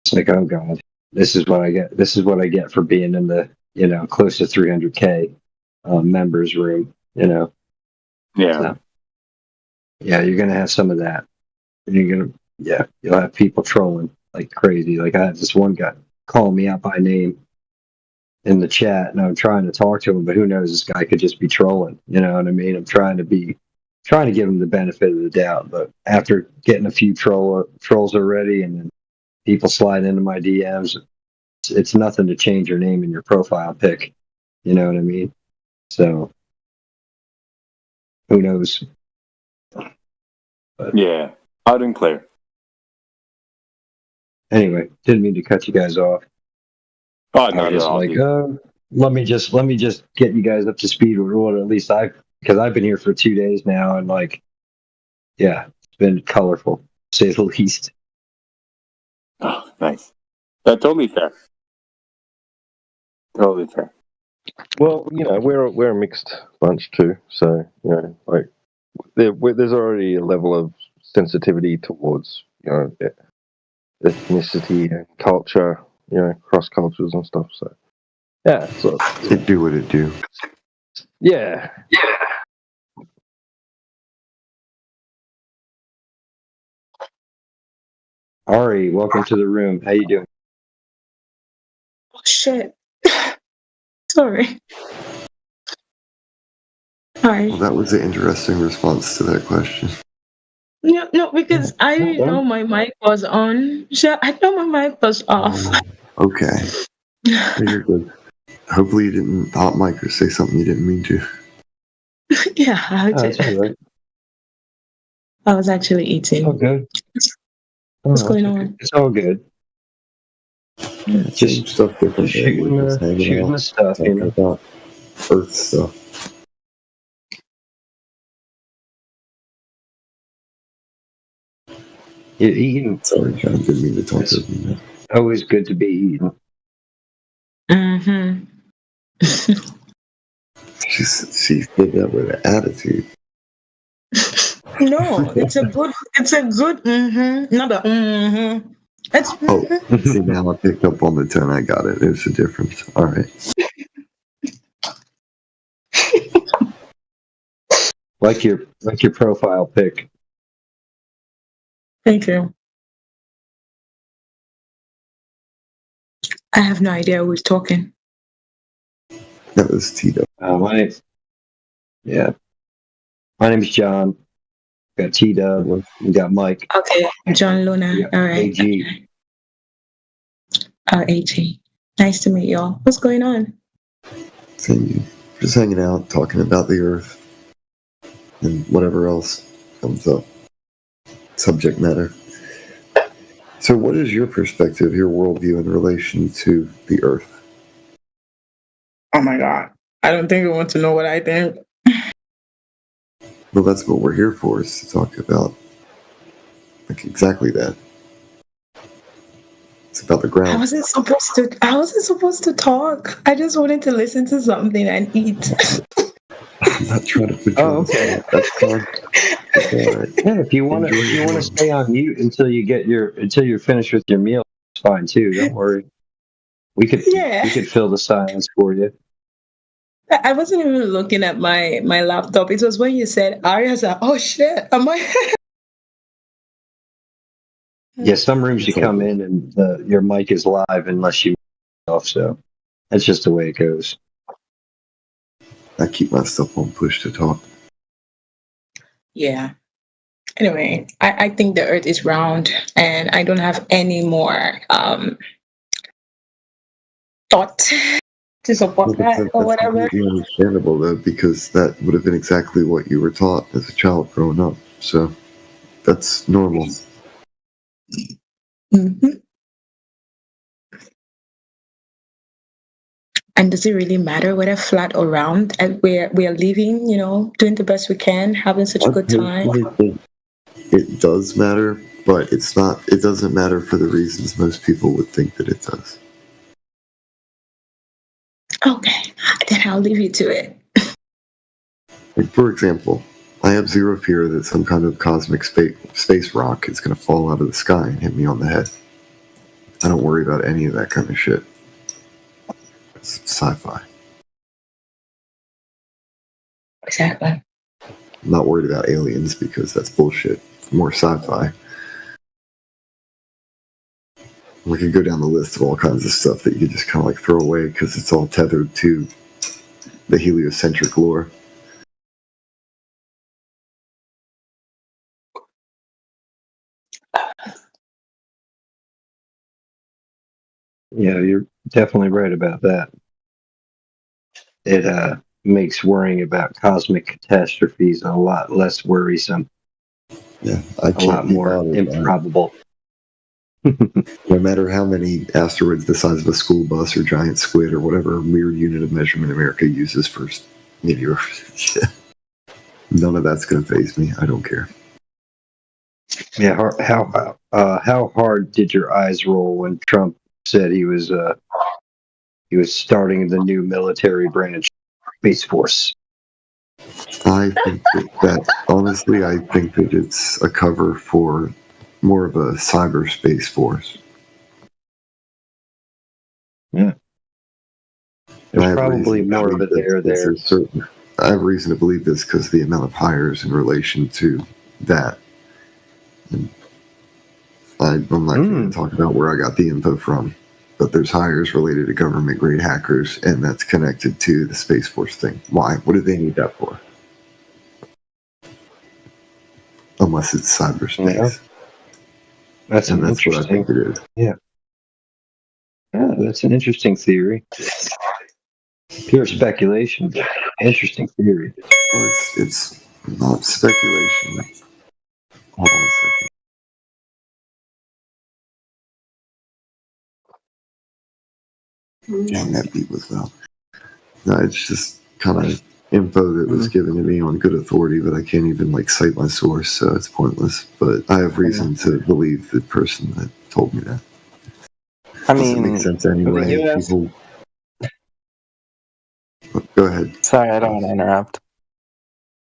S5: It's like, oh God, this is what I get. This is what I get for being in the, you know, close to 300K members room. You know,
S16: Yeah.
S5: So, yeah, you're gonna have some of that. You'll have people trolling like crazy. Like I had this one guy calling me out by name in the chat, and I'm trying to talk to him, but who knows? This guy could just be trolling. You know what I mean? I'm trying to give him the benefit of the doubt, but after getting a few trolls already, and then people slide into my DMs, it's nothing to change your name in your profile pic. You know what I mean? So who knows? But
S16: Yeah. Loud and clear.
S5: anyway, didn't mean to cut you guys off.
S16: Oh,
S5: I
S16: not
S5: was
S16: at
S5: just
S16: all,
S5: like,
S16: dude.
S5: let me just get you guys up to speed with what at least because I've been here for 2 days now, and like, yeah, it's been colorful, to say the least.
S16: Oh, nice. That's totally fair. Totally fair.
S15: Well, we're a mixed bunch too, so like there's already a level of sensitivity towards ethnicity and culture, cross cultures and stuff. So yeah, so
S1: It do what it do.
S15: yeah.
S5: Ari, welcome to the room. How you doing?
S11: Oh, shit. Sorry. Hi.
S1: Well, that was an interesting response to that question.
S11: No, because I didn't know my mic was on. I thought my mic was off.
S1: Okay. You're good. Hopefully you didn't hot mic or say something you didn't mean to.
S11: Yeah, I
S5: That's
S11: did.
S5: all right.
S11: I was actually eating.
S5: Oh, good.
S11: What's
S5: Oh,
S11: going
S5: it's okay.
S11: on?
S5: It's all good.
S1: Yeah, same
S5: Just
S1: stuff, different day.
S5: shooting
S1: We're just hanging
S5: the
S1: out,
S5: stuff,
S1: talking about Earth stuff.
S5: You're eating.
S1: Sorry, John, didn't mean to talk
S5: It's
S1: over you.
S5: always good to be eating.
S11: Mm-hmm.
S1: She did that with an attitude.
S11: No, it's a good mm-hmm. Not a mm-hmm. It's
S1: Oh, see, now I picked up on the tone. I got it. There's a difference. All right.
S5: Like your profile pic.
S11: Thank you. I have no idea who's talking.
S1: That was Tito.
S5: My name's John. We got T-Dub. We got Mike.
S11: Okay, John Luna.
S5: We got
S11: All right.
S5: AG.
S11: AG. Nice to meet y'all. What's going on?
S1: Same you. Just hanging out, talking about the Earth and whatever else comes up. Subject matter. So, what is your perspective, your worldview in relation to the Earth?
S11: Oh my God. I don't think you want to know what I think.
S1: Well, that's what we're here for, is to talk about like exactly that. It's about the
S11: I
S1: ground.
S11: wasn't supposed to talk. I just wanted to listen to something and eat.
S1: I'm not trying to put you on the
S5: okay.
S1: spot. That's fine. That's all right.
S5: Yeah, if you want to stay on mute until you're finished with your meal, it's fine too. Don't worry. We could fill the silence for you.
S11: I wasn't even looking at my laptop. It was when you said Ari, I was like, oh shit, am I?
S5: Yeah, some rooms you come in and your mic is live unless you off. So that's just the way it goes.
S1: I keep my stuff on push to talk.
S11: Yeah. Anyway, I think the Earth is round, and I don't have any more thought to support that or whatever.
S1: That's completely understandable, though, because that would have been exactly what you were taught as a child growing up. So that's normal.
S11: Mm-hmm. And does it really matter whether flat or round? And we are living, doing the best we can, having such a good time.
S1: I think it does matter, but it's not. It doesn't matter for the reasons most people would think that it does.
S11: Okay, then I'll leave you to it.
S1: Like, for example, I have zero fear that some kind of cosmic space rock is going to fall out of the sky and hit me on the head. I don't worry about any of that kind of shit. It's sci-fi.
S11: Exactly.
S6: I'm not worried about aliens because that's bullshit. More sci-fi. We could go down the list of all kinds of stuff that you could just kind of like throw away because it's all tethered to the heliocentric lore.
S5: Yeah, you're definitely right about that. It makes worrying about cosmic catastrophes a lot less worrisome.
S6: Yeah, I
S5: A
S6: can't
S5: lot
S6: be
S5: more
S6: bothered by it.
S5: improbable.
S6: No matter how many asteroids the size of a school bus or giant squid or whatever weird unit of measurement America uses for meteors, none of that's going to faze me. I don't care.
S5: Yeah, how hard did your eyes roll when Trump said he was starting the new military branch, Space Force?
S6: I think that honestly, I think that it's a cover for more of a cyberspace force.
S5: Yeah.
S6: And I
S5: There's
S6: have
S5: probably
S6: reason to
S5: more of
S6: believe
S5: it
S6: this
S5: there.
S6: 'cause there's certain. I have reason to believe this because the amount of hires in relation to that. And I'm not going to talk about where I got the info from, but there's hires related to government grade hackers, and that's connected to the Space Force thing. Why? What do they need that for? Unless it's cyberspace.
S5: Yeah. That's
S6: and
S5: an
S6: that's what I
S5: interesting.
S6: think it is.
S5: Yeah. Yeah, that's an interesting theory. Pure speculation. Interesting theory.
S6: Well, it's not speculation. Hold on a second. Dang, that beat was loud. No, it's just kind of info that was given to me on good authority, but I can't even like cite my source, so it's pointless. But I have reason to believe the person that told me that.
S17: I
S6: Doesn't
S17: mean,
S6: make sense anyway.
S17: the US.
S6: People, go ahead.
S17: Sorry, I don't want to interrupt.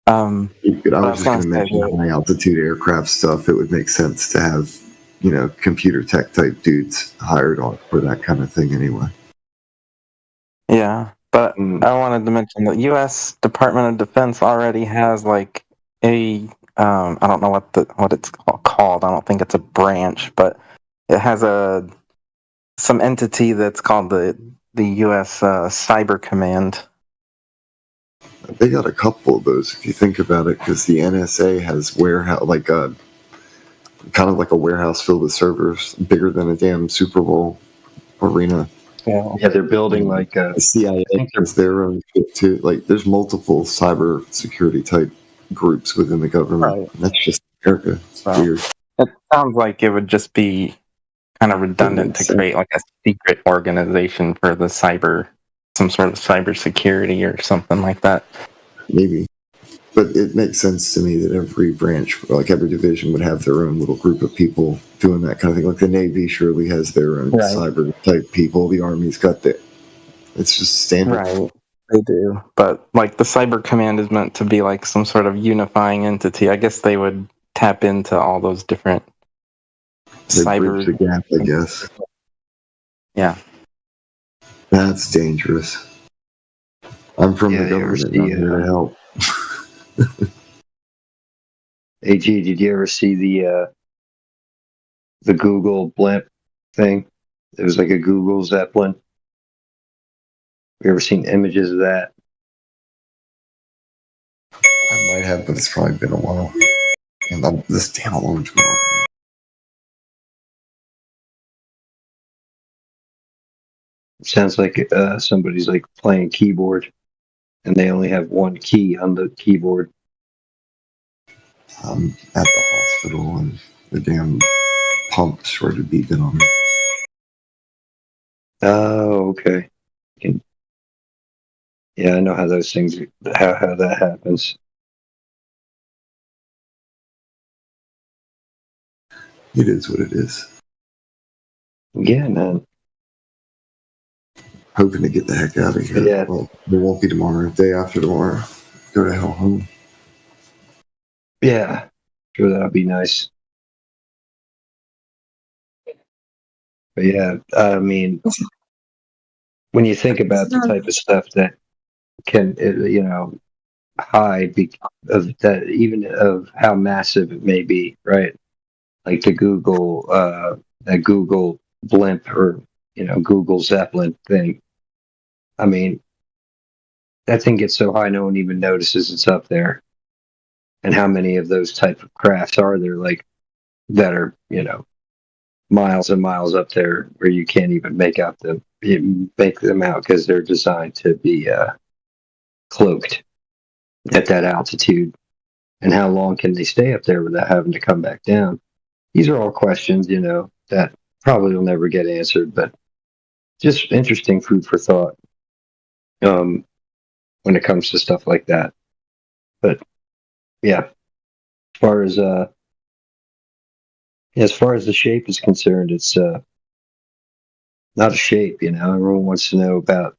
S6: I was just going to mention
S17: that-
S6: high altitude aircraft stuff. It would make sense to have, computer tech type dudes hired on for that kind of thing anyway.
S17: Yeah, but I wanted to mention that U.S. Department of Defense already has like a I don't know what it's called. I don't think it's a branch, but it has some entity that's called the U.S. Cyber Command.
S6: They got a couple of those if you think about it, because the NSA has warehouse kind of like a warehouse filled with servers bigger than a damn Super Bowl arena.
S5: Yeah, they're building like
S6: the CIA has their own shit too. Like, there's multiple cyber security type groups within the government.
S17: Right.
S6: That's just America. It's
S17: So,
S6: weird.
S17: it sounds like it would just be kind of redundant to create like a secret organization for some sort of cyber security or something like that.
S6: Maybe. But it makes sense to me that every branch, like every division, would have their own little group of people doing that kind of thing. Like the Navy surely has their own cyber type people. The Army's got that. It's just standard.
S17: Right, they do. But like the Cyber Command is meant to be like some sort of unifying entity. I guess they would tap into all those different
S6: They bridge the gap, I guess.
S17: Yeah.
S6: That's dangerous. I'm from the government. I'm here to help.
S5: AG, did you ever see the Google blimp thing? It was like a Google Zeppelin. You ever seen images of that?
S6: I might have, but it's probably been a while. And this damn alarm's going on.
S5: It sounds like somebody's like playing keyboard, and they only have one key on the keyboard.
S6: I'm at the hospital, and the damn pump started beeping on me.
S5: Oh, okay. Yeah, I know how those things, how that happens.
S6: It is what it is.
S5: Yeah, man.
S6: Hoping to get the heck out of here.
S5: Yeah.
S6: Well, it won't be tomorrow. Day after tomorrow. Go to hell home.
S5: Yeah, sure, that'll be nice. But yeah, I mean, when you think about the type of stuff that can, high of that, even of how massive it may be, right? Like the Google, that Google blimp, or Google Zeppelin thing. I mean, that thing gets so high, no one even notices it's up there. And how many of those type of crafts are there, like that are miles and miles up there where you can't even make them out because they're designed to be cloaked at that altitude. And how long can they stay up there without having to come back down? These are all questions, that probably will never get answered, but just interesting food for thought when it comes to stuff like that. But yeah, as far as the shape is concerned, it's not a shape. Everyone wants to know about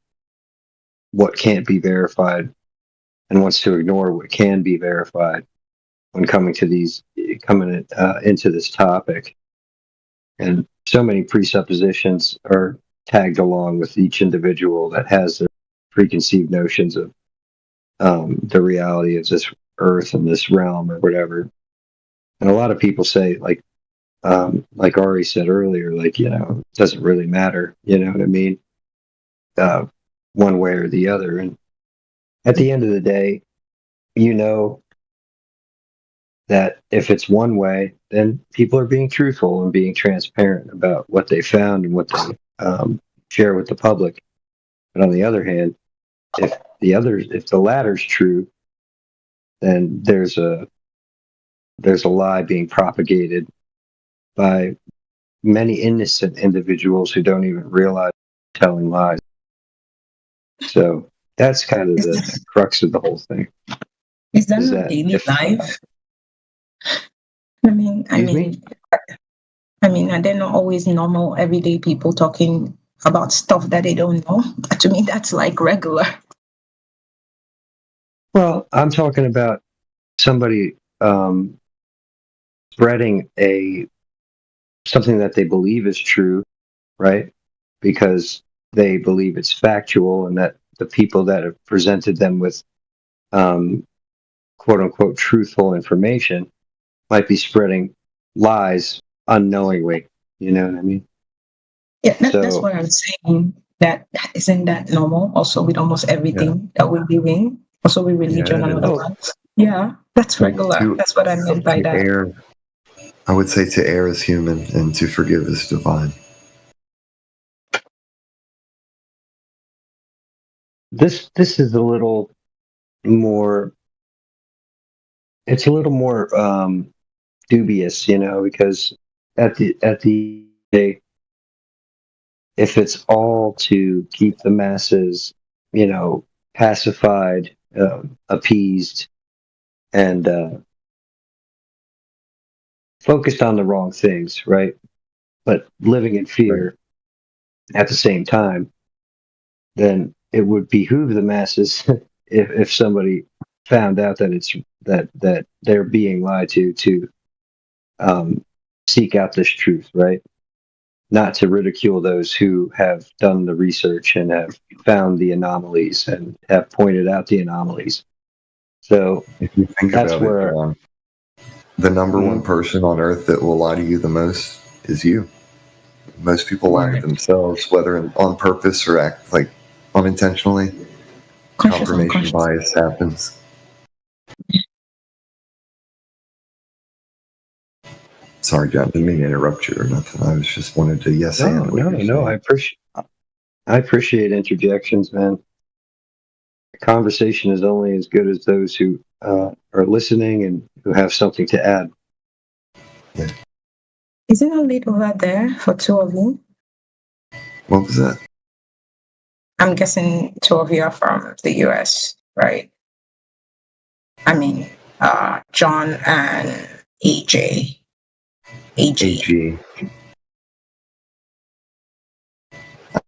S5: what can't be verified and wants to ignore what can be verified when coming into this topic. And so many presuppositions are tagged along with each individual that has their preconceived notions of the reality of this earth and this realm or whatever. And a lot of people say, like Ari said earlier, it doesn't really matter, you know what I mean? One way or the other. And at the end of the day, that if it's one way, then people are being truthful and being transparent about what they found and what they share with the public. But on the other hand, if the latter's true, then there's a lie being propagated by many innocent individuals who don't even realize telling lies. So that's kind of the crux of the whole thing.
S11: Is that not daily life? I mean, are they not always normal, everyday people talking about stuff that they don't know? To me, that's like regular.
S5: Well, I'm talking about somebody spreading something that they believe is true, right? Because they believe it's factual, and that the people that have presented them with quote unquote truthful information might be spreading lies unknowingly. You know what I mean?
S11: Yeah, that's what I'm saying. That isn't that normal also with almost everything that we're doing, also with religion and otherwise. Yeah, that's regular. That's what I meant by that.
S6: Err, I would say to err is human and to forgive is divine.
S5: This is a little more. It's a little more dubious, because at the day, if it's all to keep the masses, pacified, appeased, and focused on the wrong things, right? But living in fear at the same time, then it would behoove the masses if somebody found out that it's that they're being lied to seek out this truth, right? Not to ridicule those who have done the research and have found the anomalies and have pointed out the anomalies. So
S6: if you think
S5: that's
S6: about
S5: where
S6: it, the number one person on earth that will lie to you the most is you. Most people lie to themselves, whether on purpose or act like unintentionally. Confirmation bias happens. Sorry, John, didn't mean to interrupt you or nothing. I was just wanted to
S5: No. I appreciate interjections, man. The conversation is only as good as those who are listening and who have something to add.
S6: Yeah.
S11: Is it a late over there for two of you?
S6: What was that?
S11: I'm guessing two of you are from the US, right? I mean, John and AG.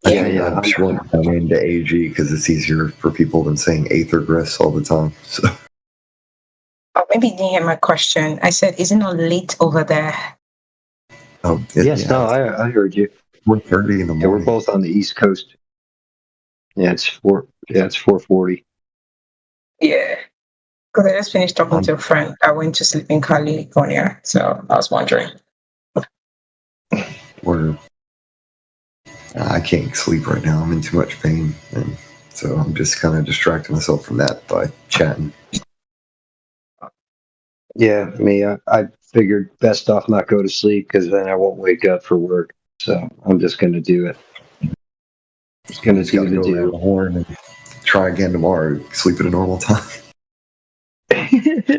S6: Yeah, I'm just going into AG because it's easier for people than saying Aethergress all the time. So.
S11: Oh, maybe you didn't hear my question. I said, is it not late over there?
S6: Oh,
S5: I heard you.
S6: 4:30 in the morning.
S5: Yeah, we're both on the East Coast. Yeah, it's 4:40.
S11: Yeah. Because I just finished talking to a friend. I went to sleep in California, so I was wondering.
S6: I can't sleep right now. I'm in too much pain, and so I'm just kind of distracting myself from that by chatting.
S5: Yeah, me. I figured best off not go to sleep because then I won't wake up for work. So I'm just gonna do it. Just gonna
S6: Just gotta
S5: do the
S6: go around the
S5: deal.
S6: horn and try again tomorrow. Sleep at a normal time.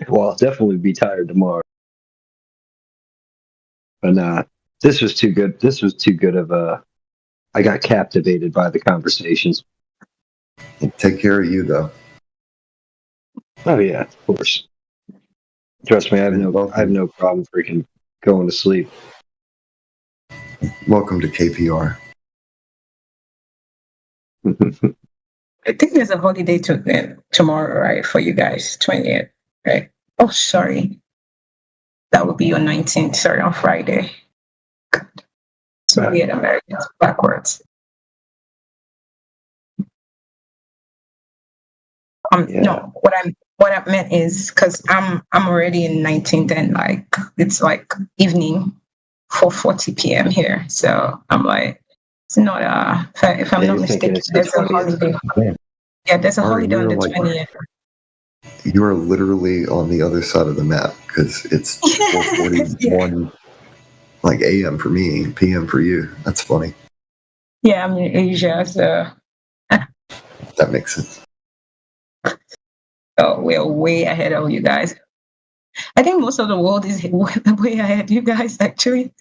S5: Well, I'll definitely be tired tomorrow. But nah, this was too good. This was too good of a. I got captivated by the conversations.
S6: Take care of you, though.
S5: Oh yeah, of course. Trust me, I have no problem freaking going to sleep.
S6: Welcome to KPR.
S11: I think there's a holiday tomorrow, right, for you guys, 20th, right? Oh, sorry. That would be on 19th, sorry, on Friday. So we had Americans backwards. No, what I meant is because I'm already in 19th and like it's like evening 4:40 p.m. here. So I'm like, it's not if I'm not mistaken, there's a holiday. Yeah, there's a holiday on the 20th.
S6: You are literally on the other side of the map because it's 4:41 like a.m. for me, p.m. for you. That's funny.
S11: Yeah, I'm in Asia, so
S6: that makes sense.
S11: So we're way ahead of you guys. I think most of the world is way ahead of you guys, actually.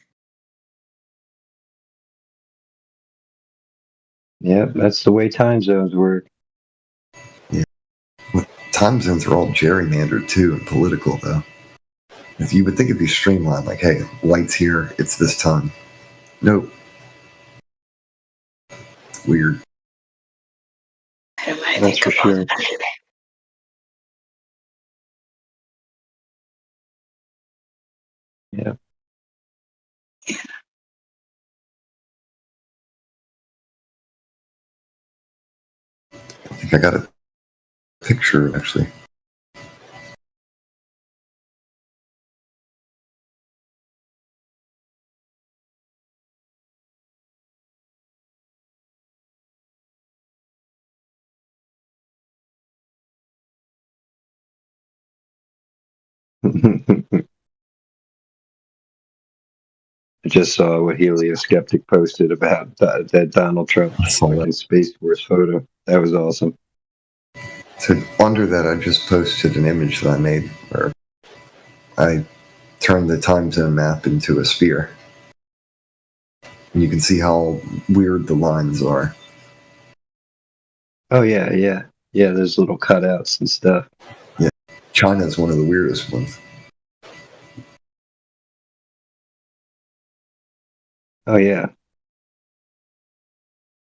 S5: Yeah, that's the way time zones work.
S6: Yeah. Time zones are all gerrymandered too and political, though. If you would think it'd be streamlined, like, hey, light's here, it's this time. Nope. It's weird.
S5: That's for sure. Yeah.
S6: I think I got a picture, actually.
S5: I just saw what Helioskeptic posted about that Donald Trump fucking Space Force photo. That was awesome.
S6: So under that, I just posted an image that I made where I turned the time zone map into a sphere. And you can see how weird the lines are.
S5: Oh yeah, yeah. Yeah, there's little cutouts and stuff.
S6: Yeah. China's one of the weirdest ones.
S5: Oh yeah.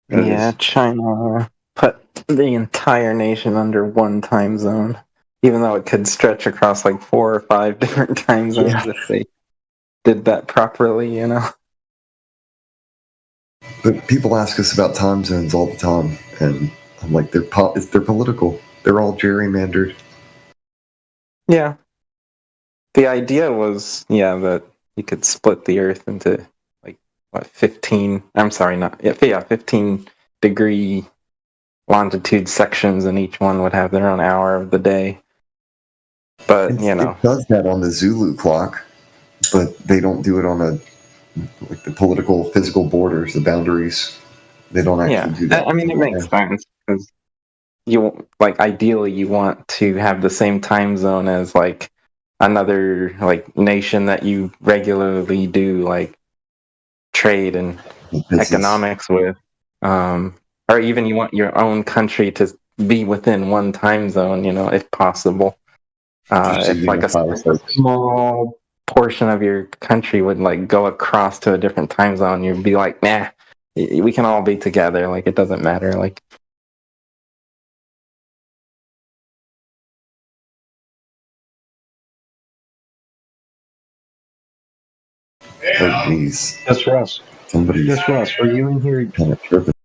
S17: Yeah, China put the entire nation under one time zone, even though it could stretch across like 4 or 5 different time zones if they did that properly, you know?
S6: But people ask us about time zones all the time, and I'm like, they're political. They're all gerrymandered.
S17: Yeah. The idea was, that you could split the Earth into, 15 degree longitude sections, and each one would have their own hour of the day. But,
S6: It does that on the Zulu clock, but they don't do it on the political, physical borders, the boundaries. They don't actually do that.
S17: I mean, it makes sense, because ideally you want to have the same time zone as, another, nation that you regularly do, trade and economics with, or even you want your own country to be within one time zone, if possible. If a small portion of your country would go across to a different time zone, you'd be like, nah, we can all be together. It doesn't matter.
S6: Oh, geez.
S5: That's Ross. Yes, Ross. Were you in here?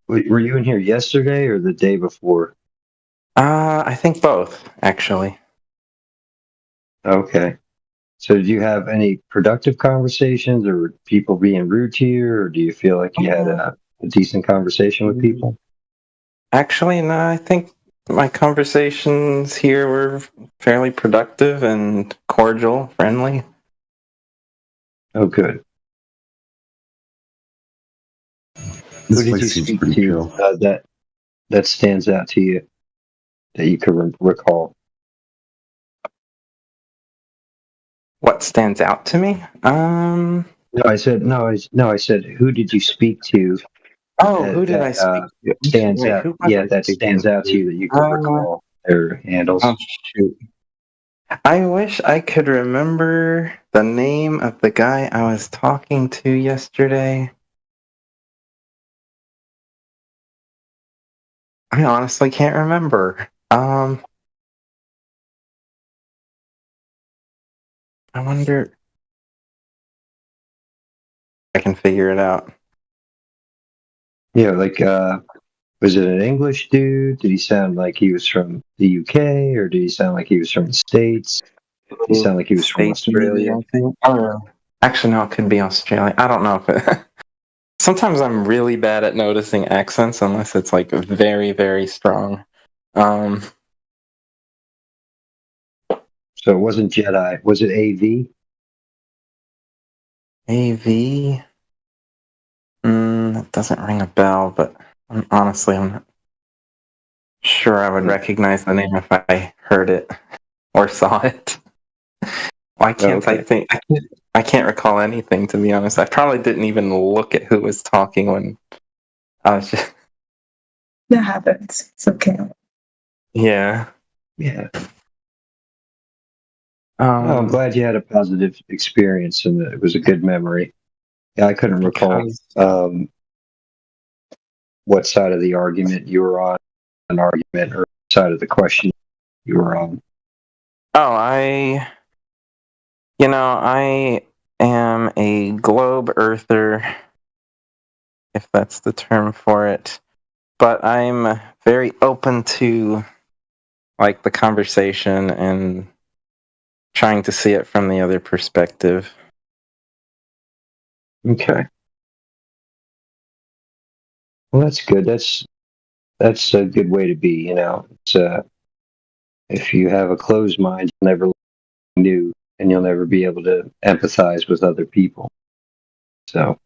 S5: Were you in here yesterday or the day before?
S17: I think both, actually.
S5: Okay. So did you have any productive conversations, or were people being rude to you, or do you feel like you had a decent conversation with people?
S17: Actually, no, I think my conversations here were fairly productive and cordial, friendly.
S5: Oh, good.
S1: This
S5: Who did you
S1: place seems
S5: speak
S1: pretty
S5: to
S1: chill.
S5: that stands out to you that you could recall?
S17: What stands out to me?
S5: No, I said who did you speak to
S17: Oh, who did I speak to?
S5: stands
S17: Wait,
S5: out?
S17: who was
S5: Yeah,
S17: I
S5: that
S17: speaking
S5: stands out to
S17: to?
S5: you that you could recall their handles.
S17: Oh shoot! I wish I could remember the name of the guy I was talking to yesterday. I honestly can't remember. I wonder. I can figure it out.
S5: Yeah, like was it an English dude? Did he sound like he was from the UK, or did he sound like he was from the States? Did he sound like he was from
S17: States, maybe,
S5: Australia?
S17: I think. Or actually, no, it could be Australia. I don't know if it. Sometimes I'm really bad at noticing accents unless it's like very, very strong. Um,
S5: So it wasn't Jedi. Was it AV?
S17: AV. That doesn't ring a bell, but honestly, I'm not sure I would recognize the name if I heard it or saw it. Why can't I
S5: Okay.
S17: think? I can't recall anything, to be honest. I probably didn't even look at who was talking when I was just.
S11: That happens. It's okay.
S17: Yeah.
S5: Yeah. Well, I'm glad you had a positive experience and that it was a good memory. Yeah, I couldn't recall what side of the argument you were on, an argument, or side of the question you were on.
S17: Oh, I am a globe earther, if that's the term for it. But I'm very open to like the conversation and trying to see it from the other perspective.
S5: Okay. Well, that's good. That's a good way to be. You know, it's if you have a closed mind, you'll never learn new, and you'll never be able to empathize with other people. So,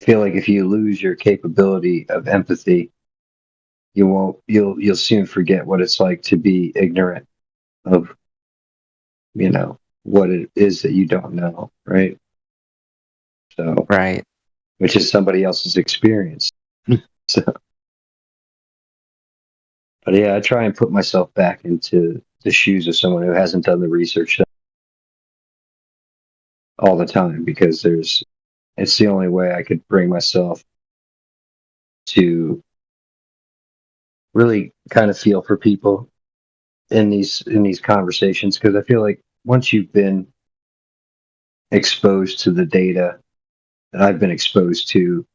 S5: I feel like if you lose your capability of empathy, you won't. You'll soon forget what it's like to be ignorant of, what it is that you don't know, right? So,
S17: right,
S5: which is somebody else's experience. So, but yeah, I try and put myself back into the shoes of someone who hasn't done the research all the time, because it's the only way I could bring myself to really kind of feel for people in these conversations, because I feel like once you've been exposed to the data that I've been exposed to,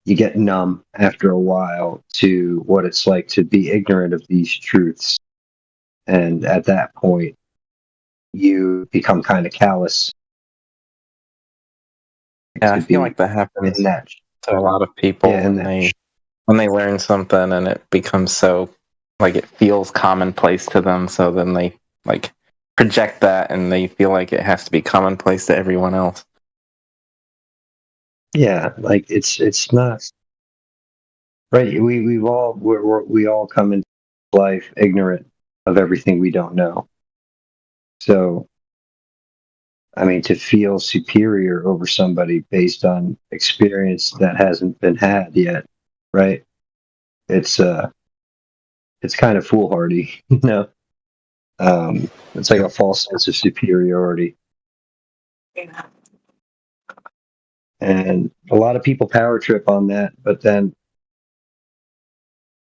S5: you get numb after a while to what it's like to be ignorant of these truths. And at that point, you become kind of callous.
S17: Yeah, I feel like that happens
S5: in that.
S17: to a lot of people
S5: Yeah, in
S17: when they learn something and it becomes so like it feels commonplace to them, so then they like project that and they feel like it has to be commonplace to everyone else.
S5: Yeah, like it's not right. We all come into life ignorant of everything we don't know. So, I mean, to feel superior over somebody based on experience that hasn't been had yet, right? It's kind of foolhardy, you know. It's like a false sense of superiority, and a lot of people power trip on that. But then,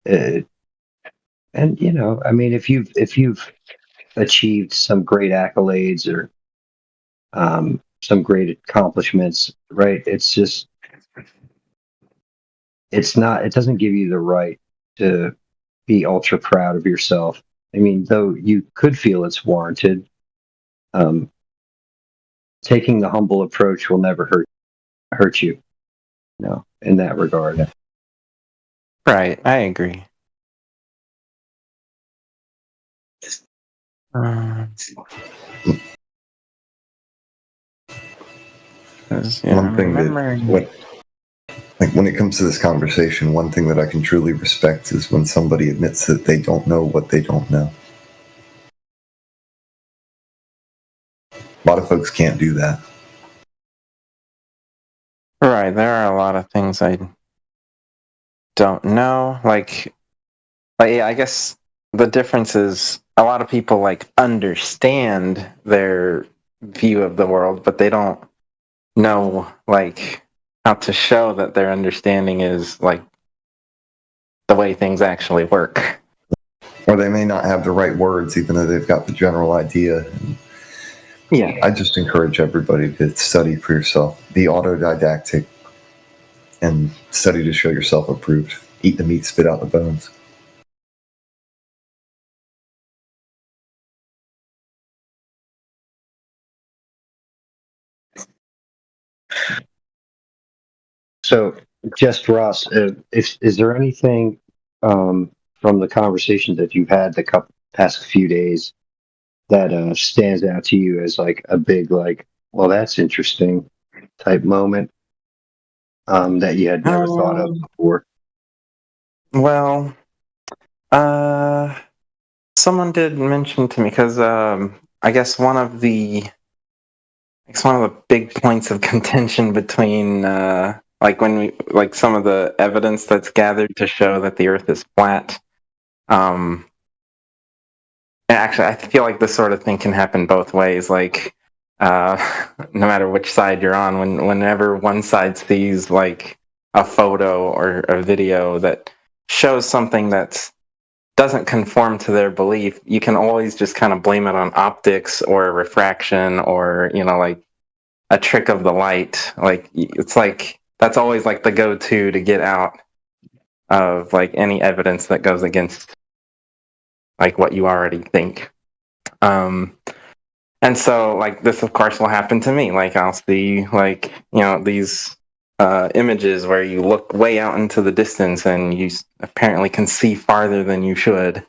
S5: and I mean, if you've achieved some great accolades or some great accomplishments, right? It doesn't give you the right to be ultra proud of yourself. I mean, though you could feel it's warranted, taking the humble approach will never hurt you. No, in that regard.
S17: Right, I agree.
S6: One thing that, when it comes to this conversation, one thing that I can truly respect is when somebody admits that they don't know what they don't know. A lot of folks can't do that.
S17: Right, there are a lot of things I don't know. Like yeah, I guess the difference is a lot of people like understand their view of the world, but they don't know like how to show that their understanding is like the way things actually work.
S6: Or they may not have the right words, even though they've got the general idea.
S17: Yeah.
S6: I just encourage everybody to study for yourself. Be autodidactic and study to show yourself approved. Eat the meat, spit out the bones.
S5: So, just Ross, is there anything from the conversation that you've had the past few days that stands out to you as like a big, like, well, that's interesting type moment that you had never thought of before?
S17: Well, someone did mention to me because I guess one of the big points of contention between like when we like some of the evidence that's gathered to show that the Earth is flat. And actually, I feel like this sort of thing can happen both ways. Like, no matter which side you're on, whenever one side sees like a photo or a video that shows something that doesn't conform to their belief, you can always just kind of blame it on optics or refraction or, you know, like a trick of the light. Like, it's like that's always like the go-to to get out of like any evidence that goes against like what you already think. And so like this of course will happen to me. Like I'll see like, you know, these images where you look way out into the distance and you apparently can see farther than you should,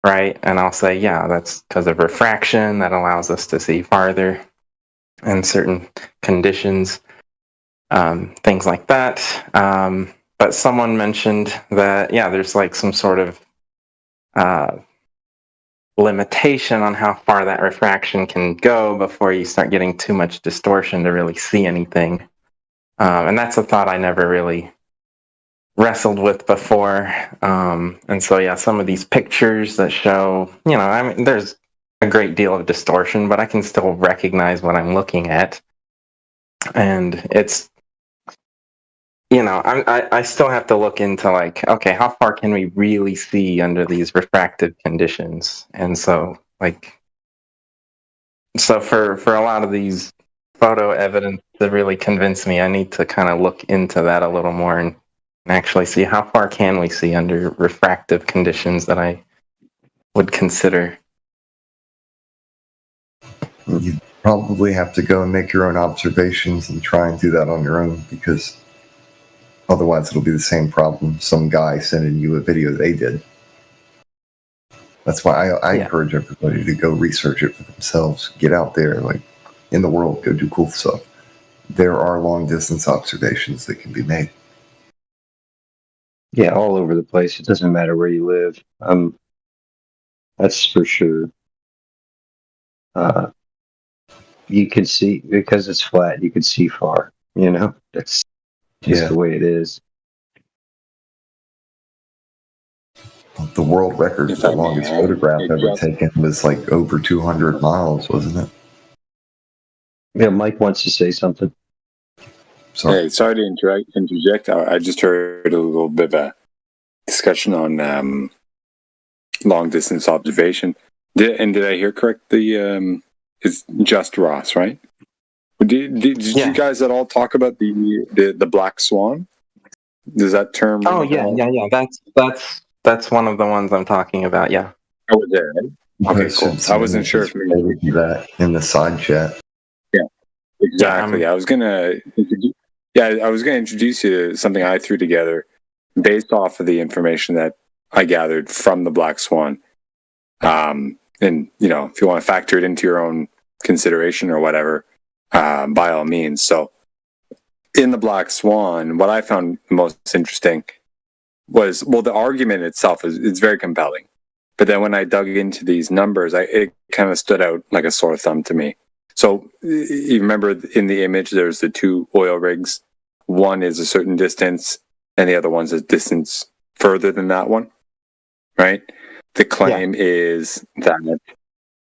S17: right? And I'll say, yeah, that's because of refraction that allows us to see farther in certain conditions, things like that. But someone mentioned that, yeah, there's like some sort of limitation on how far that refraction can go before you start getting too much distortion to really see anything. And that's a thought I never really wrestled with before. And so, yeah, some of these pictures that show, you know, I mean, there's a great deal of distortion, but I can still recognize what I'm looking at. And it's, you know, I still have to look into like, okay, how far can we really see under these refractive conditions? And so, like, so for a lot of these photo evidence to really convince me, I need to kind of look into that a little more and actually see how far can we see under refractive conditions that I would consider.
S6: You probably have to go and make your own observations and try and do that on your own, because otherwise it'll be the same problem. Some guy sending you a video they did. That's why I encourage everybody to go research it for themselves. Get out there, like, in the world, go do cool stuff. There are long distance observations that can be made.
S5: Yeah, all over the place. It doesn't matter where you live. That's for sure. You can see, because it's flat, you can see far. You know, that's just the way it is.
S6: The world record for the longest photograph ever taken was like over 200 miles, wasn't it?
S5: Yeah, Mike wants to say something.
S6: Sorry.
S16: Hey, sorry to interject. I just heard a little bit of a discussion on long distance observation. Did I hear correctly? It's just Ross, right? Did you guys at all talk about the black swan? Does that term?
S17: Oh yeah. That's one of the ones I'm talking about. Yeah.
S16: I was there. Right? Okay,
S6: Posted
S16: cool.
S6: some
S16: I wasn't sure if
S6: images related to that in the side chat.
S16: Yeah, exactly. I was gonna introduce you to something I threw together based off of the information that I gathered from the Black Swan. And if you want to factor it into your own consideration or whatever, by all means. So, in the Black Swan, what I found most interesting was, well, the argument itself it's very compelling. But then when I dug into these numbers, it kind of stood out like a sore thumb to me. So you remember in the image, there's the two oil rigs. One is a certain distance, and the other one's a distance further than that one, right? The claim is that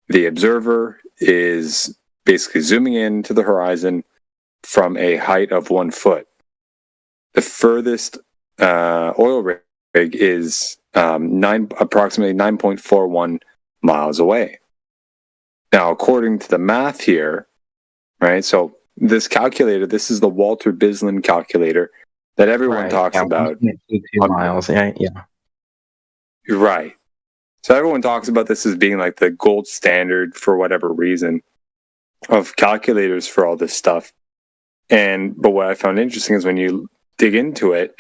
S16: the observer is basically zooming into the horizon from a height of 1 foot. The furthest oil rig is approximately 9.41 miles away. Now, according to the math here, right? So this calculator, this is the Walter Bislin calculator that everyone talks about.
S17: 2 miles. Yeah.
S16: Right. So everyone talks about this as being like the gold standard for whatever reason of calculators for all this stuff. But what I found interesting is when you dig into it,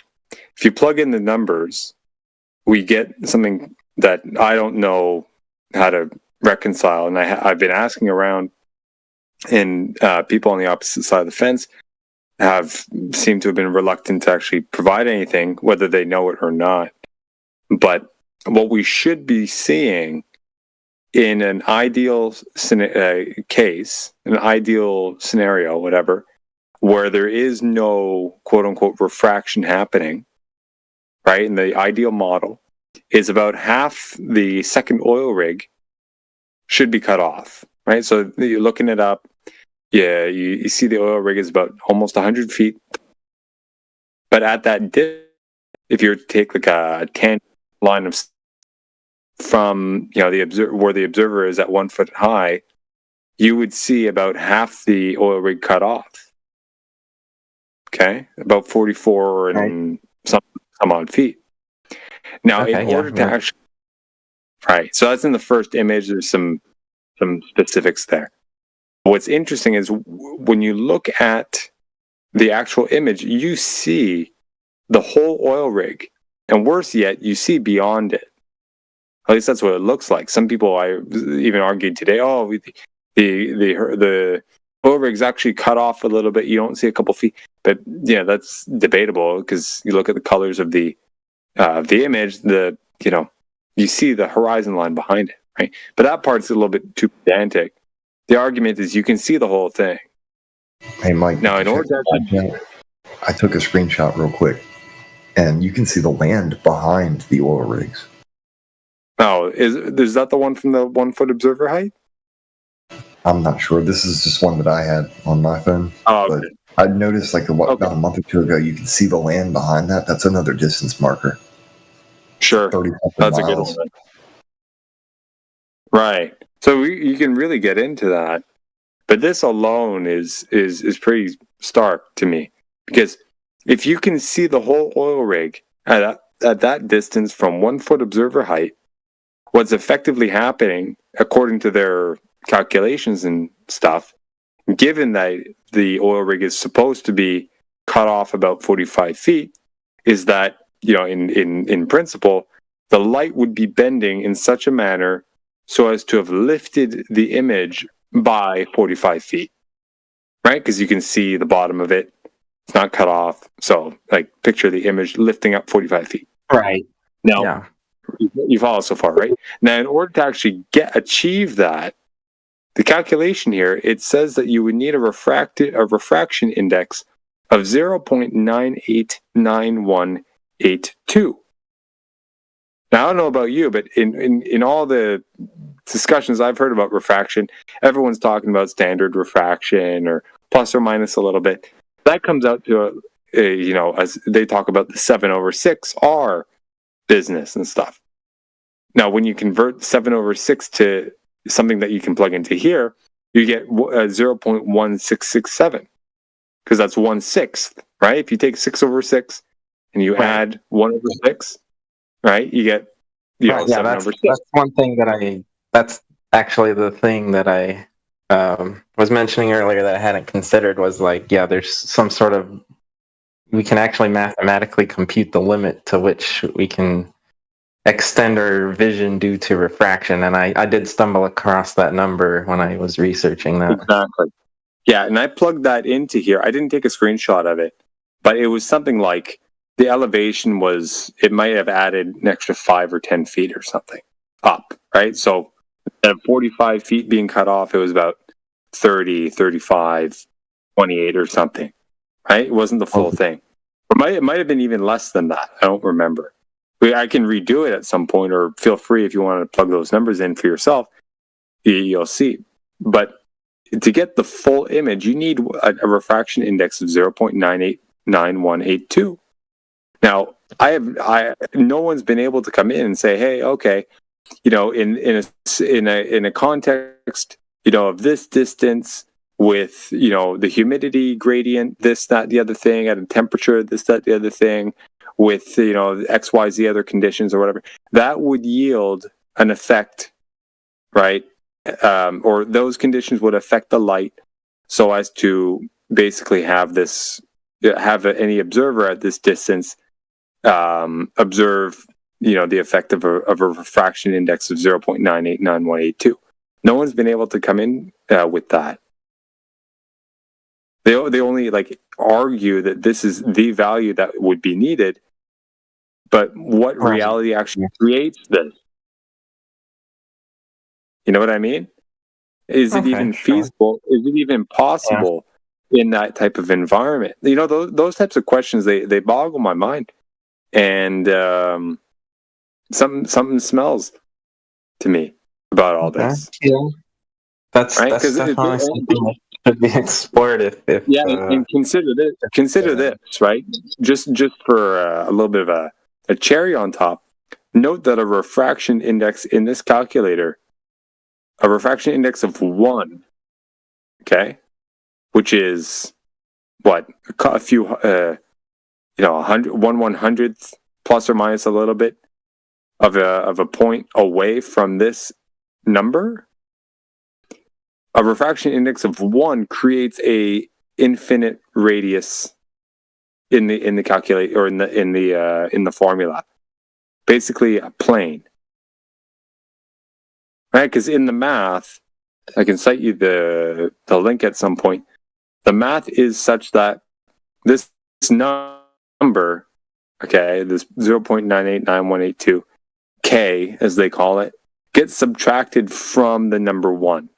S16: if you plug in the numbers, we get something that I don't know how to reconcile. And I've been asking around, and people on the opposite side of the fence seemed to have been reluctant to actually provide anything, whether they know it or not. But what we should be seeing in an ideal case, an ideal scenario, whatever, where there is no quote unquote refraction happening, right? In the ideal model, is about half the second oil rig should be cut off, right? So you're looking it up. Yeah, you see the oil rig is about almost 100 feet. But at that dip, if you were to take like a 10 line of from where the observer is at 1 foot high, you would see about half the oil rig cut off. Okay, about 44 and some odd feet. Now, in order to actually, right, so that's in the first image. There's some specifics there. What's interesting is when you look at the actual image, you see the whole oil rig, and worse yet, you see beyond it. At least that's what it looks like. Some people, I even argued today, the oil rig's actually cut off a little bit. You don't see a couple feet, but yeah, that's debatable because you look at the colors of the image. You see the horizon line behind it, right? But that part's a little bit too pedantic. The argument is you can see the whole thing.
S6: Hey, Mike.
S16: Now, in order
S6: I took a screenshot real quick, and you can see the land behind the oil rigs.
S16: Oh, is that the one from the 1 foot observer height?
S6: I'm not sure. This is just one that I had on my phone.
S16: Oh,
S6: but I noticed about a month or two ago, you can see the land behind that. That's another distance marker.
S16: Sure,
S6: 30
S16: that's
S6: miles.
S16: a good one. Right. So you can really get into that, but this alone is pretty stark to me, because if you can see the whole oil rig at that distance from 1 foot observer height, what's effectively happening, according to their calculations and stuff, given that the oil rig is supposed to be cut off about 45 feet, is that, in principle, the light would be bending in such a manner so as to have lifted the image by 45 feet, right? Because you can see the bottom of it. It's not cut off. So, picture the image lifting up 45 feet.
S17: Right.
S16: Now, you follow so far, right? Now, in order to actually achieve that, the calculation here, it says that you would need a refraction index of 0.989182. Now, I don't know about you, but in all the discussions I've heard about refraction, everyone's talking about standard refraction or plus or minus a little bit. That comes out to, as they talk about the 7/6 business and stuff. Now, when you convert 7/6 to something that you can plug into here, you get 0.1667, because that's 1/6, right? If you take 6/6 and you add 1/6, right, you get 7/6.
S17: That's one thing that that's actually the thing that I was mentioning earlier that I hadn't considered was like, yeah, there's some sort of, we can actually mathematically compute the limit to which we can extend our vision due to refraction, and I did stumble across that number when I was researching that.
S16: Exactly. Yeah, and I plugged that into here. I didn't take a screenshot of it, but it was something like the elevation was, it might have added an extra 5 or 10 feet or something up, right? So at 45 feet being cut off, it was about 30, 35, 28 or something, right? It wasn't the full thing. It might have been even less than that. I don't remember. I can redo it at some point, or feel free if you want to plug those numbers in for yourself. You'll see. But to get the full image, you need a refraction index of 0.989182. Now, no one's been able to come in and say, hey, okay, you know, in a context, you know, of this distance with, you know, the humidity gradient, this, that, the other thing, at a temperature, this, that, the other thing, with, you know, X, Y, Z other conditions or whatever, that would yield an effect, right? Or those conditions would affect the light so as to basically have any observer at this distance observe, you know, the effect of a refraction index of 0.989182. No one's been able to come in with that. They only like argue that this is the value that would be needed, but what reality actually creates this? You know what I mean? Is it even feasible? Is it even possible in that type of environment? You know, those types of questions, they boggle my mind, and something smells to me about all this.
S17: Yeah, that's
S16: right?
S17: definitely something that should be explored. If
S16: and consider this, right? Just for a little bit of a cherry on top. Note that a refraction index in this calculator, a refraction index of 1, okay, which is what, a few, you know, 1/100th plus or minus a little bit of a point away from this number. A refraction index of 1 creates a infinite radius in the calculate, or in the formula. Basically a plane. Right? Because in the math, I can cite you the link at some point. The math is such that this number, okay, this 0.989182 K, as they call it, gets subtracted from the number 1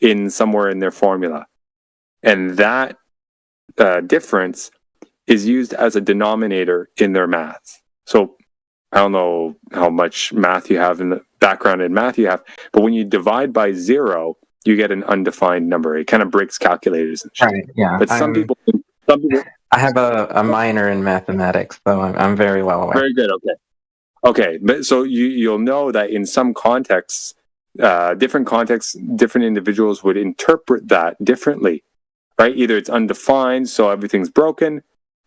S16: in somewhere in their formula. And that difference is used as a denominator in their math. So I don't know how much math you have in the background in math you have, but when you divide by 0, you get an undefined number. It kind of breaks calculators and shit.
S17: Right, yeah.
S16: But some people
S17: I have a minor in mathematics, so I'm very well aware.
S16: Very good. Okay. But so you'll know that in some contexts, different individuals would interpret that differently, right? Either it's undefined, so everything's broken,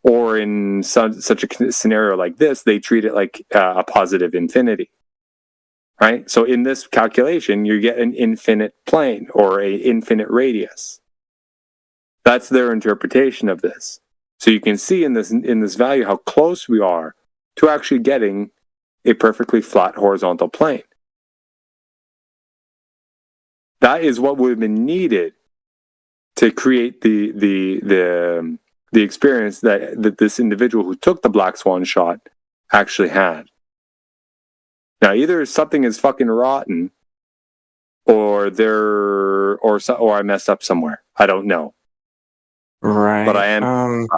S16: or in such a scenario like this, they treat it like a positive infinity, right? So in this calculation, you get an infinite plane or an infinite radius. That's their interpretation of this. So you can see in this value how close we are to actually getting a perfectly flat horizontal plane. That is what would have been needed to create the experience that this individual who took the black swan shot actually had. Now, either something is fucking rotten, or I messed up somewhere. I don't know.
S17: Right.
S16: But I am.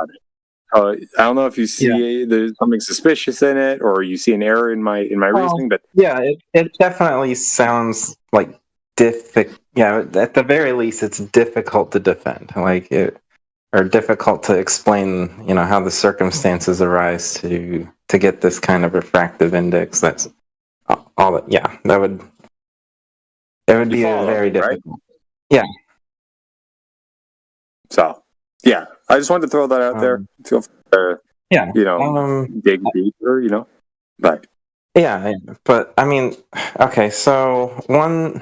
S16: I don't know if you see there's something suspicious in it, or you see an error in my reasoning. But
S17: yeah, it definitely sounds like difficult. Yeah, at the very least, it's difficult to defend. Like it. Or difficult to explain, you know, how the circumstances arise to get this kind of refractive index. That's all that. Yeah, it would be very difficult. Right? Yeah.
S16: So, yeah, I just wanted to throw that out there. Feel free to, you know, dig deeper, you know, but
S17: yeah, but I mean, okay, so one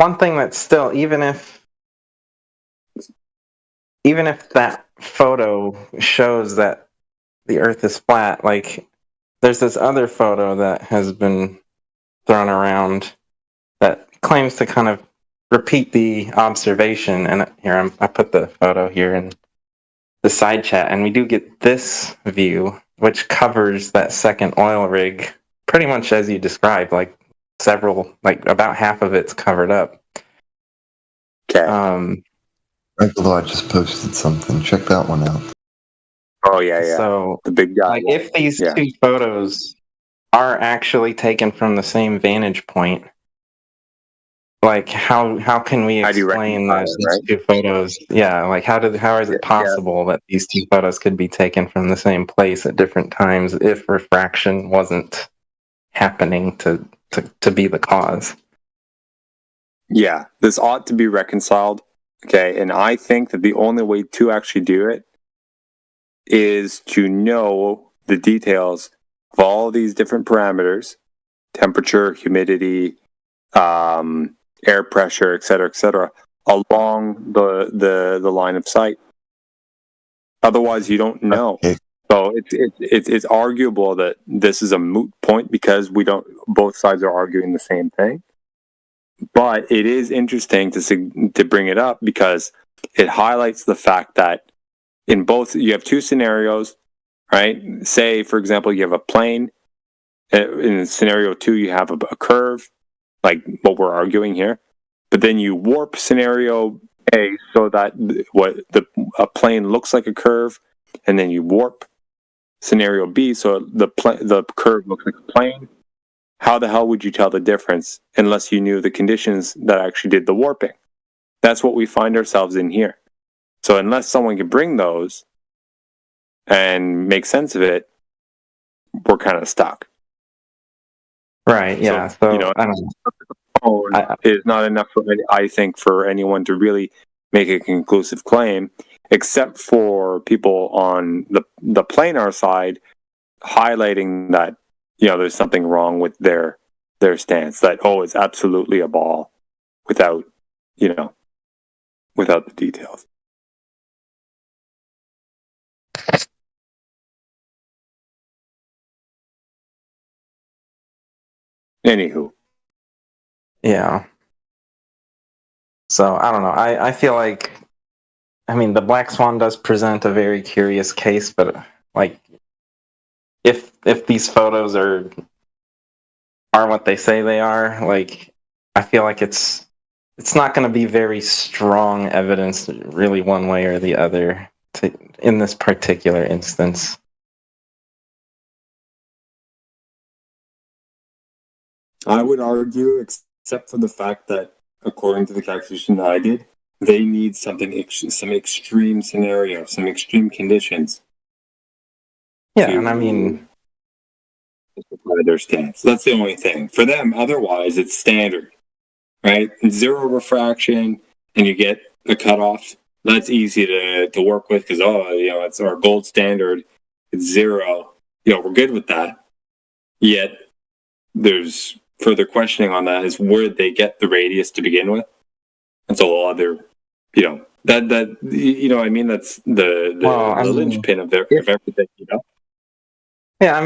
S17: one thing that's still, even if that photo shows that the Earth is flat, like there's this other photo that has been thrown around that claims to kind of repeat the observation. And here I put the photo here in the side chat, and we do get this view, which covers that second oil rig pretty much as you described, like about half of it's covered up.
S16: Okay.
S1: Although I just posted something. Check that one out.
S16: Oh yeah.
S17: So
S16: the big guy.
S17: Like if these two photos are actually taken from the same vantage point, like how can we explain that these two photos? Yeah, like how is it possible that these two photos could be taken from the same place at different times if refraction wasn't happening to be the cause?
S16: Yeah, this ought to be reconciled. Okay, and I think that the only way to actually do it is to know the details of all these different parameters: temperature, humidity, air pressure, etc., along the line of sight. Otherwise, you don't know. So it's arguable that this is a moot point because both sides are arguing the same thing. But it is interesting to bring it up because it highlights the fact that in both you have two scenarios, right? Say, for example, you have a plane. In scenario 2, you have a curve, like what we're arguing here. But then you warp scenario A so that a plane looks like a curve, and then you warp scenario B so the curve looks like a plane. How the hell would you tell the difference unless you knew the conditions that actually did the warping? That's what we find ourselves in here. So unless someone can bring those and make sense of it, we're kind of stuck.
S17: Right, yeah. So, I don't know.
S16: Is not enough, I think, for anyone to really make a conclusive claim, except for people on the planar side highlighting that there's something wrong with their stance, that it's absolutely a ball without the details. Anywho.
S17: Yeah. So I don't know. I feel like, the Black Swan does present a very curious case, but like if these photos are what they say they are, like I feel like it's not going to be very strong evidence, really, one way or the other, in this particular instance.
S16: I would argue, except for the fact that, according to the calculation that I did, they need some extreme scenario, some extreme conditions.
S17: Yeah, and
S16: their stance. That's the only thing. For them, otherwise, it's standard, right? Zero refraction, and you get a cutoff. That's easy to work with because, it's our gold standard. It's zero. We're good with that. Yet, there's further questioning on that is where did they get the radius to begin with? That's a whole other, that's the linchpin of everything,
S17: Yeah,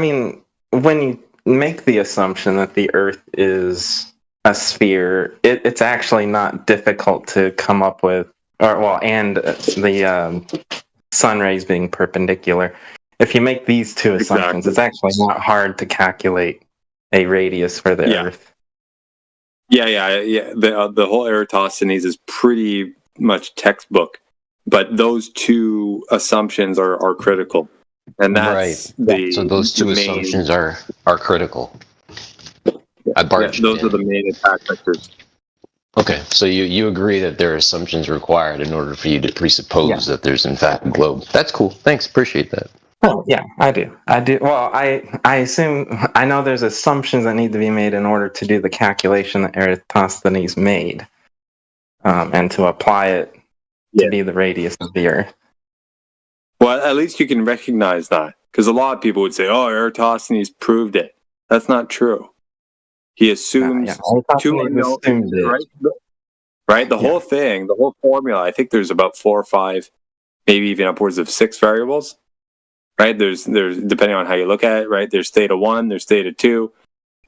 S17: when you make the assumption that the Earth is a sphere, it's actually not difficult to come up with, and the sun rays being perpendicular. If you make these two assumptions, it's actually not hard to calculate a radius for the Earth.
S16: Yeah. The whole Eratosthenes is pretty much textbook, but those two assumptions are critical, and that's
S14: so those two assumptions are critical.
S16: Those are the main attack vectors.
S14: Okay, so you agree that there are assumptions required in order for you to presuppose that there's in fact a globe. That's cool. Thanks. Appreciate that.
S17: Oh, yeah, I do. Well, I assume, I know there's assumptions that need to be made in order to do the calculation that Eratosthenes made, and to apply it to be the radius of the Earth.
S16: Well, at least you can recognize that, because a lot of people would say, Eratosthenes proved it. That's not true. He assumes two unknowns, right? right? The whole thing, the whole formula, I think there's about 4 or 5, maybe even upwards of 6 variables, right? There's depending on how you look at it, right? There's theta 1, there's theta 2,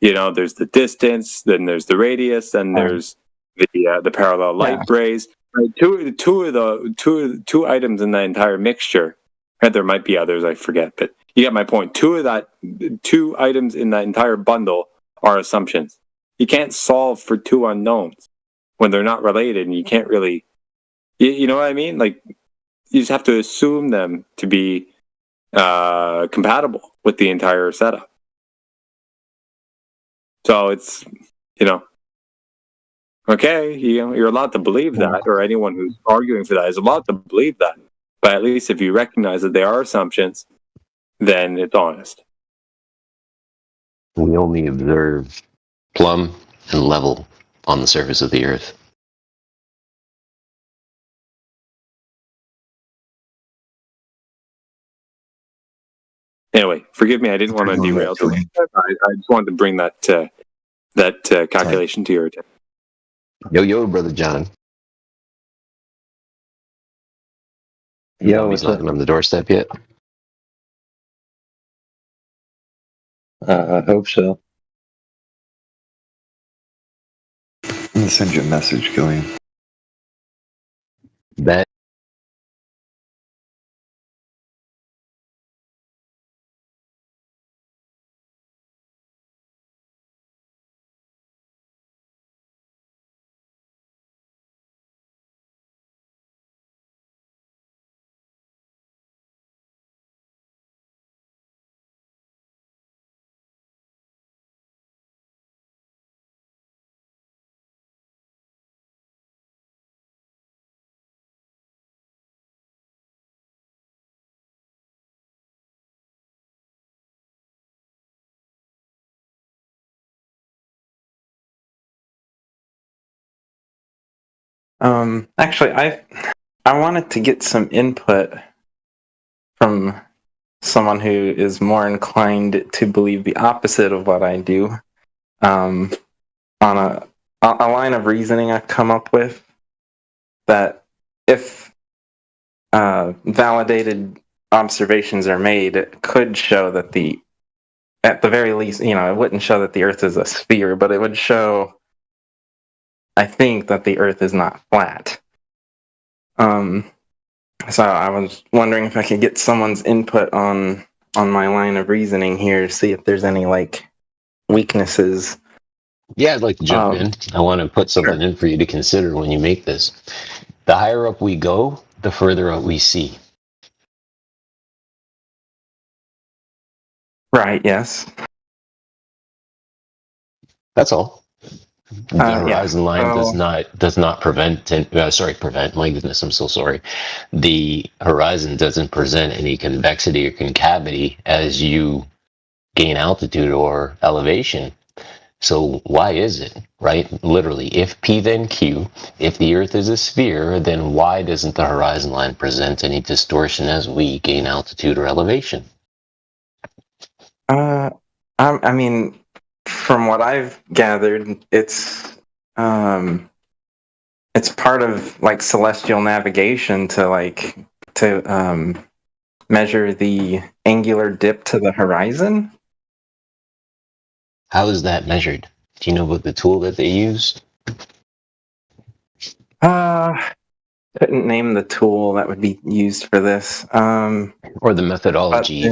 S16: there's the distance, then there's the radius, then there's the parallel light rays. Right? Two items in the entire mixture, right? There might be others, I forget, but you get my point. Two items in that entire bundle are assumptions. You can't solve for 2 unknowns when they're not related, and you can't really, you know what I mean? Like, you just have to assume them to be compatible with the entire setup. So it's, okay, you're allowed to believe that, or anyone who's arguing for that is allowed to believe that. But at least if you recognize that they are assumptions, then it's honest.
S14: We only observe plumb and level on the surface of the Earth.
S16: Anyway, forgive me, I didn't want to derail. I just wanted to bring that calculation to your attention.
S14: Yo, Brother John.
S5: Yo,
S14: He's knocking on the doorstep yet?
S5: I hope so.
S1: I'm gonna send you a message, Gillian.
S14: Bet.
S17: Actually, I wanted to get some input from someone who is more inclined to believe the opposite of what I do. On a line of reasoning I've come up with that if validated observations are made, it could show that at the very least, it wouldn't show that the Earth is a sphere, but it would show, I think, that the Earth is not flat. So I was wondering if I could get someone's input on my line of reasoning here, see if there's any weaknesses.
S14: Yeah, I'd like to jump in. I want to put something in for you to consider when you make this. The higher up we go, the further out we see.
S17: Right, yes.
S14: That's all. The horizon line does not prevent. My goodness, I'm so sorry. The horizon doesn't present any convexity or concavity as you gain altitude or elevation. So why is it, right? Literally, if P then Q, if the Earth is a sphere, then why doesn't the horizon line present any distortion as we gain altitude or elevation?
S17: I mean, from what I've gathered, it's part of celestial navigation to measure the angular dip to the horizon.
S14: How is that measured? Do you know what the tool that they use?
S17: Couldn't name the tool that would be used for this.
S14: Or the methodology.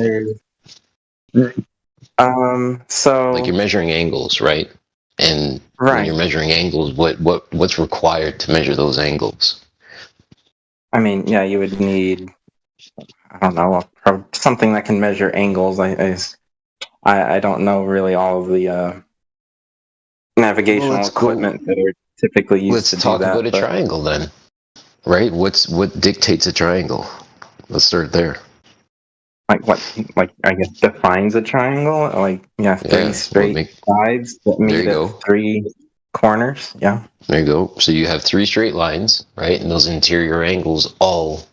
S17: So
S14: like you're measuring angles, right? And when you're measuring angles, what's required to measure those angles?
S17: I mean, yeah, you would need, I don't know, something that can measure angles. I don't know really all of the navigational equipment that are typically used to do that.
S14: Let's talk about a triangle then, right? What dictates a triangle? Let's start there.
S17: What I guess defines a triangle? Three straight sides that meet at 3 corners. Yeah.
S14: There you go. So you have 3 straight lines, right? And those interior angles all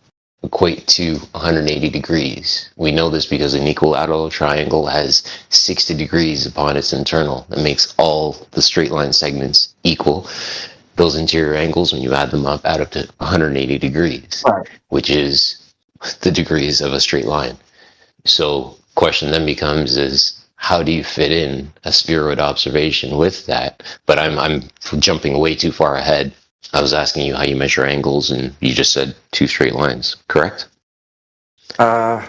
S14: equate to 180 degrees. We know this because an equilateral triangle has 60 degrees upon its internal. That makes all the straight line segments equal. those interior angles, when you add them up, add up to 180 degrees, which is the degrees of a straight line. So question then becomes is, how do you fit in a spheroid observation with that? But I'm jumping way too far ahead. I was asking you how you measure angles, and you just said 2 straight lines, correct?
S17: I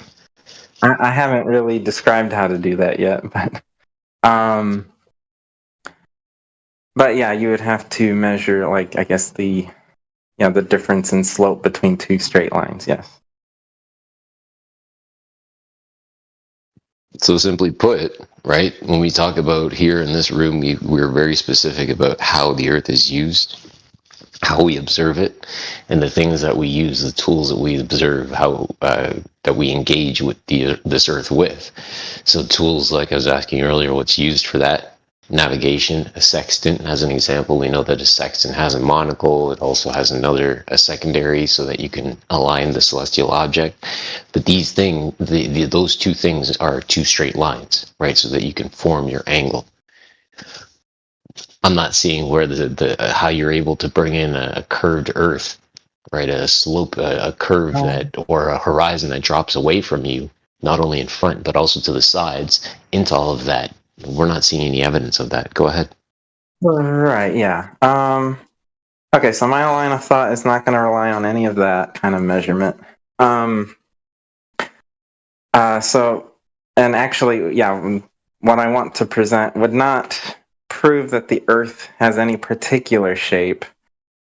S17: haven't really described how to do that yet, but yeah, you would have to measure, like, I guess the difference in slope between 2 straight lines. Yes.
S14: So simply put, right, when we talk about here in this room, we're very specific about how the Earth is used, how we observe it, and the things that we use, the tools that we observe, how that we engage with this Earth with. So tools like I was asking earlier, what's used for that? Navigation, a sextant, as an example. We know that a sextant has a monocle. It also has a secondary, so that you can align the celestial object. But these things, those 2 things are 2 straight lines, right? So that you can form your angle. I'm not seeing where how you're able to bring in a curved Earth, right? A slope, a curve or a horizon that drops away from you, not only in front but also to the sides, into all of that. We're not seeing any evidence of that. Go ahead.
S17: Right. Yeah. Okay. So my line of thought is not going to rely on any of that kind of measurement. So, and actually, yeah, what I want to present would not prove that the Earth has any particular shape,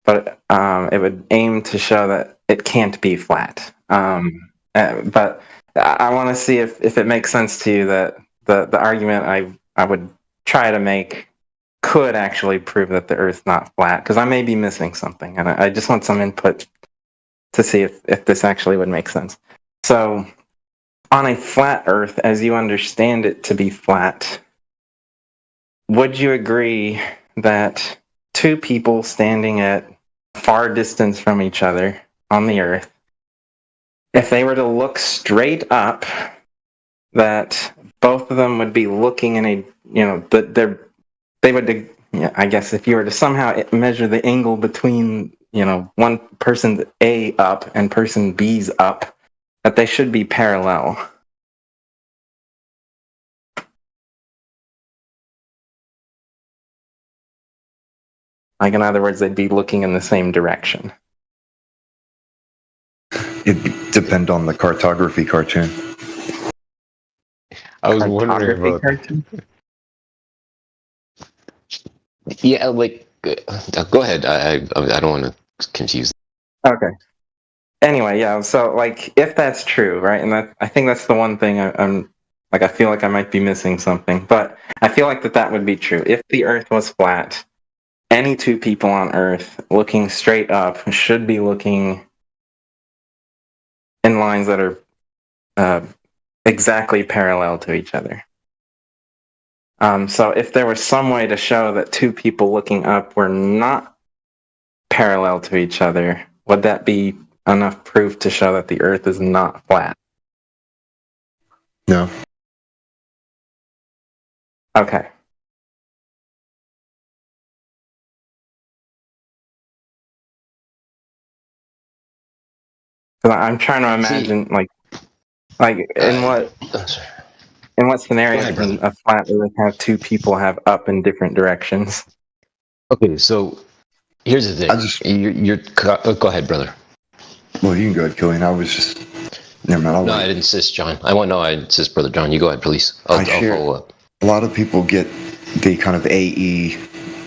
S17: but it would aim to show that it can't be flat. But I want to see if it makes sense to you that the argument I would try to make could actually prove that the Earth's not flat, because I may be missing something, and I just want some input to see if this actually would make sense. So, on a flat Earth, as you understand it to be flat, would you agree that 2 people standing at far distance from each other on the Earth, if they were to look straight up, that both of them would be looking in they would, I guess if you were to somehow measure the angle between, one person A up and person B's up, that they should be parallel? Like, in other words, they'd be looking in the same direction.
S1: It'd depend on the cartography cartoon.
S14: I was wondering about. Yeah, like, go ahead. I don't want to confuse.
S17: Okay. Anyway, yeah. So, like, if that's true, right, and I think that's the one thing I feel like I might be missing something, but I feel like that would be true. If the Earth was flat, any 2 people on Earth looking straight up should be looking in lines that are exactly parallel to each other. So if there was some way to show that 2 people looking up were not parallel to each other, would that be enough proof to show that the Earth is not flat?
S1: No.
S17: Okay. So I'm trying to imagine, in what scenario can a flat Earth have 2 people have up in different directions?
S14: Okay, so here's the thing. Go ahead, brother.
S1: Well, you can go ahead, Killian. I was just... Never mind.
S14: I'd insist, John. I insist, Brother John. You go ahead, please. I'll follow up.
S1: A lot of people get the kind of AE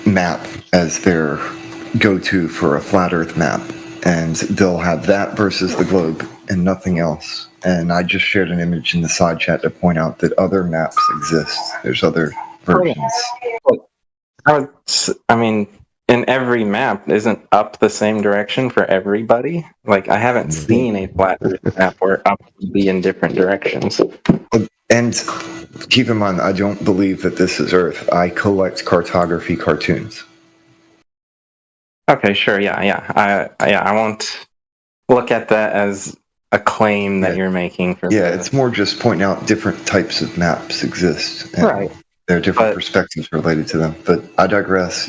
S1: map as their go-to for a flat Earth map, and they'll have that versus the globe and nothing else. And I just shared an image in the side chat to point out that other maps exist. There's other versions.
S17: I mean, in every map, isn't up the same direction for everybody? Like, I haven't seen a flat Earth map where up would be in different directions.
S1: And keep in mind, I don't believe that this is Earth. I collect cartography cartoons.
S17: Okay, sure, yeah. I won't look at that as a claim that you're making.
S1: It's more just pointing out different types of maps exist. And
S17: right.
S1: There are different perspectives related to them. But I digress.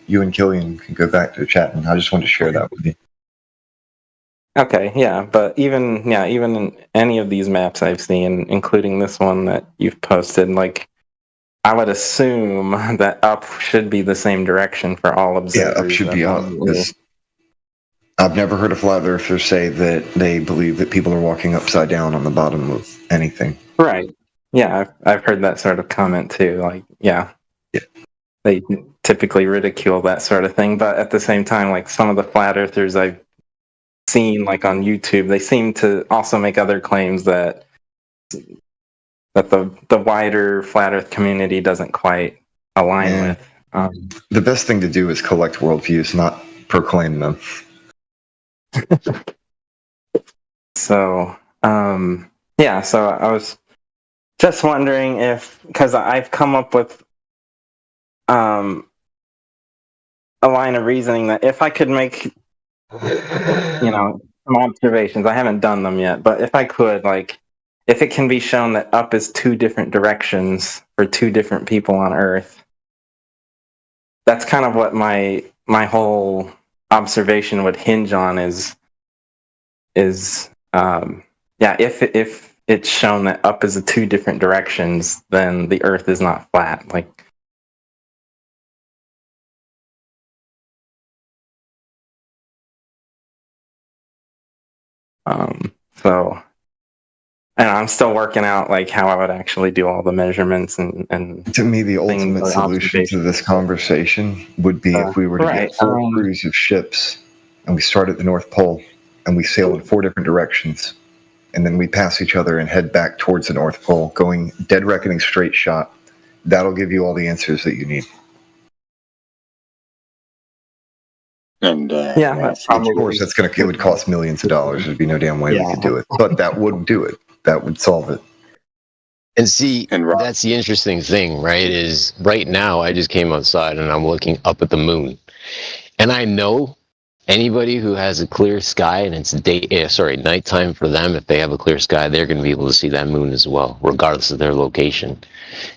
S1: You
S6: you and Killian can go back to chatting. I just wanted to share that with you.
S17: Okay, yeah, but even in any of these maps I've seen, including this one that you've posted, like I would assume that up should be the same direction for all observers.
S6: Yeah, up should be up. Because I've never heard a flat earther say that they believe that people are walking upside down on the bottom of anything.
S17: Right. Yeah, I've heard that sort of comment too. Like, yeah, they typically ridicule that sort of thing, but at the same time, like some of the flat earthers I've seen, like on YouTube, they seem to also make other claims that the wider flat Earth community doesn't quite align with.
S6: The best thing to do is collect worldviews, not proclaim them.
S17: So, yeah, so I was just wondering if, because I've come up with a line of reasoning that if I could make, some observations, I haven't done them yet, but if I could, like, if it can be shown that up is two different directions for two different people on Earth, that's kind of what my whole observation would hinge on is if it's shown that up is two different directions, then the Earth is not flat. Like, so, and I'm still working out like how I would actually do all the measurements and
S6: to me, the ultimate solution to this conversation would be if we were to get 4 crews of ships and we start at the North Pole and we sail in 4 different directions, and then we pass each other and head back towards the North Pole, going dead reckoning straight shot. That'll give you all the answers that you need.
S16: And
S6: of course, it would cost millions of dollars. There'd be no damn way we could do it, but that would do it. That would solve it.
S14: And see, that's the interesting thing, right? Is right now I just came outside and I'm looking up at the moon, and I know anybody who has a clear sky and it's nighttime for them, if they have a clear sky, they're going to be able to see that moon as well, regardless of their location.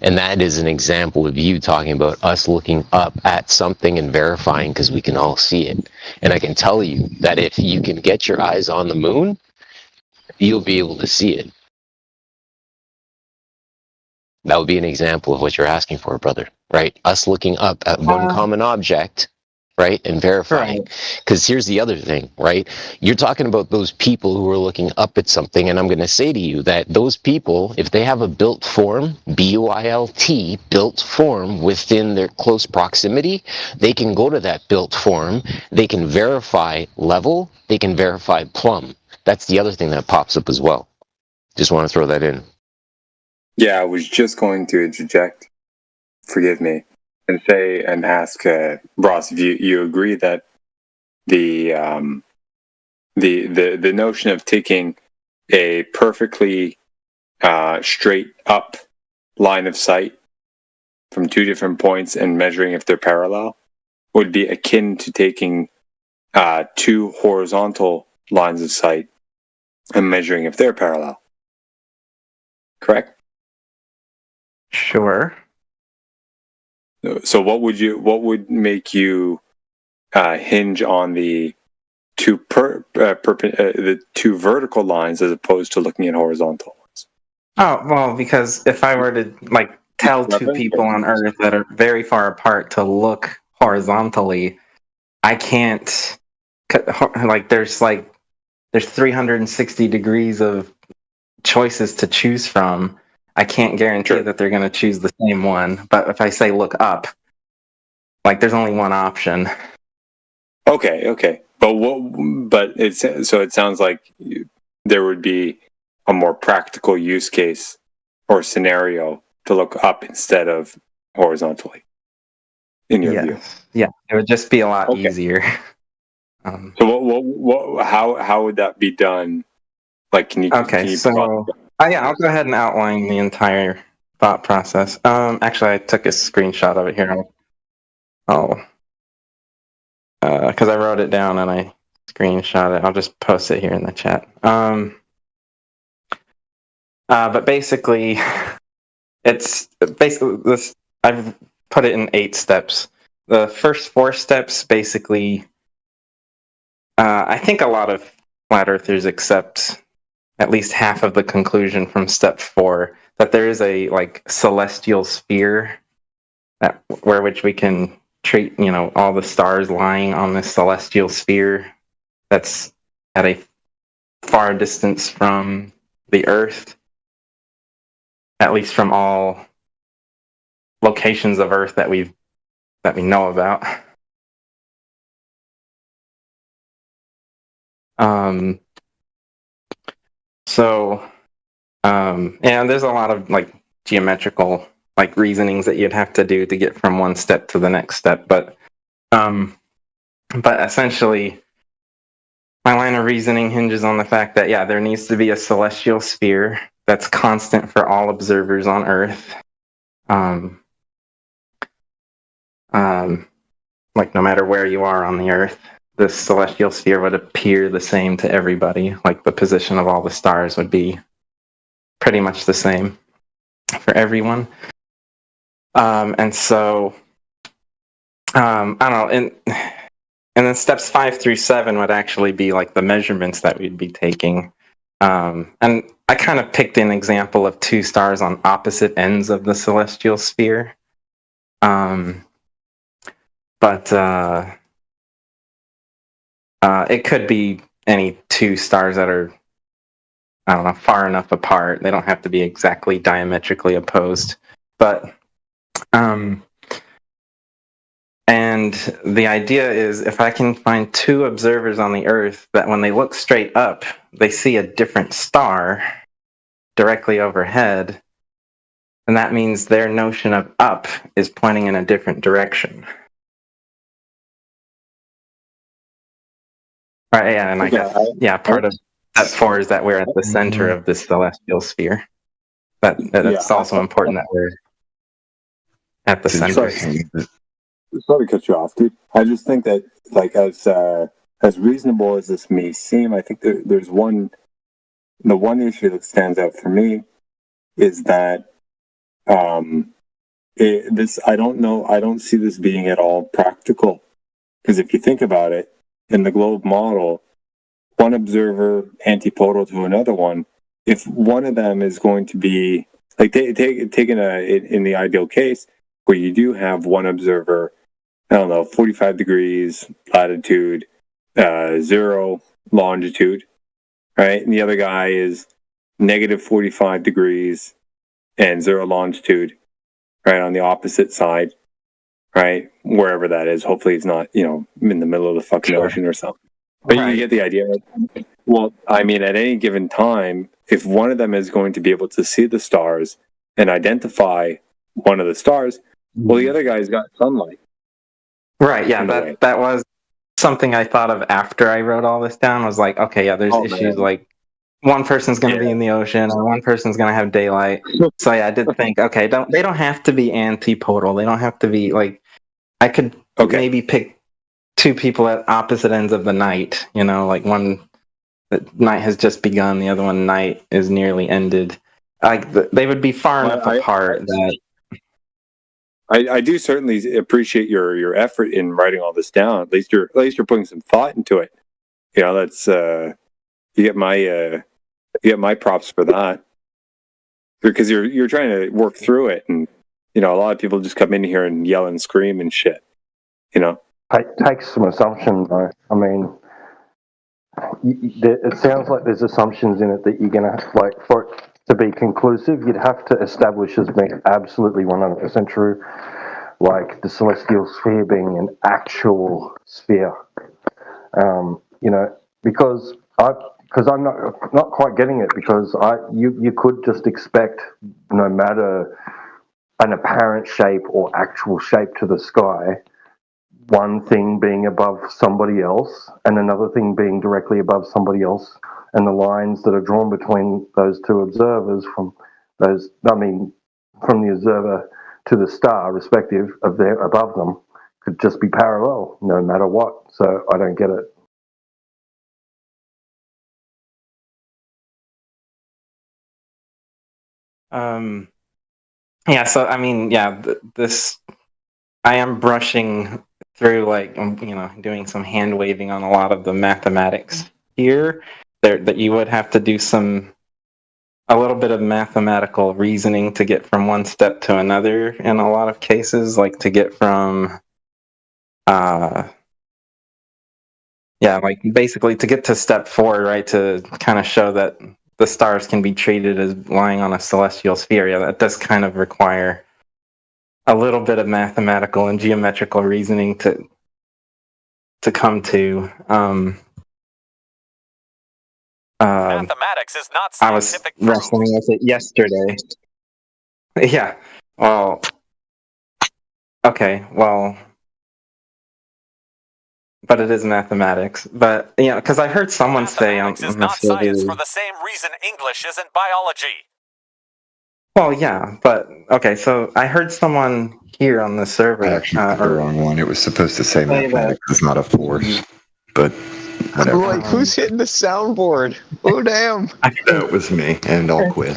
S14: And that is an example of you talking about us looking up at something and verifying because we can all see it. And I can tell you that if you can get your eyes on the moon, you'll be able to see it. That would be an example of what you're asking for, brother, right? Us looking up at one common object, right, and verifying. Because here's the other thing, right? You're talking about those people who are looking up at something, and I'm going to say to you that those people, if they have a built form, B-U-I-L-T, built form within their close proximity, they can go to that built form, they can verify level, they can verify plumb. That's the other thing that pops up as well. Just want to throw that in.
S16: Yeah, I was just going to interject. Forgive me. And say and ask Ross if you agree that the notion of taking a perfectly straight up line of sight from 2 different points and measuring if they're parallel would be akin to taking 2 horizontal lines of sight and measuring if they're parallel. Correct?
S17: Sure.
S16: So what would make you hinge on the 2 the 2 vertical lines as opposed to looking at horizontal ones?
S17: Oh, well, because if I were to tell 2 people on Earth that are very far apart to look horizontally, I can't there's 360 degrees of choices to choose from. I can't guarantee that they're going to choose the same one. But if I say look up, there's only one option.
S16: Okay. But it sounds like there would be a more practical use case or scenario to look up instead of horizontally, in your view.
S17: Yeah, it would just be a lot easier.
S16: So how would that be done? Can you?
S17: I'll go ahead and outline the entire thought process. Actually, I took a screenshot of it here. Because I wrote it down and I screenshot it. I'll just post it here in the chat. But basically, it's basically this. I've put it in 8 steps. the first 4 steps basically, I think a lot of flat earthers accept at least half of the conclusion from step 4, that there is a like celestial sphere where which we can treat, all the stars lying on this celestial sphere that's at a far distance from the Earth, at least from all locations of Earth that we know about. And there's a lot of like geometrical like reasonings that you'd have to do to get from one step to the next step, but essentially my line of reasoning hinges on the fact that there needs to be a celestial sphere that's constant for all observers on Earth. Like no matter where you are on the Earth, this celestial sphere would appear the same to everybody. Like the position of all the stars would be pretty much the same for everyone. And so, I don't know, and then steps 5 through 7 would actually be like the measurements that we'd be taking. And I kind of picked an example of 2 stars on opposite ends of the celestial sphere. It could be any 2 stars that are, I don't know, far enough apart. They don't have to be exactly diametrically opposed. But, and the idea is if I can find 2 observers on the Earth that when they look straight up, they see a different star directly overhead, then that means their notion of up is pointing in a different direction. Right, and I guess, part of step 4 is that we're at the center of this celestial sphere. That's also important that we're at the center.
S16: Sorry to cut you off, dude. I just think that, like, as reasonable as this may seem, I think there's the one issue that stands out for me is that I don't see this being at all practical. Because if you think about it, in the globe model, one observer antipodal to another one, if one of them is going to be, like, in the ideal case, where you do have one observer, I don't know, 45 degrees latitude, 0 longitude, right? And the other guy is negative 45 degrees and 0 longitude, right, on the opposite side, right? Wherever that is. Hopefully it's not, in the middle of the fucking ocean or something. But you get the idea. Well, I mean, at any given time, if one of them is going to be able to see the stars and identify one of the stars, well, the other guy's got sunlight.
S17: Right, that was something I thought of after I wrote all this down, was like, okay, there's issues like one person's going to be in the ocean and one person's going to have daylight. So I did think, okay, they don't have to be antipodal. They don't have to be like, I could maybe pick 2 people at opposite ends of the night, like one, the night has just begun, the other one night is nearly ended. Like they would be far enough apart that
S16: I do certainly appreciate your effort in writing all this down. At least you're putting some thought into it. That's you get my props for that, because you're trying to work through it, and a lot of people just come in here and yell and scream and shit.
S3: It takes some assumptions, though. I mean, it sounds like there's assumptions in it that you're gonna for it to be conclusive, you'd have to establish as being absolutely 100% true, like the celestial sphere being an actual sphere. Because I'm not quite getting it, because you could just expect, no matter an apparent shape or actual shape to the sky, one thing being above somebody else and another thing being directly above somebody else, and the lines that are drawn between those 2 observers from the observer to the star, respective of their above them, could just be parallel no matter what. So I don't get it.
S17: So I mean, this I am brushing through, like, doing some hand waving on a lot of the mathematics here. That you would have to do a little bit of mathematical reasoning to get from one step to another in a lot of cases, like to get from, like basically to get to step 4, right, to kind of show that the stars can be treated as lying on a celestial sphere. Yeah, that does kind of require a little bit of mathematical and geometrical reasoning to come to.
S20: Mathematics is not scientific.
S17: I was wrestling with it yesterday. Yeah. Well. Okay. Well. But it is mathematics. But because I heard someone say on
S20: Mathematics is not science for the same reason English isn't biology.
S17: Well, yeah, but okay. So I heard someone here on the server.
S1: I actually put the wrong one. It was supposed to say mathematics is not a force, but whatever.
S6: I'm like, who's hitting the soundboard? Oh, damn.
S1: It was me, and I'll quit.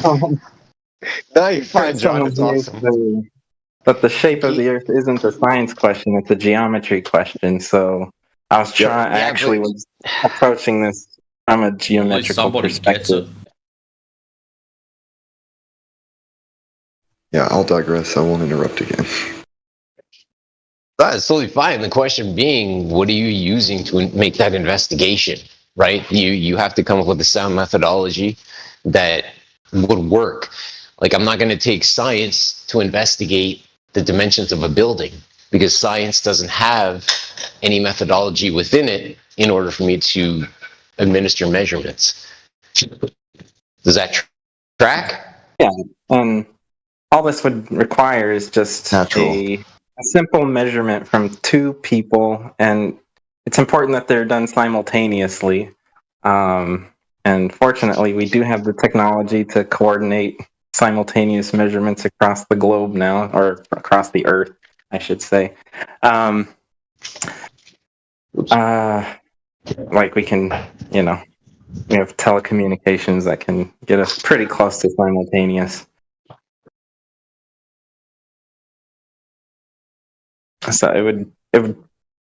S6: No, you're fine, John. It's awesome.
S17: But the shape of the Earth isn't a science question; it's a geometry question. So I was trying. I actually was approaching this from a geometrical perspective.
S1: Yeah, I'll digress. I won't interrupt again.
S14: That's totally fine. The question being, what are you using to make that investigation, right? You have to come up with a sound methodology that would work. Like, I'm not going to take science to investigate the dimensions of a building because science doesn't have any methodology within it in order for me to administer measurements. Does that track?
S17: Yeah, and all this would require is just a simple measurement from 2 people, and it's important that they're done simultaneously. And fortunately, we do have the technology to coordinate simultaneous measurements across the globe now, or across the Earth, I should say. Like we can, we have telecommunications that can get us pretty close to simultaneous. So it would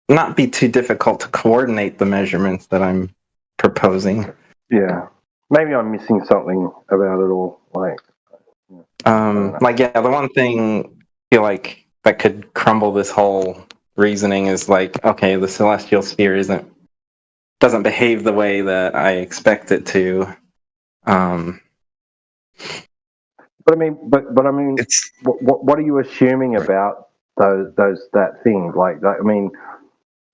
S17: not be too difficult to coordinate the measurements that I'm proposing.
S15: Yeah, maybe I'm missing something about it all.
S17: The one thing I feel like that could crumble this whole reasoning is like, okay, the celestial sphere doesn't behave the way that I expect it to.
S15: But I mean, what are you assuming about that thing?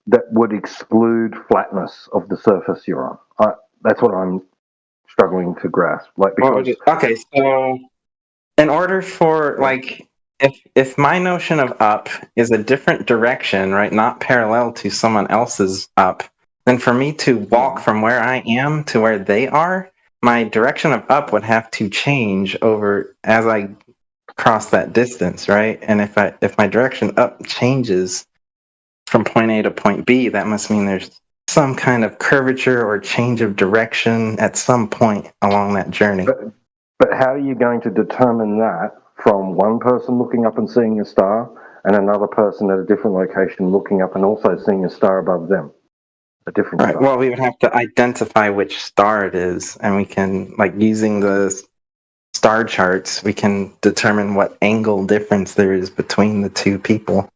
S15: That would exclude flatness of the surface you're on. That's what I'm struggling to grasp.
S17: Okay, so in order for if my notion of up is a different direction, right, not parallel to someone else's up, then for me to walk from where I am to where they are, my direction of up would have to change over as I cross that distance, right? And if my direction up changes from point A to point B, that must mean there's some kind of curvature or change of direction at some point along that journey.
S15: But how are you going to determine that from one person looking up and seeing a star and another person at a different location looking up and also seeing a star above them? A different star.
S17: Well, we would have to identify which star it is, and we can, using the star charts, we can determine what angle difference there is between the 2 people.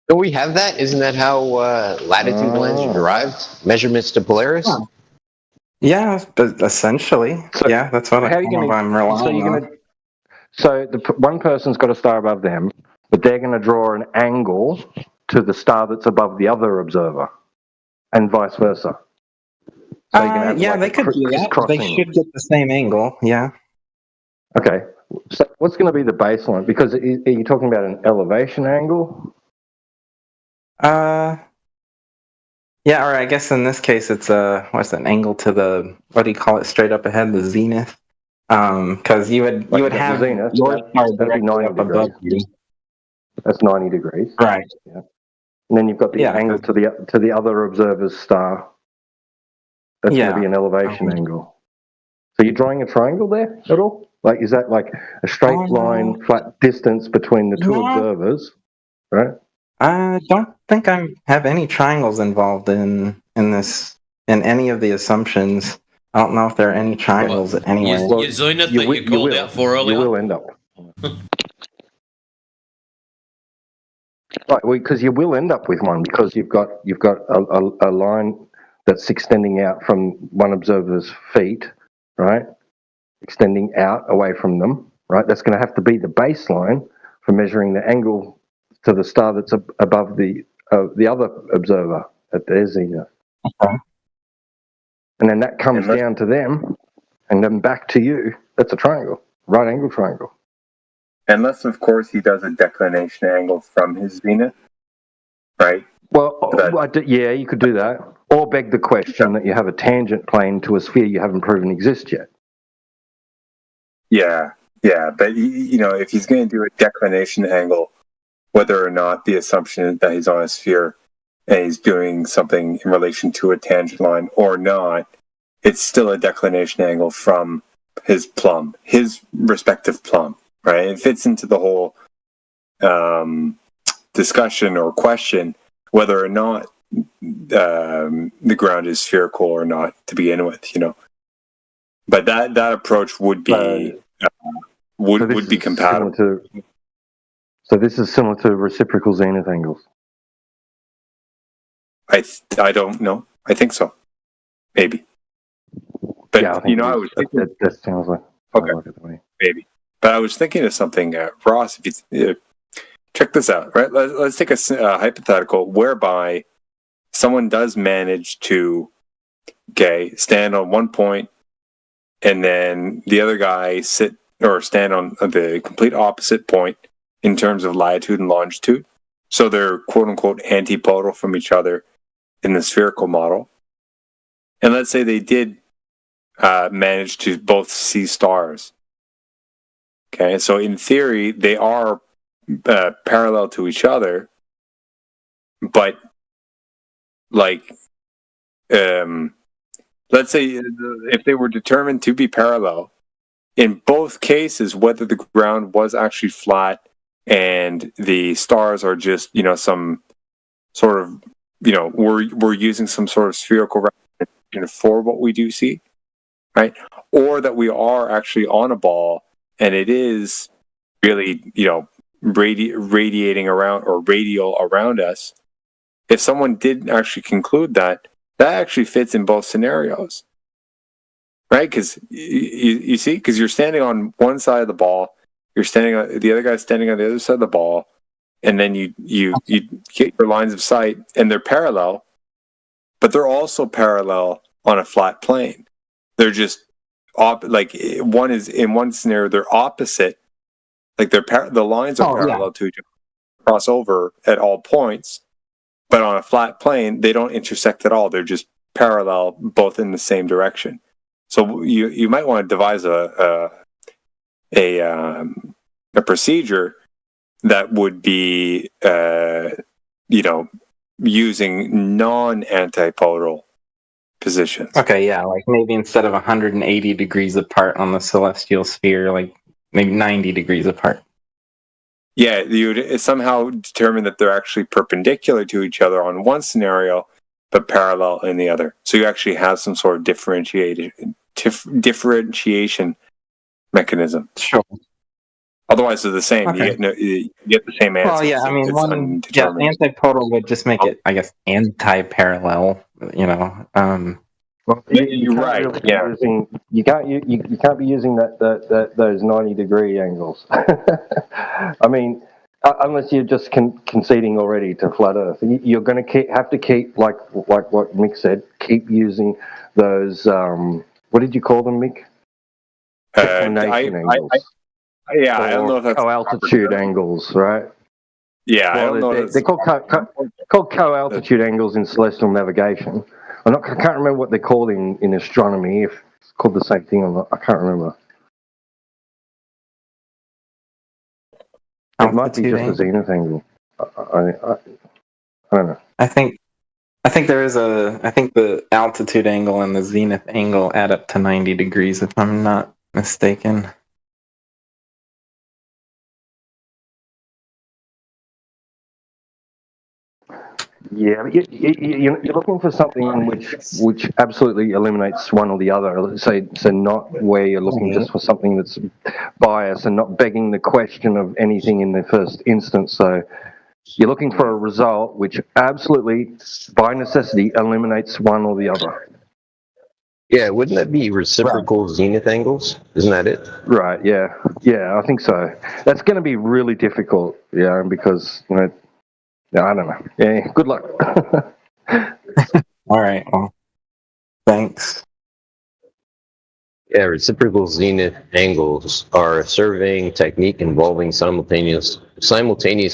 S14: Don't we have that? Isn't that how latitude lines are derived? Measurements to Polaris?
S17: Oh. Yeah, but essentially. So, yeah, that's what I'm relying on.
S15: So one person's got a star above them, but they're going to draw an angle to the star that's above the other observer, and vice versa. So
S17: they could do that. They should get the same angle, yeah.
S15: Okay. So what's going to be the baseline? Because are you talking about an elevation angle?
S17: Yeah, or I guess in this case it's an angle to the, what do you call it, straight up ahead, the zenith? Because you would have
S15: zenith,
S17: your star directly up above you.
S15: That's 90 degrees.
S17: Right.
S15: Yeah. And then you've got the angle to the other observer's star. That's going to be an elevation angle. So you're drawing a triangle there at all? Is that like a straight line, flat distance between the 2 observers, right?
S17: I don't think I have any triangles involved in any of the assumptions. I don't know if there are any triangles anywhere.
S3: You will end up. Right, because you will end up with one because you've got a line that's extending out from one observer's feet, right? Extending out away from them, right? That's going to have to be the baseline for measuring the angle to the star that's above the other observer at their zenith. And then that comes down to them, and then back to you. That's a triangle, right angle triangle.
S16: Unless, of course, he does a declination angle from his zenith, right?
S3: Well, yeah, you could do that. Or beg the question that you have a tangent plane to a sphere you haven't proven exists yet.
S16: Yeah, but if he's going to do a declination angle, whether or not the assumption is that he's on a sphere and he's doing something in relation to a tangent line or not, it's still a declination angle from his plumb, his respective plumb, right? It fits into the whole discussion or question whether or not the ground is spherical or not to begin with, But that approach would be would be compatible.
S3: So this is similar to reciprocal zenith angles.
S16: I don't know. I think so. Maybe. But
S3: yeah,
S16: I was thinking
S3: that sounds like
S16: okay. Maybe. But I was thinking of something, Ross. If you check this out, right? Let's take a hypothetical whereby someone does manage to stand on one point, and then the other guy stand on the complete opposite point in terms of latitude and longitude. So they're quote unquote antipodal from each other in the spherical model. And let's say they did manage to both see stars. Okay, so in theory, they are parallel to each other, but let's say if they were determined to be parallel, in both cases, whether the ground was actually flat and the stars are just, some sort of, we're using some sort of spherical representation for what we do see, right? Or that we are actually on a ball and it is really, radiating around or radial around us. If someone did actually conclude that actually fits in both scenarios, right? Because you see, because you're standing on one side of the ball, the other guy's standing on the other side of the ball, and then you get your lines of sight, and they're parallel, but they're also parallel on a flat plane. They're just one is in one scenario they're opposite, like the lines are parallel to each other, cross over at all points, but on a flat plane they don't intersect at all. They're just parallel, both in the same direction. So you might want to devise a procedure that would be using non-antipodal positions.
S17: Okay, yeah, like maybe instead of 180 degrees apart on the celestial sphere, like maybe 90 degrees apart.
S16: Yeah, you would somehow determine that they're actually perpendicular to each other on one scenario, but parallel in the other. So you actually have some sort of differentiation mechanism.
S17: Sure.
S16: Otherwise, they're the same.
S17: Okay.
S16: You get the same answer.
S17: Well, yeah, I mean, antipodal would just make it, I guess, anti-parallel.
S3: Well, you're right. You can't be using those 90-degree angles. I mean, unless you're just conceding already to flat Earth, you're going to have to keep like what Mick said. Keep using those. What did you call them, Mick? Declination angles.
S16: I don't know if that's
S3: co-altitude angles, right?
S16: Yeah, I don't know.
S3: They're called co-altitude angles in celestial navigation. I can't remember what they're called in astronomy. If it's called the same thing or not, I can't remember. It might be just a zenith angle. I don't know.
S17: I think there is I think the altitude angle and the zenith angle add up to 90 degrees, if I'm not mistaken.
S3: Yeah, but you're looking for something which absolutely eliminates one or the other. So not where you're looking just for something that's biased and not begging the question of anything in the first instance. So you're looking for a result which absolutely, by necessity, eliminates one or the other.
S14: Yeah, wouldn't that be reciprocal zenith angles? Isn't that it?
S3: Right. Yeah. Yeah, I think so. That's going to be really difficult. Yeah, because I don't know. Yeah. Good luck.
S17: All right. Well, thanks.
S14: Yeah, reciprocal zenith angles are a surveying technique involving simultaneous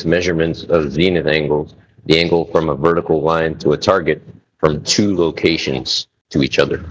S14: measurements of zenith angles, the angle from a vertical line to a target from two locations to each other.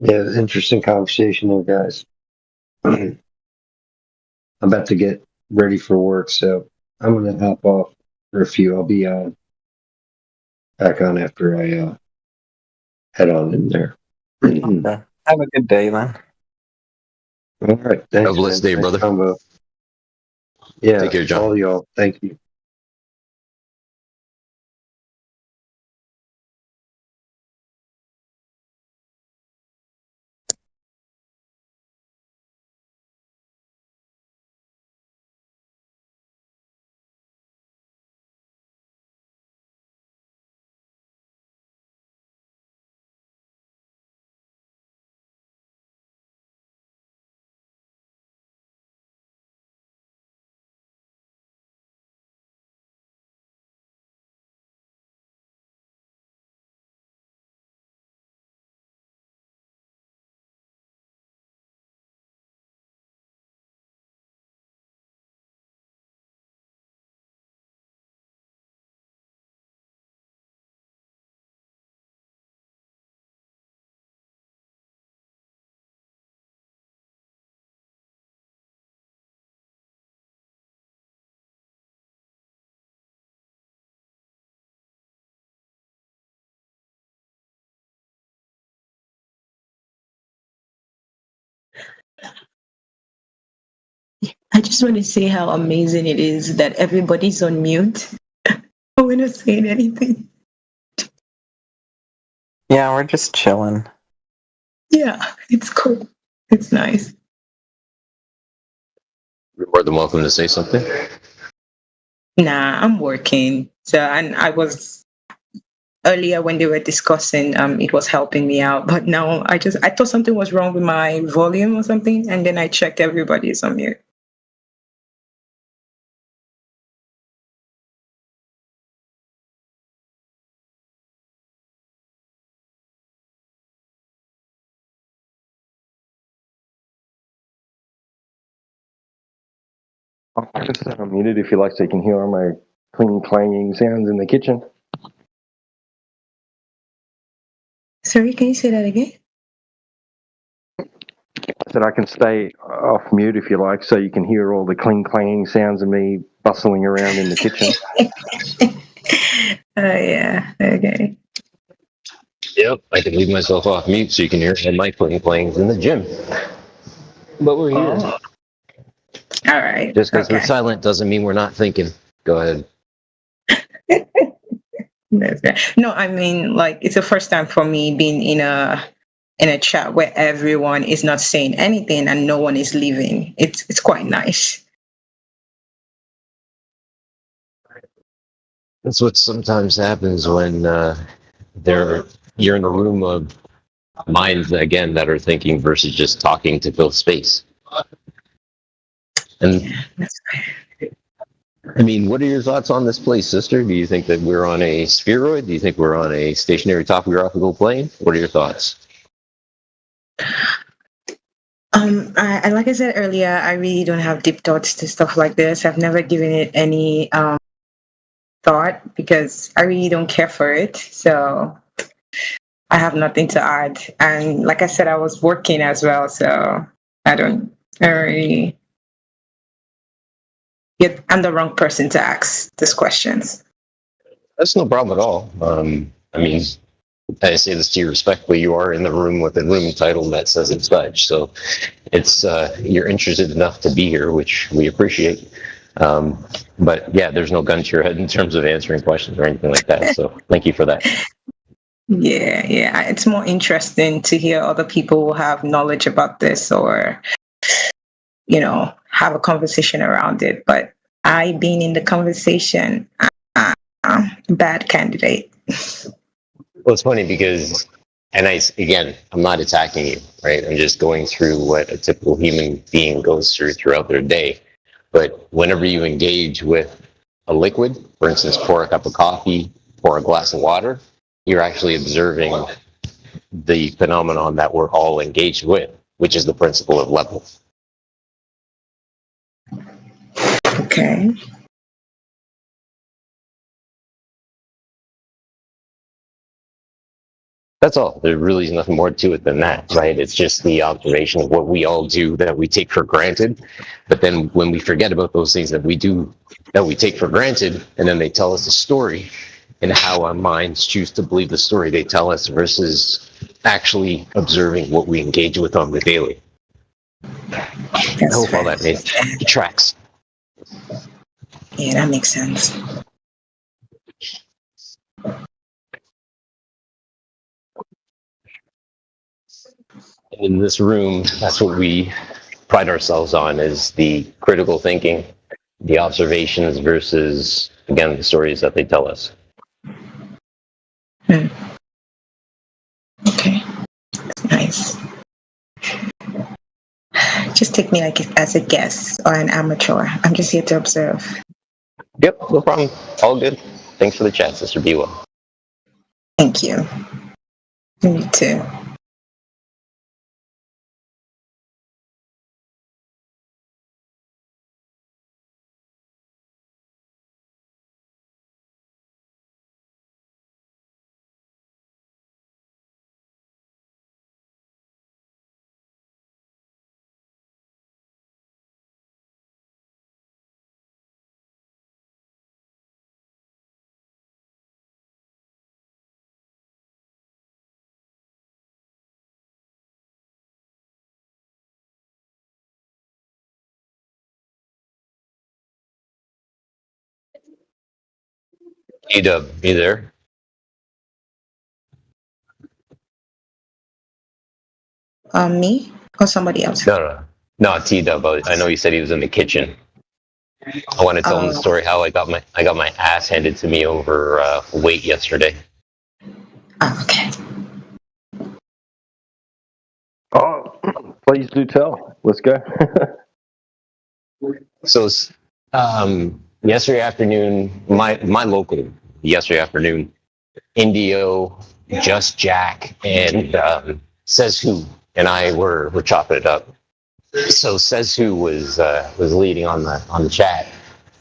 S5: Yeah, interesting conversation there, guys. I'm about to get ready for work, so I'm gonna hop off for a few. I'll be back on after I head on in there.
S17: Okay. Have a good day, then.
S5: All right, thanks.
S14: Have a blessed day,
S5: Nice
S14: brother.
S5: combo. Yeah,
S14: Take care, John.
S5: all y'all. Thank you.
S11: I just want to say how amazing it is that everybody's on mute. I want to say anything.
S17: Yeah, we're just chilling.
S11: Yeah, it's cool. It's nice.
S14: You're more than welcome to say something.
S11: Nah, I'm working. So, and I was earlier when they were discussing, it was helping me out. But now I thought something was wrong with my volume or something, and then I checked everybody's on mute.
S15: I can stay unmuted if you like, so you can hear all my cling clanging sounds in the kitchen.
S11: Sorry, can you say that again?
S15: I said I can stay off mute if you like, so you can hear all the cling clanging sounds of me bustling around in the kitchen.
S11: Yeah, okay.
S14: Yep, I can leave myself off mute so you can hear all my playing in the gym. But we're here.
S11: Oh. All right.
S14: Just because we're silent doesn't mean we're not thinking. Go ahead.
S11: No, I mean, like, it's the first time for me being in a chat where everyone is not saying anything and no one is leaving. It's quite nice.
S14: That's what sometimes happens when you're in a room of minds again that are thinking versus just talking to fill space. And I mean, what are your thoughts on this place, sister? Do you think that we're on a spheroid? Do you think we're on a stationary topographical plane? What are your thoughts?
S11: I like I said earlier, I really don't have deep thoughts to stuff like this. I've never given it any thought because I really don't care for it. So I have nothing to add. And like I said, I was working as well, so I don't really. I'm the wrong person to ask these questions.
S14: That's no problem at all. I mean, I say this to you respectfully. You are in the room with a room title that says it's such, so it's you're interested enough to be here, which we appreciate. But yeah, there's no gun to your head in terms of answering questions or anything like that. So thank you for that.
S11: Yeah. It's more interesting to hear other people who have knowledge about this or, have a conversation around it. But I being in the conversation, bad candidate.
S14: Well, it's funny because, and I'm not attacking you, right? I'm just going through what a typical human being goes throughout their day. But whenever you engage with a liquid, for instance, pour a cup of coffee, pour a glass of water, you're actually observing the phenomenon that we're all engaged with, which is the principle of level.
S11: Okay.
S14: That's all. There really is nothing more to it than that, right? It's just the observation of what we all do that we take for granted. But then when we forget about those things that we do, that we take for granted, and then they tell us a story and how our minds choose to believe the story they tell us versus actually observing what we engage with on the daily. I hope all that makes tracks.
S11: Yeah, that makes sense.
S14: In this room, that's what we pride ourselves on, is the critical thinking, the observations versus, again, the stories that they tell us.
S11: Okay, that's nice. Just take me as a guest or an amateur. I'm just here to observe.
S14: Yep, no problem. All good. Thanks for the chat, Sister Be well.
S11: Thank you. You too.
S14: T-Dub, you there?
S11: Me or somebody else?
S14: No, T-Dub. I know you said he was in the kitchen. I want to tell them the story how I got my ass handed to me over weight yesterday.
S11: Okay.
S15: Oh, please do tell. Let's go.
S14: So, yesterday afternoon, my local yesterday afternoon, Indio, Just Jack, and Says Who and I were chopping it up. So Says Who was leading on the chat.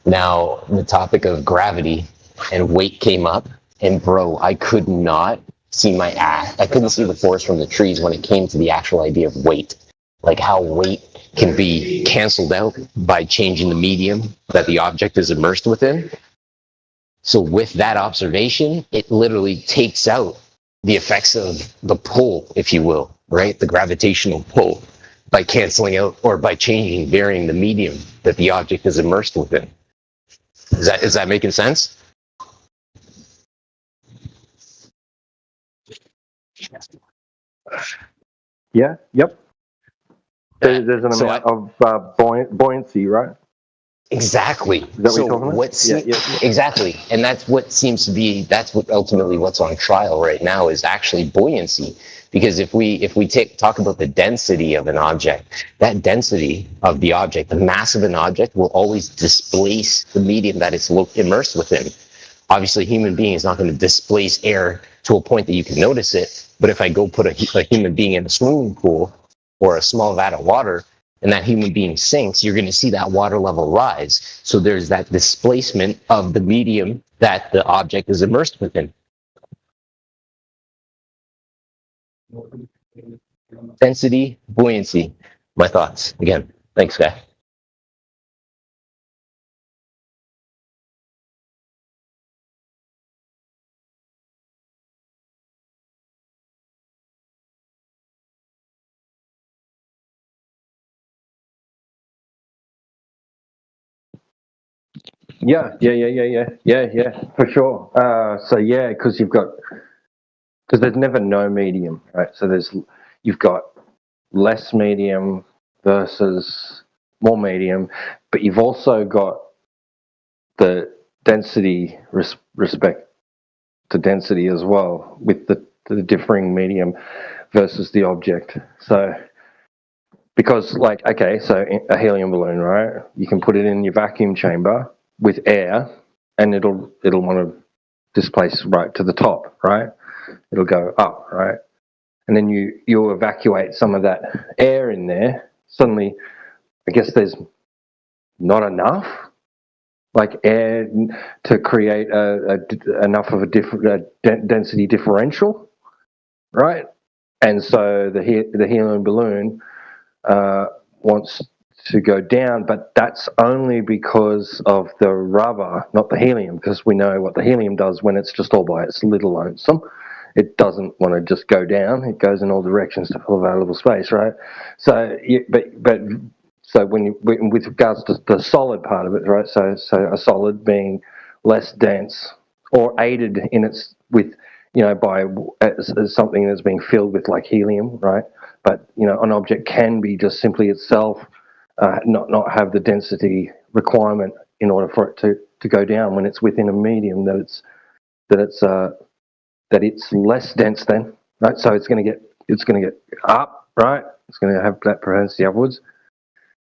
S14: Now the topic of gravity and weight came up, and bro, I could not see my ass. I couldn't see the forest from the trees when it came to the actual idea of weight, like how weight can be canceled out by changing the medium that the object is immersed within. So with that observation, it literally takes out the effects of the pull, if you will, right? The gravitational pull by canceling out or by varying the medium that the object is immersed within. Is that making sense?
S15: Yeah. Yep. There's an amount of buoyancy, right?
S14: Exactly.
S15: Is that what you're talking about?
S14: Exactly. And that's what ultimately what's on trial right now is actually buoyancy. Because if we talk about the density of an object, that density of the object, the mass of an object will always displace the medium that it's immersed within. Obviously, a human being is not going to displace air to a point that you can notice it. But if I go put a human being in a swimming pool or a small vat of water, and that human being sinks, you're going to see that water level rise. So there's that displacement of the medium that the object is immersed within. Density, buoyancy. My thoughts. Again, thanks, guy.
S15: Yeah, for sure. Because there's never no medium, right? So you've got less medium versus more medium, but you've also got the density respect to density as well with the differing medium versus the object. So because so a helium balloon, right? You can put it in your vacuum chamber with air and it'll want to displace right to the top, right? It'll go up, right? And then you evacuate some of that air in there. Suddenly, I guess there's not enough air to create enough of a density differential, right? And so the helium balloon wants to go down, but that's only because of the rubber, not the helium, because we know what the helium does when it's just all by its little lonesome. It doesn't want to just go down. It goes in all directions to fill available space, right? So, so with regards to the solid part of it, right? So a solid being less dense or aided in its with by as something that's being filled with helium, right? But an object can be just simply itself not have the density requirement in order for it to go down when it's within a medium that it's less dense then, right? So it's going to get up, right? It's going to have that propensity upwards.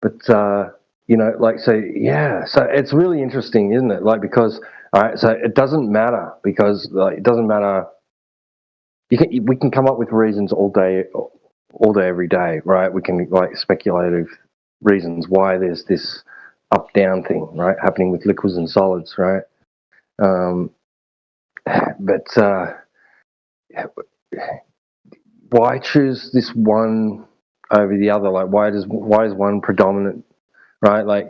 S15: But so it's really interesting, isn't it? Because all right, so it doesn't matter because it doesn't matter. We can come up with reasons all day, every day, right? We can speculative reasons why there's this up-down thing, right, happening with liquids and solids, right? But why choose this one over the other? Why is one predominant, right?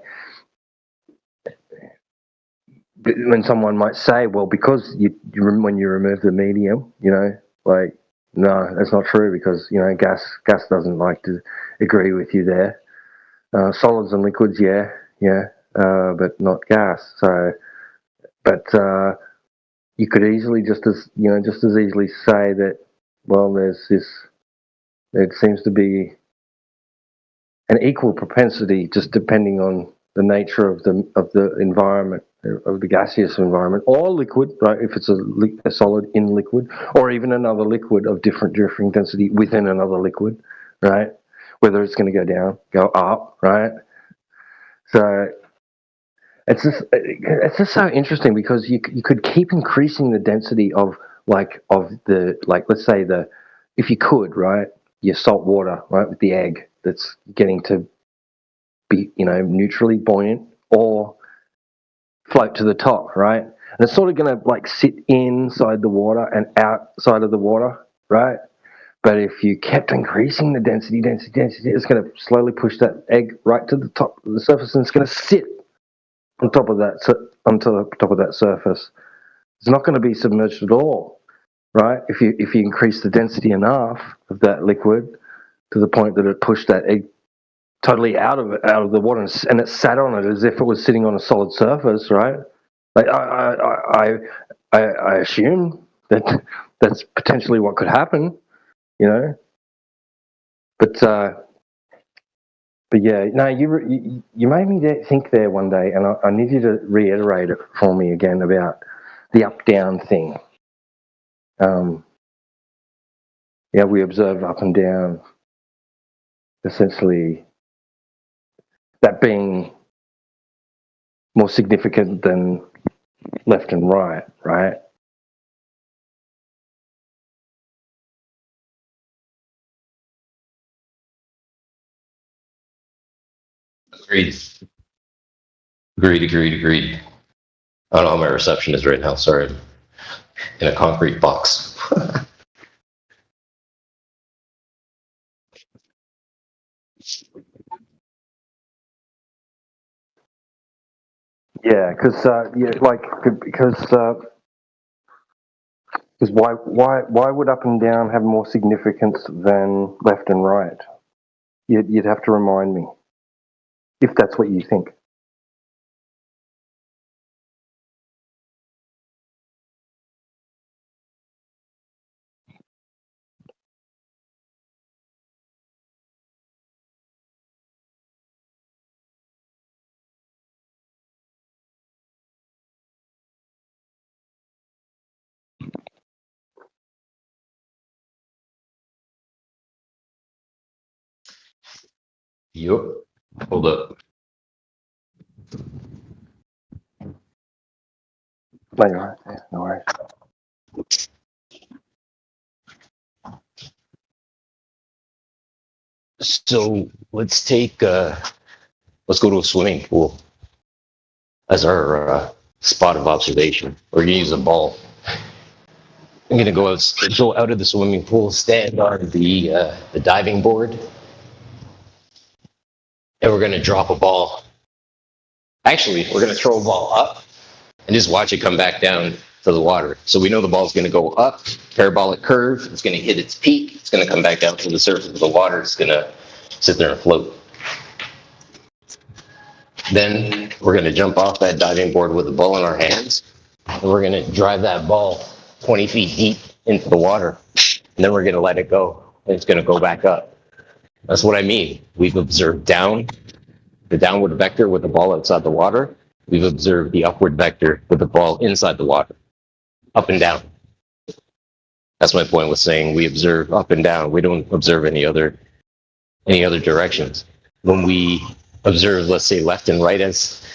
S15: When someone might say, well, because when you remove the medium, no, that's not true because gas doesn't like to agree with you there. Solids and liquids, but not gas. So, but you could easily just as easily say that. Well, there's this. It seems to be an equal propensity, just depending on the nature of the environment, of the gaseous environment, or liquid, right? If it's a solid in liquid, or even another liquid of different density within another liquid, right? Whether it's going to go down, go up, right? So it's just so interesting because you could keep increasing the density of let's say if you could, right, your salt water, right, with the egg that's getting to be, neutrally buoyant or float to the top, right? And it's sort of going to like sit inside the water and outside of the water, right? But if you kept increasing the density, it's going to slowly push that egg right to the top of the surface, and it's going to sit on top of that surface. It's not going to be submerged at all, right? If you increase the density enough of that liquid to the point that it pushed that egg totally out of the water, and it sat on it as if it was sitting on a solid surface, right? Like I assume that that's potentially what could happen, But yeah, no, you made me think there one day, and I need you to reiterate it for me again about the up-down thing. Yeah, we observe up and down, essentially that being more significant than left and right, right?
S14: Agreed. Agreed. I don't know how my reception is right now. Sorry. I'm in a concrete box.
S15: Yeah, because why would up and down have more significance than left and right? You'd have to remind me, if that's what you think.
S14: Yup. Hold up.
S15: No, you're right. Yeah, no worries.
S14: So let's go to a swimming pool as our spot of observation. We're gonna use a ball. I'm gonna go out of the swimming pool, stand on the diving board, and we're gonna drop a ball. Actually, we're gonna throw a ball up and just watch it come back down to the water. So we know the ball's gonna go up, parabolic curve. It's gonna hit its peak. It's gonna come back down to the surface of the water. It's gonna sit there and float. Then we're going to jump off that diving board with the ball in our hands, and we're going to drive that ball 20 feet deep into the water, and then we're going to let it go, and it's going to go back up. That's what I mean. We've observed the downward vector with the ball outside the water. We've observed the upward vector with the ball inside the water, up and down. That's my point with saying we observe up and down. We don't observe any other directions. When we observe, let's say, left and right, as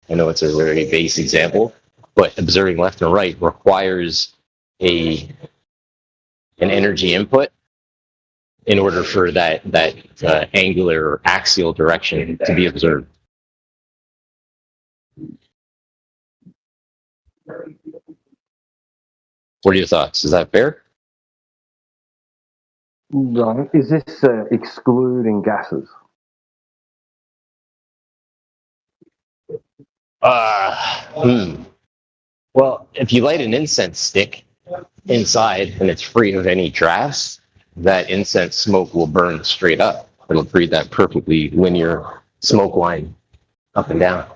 S14: I know it's a very base example, but observing left and right requires an energy input in order for that angular or axial direction to be observed. What are your thoughts? Is that fair?
S15: No. Is this excluding gases?
S14: Well, if you light an incense stick inside and it's free of any drafts, that incense smoke will burn straight up. It'll create that perfectly linear smoke line up and down.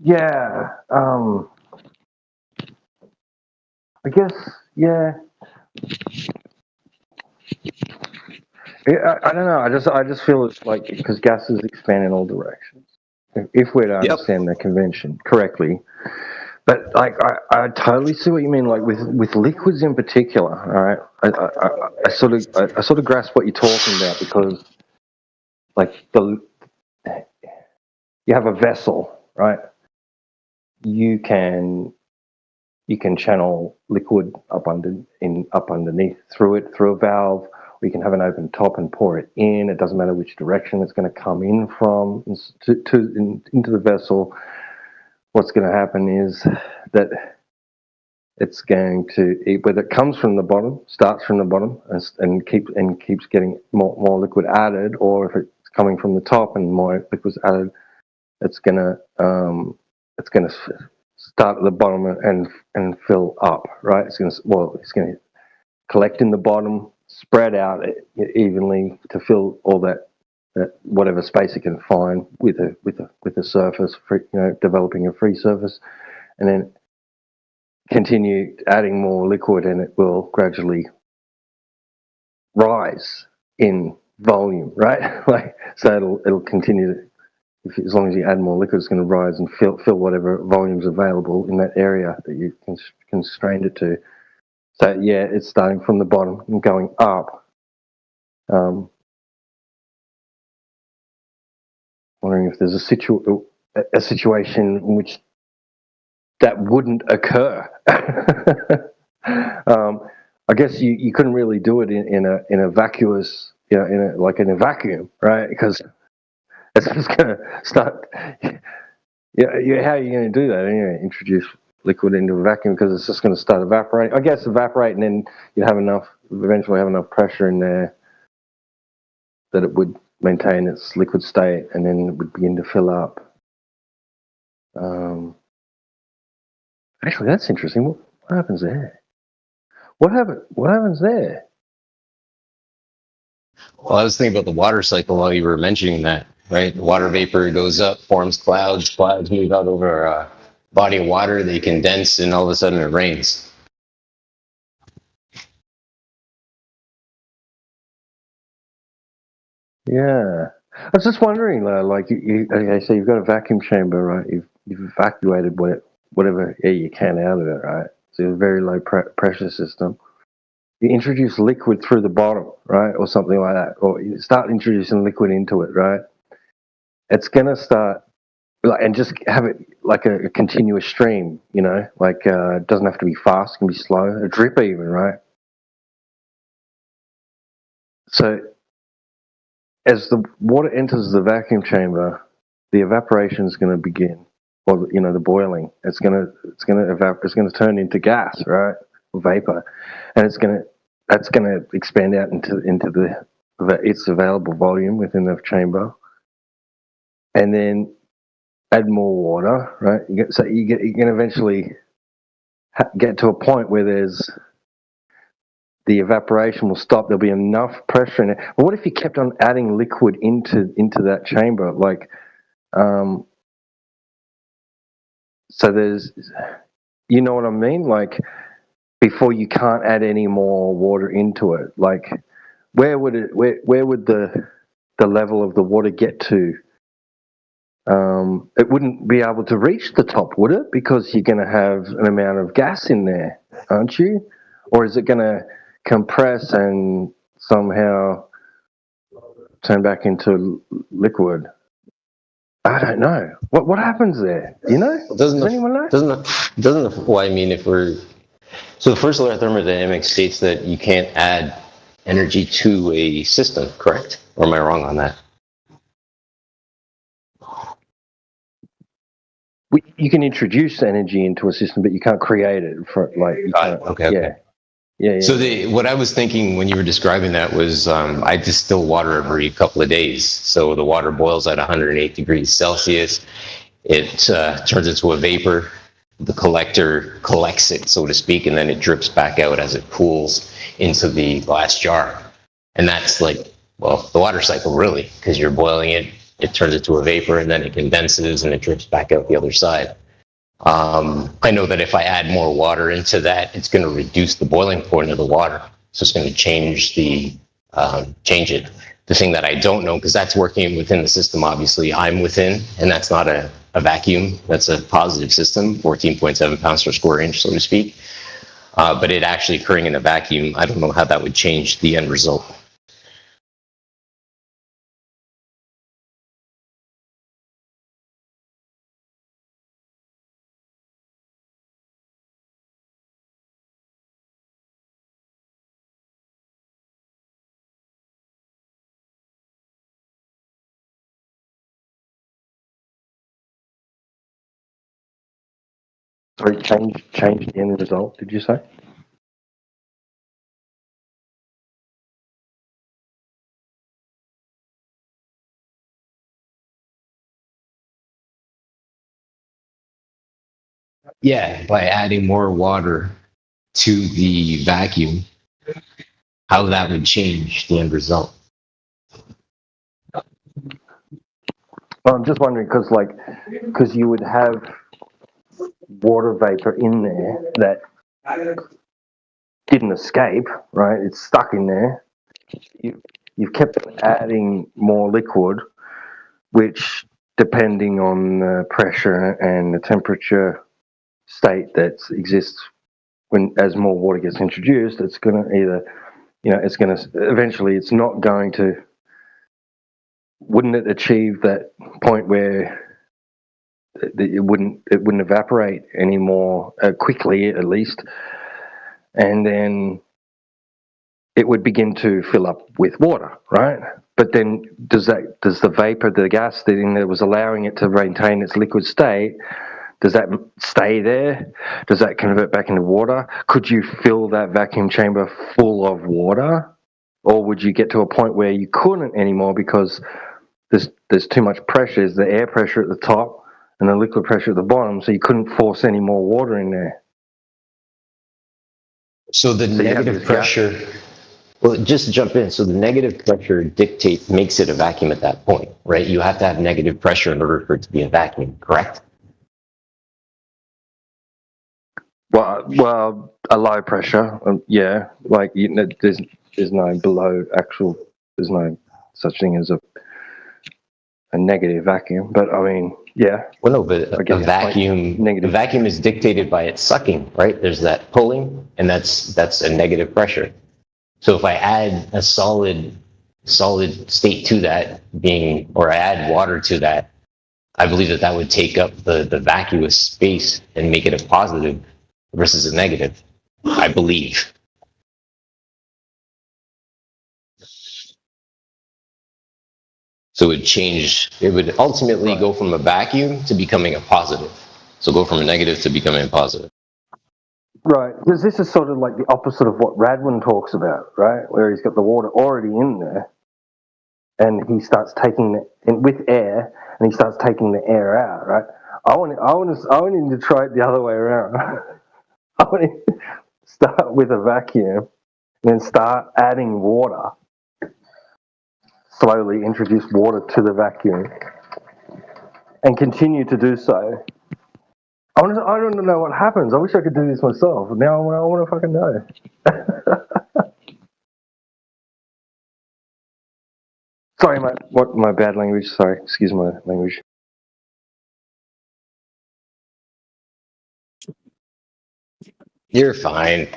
S3: Yeah. I guess. Yeah. I don't know. I just feel it's like because gases expand in all directions. If we're to understand the convention correctly, but like I totally see what you mean. Like with liquids in particular, all right. I sort of grasp what you're talking about because like you have a vessel, right? You can channel liquid up underneath through a valve, or you can have an open top and pour it in. It doesn't matter which direction it's going to come in from into the vessel. What's going to happen is that it's going to, whether it comes from the bottom, starts from the bottom, and keeps getting more liquid added, or if it's coming from the top and more liquid's added, it's going to start at the bottom and fill up, right? It's going to collect in the bottom, spread out evenly to fill all that whatever space it can find with a surface, developing a free surface, and then continue adding more liquid, and it will gradually rise in volume, right? Like so, it'll continue to. As long as you add more liquid, it's going to rise and fill whatever volume's available in that area that you constrained it to. So yeah, it's starting from the bottom and going up. Wondering if there's a situation in which that wouldn't occur. I guess you couldn't really do it in a vacuous, in a vacuum, right? Because it's just going to start. Yeah, how are you going to do that? Anyway, introduce liquid into a vacuum because it's just going to start evaporating. I guess evaporate, and then you eventually have enough pressure in there that it would maintain its liquid state, and then it would begin to fill up. Actually, that's interesting. What happens there? What happens there?
S14: Well, I was thinking about the water cycle while you were mentioning that, right? Water vapor goes up, forms clouds move out over a body of water, they condense, and all of a sudden it rains.
S3: Yeah. I was just wondering, like, so you've got a vacuum chamber, right? You've evacuated whatever air you can out of it, right? So a very low pressure system. You introduce liquid through the bottom, right? Or something like that. Or you start introducing liquid into it, right? It's going to start, and just have it like a continuous stream, like it doesn't have to be fast, it can be slow, a drip even, right? So as the water enters the vacuum chamber, the evaporation is going to begin, or the boiling. It's going to turn into gas, right, or vapor, and that's going to expand out into its available volume within the chamber, and then add more water, right? You can eventually get to a point where the evaporation will stop. There'll be enough pressure in it. But what if you kept on adding liquid into that chamber? Like, so there's, you know what I mean? Like, before you can't add any more water into it. Like, where would the level of the water get to? It wouldn't be able to reach the top, would it? Because you're going to have an amount of gas in there, aren't you? Or is it going to compress and somehow turn back into liquid? I don't know. What happens there? Does anyone know?
S14: Well, I mean, so the first law of thermodynamics states that you can't add energy to a system, correct? Or am I wrong on that?
S3: You can introduce energy into a system, but you can't create it.
S14: Okay.
S3: Yeah.
S14: So what I was thinking when you were describing that was I distill water every couple of days. So the water boils at 108 degrees Celsius. It turns into a vapor. The collector collects it, so to speak, and then it drips back out as it cools into the glass jar. And that's like, well, the water cycle, really, because you're boiling it, it turns into a vapor, and then it condenses and it drips back out the other side. I know that if I add more water into that, it's going to reduce the boiling point of the water. So it's going to change it. The thing that I don't know, because that's working within the system, obviously I'm within, and that's not a vacuum. That's a positive system, 14.7 pounds per square inch, so to speak. But it actually occurring in a vacuum, I don't know how that would change the end result.
S3: Sorry, change the end result, did you say?
S14: Yeah, by adding more water to the vacuum, how that would change the end result.
S3: Well, I'm just wondering because you would have water vapor in there that didn't escape, right? It's stuck in there. You've kept adding more liquid, which, depending on the pressure and the temperature state that exists as more water gets introduced, it's going to eventually it's not going to. Wouldn't it achieve that point where it wouldn't evaporate anymore quickly, at least, and then it would begin to fill up with water, right? But then does the vapor, the gas that was allowing it to maintain its liquid state, does that stay there? Does that convert back into water? Could you fill that vacuum chamber full of water? Or would you get to a point where you couldn't anymore because there's too much pressure? There's the air pressure at the top and the liquid pressure at the bottom, so you couldn't force any more water in there.
S14: So the negative pressure, well, just to jump in, so the negative pressure makes it a vacuum at that point, right? You have to have negative pressure in order for it to be a vacuum, correct?
S3: Well, a low pressure, yeah. Like there's no there's no such thing as a negative vacuum. But I mean, yeah.
S14: Well, no, but a vacuum is dictated by its sucking, right? There's that pulling, and that's a negative pressure. So if I add a solid state to that or I add water to that, I believe that would take up the vacuous space and make it a positive versus a negative, I believe. So it would ultimately go from a vacuum to becoming a positive. So go from a negative to becoming a positive.
S3: Right, because this is sort of like the opposite of what Radwin talks about, right? Where he's got the water already in there, and he starts taking it with air, and he starts taking the air out, right? I want him to try it the other way around. I want him to start with a vacuum, and then start adding water. Slowly introduce water to the vacuum, and continue to do so. I don't know what happens. I wish I could do this myself. Now I want to fucking know. Sorry, my bad language. Sorry, excuse my language.
S14: You're fine.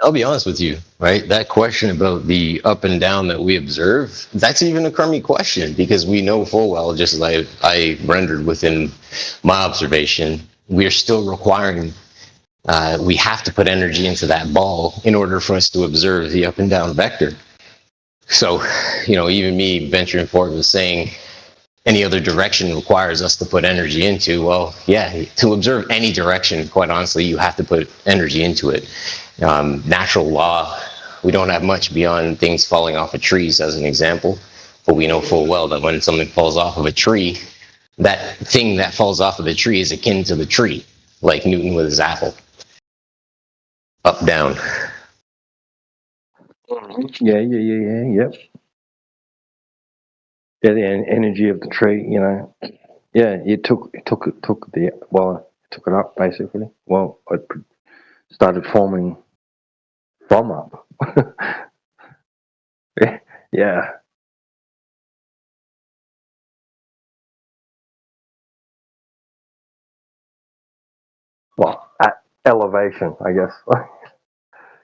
S14: I'll be honest with you, right? That question about the up and down that we observe, that's even a crummy question because we know full well, just as I rendered within my observation, we are still requiring, we have to put energy into that ball in order for us to observe the up and down vector. So, even me venturing forward with saying any other direction requires us to put energy into, well, yeah, to observe any direction, quite honestly, you have to put energy into it. Natural law, we don't have much beyond things falling off of trees as an example, but we know full well that when something falls off of a tree, that thing that falls off of the tree is akin to the tree, like Newton with his apple. Up, down.
S3: Yeah, yep. Yeah, the energy of the tree, Yeah, it took it took it up basically. Well, it started forming from up. Yeah. Well, at elevation, I guess,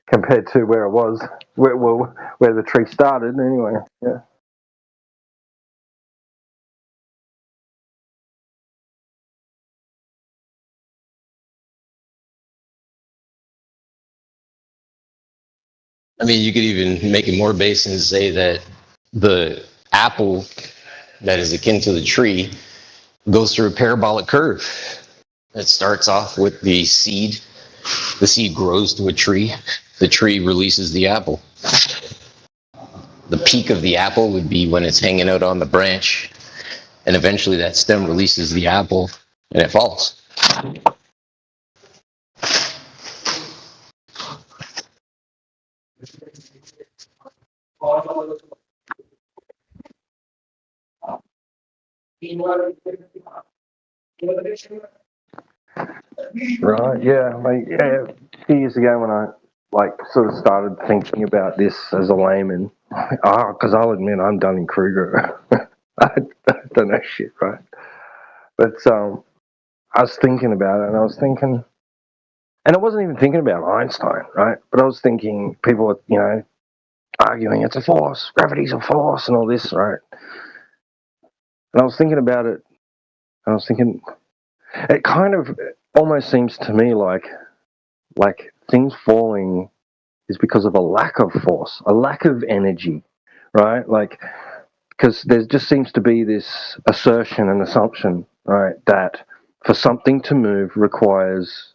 S3: compared to where it was, where the tree started. Anyway, yeah.
S14: I mean, you could even make it more basic and say that the apple that is akin to the tree goes through a parabolic curve. It starts off with the seed. The seed grows to a tree. The tree releases the apple. The peak of the apple would be when it's hanging out on the branch, and eventually that stem releases the apple and it falls.
S3: Right, yeah. A few years ago when I sort of started thinking about this as a layman, because I'll admit I'm Dunning-Kruger. I don't know shit, right? But I was thinking about it, and I was thinking, and I wasn't even thinking about Einstein, right? But I was thinking people are, arguing it's a force, gravity's a force, and all this, right? And I was thinking about it, and I was thinking, it kind of almost seems to me like things falling is because of a lack of force, a lack of energy, right? Because there just seems to be this assertion and assumption, right, that for something to move requires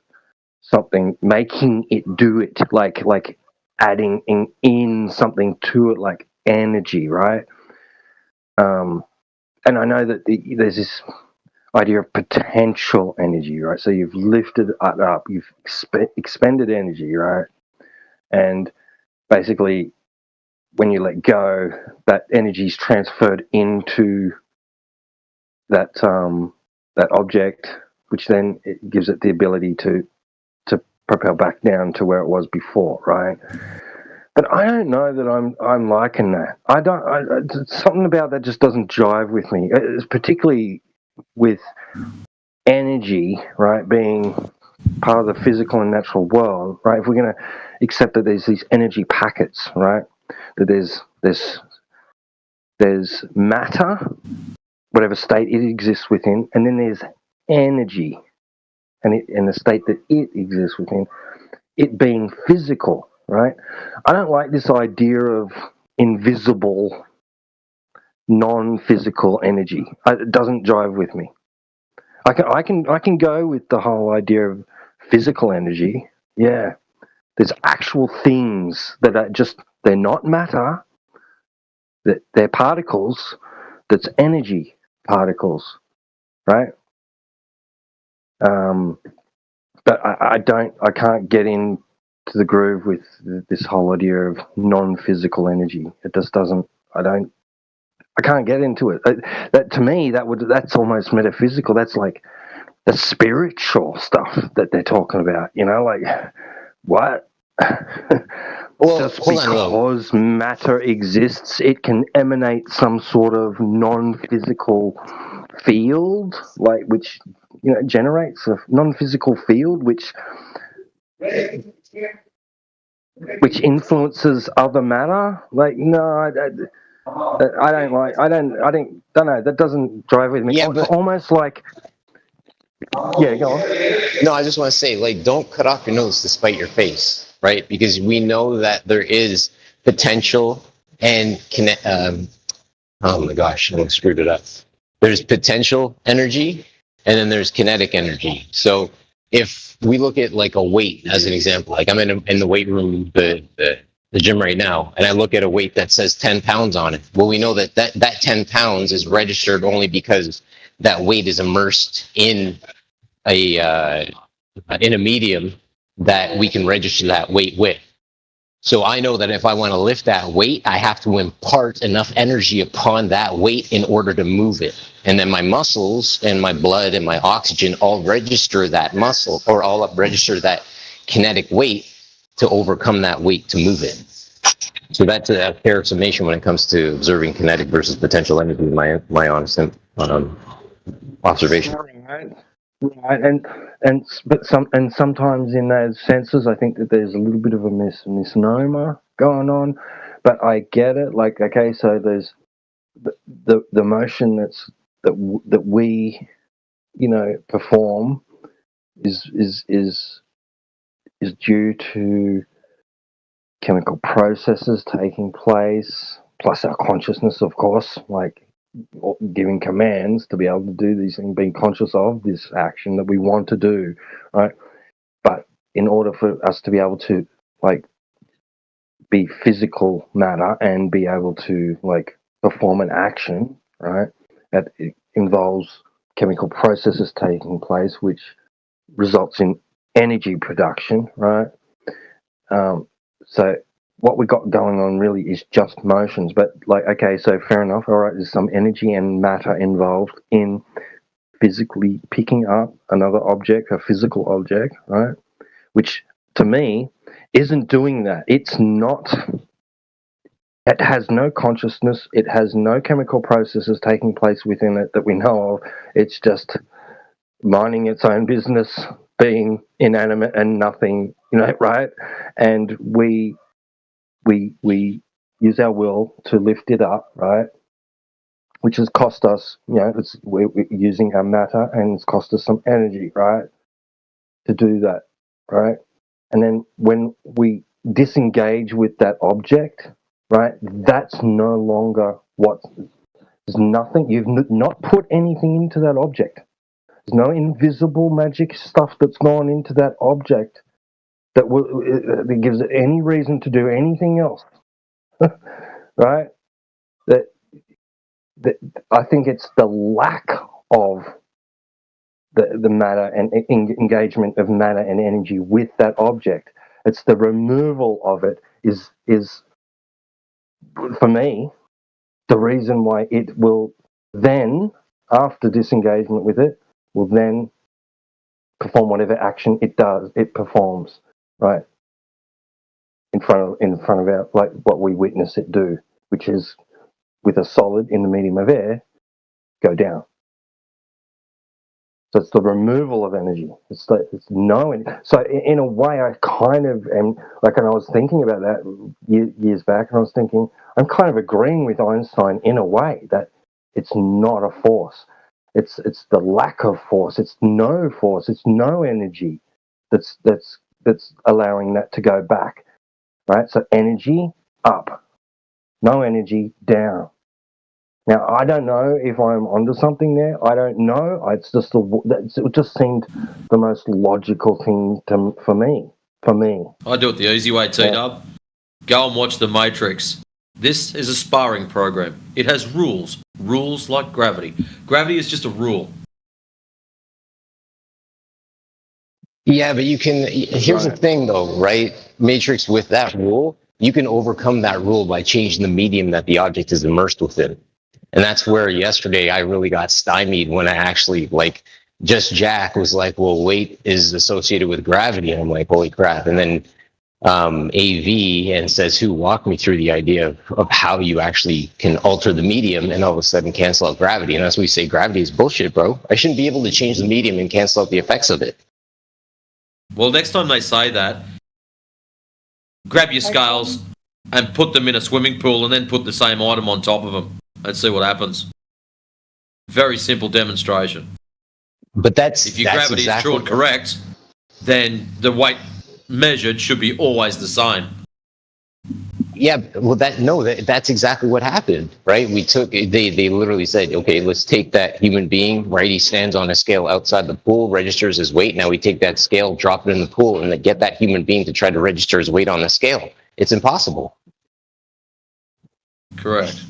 S3: something, making it do it, like adding in something to it, like energy, right? And I know that there's this idea of potential energy, right? So you've lifted it up, you've expended energy, right? And basically, when you let go, that energy is transferred into that object, which then it gives it the ability to propel back down to where it was before, right? But I don't know that I'm liking that. Something about that just doesn't jive with me. It's particularly with energy, right, being part of the physical and natural world, right? If we're going to accept that there's these energy packets, right, that there's matter, whatever state it exists within, and then there's energy, and the state that it exists within, it being physical, right? I don't like this idea of invisible, non-physical energy. It doesn't jive with me. I can go with the whole idea of physical energy. Yeah, there's actual things that are they're not matter, that they're particles, that's energy particles, right? But I can't get into the groove with this whole idea of non-physical energy. It just doesn't, I can't get into it. That to me, that's almost metaphysical. That's like the spiritual stuff that they're talking about. What? Well, just because matter exists, it can emanate some sort of non-physical field, which generates a non-physical field, which influences other matter. No, I don't like. I don't know. That doesn't drive with me. Yeah, it's almost like. Yeah, go on.
S14: No, I just want to say, don't cut off your nose to spite your face, right? Because we know that there is potential and oh my gosh, I screwed it up. There's potential energy, and then there's kinetic energy. So if we look at like a weight as an example, like I'm in the weight room, the gym right now, and I look at a weight that says 10 pounds on it. Well, we know that 10 pounds is registered only because that weight is immersed in a medium that we can register that weight with. So I know that if I want to lift that weight, I have to impart enough energy upon that weight in order to move it. And then my muscles and my blood and my oxygen all register that muscle, or all register that kinetic weight to overcome that weight to move it. So that's a fair summation when it comes to observing kinetic versus potential energy, my honest observation.
S3: Right, but sometimes in those senses, I think that there's a little bit of a misnomer going on. But I get it. Like, okay, so there's the motion that we, perform is due to chemical processes taking place, plus our consciousness, of course, like giving commands to be able to do these things, being conscious of this action that we want to do, right? But in order for us to be able to like be physical matter and be able to like perform an action, right, that it involves chemical processes taking place, which results in energy production, right? So what we got going on really is just motions, but like, okay, so fair enough. All right, there's some energy and matter involved in physically picking up another object, a physical object, right? Which to me isn't doing that. It's not, it has no consciousness. It has no chemical processes taking place within it that we know of. It's just minding its own business, being inanimate and nothing, right? And we use our will to lift it up, right? Which has cost us, we're using our matter, and it's cost us some energy, right? To do that, right? And then when we disengage with that object, right? That's no longer there's nothing, you've not put anything into that object. There's no invisible magic stuff that's gone into that object that gives it any reason to do anything else, right? That I think it's the lack of the matter and engagement of matter and energy with that object. It's the removal of it is for me the reason why it will then, after disengagement with it, will then perform whatever action it performs, right? In front of our, like what we witness it do, which is with a solid in the medium of air, go down. So it's the removal of energy. It's no. So in a way, I kind of am like, and I was thinking about that years back, and I was thinking I'm kind of agreeing with Einstein in a way that it's not a force. It's the lack of force. It's no force. It's no energy that's allowing that to go back, right? So energy up, no energy down. Now I don't know if I'm onto something there. I don't know. It just seemed the most logical thing for me.
S9: I do it the easy way, T-Dub. Go and watch The Matrix. This is a sparring program. It has rules. Rules like gravity. Gravity is just a rule.
S14: Yeah, but you can, here's the thing though, right? Matrix, with that rule, you can overcome that rule by changing the medium that the object is immersed within. And that's where yesterday I really got stymied when I actually, like, just Jack was like, well, weight is associated with gravity. And I'm like, holy crap. And then AV and says, who walked me through the idea of how you actually can alter the medium and all of a sudden cancel out gravity. And as we say, gravity is bullshit, bro. I shouldn't be able to change the medium and cancel out the effects of it.
S9: Well, next time they say that, grab your scales and put them in a swimming pool and then put the same item on top of them and see what happens. Very simple demonstration.
S14: But
S9: if your gravity is true and correct, then the weight measured should be always the same.
S14: Yeah, well, that's exactly what happened, right? They literally said, okay, let's take that human being, right? He stands on a scale outside the pool, registers his weight. Now we take that scale, drop it in the pool, and then get that human being to try to register his weight on the scale. It's impossible.
S9: Correct.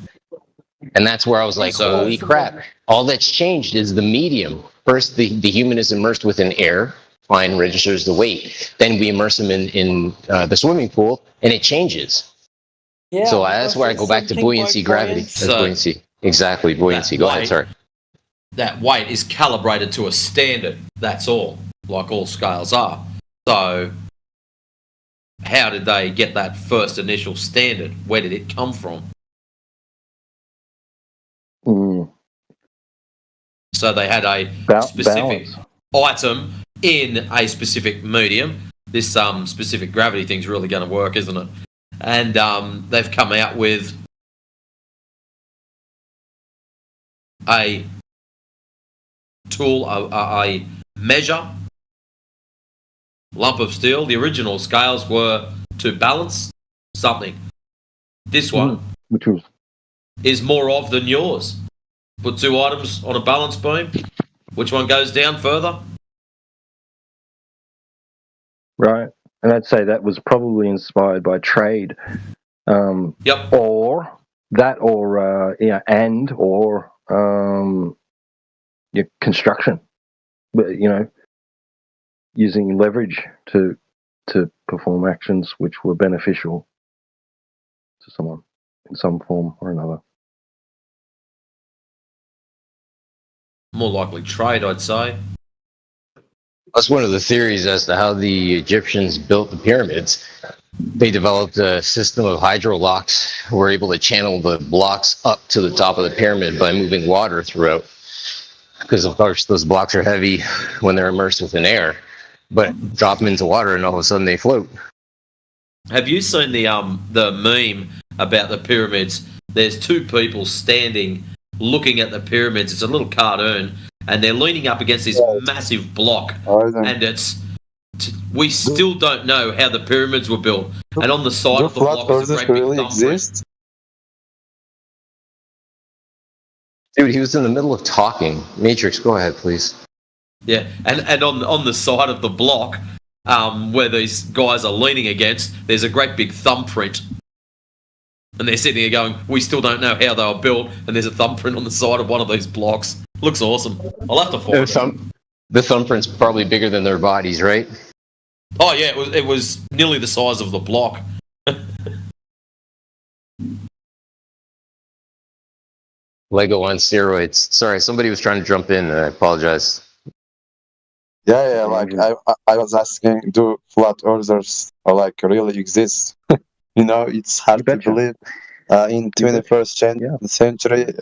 S14: And that's where I was like, holy crap. All that's changed is the medium. First, the human is immersed within air, fine, registers the weight. Then we immerse him in the swimming pool, and it changes.
S18: Yeah,
S14: So that's where I go back to buoyancy, gravity. That's buoyancy. Exactly, buoyancy. Go ahead, sorry.
S9: That weight is calibrated to a standard. That's all, like all scales are. So, how did they get that first initial standard? Where did it come from? So they had a specific item in a specific medium. This specific gravity thing's really going to work, isn't it? And they've come out with a tool, a measure, lump of steel. The original scales were to balance something. This one,
S15: which was,
S9: is more of than yours. Put two items on a balance beam. Which one goes down further?
S15: Right. And I'd say that was probably inspired by trade.
S9: Yep.
S15: Or that, or your construction. But using leverage to perform actions which were beneficial to someone in some form or another.
S9: More likely trade, I'd say.
S14: That's one of the theories as to how the Egyptians built the pyramids. They developed a system of hydrolocks, were able to channel the blocks up to the top of the pyramid by moving water throughout. Because, of course, those blocks are heavy when they're immersed within air, but drop them into water and all of a sudden they float.
S9: Have you seen the meme about the pyramids? There's two people standing looking at the pyramids. It's a little cartoon, and they're leaning up against this massive block, and we still don't know how the pyramids were built. And on the side of the block is a great big thumbprint.
S14: Dude, he was in the middle of talking. Matrix, go ahead, please.
S9: Yeah, and on the side of the block, where these guys are leaning against, there's a great big thumbprint. And they're sitting there going, we still don't know how they were built, and there's a thumbprint on the side of one of these blocks. Looks awesome. I'll have to find it.
S14: The thumbprint's probably bigger than their bodies, right?
S9: Oh yeah, it was nearly the size of the block.
S14: Lego on steroids. Sorry, somebody was trying to jump in, and I apologize.
S22: Yeah, like I was asking, do flat earthers really exist? It's hard to believe. In 21st century,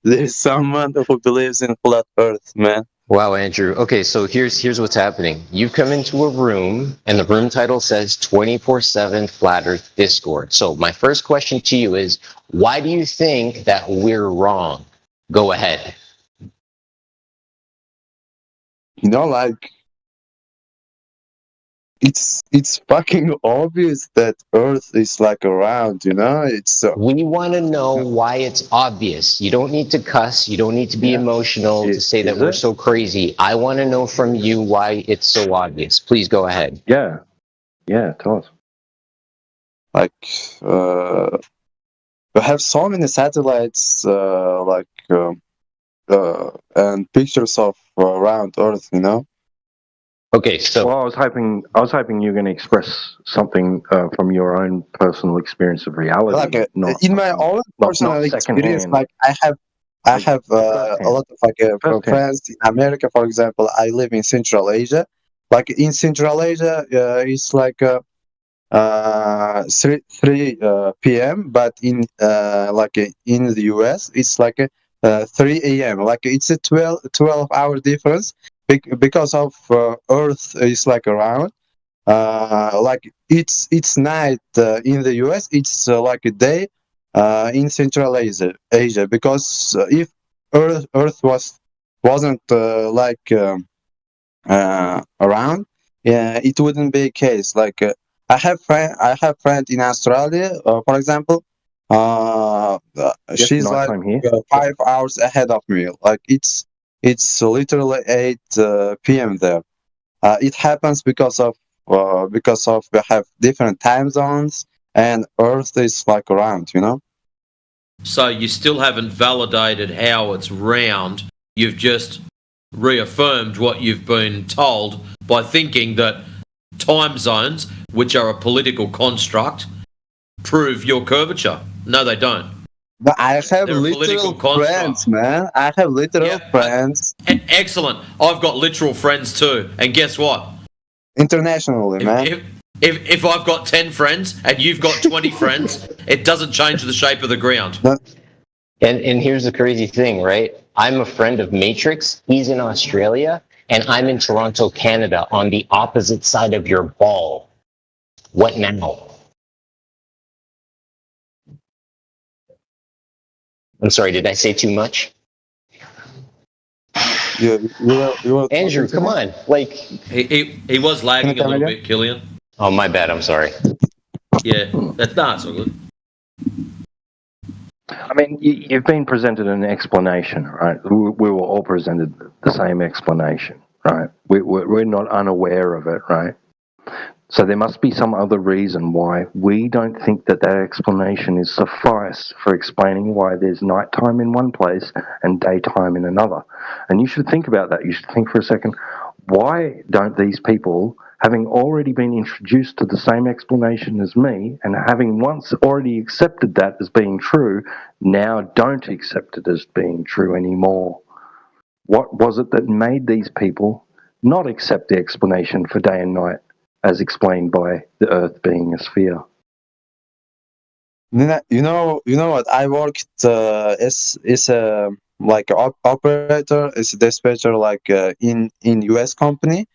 S22: there's someone who believes in flat Earth, man.
S14: Wow, Andrew. Okay, so here's what's happening. You come into a room, and the room title says 24/7 Flat Earth Discord. So my first question to you is, why do you think that we're wrong? Go ahead.
S22: It's fucking obvious that Earth is around, it's
S14: we want to know why it's obvious. You don't need to cuss, you don't need to be emotional to say that we're so crazy. I want to know from you why it's so obvious. Please go ahead.
S15: Yeah, tell us.
S22: We have so many satellites and pictures of around Earth,
S14: Okay, so
S15: I was hoping you were going to express something from your own personal experience of reality.
S22: In my own personal experience, I have a lot of friends in America, for example. I live in Central Asia. In Central Asia, it's 3 p.m. But in the US, it's 3 a.m. It's a 12-hour difference. Because of Earth is around, it's night in the US. It's a day in Central Asia. Because if Earth wasn't around, it wouldn't be a case. I have friend in Australia, for example. She's like
S3: nighttime here.
S22: 5 hours ahead of me. Like it's literally 8 p.m. there. It happens because of we have different time zones and Earth is like round, you know.
S9: So you still haven't validated how it's round. You've just reaffirmed what you've been told by thinking that time zones, which are a political construct, prove your curvature. No, they don't.
S22: But I have
S9: They're a political
S22: literal
S9: construct.
S22: friends, man. I have literal friends
S9: Excellent. I've got literal friends too. And guess what?
S22: internationally, man.
S9: If I've got 10 friends and you've got 20 friends, it doesn't change the shape of the ground.
S14: And here's the crazy thing, right? I'm a friend of Matrix. He's in Australia, and I'm in Toronto, Canada, on the opposite side of your ball. What now? I'm sorry, did I say too much? Andrew, come on. Like
S9: He was lagging a little bit, Killian.
S14: Oh, my bad. I'm sorry.
S9: Yeah, that's all good.
S3: I mean, you've been presented an explanation, right? We were all presented the same explanation, right? We're not unaware of it, right? So there must be some other reason why we don't think that explanation is suffice for explaining why there's nighttime in one place and daytime in another. And you should think about that. You should think for a second, why don't these people, having already been introduced to the same explanation as me and having once already accepted that as being true, now don't accept it as being true anymore? What was it that made these people not accept the explanation for day and night as explained by the Earth being a sphere?
S22: You know what? I worked as a like operator, as a dispatcher, like in US company.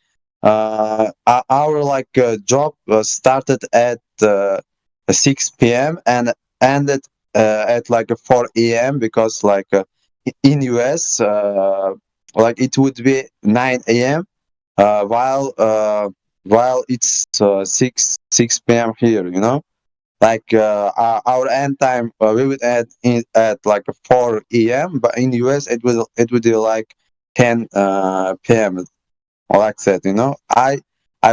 S22: Our like job started at 6 p.m. and ended at like 4 a.m. because like in US like it would be 9 a.m. While it's 6 p.m. here, you know. Like our end time, we would end in at like 4 a.m. But in US, it would be like 10 p.m. or like that. You know, I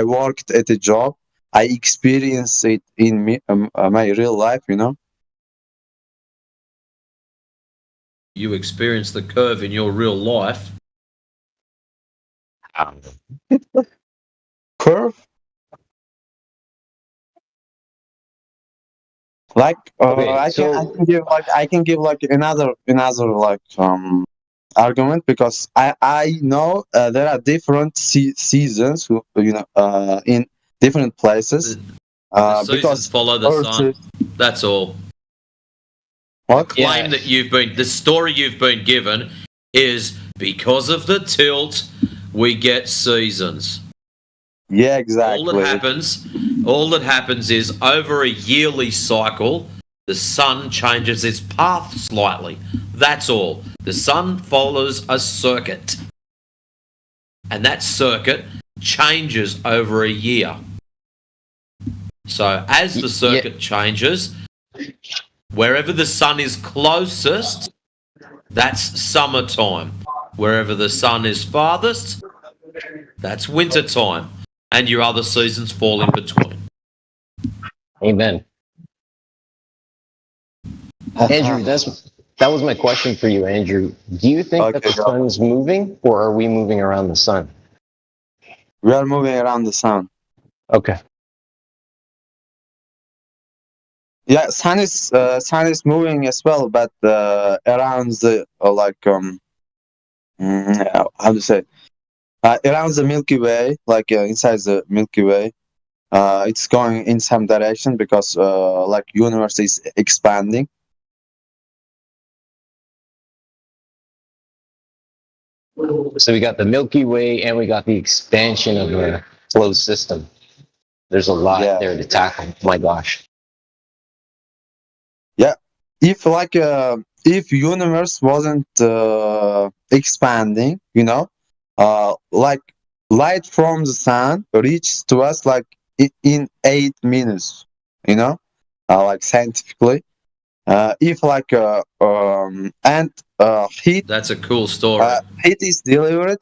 S22: worked at a job. I experienced it in my real life. You know.
S9: You experience the curve in your real life.
S22: Curve. Like I can give like another like argument because I know there are different seasons, you know, in different places.
S9: The seasons
S22: Because
S9: follow the sun. That's all.
S22: What?
S9: The claim that the story you've been given is because of the tilt, we get seasons.
S22: Yeah, exactly.
S9: All that happens is over a yearly cycle, the sun changes its path slightly. That's all. The sun follows a circuit. And that circuit changes over a year. So as the circuit changes, wherever the sun is closest, that's summertime. Wherever the sun is farthest, that's wintertime. And your other seasons fall in between.
S14: Amen. Andrew, that was my question for you, Andrew. Do you think that the sun's moving, or are we moving around the sun?
S22: We are moving around the sun.
S14: Okay.
S22: Yeah, sun is moving as well, but around the how to say, around the Milky Way, like inside the Milky Way, it's going in some direction because like universe is expanding.
S14: So we got the Milky Way and we got the expansion of the closed system. There's a lot there to tackle. My gosh.
S22: Yeah, if like if universe wasn't expanding, you know, like light from the sun reaches to us like in 8 minutes. You know, like scientifically. If like heat.
S9: That's a cool story.
S22: Heat is delivered.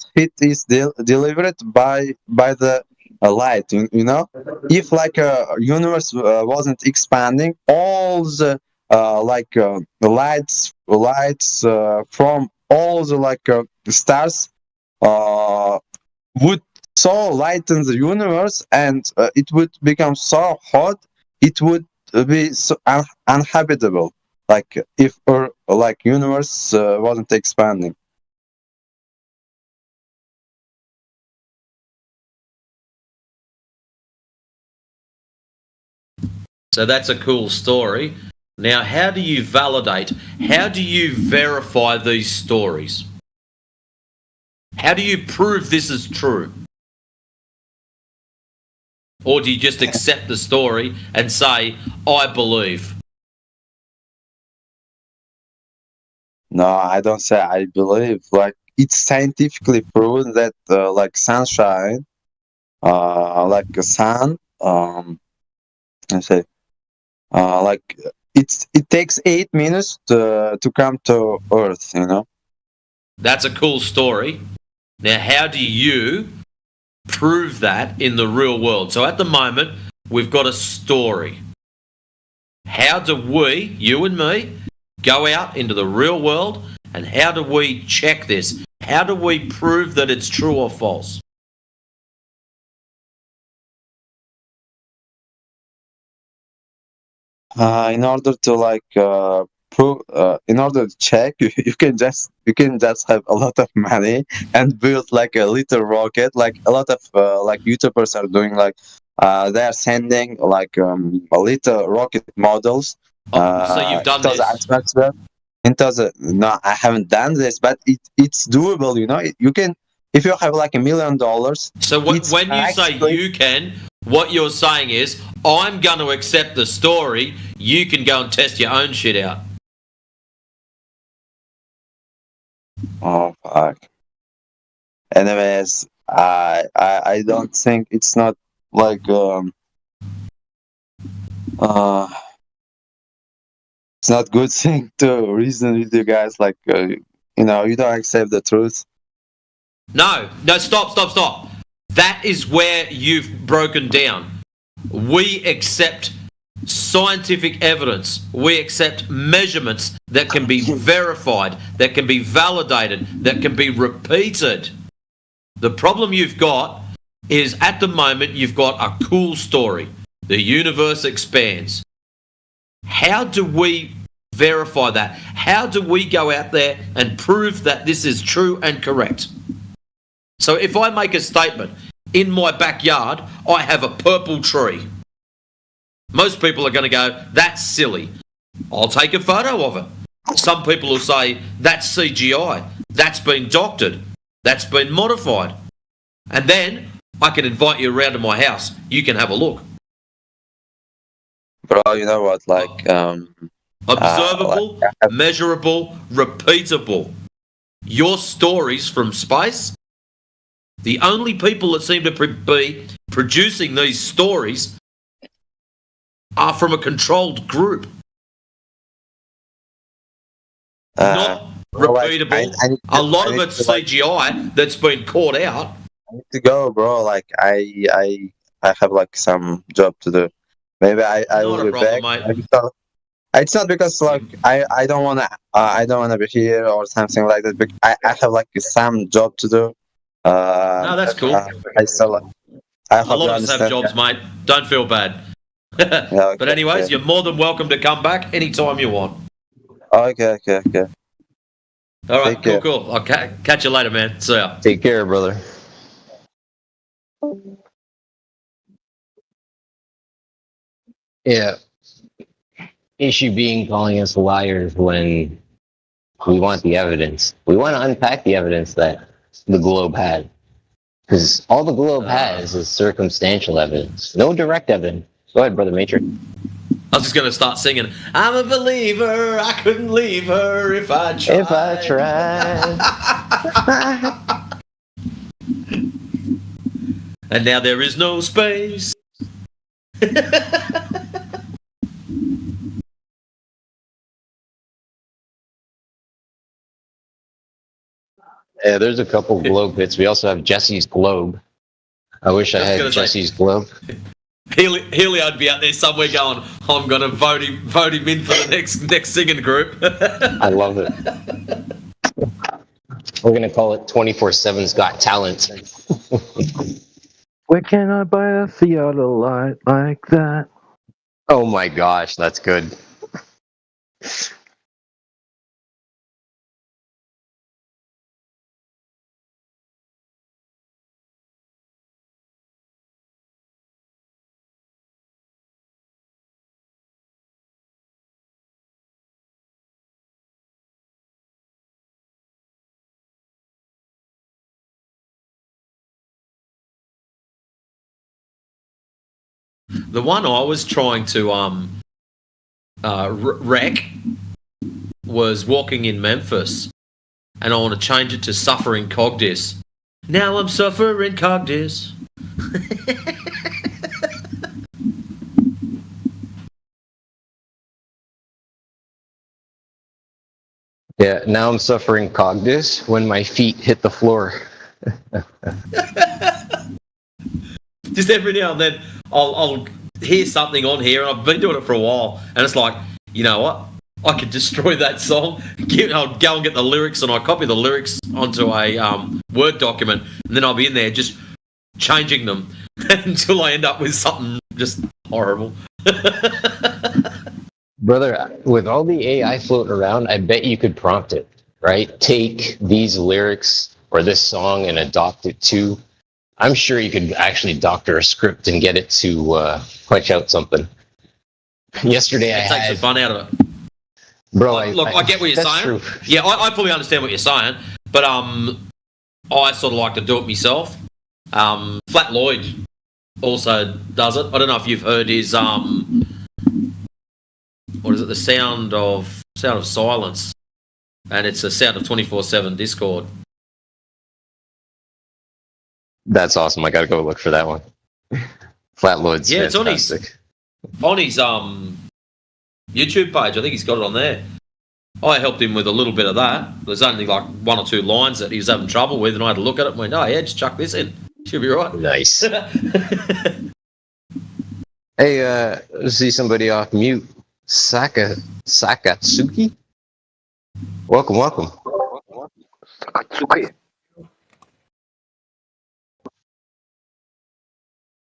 S22: Delivered by the light. You know, if like a universe wasn't expanding, all the the lights from all the stars would so lighten the universe, and it would become so hot, it would be so uninhabitable. Like if our universe wasn't expanding.
S9: So that's a cool story. Now, how do you validate? How do you verify these stories? How do you prove this is true? Or do you just accept the story and say, I believe?
S22: No, I don't say I believe. Like it's scientifically proven that sunshine, like a sun, I say, it takes 8 minutes to come to Earth. You know.
S9: That's a cool story. Now, how do you prove that in the real world? So at the moment, we've got a story. How do we, you and me, go out into the real world, and how do we check this? How do we prove that it's true or false?
S22: In order to prove, in order to check, you can just have a lot of money and build like a little rocket. Like a lot of YouTubers are doing, they are sending a little rocket models.
S9: So you've done this?
S22: No, I haven't done this, but it's doable. You know, you can, if you have like $1 million.
S9: So when you say you can, what you're saying is, I'm going to accept the story. You can go and test your own shit out.
S22: Oh fuck. Anyways, I don't think it's not it's not good thing to reason with you guys. You don't accept the truth.
S9: No, stop. That is where you've broken down. We accept scientific evidence. We accept measurements that can be verified, that can be validated, that can be repeated. The problem you've got is at the moment you've got a cool story. The universe expands. How do we verify that? How do we go out there and prove that this is true and correct? So if I make a statement, in my backyard, I have a purple tree. Most people are going to go, that's silly. I'll take a photo of it. Some people will say, that's CGI. That's been doctored. That's been modified. And then I can invite you around to my house. You can have a look.
S22: Bro, you know what?
S9: Observable, measurable, repeatable. Your stories from space, the only people that seem to be producing these stories are from a controlled group. Not repeatable. A lot of it's CGI that's been caught out.
S22: I need to go, bro. I have some job to do. Maybe I will be back. Mate. It's not because I don't wanna be here or something like that. But I have some job to do.
S9: No, that's cool.
S22: A
S9: lot of us have jobs, mate. Don't feel bad.
S22: Yeah,
S9: but anyways, you're more than welcome to come back anytime you want.
S22: Okay.
S9: All right, cool. I'll catch you later, man. See ya.
S14: Take care, brother. Yeah. Issue being calling us liars when we want the evidence. We want to unpack the evidence that the globe had. Because all the globe has is circumstantial evidence. No direct evidence. Go ahead, Brother Matrix.
S9: I was just going to start singing, I'm a believer, I couldn't leave her if I tried.
S14: If I tried.
S9: And now there is no space
S14: Yeah, there's a couple globe hits. We also have Jesse's globe. I wish I had Jesse's globe.
S9: Healy, I'd be out there somewhere going, I'm going to vote him in for the next singing group.
S14: I love it. We're going to call it 24/7's Got Talent.
S3: Where can I buy a theodolite like that?
S14: Oh my gosh, that's good.
S9: The one I was trying to wreck was Walking in Memphis, and I want to change it to Suffering Cogdis. Now I'm suffering Cogdis.
S14: Yeah, now I'm suffering cogdis when my feet hit the floor.
S9: Just every now and then I'll hear something on here, and I've been doing it for a while, and it's like, you know what? I could destroy that song. I'll go and get the lyrics, and I copy the lyrics onto a Word document, and then I'll be in there just changing them until I end up with something just horrible.
S14: Brother, with all the AI floating around, I bet you could prompt it, right? Take these lyrics or this song and adopt it to. I'm sure you could actually doctor a script and get it to punch out something. Yesterday I
S9: takes
S14: had...
S9: the fun out of it.
S14: Bro,
S9: I get what you're saying.
S14: True.
S9: Yeah, I fully understand what you're saying, but I sort of like to do it myself. Flat Lloyd also does it. I don't know if you've heard his what is it? The sound of silence, and it's a sound of 24/7 Discord.
S14: That's awesome. I got to go look for that one. Flat Lloyd's
S9: Yeah,
S14: fantastic.
S9: it's on his YouTube page. I think he's got it on there. I helped him with a little bit of that. There's only like one or two lines that he was having trouble with, and I had to look at it and went, oh yeah, just chuck this in. Should be right.
S14: Nice. Hey, see somebody off mute. Sakatsuki? Welcome.
S3: Sakatsuki.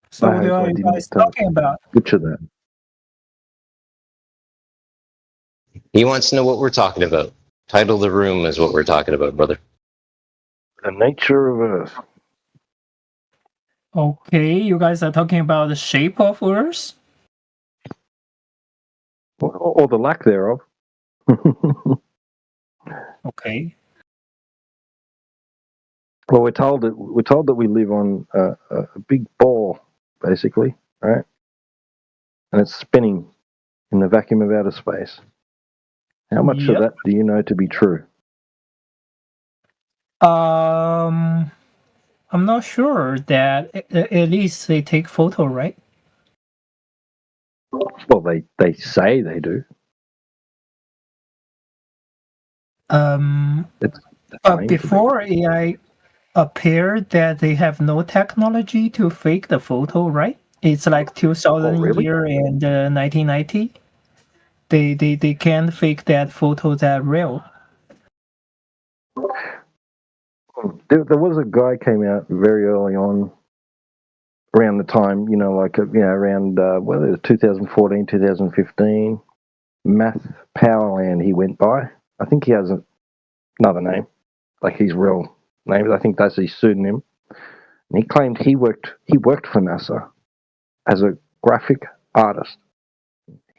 S12: So what are you guys talking about?
S3: Good to that.
S14: He wants to know what we're talking about. Title of the room is what we're talking about, brother.
S3: The nature of Earth.
S12: Okay, you guys are talking about the shape of Earth?
S3: Or the lack thereof.
S12: Okay.
S3: Well, we're told that we live on a big ball, basically, right? And it's spinning in the vacuum of outer space. How much of that do you know to be true?
S12: I'm not sure that at least they take photo, right?
S3: Well, they say they do.
S12: But before AI appeared, that they have no technology to fake the photo, right? It's like 2000 year and 1990. They can't fake that photo that real.
S3: There was a guy came out very early on, around the time, around whether it was 2014, 2015. Math Powerland he went by. I think he has another name, like his real name. I think that's his pseudonym. And he claimed he worked for NASA as a graphic artist.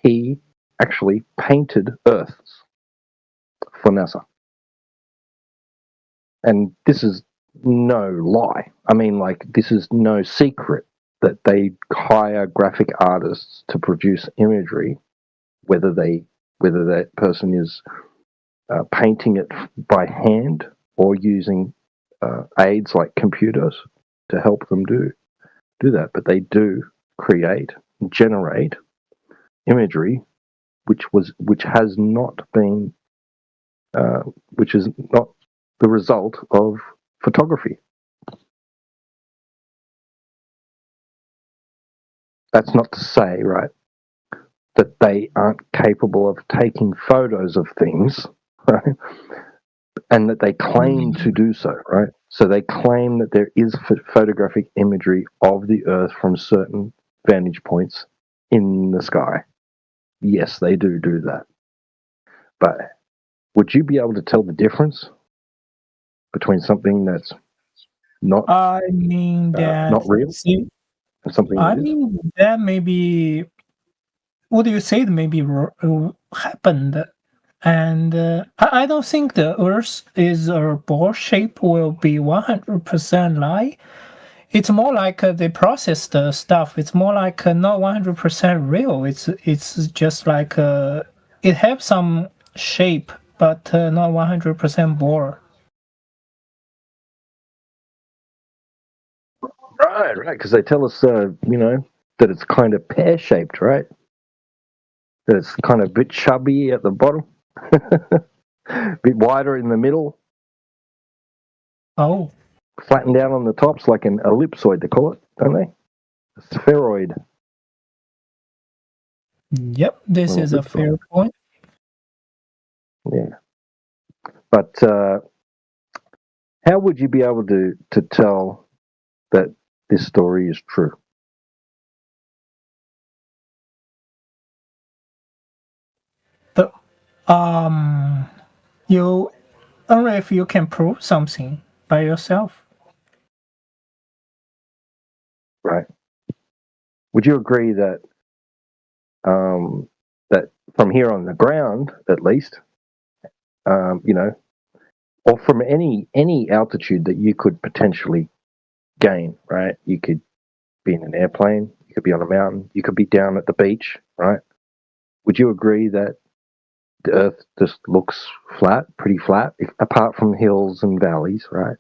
S3: He actually painted Earths for NASA. And this is no lie. I mean, this is no secret that they hire graphic artists to produce imagery, whether that person is painting it by hand or using aids like computers to help them do that. But they do create generate imagery which has not been which is not the result of photography. That's not to say, right, that they aren't capable of taking photos of things, right, and that they claim to do so, right? So they claim that there is photographic imagery of the Earth from certain vantage points in the sky. Yes, they do that. But would you be able to tell the difference between something that's not
S12: I mean that
S3: not real and something
S12: I
S3: that is?
S12: mean that maybe what do you say that maybe happened, and I don't think the Earth is a ball shape will be 100% lie. It's more like they process the stuff. It's more like not 100% real. It's just like it have some shape, but not 100% ball.
S3: Right, because they tell us, that it's kind of pear-shaped, right? That it's kind of a bit chubby at the bottom, a bit wider in the middle.
S12: Oh.
S3: Flattened out on the tops like an ellipsoid, they call it, don't they? A spheroid.
S12: Yep, this is a fair point.
S3: Yeah. But how would you be able to tell that this story is true?
S12: You only if you can prove something by yourself.
S3: Right. Would you agree that that from here on the ground, at least, or from any altitude that you could potentially gain, right? You could be in an airplane, you could be on a mountain, you could be down at the beach, right? Would you agree that the Earth just looks flat, pretty flat, apart from hills and valleys, right?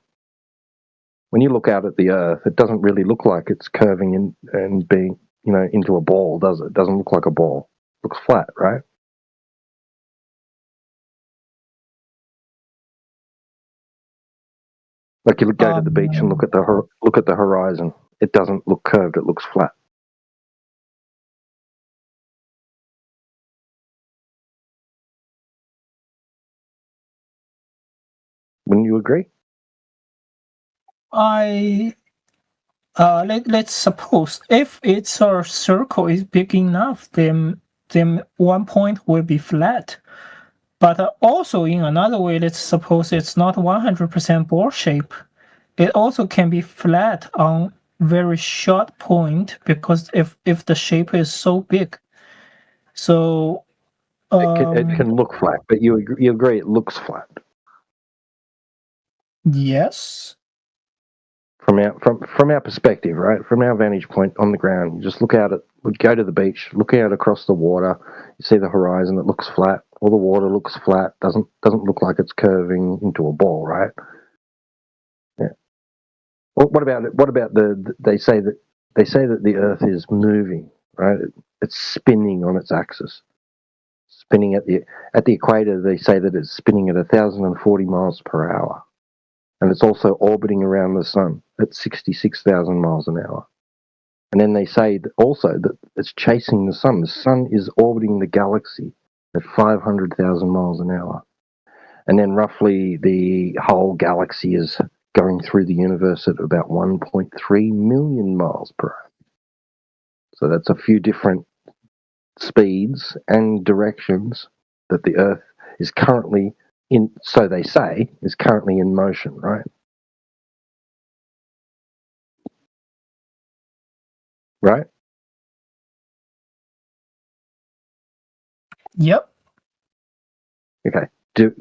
S3: When you look out at the Earth, it doesn't really look like it's curving in and being, into a ball, does it? It doesn't look like a ball. It looks flat, right? Like you go to the beach and look at the horizon. It doesn't look curved. It looks flat. Wouldn't you agree?
S12: Let's suppose if it's a circle is big enough, then one point will be flat. But also in another way, let's suppose it's not 100% ball shape. It also can be flat on very short point because if the shape is so big, so
S3: it can look flat, but you agree it looks flat.
S12: Yes.
S3: From our perspective, right? From our vantage point on the ground, you just go to the beach, look out across the water, you see the horizon, it looks flat. All the water looks flat, doesn't look like it's curving into a ball, right? Yeah. Well, what about they say that the Earth is moving, right? It's spinning on its axis. Spinning at the equator, they say that it's spinning at 1,040 miles per hour. And it's also orbiting around the sun at 66,000 miles an hour. And then they say also that it's chasing the sun. The sun is orbiting the galaxy at 500,000 miles an hour. And then roughly the whole galaxy is going through the universe at about 1.3 million miles per hour. So that's a few different speeds and directions that the Earth is currently in, so they say, is currently in motion, right? Right?
S12: Yep.
S3: Okay. Do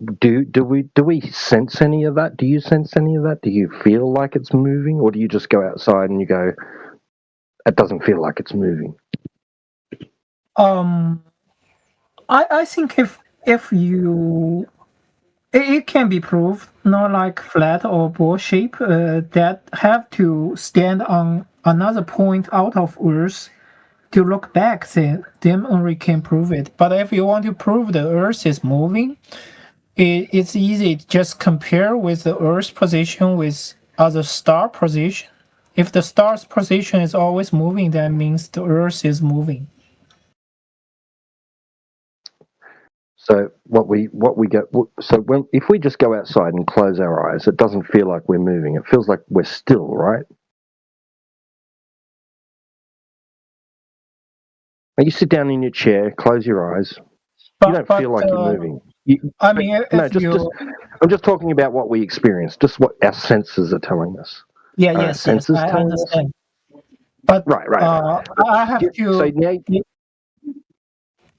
S3: we sense any of that? Do you sense any of that? Do you feel like it's moving, or do you just go outside and you go, it doesn't feel like it's moving?
S12: I think if you it can be proved, not like flat or ball shape, that have to stand on another point out of Earth to look back, then only can prove it. But if you want to prove the Earth is moving, it's easy. Just compare with the Earth's position with other star position. If the star's position is always moving, that means the Earth is moving.
S3: So what we get. So if we just go outside and close our eyes, it doesn't feel like we're moving. It feels like we're still, right? Now you sit down in your chair, close your eyes. You don't feel like you're moving.
S12: I mean,
S3: I'm just talking about what we experience, just what our senses are telling us.
S12: Yes, I understand. But
S3: right.
S12: I have to.
S3: So now,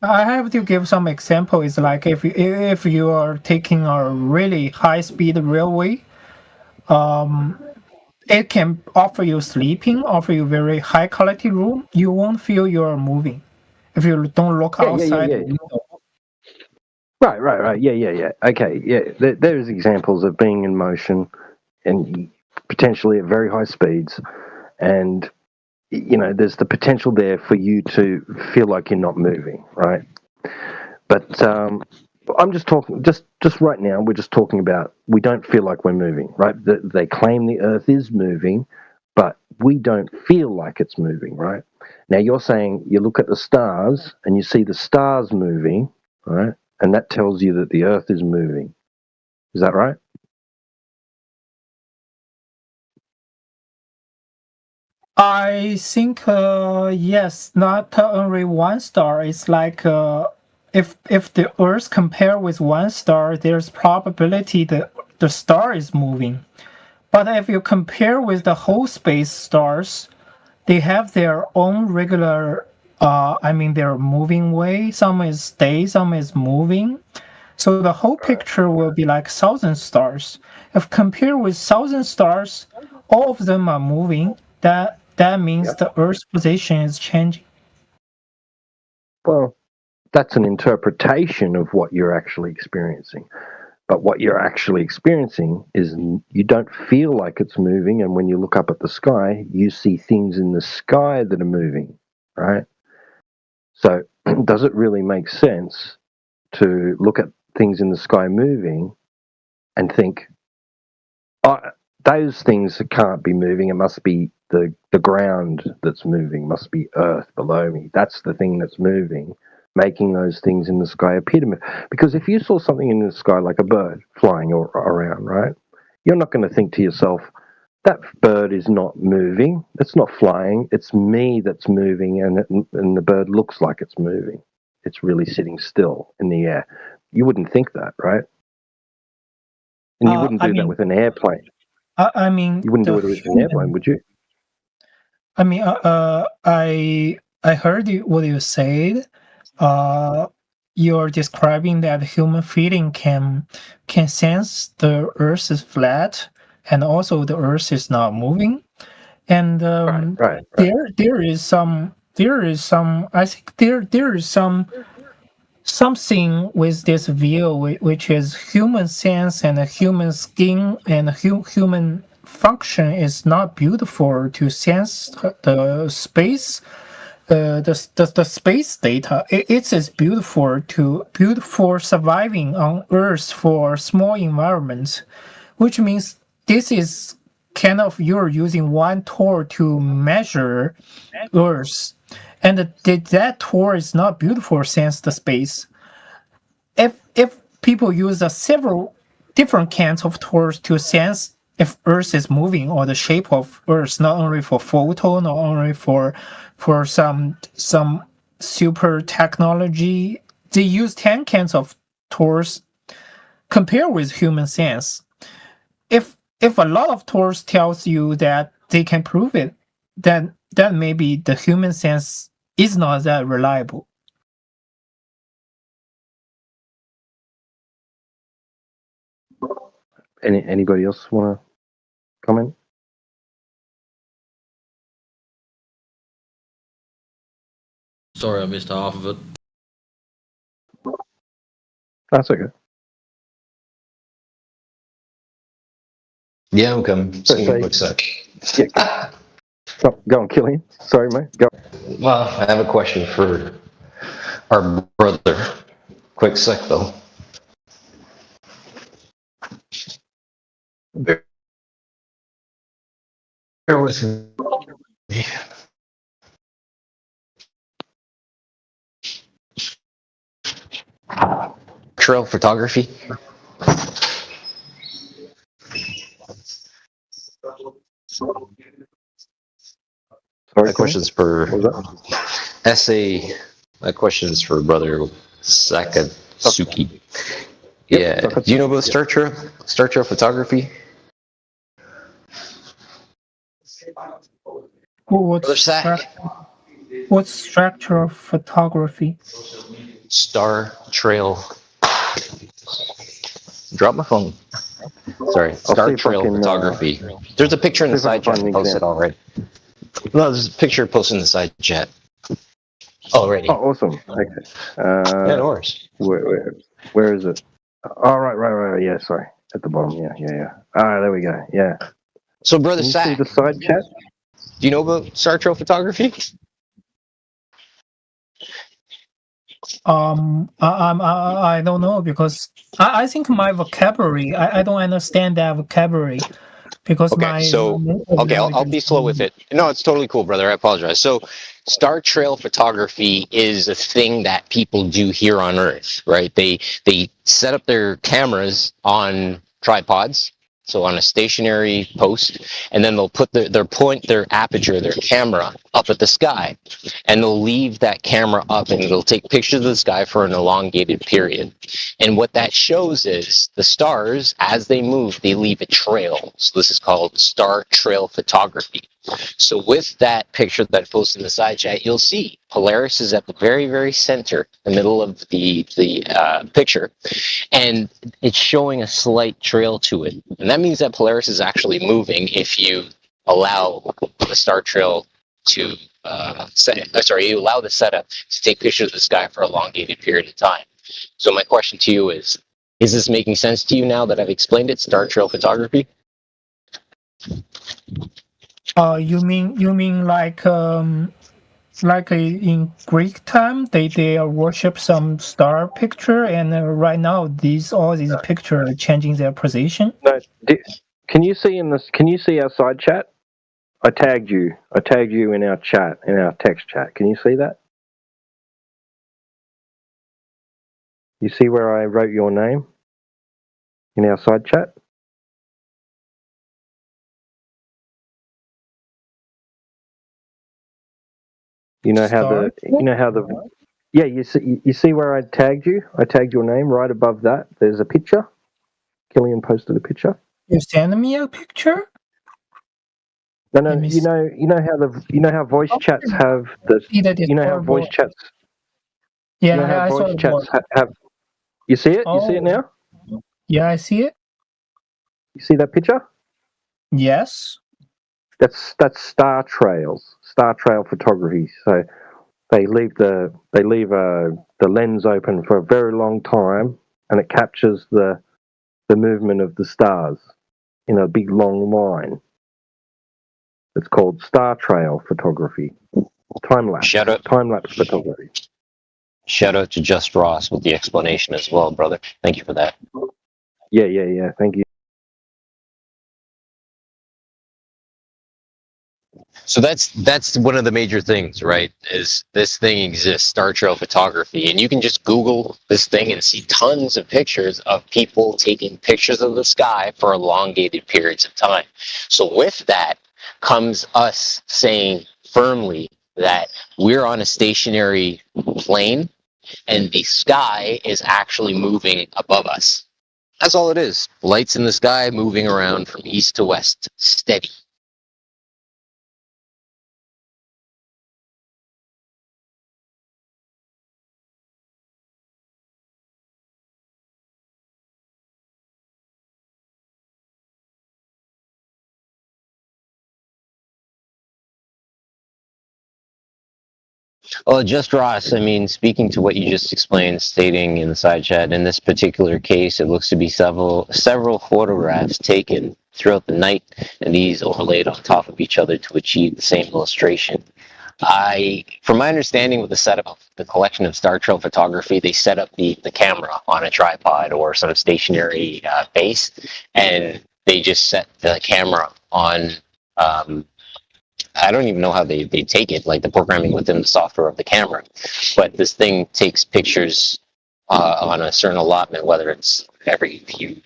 S12: I have to give some example. It's like if you are taking a really high speed railway, it can offer you sleeping, offer you very high quality room. You won't feel you are moving if you don't look outside the window.
S3: Right. Yeah. Okay, yeah. There's examples of being in motion and potentially at very high speeds, and there's the potential there for you to feel like you're not moving, right? But I'm just talking, just right now, we're just talking about we don't feel like we're moving, right? They claim the Earth is moving, but we don't feel like it's moving, right? Now you're saying you look at the stars and you see the stars moving, right? And that tells you that the Earth is moving. Is that right?
S12: I think yes, not only one star. It's like if the Earth compare with one star, there's probability that the star is moving. But if you compare with the whole space stars, they have their own regular. Their moving way. Some is stay, some is moving. So the whole picture will be like 1,000 stars. If compared with 1,000 stars, all of them are moving. That means the Earth's position is changing.
S3: Well, that's an interpretation of what you're actually experiencing. But what you're actually experiencing is you don't feel like it's moving, and when you look up at the sky, you see things in the sky that are moving, right? So does it really make sense to look at things in the sky moving and think, those things can't be moving, it must be the ground that's moving, must be Earth below me. That's the thing that's moving, making those things in the sky appear to move. Because if you saw something in the sky like a bird flying around, right, you're not going to think to yourself, that bird is not moving, it's not flying, it's me that's moving, and the bird looks like it's moving. It's really sitting still in the air. You wouldn't think that, right? And you wouldn't do that with an airplane. You wouldn't do it with an airplane, would you?
S12: I heard what you said. You're describing that human feeling can sense the Earth is flat and also the Earth is not moving. And
S3: right.
S12: There is some. I think there is something with this view, which is human sense and human skin and human function is not beautiful to sense the space, the space data. It is beautiful surviving on Earth for small environments, which means this is kind of you're using one tool to measure Earth. And that tour is not beautiful sense the space. If people use several different kinds of tours to sense if Earth is moving or the shape of Earth, not only for photo, not only for some super technology, they use 10 kinds of tours compare with human sense. If a lot of tours tells you that they can prove it, then maybe the human sense is not that reliable.
S3: Anybody else want to comment?
S9: Sorry, I missed half of it.
S3: That's okay.
S14: Yeah, I'm coming. Just give me a quick sec.
S3: Go on, Killian. Sorry, mate. Go.
S14: Well, I have a question for our brother. Quick sec, though. Bear with me. Trail photography. My question's for essay. My question's for brother Sakatsuki. Yeah. Do you know about Star Trail photography?
S12: What's structural photography?
S14: Star Trail. Drop my phone. Sorry. Star Trail photography. There's a picture in the side chat posted already. No, there's a picture posted in the side chat already.
S3: Oh, awesome. Okay.
S14: Yeah, no worries.
S3: Where is it? Oh, right. Yeah, sorry. At the bottom. Yeah. All right, there we go. Yeah.
S14: So, brother
S3: Can you
S14: Sack,
S3: see the side chat?
S14: do you know about Star Trail photography?
S12: I don't know because I think my vocabulary I don't understand that vocabulary because
S14: I'll be slow with it. No, it's totally cool, brother. I apologize. So, Star Trail photography is a thing that people do here on Earth, right? They set up their cameras on tripods, so on a stationary post, and then they'll put their aperture, their camera, up at the sky, and they'll leave that camera up, and it'll take pictures of the sky for an elongated period. And what that shows is the stars, as they move, they leave a trail. So this is called star trail photography. So with that picture that I posted in the side chat, you'll see Polaris is at the very, very center, the middle of the picture, and it's showing a slight trail to it. And that means that Polaris is actually moving if you allow the star trail to you allow the setup to take pictures of the sky for a elongated period of time. So my question to you is this making sense to you now that I've explained it, star trail photography?
S12: You mean like in Greek time they worship some star picture and right now all these pictures are changing their position?
S3: No. Can you see Can you see our side chat? I tagged you in our chat, in our text chat. Can you see that? You see where I wrote your name in our side chat? You know how yeah, you see where I tagged you? I tagged your name right above that. There's a picture. Killian posted a picture.
S12: You send me a picture?
S3: No. You know how voice chats have the. You know how voice chats.
S12: Yeah,
S3: you know how
S12: I saw
S3: voice
S12: the
S3: chats
S12: board.
S3: have. You see it? You see it now?
S12: Yeah, I see it.
S3: You see that picture?
S12: Yes.
S3: That's star trail photography. So they leave the lens open for a very long time, and it captures the movement of the stars in a big long line. It's called star trail photography. Time lapse photography.
S14: Shout out to Just Ross with the explanation as well, brother. Thank you for that.
S3: Yeah. Thank you.
S14: So that's one of the major things, right? Is this thing exists, Star Trail photography, and you can just Google this thing and see tons of pictures of people taking pictures of the sky for elongated periods of time. So with that comes us saying firmly that we're on a stationary plane and the sky is actually moving above us. That's all it is. Lights in the sky moving around from east to west, steady. Well, just Ross, I mean, speaking to what you just explained, stating in the side chat, in this particular case, it looks to be several photographs taken throughout the night, and these overlaid on top of each other to achieve the same illustration. From my understanding with the setup of the collection of Star Trail photography, they set up the camera on a tripod or some stationary base, and they just set the camera on, I don't even know how they take it, like the programming within the software of the camera. But this thing takes pictures on a certain allotment, whether it's every few,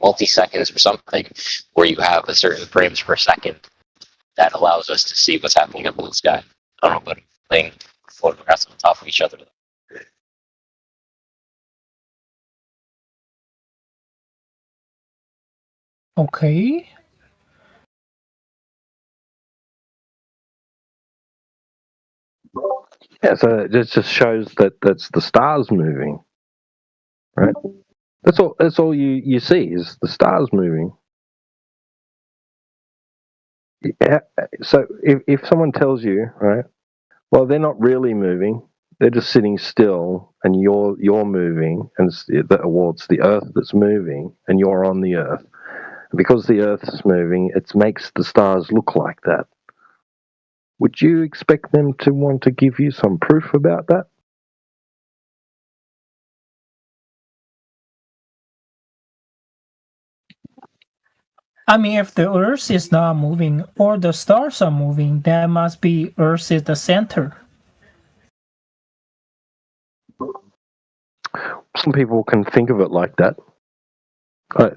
S14: multi-seconds or something, where you have a certain frames per second that allows us to see what's happening up in the sky. I don't know about playing photographs on top of each other.
S12: Okay.
S3: Yeah, so it just shows that that's the stars moving, right? That's all you see is the stars moving. Yeah, so if someone tells you, right, well, they're not really moving, they're just sitting still, and you're moving, and it's the Earth that's moving, and you're on the Earth. And because the Earth is moving, it makes the stars look like that. Would you expect them to want to give you some proof about that?
S12: I mean, if the Earth is not moving or the stars are moving, that must be Earth is the center.
S3: Some people can think of it like that. I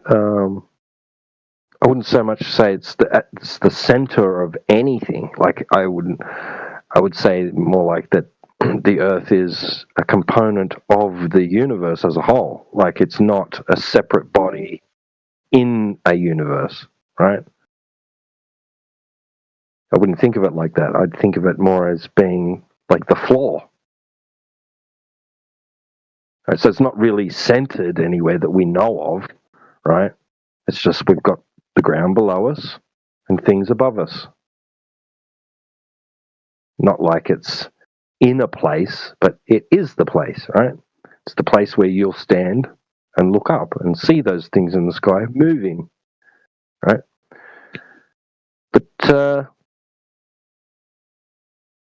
S3: wouldn't so much say it's the center of anything. Like I would say more like that the Earth is a component of the universe as a whole. Like it's not a separate body in a universe, right? I wouldn't think of it like that. I'd think of it more as being like the floor. Right, so it's not really centered anywhere that we know of, right? It's just we've got the ground below us and things above us. Not like it's in a place, but it is the place, right? It's the place where you'll stand and look up and see those things in the sky moving, right? But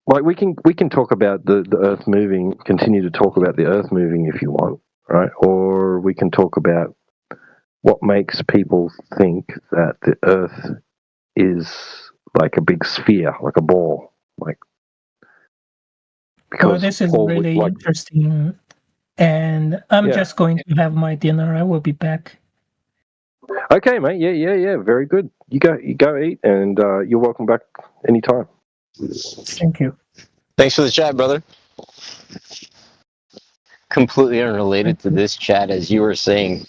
S3: like we can talk about the Earth moving, continue to talk about the Earth moving if you want, right? Or we can talk about what makes people think that the Earth is like a big sphere, like a ball, like.
S12: Oh, this is really interesting. And I'm just going to have my dinner. I will be back.
S3: Okay, mate. Yeah. Very good. You go eat, and you're welcome back anytime.
S12: Thank you.
S14: Thanks for the chat, brother. Completely unrelated to this chat, as you were saying,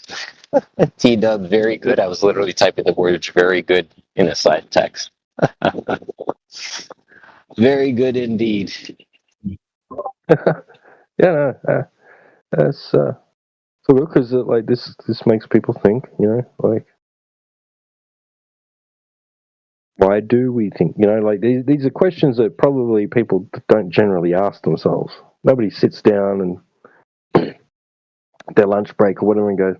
S14: T-Dub, very good. I was literally typing the words "very good" in a side text. Very good indeed.
S3: Yeah, that's so good because like this makes people think, like why do we think, like these are questions that probably people don't generally ask themselves. Nobody sits down and their lunch break or whatever and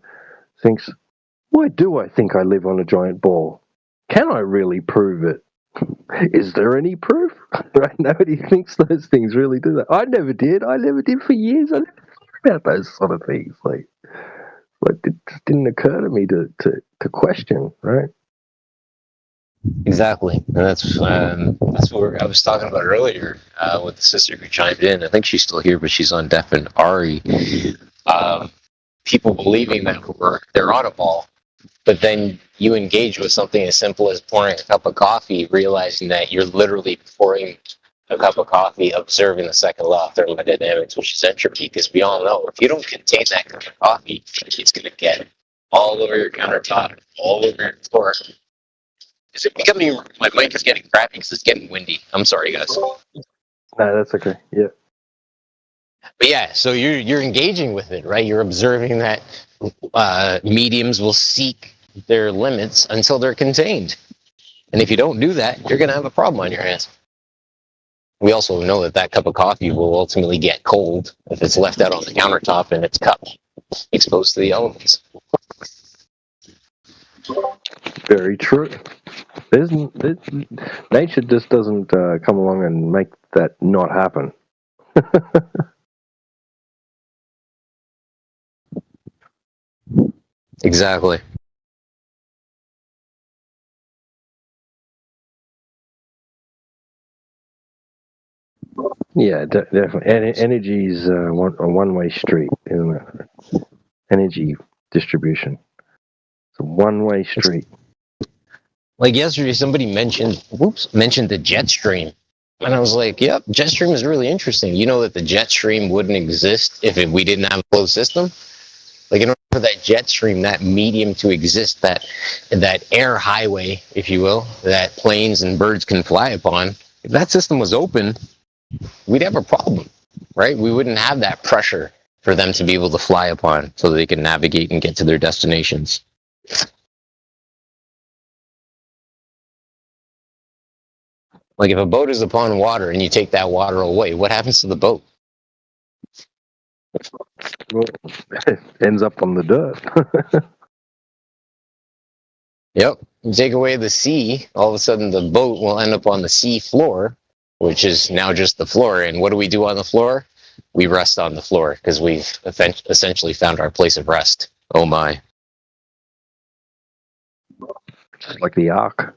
S3: thinks, why do I think I live on a giant ball? Can I really prove it? Is there any proof? Right? Nobody thinks those things really, do that. I never did for years. I never thought about those sort of things. Like it just didn't occur to me to question, right?
S14: Exactly, and that's what I was talking about earlier with the sister who chimed in. I think she's still here, but she's on Deaf and Ari. People believing that they're on a ball, but then you engage with something as simple as pouring a cup of coffee, realizing that you're literally pouring a cup of coffee, observing the second law of thermodynamics, which is entropy, because we all know if you don't contain that cup of coffee, it's going to get all over your countertop, all over your floor. Is it becoming? My mic is getting crappy because it's getting windy. I'm sorry, guys.
S3: No, that's okay. Yeah.
S14: But yeah, so you're engaging with it, right? You're observing that mediums will seek their limits until they're contained. And if you don't do that, you're going to have a problem on your hands. we also know that that cup of coffee will ultimately get cold if it's left out on the countertop in its cup, exposed to the elements.
S3: Very true. Nature just doesn't come along and make that not happen.
S14: Exactly.
S3: Yeah, definitely. Energy is a one-way street, isn't it? Energy distribution. It's a one-way street.
S14: Like yesterday, somebody mentioned the jet stream. And I was like, yep, jet stream is really interesting. You know that the jet stream wouldn't exist if we didn't have a closed system? Like in order for that jet stream, that medium to exist, that air highway, if you will, that planes and birds can fly upon, if that system was open, we'd have a problem, right? We wouldn't have that pressure for them to be able to fly upon so they can navigate and get to their destinations. Like if a boat is upon water and you take that water away, what happens to the boat?
S3: Well, it ends up on the dirt.
S14: Yep. You take away the sea, all of a sudden the boat will end up on the sea floor, which is now just the floor. And what do we do on the floor? We rest on the floor because we've essentially found our place of rest. Oh my.
S3: Like the Ark.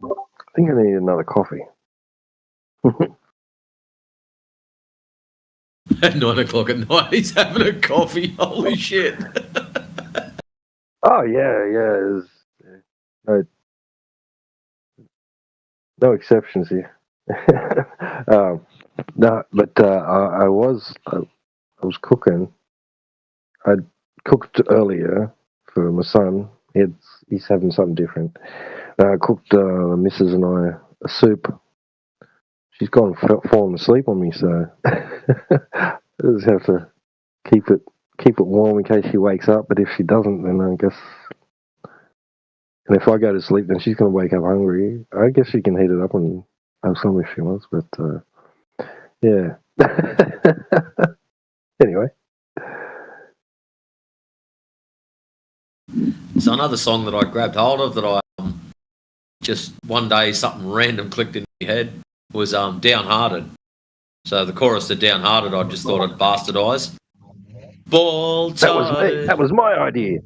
S3: I think I need another coffee.
S9: At 9 o'clock at night, he's having a coffee. Holy shit.
S3: Oh, yeah. No exceptions here. No, but I was cooking. I cooked earlier for my son. He's having something different. I cooked Mrs. and I a soup. She's gone fallen asleep on me, so I just have to keep it warm in case she wakes up. But if she doesn't, then I guess. And if I go to sleep, then she's going to wake up hungry. I guess she can heat it up and have some if she wants. But yeah. Anyway.
S9: So another song that I grabbed hold of that I just one day something random clicked in my head was Downhearted. So the chorus to Downhearted, I just thought I'd bastardize. Ball
S3: That was me. That was my idea.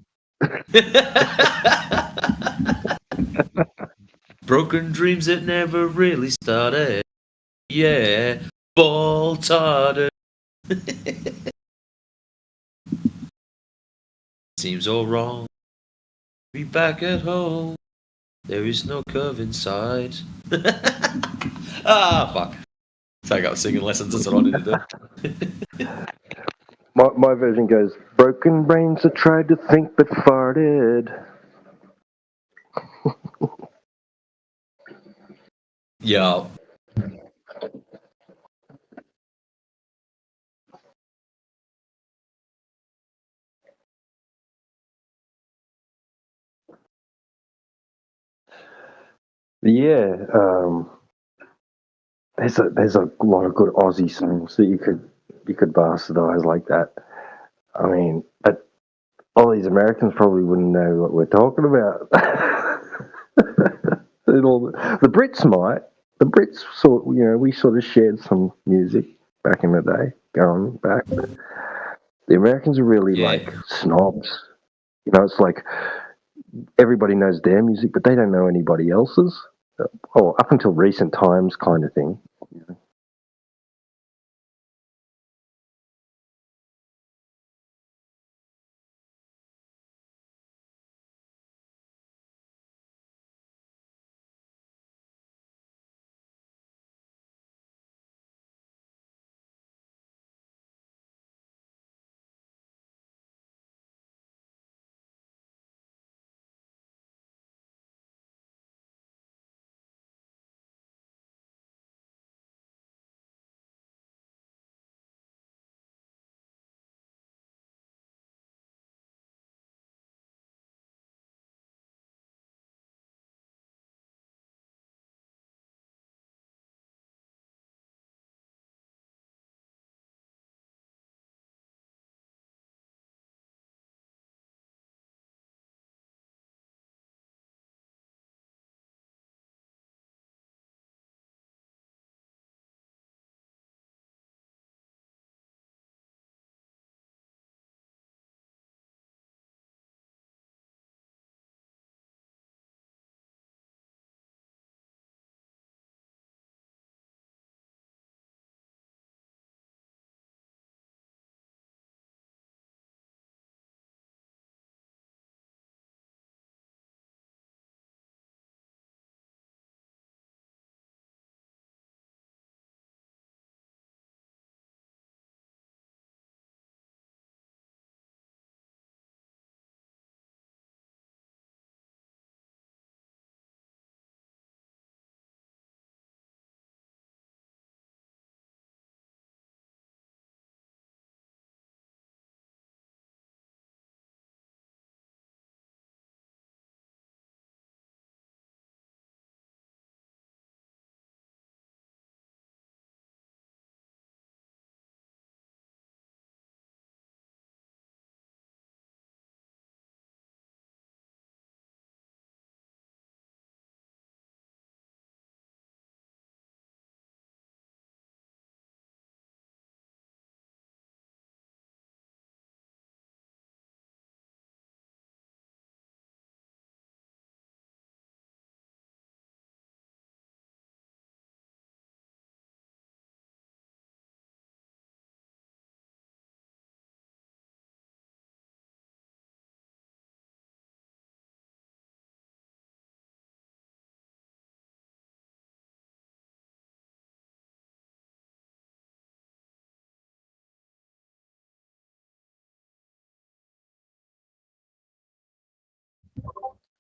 S9: Broken dreams that never really started. Yeah, ball-tarded. Seems all wrong. Be back at home. There is no curve inside. Fuck. Take up singing lessons. That's what I need to do.
S3: My version goes, broken brains that tried to think but farted.
S9: Yeah.
S3: Yeah, there's a lot of good Aussie songs that you could bastardize like that. I mean, but all these Americans probably wouldn't know what we're talking about. The Brits might. The Brits we sort of shared some music back in the day, going back. But the Americans are really like snobs. It's like everybody knows their music, but they don't know anybody else's. Or up until recent times, kind of thing.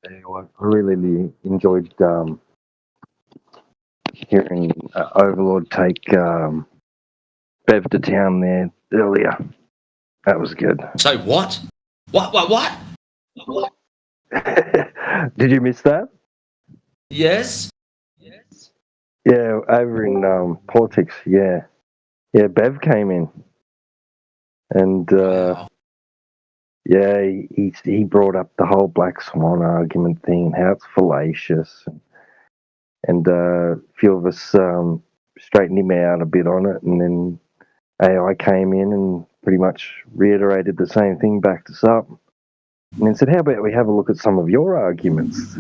S3: I really enjoyed hearing Overlord take Bev to town there earlier. That was good.
S9: So what? What?
S3: Did you miss that?
S9: Yes.
S3: Yeah, over in politics. Yeah, Bev came in, and yeah, he brought up the whole Black Swan argument thing, how it's fallacious, and a few of us straightened him out a bit on it, and then AI came in and pretty much reiterated the same thing, backed us up, and then said, "How about we have a look at some of your arguments?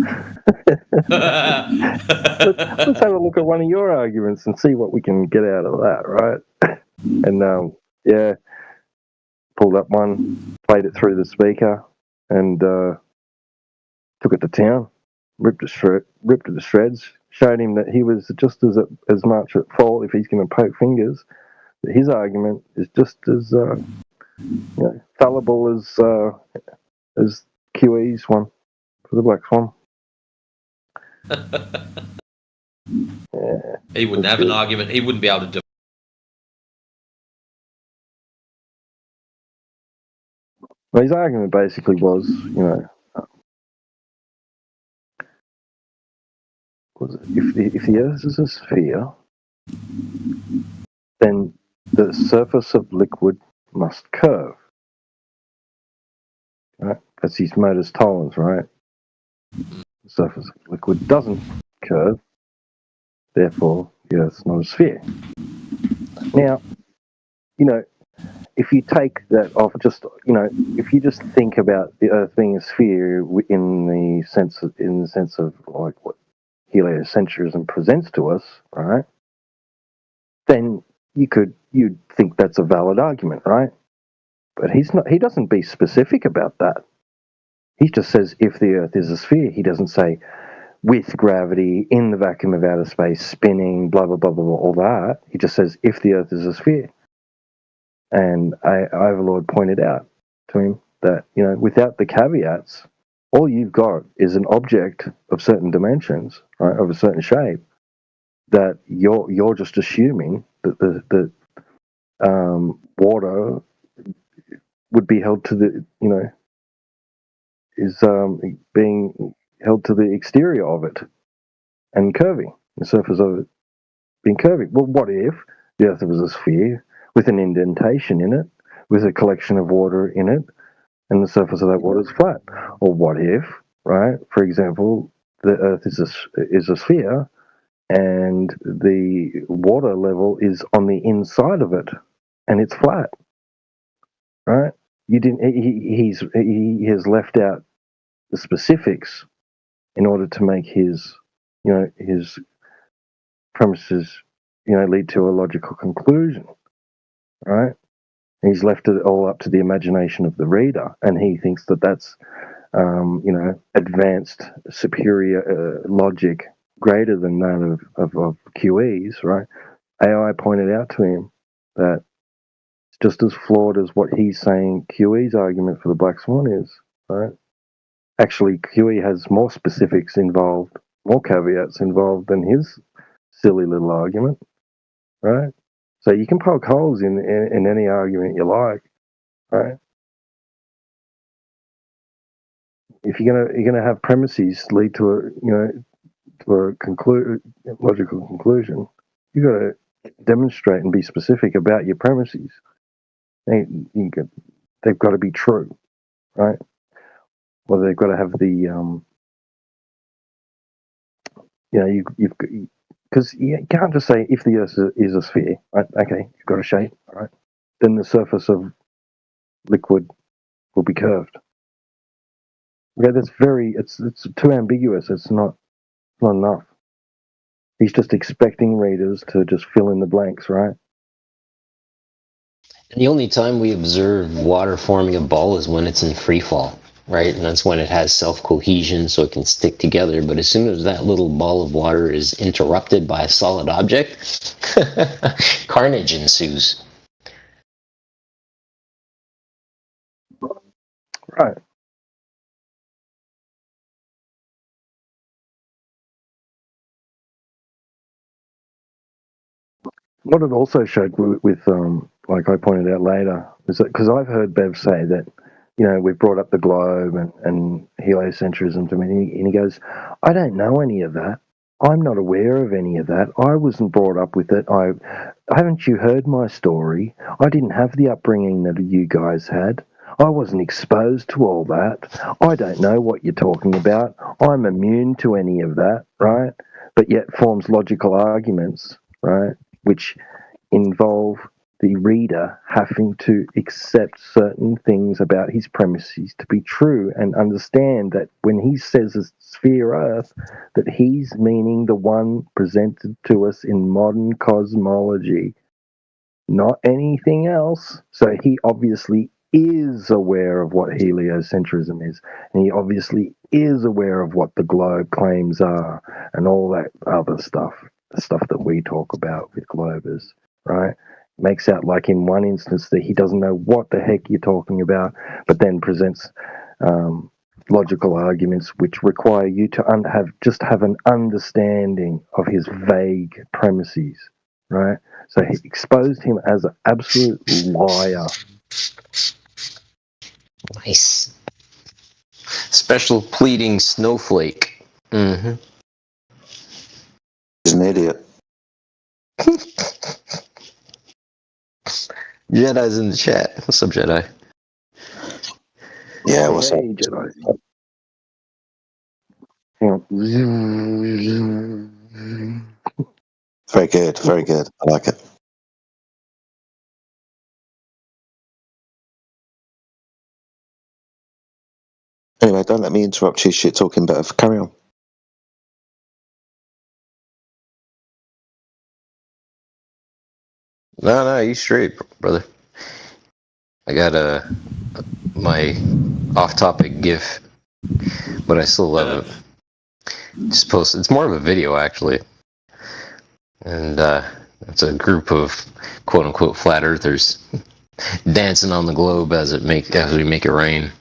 S3: let's have a look at one of your arguments and see what we can get out of that, right?" And yeah, pulled up one, played it through the speaker, and took it to town, ripped it to shreds, showed him that he was just as much at fault if he's going to poke fingers. That his argument is just as fallible as QE's one for the Black Swan. Yeah,
S9: He wouldn't have an argument. He wouldn't be able to do.
S3: Well, his argument basically was, if the Earth is a sphere, then the surface of liquid must curve. Right? That's his Motor's tolerance, right? The surface of liquid doesn't curve, therefore the Earth's not a sphere. Now, if you take that off, if you just think about the Earth being a sphere in the sense of like what heliocentrism presents to us, right? Then you'd think that's a valid argument, right? But he doesn't be specific about that. He just says if the Earth is a sphere. He doesn't say with gravity in the vacuum of outer space spinning, blah blah blah blah, blah all that. He just says if the Earth is a sphere. And Overlord pointed out to him that without the caveats, all you've got is an object of certain dimensions, right, of a certain shape, that you're just assuming that the water would be held to the is being held to the exterior of it and curving, the surface of it being curving. Well, what if the Earth was a sphere with an indentation in it, with a collection of water in it, and the surface of that water is flat? Or what if, right, for example, the Earth is a sphere and the water level is on the inside of it and it's flat, right? He has left out the specifics in order to make his premises lead to a logical conclusion, right? He's left it all up to the imagination of the reader, and he thinks that that's advanced superior logic greater than that of QE's, right? AI pointed out to him that it's just as flawed as what he's saying QE's argument for the Black Swan is, right? Actually, QE has more specifics involved, more caveats involved than his silly little argument, right? So you can poke holes in any argument you like, right? If you're gonna have premises lead to a logical conclusion, you got to demonstrate and be specific about your premises. They've got to be true, right? Well, they've got to have the because you can't just say if the Earth is a sphere, right? Okay, you've got a shape, all right? Then the surface of liquid will be curved. Okay, it's too ambiguous. It's not enough. He's just expecting readers to just fill in the blanks, right?
S14: And the only time we observe water forming a ball is when it's in free fall, right? And that's when it has self-cohesion so it can stick together. But as soon as that little ball of water is interrupted by a solid object, carnage ensues.
S3: Right. what it also showed with like I pointed out later, is that because I've heard Bev say that, you know, we brought up the globe and heliocentrism to me, and he goes, I don't know any of that. I'm not aware of any of that. I wasn't brought up with it. Haven't you heard my story? I didn't have the upbringing that you guys had. I wasn't exposed to all that. I don't know what you're talking about. I'm immune to any of that, right? But yet forms logical arguments, right, which involve the reader having to accept certain things about his premises to be true and understand that when he says a sphere Earth, that he's meaning the one presented to us in modern cosmology, not anything else. So he obviously is aware of what heliocentrism is, and he obviously is aware of what the globe claims are and all that other stuff, the stuff that we talk about with globers, right? Makes out like in one instance that he doesn't know what the heck you're talking about, but then presents logical arguments which require you to have an understanding of his vague premises, right? So he exposed him as an absolute liar.
S14: Nice. Special pleading snowflake. Mm-hmm.
S22: He's an idiot.
S14: Jedi's in the chat. What's up, Jedi?
S22: Yeah, what's up?
S3: Jedi?
S22: Very good, very good. I like it. Anyway, don't let me interrupt your shit talking, Bev. Carry on.
S14: No, you straight, brother. I got my off-topic GIF, but I still love it. Just post. It's more of a video actually, and it's a group of quote-unquote flat earthers dancing on the globe as we make it rain.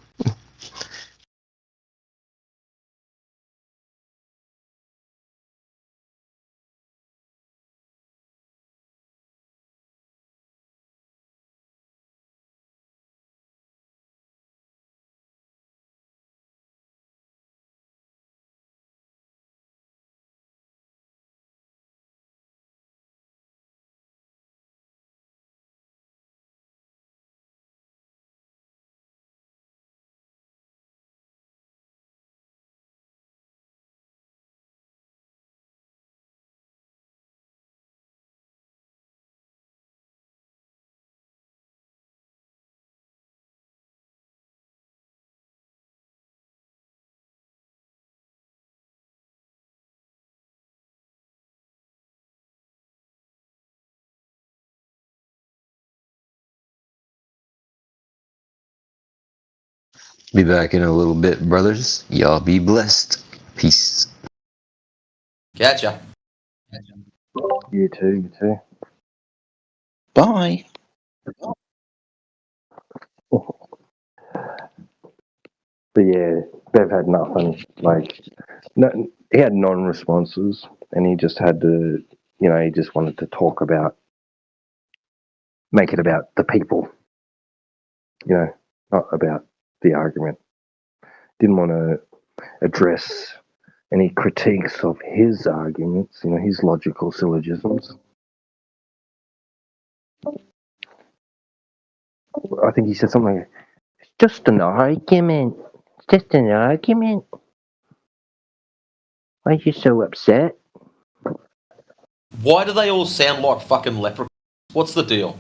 S14: Be back in a little bit, brothers. Y'all be blessed. Peace.
S9: Catch ya.
S3: You too.
S22: Bye.
S3: But yeah, Bev had nothing. Like, no, he had non-responses, and he just had to, you know, he just wanted to make it about the people, you know, not about the argument. Didn't want to address any critiques of his arguments, you know, his logical syllogisms. I think he said something like, it's just an argument. It's just an argument. Why are you so upset?
S9: Why do they all sound like fucking leprechauns? What's the deal?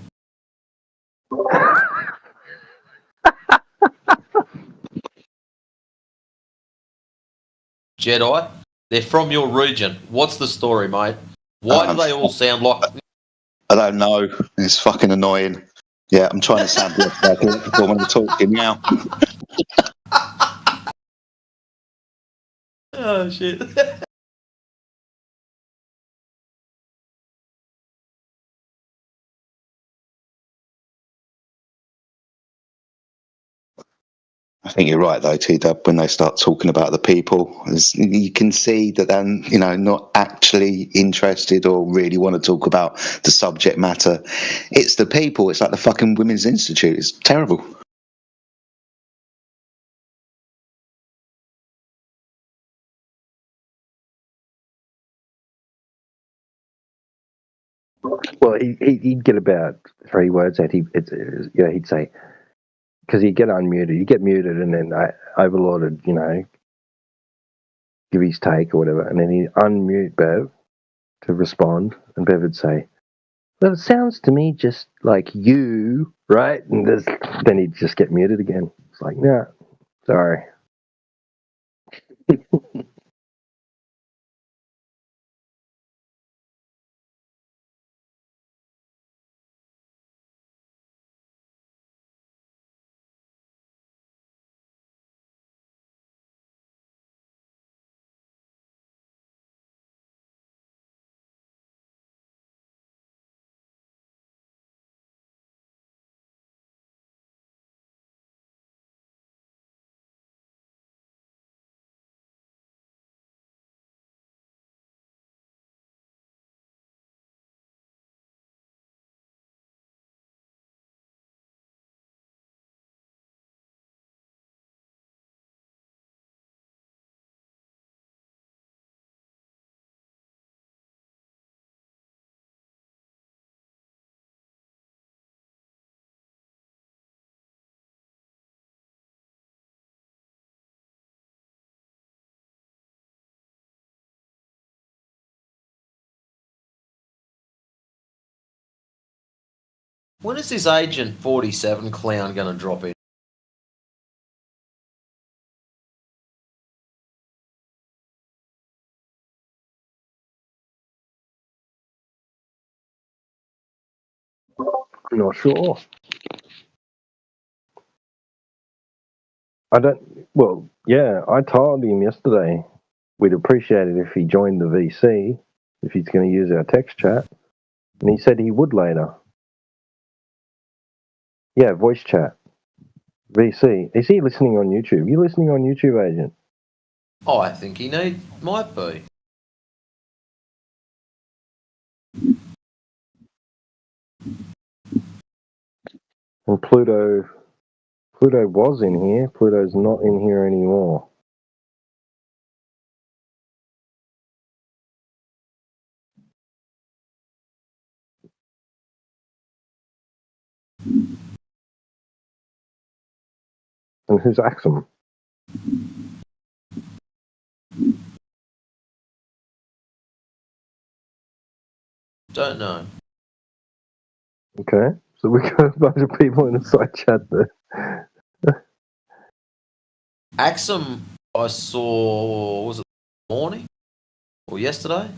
S9: Jedi, they're from your region. What's the story, mate? Why do they all sound like...
S22: I don't know. It's fucking annoying. Yeah, I'm trying to sound like electrical when I'm talking now.
S9: Oh, shit.
S18: think you're right though, T-Dub, when they start talking about the people, you can see that they're, not actually interested or really want to talk about the subject matter. It's the people. It's like the fucking Women's Institute. It's terrible.
S3: Well, he'd get about 3 words out. He'd say, because he'd get unmuted. He'd get muted, and then Overlord would, give his take or whatever, and then he'd unmute Bev to respond, and Bev would say, "Well, it sounds to me just like you, right?" And then he'd just get muted again. It's like, nah, sorry.
S9: When is this Agent 47 clown going to drop in?
S3: I'm not sure. I don't. Well, yeah, I told him yesterday we'd appreciate it if he joined the VC, if he's going to use our text chat, and he said he would later. Yeah, voice chat. VC. Is he listening on YouTube? You listening on YouTube, Agent?
S9: Oh, I think he might be.
S3: And Pluto was in here. Pluto's not in here anymore. And who's Axum?
S9: Don't know.
S3: Okay, so we got a bunch of people in the side chat there.
S9: Axum, I saw, was it this morning or yesterday?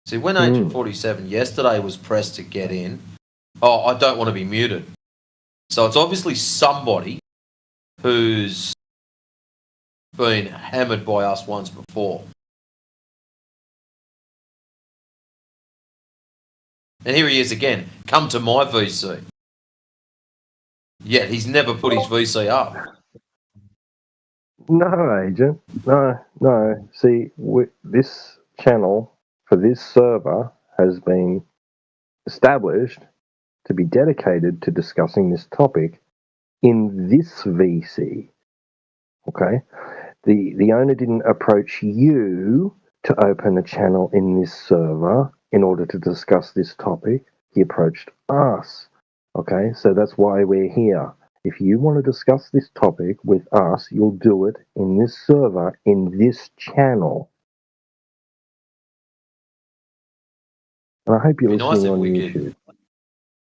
S9: See, when Agent 47 yesterday was pressed to get in, I don't want to be muted. So it's obviously somebody who's been hammered by us once before. And here he is again. Come to my VC. Yet he's never put his VC up.
S3: No, Agent. No. See, this channel for this server has been established to be dedicated to discussing this topic in this VC. Okay? The owner didn't approach you to open a channel in this server in order to discuss this topic. He approached us. Okay? So that's why we're here. If you want to discuss this topic with us, you'll do it in this server, in this channel. And I hope you're listening on YouTube.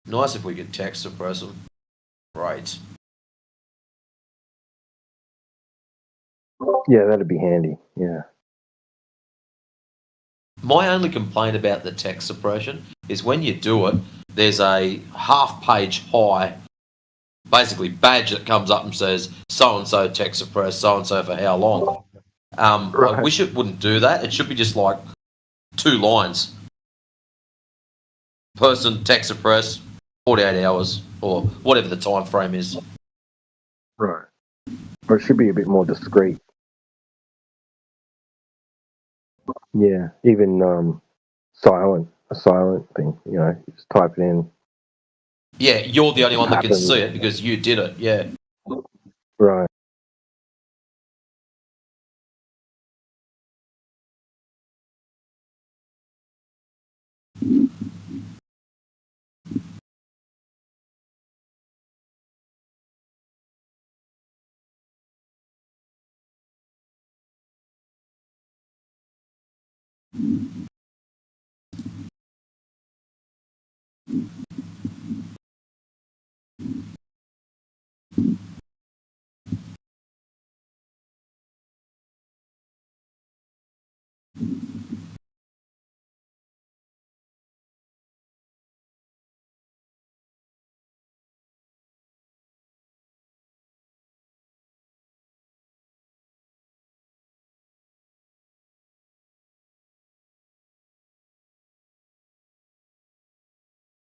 S9: Nice if we could text suppress them. Right.
S3: Yeah, that'd be handy. Yeah.
S9: My only complaint about the text suppression is when you do it, there's a half-page high basically badge that comes up and says so and so tech suppress, so and so for how long. I wish it wouldn't do that. It should be just like 2 lines. Person tech suppress 48 hours or whatever the time frame is.
S3: Right. Or it should be a bit more discreet. Yeah, even a silent thing, you know, you just type it in.
S9: Yeah, you're the only one that can see it because you did it. Yeah.
S3: Right.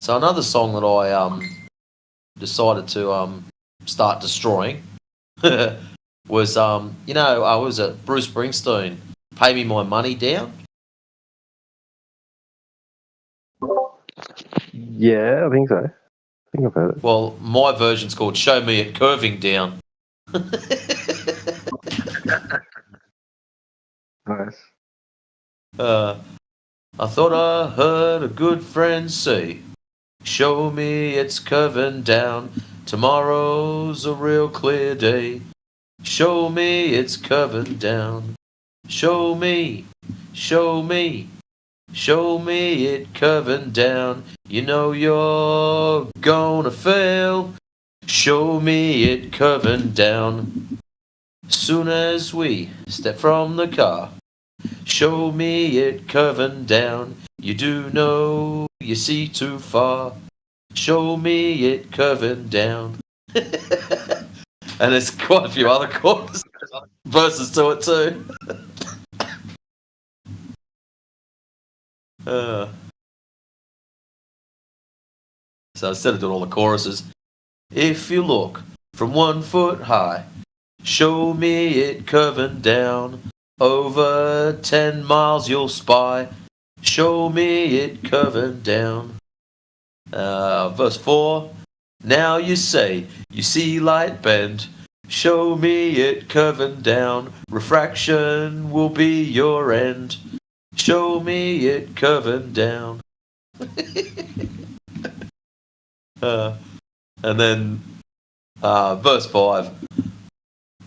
S9: So another song that I decided to start destroying was you know, was it Bruce Springsteen? Pay Me My Money Down.
S3: Yeah, I think so. I think I've heard it.
S9: Well, my version's called Show Me It Curving Down.
S3: Nice.
S9: I thought I heard a good friend say, show me it's curving down. Tomorrow's a real clear day. Show me it's curving down. Show me, show me, show me it curving down. You know you're gonna fail. Show me it curving down. Soon as we step from the car, show me it curving down. You do know you see too far. Show me it curving down. And there's quite a few other chords verses to it too. So instead of doing all the choruses, if you look from 1 foot high, show me it curving down. Over 10 miles you'll spy. Show me it curving down. Verse 4. Now you say you see light bend. Show me it curving down. Refraction will be your end. Show me it curving down. And then verse 5.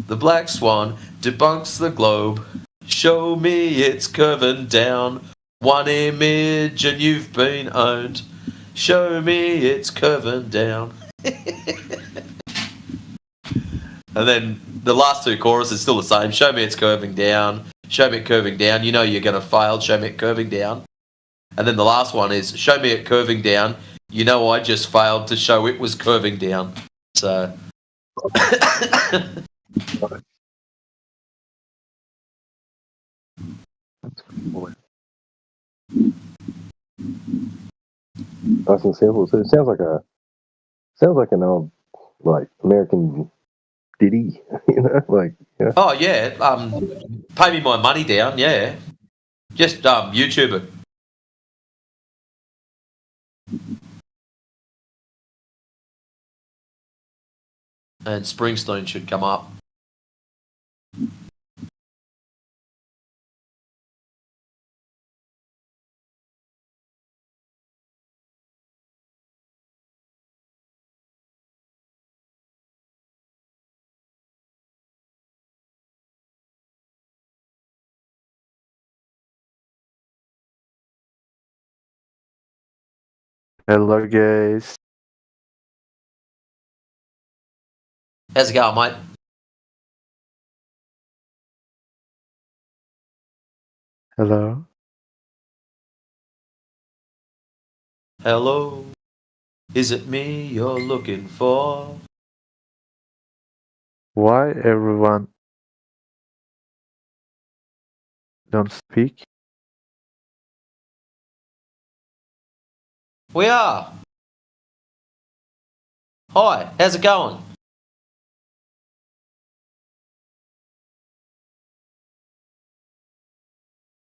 S9: The black swan debunks the globe. Show me it's curving down. One image and you've been owned. Show me it's curving down. And then the last 2 choruses still the same. Show me it's curving down. Show me it curving down. You know you're going to fail. Show me it curving down. And then the last one is show me it curving down. You know I just failed to show it was curving down. So...
S3: Nice and simple. So it sounds like an old American ditty, you know, yeah.
S9: Oh yeah, pay me my money down. Yeah, just YouTube it. And Springsteen should come up.
S10: Hello, guys.
S9: How's it going, mate?
S10: Hello.
S9: Hello, is it me you're looking for?
S10: Why everyone don't speak?
S9: We are. Hi, how's it going?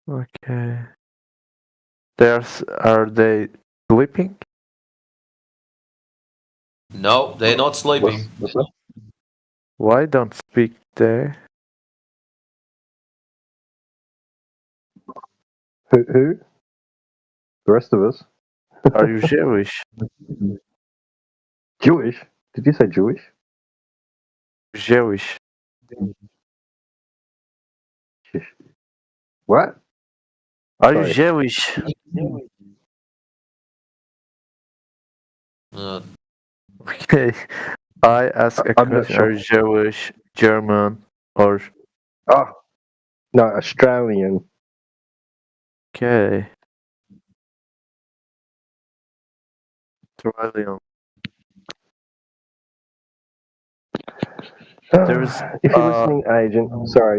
S10: Okay. Are they sleeping?
S9: No, they're not sleeping.
S10: Why don't speak there?
S15: Who? The rest of us.
S10: Are you Jewish?
S15: Jewish? Did you say Jewish?
S10: Jewish.
S15: What?
S10: Are
S15: Sorry.
S10: you Jewish? Okay. I ask a
S15: I'm not
S10: question. Are you Jewish, German, or
S15: Oh, no, Australian.
S10: okay? Australian. There's
S15: If you're listening, Agent,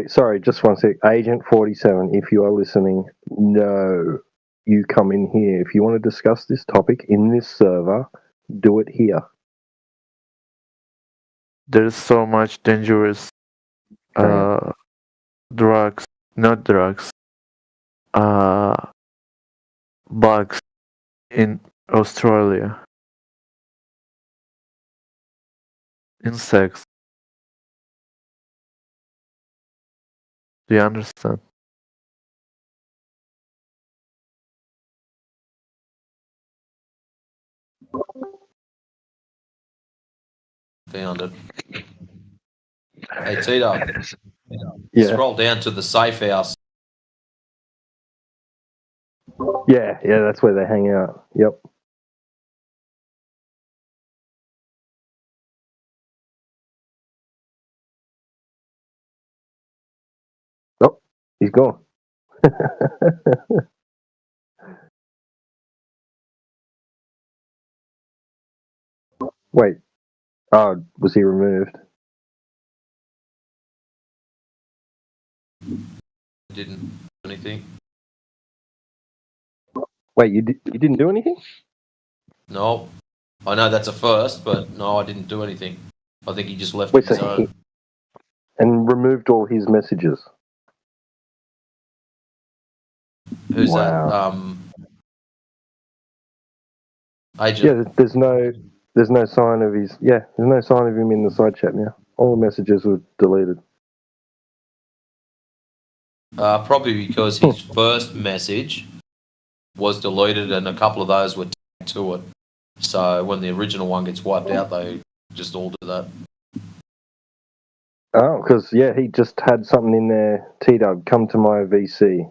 S15: sorry, just one sec. Agent 47, if you are listening, no, you come in here. If you want to discuss this topic in this server, do it here.
S10: there's so much dangerous drugs, not drugs, bugs in Australia. Insects. Do you understand?
S9: Found it. Hey, Tito.
S15: Yeah.
S9: Scroll down to the safe house.
S15: Yeah, that's where they hang out. Yep. Oh, he's gone. Wait. Oh, was he removed?
S9: Didn't do anything.
S15: Wait, you didn't do anything?
S9: No. I know that's a first, but no, I didn't do anything. I think he just left
S15: Wait,
S9: his
S15: so
S9: own.
S15: and removed all his messages.
S9: Who's
S15: Wow.
S9: that? Agent.
S15: Yeah, there's no sign of his. Yeah, there's no sign of him in the side chat now. All the messages were deleted.
S9: Probably because his first message was deleted and a couple of those were tagged to it. So when the original one gets wiped out, they just all do that.
S15: Oh, because he just had something in there. T-Dub, come to my VC.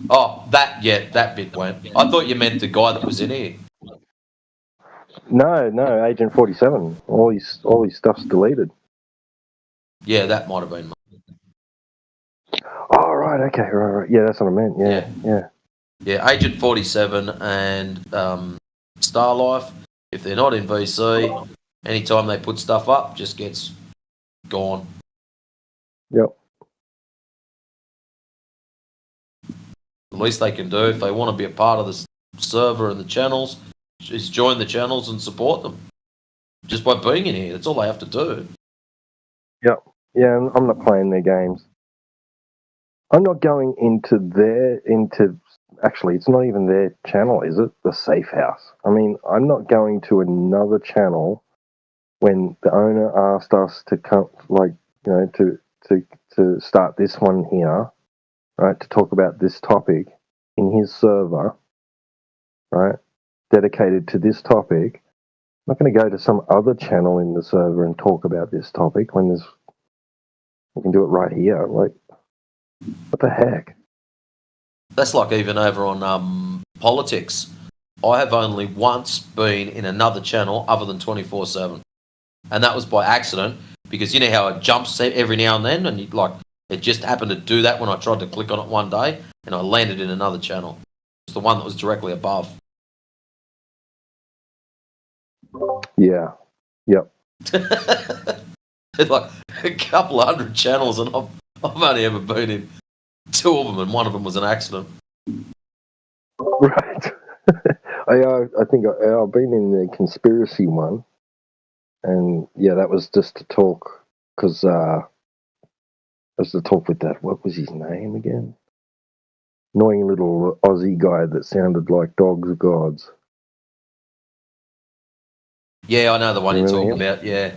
S9: Oh, that bit went. I thought you meant the guy that was in here.
S15: No, Agent 47. All his stuff's deleted.
S9: Yeah, that might have been.
S15: Oh, right, okay, right. Yeah, that's what I meant. Yeah.
S9: Yeah, Agent 47 and Starlife, if they're not in VC, anytime they put stuff up, just gets gone.
S15: Yep.
S9: The least they can do if they want to be a part of the server and the channels is join the channels and support them. Just by being in here, that's all they have to do.
S15: Yep. Yeah, I'm not playing their games. I'm not going actually, it's not even their channel, is it? The Safe House. I mean, I'm not going to another channel when the owner asked us to come, to start this one here, right, to talk about this topic in his server, right, dedicated to this topic. I'm not going to go to some other channel in the server and talk about this topic when we can do it right here. Like, what the heck?
S9: That's like even over on politics. I have only once been in another channel other than 24/7, and that was by accident because you know how it jumps every now and then, and it just happened to do that when I tried to click on it one day, and I landed in another channel. It's the one that was directly above.
S15: Yeah. Yep.
S9: It's like a couple of hundred channels, and I've only ever been in 2 of them, and one of them was an accident.
S15: Right. I think I've been in the conspiracy one, and yeah, that was just to talk because that was to talk with that. What was his name again? Annoying little Aussie guy that sounded like Dogs Gods.
S9: Yeah, I know the one you're talking
S15: Remember
S9: about. Yeah.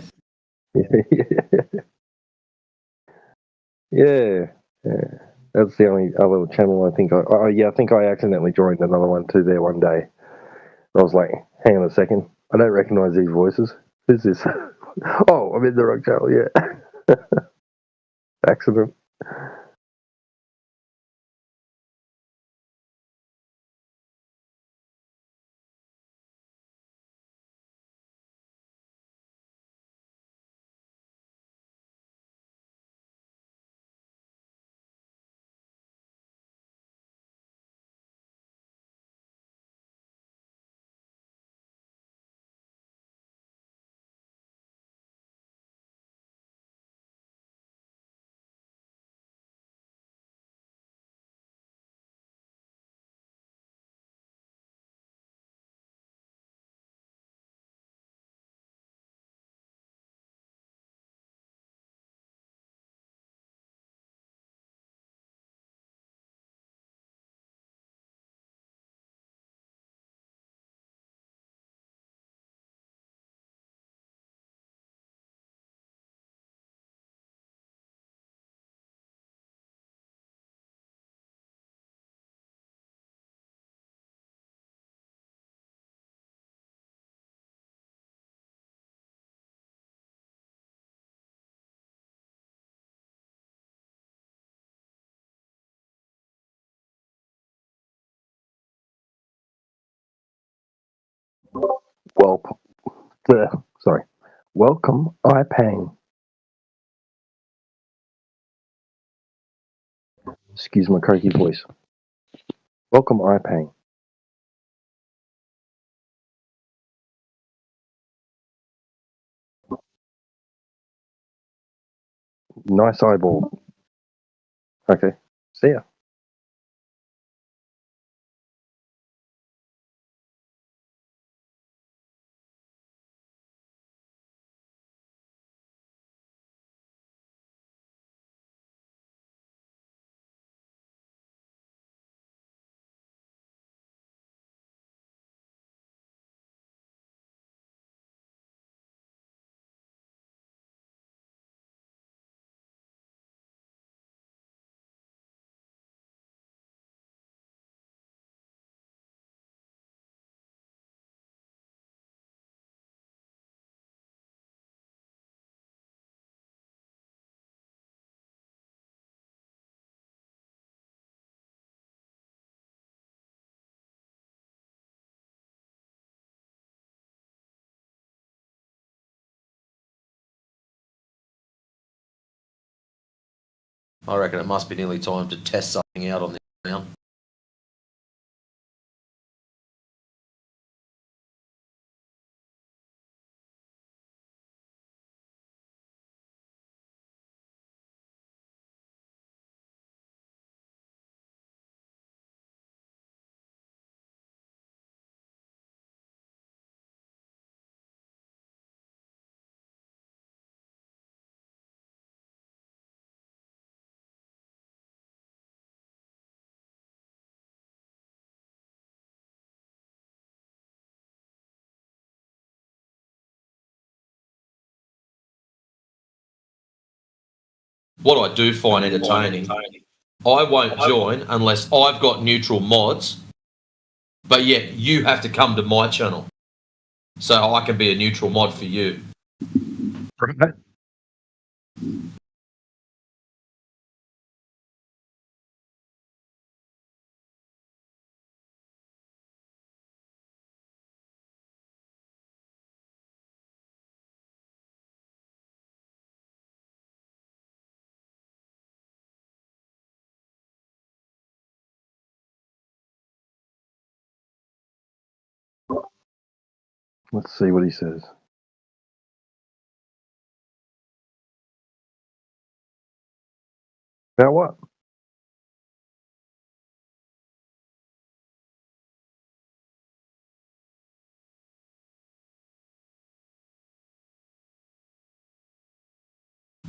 S15: Yeah, yeah. That's the only other channel I think I think I accidentally joined another one too there one day. I was like, hang on a second, I don't recognize these voices. Who's this? Oh, I'm in the wrong channel. Yeah, accident. Well, sorry. Welcome, iPang. Excuse my croaky voice. Welcome, iPang. Nice eyeball. Okay. See ya.
S9: I reckon it must be nearly time to test something out on this ground. What I do find entertaining, I won't join unless I've got neutral mods, but yet you have to come to my channel so I can be a neutral mod for you.
S15: Right. Let's see what he says.
S3: About what?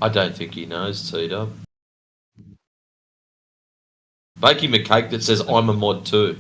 S9: I don't think he knows, T-Dub. Bake him a cake that says, I'm a mod too.